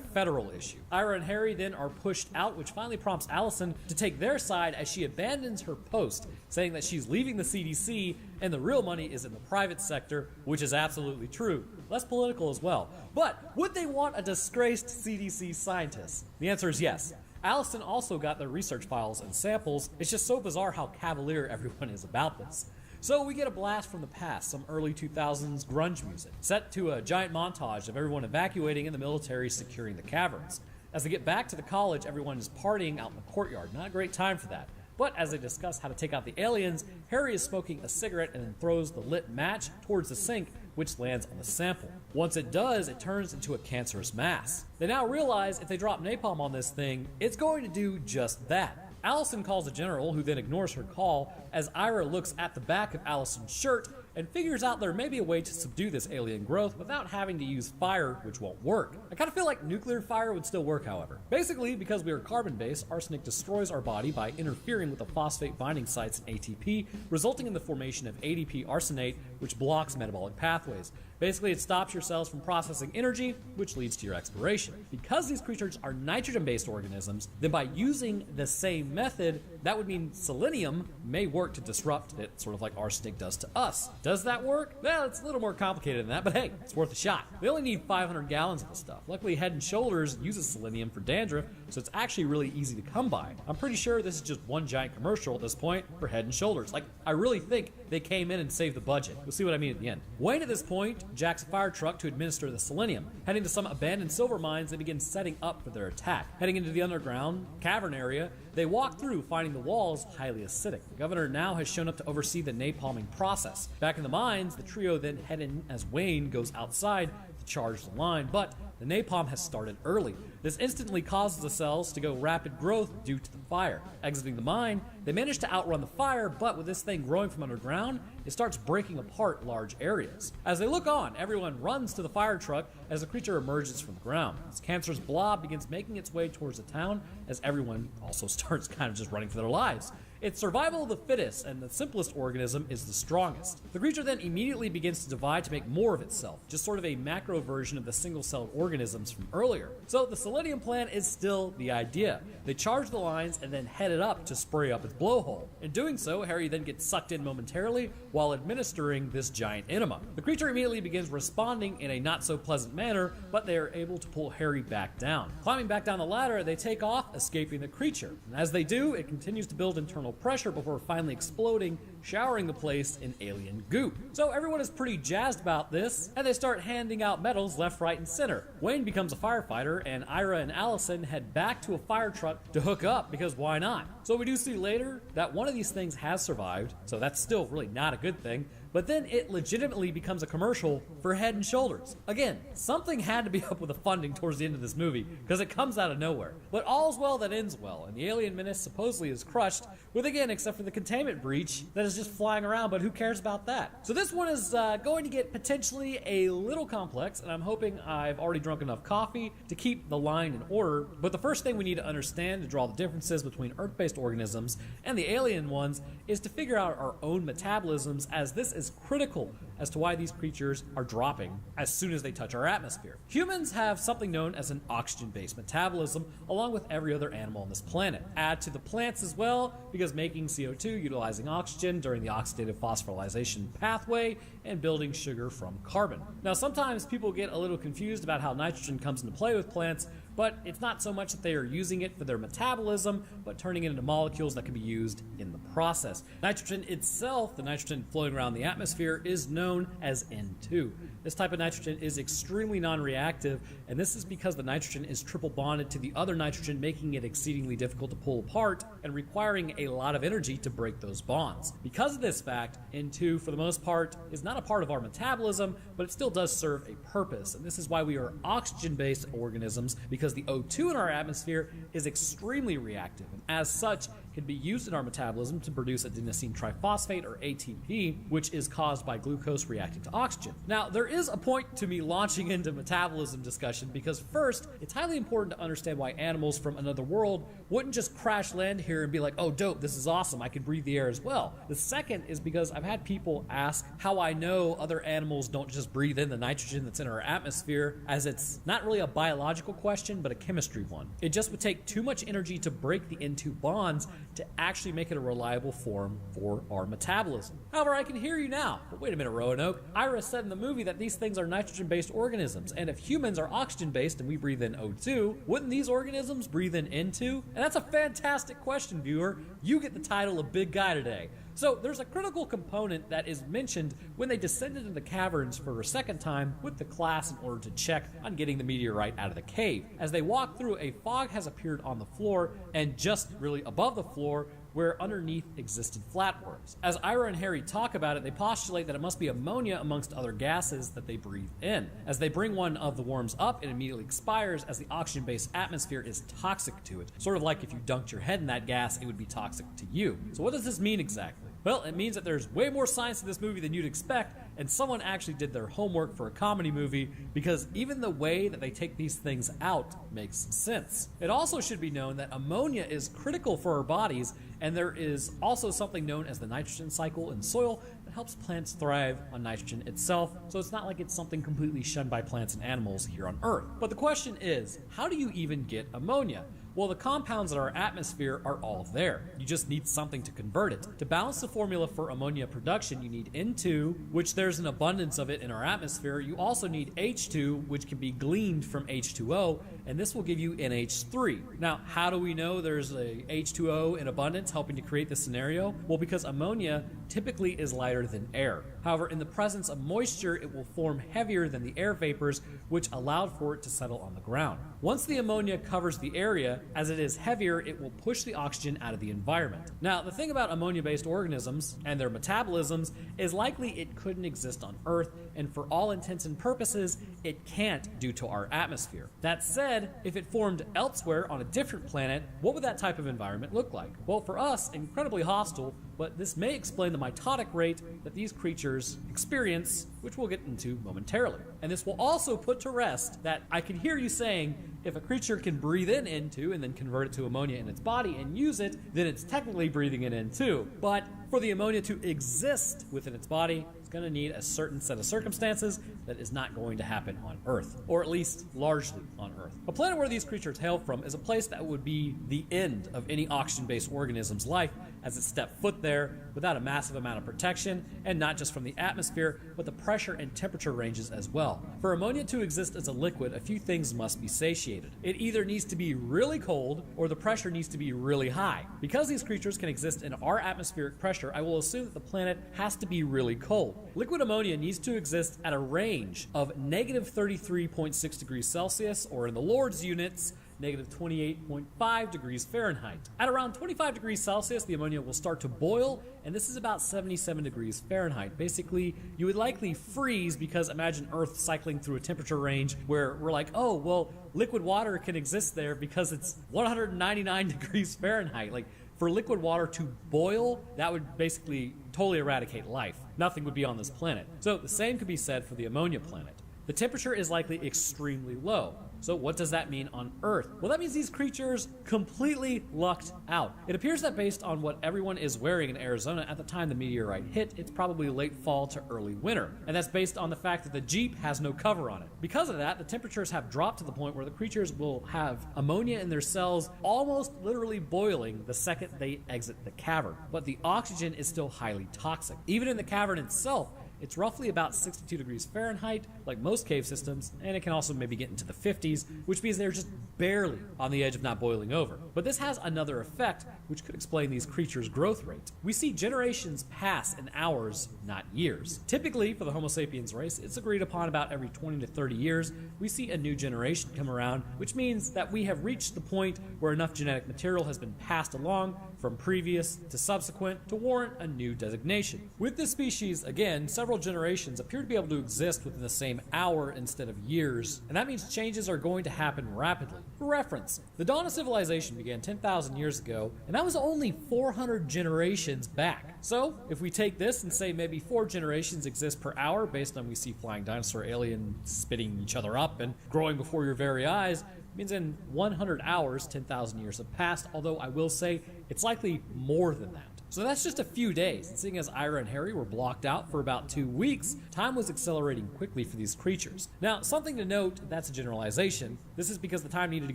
federal issue. Ira and Harry then are pushed out, which finally prompts Allison to take their side as she abandons her post, saying that she's leaving the CDC and the real money is in the private sector, which is absolutely true. Less political as well. But would they want a disgraced CDC scientist? The answer is yes. Allison also got their research files and samples. It's just so bizarre how cavalier everyone is about this. So we get a blast from the past, some early 2000s grunge music, set to a giant montage of everyone evacuating and the military securing the caverns. As they get back to the college, everyone is partying out in the courtyard. Not a great time for that. But as they discuss how to take out the aliens, Harry is smoking a cigarette and then throws the lit match towards the sink, which lands on the sample. Once it does, it turns into a cancerous mass. They now realize if they drop napalm on this thing, it's going to do just that. Allison calls the general, who then ignores her call, as Ira looks at the back of Allison's shirt and figures out there may be a way to subdue this alien growth without having to use fire, which won't work. I kind of feel like nuclear fire would still work, however. Basically, because we are carbon-based, arsenic destroys our body by interfering with the phosphate binding sites in ATP, resulting in the formation of ADP arsenate, which blocks metabolic pathways. Basically, it stops your cells from processing energy, which leads to your expiration. Because these creatures are nitrogen-based organisms, then by using the same method, that would mean selenium may work to disrupt it, sort of like arsenic does to us. Does that work? Well, it's a little more complicated than that, but hey, it's worth a shot. They only need 500 gallons of this stuff. Luckily, Head & Shoulders uses selenium for dandruff, so it's actually really easy to come by. I'm pretty sure this is just one giant commercial at this point for Head & Shoulders. Like, I really think they came in and saved the budget. You'll see what I mean at the end. Wayne, at this point, jacks a fire truck to administer the selenium. Heading to some abandoned silver mines, they begin setting up for their attack. Heading into the underground cavern area, they walk through, finding the walls highly acidic. The governor now has shown up to oversee the napalming process. Back in the mines, the trio then head in as Wayne goes outside to charge the line, but the napalm has started early. This instantly causes the cells to go rapid growth due to the fire. Exiting the mine, they manage to outrun the fire, but with this thing growing from underground, it starts breaking apart large areas. As they look on, everyone runs to the fire truck as the creature emerges from the ground. This cancerous blob begins making its way towards the town as everyone also starts kind of just running for their lives. It's survival of the fittest, and the simplest organism is the strongest. The creature then immediately begins to divide to make more of itself, just sort of a macro version of the single-celled organisms from earlier. So the selenium plan is still the idea. They charge the lines and then head it up to spray up its blowhole. In doing so, Harry then gets sucked in momentarily while administering this giant enema. The creature immediately begins responding in a not-so-pleasant manner, but they are able to pull Harry back down. Climbing back down the ladder, they take off, escaping the creature. And as they do, it continues to build internal pressure before finally exploding, showering the place in alien goop. So everyone is pretty jazzed about this, and they start handing out medals left, right, and center. Wayne becomes a firefighter, and Ira and Allison head back to a fire truck to hook up, because why not? So we do see later that one of these things has survived, so that's still really not a good thing. But then it legitimately becomes a commercial for Head & Shoulders. Again, something had to be up with the funding towards the end of this movie, because it comes out of nowhere. But all's well that ends well, and the alien menace supposedly is crushed, with again, except for the containment breach that is just flying around, but who cares about that? So this one is going to get potentially a little complex, and I'm hoping I've already drunk enough coffee to keep the line in order. But the first thing we need to understand to draw the differences between Earth-based organisms and the alien ones is to figure out our own metabolisms, as this is critical as to why these creatures are dropping as soon as they touch our atmosphere. Humans have something known as an oxygen-based metabolism, along with every other animal on this planet. Add to the plants as well, because making CO2 utilizing oxygen during the oxidative phosphorylation pathway and building sugar from carbon. Now, sometimes people get a little confused about how nitrogen comes into play with plants, but it's not so much that they are using it for their metabolism, but turning it into molecules that can be used in the process. Nitrogen itself, the nitrogen floating around the atmosphere, is known as N2. This type of nitrogen is extremely non-reactive, and this is because the nitrogen is triple bonded to the other nitrogen, making it exceedingly difficult to pull apart and requiring a lot of energy to break those bonds. Because of this fact, N2, for the most part, is not a part of our metabolism, but it still does serve a purpose, and this is why we are oxygen-based organisms, because the O2 in our atmosphere is extremely reactive, and as such, can be used in our metabolism to produce adenosine triphosphate, or ATP, which is caused by glucose reacting to oxygen. Now, there is a point to me launching into metabolism discussion, because first, it's highly important to understand why animals from another world wouldn't just crash land here and be like, oh dope, this is awesome, I can breathe the air as well. The second is because I've had people ask how I know other animals don't just breathe in the nitrogen that's in our atmosphere, as it's not really a biological question, but a chemistry one. It just would take too much energy to break the N2 bonds to actually make it a reliable form for our metabolism. However, I can hear you now. But wait a minute, Roanoke. Ira said in the movie that these things are nitrogen-based organisms, and if humans are oxygen-based and we breathe in O2, wouldn't these organisms breathe in N2? And that's a fantastic question, viewer. You get the title of Big Guy today. So there's a critical component that is mentioned when they descended into the caverns for a second time with the class in order to check on getting the meteorite out of the cave. As they walk through, a fog has appeared on the floor, and just really above the floor, where underneath existed flatworms. As Ira and Harry talk about it, they postulate that it must be ammonia amongst other gases that they breathe in. As they bring one of the worms up, it immediately expires, as the oxygen-based atmosphere is toxic to it. Sort of like if you dunked your head in that gas, it would be toxic to you. So what does this mean exactly? Well, it means that there's way more science to this movie than you'd expect, and someone actually did their homework for a comedy movie, because even the way that they take these things out makes sense. It also should be known that ammonia is critical for our bodies, and there is also something known as the nitrogen cycle in soil that helps plants thrive on nitrogen itself, so it's not like it's something completely shunned by plants and animals here on Earth. But the question is, how do you even get ammonia? Well, the compounds in our atmosphere are all there. You just need something to convert it. To balance the formula for ammonia production, you need N2, which there's an abundance of it in our atmosphere. You also need H2, which can be gleaned from H2O, and this will give you NH3. Now, how do we know there's a H2O in abundance helping to create this scenario? Well, because ammonia typically is lighter than air. However, in the presence of moisture, it will form heavier than the air vapors, which allowed for it to settle on the ground. Once the ammonia covers the area, as it is heavier, it will push the oxygen out of the environment. Now, the thing about ammonia-based organisms and their metabolisms is likely it couldn't exist on Earth, and for all intents and purposes, it can't due to our atmosphere. That said, if it formed elsewhere on a different planet, what would that type of environment look like? Well, for us, incredibly hostile, but this may explain the mitotic rate that these creatures experience, which we'll get into momentarily. And this will also put to rest that I can hear you saying, if a creature can breathe in N2 and then convert it to ammonia in its body and use it, then it's technically breathing in N2. But for the ammonia to exist within its body, it's going to need a certain set of circumstances that is not going to happen on Earth, or at least largely on Earth. A planet where these creatures hail from is a place that would be the end of any oxygen-based organism's life, as it stepped foot there without a massive amount of protection, and not just from the atmosphere, but the pressure and temperature ranges as well. For ammonia to exist as a liquid, a few things must be satiated. It either needs to be really cold, or the pressure needs to be really high. Because these creatures can exist in our atmospheric pressure, I will assume that the planet has to be really cold. Liquid ammonia needs to exist at a range of negative 33.6 degrees Celsius, or in the Lord's units, negative 28.5 degrees Fahrenheit. At around 25 degrees Celsius, the ammonia will start to boil, and this is about 77 degrees Fahrenheit. Basically, you would likely freeze, because imagine Earth cycling through a temperature range where we're like, oh, well, liquid water can exist there because it's 199 degrees Fahrenheit. Like, for liquid water to boil, that would basically totally eradicate life. Nothing would be on this planet. So the same could be said for the ammonia planet. The temperature is likely extremely low. So what does that mean on Earth? Well, that means these creatures completely lucked out. It appears that based on what everyone is wearing in Arizona at the time the meteorite hit, it's probably late fall to early winter. And that's based on the fact that the Jeep has no cover on it. Because of that, the temperatures have dropped to the point where the creatures will have ammonia in their cells almost literally boiling the second they exit the cavern. But the oxygen is still highly toxic. Even in the cavern itself, It's roughly about 62 degrees Fahrenheit, like most cave systems, and it can also maybe get into the 50s, which means they're just barely on the edge of not boiling over. But this has another effect, which could explain these creatures' growth rate. We see generations pass in hours, not years. Typically, for the Homo sapiens race, it's agreed upon about every 20 to 30 years, we see a new generation come around, which means that we have reached the point where enough genetic material has been passed along from previous to subsequent to warrant a new designation. With this species, again, several generations appear to be able to exist within the same hour instead of years, and that means changes are going to happen rapidly. For reference, the dawn of civilization began 10,000 years ago, and that was only 400 generations back. So, if we take this and say maybe 4 generations exist per hour based on we see flying dinosaur aliens spitting each other up and growing before your very eyes, means in 100 hours, 10,000 years have passed, although I will say it's likely more than that. So that's just a few days, and seeing as Ira and Harry were blocked out for about 2 weeks, time was accelerating quickly for these creatures. Now, something to note, that's a generalization. This is because the time needed to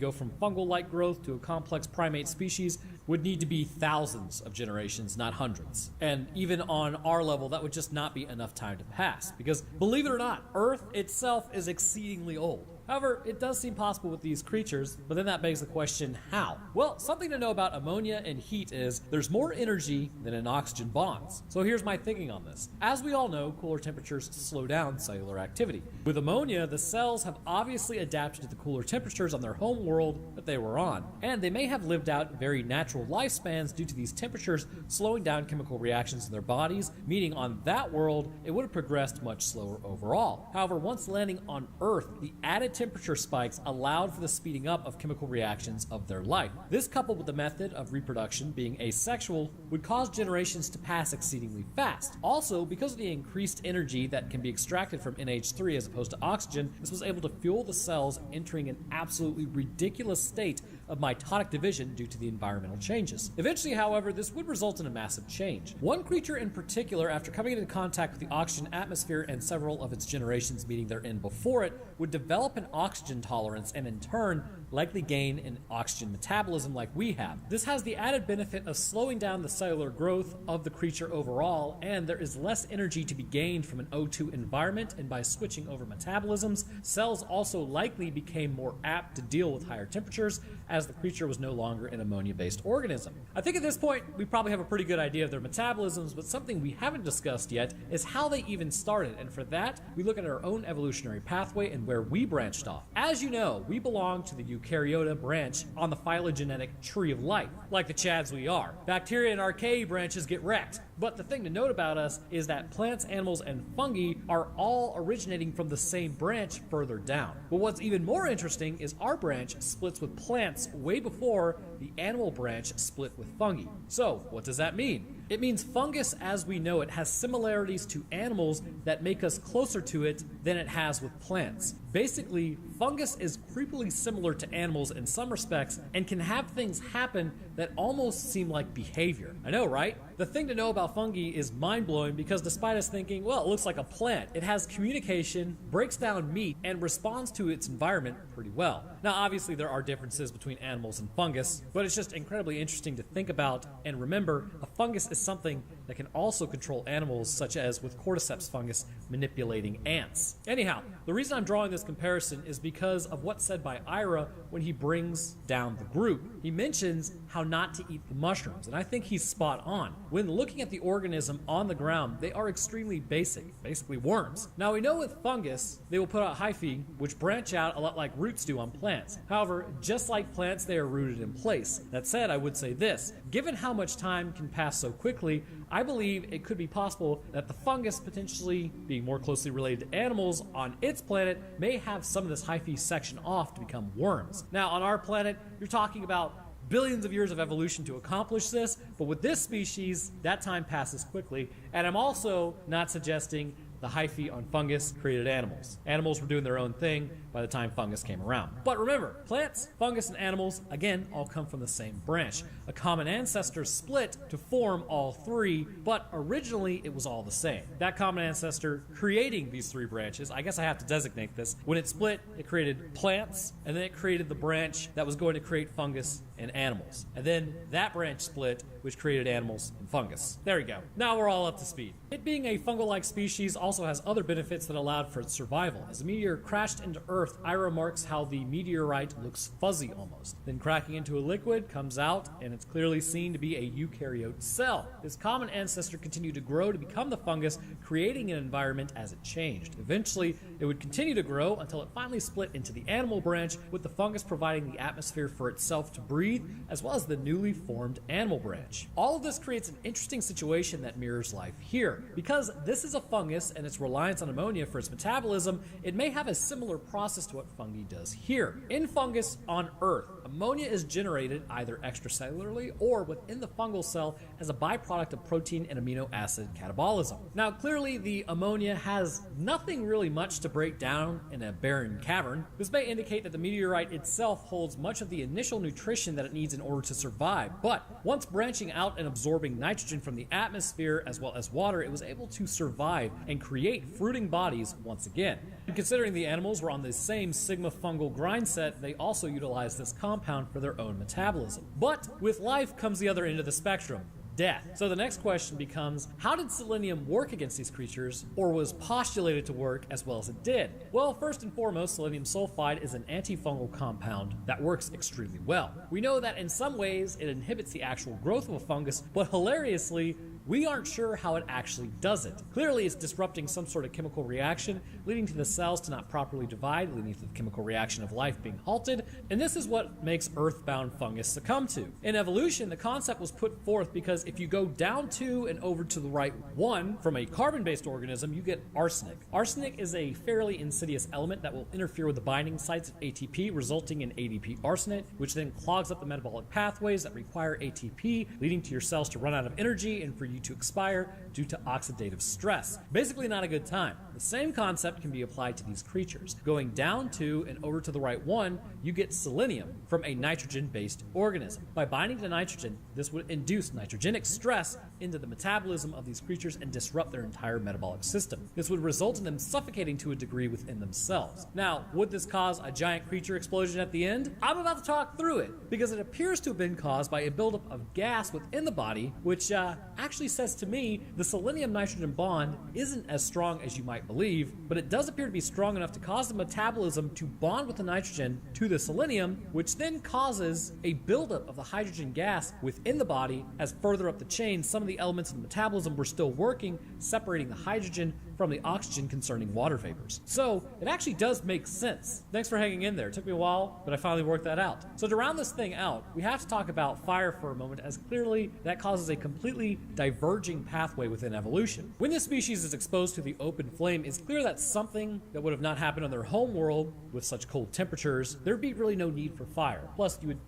go from fungal-like growth to a complex primate species would need to be thousands of generations, not hundreds. And even on our level, that would just not be enough time to pass, because believe it or not, Earth itself is exceedingly old. However, it does seem possible with these creatures, but then that begs the question, how? Well, something to know about ammonia and heat is there's more energy than in oxygen bonds. So here's my thinking on this. As we all know, cooler temperatures slow down cellular activity. With ammonia, the cells have obviously adapted to the cooler temperatures on their home world that they were on, and they may have lived out very natural lifespans due to these temperatures slowing down chemical reactions in their bodies, meaning on that world, it would have progressed much slower overall. However, once landing on Earth, the added temperature spikes allowed for the speeding up of chemical reactions of their life. This, coupled with the method of reproduction being asexual, would cause generations to pass exceedingly fast. Also, because of the increased energy that can be extracted from NH3 as opposed to oxygen, this was able to fuel the cells entering an absolutely ridiculous state of mitotic division due to the environmental changes. Eventually, however, this would result in a massive change. One creature in particular, after coming into contact with the oxygen atmosphere and several of its generations meeting their end before it, would develop an oxygen tolerance and in turn likely gain an oxygen metabolism like we have. This has the added benefit of slowing down the cellular growth of the creature overall, and there is less energy to be gained from an O2 environment, and by switching over metabolisms, cells also likely became more apt to deal with higher temperatures as the creature was no longer an ammonia-based organism. I think at this point, we probably have a pretty good idea of their metabolisms, but something we haven't discussed yet is how they even started, and for that, we look at our own evolutionary pathway and where we branched off. As you know, we belong to the Eukaryota branch on the phylogenetic tree of life, like the Chads we are. Bacteria and archaea branches get wrecked. But the thing to note about us is that plants, animals, and fungi are all originating from the same branch further down. But what's even more interesting is our branch splits with plants way before the animal branch split with fungi. So, what does that mean? It means fungus as we know it has similarities to animals that make us closer to it than it has with plants. Basically, fungus is creepily similar to animals in some respects and can have things happen that almost seem like behavior. I know, right? The thing to know about fungi is mind-blowing because despite us thinking, well, it looks like a plant, it has communication, breaks down meat, and responds to its environment pretty well. Now, obviously, there are differences between animals and fungus, but it's just incredibly interesting to think about and remember a fungus is something that can also control animals, such as with cordyceps fungus manipulating ants. Anyhow, the reason I'm drawing this comparison is because of what's said by Ira when he brings down the group. He mentions how not to eat the mushrooms, and I think he's spot on. When looking at the organism on the ground, they are extremely basic, basically worms. Now we know with fungus, they will put out hyphae, which branch out a lot like roots do on plants. However, just like plants, they are rooted in place. That said, I would say this, given how much time can pass so quickly, I believe it could be possible that the fungus, potentially being more closely related to animals on its planet, may have some of this hyphae section off to become worms. Now on our planet, you're talking about billions of years of evolution to accomplish this, but with this species, that time passes quickly, and I'm also not suggesting the hyphae on fungus created animals. Animals were doing their own thing by the time fungus came around. But remember, plants, fungus, and animals, again, all come from the same branch. A common ancestor split to form all three, but originally it was all the same. That common ancestor creating these three branches, I guess I have to designate this, when it split, it created plants, and then it created the branch that was going to create fungus and animals. And then that branch split, which created animals and fungus. There we go. Now we're all up to speed. It being a fungal-like species also has other benefits that allowed for its survival. As the meteor crashed into Earth, Ira marks how the meteorite looks fuzzy almost. Then cracking into a liquid, comes out, and it's clearly seen to be a eukaryote cell. This common ancestor continued to grow to become the fungus, creating an environment as it changed. Eventually, it would continue to grow until it finally split into the animal branch, with the fungus providing the atmosphere for itself to breathe, as well as the newly formed animal branch. All of this creates an interesting situation that mirrors life here. Because this is a fungus and its reliance on ammonia for its metabolism, it may have a similar process to what fungi does here. In fungus on Earth, ammonia is generated either extracellularly or within the fungal cell as a byproduct of protein and amino acid catabolism. Now, clearly the ammonia has nothing really much to break down in a barren cavern. This may indicate that the meteorite itself holds much of the initial nutrition that it needs in order to survive, but once branching out and absorbing nitrogen from the atmosphere as well as water, it was able to survive and create fruiting bodies once again. And considering the animals were on the same sigma fungal grind set, they also utilized this compound for their own metabolism. But with life comes the other end of the spectrum: death. So the next question becomes, how did selenium work against these creatures, or was postulated to work as well as it did? Well, first and foremost, selenium sulfide is an antifungal compound that works extremely well. We know that in some ways it inhibits the actual growth of a fungus, but hilariously, we aren't sure how it actually does it. Clearly, it's disrupting some sort of chemical reaction, leading to the cells to not properly divide, leading to the chemical reaction of life being halted, and this is what makes earthbound fungus succumb to. In evolution, the concept was put forth because if you go down 2 and over to the right 1 from a carbon-based organism, you get arsenic. Arsenic is a fairly insidious element that will interfere with the binding sites of ATP, resulting in ADP arsenate, which then clogs up the metabolic pathways that require ATP, leading to your cells to run out of energy and for you to expire due to oxidative stress. Basically not a good time. The same concept can be applied to these creatures. Going down 2 and over to the right 1, you get selenium from a nitrogen-based organism. By binding to nitrogen, this would induce nitrogenic stress into the metabolism of these creatures and disrupt their entire metabolic system. This would result in them suffocating to a degree within themselves. Now, would this cause a giant creature explosion at the end? I'm about to talk through it, because it appears to have been caused by a buildup of gas within the body, which actually says to me the selenium-nitrogen bond isn't as strong as you might believe, but it does appear to be strong enough to cause the metabolism to bond with the nitrogen to the selenium, which then causes a buildup of the hydrogen gas within the body. As further up the chain, some of the elements of the metabolism were still working, separating the hydrogen from the oxygen concerning water vapors. So it actually does make sense. Thanks for hanging in there. It took me a while, but I finally worked that out. So to round this thing out, we have to talk about fire for a moment, as clearly that causes a completely diverging pathway within evolution. When this species is exposed to the open flame, it's clear that something that would have not happened on their home world with such cold temperatures, there'd be really no need for fire. Plus, you would,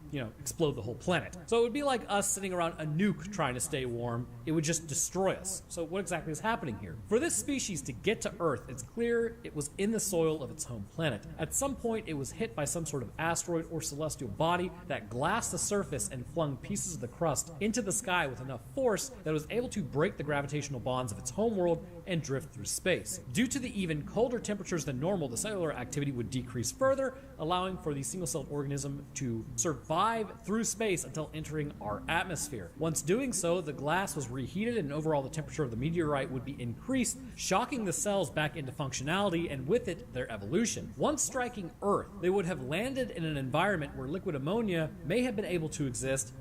explode the whole planet. So it would be like us sitting around a nuke trying to stay warm. It would just destroy us. So what exactly is happening here? For this species to get to Earth, it's clear it was in the soil of its home planet. At some point, it was hit by some sort of asteroid or celestial body that glassed the surface and flung pieces of the crust into the sky with enough force that it was able to break the gravitational bonds of its homeworld and drift through space. Due to the even colder temperatures than normal, the cellular activity would decrease further, allowing for the single-celled organism to survive through space until entering our atmosphere. Once doing so, the glass was reheated and overall the temperature of the meteorite would be increased, shocking the cells back into functionality and with it, their evolution. Once striking Earth, they would have landed in an environment where liquid ammonia may have been able to exist,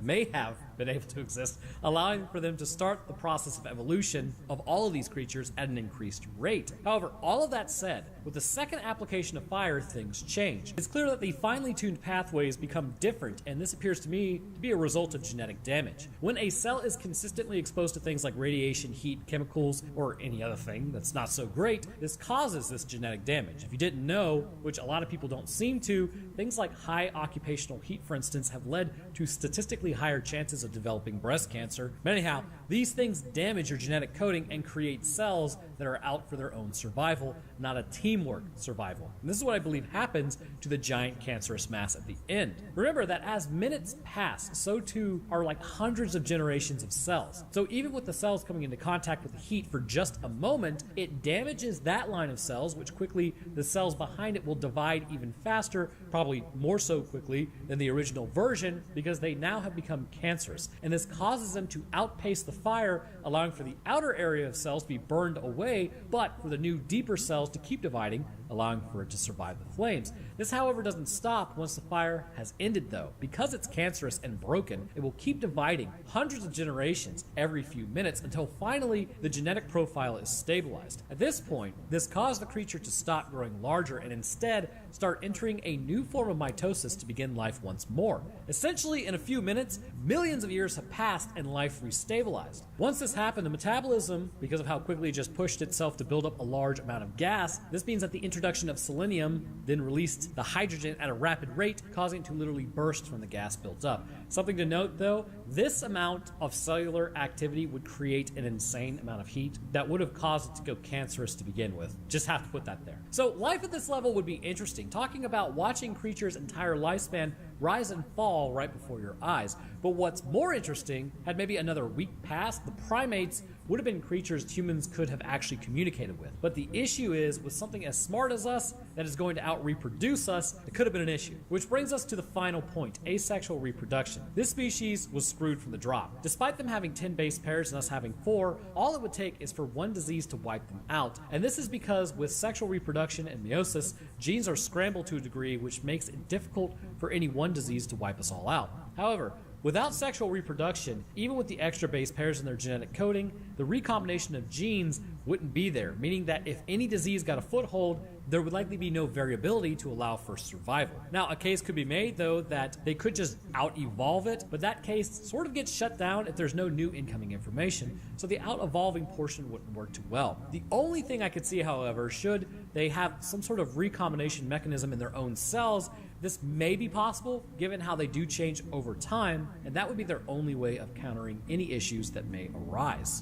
allowing for them to start the process of evolution of all of these creatures at an increased rate. However, all of that said, with the second application of fire, things change. It's clear that the finely tuned pathways become different, and this appears to me to be a result of genetic damage. When a cell is consistently exposed to things like radiation, heat, chemicals, or any other thing that's not so great, this causes this genetic damage. If you didn't know, which a lot of people don't seem to, things like high occupational heat, for instance, have led to statistically higher chances of developing breast cancer. But anyhow, These things damage your genetic coding and create cells that are out for their own survival, not a teamwork survival. And this is what I believe happens to the giant cancerous mass at the end. Remember that as minutes pass, so too are like hundreds of generations of cells. So even with the cells coming into contact with the heat for just a moment, it damages that line of cells, which quickly the cells behind it will divide even faster, probably more so quickly than the original version, because they now have become cancerous. And this causes them to outpace the fire, allowing for the outer area of cells to be burned away, but for the new deeper cells to keep dividing, allowing for it to survive the flames. This, however, doesn't stop once the fire has ended though. Because it's cancerous and broken, it will keep dividing hundreds of generations every few minutes until finally the genetic profile is stabilized. At this point, this caused the creature to stop growing larger and instead start entering a new form of mitosis to begin life once more. Essentially, in a few minutes, millions of years have passed and life restabilized. Once this happened, the metabolism, because of how quickly it just pushed itself to build up a large amount of gas, this means that the introduction of selenium then released the hydrogen at a rapid rate, causing it to literally burst from the gas built up. Something to note though, this amount of cellular activity would create an insane amount of heat that would have caused it to go cancerous to begin with. Just have to put that there. So life at this level would be interesting, talking about watching creatures' entire lifespan rise and fall right before your eyes. But what's more interesting, had maybe another week passed, the primates would have been creatures humans could have actually communicated with. But the issue is, with something as smart as us that is going to out-reproduce us, it could have been an issue. Which brings us to the final point, asexual reproduction. This species was screwed from the drop. Despite them having 10 base pairs and us having 4, all it would take is for one disease to wipe them out. And this is because with sexual reproduction and meiosis, genes are scrambled to a degree which makes it difficult for any one disease to wipe us all out. However, without sexual reproduction, even with the extra base pairs in their genetic coding, the recombination of genes wouldn't be there, meaning that if any disease got a foothold, there would likely be no variability to allow for survival. Now, a case could be made, though, that they could just out-evolve it, but that case sort of gets shut down if there's no new incoming information, so the out-evolving portion wouldn't work too well. The only thing I could see, however, should they have some sort of recombination mechanism in their own cells, this may be possible, given how they do change over time, and that would be their only way of countering any issues that may arise.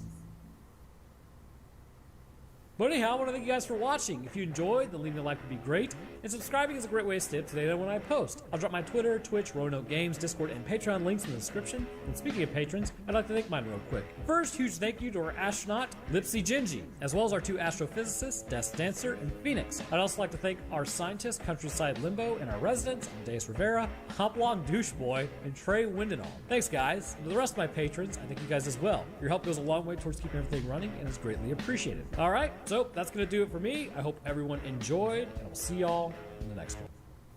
But anyhow, I want to thank you guys for watching. If you enjoyed, then leaving a like would be great. And subscribing is a great way to stay up to date on when I post. I'll drop my Twitter, Twitch, Roanoke Games, Discord, and Patreon links in the description. And speaking of patrons, I'd like to thank mine real quick. First, huge thank you to our astronaut, Lipsy Genji, as well as our 2 astrophysicists, Death Dancer and Phoenix. I'd also like to thank our scientists, Countryside Limbo, and our residents, Amadeus Rivera, Hopalong Doucheboy, and Trey Windenall. Thanks, guys. And to the rest of my patrons, I thank you guys as well. Your help goes a long way towards keeping everything running and is greatly appreciated. All right, so that's going to do it for me. I hope everyone enjoyed, and I'll see y'all in the next one.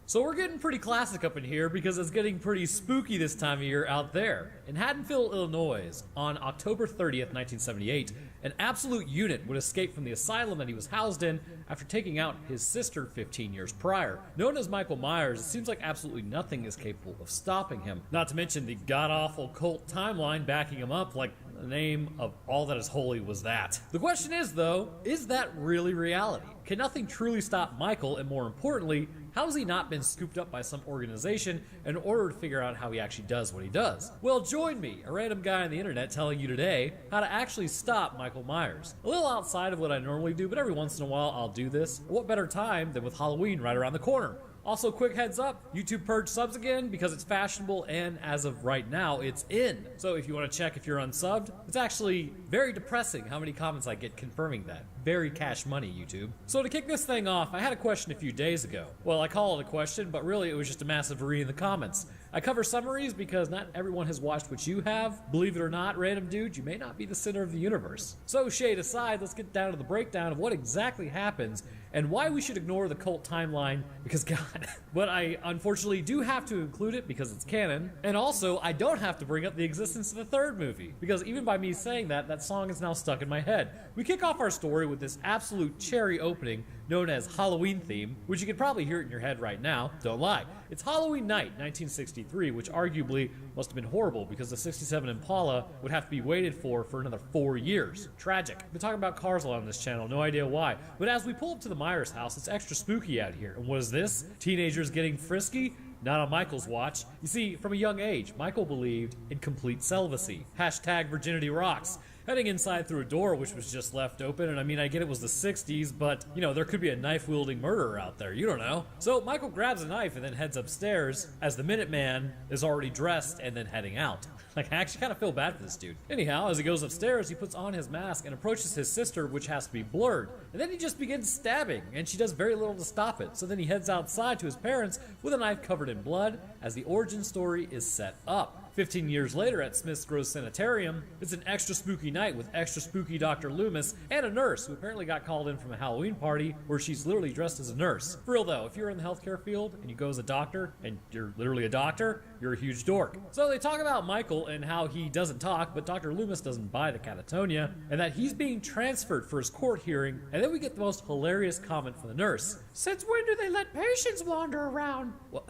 So we're getting pretty classic up in here because it's getting pretty spooky this time of year out there. In Haddonfield, Illinois, on October 30th, 1978, an absolute unit would escape from the asylum that he was housed in after taking out his sister 15 years prior. Known as Michael Myers, it seems like absolutely nothing is capable of stopping him. Not to mention the god-awful cult timeline backing him up, like the name of all that is holy was that. The question is, though, is that really reality? Can nothing truly stop Michael, and more importantly, how has he not been scooped up by some organization in order to figure out how he actually does what he does? Well, join me, a random guy on the internet, telling you today how to actually stop Michael Myers. A little outside of what I normally do, but every once in a while I'll do this. What better time than with Halloween right around the corner? Also, quick heads up, YouTube purged subs again because it's fashionable, and as of right now, it's in. So if you want to check if you're unsubbed, it's actually very depressing how many comments I get confirming that. Very cash money, YouTube. So to kick this thing off, I had a question a few days ago. Well, I call it a question, but really it was just a massive read in the comments. I cover summaries because not everyone has watched what you have. Believe it or not, random dude, you may not be the center of the universe. So shade aside, let's get down to the breakdown of what exactly happens and why we should ignore the cult timeline because God. But I unfortunately do have to include it because it's canon. And also, I don't have to bring up the existence of the third movie because even by me saying that, that song is now stuck in my head. We kick off our story with this absolute cherry opening known as Halloween theme, which you can probably hear it in your head right now. Don't lie. It's Halloween night, 1963, which arguably must have been horrible because the 67 Impala would have to be waited for another 4 years. Tragic. I've been talking about cars a lot on this channel, no idea why. But as we pull up to the Myers house, it's extra spooky out here. And what is this? Teenagers getting frisky? not on Michael's watch. You see, from a young age, Michael believed in complete celibacy. Hashtag virginity rocks. Heading inside through a door which was just left open, and I mean, I get it was the 60s, but, you know, there could be a knife-wielding murderer out there, you don't know. So Michael grabs a knife and then heads upstairs as the Minuteman is already dressed and then heading out. Like, I actually kind of feel bad for this dude. Anyhow, as he goes upstairs, he puts on his mask and approaches his sister, which has to be blurred. And then he just begins stabbing, and she does very little to stop it. So then he heads outside to his parents with a knife covered in blood as the origin story is set up. 15 years later at Smith's Grove Sanitarium, it's an extra spooky night with extra spooky Dr. Loomis and a nurse who apparently got called in from a Halloween party where she's literally dressed as a nurse. For real though, if you're in the healthcare field and you go as a doctor and you're literally a doctor, you're a huge dork. So they talk about Michael and how he doesn't talk, but Dr. Loomis doesn't buy the catatonia, and that he's being transferred for his court hearing, and then we get the most hilarious comment from the nurse. Since when do they let patients wander around? Well,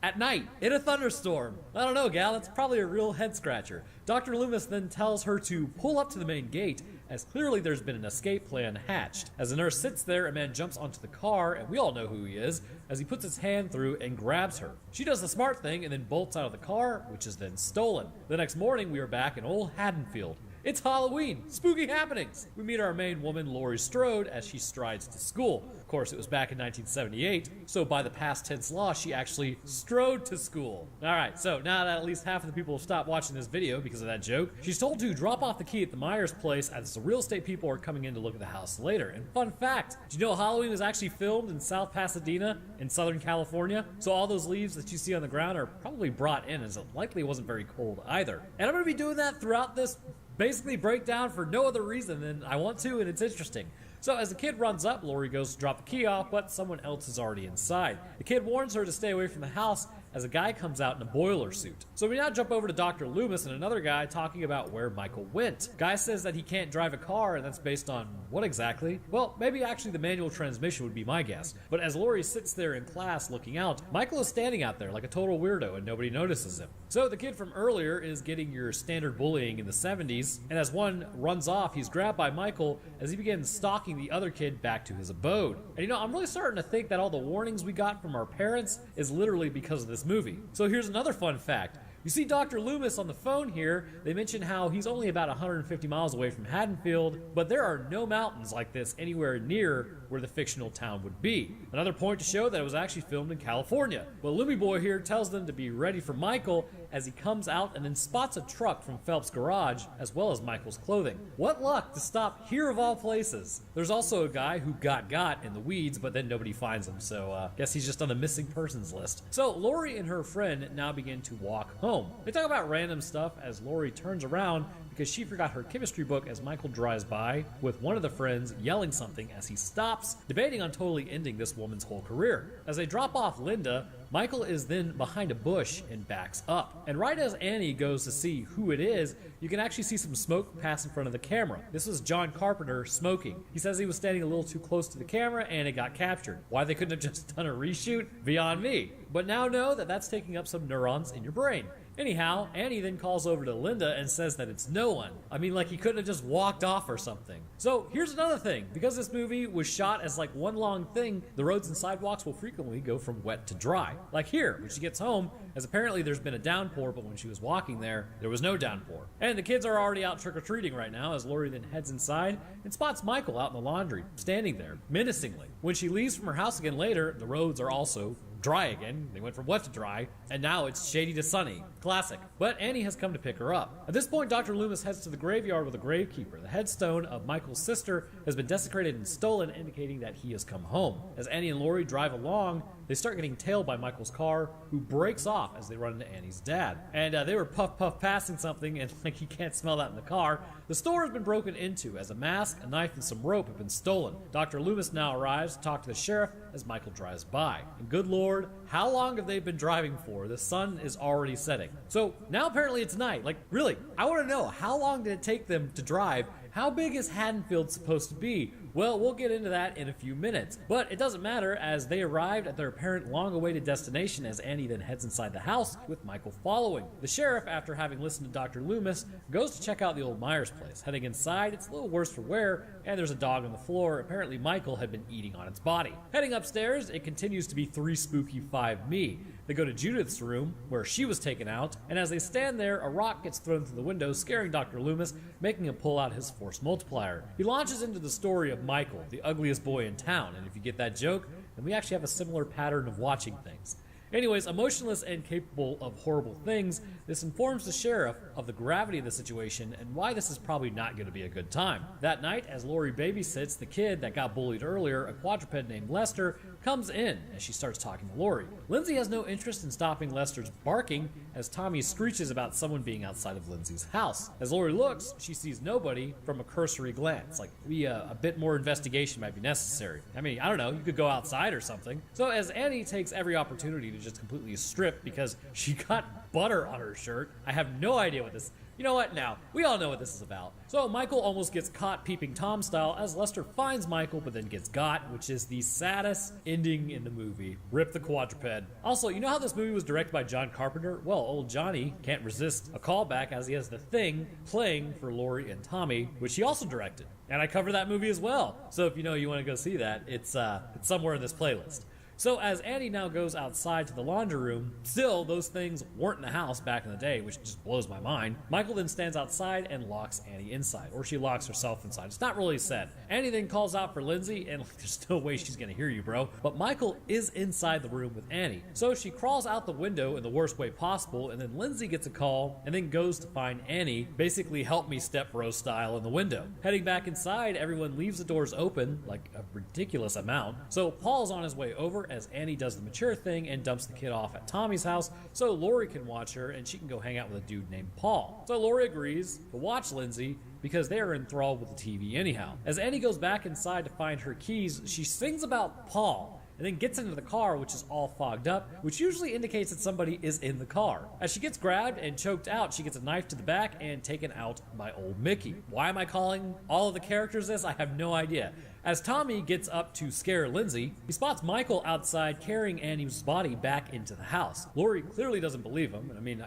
at night, in a thunderstorm. I don't know, gal, that's probably a real head scratcher. Dr. Loomis then tells her to pull up to the main gate, as clearly there's been an escape plan hatched. As the nurse sits there, a man jumps onto the car, and we all know who he is, as he puts his hand through and grabs her. She does the smart thing and then bolts out of the car, which is then stolen. The next morning, we are back in old Haddonfield. It's Halloween! Spooky happenings! We meet our main woman, Laurie Strode, as she strides to school. Of course, it was back in 1978, so by the past tense law, she actually strode to school. Alright, so now that at least half of the people have stopped watching this video because of that joke, she's told to drop off the key at the Myers place as the real estate people are coming in to look at the house later. And fun fact, did you know Halloween was actually filmed in South Pasadena in Southern California? So all those leaves that you see on the ground are probably brought in, as it likely wasn't very cold either. And I'm going to be doing that throughout this basically breakdown for no other reason than I want to, and it's interesting. So as the kid runs up, Laurie goes to drop the key off, but someone else is already inside. The kid warns her to stay away from the house as a guy comes out in a boiler suit. So we now jump over to Dr. Loomis and another guy talking about where Michael went. Guy says that he can't drive a car, and that's based on what exactly? Well, maybe actually the manual transmission would be my guess. But as Laurie sits there in class looking out, Michael is standing out there like a total weirdo and nobody notices him. So the kid from earlier is getting your standard bullying in the 70s, and as one runs off, he's grabbed by Michael as he begins stalking the other kid back to his abode. And you know, I'm really starting to think that all the warnings we got from our parents is literally because of this movie. So here's another fun fact. You see Dr. Loomis on the phone here. They mention how he's only about 150 miles away from Haddonfield, but there are no mountains like this anywhere near where the fictional town would be. Another point to show that it was actually filmed in California. But Loomy Boy here tells them to be ready for Michael as he comes out and then spots a truck from Phelps' garage, as well as Michael's clothing. What luck to stop here of all places. There's also a guy who got in the weeds, but then nobody finds him, so guess he's just on the missing persons list. So Laurie and her friend now begin to walk home. They talk about random stuff as Laurie turns around because she forgot her chemistry book as Michael drives by with one of the friends yelling something as he stops, debating on totally ending this woman's whole career. As they drop off Linda, Michael is then behind a bush and backs up. And right as Annie goes to see who it is, you can actually see some smoke pass in front of the camera. This was John Carpenter smoking. He says he was standing a little too close to the camera and it got captured. Why they couldn't have just done a reshoot? Beyond me. But now know that that's taking up some neurons in your brain. Anyhow, Annie then calls over to Linda and says that it's no one. I mean, like he couldn't have just walked off or something. So here's another thing. Because this movie was shot as like one long thing, the roads and sidewalks will frequently go from wet to dry. Like here, when she gets home, as apparently there's been a downpour, but when she was walking there was no downpour. And the kids are already out trick-or-treating right now as Laurie then heads inside and spots Michael out in the laundry, standing there, menacingly. When she leaves from her house again later, the roads are also dry again. They went from wet to dry, and now it's shady to sunny. Classic. But Annie has come to pick her up. At this point, Dr. Loomis heads to the graveyard with a gravekeeper. The headstone of Michael's sister has been desecrated and stolen, indicating that he has come home. As Annie and Laurie drive along, they start getting tailed by Michael's car, who breaks off as they run into Annie's dad. And they were puff passing something, and like you can't smell that in the car. The store has been broken into as a mask, a knife, and some rope have been stolen. Dr. Loomis now arrives to talk to the sheriff as Michael drives by. And good lord, how long have they been driving for? The sun is already setting. So now apparently it's night. Like, really, I want to know, how long did it take them to drive? How big is Haddonfield supposed to be? Well, we'll get into that in a few minutes. But it doesn't matter, as they arrived at their apparent long-awaited destination as Annie then heads inside the house with Michael following. The sheriff, after having listened to Dr. Loomis, goes to check out the old Myers place. Heading inside, it's a little worse for wear, and there's a dog on the floor. Apparently Michael had been eating on its body. Heading upstairs, it continues to be 3 spooky 5 me. They go to Judith's room, where she was taken out, and as they stand there, a rock gets thrown through the window, scaring Dr. Loomis, making him pull out his force multiplier. He launches into the story of Michael, the ugliest boy in town, and if you get that joke, then we actually have a similar pattern of watching things. Anyways, emotionless and capable of horrible things, this informs the sheriff of the gravity of the situation and why this is probably not going to be a good time. That night, as Lori babysits the kid that got bullied earlier, a quadruped named Lester comes in as she starts talking to Lori. Lindsay has no interest in stopping Lester's barking as Tommy screeches about someone being outside of Lindsay's house. As Lori looks, she sees nobody from a cursory glance, like maybe a bit more investigation might be necessary. I mean, I don't know, you could go outside or something. So as Annie takes every opportunity to just completely strip because she got butter on her shirt, I have no idea what this... You know what? Now, we all know what this is about. So Michael almost gets caught peeping Tom style as Lester finds Michael but then gets got, which is the saddest ending in the movie. Rip the quadruped. Also, you know how this movie was directed by John Carpenter? Well, old Johnny can't resist a callback as he has The Thing playing for Lori and Tommy, which he also directed. And I cover that movie as well. So if you know you want to go see that, it's somewhere in this playlist. So as Annie now goes outside to the laundry room, still those things weren't in the house back in the day, which just blows my mind. Michael then stands outside and locks Annie inside, or she locks herself inside. It's not really said. Annie then calls out for Lindsay, and there's no way she's gonna hear you, bro. But Michael is inside the room with Annie. So she crawls out the window in the worst way possible, and then Lindsay gets a call and then goes to find Annie, basically help me step bro style in the window. Heading back inside, everyone leaves the doors open, like a ridiculous amount. So Paul's on his way over as Annie does the mature thing and dumps the kid off at Tommy's house so Lori can watch her and she can go hang out with a dude named Paul. So Lori agrees to watch Lindsay because they are enthralled with the TV anyhow. As Annie goes back inside to find her keys, she sings about Paul and then gets into the car, which is all fogged up, which usually indicates that somebody is in the car. As she gets grabbed and choked out, she gets a knife to the back and taken out by old Mickey. Why am I calling all of the characters this? I have no idea. As Tommy gets up to scare Lindsay, he spots Michael outside carrying Annie's body back into the house. Lori clearly doesn't believe him. I mean,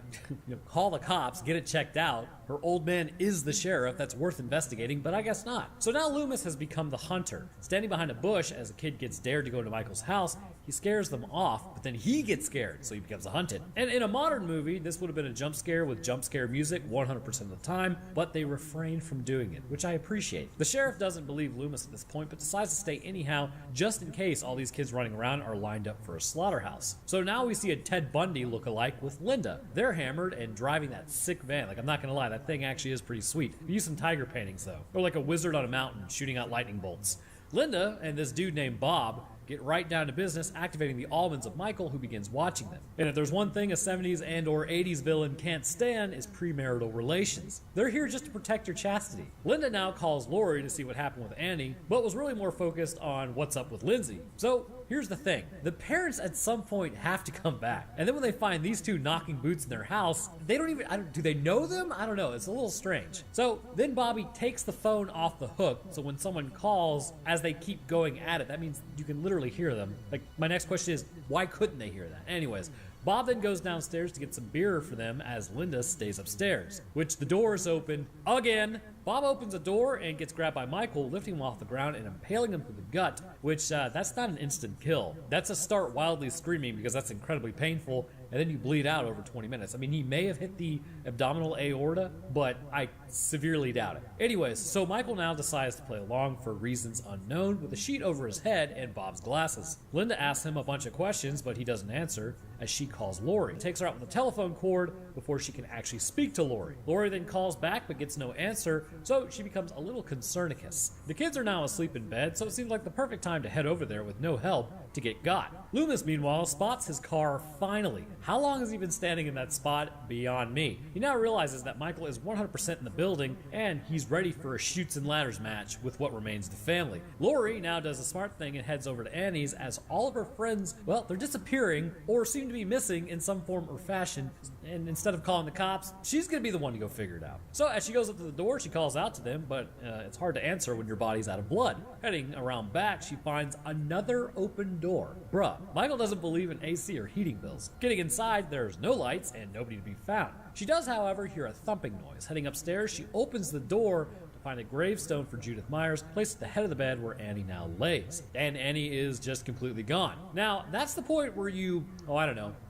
call the cops, get it checked out. Her old man is the sheriff, that's worth investigating, but I guess not. So now Loomis has become the hunter. Standing behind a bush as a kid gets dared to go into Michael's house, he scares them off, but then he gets scared, so he becomes a hunted. And in a modern movie, this would have been a jump scare with jump scare music 100% of the time, but they refrained from doing it, which I appreciate. The sheriff doesn't believe Loomis at this point, but decides to stay anyhow, just in case all these kids running around are lined up for a slaughterhouse. So now we see a Ted Bundy look-alike with Linda. They're hammered and driving that sick van. Like, I'm not gonna lie, that thing actually is pretty sweet. We use some tiger paintings though, or like a wizard on a mountain shooting out lightning bolts. Linda and this dude named Bob get right down to business, activating the almonds of Michael, who begins watching them. And if there's one thing a 70s and or 80s villain can't stand, is premarital relations. They're here just to protect your chastity. Linda now calls Lori to see what happened with Annie, but was really more focused on what's up with Lindsay. So here's the thing. The parents at some point have to come back. And then when they find these two knocking boots in their house, they don't even, do they know them? I don't know. It's a little strange. So then Bobby takes the phone off the hook. So when someone calls, as they keep going at it, that means you can literally hear them. Like, my next question is, why couldn't they hear that? Anyways, Bob then goes downstairs to get some beer for them as Linda stays upstairs, which the door is open again. Bob opens the door and gets grabbed by Michael, lifting him off the ground and impaling him through the gut, which that's not an instant kill. That's a start wildly screaming because that's incredibly painful, and then you bleed out over 20 minutes. I mean, he may have hit the abdominal aorta, but I severely doubt it. Anyways, so Michael now decides to play along for reasons unknown with a sheet over his head and Bob's glasses. Linda asks him a bunch of questions, but he doesn't answer, as she calls Lori. Takes her out with a telephone cord before she can actually speak to Lori. Lori then calls back but gets no answer, so she becomes a little concernicus. The kids are now asleep in bed, so it seems like the perfect time to head over there with no help to get got. Loomis, meanwhile, spots his car finally. How long has he been standing in that spot? Beyond me. He now realizes that Michael is 100% in the building, and he's ready for a chutes and ladders match with what remains of the family. Lori now does a smart thing and heads over to Annie's as all of her friends, well, they're disappearing or seem to be missing in some form or fashion, and instead of calling the cops, she's gonna be the one to go figure it out. So as she goes up to the door, she calls out to them, but it's hard to answer when your body's out of blood. Heading around back, she finds another open door. Bruh, Michael doesn't believe in AC or heating bills. Getting inside, there's no lights and nobody to be found. She does, however, hear a thumping noise. Heading upstairs, she opens the door to find a gravestone for Judith Myers placed at the head of the bed where Annie now lays. And Annie is just completely gone. Now, that's the point where you,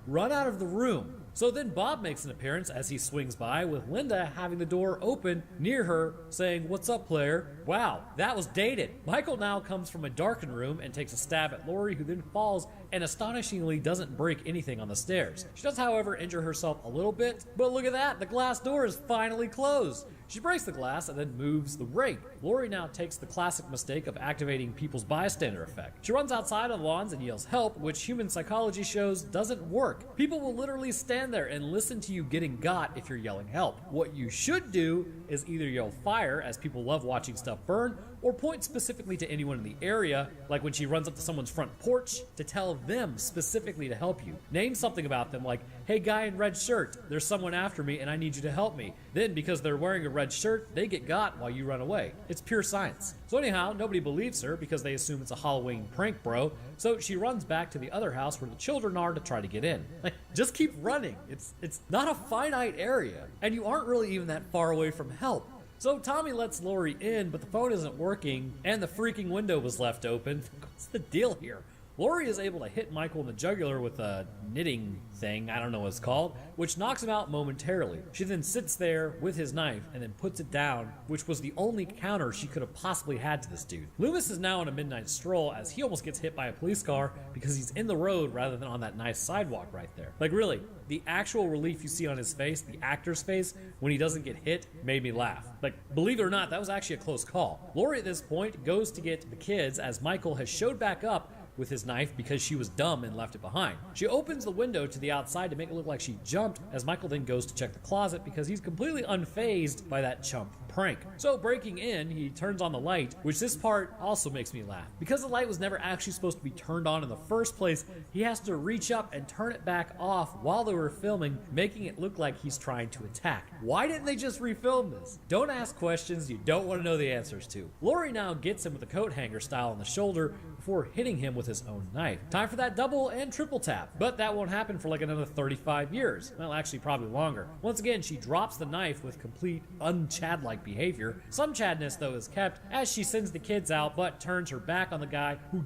run out of the room. So then Bob makes an appearance as he swings by, with Linda having the door open near her, saying, "What's up, player?" Wow, that was dated. Michael now comes from a darkened room and takes a stab at Laurie, who then falls and astonishingly doesn't break anything on the stairs. She does, however, injure herself a little bit, but look at that, the glass door is finally closed. She breaks the glass and then moves the rake. Laurie now takes the classic mistake of activating people's bystander effect. She runs outside on the lawns and yells help, which human psychology shows doesn't work. People will literally stand there and listen to you getting got if you're yelling help. What you should do is either yell fire, as people love watching stuff burn, or point specifically to anyone in the area, like when she runs up to someone's front porch, to tell them specifically to help you. Name something about them like, "Hey guy in red shirt, there's someone after me and I need you to help me." Then, because they're wearing a red shirt, they get got while you run away. It's pure science. So anyhow, nobody believes her because they assume it's a Halloween prank, bro. So she runs back to the other house where the children are to try to get in. Like, just keep running. It's not a finite area, and you aren't really even that far away from help. So Tommy lets Laurie in, but the phone isn't working, and the freaking window was left open. What's the deal here? Laurie is able to hit Michael in the jugular with a knitting thing, I don't know what it's called, which knocks him out momentarily. She then sits there with his knife and then puts it down, which was the only counter she could have possibly had to this dude. Loomis is now on a midnight stroll as he almost gets hit by a police car because he's in the road rather than on that nice sidewalk right there. Like, really, the actual relief you see on his face, the actor's face, when he doesn't get hit, made me laugh. Like, believe it or not, that was actually a close call. Laurie at this point goes to get the kids as Michael has showed back up with his knife because she was dumb and left it behind. She opens the window to the outside to make it look like she jumped, as Michael then goes to check the closet because he's completely unfazed by that chump prank. So breaking in, he turns on the light, which this part also makes me laugh. Because the light was never actually supposed to be turned on in the first place, he has to reach up and turn it back off while they were filming, making it look like he's trying to attack. Why didn't they just refilm this? Don't ask questions you don't want to know the answers to. Laurie now gets him with a coat hanger style on the shoulder before hitting him with his own knife. Time for that double and triple tap, but that won't happen for like another 35 years. Well, actually probably longer. Once again, she drops the knife with complete un-Chad-like behavior. Some Chadness though is kept as she sends the kids out but turns her back on the guy who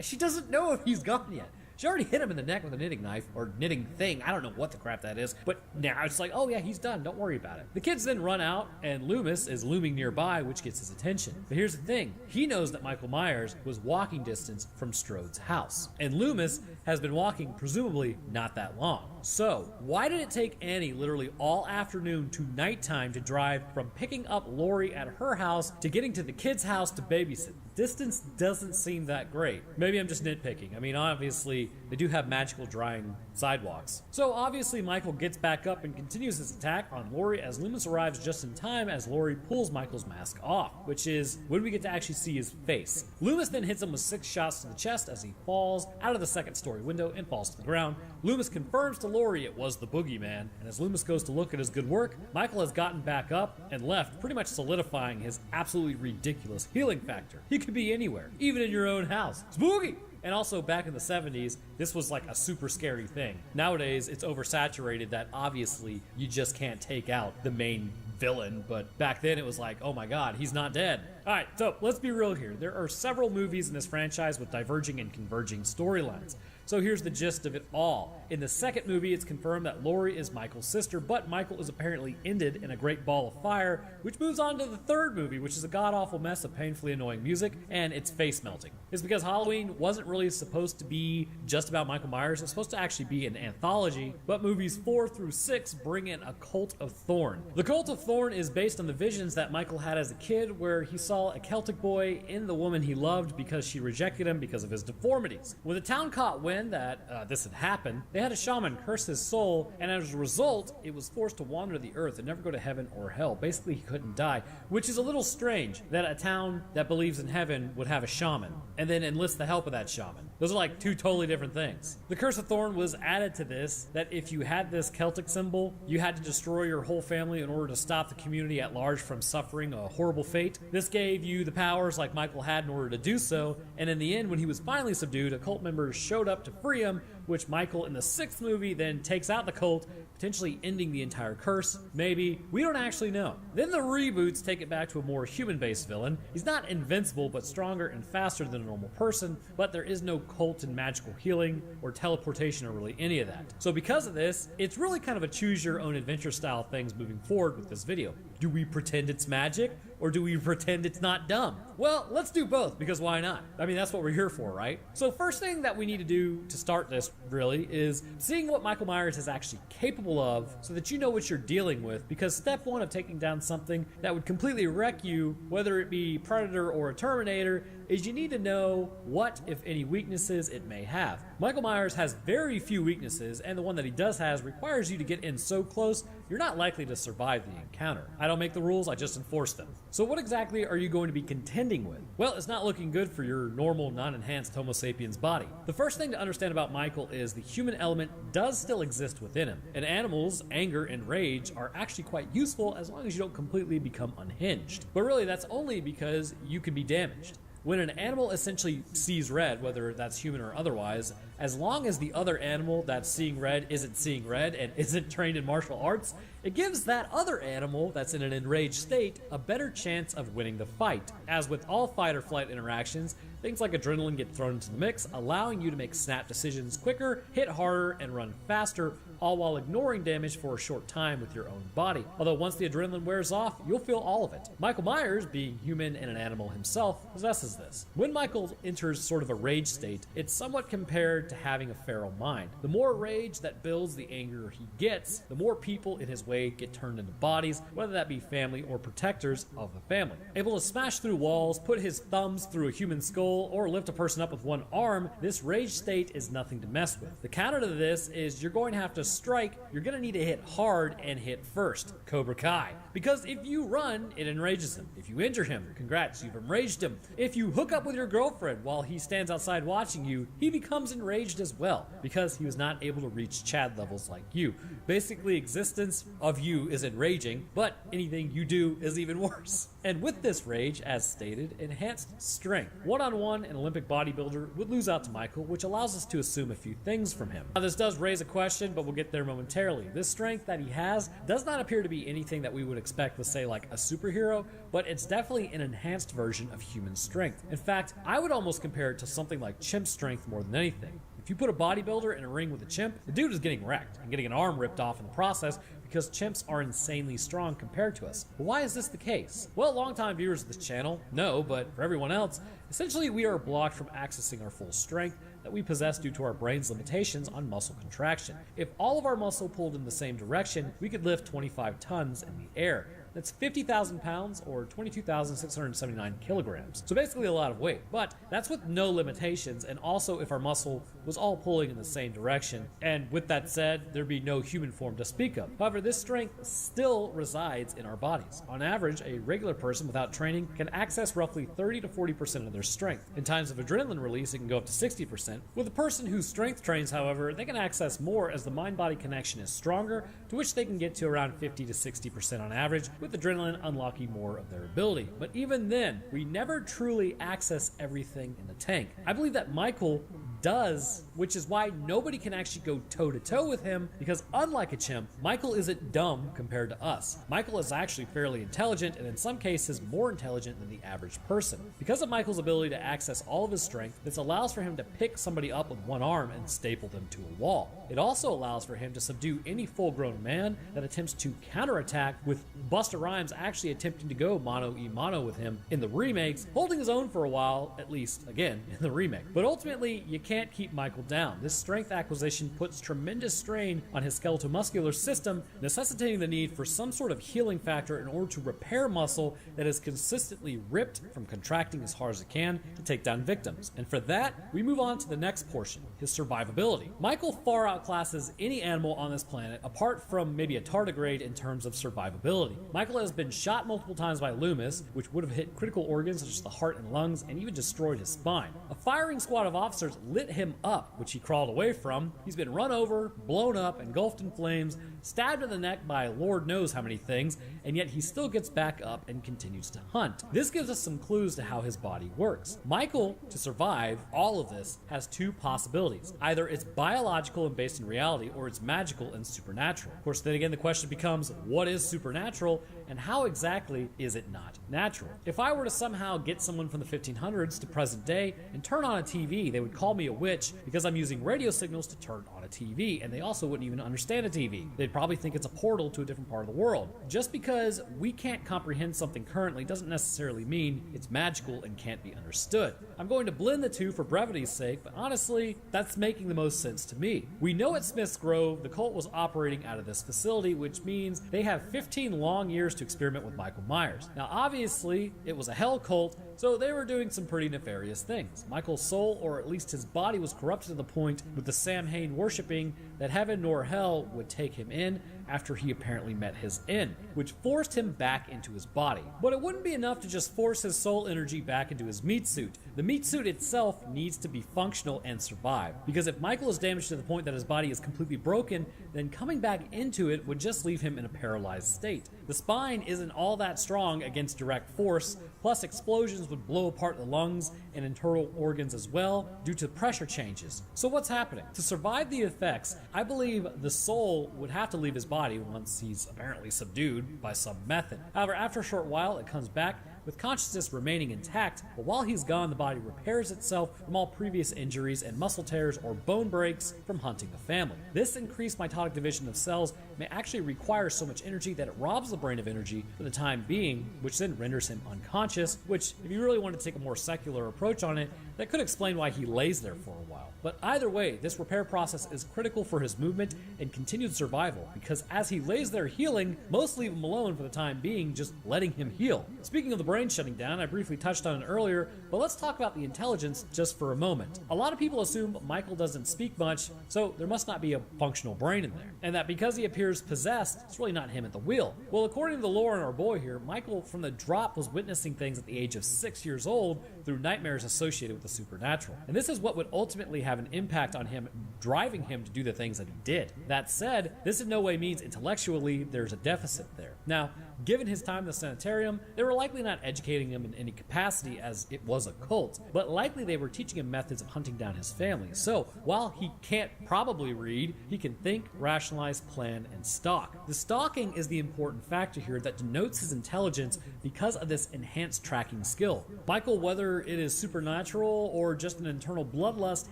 she doesn't know if he's gone yet. She already hit him in the neck with a knitting knife, or knitting thing, I don't know what the crap that is, but now it's like, oh yeah, he's done, don't worry about it. The kids then run out, and Loomis is looming nearby, which gets his attention. But here's the thing, he knows that Michael Myers was walking distance from Strode's house, and Loomis has been walking presumably not that long. So, why did it take Annie literally all afternoon to nighttime to drive from picking up Laurie at her house to getting to the kids' house to babysit? Distance doesn't seem that great. Maybe I'm just nitpicking. I mean, obviously, they do have magical drying sidewalks. So obviously, Michael gets back up and continues his attack on Laurie as Loomis arrives just in time as Laurie pulls Michael's mask off, which is when we get to actually see his face. Loomis then hits him with 6 shots to the chest as he falls out of the second-story window and falls to the ground. Loomis confirms to Laurie it was the boogeyman, and as Loomis goes to look at his good work, Michael has gotten back up and left, pretty much solidifying his absolutely ridiculous healing factor. He could be anywhere, even in your own house. Spooky! And also, back in the 70s, this was like a super scary thing. Nowadays, it's oversaturated that obviously you just can't take out the main villain, but back then it was like, oh my god, he's not dead. Alright, so let's be real here. There are several movies in this franchise with diverging and converging storylines. So here's the gist of it all. In the second movie, it's confirmed that Laurie is Michael's sister, but Michael is apparently ended in a great ball of fire, which moves on to the third movie, which is a god-awful mess of painfully annoying music, and it's face melting. It's because Halloween wasn't really supposed to be just about Michael Myers. It's supposed to actually be an anthology, but movies 4 through 6 bring in a Cult of Thorn. The Cult of Thorn is based on the visions that Michael had as a kid, where he saw a Celtic boy in the woman he loved because she rejected him because of his deformities. When the town caught wind that this had happened, they had a shaman curse his soul, and as a result, it was forced to wander the earth and never go to heaven or hell. Basically, he couldn't die, which is a little strange that a town that believes in heaven would have a shaman and then enlist the help of that shaman. Those are like two totally different things. The Curse of Thorn was added to this, that if you had this Celtic symbol, you had to destroy your whole family in order to stop the community at large from suffering a horrible fate. This gave you the powers like Michael had in order to do so, and in the end, when he was finally subdued, a cult member showed up to free him, which Michael in the 6th movie then takes out the cult, potentially ending the entire curse. Maybe. We don't actually know. Then the reboots take it back to a more human-based villain. He's not invincible, but stronger and faster than a normal person, but there is no cult and magical healing or teleportation or really any of that. So because of this, it's really kind of a choose-your-own-adventure style things moving forward with this video. Do we pretend it's magic, or do we pretend it's not dumb? Well, let's do both, because why not? I mean, that's what we're here for, right? So first thing that we need to do to start this, really, is seeing what Michael Myers is actually capable of so that you know what you're dealing with, because step one of taking down something that would completely wreck you, whether it be Predator or a Terminator, is you need to know what, if any, weaknesses it may have. Michael Myers has very few weaknesses, and the one that he does has requires you to get in so close, you're not likely to survive the encounter. I don't make the rules, I just enforce them. So what exactly are you going to be contending with? Well, it's not looking good for your normal, non-enhanced Homo sapiens body. The first thing to understand about Michael is the human element does still exist within him, and animals, anger and rage are actually quite useful as long as you don't completely become unhinged. But really, that's only because you can be damaged. When an animal essentially sees red, whether that's human or otherwise, as long as the other animal that's seeing red isn't seeing red and isn't trained in martial arts, it gives that other animal that's in an enraged state a better chance of winning the fight. As with all fight or flight interactions, things like adrenaline get thrown into the mix, allowing you to make snap decisions quicker, hit harder, and run faster, all while ignoring damage for a short time with your own body. Although once the adrenaline wears off, you'll feel all of it. Michael Myers, being human and an animal himself, possesses this. When Michael enters sort of a rage state, it's somewhat compared to having a feral mind. The more rage that builds, the angrier he gets, the more people in his way get turned into bodies, whether that be family or protectors of the family. Able to smash through walls, put his thumbs through a human skull, or lift a person up with one arm, this rage state is nothing to mess with. The counter to this is you're going to have to strike, you're going to need to hit hard and hit first. Cobra Kai. Because if you run, it enrages him. If you injure him, congrats, you've enraged him. If you hook up with your girlfriend while he stands outside watching you, he becomes enraged as well, because he was not able to reach Chad levels like you. Basically, existence of you is enraging, but anything you do is even worse. And with this rage, as stated, enhanced strength. One-on-one, an Olympic bodybuilder would lose out to Michael, which allows us to assume a few things from him. Now, this does raise a question, but we'll get there momentarily. This strength that he has does not appear to be anything that we would expect with, say, like a superhero, but it's definitely an enhanced version of human strength. In fact, I would almost compare it to something like chimp strength more than anything. If you put a bodybuilder in a ring with a chimp, the dude is getting wrecked and getting an arm ripped off in the process, because chimps are insanely strong compared to us. But why is this the case? Well, longtime viewers of this channel know, but for everyone else, essentially we are blocked from accessing our full strength that we possess due to our brain's limitations on muscle contraction. If all of our muscle pulled in the same direction, we could lift 25 tons in the air. That's 50,000 pounds or 22,679 kilograms. So basically a lot of weight, but that's with no limitations, and also if our muscle was all pulling in the same direction. And with that said, there'd be no human form to speak of. However, this strength still resides in our bodies. On average, a regular person without training can access roughly 30 to 40% of their strength. In times of adrenaline release, it can go up to 60%. With a person who strength trains, however, they can access more as the mind-body connection is stronger, to which they can get to around 50 to 60% on average, with adrenaline unlocking more of their ability. But even then, we never truly access everything in the tank. I believe that Michael does, which is why nobody can actually go toe-to-toe with him, because unlike a chimp, Michael isn't dumb compared to us. Michael is actually fairly intelligent, and in some cases more intelligent than the average person. Because of Michael's ability to access all of his strength, this allows for him to pick somebody up with one arm and staple them to a wall. It also allows for him to subdue any full-grown man that attempts to counterattack, with Busta Rhymes actually attempting to go mano-a-mano with him in the remakes, holding his own for a while, at least, again, in the remake. But ultimately, you can't keep Michael down. This strength acquisition puts tremendous strain on his skeletal-muscular system, necessitating the need for some sort of healing factor in order to repair muscle that is consistently ripped from contracting as hard as it can to take down victims. And for that, we move on to the next portion, his survivability. Michael far outclasses any animal on this planet, apart from maybe a tardigrade in terms of survivability. Michael has been shot multiple times by Loomis, which would have hit critical organs such as the heart and lungs, and even destroyed his spine. A firing squad of officers lit him up, which he crawled away from. He's been run over, blown up, engulfed in flames, stabbed in the neck by Lord knows how many things, and yet he still gets back up and continues to hunt. This gives us some clues to how his body works. Michael, to survive all of this, has two possibilities. Either it's biological and based in reality, or it's magical and supernatural. Of course, then again, the question becomes, what is supernatural, and how exactly is it not natural? If I were to somehow get someone from the 1500s to present day and turn on a TV, they would call me a witch because I'm using radio signals to turn on a TV, and they also wouldn't even understand a TV. They'd probably think it's a portal to a different part of the world. Just because we can't comprehend something currently doesn't necessarily mean it's magical and can't be understood. I'm going to blend the two for brevity's sake, but honestly, that's making the most sense to me. We know at Smith's Grove the cult was operating out of this facility, which means they have 15 long years to experiment with Michael Myers. Now obviously, it was a hell cult, so they were doing some pretty nefarious things. Michael's soul, or at least his body, was corrupted to the point with the Samhain worshipping that heaven nor hell would take him in after he apparently met his end, which forced him back into his body. But it wouldn't be enough to just force his soul energy back into his meat suit. The meat suit itself needs to be functional and survive, because if Michael is damaged to the point that his body is completely broken, then coming back into it would just leave him in a paralyzed state. The spine isn't all that strong against direct force, plus explosions would blow apart the lungs and internal organs as well due to pressure changes. So what's happening? To survive the effects, I believe the soul would have to leave his body once he's apparently subdued by some method. However, after a short while, it comes back with consciousness remaining intact, but while he's gone, the body repairs itself from all previous injuries and muscle tears or bone breaks from hunting the family. This increased mitotic division of cells may actually require so much energy that it robs the brain of energy for the time being, which then renders him unconscious, which, if you really want to take a more secular approach on it, that could explain why he lays there for a while. But either way, this repair process is critical for his movement and continued survival, because as he lays there healing, most leave him alone for the time being, just letting him heal. Speaking of the brain shutting down, I briefly touched on it earlier, but let's talk about the intelligence just for a moment. A lot of people assume Michael doesn't speak much, so there must not be a functional brain in there, and that because he appears possessed, it's really not him at the wheel. Well, according to the lore in our boy here, Michael from the drop was witnessing things at the age of 6 years old through nightmares associated with the supernatural. And this is what would ultimately have an impact on him, driving him to do the things that he did. That said, this in no way means intellectually there's a deficit there. Now, given his time in the sanitarium, they were likely not educating him in any capacity as it was a cult, but likely they were teaching him methods of hunting down his family. So, while he can't probably read, he can think, rationalize, plan, and stalk. The stalking is the important factor here that denotes his intelligence because of this enhanced tracking skill. Michael, whether it is supernatural or just an internal bloodlust,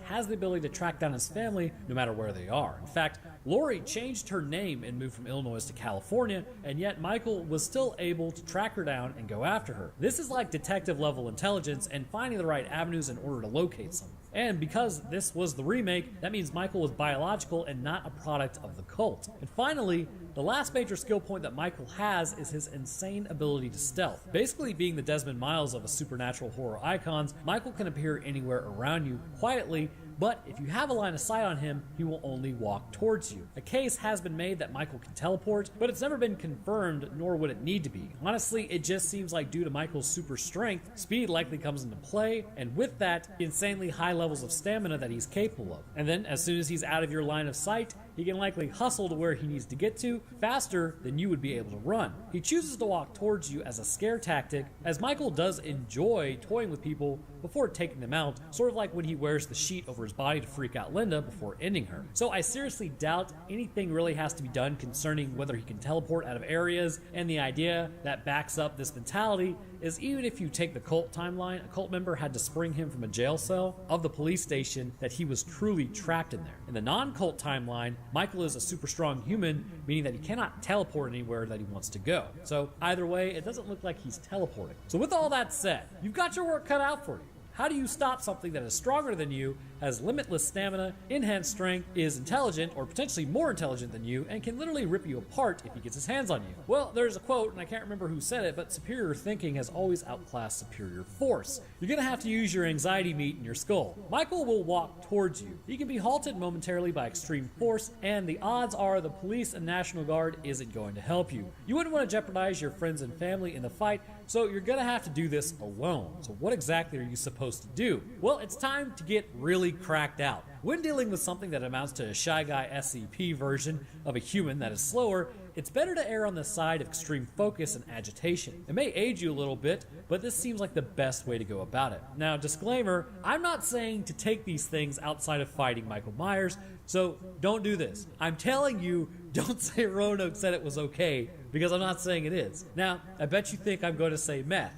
has the ability to track down his family no matter where they are. In fact, Lori changed her name and moved from Illinois to California, and yet Michael was still able to track her down and go after her. This is like detective level intelligence and finding the right avenues in order to locate someone. And because this was the remake, that means Michael was biological and not a product of the cult. And finally, the last major skill point that Michael has is his insane ability to stealth. Basically being the Desmond Miles of a supernatural horror icons, Michael can appear anywhere around you quietly, but if you have a line of sight on him, he will only walk towards you. A case has been made that Michael can teleport, but it's never been confirmed, nor would it need to be. Honestly, it just seems like due to Michael's super strength, speed likely comes into play, and with that, insanely high levels of stamina that he's capable of. And then, as soon as he's out of your line of sight, he can likely hustle to where he needs to get to faster than you would be able to run. He chooses to walk towards you as a scare tactic, as Michael does enjoy toying with people before taking them out, sort of like when he wears the sheet over his body to freak out Linda before ending her. So I seriously doubt anything really has to be done concerning whether he can teleport out of areas, and the idea that backs up this mentality is even if you take the cult timeline, a cult member had to spring him from a jail cell of the police station that he was truly trapped in there. In the non-cult timeline, Michael is a super strong human, meaning that he cannot teleport anywhere that he wants to go. So either way, it doesn't look like he's teleporting. So with all that said, you've got your work cut out for you. How do you stop something that is stronger than you, has limitless stamina, enhanced strength, is intelligent or potentially more intelligent than you, and can literally rip you apart if he gets his hands on you? Well, there's a quote, and I can't remember who said it, but superior thinking has always outclassed superior force. You're gonna have to use your anxiety meat in your skull. Michael will walk towards you. He can be halted momentarily by extreme force, and the odds are the police and National Guard isn't going to help you. You wouldn't want to jeopardize your friends and family in the fight, So you're gonna have to do this alone. So what exactly are you supposed to do? Well, it's time to get really cracked out. When dealing with something that amounts to a Shy Guy SCP version of a human that is slower, it's better to err on the side of extreme focus and agitation. It may age you a little bit, but this seems like the best way to go about it. Now, disclaimer, I'm not saying to take these things outside of fighting Michael Myers, so don't do this. I'm telling you, don't say Roanoke said it was okay, because I'm not saying it is. Now, I bet you think I'm going to say meth.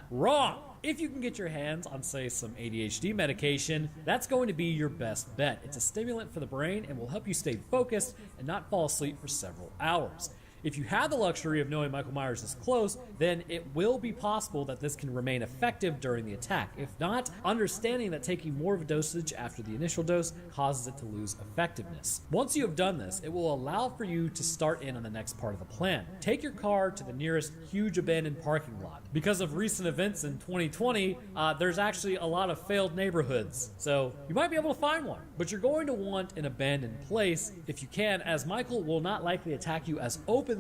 Wrong! If you can get your hands on, say, some ADHD medication, that's going to be your best bet. It's a stimulant for the brain and will help you stay focused and not fall asleep for several hours. If you have the luxury of knowing Michael Myers is close, then it will be possible that this can remain effective during the attack. If not, understanding that taking more of a dosage after the initial dose causes it to lose effectiveness. Once you have done this, it will allow for you to start in on the next part of the plan. Take your car to the nearest huge abandoned parking lot. Because of recent events in 2020, there's actually a lot of failed neighborhoods, so you might be able to find one. But you're going to want an abandoned place if you can, as Michael will not likely attack you as openly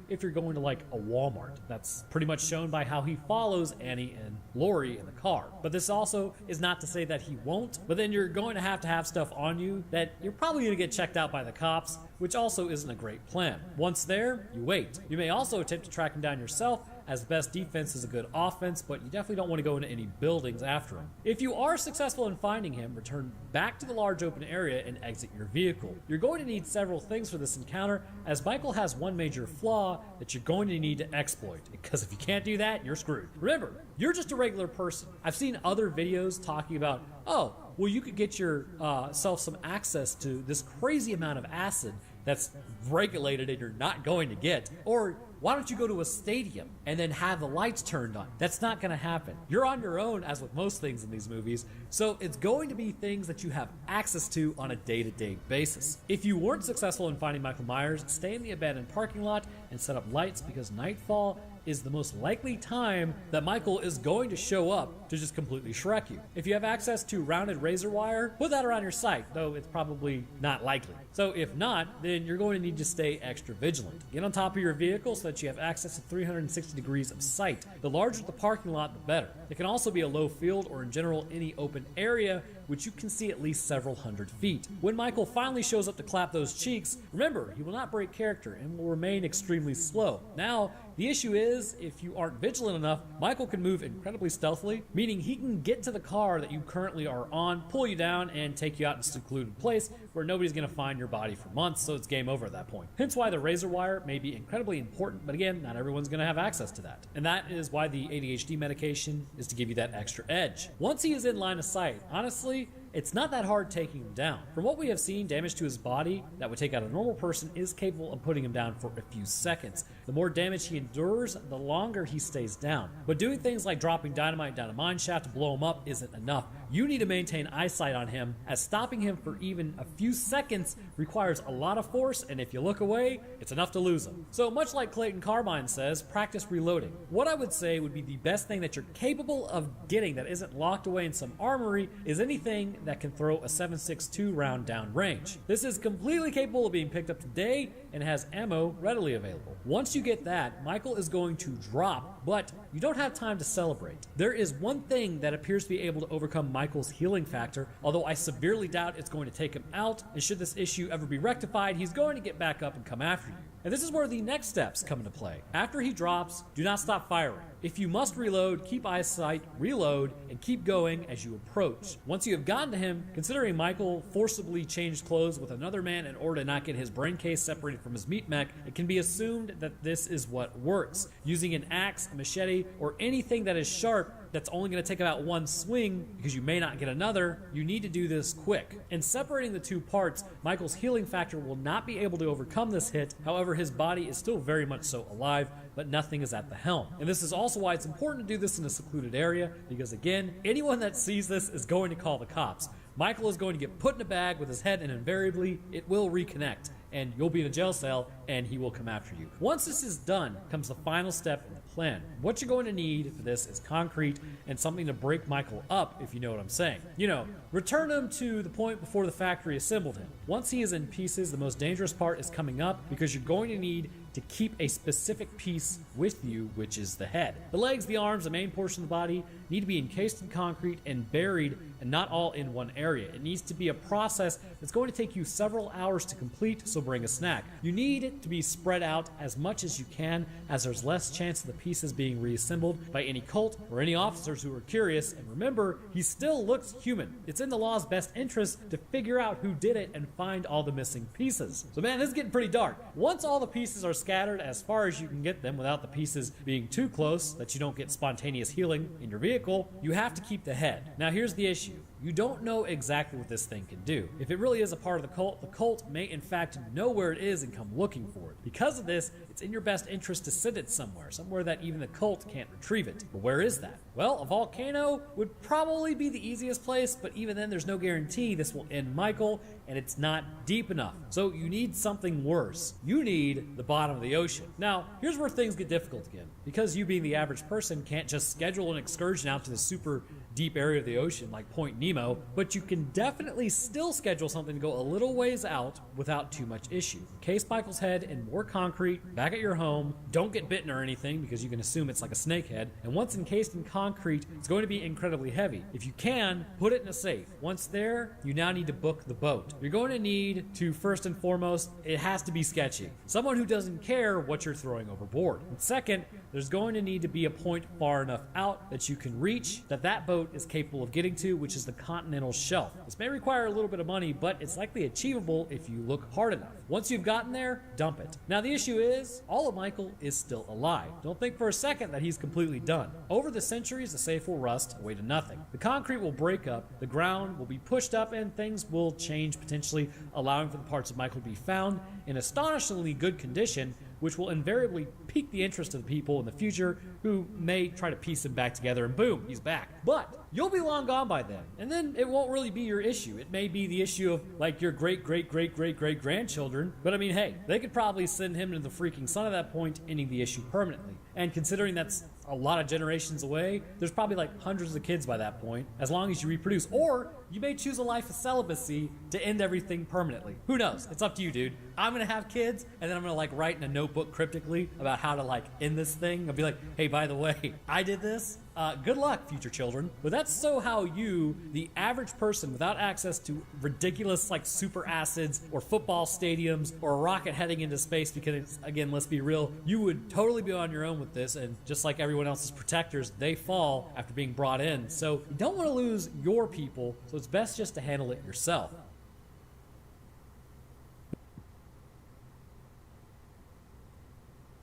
if you're going to like a Walmart. That's pretty much shown by how he follows Annie and Lori in the car. But this also is not to say that he won't, but then you're going to have stuff on you that you're probably going to get checked out by the cops, which also isn't a great plan. Once there, you wait. You may also attempt to track him down yourself, as best defense is a good offense, but you definitely don't want to go into any buildings after him. If you are successful in finding him, return back to the large open area and exit your vehicle. You're going to need several things for this encounter, as Michael has one major flaw that you're going to need to exploit, because if you can't do that, you're screwed. Remember, you're just a regular person. I've seen other videos talking about, oh, well, you could get yourself some access to this crazy amount of acid that's regulated and you're not going to get, or why don't you go to a stadium and then have the lights turned on? That's not going to happen. You're on your own, as with most things in these movies, so it's going to be things that you have access to on a day-to-day basis. If you weren't successful in finding Michael Myers, stay in the abandoned parking lot and set up lights, because nightfall is the most likely time that Michael is going to show up to just completely Shrek you. If you have access to rounded razor wire, put that around your sight, though it's probably not likely. So if not, then you're going to need to stay extra vigilant. Get on top of your vehicle so that you have access to 360 degrees of sight. The larger the parking lot, the better. It can also be a low field or in general any open area which you can see at least several hundred feet. When Michael finally shows up to clap those cheeks, remember, he will not break character and will remain extremely slow. Now, the issue is, if you aren't vigilant enough, Michael can move incredibly stealthily, meaning he can get to the car that you currently are on, pull you down, and take you out in a secluded place where nobody's going to find your body for months, so it's game over at that point. Hence why the razor wire may be incredibly important, but again, not everyone's going to have access to that. And that is why the ADHD medication is to give you that extra edge. Once he is in line of sight, honestly, it's not that hard taking him down. From what we have seen, damage to his body that would take out a normal person is capable of putting him down for a few seconds. The more damage he endures, the longer he stays down. But doing things like dropping dynamite down a mine shaft to blow him up isn't enough. You need to maintain eyesight on him, as stopping him for even a few seconds requires a lot of force, and if you look away, it's enough to lose him. So much like Clayton Carbine says, practice reloading. What I would say would be the best thing that you're capable of getting that isn't locked away in some armory is anything that can throw a 7.62 round down range. This is completely capable of being picked up today and has ammo readily available. Once you get that, Michael is going to drop, but you don't have time to celebrate. There is one thing that appears to be able to overcome Michael's healing factor, although I severely doubt it's going to take him out, and should this issue ever be rectified, he's going to get back up and come after you. And this is where the next steps come into play. After he drops, do not stop firing. If you must reload, keep eyesight, reload, and keep going as you approach. Once you have gotten to him, considering Michael forcibly changed clothes with another man in order to not get his brain case separated from his meat mech, it can be assumed that this is what works. Using an axe, a machete, or anything that is sharp that's only going to take about one swing because you may not get another, you need to do this quick. In separating the two parts, Michael's healing factor will not be able to overcome this hit. However, his body is still very much so alive, but nothing is at the helm. And this is also why it's important to do this in a secluded area, because again, anyone that sees this is going to call the cops. Michael is going to get put in a bag with his head, and invariably it will reconnect, and you'll be in a jail cell and he will come after you. Once this is done, comes the final step in the plan. What you're going to need for this is concrete and something to break Michael up, if you know what I'm saying. You know, return him to the point before the factory assembled him. Once he is in pieces, the most dangerous part is coming up, because you're going to need to keep a specific piece with you, which is the head. The legs, the arms, the main portion of the body need to be encased in concrete and buried, and not all in one area. It needs to be a process that's going to take you several hours to complete, so bring a snack. You need it to be spread out as much as you can, as there's less chance of the pieces being reassembled by any cult or any officers who are curious. And remember, he still looks human. It's in the law's best interest to figure out who did it and find all the missing pieces. So man, this is getting pretty dark. Once all the pieces are scattered as far as you can get them without the pieces being too close that you don't get spontaneous healing in your vehicle, you have to keep the head. Now here's the issue. You don't know exactly what this thing can do. If it really is a part of the cult may in fact know where it is and come looking for it. Because of this, it's in your best interest to send it somewhere that even the cult can't retrieve it. But where is that? Well, a volcano would probably be the easiest place, but even then there's no guarantee this will end Michael, and it's not deep enough. So you need something worse. You need the bottom of the ocean. Now, here's where things get difficult again. Because you being the average person can't just schedule an excursion out to the super deep area of the ocean like Point Nemo, but you can definitely still schedule something to go a little ways out without too much issue. Encase Michael's head in more concrete, back at your home, don't get bitten or anything because you can assume it's like a snake head, and once encased in concrete, it's going to be incredibly heavy. If you can, put it in a safe. Once there, you now need to book the boat. You're going to need to, first and foremost, it has to be sketchy. Someone who doesn't care what you're throwing overboard. And second, there's going to need to be a point far enough out that you can reach that boat is capable of getting to, which is the continental shelf. This may require a little bit of money, but it's likely achievable if you look hard enough. Once you've gotten there, dump it. Now the issue is, all of Michael is still alive. Don't think for a second that he's completely done. Over the centuries, the safe will rust away to nothing. The concrete will break up, the ground will be pushed up, and things will change, potentially allowing for the parts of Michael to be found in astonishingly good condition, which will invariably pique the interest of the people in the future who may try to piece him back together, and boom, he's back. But you'll be long gone by then, and then it won't really be your issue. It may be the issue of like your great-great-great-great-great-grandchildren, but I mean, hey, they could probably send him into the freaking sun at that point, ending the issue permanently. And considering that's a lot of generations away, there's probably like hundreds of kids by that point, as long as you reproduce. Or you may choose a life of celibacy to end everything permanently. Who knows? It's up to you, dude. I'm gonna have kids, and then I'm gonna like write in a notebook cryptically about how to like end this thing. I'll be like, hey, by the way, I did this. Good luck, future children. But that's so how you, the average person without access to ridiculous like super acids or football stadiums or a rocket heading into space, because again, let's be real, you would totally be on your own with this, and just like everyone else's protectors, they fall after being brought in. So you don't want to lose your people, so it's best just to handle it yourself.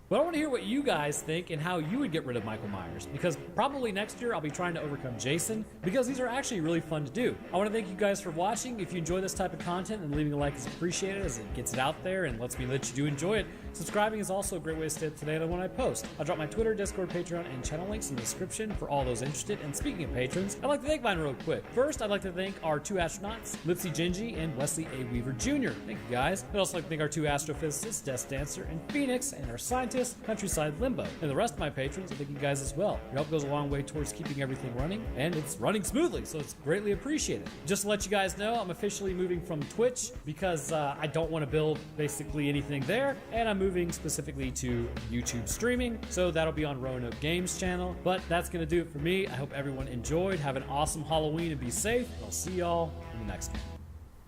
But I want to hear what you guys think and how you would get rid of Michael Myers, because probably next year I'll be trying to overcome Jason, because these are actually really fun to do. I want to thank you guys for watching. If you enjoy this type of content, then leaving a like is appreciated as it gets it out there and lets me know that you do enjoy it. Subscribing is also a great way to stay up to date on when I post. I'll drop my Twitter, Discord, Patreon, and channel links in the description for all those interested. And speaking of patrons, I'd like to thank mine real quick. First, I'd like to thank our 2 astronauts, Lipsy Gingy and Wesley A. Weaver Jr. Thank you guys. I'd also like to thank our 2 astrophysicists, Death Dancer and Phoenix, and our scientist, Countryside Limbo. And the rest of my patrons, I thank you guys as well. Your help goes a long way towards keeping everything running, and it's running smoothly, so it's greatly appreciated. Just to let you guys know, I'm officially moving from Twitch because I don't want to build basically anything there, and I'm moving specifically to YouTube streaming, so that'll be on Roanoke Games channel. But that's gonna do it for me. I hope everyone enjoyed. Have an awesome Halloween and be safe. I'll see y'all in the next one.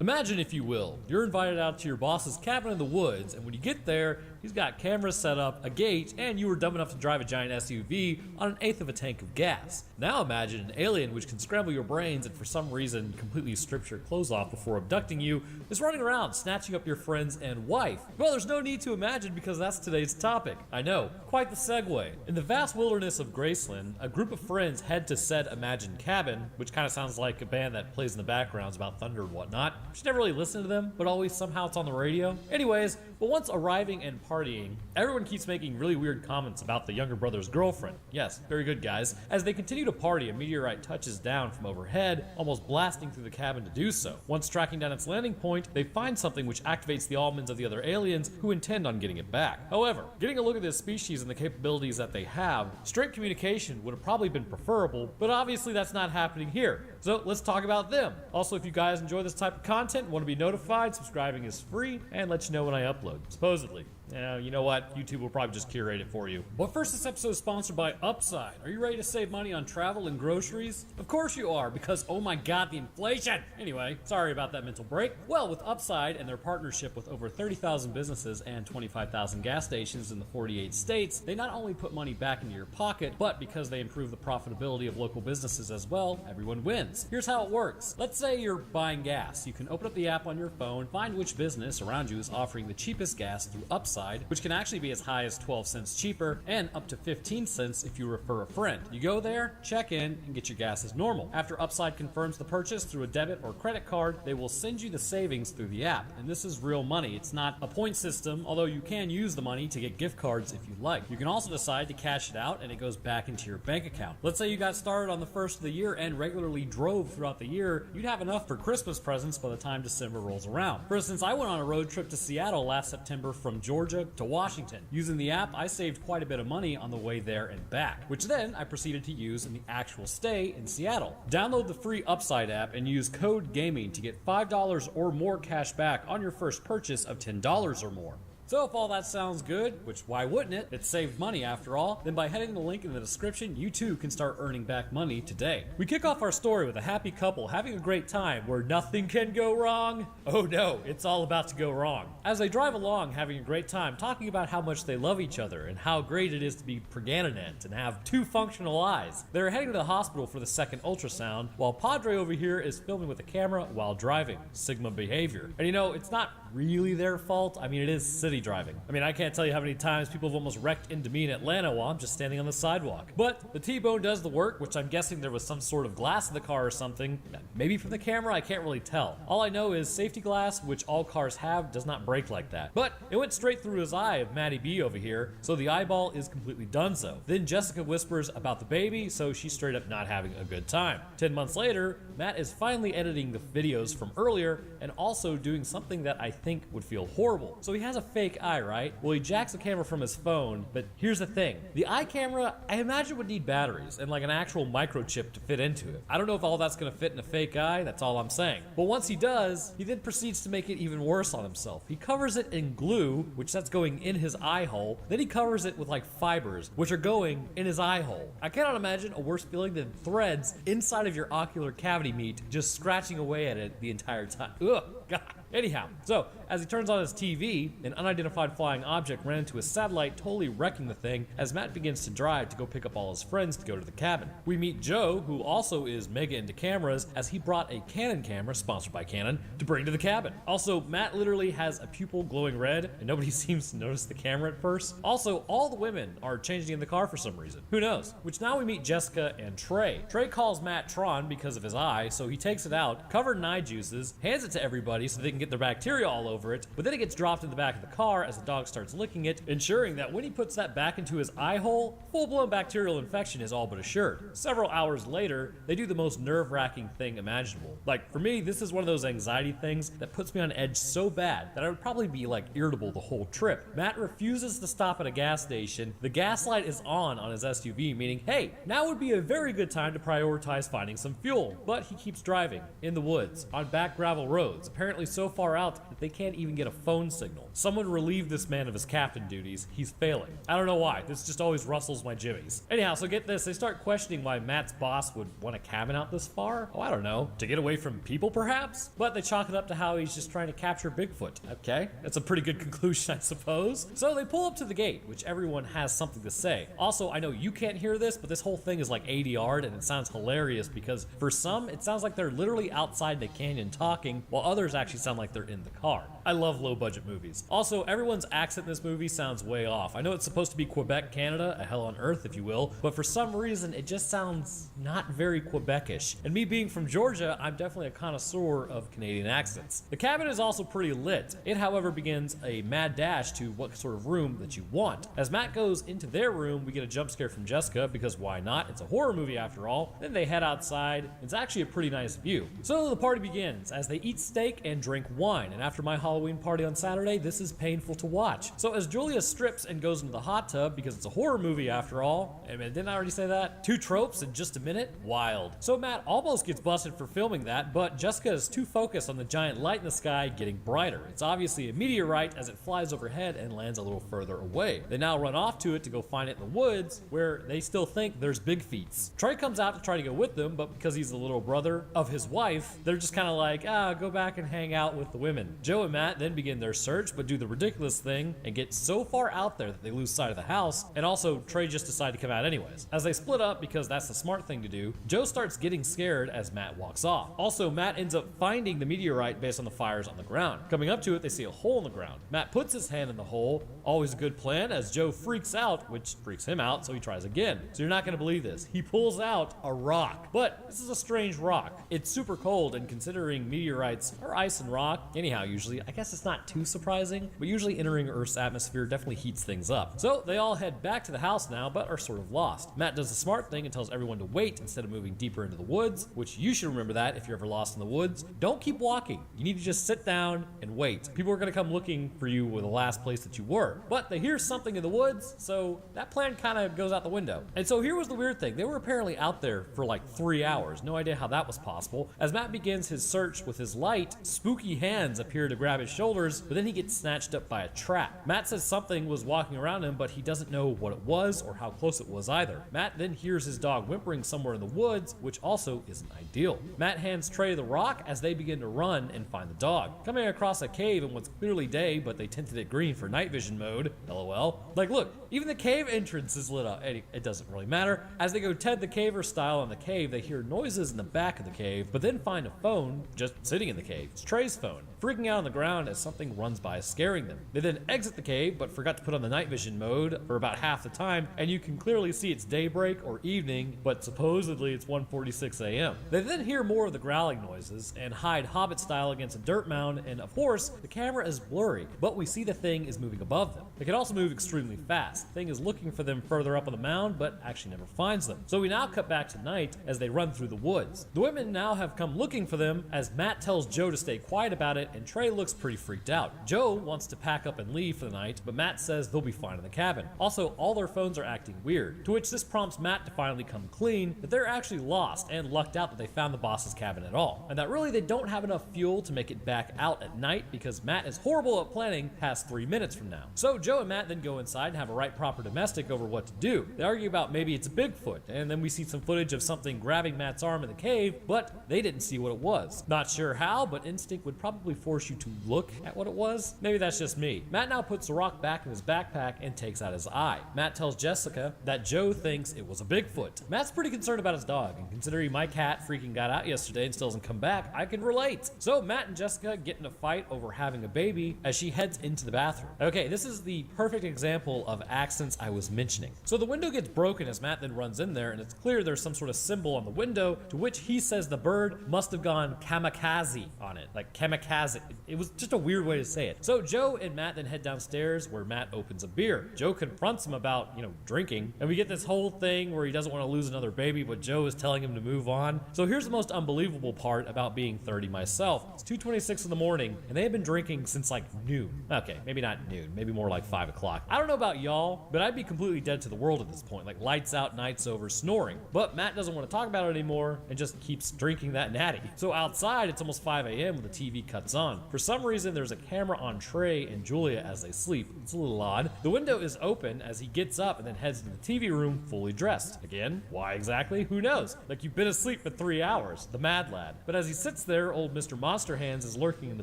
Imagine, if you will, you're invited out to your boss's cabin in the woods, and when you get there, he's got cameras set up, a gate, and you were dumb enough to drive a giant SUV on 1/8 of a tank of gas. Now imagine an alien which can scramble your brains and for some reason completely strips your clothes off before abducting you, is running around snatching up your friends and wife. Well, there's no need to imagine because that's today's topic. I know, quite the segue. In the vast wilderness of Graceland, a group of friends head to said imagined cabin, which kind of sounds like a band that plays in the backgrounds about thunder and whatnot. You should never really listen to them, but always somehow it's on the radio. Anyways, but once arriving and partying, everyone keeps making really weird comments about the younger brother's girlfriend. Yes, very good guys. As they continue to party, a meteorite touches down from overhead, almost blasting through the cabin to do so. Once tracking down its landing point, they find something which activates the almonds of the other aliens who intend on getting it back. However, getting a look at this species and the capabilities that they have, straight communication would have probably been preferable, but obviously that's not happening here. So let's talk about them. Also, if you guys enjoy this type of content and want to be notified, subscribing is free and lets you know when I upload, supposedly. Yeah, you know what? YouTube will probably just curate it for you. But first, this episode is sponsored by Upside. Are you ready to save money on travel and groceries? Of course you are, because oh my god, the inflation! Anyway, sorry about that mental break. Well, with Upside and their partnership with over 30,000 businesses and 25,000 gas stations in the 48 states, they not only put money back into your pocket, but because they improve the profitability of local businesses as well, everyone wins. Here's how it works. Let's say you're buying gas. You can open up the app on your phone, find which business around you is offering the cheapest gas through Upside, which can actually be as high as 12 cents cheaper and up to 15 cents if you refer a friend. You go there, check in, and get your gas as normal. After Upside confirms the purchase through a debit or credit card, they will send you the savings through the app. And this is real money. It's not a point system, although you can use the money to get gift cards if you like. You can also decide to cash it out and it goes back into your bank account. Let's say you got started on the first of the year and regularly drove throughout the year, you'd have enough for Christmas presents by the time December rolls around. For instance, I went on a road trip to Seattle last September from Georgia to Washington. Using the app, I saved quite a bit of money on the way there and back, which then I proceeded to use in the actual stay in Seattle. Download the free Upside app and use code GAMING to get $5 or more cash back on your first purchase of $10 or more. So if all that sounds good, which why wouldn't it? It's saved money after all, then by heading to the link in the description, you too can start earning back money today. We kick off our story with a happy couple having a great time where nothing can go wrong. Oh no, it's all about to go wrong. As they drive along having a great time talking about how much they love each other and how great it is to be pregnant and have 2 functional eyes. They're heading to the hospital for the second ultrasound while Padre over here is filming with a camera while driving. Sigma behavior. And you know, it's not really their fault. I mean, it is city driving. I mean, I can't tell you how many times people have almost wrecked into me in Atlanta while I'm just standing on the sidewalk. But the T-Bone does the work, which I'm guessing there was some sort of glass in the car or something. Maybe from the camera, I can't really tell. All I know is safety glass, which all cars have, does not break like that. But it went straight through his eye of Maddie B over here, so the eyeball is completely donezo. Then Jessica whispers about the baby, so she's straight up not having a good time. 10 months later, Matt is finally editing the videos from earlier and also doing something that I think would feel horrible. So he has a fake eye, right? Well, he jacks the camera from his phone, but here's the thing. The eye camera, I imagine, would need batteries and like an actual microchip to fit into it. I don't know if all that's gonna fit in a fake eye, that's all I'm saying. But once he does, he then proceeds to make it even worse on himself. He covers it in glue, which that's going in his eye hole. Then he covers it with like fibers, which are going in his eye hole. I cannot imagine a worse feeling than threads inside of your ocular cavity meat just scratching away at it the entire time. Ugh, God. Anyhow, so as he turns on his TV, an unidentified flying object ran into his satellite, totally wrecking the thing as Matt begins to drive to go pick up all his friends to go to the cabin. We meet Joe, who also is mega into cameras, as he brought a Canon camera, sponsored by Canon, to bring to the cabin. Also, Matt literally has a pupil glowing red, and nobody seems to notice the camera at first. Also, all the women are changing in the car for some reason. Who knows? Which now we meet Jessica and Trey. Trey calls Matt Tron because of his eye, so he takes it out, covered in eye juices, hands it to everybody so they can get their bacteria all over it, but then it gets dropped in the back of the car as the dog starts licking it, ensuring that when he puts that back into his eye hole, full-blown bacterial infection is all but assured. Several hours later, they do the most nerve-wracking thing imaginable. Like, for me, this is one of those anxiety things that puts me on edge so bad that I would probably be like irritable the whole trip. Matt refuses to stop at a gas station. The gas light is on his SUV, meaning, hey, now would be a very good time to prioritize finding some fuel. But he keeps driving, in the woods, on back gravel roads, apparently so far out that they can't even get a phone signal. Someone relieve this man of his captain duties. He's failing. I don't know why. This just always rustles my jimmies. Anyhow, so get this. They start questioning why Matt's boss would want a cabin out this far. Oh, I don't know. To get away from people, perhaps? But they chalk it up to how he's just trying to capture Bigfoot. Okay, that's a pretty good conclusion, I suppose. So they pull up to the gate, which everyone has something to say. Also, I know you can't hear this, but this whole thing is like ADR'd, and it sounds hilarious because for some, it sounds like they're literally outside the canyon talking, while others actually sound like they're in the car. I love low budget movies. Also, everyone's accent in this movie sounds way off. I know it's supposed to be Quebec, Canada, a hell on earth if you will, but for some reason it just sounds not very Quebecish. And me being from Georgia, I'm definitely a connoisseur of Canadian accents. The cabin is also pretty lit. It, however, begins a mad dash to what sort of room that you want. As Matt goes into their room, we get a jump scare from Jessica, because why not? It's a horror movie after all. Then they head outside. It's actually a pretty nice view. So the party begins as they eat steak and drink wine, and after my Halloween party on Saturday, this is painful to watch. So as Julia strips and goes into the hot tub, because it's a horror movie after all, and didn't I already say that? 2 tropes in just a minute? Wild. So Matt almost gets busted for filming that, but Jessica is too focused on the giant light in the sky getting brighter. It's obviously a meteorite as it flies overhead and lands a little further away. They now run off to it to go find it in the woods, where they still think there's big feats. Trey comes out to try to go with them, but because he's the little brother of his wife, they're just kind of like, go back and hang out with the women. Joe and Matt then begin their search, but do the ridiculous thing and get so far out there that they lose sight of the house, and also Trey just decide to come out anyways. As they split up, because that's the smart thing to do, Joe starts getting scared as Matt walks off. Also, Matt ends up finding the meteorite based on the fires on the ground. Coming up to it, they see a hole in the ground. Matt puts his hand in the hole, always a good plan, as Joe freaks out, which freaks him out, so he tries again. So you're not gonna believe this. He pulls out a rock, but this is a strange rock. It's super cold, and considering meteorites are ice and rock, anyhow, usually, I guess it's not too surprising, but usually entering Earth's atmosphere definitely heats things up. So they all head back to the house now, but are sort of lost. Matt does the smart thing and tells everyone to wait instead of moving deeper into the woods, which you should remember that if you're ever lost in the woods. Don't keep walking. You need to just sit down and wait. People are gonna come looking for you with the last place that you were. But they hear something in the woods, so that plan kind of goes out the window. And so here was the weird thing. They were apparently out there for like 3 hours. No idea how that was possible. As Matt begins his search with his light, spooky hands appear to grab his shoulders, but then he gets snatched up by a trap. Matt says something was walking around him, but he doesn't know what it was or how close it was either. Matt then hears his dog whimpering somewhere in the woods, which also isn't ideal. Matt hands Trey the rock as they begin to run and find the dog. Coming across a cave in what's clearly day, but they tinted it green for night vision mode. LOL. Like, look, even the cave entrance is lit up. It doesn't really matter. As they go Ted the Caver style in the cave, they hear noises in the back of the cave, but then find a phone just sitting in the cave. It's Trey's phone, freaking out on the ground as something runs by, scaring them. They then exit the cave, but forgot to put on the night vision mode for about half the time, and you can clearly see it's daybreak or evening, but supposedly it's 1:46 a.m. They then hear more of the growling noises and hide Hobbit style against a dirt mound, and of course, the camera is blurry, but we see the thing is moving above them. It can also move extremely fast. The thing is looking for them further up on the mound, but actually never finds them. So we now cut back to night as they run through the woods. The women now have come looking for them as Matt tells Joe to stay quiet about it, and Trey looks pretty freaked out. Joe wants to pack up and leave for the night, but Matt says they'll be fine in the cabin. Also, all their phones are acting weird, to which this prompts Matt to finally come clean that they're actually lost and lucked out that they found the boss's cabin at all, and that really they don't have enough fuel to make it back out at night because Matt is horrible at planning past 3 minutes from now. So Joe and Matt then go inside and have a right proper domestic over what to do. They argue about maybe it's a Bigfoot, and then we see some footage of something grabbing Matt's arm in the cave, but they didn't see what it was. Not sure how, but instinct would probably force you to look at what it was. Maybe that's just me. Matt now puts the rock back in his backpack and takes out his eye. Matt tells Jessica that Joe thinks it was a Bigfoot. Matt's pretty concerned about his dog, and considering my cat freaking got out yesterday and still hasn't come back, I can relate. So Matt and Jessica get in a fight over having a baby as she heads into the bathroom. Okay, this is the perfect example of accents I was mentioning. So the window gets broken as Matt then runs in there, and it's clear there's some sort of symbol on the window, to which he says the bird must have gone kamikaze on it. Like kamikaze. It was just a weird way to say it. So Joe and Matt then head downstairs where Matt opens a beer. Joe confronts him about, drinking, and we get this whole thing where he doesn't want to lose another baby, but Joe is telling him to move on. So here's the most unbelievable part about being 30 myself. It's 2:26 in the morning, and they have been drinking since like noon. Okay, maybe not noon, maybe more like 5 o'clock. I don't know about y'all, but I'd be completely dead to the world at this point, like lights out, nights over, snoring. But Matt doesn't want to talk about it anymore and just keeps drinking that natty. So outside, it's almost 5 a.m. when the TV cuts on. For some reason, there's a camera on Trey and Julia as they sleep. It's a little odd. The window is open as he gets up and then heads to the TV room fully dressed. Again, why exactly? Who knows? Like you've been asleep for 3 hours, the mad lad. But as he sits there, old Mr. Monster Hands is lurking in the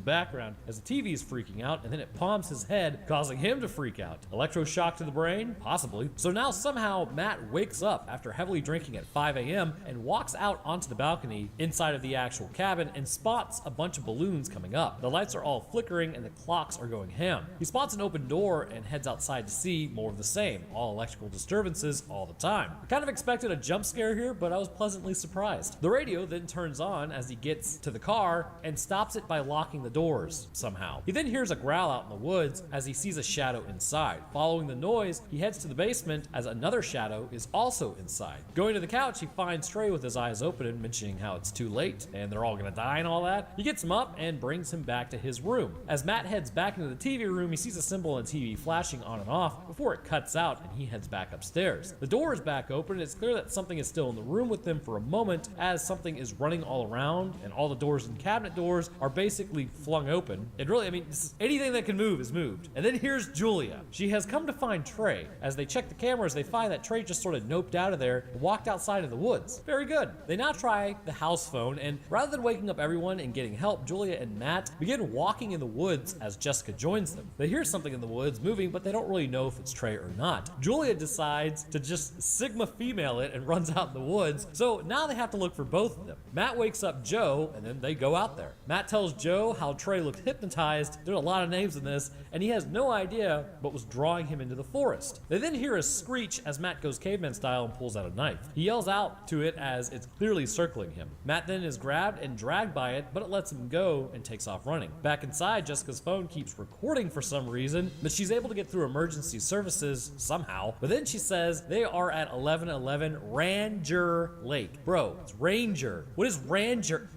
background as the TV is freaking out, and then it palms his head, causing him to freak out. Electroshock to the brain? Possibly. So now somehow Matt wakes up after heavily drinking at 5 a.m. and walks out onto the balcony inside of the actual cabin and spots a bunch of balloons coming up. The lights are all flickering and the clocks are going ham. He spots an open door and heads outside to see more of the same, all electrical disturbances all the time. I kind of expected a jump scare here, but I was pleasantly surprised. The radio then turns on as he gets to the car and stops it by locking the doors somehow. He then hears a growl out in the woods as he sees a shadow inside. Following the noise, he heads to the basement as another shadow is also inside. Going to the couch, he finds Trey with his eyes open and mentioning how it's too late and they're all gonna die and all that. He gets him up and brings him back to his room. As Matt heads back into the TV room, he sees a symbol on the TV flashing on and off before it cuts out and he heads back upstairs. The door is back open and it's clear that something is still in the room with them for a moment as something is running all around and all the doors and cabinet doors are basically flung open. It really, I mean, anything that can move is moved. And then here's Julia. She has come to find Trey. As they check the cameras, they find that Trey just sort of noped out of there and walked outside of the woods. Very good. They now try the house phone, and rather than waking up everyone and getting help, Julia and Matt begin walking in the woods as Jessica joins them. They hear something in the woods moving, but they don't really know if it's Trey or not. Julia decides to just Sigma female it and runs out in the woods, so now they have to look for both of them. Matt wakes up Joe, and then they go out there. Matt tells Joe how Trey looked hypnotized. There's a lot of names in this, and he has no idea what was drawing him into the forest. They then hear a screech as Matt goes caveman style and pulls out a knife. He yells out to it as it's clearly circling him. Matt then is grabbed and dragged by it, but it lets him go and takes off running. Back inside, Jessica's phone keeps recording for some reason, but she's able to get through emergency services somehow. But then she says they are at 1111 Ranger Lake. Bro, it's Ranger. What is Ranger?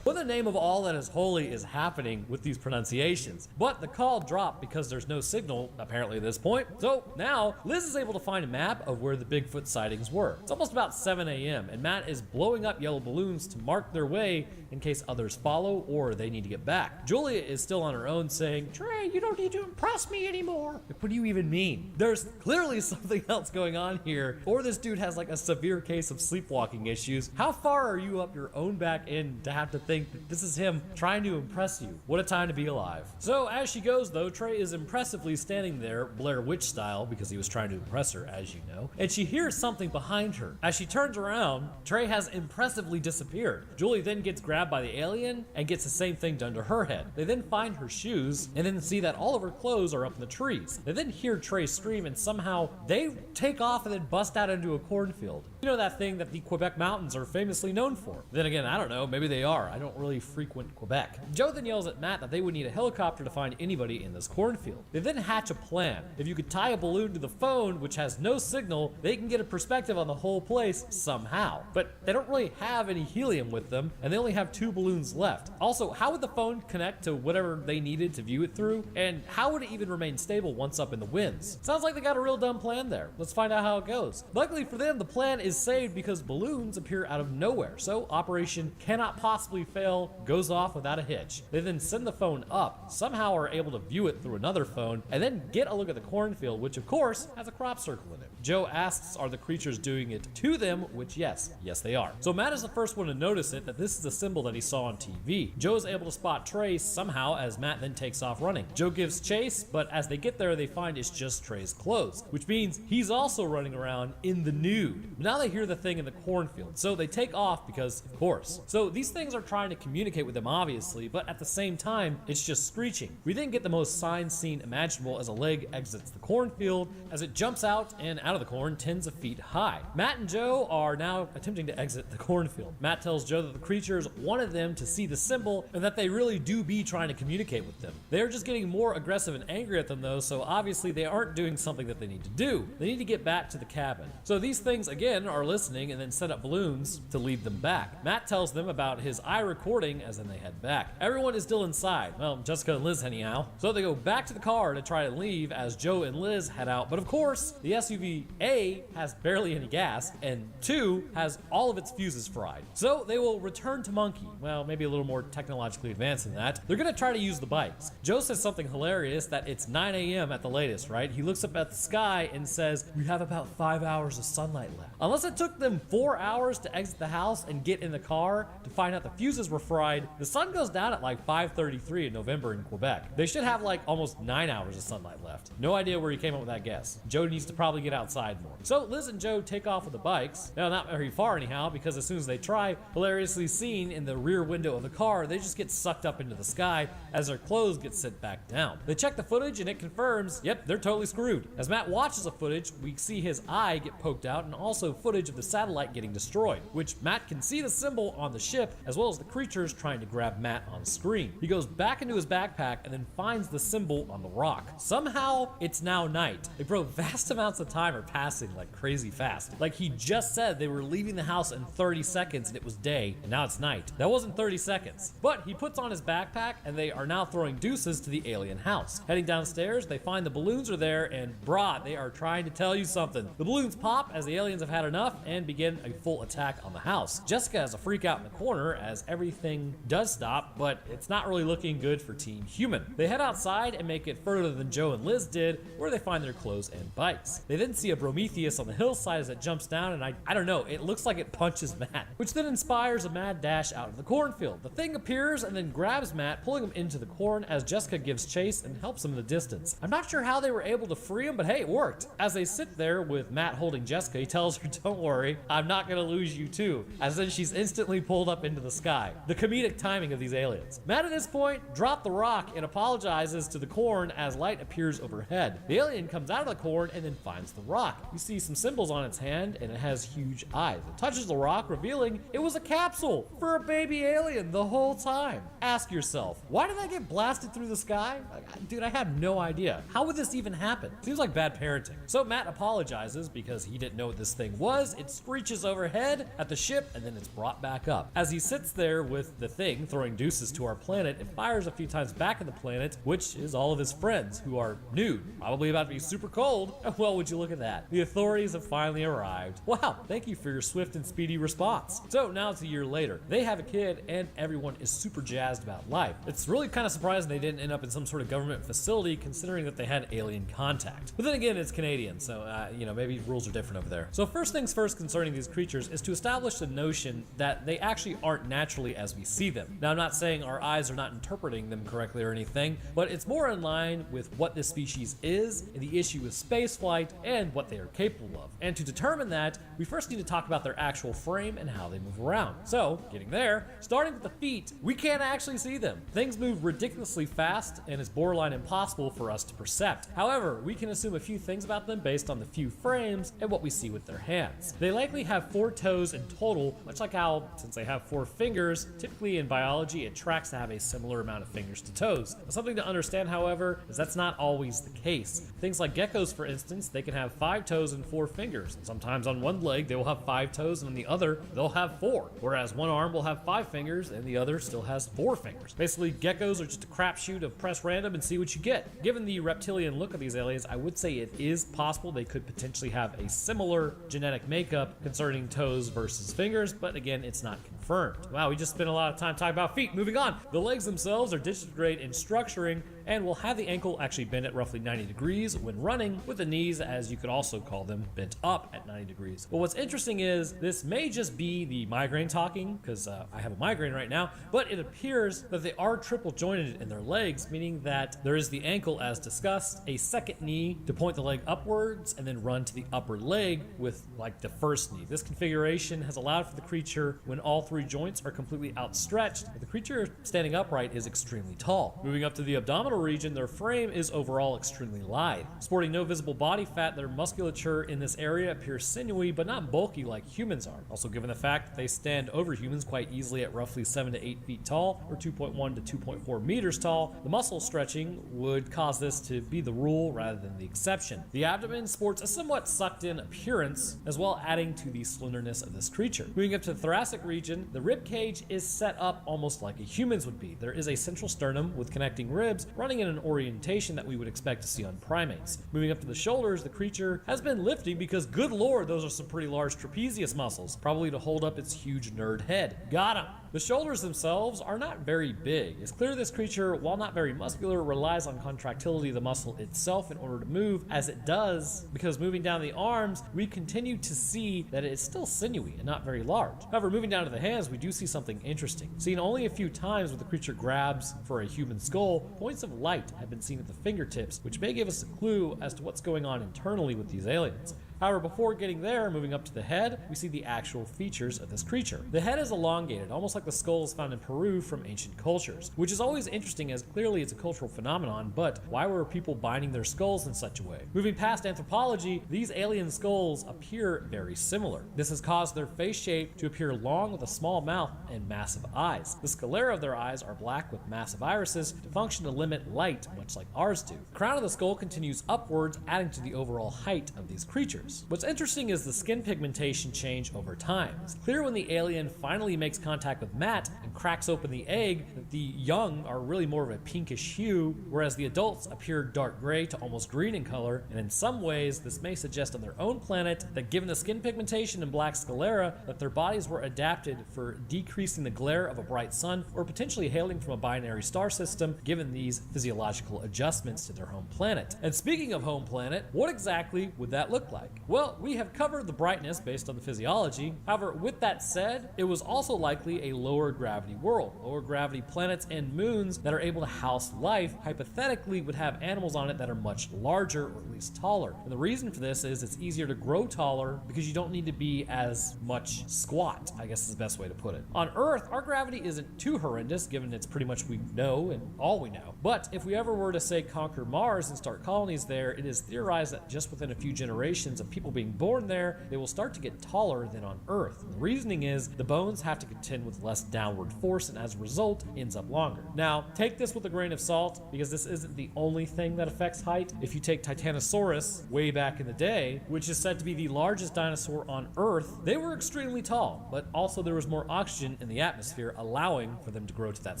What the name of all that is holy is happening with these pronunciations? But the call dropped because there's no signal apparently at this point. So now Liz is able to find a map of where the Bigfoot sightings were. It's almost about 7 a.m. and Matt is blowing up yellow balloons to mark their way in case others follow or they need to get back. Julia is still on her own saying, Trey, you don't need to impress me anymore. Like, what do you even mean? There's clearly something else going on here, or this dude has like a severe case of sleepwalking issues. How far are you up your own back end to have to think that this is him trying to impress you? What a time to be alive. So as she goes though, Trey is impressively standing there, Blair Witch style, because he was trying to impress her, as you know, and she hears something behind her. As she turns around, Trey has impressively disappeared. Julie then gets grabbed by the alien and gets the same thing done to her head. They then find her shoes and then see that all of her clothes are up in the trees. They then hear Trey scream and somehow they take off and then bust out into a cornfield. You know that thing that the Quebec mountains are famously known for. Then again, I don't know, maybe they are. I don't really frequent Quebec. Joe then yells at Matt that they would need a helicopter to find anybody in this cornfield. They then hatch a plan. If you could tie a balloon to the phone, which has no signal, they can get a perspective on the whole place somehow. But they don't really have any helium with them, and they only have 2 balloons left. Also, how would the phone connect to whatever they needed to view it through? And how would it even remain stable once up in the winds? Sounds like they got a real dumb plan there. Let's find out how it goes. Luckily for them, the plan is saved because balloons appear out of nowhere, so Operation Cannot Possibly Fail goes off without a hitch. They then send the phone up, somehow are able to view it through another phone, and then get a look at the cornfield, which of course has a crop circle in it. Joe asks, are the creatures doing it to them? Which yes they are. So Matt is the first one to notice it, that this is a symbol that he saw on TV. Joe is able to spot Trey somehow as Matt then takes off running. Joe gives chase, but as they get there, they find it's just Trey's clothes, which means he's also running around in the nude. Now they hear the thing in the cornfield, so they take off because, of course. So these things are trying to communicate with them, obviously, but at the same time, it's just screeching. We then get the most sign scene imaginable as a leg exits the cornfield, as it jumps out and out of the corn tens of feet high. Matt and Joe are now attempting to exit the cornfield. Matt tells Joe that the creatures wanted them to see the symbol and that they really do be trying to communicate with them. They're just getting more aggressive and angry at them though, so obviously they aren't doing something that they need to do. They need to get back to the cabin. So these things again are listening and then set up balloons to lead them back. Matt tells them about his eye recording as then they head back. Everyone is still inside. Well, Jessica and Liz anyhow. So they go back to the car to try to leave as Joe and Liz head out. But of course, the SUV A has barely any gas and 2 has all of its fuses fried. So they will return to Monkey. Well, maybe a little more technologically advanced than that. They're gonna try to use the bikes. Joe says something hilarious that it's 9 a.m. at the latest, right? He looks up at the sky and says, we have about 5 hours of sunlight left. Unless it took them 4 hours to exit the house and get in the car to find out the fuses were fried, the sun goes down at like 5:33 in November in Quebec. They should have like almost 9 hours of sunlight left. No idea where he came up with that guess. Joe needs to probably get outside more. So Liz and Joe take off with the bikes. Now, not very far anyhow, because as soon as they try, hilariously seen in the rear window of the car, they just get sucked up into the sky as their clothes get sent back down. They check the footage and it confirms, yep, they're totally screwed. As Matt watches the footage, we see his eye get poked out and also footage of the satellite getting destroyed, which Matt can see the symbol on the ship as well as the creatures trying to grab Matt on screen. He goes back into his backpack and then finds the symbol on the rock. Somehow, it's now night. Like, bro, vast amounts of time are passing like crazy fast. Like he just said they were leaving the house in 30 seconds and it was day, and now it's night. That wasn't 30 seconds. But he puts on his backpack and they are now throwing deuces to the alien house. Heading downstairs, they find the balloons are there, and brah, they are trying to tell you something. The balloons pop as the aliens have had enough and begin a full attack on the house. Jessica has a freak out in the corner as everything does stop, but it's not really looking good for Team Human. They head outside and make it further than Joe and Liz did, where they find their clothes and bikes. They then see a Prometheus on the hillside as it jumps down, and I don't know, it looks like it punches Matt, which then inspires a mad dash out of the cornfield. The thing appears and then grabs Matt, pulling him into the corn as Jessica gives chase and helps him in the distance. I'm not sure how they were able to free him, but hey, it worked. As they sit there with Matt holding Jessica, he tells her, "Don't worry, I'm not gonna lose you too," as then she's instantly pulled up into the sky. The comedic timing of these aliens. Matt at this point dropped the rock and apologizes to the corn as light appears overhead. The alien comes out of the corn and then finds the rock. You see some symbols on its hand and it has huge eyes. It touches the rock, revealing it was a capsule for a baby alien the whole time. Ask yourself, why did that get blasted through the sky? Dude, I have no idea. How would this even happen? Seems like bad parenting. So Matt apologizes because he didn't know what this thing was. It screeches overhead at the ship and then it's brought back up. As he sits there with the thing throwing deuces to our planet, it fires a few times back at the planet, which is all of his friends who are nude, probably about to be super cold. Well, would you look at that? The authorities have finally arrived. Wow, thank you for your swift and speedy response. So now it's a year later. They have a kid and everyone is super jazzed about life. It's really kind of surprising they didn't end up in some sort of government facility considering that they had alien contact. But then again, it's Canadian, so maybe rules are different over there. So first things first concerning these creatures is to establish the notion that they actually aren't naturally as we see them. Now, I'm not saying our eyes are not interpreting them correctly or anything, but it's more in line with what this species is and the issue with spaceflight and what they are capable of. And to determine that, we first need to talk about their actual frame and how they move around. So, getting there, starting with the feet, we can't actually see them. Things move ridiculously fast and it's borderline impossible for us to percept. However, we can assume a few things about them based on the few frames and what we see with their hands. They likely have 4 toes in total, much like how, since they have 4 fingers, typically in biology it tracks to have a similar amount of fingers to toes. Something to understand, however, is that's not always the case. Things like geckos, for instance, they can have 5 toes and 4 fingers. Sometimes on one leg they will have 5 toes and on the other they'll have 4, whereas one arm will have 5 fingers and the other still has 4 fingers. Basically, geckos are just a crapshoot of press random and see what you get. Given the reptilian look of these aliens, I would say it is possible they could potentially have a similar genetic makeup concerning toes versus fingers, but again, it's not confirmed. Wow, we just spent a lot of time talking about feet. Moving on. The legs themselves are digitigrade in structuring and will have the ankle actually bent at roughly 90 degrees when running, with the knees, as you could also call them, bent up at 90 degrees. But what's interesting is this may just be the migraine talking, because I have a migraine right now, but it appears that they are triple jointed in their legs, meaning that there is the ankle as discussed, a second knee to point the leg upwards, and then run to the upper leg with like the first knee. This configuration has allowed for the creature when all 3 joints are completely outstretched, but the creature standing upright is extremely tall. Moving up to the abdominal region, their frame is overall extremely lithe. Sporting no visible body fat, their musculature in this area appears sinewy but not bulky like humans are. Also, given the fact that they stand over humans quite easily at roughly 7 to 8 feet tall, or 2.1 to 2.4 meters tall, the muscle stretching would cause this to be the rule rather than the exception. The abdomen sports a somewhat sucked in appearance, as well adding to the slenderness of this creature. Moving up to the thoracic region, the rib cage is set up almost like a human's would be. There is a central sternum with connecting ribs running in an orientation that we would expect to see on primates. Moving up to the shoulders, the creature has been lifting because, good lord, those are some pretty large trapezius muscles, probably to hold up its huge nerd head. Got him! The shoulders themselves are not very big. It's clear this creature, while not very muscular, relies on contractility of the muscle itself in order to move, as it does, because moving down the arms, we continue to see that it's still sinewy and not very large. However, moving down to the hands, we do see something interesting. Seen only a few times where the creature grabs for a human skull, points of light have been seen at the fingertips, which may give us a clue as to what's going on internally with these aliens. However, before getting there, moving up to the head, we see the actual features of this creature. The head is elongated, almost like the skulls found in Peru from ancient cultures, which is always interesting as clearly it's a cultural phenomenon, but why were people binding their skulls in such a way? Moving past anthropology, these alien skulls appear very similar. This has caused their face shape to appear long with a small mouth and massive eyes. The sclera of their eyes are black with massive irises to function to limit light, much like ours do. The crown of the skull continues upwards, adding to the overall height of these creatures. features. What's interesting is the skin pigmentation change over time. It's clear when the alien finally makes contact with Matt and cracks open the egg that the young are really more of a pinkish hue, whereas the adults appear dark gray to almost green in color, and in some ways this may suggest on their own planet that given the skin pigmentation in Black Scalera that their bodies were adapted for decreasing the glare of a bright sun or potentially hailing from a binary star system given these physiological adjustments to their home planet. And speaking of home planet, what exactly would that look like? Well, we have covered the brightness based on the physiology. However, with that said, it was also likely a lower gravity world. Lower gravity planets and moons that are able to house life hypothetically would have animals on it that are much larger or at least taller. And the reason for this is it's easier to grow taller because you don't need to be as much squat, I guess is the best way to put it. On Earth, our gravity isn't too horrendous given it's pretty much we know and all we know. But if we ever were to say conquer Mars and start colonies there, it is theorized that just within a few generations of people being born there, they will start to get taller than on Earth. And the reasoning is the bones have to contend with less downward force and as a result ends up longer. Now, take this with a grain of salt because this isn't the only thing that affects height. If you take Titanosaurus way back in the day, which is said to be the largest dinosaur on Earth, they were extremely tall, but also there was more oxygen in the atmosphere allowing for them to grow to that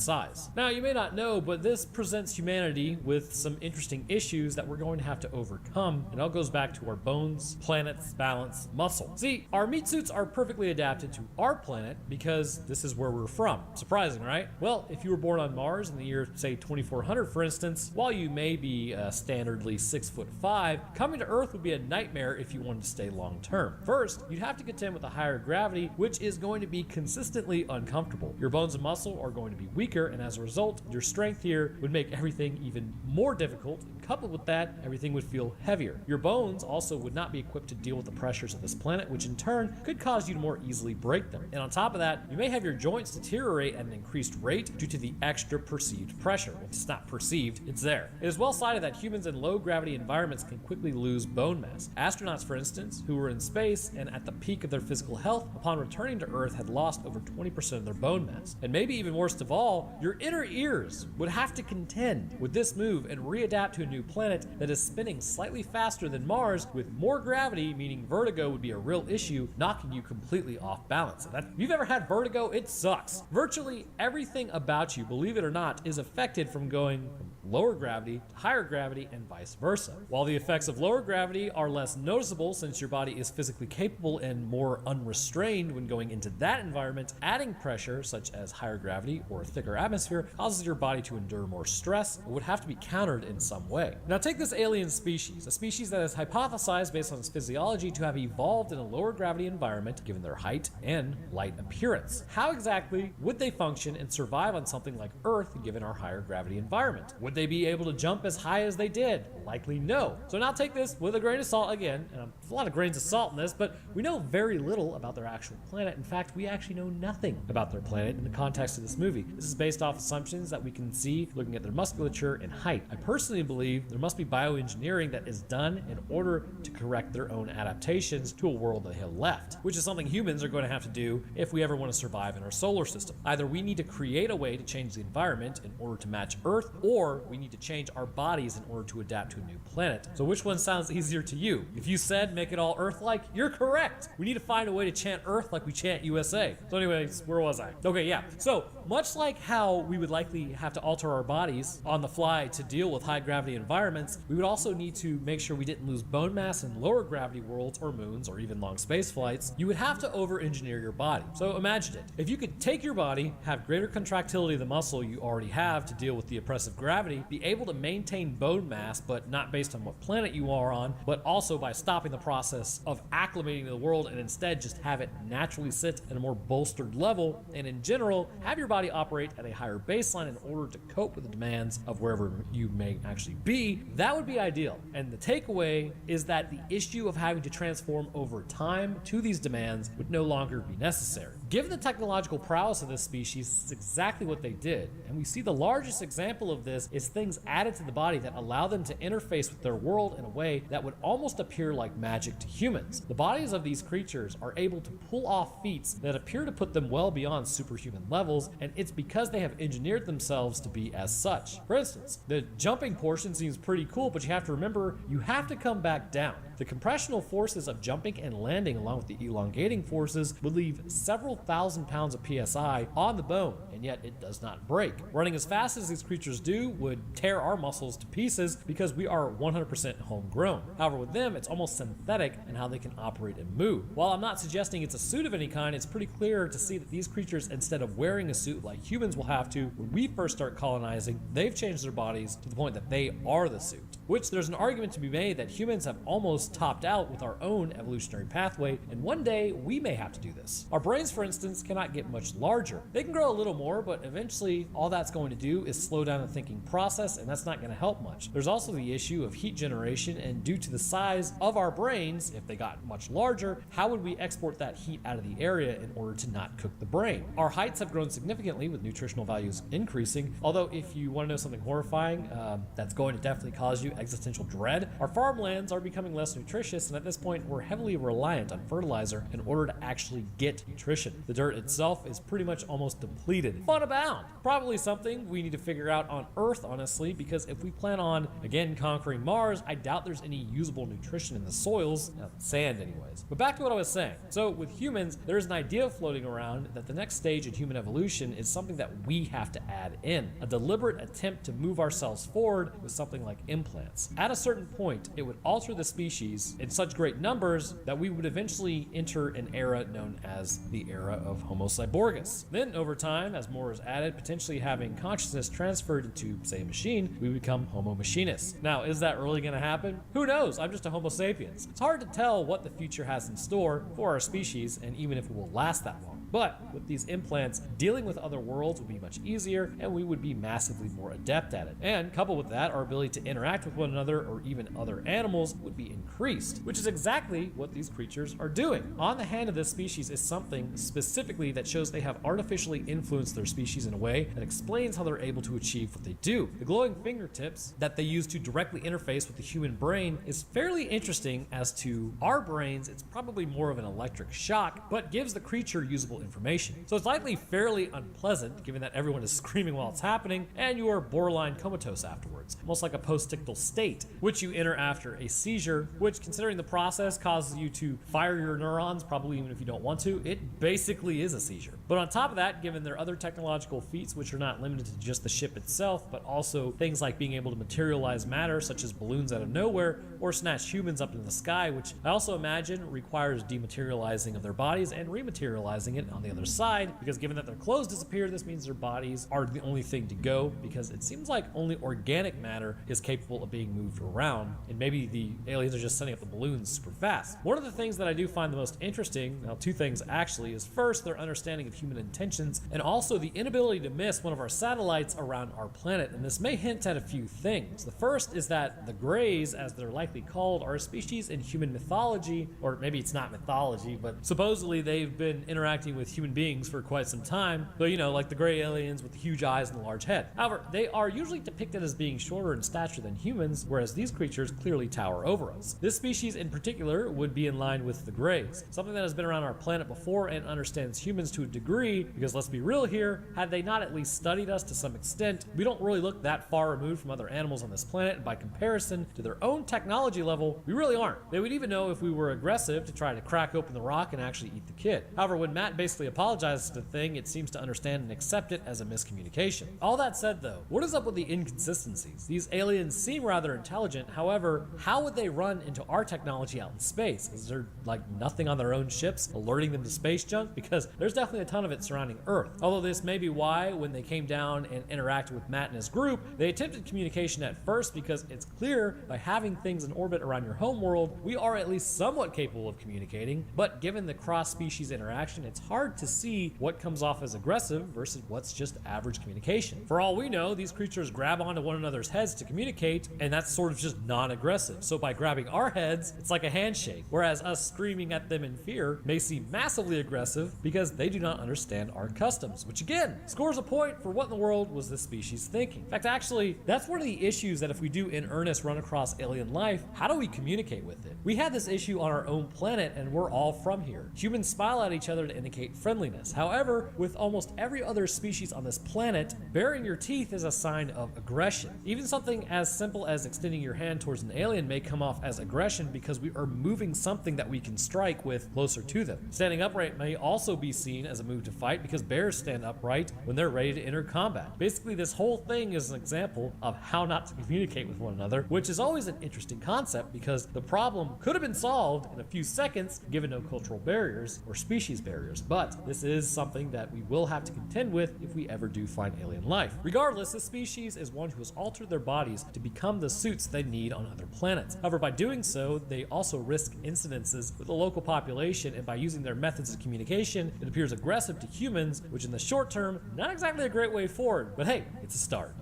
size. Now, you may not know, but this presents humanity with some interesting issues that we're going to have to overcome, and it all goes back to our bones, planets, balance, muscle. See, our meat suits are perfectly adapted to our planet because this is where we're from. Surprising, right? Well, if you were born on Mars in the year, say, 2400, for instance, while you may be standardly 6'5", coming to Earth would be a nightmare if you wanted to stay long term. First, you'd have to contend with a higher gravity, which is going to be consistently uncomfortable. Your bones and muscle are going to be weaker, and as a result, your strength here would make everything even more difficult. And coupled with that, everything would feel heavier. Your bones also would not be equipped to deal with the pressures of this planet, which in turn could cause you to more easily break them. And on top of that, you may have your joints deteriorate at an increased rate due to the extra perceived pressure. If it's not perceived, it's there. It is well cited that humans in low gravity environments can quickly lose bone mass. Astronauts, for instance, who were in space and at the peak of their physical health, upon returning to Earth had lost over 20% of their bone mass. And maybe even worst of all, your inner ears would have to contend with this move and readapt to a new planet that is spinning slightly faster than Mars with more gravity, meaning vertigo would be a real issue, knocking you completely off balance. If you've ever had vertigo, it sucks. Virtually everything about you, believe it or not, is affected from going from lower gravity to higher gravity and vice versa. While the effects of lower gravity are less noticeable since your body is physically capable and more unrestrained when going into that environment, adding pressure such as higher gravity or a thicker atmosphere causes your body to endure more stress and would have to be countered in some way. Now take this alien species, a species that is hypothesized based on its physiology to have evolved in a lower gravity environment given their height and light appearance. How exactly would they function and survive on something like Earth given our higher gravity environment? Would they be able to jump as high as they did? Likely no. So now take this with a grain of salt again, and there's a lot of grains of salt in this, but we know very little about their actual planet. In fact, we actually know nothing about their planet in the context of this movie. This is based off assumptions that we can see looking at their musculature and height. I personally believe there must be bioengineering that is done in order to correct their own adaptations to a world they have left, which is something humans are going to have to do if we ever want to survive in our solar system. Either we need to create a way to change the environment in order to match Earth, or we need to change our bodies in order to adapt to a new planet. So which one sounds easier to you? If you said make it all Earth-like, you're correct. We need to find a way to chant Earth like we chant USA. So anyways, where was I? Okay, yeah. So much like how we would likely have to alter our bodies on the fly to deal with high gravity environments, we would also need to make sure we didn't lose bone mass in lower gravity worlds or moons or even long space flights. You would have to over-engineer your body. So imagine it. If you could take your body, have greater contractility of the muscle you already have to deal with the oppressive gravity, be able to maintain bone mass, but not based on what planet you are on, but also by stopping the process of acclimating to the world and instead just have it naturally sit at a more bolstered level, and in general, have your body operate at a higher baseline in order to cope with the demands of wherever you may actually be, that would be ideal. And the takeaway is that the issue of having to transform over time to these demands would no longer be necessary. Given the technological prowess of this species, this is exactly what they did, and we see the largest example of this is things added to the body that allow them to interface with their world in a way that would almost appear like magic to humans. The bodies of these creatures are able to pull off feats that appear to put them well beyond superhuman levels, and it's because they have engineered themselves to be as such. For instance, the jumping portion seems pretty cool, but you have to remember you have to come back down. The compressional forces of jumping and landing along with the elongating forces would leave several thousand pounds of PSI on the bone, and yet it does not break. Running as fast as these creatures do would tear our muscles to pieces because we are 100% homegrown. However, with them, it's almost synthetic in how they can operate and move. While I'm not suggesting it's a suit of any kind, it's pretty clear to see that these creatures, instead of wearing a suit like humans will have to when we first start colonizing, they've changed their bodies to the point that they are the suit. Which there's an argument to be made that humans have almost topped out with our own evolutionary pathway, and one day we may have to do this. Our brains, for instance, cannot get much larger. They can grow a little more, but eventually all that's going to do is slow down the thinking process, and that's not going to help much. There's also the issue of heat generation, and due to the size of our brains, if they got much larger, how would we export that heat out of the area in order to not cook the brain? Our heights have grown significantly with nutritional values increasing, although if you want to know something horrifying, that's going to definitely cause you existential dread. Our farmlands are becoming less nutritious, and at this point we're heavily reliant on fertilizer in order to actually get nutrition. The dirt itself is pretty much almost depleted. Fun abound. Probably something we need to figure out on Earth, honestly, because if we plan on, again, conquering Mars, I doubt there's any usable nutrition in the soils, sand anyways. But back to what I was saying. So with humans, there's an idea floating around that the next stage in human evolution is something that we have to add in, a deliberate attempt to move ourselves forward with something like implants. At a certain point, it would alter the species in such great numbers that we would eventually enter an era known as the era of Homo cyborgus. Then over time, as more is added, potentially having consciousness transferred into, say, a machine, we become Homo machinus. Now, is that really going to happen? Who knows? I'm just a Homo sapiens. It's hard to tell what the future has in store for our species, and even if it will last that long. But with these implants, dealing with other worlds would be much easier, and we would be massively more adept at it. And coupled with that, our ability to interact with one another or even other animals would be increased, which is exactly what these creatures are doing. On the hand of this species is something specifically that shows they have artificially influenced their species in a way that explains how they're able to achieve what they do. The glowing fingertips that they use to directly interface with the human brain is fairly interesting. As to our brains, it's probably more of an electric shock, but gives the creature usable information. So it's likely fairly unpleasant, given that everyone is screaming while it's happening, and you are borderline comatose afterwards, almost like a postictal state, which you enter after a seizure, which, considering the process causes you to fire your neurons, probably even if you don't want to, it basically is a seizure. But on top of that, given their other technological feats, which are not limited to just the ship itself, but also things like being able to materialize matter, such as balloons out of nowhere, or snatch humans up into the sky, which I also imagine requires dematerializing of their bodies and rematerializing it on the other side, because given that their clothes disappear, this means their bodies are the only thing to go, because it seems like only organic matter is capable of being moved around, and maybe the aliens are just sending up the balloons super fast. One of the things that I do find the most interesting, now two things actually, is first their understanding of human intentions, and also the inability to miss one of our satellites around our planet, and this may hint at a few things. The first is that the Greys, as they're likely called, are a species in human mythology, or maybe it's not mythology, but supposedly they've been interacting with human beings for quite some time, though, you know, like the gray aliens with the huge eyes and the large head. However, they are usually depicted as being shorter in stature than humans, whereas these creatures clearly tower over us. This species in particular would be in line with the Greys, something that has been around our planet before and understands humans to a degree, because let's be real here, had they not at least studied us to some extent, we don't really look that far removed from other animals on this planet, and by comparison to their own technology level, we really aren't. They would even know if we were aggressive to try to crack open the rock and actually eat the kid. However, when Matt basically apologizes to the thing, it seems to understand and accept it as a miscommunication. All that said though, what is up with the inconsistencies? These aliens seem rather intelligent, however, how would they run into our technology out in space? Is there like nothing on their own ships alerting them to space junk? Because there's definitely a ton of it surrounding Earth. Although this may be why when they came down and interacted with Matt and his group, they attempted communication at first, because it's clear by having things in orbit around your home world, we are at least somewhat capable of communicating, but given the cross-species interaction, it's hard hard to see what comes off as aggressive versus what's just average communication. For all we know, these creatures grab onto one another's heads to communicate, and that's sort of just non-aggressive. So by grabbing our heads, it's like a handshake, whereas us screaming at them in fear may seem massively aggressive because they do not understand our customs, which again, scores a point for what in the world was this species thinking. In fact, actually, that's one of the issues that if we do in earnest run across alien life, how do we communicate with it? We had this issue on our own planet and we're all from here. Humans smile at each other to indicate friendliness. However, with almost every other species on this planet, baring your teeth is a sign of aggression. Even something as simple as extending your hand towards an alien may come off as aggression because we are moving something that we can strike with closer to them. Standing upright may also be seen as a move to fight because bears stand upright when they're ready to enter combat. Basically, this whole thing is an example of how not to communicate with one another, which is always an interesting concept because the problem could have been solved in a few seconds given no cultural barriers or species barriers. But this is something that we will have to contend with if we ever do find alien life. Regardless, this species is one who has altered their bodies to become the suits they need on other planets. However, by doing so, they also risk incidences with the local population, and by using their methods of communication, it appears aggressive to humans, which in the short term, not exactly a great way forward, but hey, it's a start.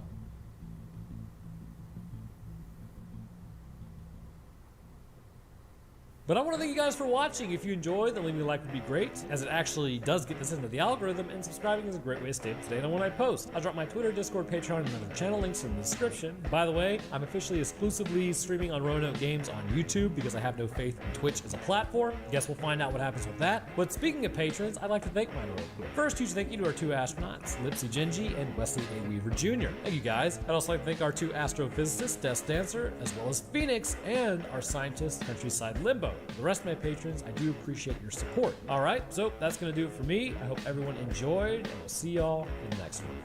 But I want to thank you guys for watching. If you enjoyed, then leaving a like would be great, as it actually does get this into the algorithm, and subscribing is a great way to stay up to date on when I post. I'll drop my Twitter, Discord, Patreon, and other channel links in the description. By the way, I'm officially exclusively streaming on Roanoke Games on YouTube because I have no faith in Twitch as a platform. Guess we'll find out what happens with that. But speaking of patrons, I'd like to thank mine real quick. First, huge thank you to our 2 astronauts, Lipsy Genji and Wesley A. Weaver Jr. Thank you guys. I'd also like to thank our 2 astrophysicists, Death Dancer, as well as Phoenix, and our scientist, Countryside Limbo. The rest of my patrons, I do appreciate your support. All right, so that's going to do it for me. I hope everyone enjoyed, and we'll see y'all in the next one.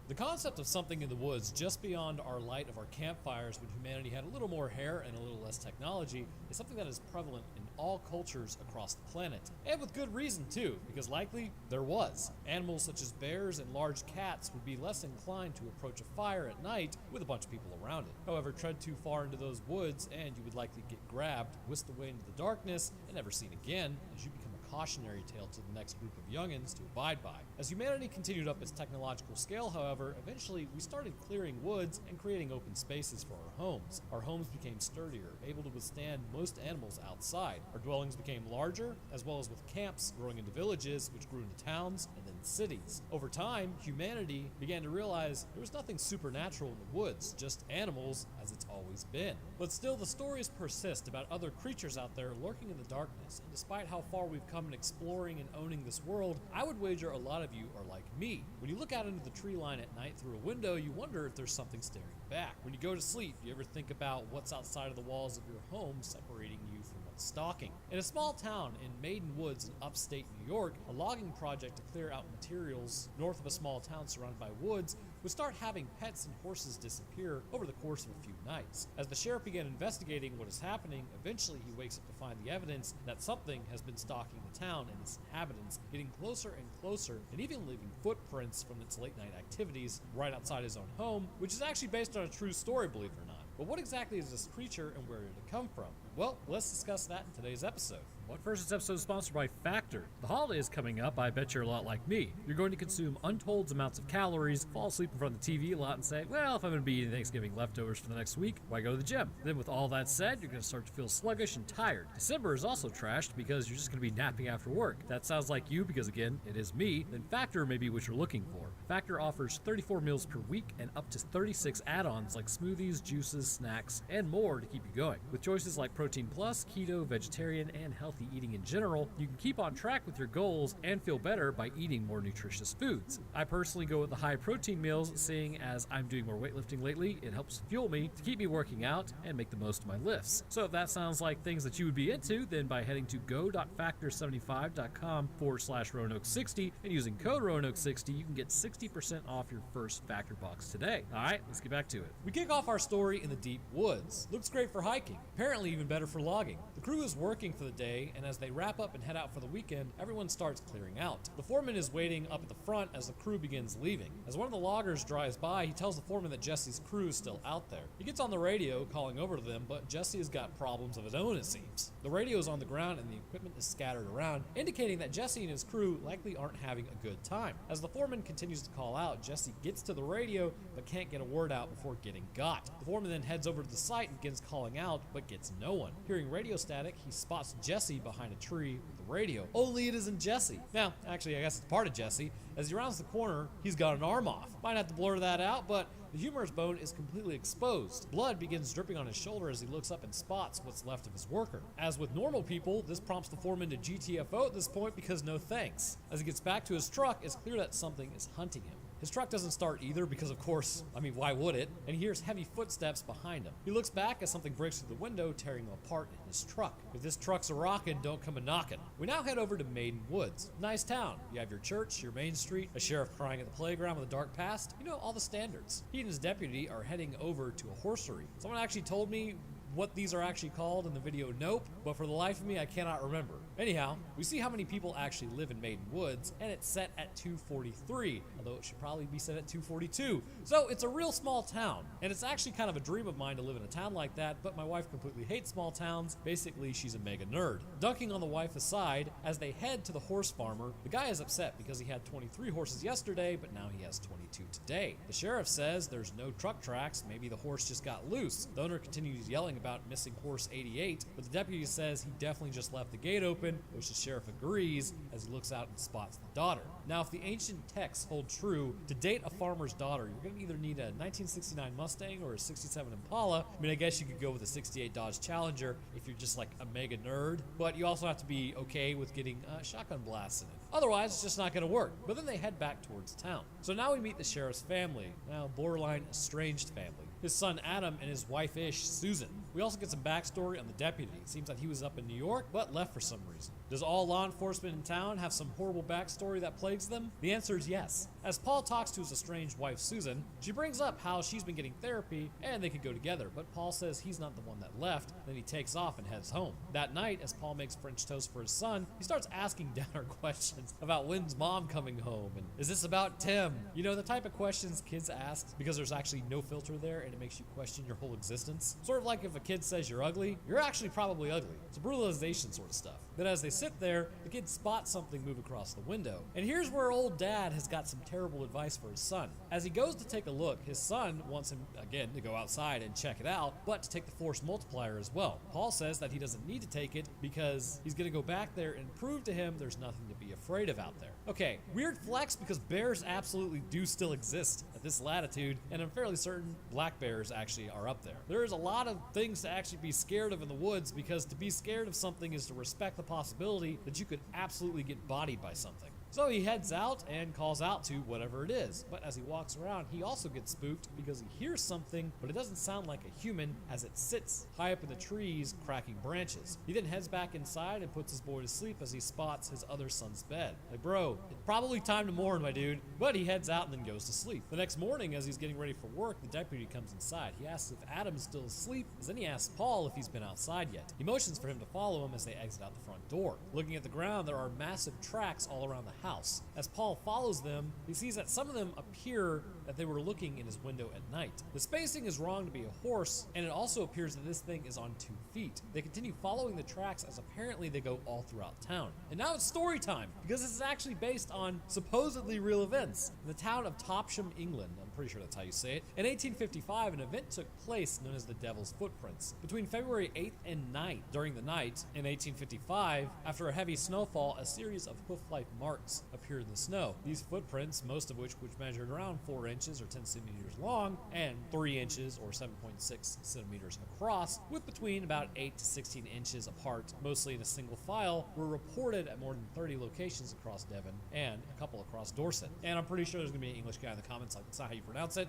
The concept of something in the woods just beyond our light of our campfires when humanity had a little more hair and a little less technology is something that is prevalent in all cultures across the planet. And with good reason too, because likely there was. Animals such as bears and large cats would be less inclined to approach a fire at night with a bunch of people around it. However, tread too far into those woods and you would likely get grabbed, whisked away into the darkness, and never seen again as you become a cautionary tale to the next group of youngins to abide by. As humanity continued up its technological scale, however, eventually we started clearing woods and creating open spaces for our homes. Our homes became sturdier, able to withstand most animals outside. Our dwellings became larger, as well as with camps growing into villages, which grew into towns and then cities. Over time, humanity began to realize there was nothing supernatural in the woods, just animals as it's always been. But still, the stories persist about other creatures out there lurking in the darkness, and despite how far we've come in exploring and owning this world, I would wager a lot of you are like me. When you look out into the tree line at night through a window, you wonder if there's something staring back. When you go to sleep, do you ever think about what's outside of the walls of your home separating you from what's stalking? In a small town in Maiden Woods in upstate New York, a logging project to clear out materials north of a small town surrounded by woods would start having pets and horses disappear over the course of a few nights. As the sheriff began investigating what is happening, eventually he wakes up to find the evidence that something has been stalking the town and its inhabitants, getting closer and closer, and even leaving footprints from its late night activities right outside his own home, which is actually based on a true story, believe it or not. But what exactly is this creature and where did it come from? Well, let's discuss that in today's episode. But first, this episode is sponsored by Factor. The holiday is coming up. I bet you're a lot like me. You're going to consume untold amounts of calories, fall asleep in front of the TV a lot, and say, well, if I'm going to be eating Thanksgiving leftovers for the next week, why go to the gym? Then with all that said, you're going to start to feel sluggish and tired. December is also trashed because you're just going to be napping after work. If that sounds like you, because again, it is me, then Factor may be what you're looking for. Factor offers 34 meals per week and up to 36 add-ons like smoothies, juices, snacks, and more to keep you going. With choices like Protein Plus, Keto, Vegetarian, and healthy eating in general, you can keep on track with your goals and feel better by eating more nutritious foods. I personally go with the high protein meals, seeing as I'm doing more weightlifting lately. It helps fuel me to keep me working out and make the most of my lifts. So if that sounds like things that you would be into, then by heading to go.factor75.com/Roanoke60 and using code Roanoke60, you can get 60% off your first Factor box today. All right, let's get back to it. We kick off our story in the deep woods. Looks great for hiking. Apparently even better better for logging. The crew is working for the day, and as they wrap up and head out for the weekend, everyone starts clearing out. The foreman is waiting up at the front as the crew begins leaving. As one of the loggers drives by, he tells the foreman that Jesse's crew is still out there. He gets on the radio, calling over to them, but Jesse has got problems of his own, it seems. The radio is on the ground and the equipment is scattered around, indicating that Jesse and his crew likely aren't having a good time. As the foreman continues to call out, Jesse gets to the radio, but can't get a word out before getting got. The foreman then heads over to the site and begins calling out, but gets no one. Hearing radio static, he spots Jesse behind a tree with the radio. Only it isn't Jesse. Now, actually, I guess it's part of Jesse. As he rounds the corner, he's got an arm off. Might have to blur that out, but the humorous bone is completely exposed. Blood begins dripping on his shoulder as he looks up and spots what's left of his worker. As with normal people, this prompts the foreman to GTFO at this point because no thanks. As he gets back to his truck, it's clear that something is hunting him. His truck doesn't start either because, of course, why would it? And he hears heavy footsteps behind him. He looks back as something breaks through the window, tearing him apart in his truck. If this truck's a rockin', don't come a knockin'. We now head over to Maiden Woods. Nice town. You have your church, your main street, a sheriff crying at the playground with a dark past. You know, all the standards. He and his deputy are heading over to a horsery. Someone actually told me what these are actually called in the video Nope, but for the life of me, I cannot remember. Anyhow, we see how many people actually live in Maiden Woods, and it's set at 243, although it should probably be set at 242. So it's a real small town, and it's actually kind of a dream of mine to live in a town like that, but my wife completely hates small towns. Basically, she's a mega nerd. Dunking on the wife aside, as they head to the horse farmer, the guy is upset because he had 23 horses yesterday, but now he has 22 today. The sheriff says there's no truck tracks, maybe the horse just got loose. The owner continues yelling about missing horse 88, but the deputy says he definitely just left the gate open, which the sheriff agrees as he looks out and spots the daughter. Now, if the ancient texts hold true, to date a farmer's daughter, you're going to either need a 1969 Mustang or a 67 Impala. I guess you could go with a 68 Dodge Challenger if you're just like a mega nerd, but you also have to be okay with getting shotgun blasts in it. Otherwise, it's just not going to work. But then they head back towards town. So now we meet the sheriff's family, now borderline estranged family. His son Adam and his wife-ish Susan. We also get some backstory on the deputy. It seems that he was up in New York, but left for some reason. Does all law enforcement in town have some horrible backstory that plagues them? The answer is yes. As Paul talks to his estranged wife Susan, she brings up how she's been getting therapy and they could go together, but Paul says he's not the one that left, then he takes off and heads home. That night, as Paul makes French toast for his son, he starts asking downer questions about when's mom coming home, and is this about Tim? You know, the type of questions kids ask because there's actually no filter there and it makes you question your whole existence. Sort of like if a kid says you're ugly, you're actually probably ugly. It's a brutalization sort of stuff. Then as they sit there, the kid spots something move across the window. And here's where old dad has got some terrible advice for his son. As he goes to take a look, his son wants him, again, to go outside and check it out, but to take the force multiplier as well. Paul says that he doesn't need to take it because he's going to go back there and prove to him there's nothing to be afraid of out there. Okay, weird flex because bears absolutely do still exist at this latitude, and I'm fairly certain black bears actually are up there. There's a lot of things to actually be scared of in the woods because to be scared of something is to respect the possibility that you could absolutely get bodied by something. So he heads out and calls out to whatever it is. But as he walks around, he also gets spooked because he hears something, but it doesn't sound like a human as it sits high up in the trees, cracking branches. He then heads back inside and puts his boy to sleep as he spots his other son's bed. Like, bro, it's probably time to mourn, my dude. But he heads out and then goes to sleep. The next morning, as he's getting ready for work, the deputy comes inside. He asks if Adam is still asleep, then he asks Paul if he's been outside yet. He motions for him to follow him as they exit out the front door. Looking at the ground, there are massive tracks all around the house. As Paul follows them, he sees that some of them appear that they were looking in his window at night. The spacing is wrong to be a horse, and it also appears that this thing is on 2 feet. They continue following the tracks as apparently they go all throughout town. And now it's story time, because this is actually based on supposedly real events. In the town of Topsham, England, I'm pretty sure that's how you say it, in 1855, an event took place known as the Devil's Footprints. Between February 8th and 9th, during the night, in 1855, after a heavy snowfall, a series of hoof-like marks appeared in the snow. These footprints, most of which measured around 4 inches or 10 centimeters long and 3 inches or 7.6 centimeters across, with between about 8 to 16 inches apart, mostly in a single file, were reported at more than 30 locations across Devon and a couple across Dorset. And I'm pretty sure there's going to be an English guy in the comments like, that's not how you pronounce it.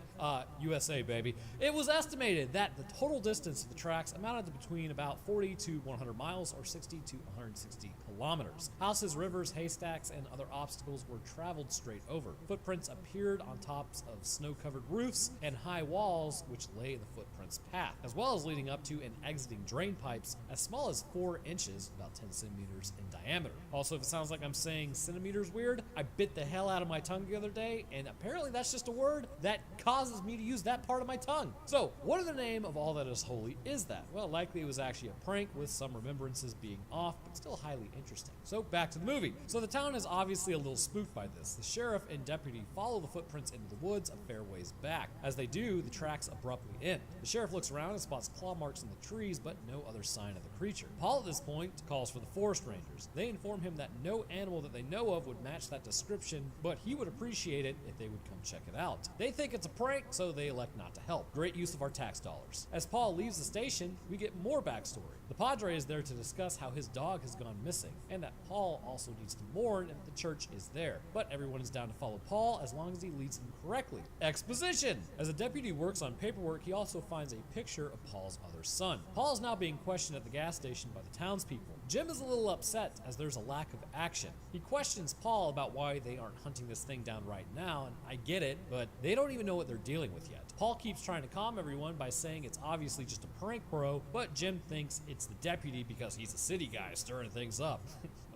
USA, baby. It was estimated that the total distance of the tracks amounted to between about 40 to 100 miles or 60 to 160 kilometers. Houses, rivers, haystacks, and other obstacles were traveled straight over. Footprints appeared on tops of snow-covered roofs and high walls which lay the footprints' path, as well as leading up to and exiting drain pipes as small as 4 inches, about 10 centimeters in diameter. Also, if it sounds like I'm saying centimeters weird, I bit the hell out of my tongue the other day, and apparently that's just a word that causes me to use that part of my tongue. So, what in the name of all that is holy is that? Well, likely it was actually a prank with some remembrances being off, but still highly interesting. So, back to the movie. So, the town is obviously a little spooked by this. The sheriff and deputy follow the footprints into the woods a fair ways back. As they do, the tracks abruptly end. The sheriff looks around and spots claw marks in the trees, but no other sign of the creature. Paul at this point calls for the forest rangers. They inform him that no animal that they know of would match that description, but he would appreciate it if they would come check it out. They think it's a prank, so they elect not to help. Great use of our tax dollars. As Paul leaves the station, we get more backstory. The Padre is there to discuss how his dog has gone missing, and that Paul also needs to mourn and the church is there. But everyone is down to follow Paul as long as he leads them correctly. Exposition! As the deputy works on paperwork, he also finds a picture of Paul's other son. Paul is now being questioned at the gas station by the townspeople. Jim is a little upset as there's a lack of action. He questions Paul about why they aren't hunting this thing down right now, and I get it, but they don't even know what they're dealing with yet. Paul keeps trying to calm everyone by saying it's obviously just a prank, bro, but Jim thinks it's the deputy because he's a city guy stirring things up.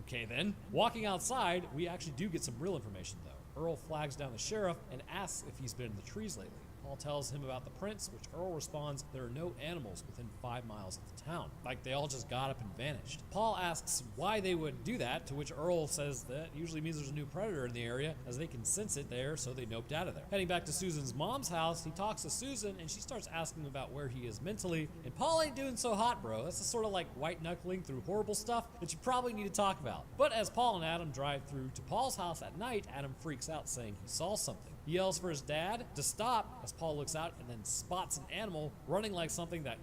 Okay then. Walking outside, we actually do get some real information though. Earl flags down the sheriff and asks if he's been in the trees lately. Paul tells him about the prints, which Earl responds there are no animals within 5 miles of the town. Like they all just got up and vanished. Paul asks why they would do that, to which Earl says that usually means there's a new predator in the area, as they can sense it there, so they noped out of there. Heading back to Susan's mom's house, he talks to Susan and she starts asking about where he is mentally, and Paul ain't doing so hot, bro. That's the sort of like white knuckling through horrible stuff that you probably need to talk about. But as Paul and Adam drive through to Paul's house at night, Adam freaks out saying he saw something. He yells for his dad to stop as Paul looks out and then spots an animal running like something that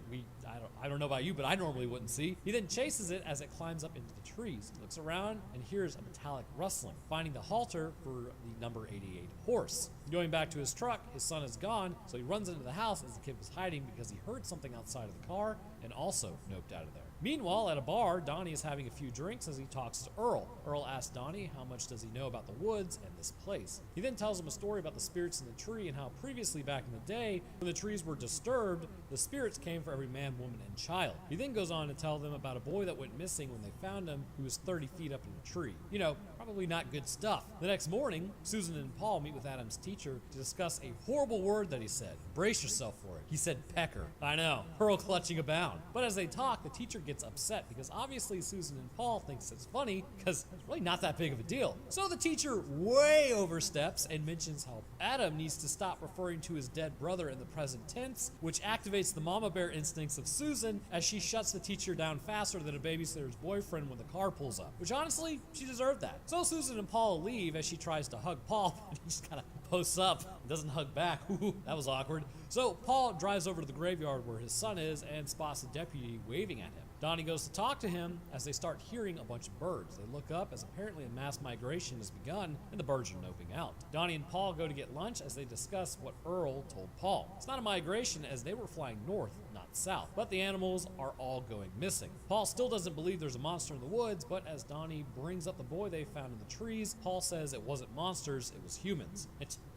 I don't know about you, but I normally wouldn't see. He then chases it as it climbs up into the trees. He looks around and hears a metallic rustling, finding the halter for the number 88 horse. Going back to his truck, his son is gone, so he runs into the house as the kid was hiding because he heard something outside of the car and also noped out of there. Meanwhile, at a bar, Donnie is having a few drinks as he talks to Earl. Earl asks Donnie how much does he know about the woods and this place. He then tells him a story about the spirits in the tree and how previously back in the day, when the trees were disturbed, the spirits came for every man, woman, and child. He then goes on to tell them about a boy that went missing when they found him who was 30 feet up in the tree. You know, probably not good stuff. The next morning, Susan and Paul meet with Adam's teacher to discuss a horrible word that he said. Brace yourself for it. He said pecker. I know, Earl clutching a bound. But as they talk, the teacher gets upset because obviously Susan and Paul thinks it's funny because it's really not that big of a deal. So the teacher way oversteps and mentions how Adam needs to stop referring to his dead brother in the present tense, which activates the mama bear instincts of Susan as she shuts the teacher down faster than a babysitter's boyfriend when the car pulls up, which honestly, she deserved that. So Susan and Paul leave as she tries to hug Paul, but he just kind of posts up and doesn't hug back. Ooh, that was awkward. So Paul drives over to the graveyard where his son is and spots the deputy waving at him. Donnie goes to talk to him as they start hearing a bunch of birds. They look up as apparently a mass migration has begun and the birds are noping out. Donnie and Paul go to get lunch as they discuss what Earl told Paul. It's not a migration as they were flying north, not south, but the animals are all going missing. Paul still doesn't believe there's a monster in the woods, but as Donnie brings up the boy they found in the trees, Paul says it wasn't monsters, it was humans.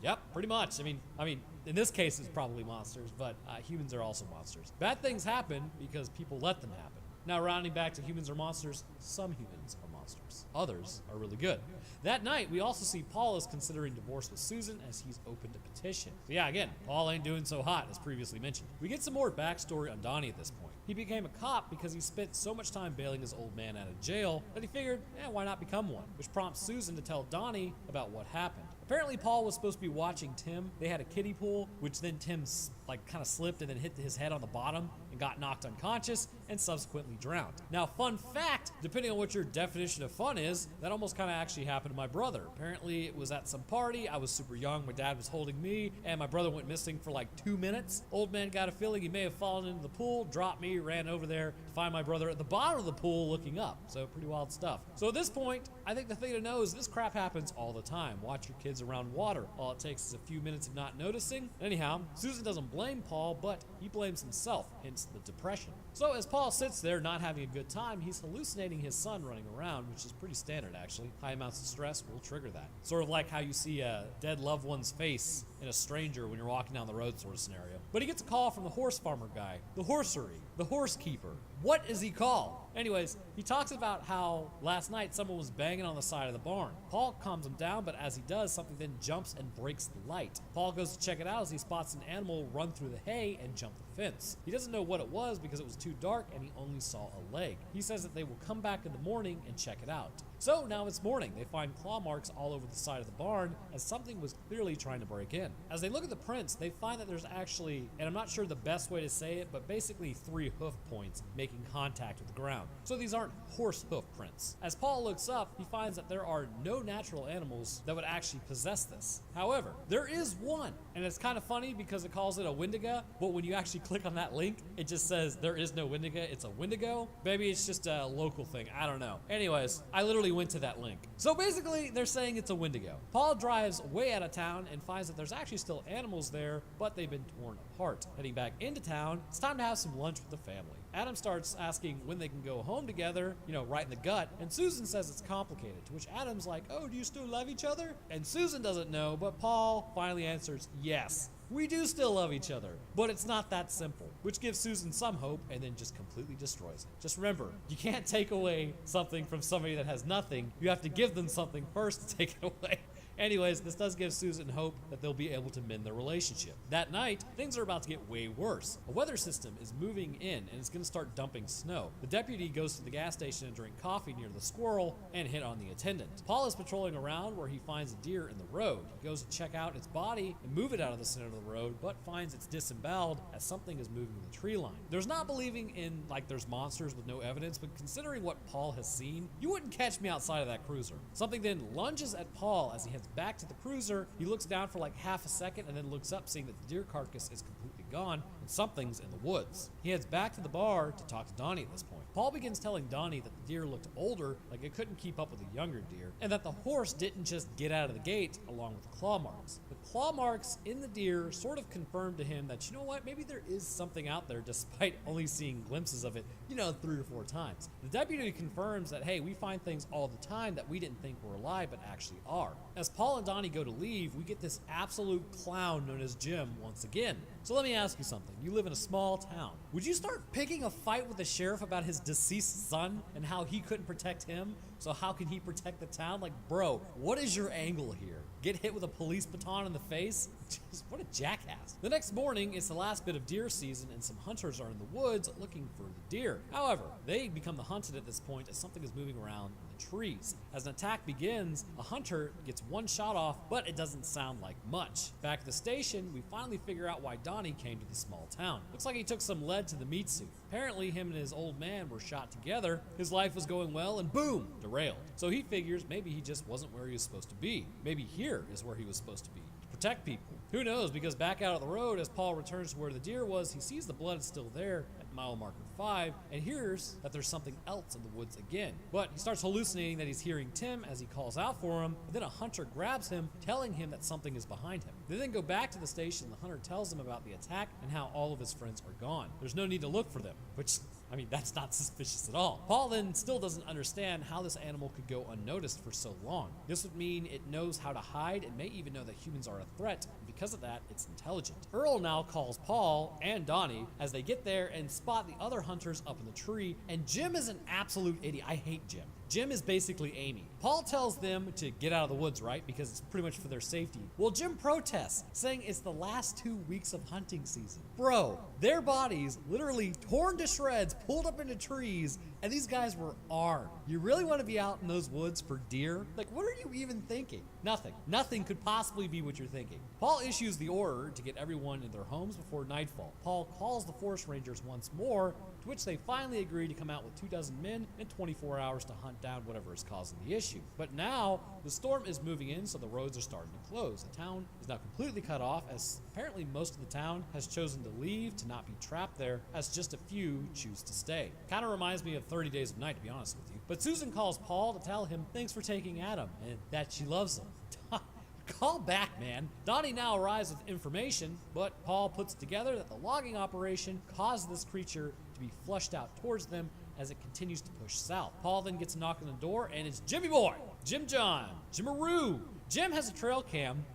Yep, pretty much. I mean, in this case it's probably monsters, but humans are also monsters. Bad things happen because people let them happen. Now, rounding back to humans are monsters, some humans are monsters. Others are really good. That night, we also see Paul is considering divorce with Susan as he's opened a petition. So yeah, again, Paul ain't doing so hot as previously mentioned. We get some more backstory on Donnie at this point. He became a cop because he spent so much time bailing his old man out of jail that he figured, why not become one? Which prompts Susan to tell Donnie about what happened. Apparently, Paul was supposed to be watching Tim. They had a kiddie pool, which then Tim kind of slipped and then hit his head on the bottom and got knocked unconscious and subsequently drowned. Now, fun fact, depending on what your definition of fun is, that almost kind of actually happened to my brother. Apparently, it was at some party. I was super young. My dad was holding me, and my brother went missing for like 2 minutes. Old man got a feeling he may have fallen into the pool, dropped me, ran over there to find my brother at the bottom of the pool looking up. So pretty wild stuff. So at this point, I think the thing to know is this crap happens all the time. Watch your kids kids around water. All it takes is a few minutes of not noticing. Anyhow, Susan doesn't blame Paul, but he blames himself, hence the depression. So as Paul sits there not having a good time, he's hallucinating his son running around, which is pretty standard actually. High amounts of stress will trigger that. Sort of like how you see a dead loved one's face in a stranger when you're walking down the road sort of scenario. But he gets a call from the horse farmer guy, the horsery, the horse keeper. What is he called? Anyways, he talks about how last night someone was banging on the side of the barn. Paul calms him down, but as he does, something then jumps and breaks the light. Paul goes to check it out as he spots an animal run through the hay and jump the fence. He doesn't know what it was because it was too dark and he only saw a leg. He says that they will come back in the morning and check it out. So now it's morning. They find claw marks all over the side of the barn as something was clearly trying to break in. As they look at the prints, they find that there's actually, and I'm not sure the best way to say it, but basically 3 hoof points making contact with the ground. So these aren't horse hoof prints. As Paul looks up, he finds that there are no natural animals that would actually possess this. However, there is one, and it's kind of funny because it calls it a Wendigo, but when you actually click on that link, it just says there is no Wendigo, it's a Wendigo. Maybe it's just a local thing, I don't know. Anyways, I literally went to that link. So basically, they're saying it's a Wendigo. Paul drives way out of town and finds that there's actually still animals there, but they've been torn apart. Heading back into town, it's time to have some lunch with the family. Adam starts asking when they can go home together, you know, right in the gut, and Susan says it's complicated, to which Adam's like, oh, do you still love each other? And Susan doesn't know, but Paul finally answers, yes. We do still love each other, but it's not that simple, which gives Susan some hope and then just completely destroys it. Just remember, you can't take away something from somebody that has nothing. You have to give them something first to take it away. Anyways, this does give Susan hope that they'll be able to mend their relationship. That night, things are about to get way worse. A weather system is moving in and it's going to start dumping snow. The deputy goes to the gas station and drink coffee near the squirrel and hit on the attendant. Paul is patrolling around where he finds a deer in the road. He goes to check out its body and move it out of the center of the road, but finds it's disemboweled as something is moving the tree line. There's not believing in like there's monsters with no evidence, but considering what Paul has seen, you wouldn't catch me outside of that cruiser. Something then lunges at Paul as he heads back to the cruiser. He looks down for like half a second and then looks up, seeing that the deer carcass is completely gone and something's in the woods. He heads back to the bar to talk to Donnie at this point. Paul begins telling Donnie that the deer looked older, like it couldn't keep up with a younger deer, and that the horse didn't just get out of the gate along with the claw marks. The claw marks in the deer sort of confirmed to him that, you know what, maybe there is something out there despite only seeing glimpses of it, 3 or 4 times. The deputy confirms that, hey, we find things all the time that we didn't think were alive but actually are. As Paul and Donnie go to leave, we get this absolute clown known as Jim once again. So let me ask you something. You live in a small town. Would you start picking a fight with the sheriff about his deceased son and how he couldn't protect him? So how can he protect the town? Like, bro, what is your angle here? Get hit with a police baton in the face? Just what a jackass. The next morning, it's the last bit of deer season and some hunters are in the woods looking for the deer. However, they become the hunted at this point as something is moving around in the trees. As an attack begins, a hunter gets one shot off, but it doesn't sound like much. Back at the station, we finally figure out why Donnie came to the small town. Looks like he took some lead to the meat suit. Apparently, him and his old man were shot together. His life was going well and boom, derailed. So he figures maybe he just wasn't where he was supposed to be. Maybe here is where he was supposed to be, to protect people. Who knows, because back out of the road, as Paul returns to where the deer was, he sees the blood is still there at mile marker 5 and hears that there's something else in the woods again. But he starts hallucinating that he's hearing Tim as he calls out for him, and then a hunter grabs him, telling him that something is behind him. They then go back to the station. The hunter tells him about the attack and how all of his friends are gone. There's no need to look for them, which, I mean, that's not suspicious at all. Paul then still doesn't understand how this animal could go unnoticed for so long. This would mean it knows how to hide and may even know that humans are a threat, and because of that, it's intelligent. Earl now calls Paul and Donnie as they get there and spot the other hunters up in the tree, and Jim is an absolute idiot. I hate Jim. Jim is basically Amy. Paul tells them to get out of the woods, right? Because it's pretty much for their safety. Well, Jim protests, saying it's the last 2 weeks of hunting season. Bro, their bodies literally torn to shreds, pulled up into trees, and these guys were armed. You really want to be out in those woods for deer? Like, what are you even thinking? Nothing. Nothing could possibly be what you're thinking. Paul issues the order to get everyone in their homes before nightfall. Paul calls the forest rangers once more, to which they finally agree to come out with 24 men and 24 hours to hunt down whatever is causing the issue. But now, the storm is moving in, so the roads are starting to close. The town is now completely cut off, as apparently most of the town has chosen to leave to not be trapped there, as just a few choose to stay. Kind of reminds me of 30 Days of Night, to be honest with you. But Susan calls Paul to tell him thanks for taking Adam, and that she loves him. Call back, man. Donnie now arrives with information, but Paul puts together that the logging operation caused this creature to be flushed out towards them as it continues to push south. Paul then gets a knock on the door, and it's Jimmy Boy, Jim John, Jimaroo. Jim has a trail cam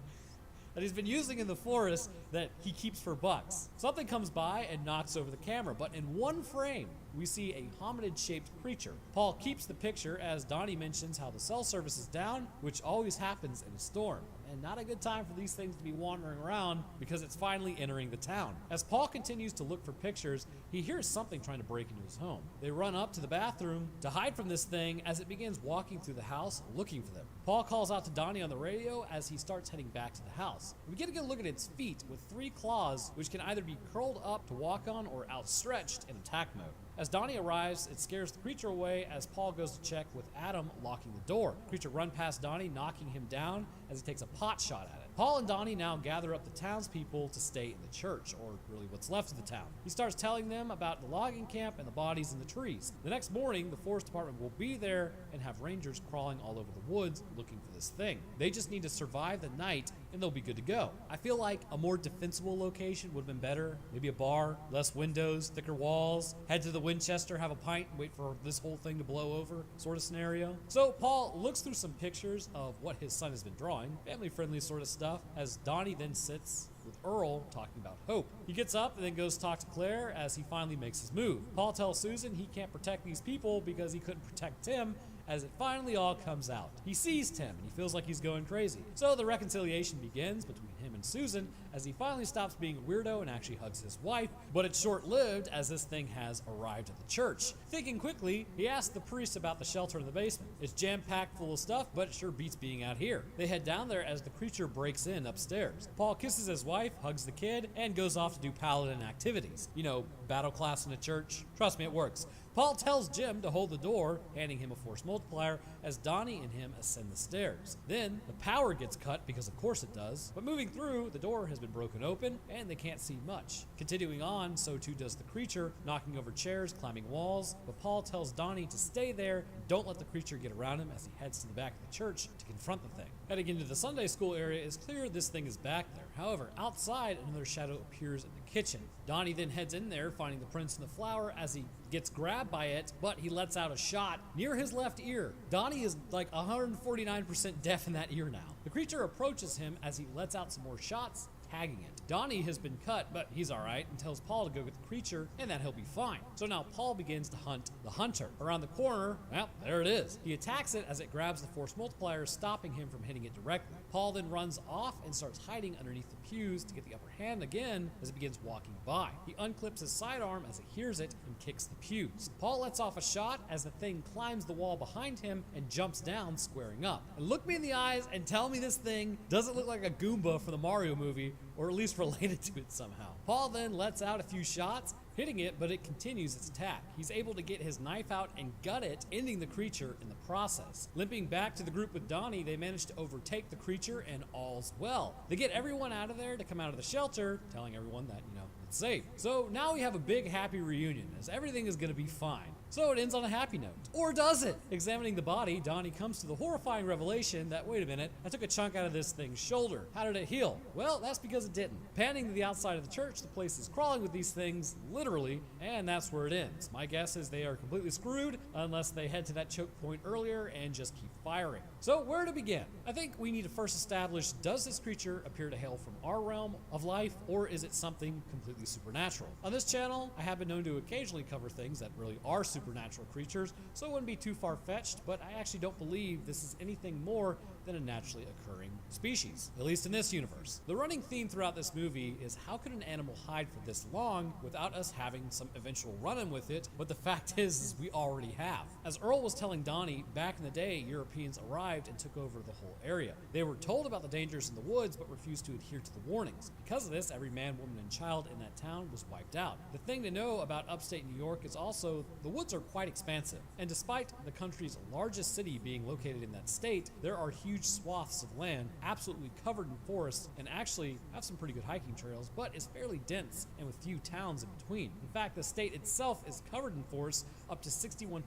that he's been using in the forest that he keeps for bucks. Something comes by and knocks over the camera, but in one frame, we see a hominid-shaped creature. Paul keeps the picture as Donnie mentions how the cell service is down, which always happens in a storm. And not a good time for these things to be wandering around because it's finally entering the town. As Paul continues to look for pictures, he hears something trying to break into his home. They run up to the bathroom to hide from this thing as it begins walking through the house looking for them. Paul calls out to Donnie on the radio as he starts heading back to the house. We get a good look at its feet with 3 claws, which can either be curled up to walk on or outstretched in attack mode. As Donnie arrives, it scares the creature away as Paul goes to check with Adam locking the door. The creature runs past Donnie, knocking him down as he takes a pot shot at it. Paul and Donnie now gather up the townspeople to stay in the church, or really what's left of the town. He starts telling them about the logging camp and the bodies in the trees. The next morning, the forest department will be there and have rangers crawling all over the woods looking for this thing. They just need to survive the night and they'll be good to go. I feel like a more defensible location would have been better. Maybe a bar, less windows, thicker walls, head to the Winchester, have a pint, and wait for this whole thing to blow over sort of scenario. So Paul looks through some pictures of what his son has been drawing, family-friendly sort of stuff, as Donnie then sits with Earl talking about hope. He gets up and then goes to talk to Claire as he finally makes his move. Paul tells Susan he can't protect these people because he couldn't protect Tim, as it finally all comes out. He sees Tim and he feels like he's going crazy. So the reconciliation begins between him and Susan as he finally stops being a weirdo and actually hugs his wife, but it's short-lived as this thing has arrived at the church. Thinking quickly, he asks the priest about the shelter in the basement. It's jam-packed full of stuff, but it sure beats being out here. They head down there as the creature breaks in upstairs. Paul kisses his wife, hugs the kid, and goes off to do paladin activities. You know, battle class in a church. Trust me, it works. Paul tells Jim to hold the door, handing him a force multiplier as Donnie and him ascend the stairs. Then, the power gets cut because of course it does, but moving through, the door has been broken open and they can't see much. Continuing on, so too does the creature, knocking over chairs, climbing walls, but Paul tells Donnie to stay there and don't let the creature get around him as he heads to the back of the church to confront the thing. Heading into the Sunday school area, it's clear this thing is back there. However, outside, another shadow appears in the kitchen. Donnie then heads in there, finding the prince in the flower as he gets grabbed by it, but he lets out a shot near his left ear. Donnie is like 149% deaf in that ear now. The creature approaches him as he lets out some more shots, tagging it. Donnie has been cut, but he's alright and tells Paul to go get the creature and that he'll be fine. So now Paul begins to hunt the hunter. Around the corner, well, there it is. He attacks it as it grabs the force multiplier, stopping him from hitting it directly. Paul then runs off and starts hiding underneath the pews to get the upper hand again as it begins walking by. He unclips his sidearm as he hears it and kicks the pews. Paul lets off a shot as the thing climbs the wall behind him and jumps down, squaring up. And look me in the eyes and tell me this thing doesn't look like a Goomba from the Mario movie, or at least related to it somehow. Paul then lets out a few shots, hitting it, but it continues its attack. He's able to get his knife out and gut it, ending the creature in the process. Limping back to the group with Donnie, they manage to overtake the creature and all's well. They get everyone out of there to come out of the shelter, telling everyone that, it's safe. So now we have a big happy reunion as everything is gonna be fine. So it ends on a happy note. Or does it? Examining the body, Donnie comes to the horrifying revelation that, wait a minute, I took a chunk out of this thing's shoulder. How did it heal? Well, that's because it didn't. Panning to the outside of the church, the place is crawling with these things, literally, and that's where it ends. My guess is they are completely screwed unless they head to that choke point earlier and just keep firing. So where to begin? I think we need to first establish, does this creature appear to hail from our realm of life, or is it something completely supernatural? On this channel, I have been known to occasionally cover things that really are supernatural creatures, so it wouldn't be too far-fetched, but I actually don't believe this is anything more than a naturally occurring species, at least in this universe. The running theme throughout this movie is how could an animal hide for this long without us having some eventual run-in with it, but the fact is we already have. As Earl was telling Donnie, back in the day, Europeans arrived and took over the whole area. They were told about the dangers in the woods, but refused to adhere to the warnings. Because of this, every man, woman, and child in that town was wiped out. The thing to know about upstate New York is also the woods are quite expansive, and despite the country's largest city being located in that state, there are huge huge swaths of land, absolutely covered in forests, and actually have some pretty good hiking trails, but is fairly dense and with few towns in between. In fact, the state itself is covered in forests up to 61%,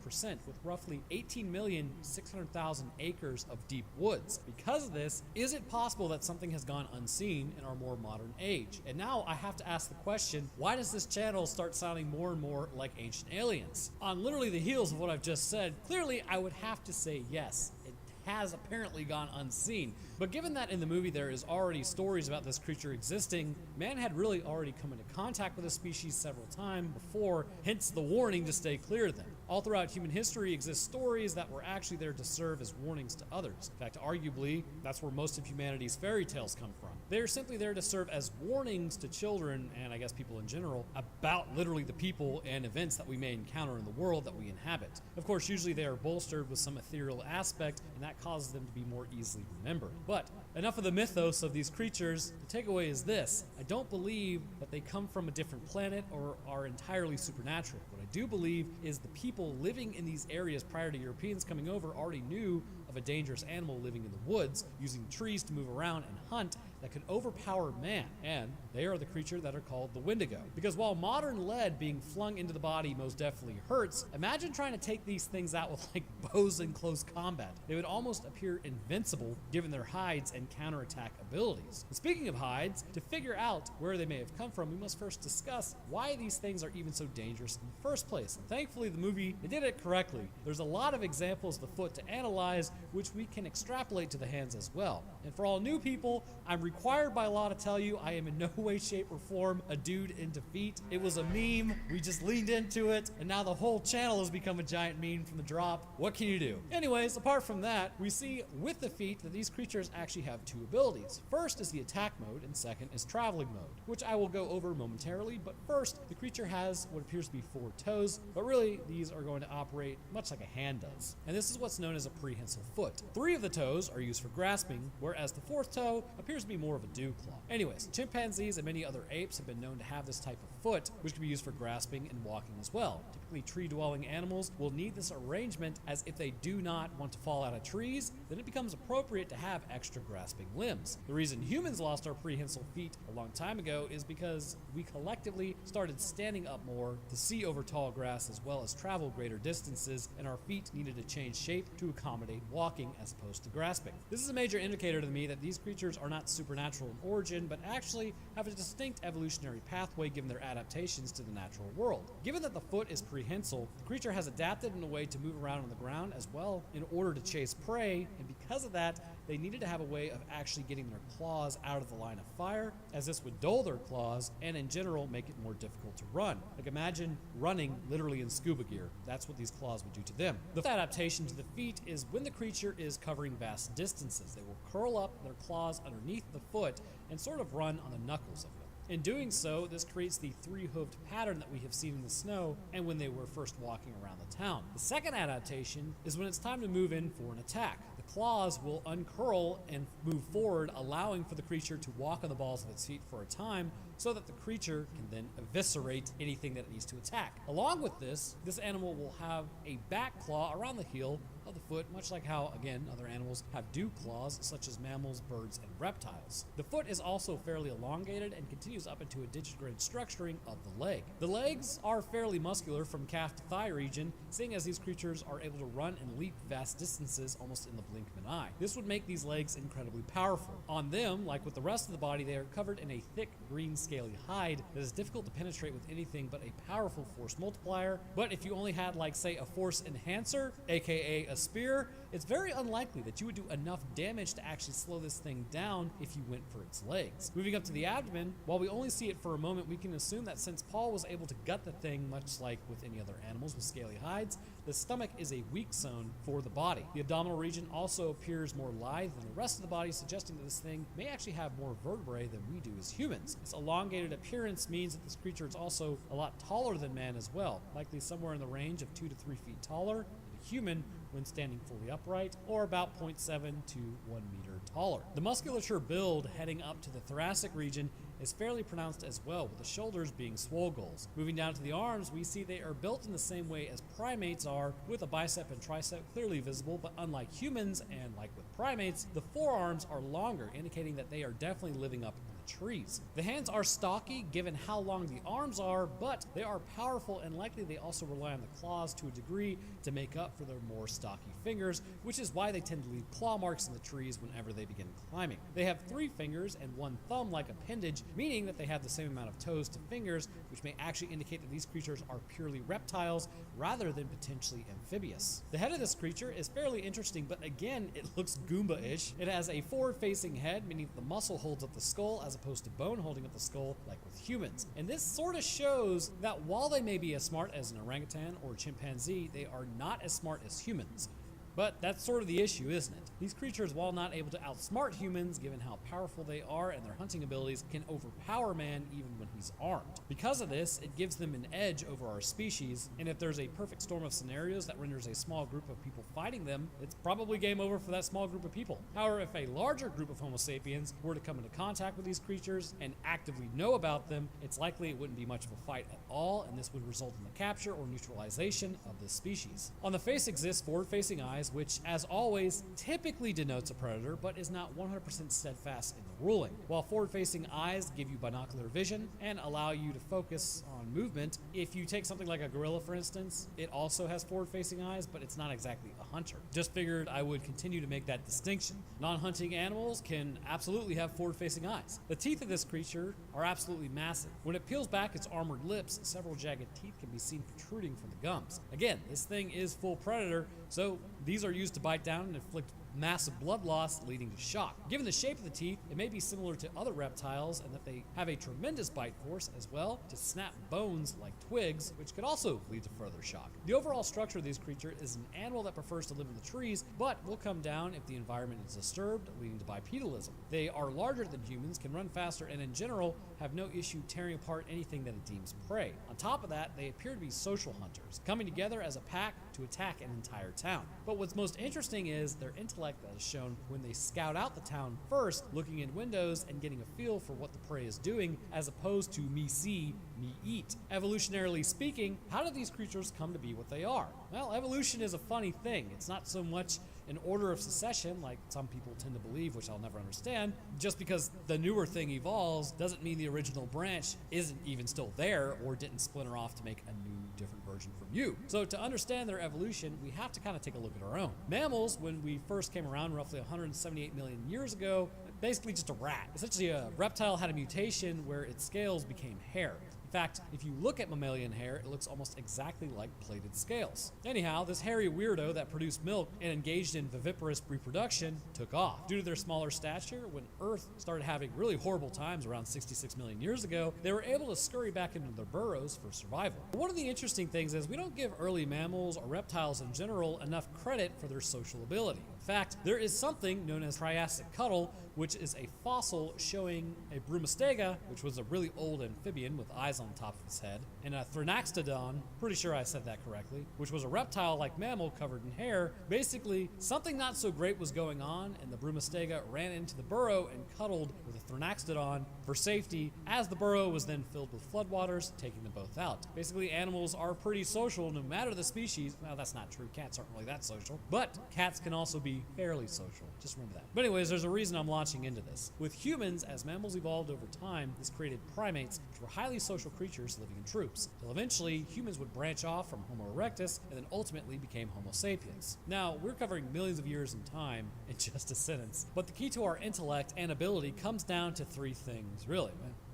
with roughly 18,600,000 acres of deep woods. Because of this, is it possible that something has gone unseen in our more modern age? And now I have to ask the question, why does this channel start sounding more and more like Ancient Aliens? On literally the heels of what I've just said, clearly I would have to say yes. It has apparently gone unseen. But given that in the movie there is already stories about this creature existing, man had really already come into contact with the species several times before, hence the warning to stay clear of them. All throughout human history exist stories that were actually there to serve as warnings to others. In fact, arguably, that's where most of humanity's fairy tales come from. They are simply there to serve as warnings to children, and I guess people in general, about literally the people and events that we may encounter in the world that we inhabit. Of course, usually they are bolstered with some ethereal aspect, and that causes them to be more easily remembered. But enough of the mythos of these creatures. The takeaway is this: I don't believe that they come from a different planet or are entirely supernatural. What I do believe is the people living in these areas prior to Europeans coming over already knew of a dangerous animal living in the woods, using trees to move around and hunt, that could overpower man, and they are the creature that are called the Wendigo. Because while modern lead being flung into the body most definitely hurts, imagine trying to take these things out with like bows in close combat. They would almost appear invincible given their hides and counterattack abilities. And speaking of hides, to figure out where they may have come from, we must first discuss why these things are even so dangerous in the first place. And thankfully the movie, they did it correctly. There's a lot of examples of the foot to analyze, which we can extrapolate to the hands as well. And for all new people, I'm required by law to tell you I am in no way, shape, or form a dude into feet. It was a meme, we just leaned into it, and now the whole channel has become a giant meme from the drop. What can you do? Anyways, apart from that, we see with the feet that these creatures actually have two abilities. First is the attack mode, and second is traveling mode, which I will go over momentarily, but first, the creature has what appears to be 4 toes, but really, these are going to operate much like a hand does. And this is what's known as a prehensile foot. 3 of the toes are used for grasping, whereas the 4th toe appears to be more of a dew claw. Anyways, chimpanzees and many other apes have been known to have this type of foot, which can be used for grasping and walking as well. Typically, tree-dwelling animals will need this arrangement, as if they do not want to fall out of trees, then it becomes appropriate to have extra grasping limbs. The reason humans lost our prehensile feet a long time ago is because we collectively started standing up more to see over tall grass as well as travel greater distances, and our feet needed to change shape to accommodate walking as opposed to grasping. This is a major indicator to me that these creatures are not supernatural in origin, but actually have a distinct evolutionary pathway given their adaptations to the natural world. Given that the foot is prehensile, the creature has adapted in a way to move around on the ground as well in order to chase prey, and because of that, they needed to have a way of actually getting their claws out of the line of fire, as this would dull their claws and in general make it more difficult to run. Like imagine running literally in scuba gear. That's what these claws would do to them. The adaptation to the feet is when the creature is covering vast distances. They will curl up their claws underneath the foot and sort of run on the knuckles of them. In doing so, this creates the 3-hoofed pattern that we have seen in the snow and when they were first walking around the town. The second adaptation is when it's time to move in for an attack. The claws will uncurl and move forward, allowing for the creature to walk on the balls of its feet for a time so that the creature can then eviscerate anything that it needs to attack. Along with this animal will have a back claw around the heel of the foot, much like how, again, other animals have dew claws, such as mammals, birds, and reptiles. The foot is also fairly elongated and continues up into a digitigrade structuring of the leg. The legs are fairly muscular from calf to thigh region, seeing as these creatures are able to run and leap vast distances almost in the blink of an eye. This would make these legs incredibly powerful. On them, like with the rest of the body, they are covered in a thick green scaly hide that is difficult to penetrate with anything but a powerful force multiplier. But if you only had, like, say, a force enhancer, aka a spear, it's very unlikely that you would do enough damage to actually slow this thing down if you went for its legs. Moving up to the abdomen, while we only see it for a moment, we can assume that since Paul was able to gut the thing much like with any other animals with scaly hides, the stomach is a weak zone for the body. The abdominal region also appears more lithe than the rest of the body, suggesting that this thing may actually have more vertebrae than we do as humans. Its elongated appearance means that this creature is also a lot taller than man as well, likely somewhere in the range of 2 to 3 feet taller. human when standing fully upright, or about 0.7 to 1 meter taller. The musculature build heading up to the thoracic region is fairly pronounced as well, with the shoulders being swogols. Moving down to the arms, we see they are built in the same way as primates are, with a bicep and tricep clearly visible, but unlike humans, and like with primates, the forearms are longer, indicating that they are definitely living up in the trees. The hands are stocky given how long the arms are, but they are powerful and likely they also rely on the claws to a degree to make up for their more stocky fingers, which is why they tend to leave claw marks in the trees whenever they begin climbing. They have 3 fingers and 1 thumb-like appendage, meaning that they have the same amount of toes to fingers, which may actually indicate that these creatures are purely reptiles rather than potentially amphibious. The head of this creature is fairly interesting, but again, it looks Goomba-ish. It has a forward-facing head, meaning that the muscle holds up the skull as opposed to bone holding up the skull like with humans. And this sort of shows that while they may be as smart as an orangutan or a chimpanzee, they are not as smart as humans. But that's sort of the issue, isn't it? These creatures, while not able to outsmart humans, given how powerful they are and their hunting abilities, can overpower man even when he's armed. Because of this, it gives them an edge over our species, and if there's a perfect storm of scenarios that renders a small group of people fighting them, it's probably game over for that small group of people. However, if a larger group of Homo sapiens were to come into contact with these creatures and actively know about them, it's likely it wouldn't be much of a fight at all, and this would result in the capture or neutralization of this species. On the face exists forward-facing eyes, which, as always, typically denotes a predator, but is not 100% steadfast in the ruling. While forward-facing eyes give you binocular vision and allow you to focus on movement, if you take something like a gorilla, for instance, it also has forward-facing eyes, but it's not exactly a hunter. Just figured I would continue to make that distinction. Non-hunting animals can absolutely have forward-facing eyes. The teeth of this creature are absolutely massive. When it peels back its armored lips, several jagged teeth can be seen protruding from the gums. Again, this thing is full predator, so these are used to bite down and inflict massive blood loss, leading to shock. Given the shape of the teeth, it may be similar to other reptiles and that they have a tremendous bite force as well to snap bones like twigs, which could also lead to further shock. The overall structure of these creatures is an animal that prefers to live in the trees, but will come down if the environment is disturbed, leading to bipedalism. They are larger than humans, can run faster, and in general have no issue tearing apart anything that it deems prey. On top of that, they appear to be social hunters, coming together as a pack to attack an entire town. But what's most interesting is their intellect that is shown when they scout out the town first, looking in windows and getting a feel for what the prey is doing, as opposed to me see, me eat. Evolutionarily speaking, how did these creatures come to be what they are? Well, evolution is a funny thing. It's not so much an order of succession, like some people tend to believe, which I'll never understand. Just because the newer thing evolves doesn't mean the original branch isn't even still there or didn't splinter off to make a new, different version from you. So to understand their evolution, we have to kind of take a look at our own. Mammals, when we first came around roughly 178 million years ago, basically just a rat. Essentially, a reptile had a mutation where its scales became hair. In fact, if you look at mammalian hair, it looks almost exactly like plated scales. Anyhow, this hairy weirdo that produced milk and engaged in viviparous reproduction took off. Due to their smaller stature, when Earth started having really horrible times around 66 million years ago, they were able to scurry back into their burrows for survival. But one of the interesting things is we don't give early mammals or reptiles in general enough credit for their social ability. In fact, there is something known as Triassic cuttle, which is a fossil showing a Brumastega, which was a really old amphibian with eyes on the top of its head, and a Thrinaxtodon, pretty sure I said that correctly, which was a reptile-like mammal covered in hair. Basically, something not so great was going on, and the Brumastega ran into the burrow and cuddled with a Thrinaxtodon for safety, as the burrow was then filled with floodwaters, taking them both out. Basically, animals are pretty social no matter the species. Well, that's not true. Cats aren't really that social, but cats can also be fairly social. Just remember that. But anyways, there's a reason I'm launching into this. With humans, as mammals evolved over time, this created primates, which were highly social creatures living in troops, till eventually humans would branch off from Homo erectus and then ultimately became Homo sapiens. Now, we're covering millions of years in time in just a sentence, but the key to our intellect and ability comes down to 3 things, really.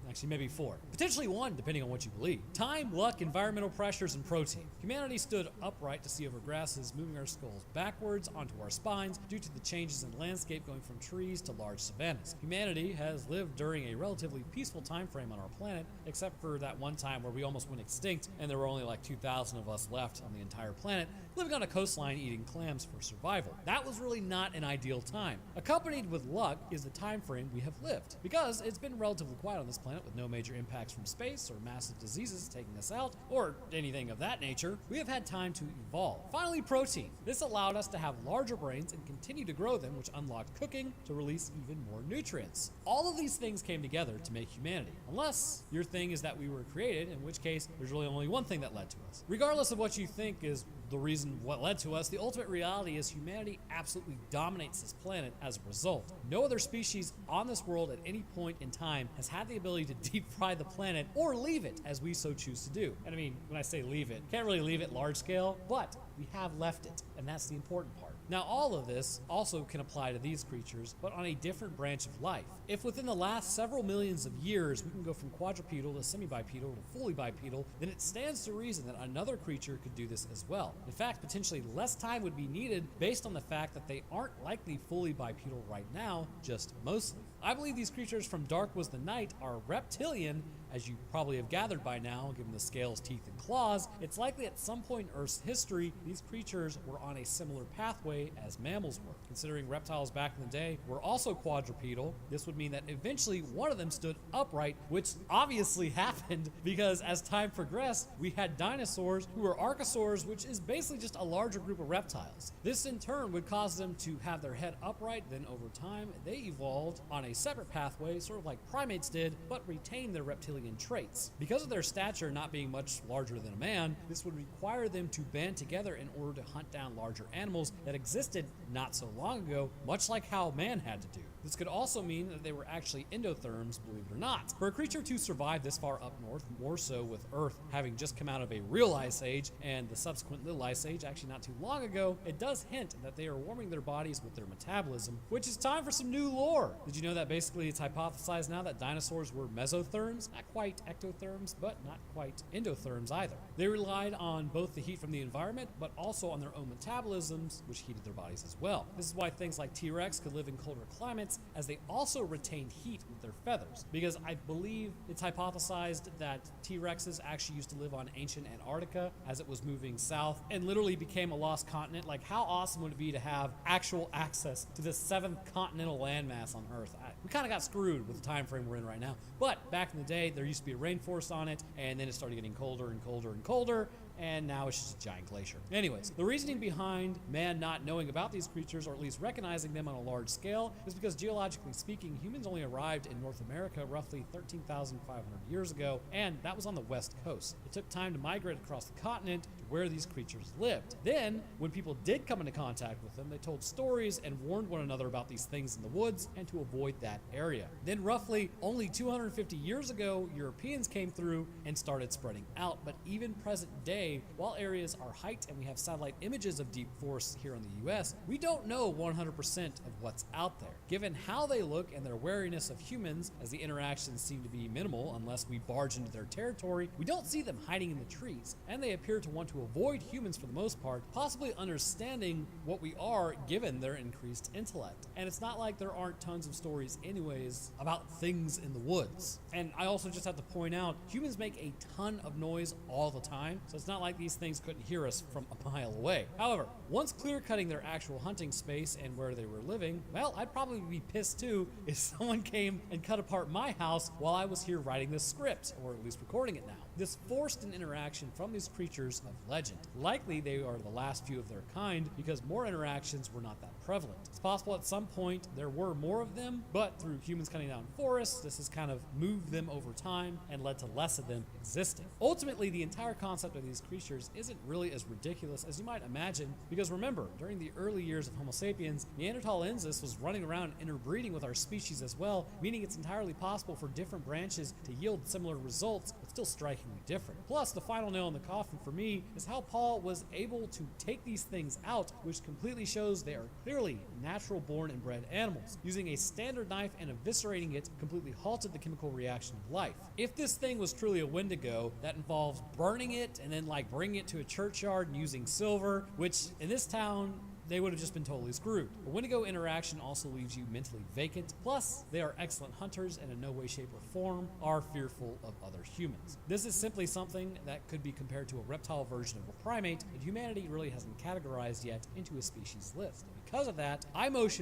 Actually, maybe 4. Potentially 1, depending on what you believe. Time, luck, environmental pressures, and protein. Humanity stood upright to see over grasses, moving our skulls backwards onto our spines due to the changes in landscape going from trees to large savannas. Humanity has lived during a relatively peaceful time frame on our planet, except for that one time where we almost went extinct and there were only like 2,000 of us left on the entire planet, living on a coastline eating clams for survival. That was really not an ideal time. Accompanied with luck is the time frame we have lived, because it's been relatively quiet on this planet planet with no major impacts from space or massive diseases taking us out, or anything of that nature, we have had time to evolve. Finally, protein. This allowed us to have larger brains and continue to grow them, which unlocked cooking to release even more nutrients. All of these things came together to make humanity. Unless your thing is that we were created, in which case there's really only one thing that led to us. Regardless of what you think is the reason what led to us, the ultimate reality is humanity absolutely dominates this planet as a result. No other species on this world at any point in time has had the ability to deep fry the planet or leave it as we so choose to do. And I mean, when I say leave it, can't really leave it large scale, but we have left it, and that's the important part. Now, all of this also can apply to these creatures, but on a different branch of life. If within the last several millions of years we can go from quadrupedal to semi-bipedal to fully bipedal, then it stands to reason that another creature could do this as well. In fact, potentially less time would be needed based on the fact that they aren't likely fully bipedal right now, just mostly. I believe these creatures from Dark Was the Night are reptilian. As you probably have gathered by now, given the scales, teeth, and claws, it's likely at some point in Earth's history, these creatures were on a similar pathway as mammals were. Considering reptiles back in the day were also quadrupedal, this would mean that eventually one of them stood upright, which obviously happened because as time progressed, we had dinosaurs who were archosaurs, which is basically just a larger group of reptiles. This in turn would cause them to have their head upright, then over time, they evolved on a separate pathway, sort of like primates did, but retained their reptilian traits. Because of their stature not being much larger than a man, this would require them to band together in order to hunt down larger animals that existed not so long ago, much like how man had to do. This could also mean that they were actually endotherms, believe it or not. For a creature to survive this far up north, more so with Earth having just come out of a real ice age and the subsequent little ice age actually not too long ago, it does hint that they are warming their bodies with their metabolism, which is time for some new lore. Did you know that basically it's hypothesized now that dinosaurs were mesotherms? Not quite ectotherms, but not quite endotherms either. They relied on both the heat from the environment, but also on their own metabolisms, which heated their bodies as well. This is why things like T-Rex could live in colder climates, as they also retained heat with their feathers. Because I believe it's hypothesized that T-Rexes actually used to live on ancient Antarctica as it was moving south and literally became a lost continent. Like, how awesome would it be to have actual access to the 7th continental landmass on Earth? We kind of got screwed with the time frame we're in right now. But back in the day, there used to be a rainforest on it, and then it started getting colder and colder and colder, and now it's just a giant glacier. Anyways, the reasoning behind man not knowing about these creatures, or at least recognizing them on a large scale, is because geologically speaking, humans only arrived in North America roughly 13,500 years ago, and that was on the west coast. It took time to migrate across the continent to where these creatures lived. Then, when people did come into contact with them, they told stories and warned one another about these things in the woods and to avoid that area. Then roughly only 250 years ago, Europeans came through and started spreading out, but even present day, while areas are hiked and we have satellite images of deep forests here in the US, we don't know 100% of what's out there. Given how they look and their wariness of humans, as the interactions seem to be minimal unless we barge into their territory, we don't see them hiding in the trees, and they appear to want to avoid humans for the most part, possibly understanding what we are given their increased intellect. And it's not like there aren't tons of stories anyways about things in the woods. And I also just have to point out, humans make a ton of noise all the time, so it's not like these things couldn't hear us from a mile away. However, once clear-cutting their actual hunting space and where they were living, well, I'd probably be pissed too if someone came and cut apart my house while I was here writing this script, or at least recording it now. This forced an interaction from these creatures of legend. Likely they are the last few of their kind because more interactions were not that prevalent. It's possible at some point there were more of them, but through humans cutting down forests, this has kind of moved them over time and led to less of them existing. Ultimately, the entire concept of these creatures isn't really as ridiculous as you might imagine, because remember, during the early years of Homo sapiens, Neanderthalensis was running around interbreeding with our species as well, meaning it's entirely possible for different branches to yield similar results, but still strikingly different. Plus, the final nail in the coffin for me is how Paul was able to take these things out, which completely shows they are clearly natural born and bred animals. Using a standard knife and eviscerating it completely halted the chemical reaction of life. If this thing was truly a Wendigo, that involves burning it and then like bringing it to a churchyard and using silver, which in this town they would have just been totally screwed. A Wendigo interaction also leaves you mentally vacant. Plus, they are excellent hunters and in no way, shape, or form are fearful of other humans. This is simply something that could be compared to a reptile version of a primate that humanity really hasn't categorized yet into a species list. And because of that,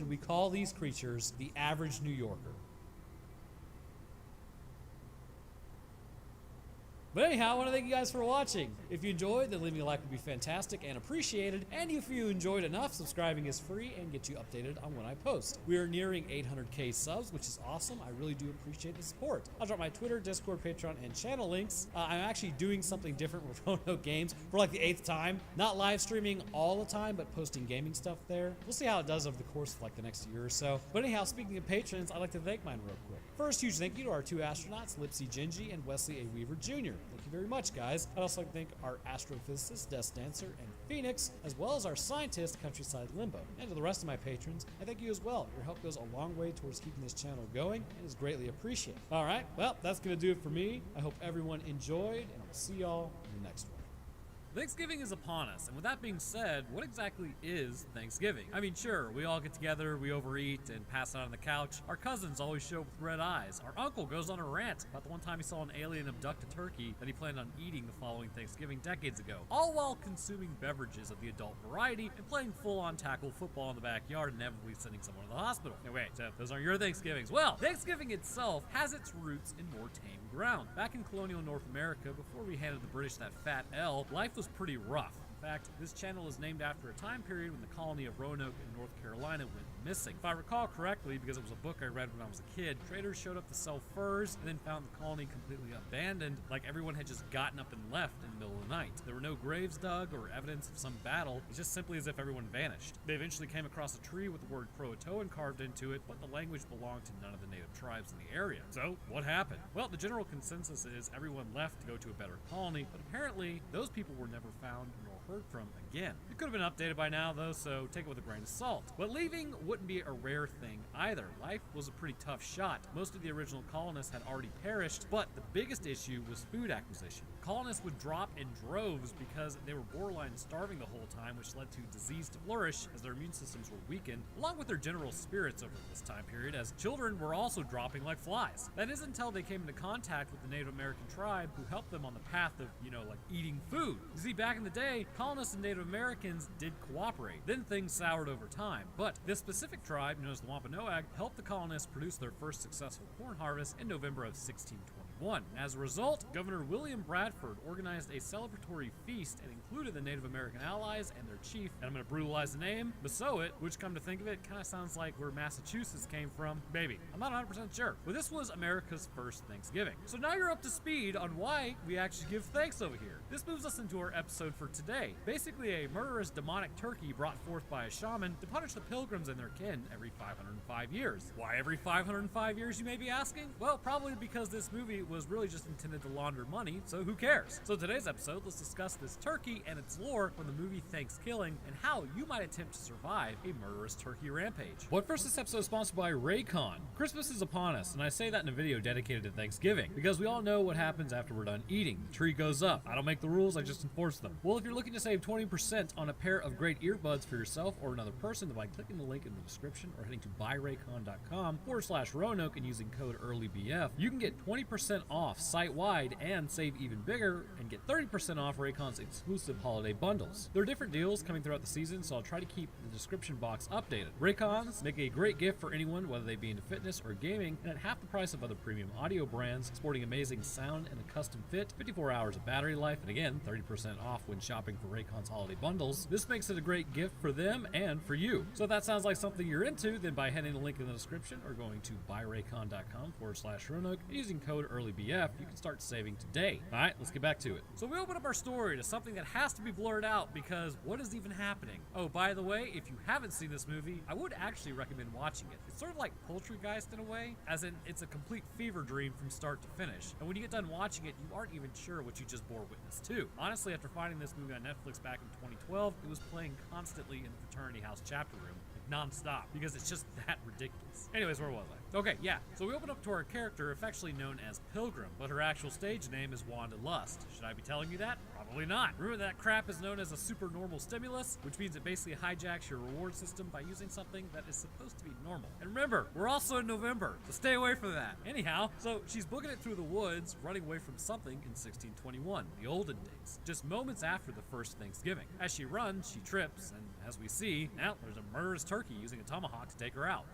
we call these creatures the average New Yorker. But anyhow, I want to thank you guys for watching. If you enjoyed, then leaving a like would be fantastic and appreciated. And if you enjoyed enough, subscribing is free and gets you updated on when I post. We are nearing 800k subs, which is awesome. I really do appreciate the support. I'll drop my Twitter, Discord, Patreon, and channel links. I'm actually doing something different with Roanoke Games for like the 8th time. Not live streaming all the time, but posting gaming stuff there. We'll see how it does over the course of like the next year or so. But anyhow, speaking of patrons, I'd like to thank mine real quick. First, huge thank you to our 2 astronauts, Lipsy Gingy and Wesley A. Weaver Jr. Thank you very much, guys. I'd also like to thank our astrophysicist, Death Dancer, and Phoenix, as well as our scientist, Countryside Limbo. And to the rest of my patrons, I thank you as well. Your help goes a long way towards keeping this channel going and is greatly appreciated. All right, well, that's going to do it for me. I hope everyone enjoyed, and I'll see y'all in the next one. Thanksgiving is upon us, and with that being said, what exactly is Thanksgiving? I mean, sure, we all get together, we overeat, and pass out on the couch. Our cousins always show up with red eyes. Our uncle goes on a rant about the one time he saw an alien abduct a turkey that he planned on eating the following Thanksgiving decades ago, all while consuming beverages of the adult variety and playing full-on tackle football in the backyard, inevitably sending someone to the hospital. Now wait, so those aren't your Thanksgivings. Well, Thanksgiving itself has its roots in more tame ground. Back in colonial North America, before we handed the British that fat L, life was pretty rough. In fact, this channel is named after a time period when the colony of Roanoke in North Carolina went missing. If I recall correctly, because it was a book I read when I was a kid, traders showed up to sell furs and then found the colony completely abandoned, like everyone had just gotten up and left in the middle of the night. There were no graves dug or evidence of some battle. It's just simply as if everyone vanished. They eventually came across a tree with the word Croatoan carved into it, but the language belonged to none of the native tribes in the area. So, what happened? Well, the general consensus is everyone left to go to a better colony, but apparently those people were never found nor heard from again. It could have been updated by now though, so take it with a grain of salt. But leaving wouldn't be a rare thing either. Life was a pretty tough shot. Most of the original colonists had already perished, but the biggest issue was food acquisition. Colonists would drop in droves because they were borderline starving the whole time, which led to disease to flourish as their immune systems were weakened, along with their general spirits over this time period, as children were also dropping like flies. That is until they came into contact with the Native American tribe who helped them on the path of, like eating food. You see, back in the day, colonists and Native Americans did cooperate. Then things soured over time, but this specific tribe, known as the Wampanoag, helped the colonists produce their first successful corn harvest in November of 1621. As a result, Governor William Bradford organized a celebratory feast and included the Native American allies and their chief, and I'm going to brutalize the name, Massasoit, which, come to think of it, kind of sounds like where Massachusetts came from. Maybe. I'm not 100% sure. But this was America's first Thanksgiving. So now you're up to speed on why we actually give thanks over here. This moves us into our episode for today. Basically, a murderous demonic turkey brought forth by a shaman to punish the pilgrims and their kin every 505 years. Why every 505 years, you may be asking? Well, probably because this movie was really just intended to launder money, so who cares? So today's episode, let's discuss this turkey and its lore from the movie Thanksgiving and how you might attempt to survive a murderous turkey rampage. But first, this episode is sponsored by Raycon. Christmas is upon us, and I say that in a video dedicated to Thanksgiving, because we all know what happens after we're done eating. The tree goes up. I don't make the rules, I just enforce them. Well, if you're looking to save 20% on a pair of great earbuds for yourself or another person, then by clicking the link in the description or heading to buyraycon.com/Roanoke and using code EARLYBF, you can get 20% off site-wide and save even bigger and get 30% off Raycon's exclusive holiday bundles. There are different deals coming throughout the season, so I'll try to keep the description box updated. Raycons make a great gift for anyone, whether they be into fitness or gaming, and at half the price of other premium audio brands, sporting amazing sound and a custom fit, 54 hours of battery life, and again, 30% off when shopping for Raycon's holiday bundles. This makes it a great gift for them and for you. So if that sounds like something you're into, then by heading the link in the description or going to buyraycon.com/Roanoke and using code EARLYBF, you can start saving today. All right, let's get back to it. So we open up our story to something that has to be blurred out because what is even happening? Oh, by the way, if you haven't seen this movie, I would actually recommend watching it. It's sort of like Poultrygeist in a way, as in it's a complete fever dream from start to finish. And when you get done watching it, you aren't even sure what you just bore witness to. Honestly, after finding this movie on Netflix back in 2012, it was playing constantly in the fraternity house chapter room, like non-stop, because it's just that ridiculous. Anyways, where was I? Okay, yeah, so we open up to our character affectionately known as Pilgrim, but her actual stage name is Wanda Lust. Should I be telling you that? Probably not. Remember that crap is known as a supernormal stimulus, which means it basically hijacks your reward system by using something that is supposed to be normal. And remember, we're also in November, so stay away from that. Anyhow, so she's booking it through the woods, running away from something in 1621, the olden days, just moments after the first Thanksgiving. As she runs, she trips, and as we see, now there's a murderous turkey using a tomahawk to take her out.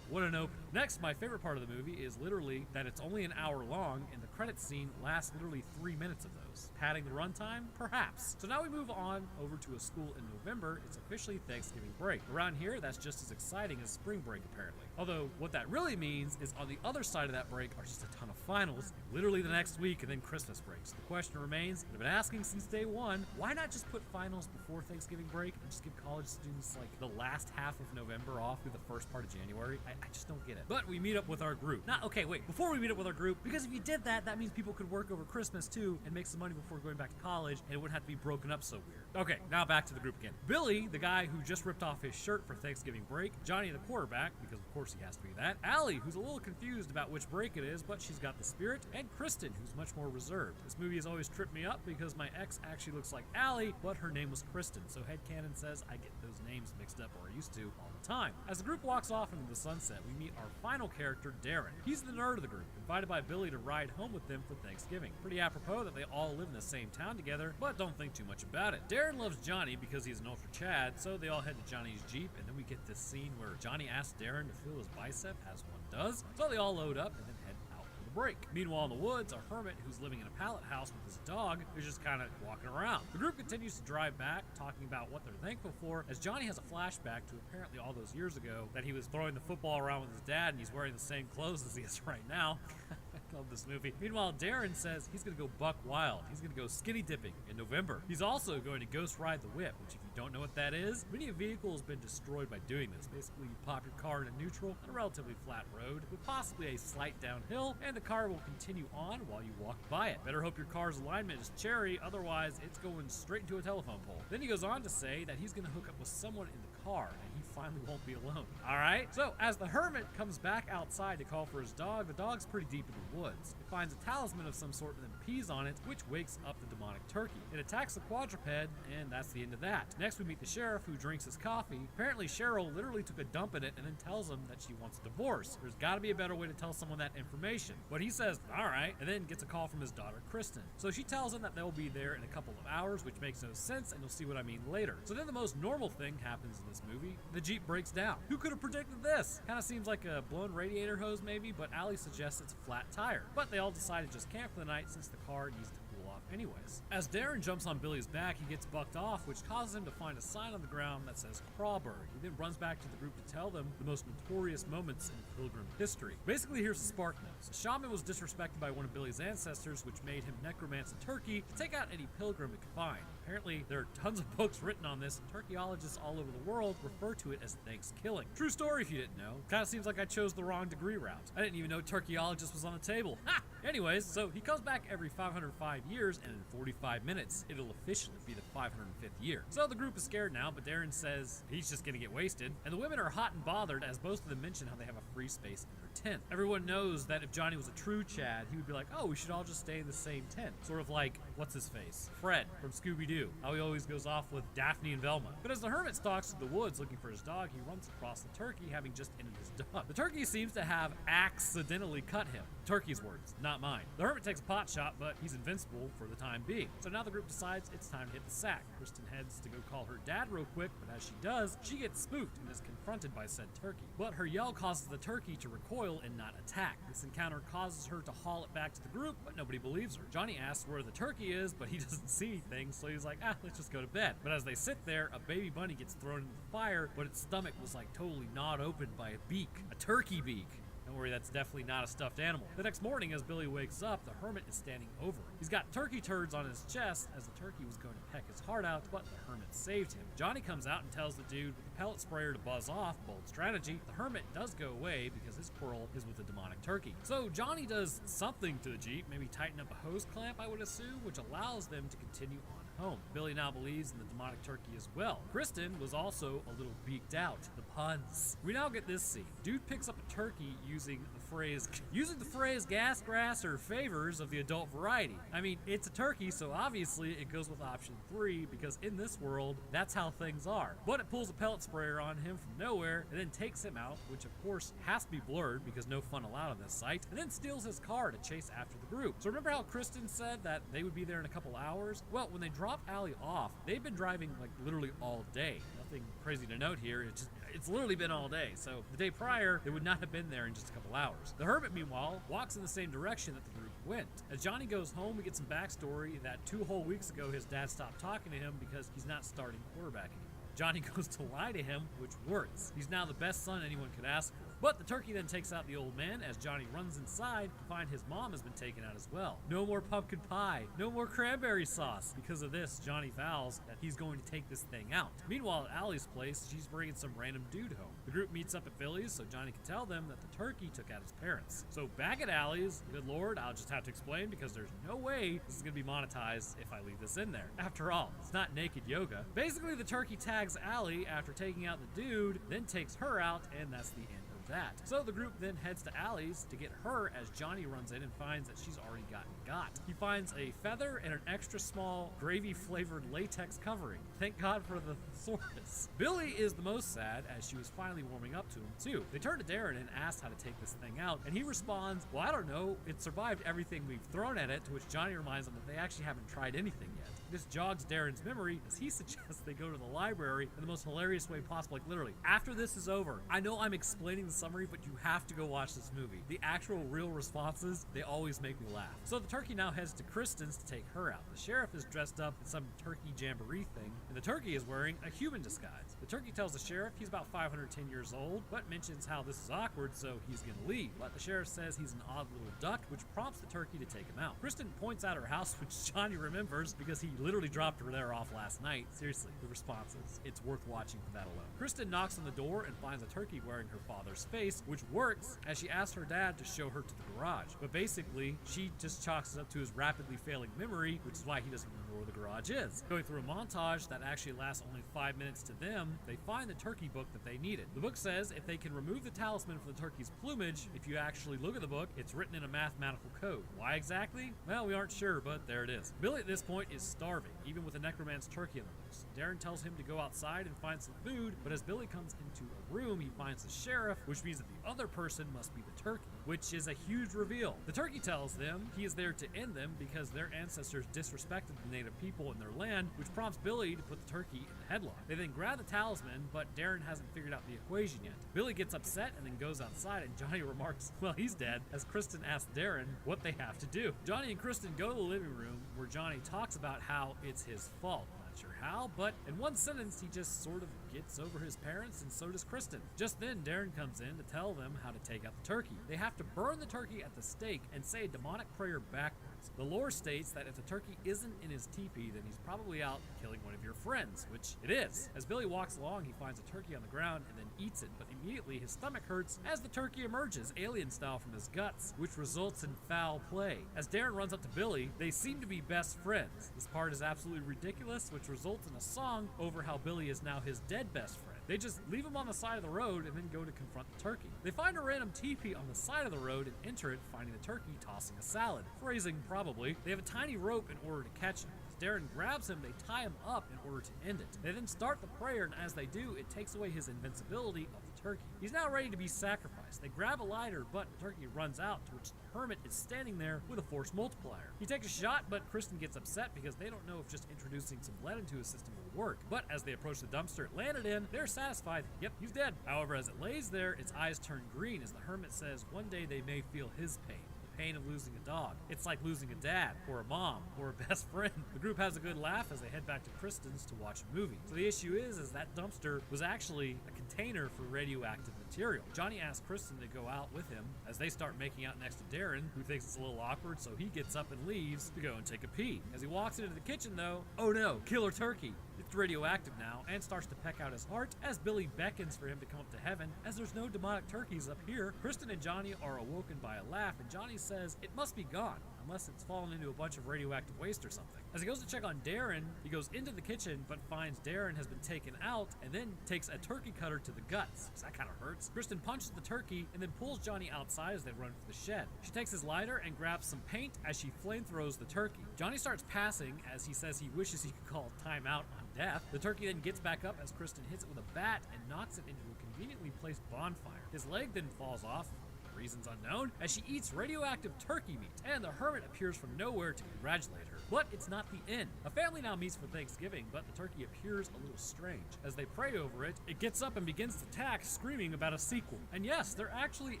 What an opening. Next, my favorite part of the movie is literally that it's only an hour long and the credits scene lasts literally 3 minutes of those. Padding the runtime? Perhaps. So now we move on over to a school in November. It's officially Thanksgiving break. Around here, that's just as exciting as spring break, apparently. Although, what that really means is on the other side of that break are just a ton of finals, literally the next week, and then Christmas break. So the question remains, I've been asking since day one, why not just put finals before Thanksgiving break and just give college students like the last half of November off through the first part of January? I just don't get it. But we meet up with our group. Okay, wait, before we meet up with our group, because if you did that, that means people could work over Christmas too and make some money before going back to college, and it wouldn't have to be broken up so weird. Okay, now back to the group again. Billy, the guy who just ripped off his shirt for Thanksgiving break, Johnny the quarterback, because of course he has to be that, Allie, who's a little confused about which break it is, but she's got the spirit, and Kristen, who's much more reserved. This movie has always tripped me up because my ex actually looks like Allie, but her name was Kristen, so headcanon says I get those names mixed up, or I used to, all the time. As the group walks off into the sunset, we meet our final character, Darren. He's the nerd of the group, invited by Billy to ride home with them for Thanksgiving. Pretty apropos that they all live in the same town together, but don't think too much about it. Darren loves Johnny because he's an ultra Chad, so they all head to Johnny's Jeep, and then we get this scene where Johnny asks Darren to feel his bicep, as one does, so they all load up and then head out for the break. Meanwhile, in the woods, a hermit who's living in a pallet house with his dog is just kind of walking around. The group continues to drive back, talking about what they're thankful for, as Johnny has a flashback to apparently all those years ago that he was throwing the football around with his dad and he's wearing the same clothes as he is right now. I love this movie. Meanwhile, Darren says he's going to go buck wild. He's going to go skinny dipping in November. He's also going to ghost ride the whip, which if you don't know what that is, many a vehicle has been destroyed by doing this. Basically, you pop your car into neutral on a relatively flat road with possibly a slight downhill, and the car will continue on while you walk by it. Better hope your car's alignment is cherry, otherwise it's going straight into a telephone pole. Then he goes on to say that he's going to hook up with someone in the car, and he finally won't be alone. Alright, so as the hermit comes back outside to call for his dog, the dog's pretty deep in the woods. It finds a talisman of some sort and then pees on it, which wakes up the demonic turkey. It attacks the quadruped, and that's the end of that. Next, we meet the sheriff, who drinks his coffee. Apparently, Cheryl literally took a dump in it and then tells him that she wants a divorce. There's gotta be a better way to tell someone that information. But he says, alright, and then gets a call from his daughter, Kristen. So she tells him that they'll be there in a couple of hours, which makes no sense, and you'll see what I mean later. So then the most normal thing happens in this movie. The Jeep breaks down. Who could have predicted this? Kinda seems like a blown radiator hose maybe, but Allie suggests it's a flat tire. But they all decide to just camp for the night since the car needs to cool off anyways. As Darren jumps on Billy's back, he gets bucked off, which causes him to find a sign on the ground that says Crawberg. He then runs back to the group to tell them the most notorious moments in Pilgrim history. Basically, here's the spark notes. A shaman was disrespected by one of Billy's ancestors, which made him necromance a turkey to take out any pilgrim it could find. Apparently, there are tons of books written on this, and turkeyologists all over the world refer to it as Thanksgilling. True story if you didn't know. Kinda seems like I chose the wrong degree route. I didn't even know turkeyologist was on the table. Ha! Anyways, so he comes back every 505 years, and in 45 minutes, it'll officially be the 505th year. So the group is scared now, but Darren says he's just gonna get wasted, and the women are hot and bothered as most of them mention how they have a free space in their tent. Everyone knows that if Johnny was a true Chad, he would be like, oh, we should all just stay in the same tent. Sort of like, what's his face? Fred from Scooby-Doo. How he always goes off with Daphne and Velma. But as the hermit stalks through the woods looking for his dog, he runs across the turkey, having just ended his dog. The turkey seems to have accidentally cut him. Turkey's words, not mine. The hermit takes a pot shot, but he's invincible for the time being. So now the group decides it's time to hit the sack. Kristen heads to go call her dad real quick, but as she does, she gets spooked and is confronted by said turkey. But her yell causes the turkey to recoil and not attack. This encounter causes her to haul it back to the group, but nobody believes her. Johnny asks where the turkey is, but he doesn't see anything, so he's like, let's just go to bed. But as they sit there, a baby bunny gets thrown into the fire, but its stomach was like totally gnawed open by a beak, a turkey beak. Don't worry, that's definitely not a stuffed animal. The next morning, as Billy wakes up, the hermit is standing over him. He's got turkey turds on his chest, as the turkey was going to peck his heart out, but the hermit saved him. Johnny comes out and tells the dude with the pellet sprayer to buzz off. Bold strategy. The hermit does go away because his quarrel is with the demonic turkey. So Johnny does something to the Jeep, maybe tighten up a hose clamp, I would assume, which allows them to continue on home. Billy now believes in the demonic turkey as well. Kristen was also a little beaked out. The puns. We now get this scene. Dude picks up a turkey using the phrase gas, grass, or favors of the adult variety. I mean, it's a turkey, so obviously it goes with option 3 because in this world, that's how things are. But it pulls a pellet sprayer on him from nowhere and then takes him out, which of course has to be blurred because no fun allowed on this site, and then steals his car to chase after the group. So remember how Kristen said that they would be there in a couple hours? Well, when they dropped Allie off, they've been driving like literally all day. Nothing crazy to note here. It's literally been all day. So the day prior, they would not have been there in just a couple hours. The hermit, meanwhile, walks in the same direction that the group went. As Johnny goes home, we get some backstory that 2 whole weeks ago his dad stopped talking to him because he's not starting quarterback anymore. Johnny goes to lie to him, which works. He's now the best son anyone could ask for. But the turkey then takes out the old man as Johnny runs inside to find his mom has been taken out as well. No more pumpkin pie, no more cranberry sauce. Because of this, Johnny vows that he's going to take this thing out. Meanwhile, at Allie's place, she's bringing some random dude home. The group meets up at Billy's so Johnny can tell them that the turkey took out his parents. So back at Allie's, good lord, I'll just have to explain because there's no way this is going to be monetized if I leave this in there. After all, it's not naked yoga. Basically, the turkey tags Allie after taking out the dude, then takes her out, and that's the end of that. So the group then heads to Allie's to get her as Johnny runs in and finds that she's already gotten got. He finds a feather and an extra small gravy-flavored latex covering. Thank God for the thesaurus. Billy is the most sad as she was finally warming up to him too. They turn to Darren and ask how to take this thing out, and he responds, well, I don't know, it survived everything we've thrown at it, to which Johnny reminds them that they actually haven't tried anything yet. This jogs Darren's memory as he suggests they go to the library in the most hilarious way possible, like literally. After this is over, I know I'm explaining the summary, but you have to go watch this movie. The actual real responses, they always make me laugh. So the turkey now heads to Kristen's to take her out. The sheriff is dressed up in some turkey jamboree thing, and the turkey is wearing a human disguise. The turkey tells the sheriff he's about 510 years old, but mentions how this is awkward, so he's gonna leave. But the sheriff says he's an odd little duck, which prompts the turkey to take him out. Kristen points out her house, which Johnny remembers because he literally dropped her there off last night. Seriously, the responses. It's worth watching for that alone. Kristen knocks on the door and finds a turkey wearing her father's face, which works as she asks her dad to show her to the garage. But basically, she just chalks it up to his rapidly failing memory, which is why he doesn't remember where the garage is. Going through a montage that actually lasts only 5 minutes to them, they find the turkey book that they needed. The book says if they can remove the talisman from the turkey's plumage, if you actually look at the book, it's written in a mathematical code. Why exactly? Well, we aren't sure, but there it is. Billy at this point is starving, even with a necromancer turkey on the loose. Darren tells him to go outside and find some food, but as Billy comes into a room, he finds the sheriff, which means that the other person must be the turkey, which is a huge reveal. The turkey tells them he is there to end them because their ancestors disrespected the native people in their land, which prompts Billy to put the turkey in the headlock. They then grab the talisman, but Darren hasn't figured out the equation yet. Billy gets upset and then goes outside, and Johnny remarks, well, he's dead, as Kristen asks Darren what they have to do. Johnny and Kristen go to the living room where Johnny talks about how it's his fault. Not sure how, but in one sentence he just sort of gets over his parents, and so does Kristen. Just then Darren comes in to tell them how to take out the turkey. They have to burn the turkey at the stake and say a demonic prayer backwards. The lore states that if the turkey isn't in his teepee, then he's probably out killing one of your friends, which it is. As Billy walks along, he finds a turkey on the ground and then eats it, but immediately his stomach hurts as the turkey emerges, alien style, from his guts, which results in foul play. As Darren runs up to Billy, they seem to be best friends. This part is absolutely ridiculous, which results in a song over how Billy is now his dead best friend. They just leave him on the side of the road and then go to confront the turkey. They find a random teepee on the side of the road and enter it, finding the turkey tossing a salad. Phrasing, probably. They have a tiny rope in order to catch him. As Darren grabs him, they tie him up in order to end it. They then start the prayer, and as they do, it takes away his invincibility of the turkey. He's now ready to be sacrificed. They grab a lighter, but the turkey runs out, to which the hermit is standing there with a force multiplier. He takes a shot, but Kristen gets upset because they don't know if just introducing some lead into his system will work. But as they approach the dumpster it landed in, they're satisfied. Yep, he's dead. However, as it lays there, its eyes turn green as the hermit says one day they may feel his pain. Pain of losing a dog. It's like losing a dad, or a mom, or a best friend. The group has a good laugh as they head back to Kristen's to watch a movie. So the issue is that dumpster was actually a container for radioactive material. Johnny asks Kristen to go out with him as they start making out next to Darren, who thinks it's a little awkward, so he gets up and leaves to go and take a pee. As he walks into the kitchen though, oh no, killer turkey. It's radioactive now and starts to peck out his heart as Billy beckons for him to come up to heaven as there's no demonic turkeys up here. Kristen and Johnny are awoken by a laugh, and Johnny says it must be gone unless it's fallen into a bunch of radioactive waste or something. As he goes to check on Darren, he goes into the kitchen but finds Darren has been taken out and then takes a turkey cutter to the guts, because that kind of hurts. Kristen punches the turkey and then pulls Johnny outside as they run for the shed. She takes his lighter and grabs some paint as she flamethrows the turkey. Johnny starts passing as he says he wishes he could call timeout on death. The turkey then gets back up as Kristen hits it with a bat and knocks it into a conveniently placed bonfire. His leg then falls off. reasons unknown, as she eats radioactive turkey meat, and the hermit appears from nowhere to congratulate her. But it's not the end. A family now meets for Thanksgiving, but the turkey appears a little strange. As they pray over it, it gets up and begins to attack, screaming about a sequel. And yes, there actually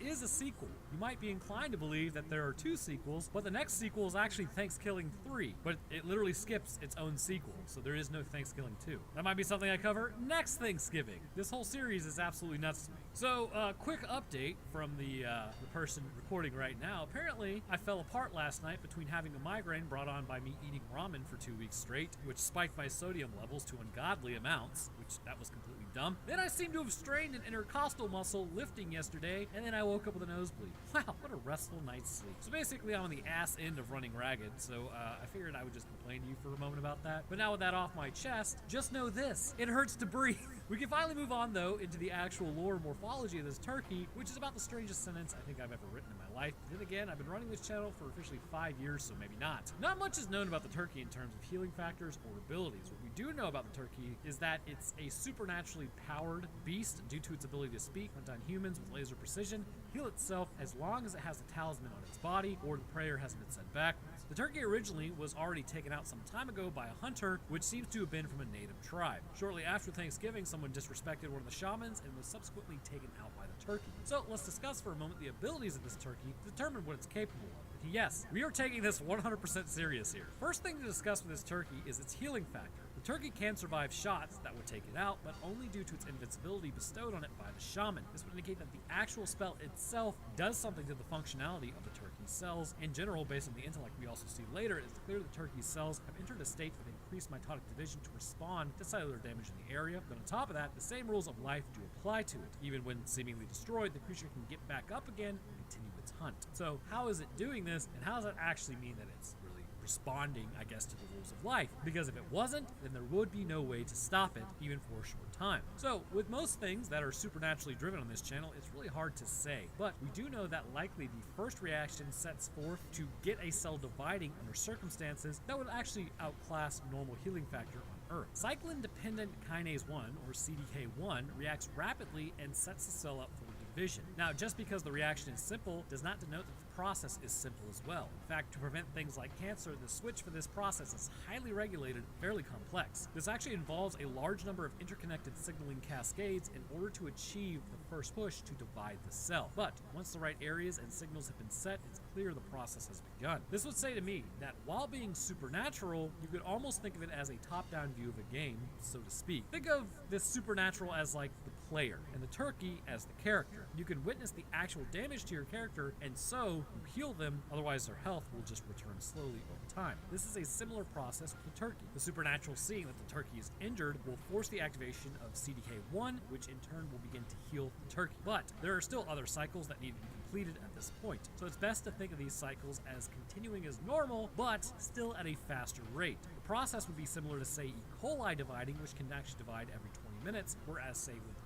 is a sequel. You might be inclined to believe that there are 2 sequels, but the next sequel is actually Thanksgiving 3, but it literally skips its own sequel, so there is no Thanksgiving 2. That might be something I cover next Thanksgiving. This whole series is absolutely nuts to me. So, quick update from the person recording right now. Apparently, I fell apart last night between having a migraine brought on by me eating ramen for 2 weeks straight, which spiked my sodium levels to ungodly amounts, which that was completely dumb. Then I seem to have strained an intercostal muscle lifting yesterday, and then I woke up with a nosebleed. Wow, what a restful night's sleep. So basically, I'm on the ass end of running ragged, so I figured I would just complain to you for a moment about that. But now with that off my chest, just know this: it hurts to breathe. We can finally move on, though, into the actual lore and morphology of this turkey, which is about the strangest sentence I think I've ever written in my life. Then again, I've been running this channel for officially 5 years, so maybe not. Not much is known about the turkey in terms of healing factors or abilities. What we do know about the turkey is that it's a supernaturally powered beast due to its ability to speak, hunt on humans with laser precision, heal itself as long as it has a talisman on its body or the prayer hasn't been sent backwards. The turkey originally was already taken out some time ago by a hunter, which seems to have been from a native tribe. Shortly after Thanksgiving, someone disrespected one of the shamans and was subsequently taken out by the turkey. So let's discuss for a moment the abilities of this turkey to determine what it's capable of. Yes, we are taking this 100% serious here. First thing to discuss with this turkey is its healing factor. The turkey can survive shots that would take it out, but only due to its invincibility bestowed on it by the shaman. This would indicate that the actual spell itself does something to the functionality of the turkey's cells. In general, based on the intellect we also see later, it's clear the turkey's cells have entered a state of increased mitotic division to respond to cellular damage in the area. But on top of that, the same rules of life do apply to it. Even when seemingly destroyed, the creature can get back up again and continue its hunt. So how is it doing this, and how does that actually mean that it's really responding, I guess, to the rules of life? Because if it wasn't, then there would be no way to stop it, even for a short time. So with most things that are supernaturally driven on this channel, it's really hard to say, but we do know that likely the first reaction sets forth to get a cell dividing under circumstances that would actually outclass normal healing factor on Earth. Cyclin-dependent kinase 1, or CDK1, reacts rapidly and sets the cell up for division. Now, just because the reaction is simple does not denote that the process is simple as well. In fact, to prevent things like cancer, the switch for this process is highly regulated and fairly complex. This actually involves a large number of interconnected signaling cascades in order to achieve the first push to divide the cell. But once the right areas and signals have been set, it's clear the process has begun. This would say to me that while being supernatural, you could almost think of it as a top-down view of a game, so to speak. Think of this supernatural as like the player and the turkey as the character. You can witness the actual damage to your character, and so you heal them, otherwise their health will just return slowly over time. This is a similar process with the turkey. The supernatural, seeing that the turkey is injured, will force the activation of CDK1, which in turn will begin to heal the turkey. But there are still other cycles that need to be completed at this point, so it's best to think of these cycles as continuing as normal, but still at a faster rate. The process would be similar to, say, E. coli dividing, which can actually divide every 20 minutes, whereas, say, with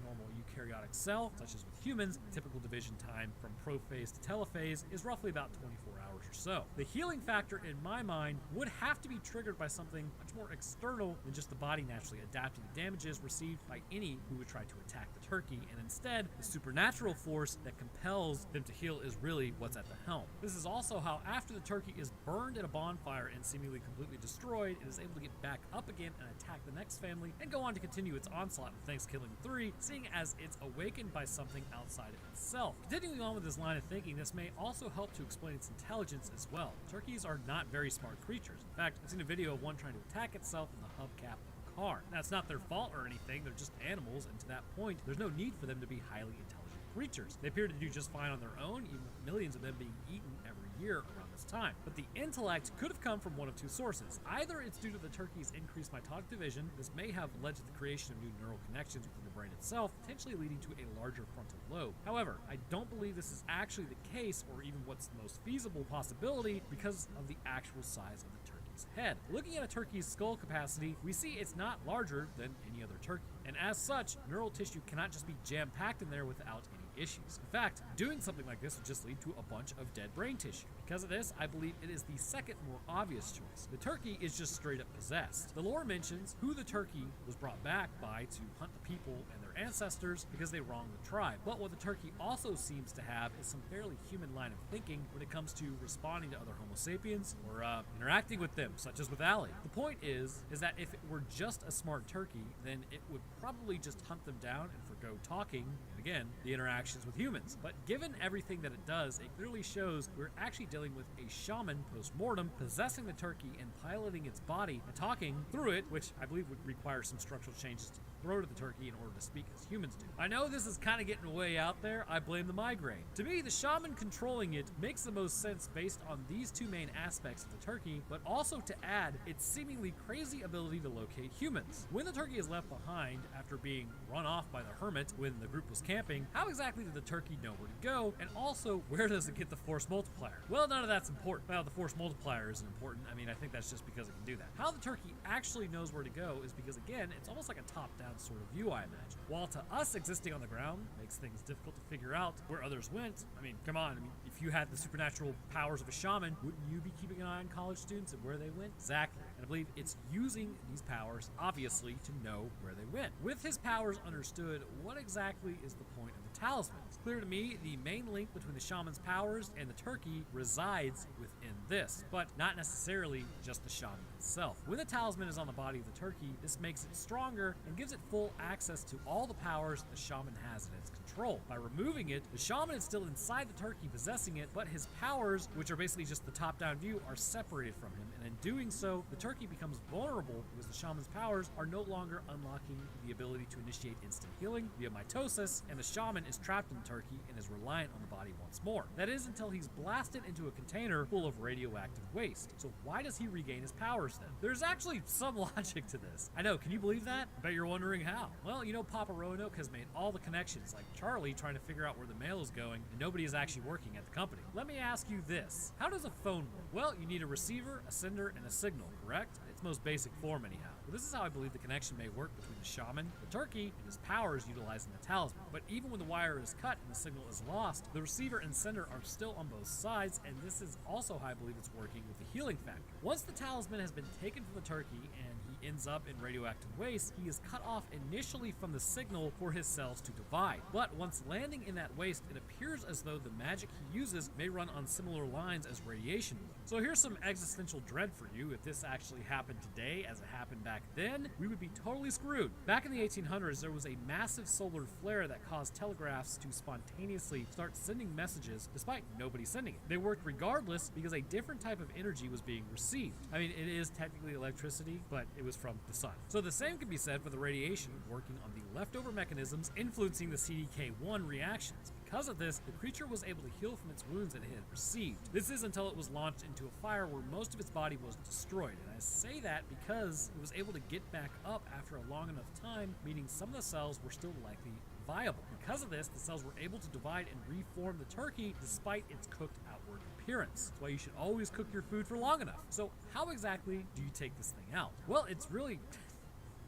normal eukaryotic cell, such as with humans, typical division time from prophase to telophase is roughly about 24 hours or so. The healing factor, in my mind, would have to be triggered by something much more external than just the body naturally adapting to damages received by any who would try to attack the turkey, and instead, the supernatural force that compels them to heal is really what's at the helm. This is also how, after the turkey is burned in a bonfire and seemingly completely destroyed, it is able to get back up again and attack the next family, and go on to continue its onslaught with Thanksgiving 3, seeing as it's awakened by something outside of itself. Continuing on with this line of thinking, this may also help to explain its intelligence as well. Turkeys are not very smart creatures. In fact, I've seen a video of one trying to attack itself in the hubcap of a car. Now, it's not their fault or anything, they're just animals, and to that point, there's no need for them to be highly intelligent creatures. They appear to do just fine on their own, even with millions of them being eaten every year around this time. But the intellect could have come from one of two sources. Either it's due to the turkey's increased mitotic division. This may have led to the creation of new neural connections within the brain itself, potentially leading to a larger frontal lobe. However, I don't believe this is actually the case, or even what's the most feasible possibility, because of the actual size of the turkey's head. Looking at a turkey's skull capacity, we see it's not larger than any other turkey. And as such, neural tissue cannot just be jam-packed in there without any issues. In fact, doing something like this would just lead to a bunch of dead brain tissue. Because of this, I believe it is the second more obvious choice. The turkey is just straight up possessed. The lore mentions who the turkey was brought back by to hunt the people and their ancestors because they wronged the tribe. But what the turkey also seems to have is some fairly human line of thinking when it comes to responding to other Homo sapiens or interacting with them, such as with Allie. The point is that if it were just a smart turkey, then it would probably just hunt them down and forgo talking, and again, the interactions with humans. But given everything that it does, it clearly shows we're actually dealing with a shaman post-mortem possessing the turkey and piloting its body and talking through it, which I believe would require some structural changes to throw to the turkey in order to speak as humans do. I know this is kind of getting way out there. I blame the migraine. To me, the shaman controlling it makes the most sense based on these two main aspects of the turkey, but also to add its seemingly crazy ability to locate humans. When the turkey is left behind after being run off by the hermit when the group was camping, how exactly did the turkey know where to go? And also, where does it get the force multiplier? Well, none of that's important. Well, the force multiplier isn't important. I mean, I think that's just because it can do that. How the turkey actually knows where to go is because, again, it's almost like a top-down sort of view, I imagine. While to us, existing on the ground makes things difficult to figure out where others went. I mean, come on. I mean, if you had the supernatural powers of a shaman, wouldn't you be keeping an eye on college students and where they went? Exactly. And I believe it's using these powers, obviously, to know where they went. With his powers understood, what exactly is the point of the talisman? It's clear to me the main link between the shaman's powers and the turkey resides within this, but not necessarily just the shaman itself. When the talisman is on the body of the turkey, this makes it stronger and gives it full access to all the powers the shaman has in its control. By removing it, the shaman is still inside the turkey possessing it, but his powers, which are basically just the top-down view, are separated from him, and in doing so, the turkey becomes vulnerable because the shaman's powers are no longer unlocking the ability to initiate instant healing via mitosis, and the shaman is trapped in the turkey and is reliant on the body once more. That is until he's blasted into a container full of radioactive waste. So why does he regain his powers then? There's actually some logic to this. I know, can you believe that? I bet you're wondering how. Well, you know, Papa Roanoke has made all the connections, like Charlie trying to figure out where the mail is going, and nobody is actually working at the company. Let me ask you this. How does a phone work? Well, you need a receiver, a sender, and a signal, correct? Its most basic form anyhow. Well, this is how I believe the connection may work between the shaman, the turkey, and his powers utilizing the talisman. But even when the wire is cut and the signal is lost, the receiver and sender are still on both sides, and this is also how I believe it's working with the healing factor. Once the talisman has been taken from the turkey and he ends up in radioactive waste, he is cut off initially from the signal for his cells to divide. But once landing in that waste, it appears as though the magic he uses may run on similar lines as radiation would. So here's some existential dread for you. If this actually happened today as it happened back then, we would be totally screwed. Back in the 1800s, there was a massive solar flare that caused telegraphs to spontaneously start sending messages despite nobody sending it. They worked regardless because a different type of energy was being received. I mean, it is technically electricity, but it was from the sun. So the same can be said for the radiation working on the leftover mechanisms influencing the CDK1 reactions. Because of this, the creature was able to heal from its wounds that it had received. This is until it was launched into a fire where most of its body was destroyed. And I say that because it was able to get back up after a long enough time, meaning some of the cells were still likely viable. Because of this, the cells were able to divide and reform the turkey despite its cooked outward appearance. That's why you should always cook your food for long enough. So how exactly do you take this thing out? Well, it's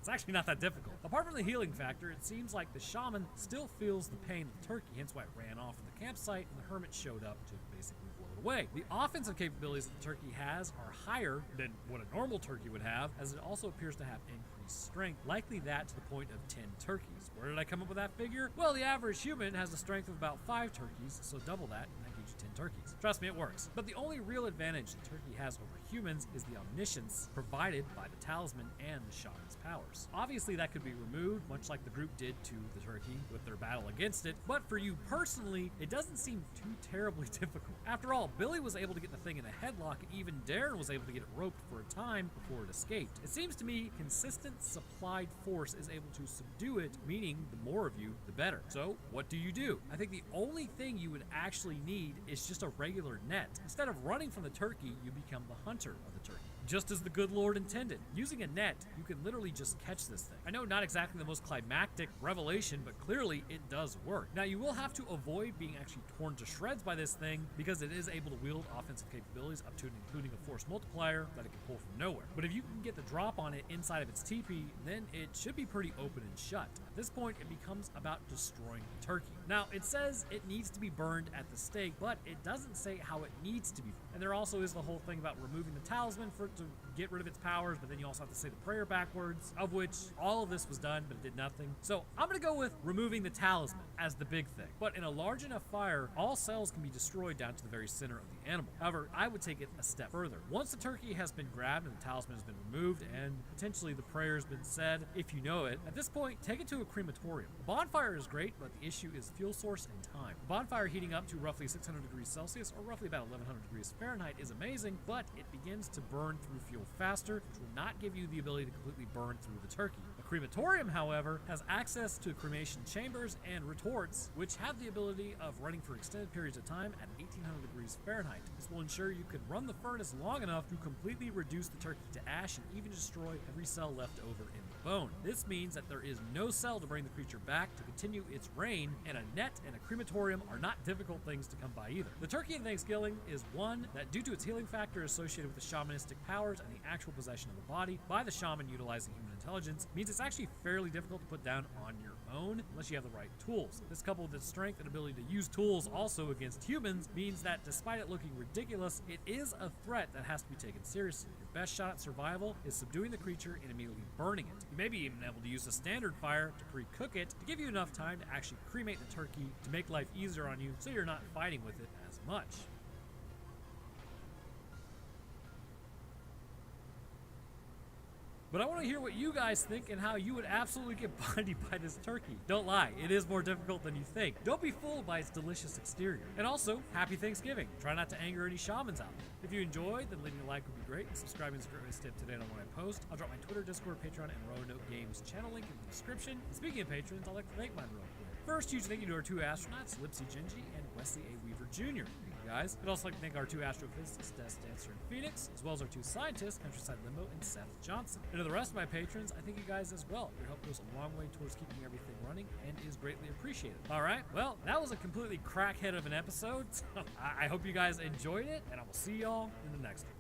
actually not that difficult. Apart from the healing factor, it seems like the shaman still feels the pain of the turkey, hence why it ran off from the campsite and the hermit showed up to basically blow it away. The offensive capabilities that the turkey has are higher than what a normal turkey would have, as it also appears to have increased strength, likely that to the point of 10 turkeys. Where did I come up with that figure? Well, the average human has a strength of about 5 turkeys, so double that, and that gives you 10 turkeys. Trust me, it works. But the only real advantage the turkey has over humans is the omniscience provided by the talisman and the shaman's powers. Obviously, that could be removed, much like the group did to the turkey with their battle against it, but for you personally, it doesn't seem too terribly difficult. After all, Billy was able to get the thing in a headlock, and even Darren was able to get it roped for a time before it escaped. It seems to me consistent supplied force is able to subdue it, meaning the more of you, the better. So, what do? I think the only thing you would actually need is just a regular net. Instead of running from the turkey, you become the hunter of the turkey. just as the good Lord intended. Using a net, you can literally just catch this thing. I know not exactly the most climactic revelation, but clearly it does work. Now you will have to avoid being actually torn to shreds by this thing because it is able to wield offensive capabilities up to and including a force multiplier that it can pull from nowhere. But if you can get the drop on it inside of its teepee, then it should be pretty open and shut. At this point, it becomes about destroying the turkey. Now, it says it needs to be burned at the stake, but it doesn't say how it needs to be. And there also is the whole thing about removing the talisman for it to get rid of its powers, but then you also have to say the prayer backwards, of which all of this was done, but it did nothing. So I'm gonna go with removing the talisman as the big thing. But in a large enough fire, all cells can be destroyed down to the very center of the animal. However, I would take it a step further. Once the turkey has been grabbed and the talisman has been removed and potentially the prayer has been said, if you know it, at this point, take it to a crematorium. A bonfire is great, but the issue is fuel source and time. A bonfire heating up to roughly 600 degrees Celsius or roughly about 1100 degrees Fahrenheit is amazing, but it begins to burn through fuel faster, which will not give you the ability to completely burn through the turkey. A crematorium, however, has access to cremation chambers and retorts, which have the ability of running for extended periods of time at 1800 degrees Fahrenheit. This will ensure you can run the furnace long enough to completely reduce the turkey to ash and even destroy every cell left over in the bone. This means that there is no cell to bring the creature back to continue its reign, and a net and a crematorium are not difficult things to come by either. The turkey in Thanksgiving is one that, due to its healing factor associated with the shamanistic powers and the actual possession of the body by the shaman utilizing human intelligence, means it's actually fairly difficult to put down on your own unless you have the right tools. This, coupled with its strength and ability to use tools also against humans, means that despite it looking ridiculous, it is a threat that has to be taken seriously. Your best shot at survival is subduing the creature and immediately burning it. You may be even able to use a standard fire to pre-cook it to give you enough time to actually cremate the turkey to make life easier on you so you're not fighting with it as much. But I want to hear what you guys think and how you would absolutely get bodied by this turkey. Don't lie, it is more difficult than you think. Don't be fooled by its delicious exterior. And also, happy Thanksgiving. Try not to anger any shamans out there. If you enjoyed, then leaving a like would be great. And subscribing is a great way to stay up to date on when I post. I'll drop my Twitter, Discord, Patreon, and Roanoke Games channel link in the description. And speaking of patrons, I'd like to thank mine real quick. First, huge thank you to our two astronauts, Lipsy Genji and Wesley A. Weaver Jr. Thank you guys. I'd also like to thank our two astrophysicists, Des Dancer and Phoenix, as well as our two scientists, Countryside Limbo and Seth Johnson. And to the rest of my patrons, I thank you guys as well. Your help goes a long way towards keeping everything running and is greatly appreciated. Alright, well, that was a completely crackhead of an episode. So I hope you guys enjoyed it, and I will see y'all in the next one.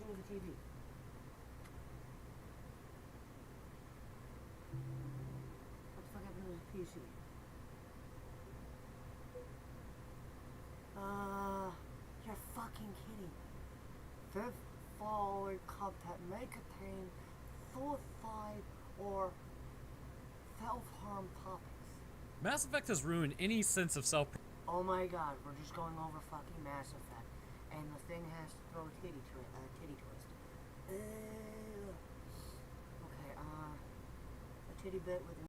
with the TV? What the fuck happened to the PC? You're fucking kidding. Fifth following content may contain suicide or self-harm topics. Mass Effect has ruined any sense of self. Oh my god, we're just going over fucking Mass Effect, and the thing has to throw a titty twist. Okay, a titty bit with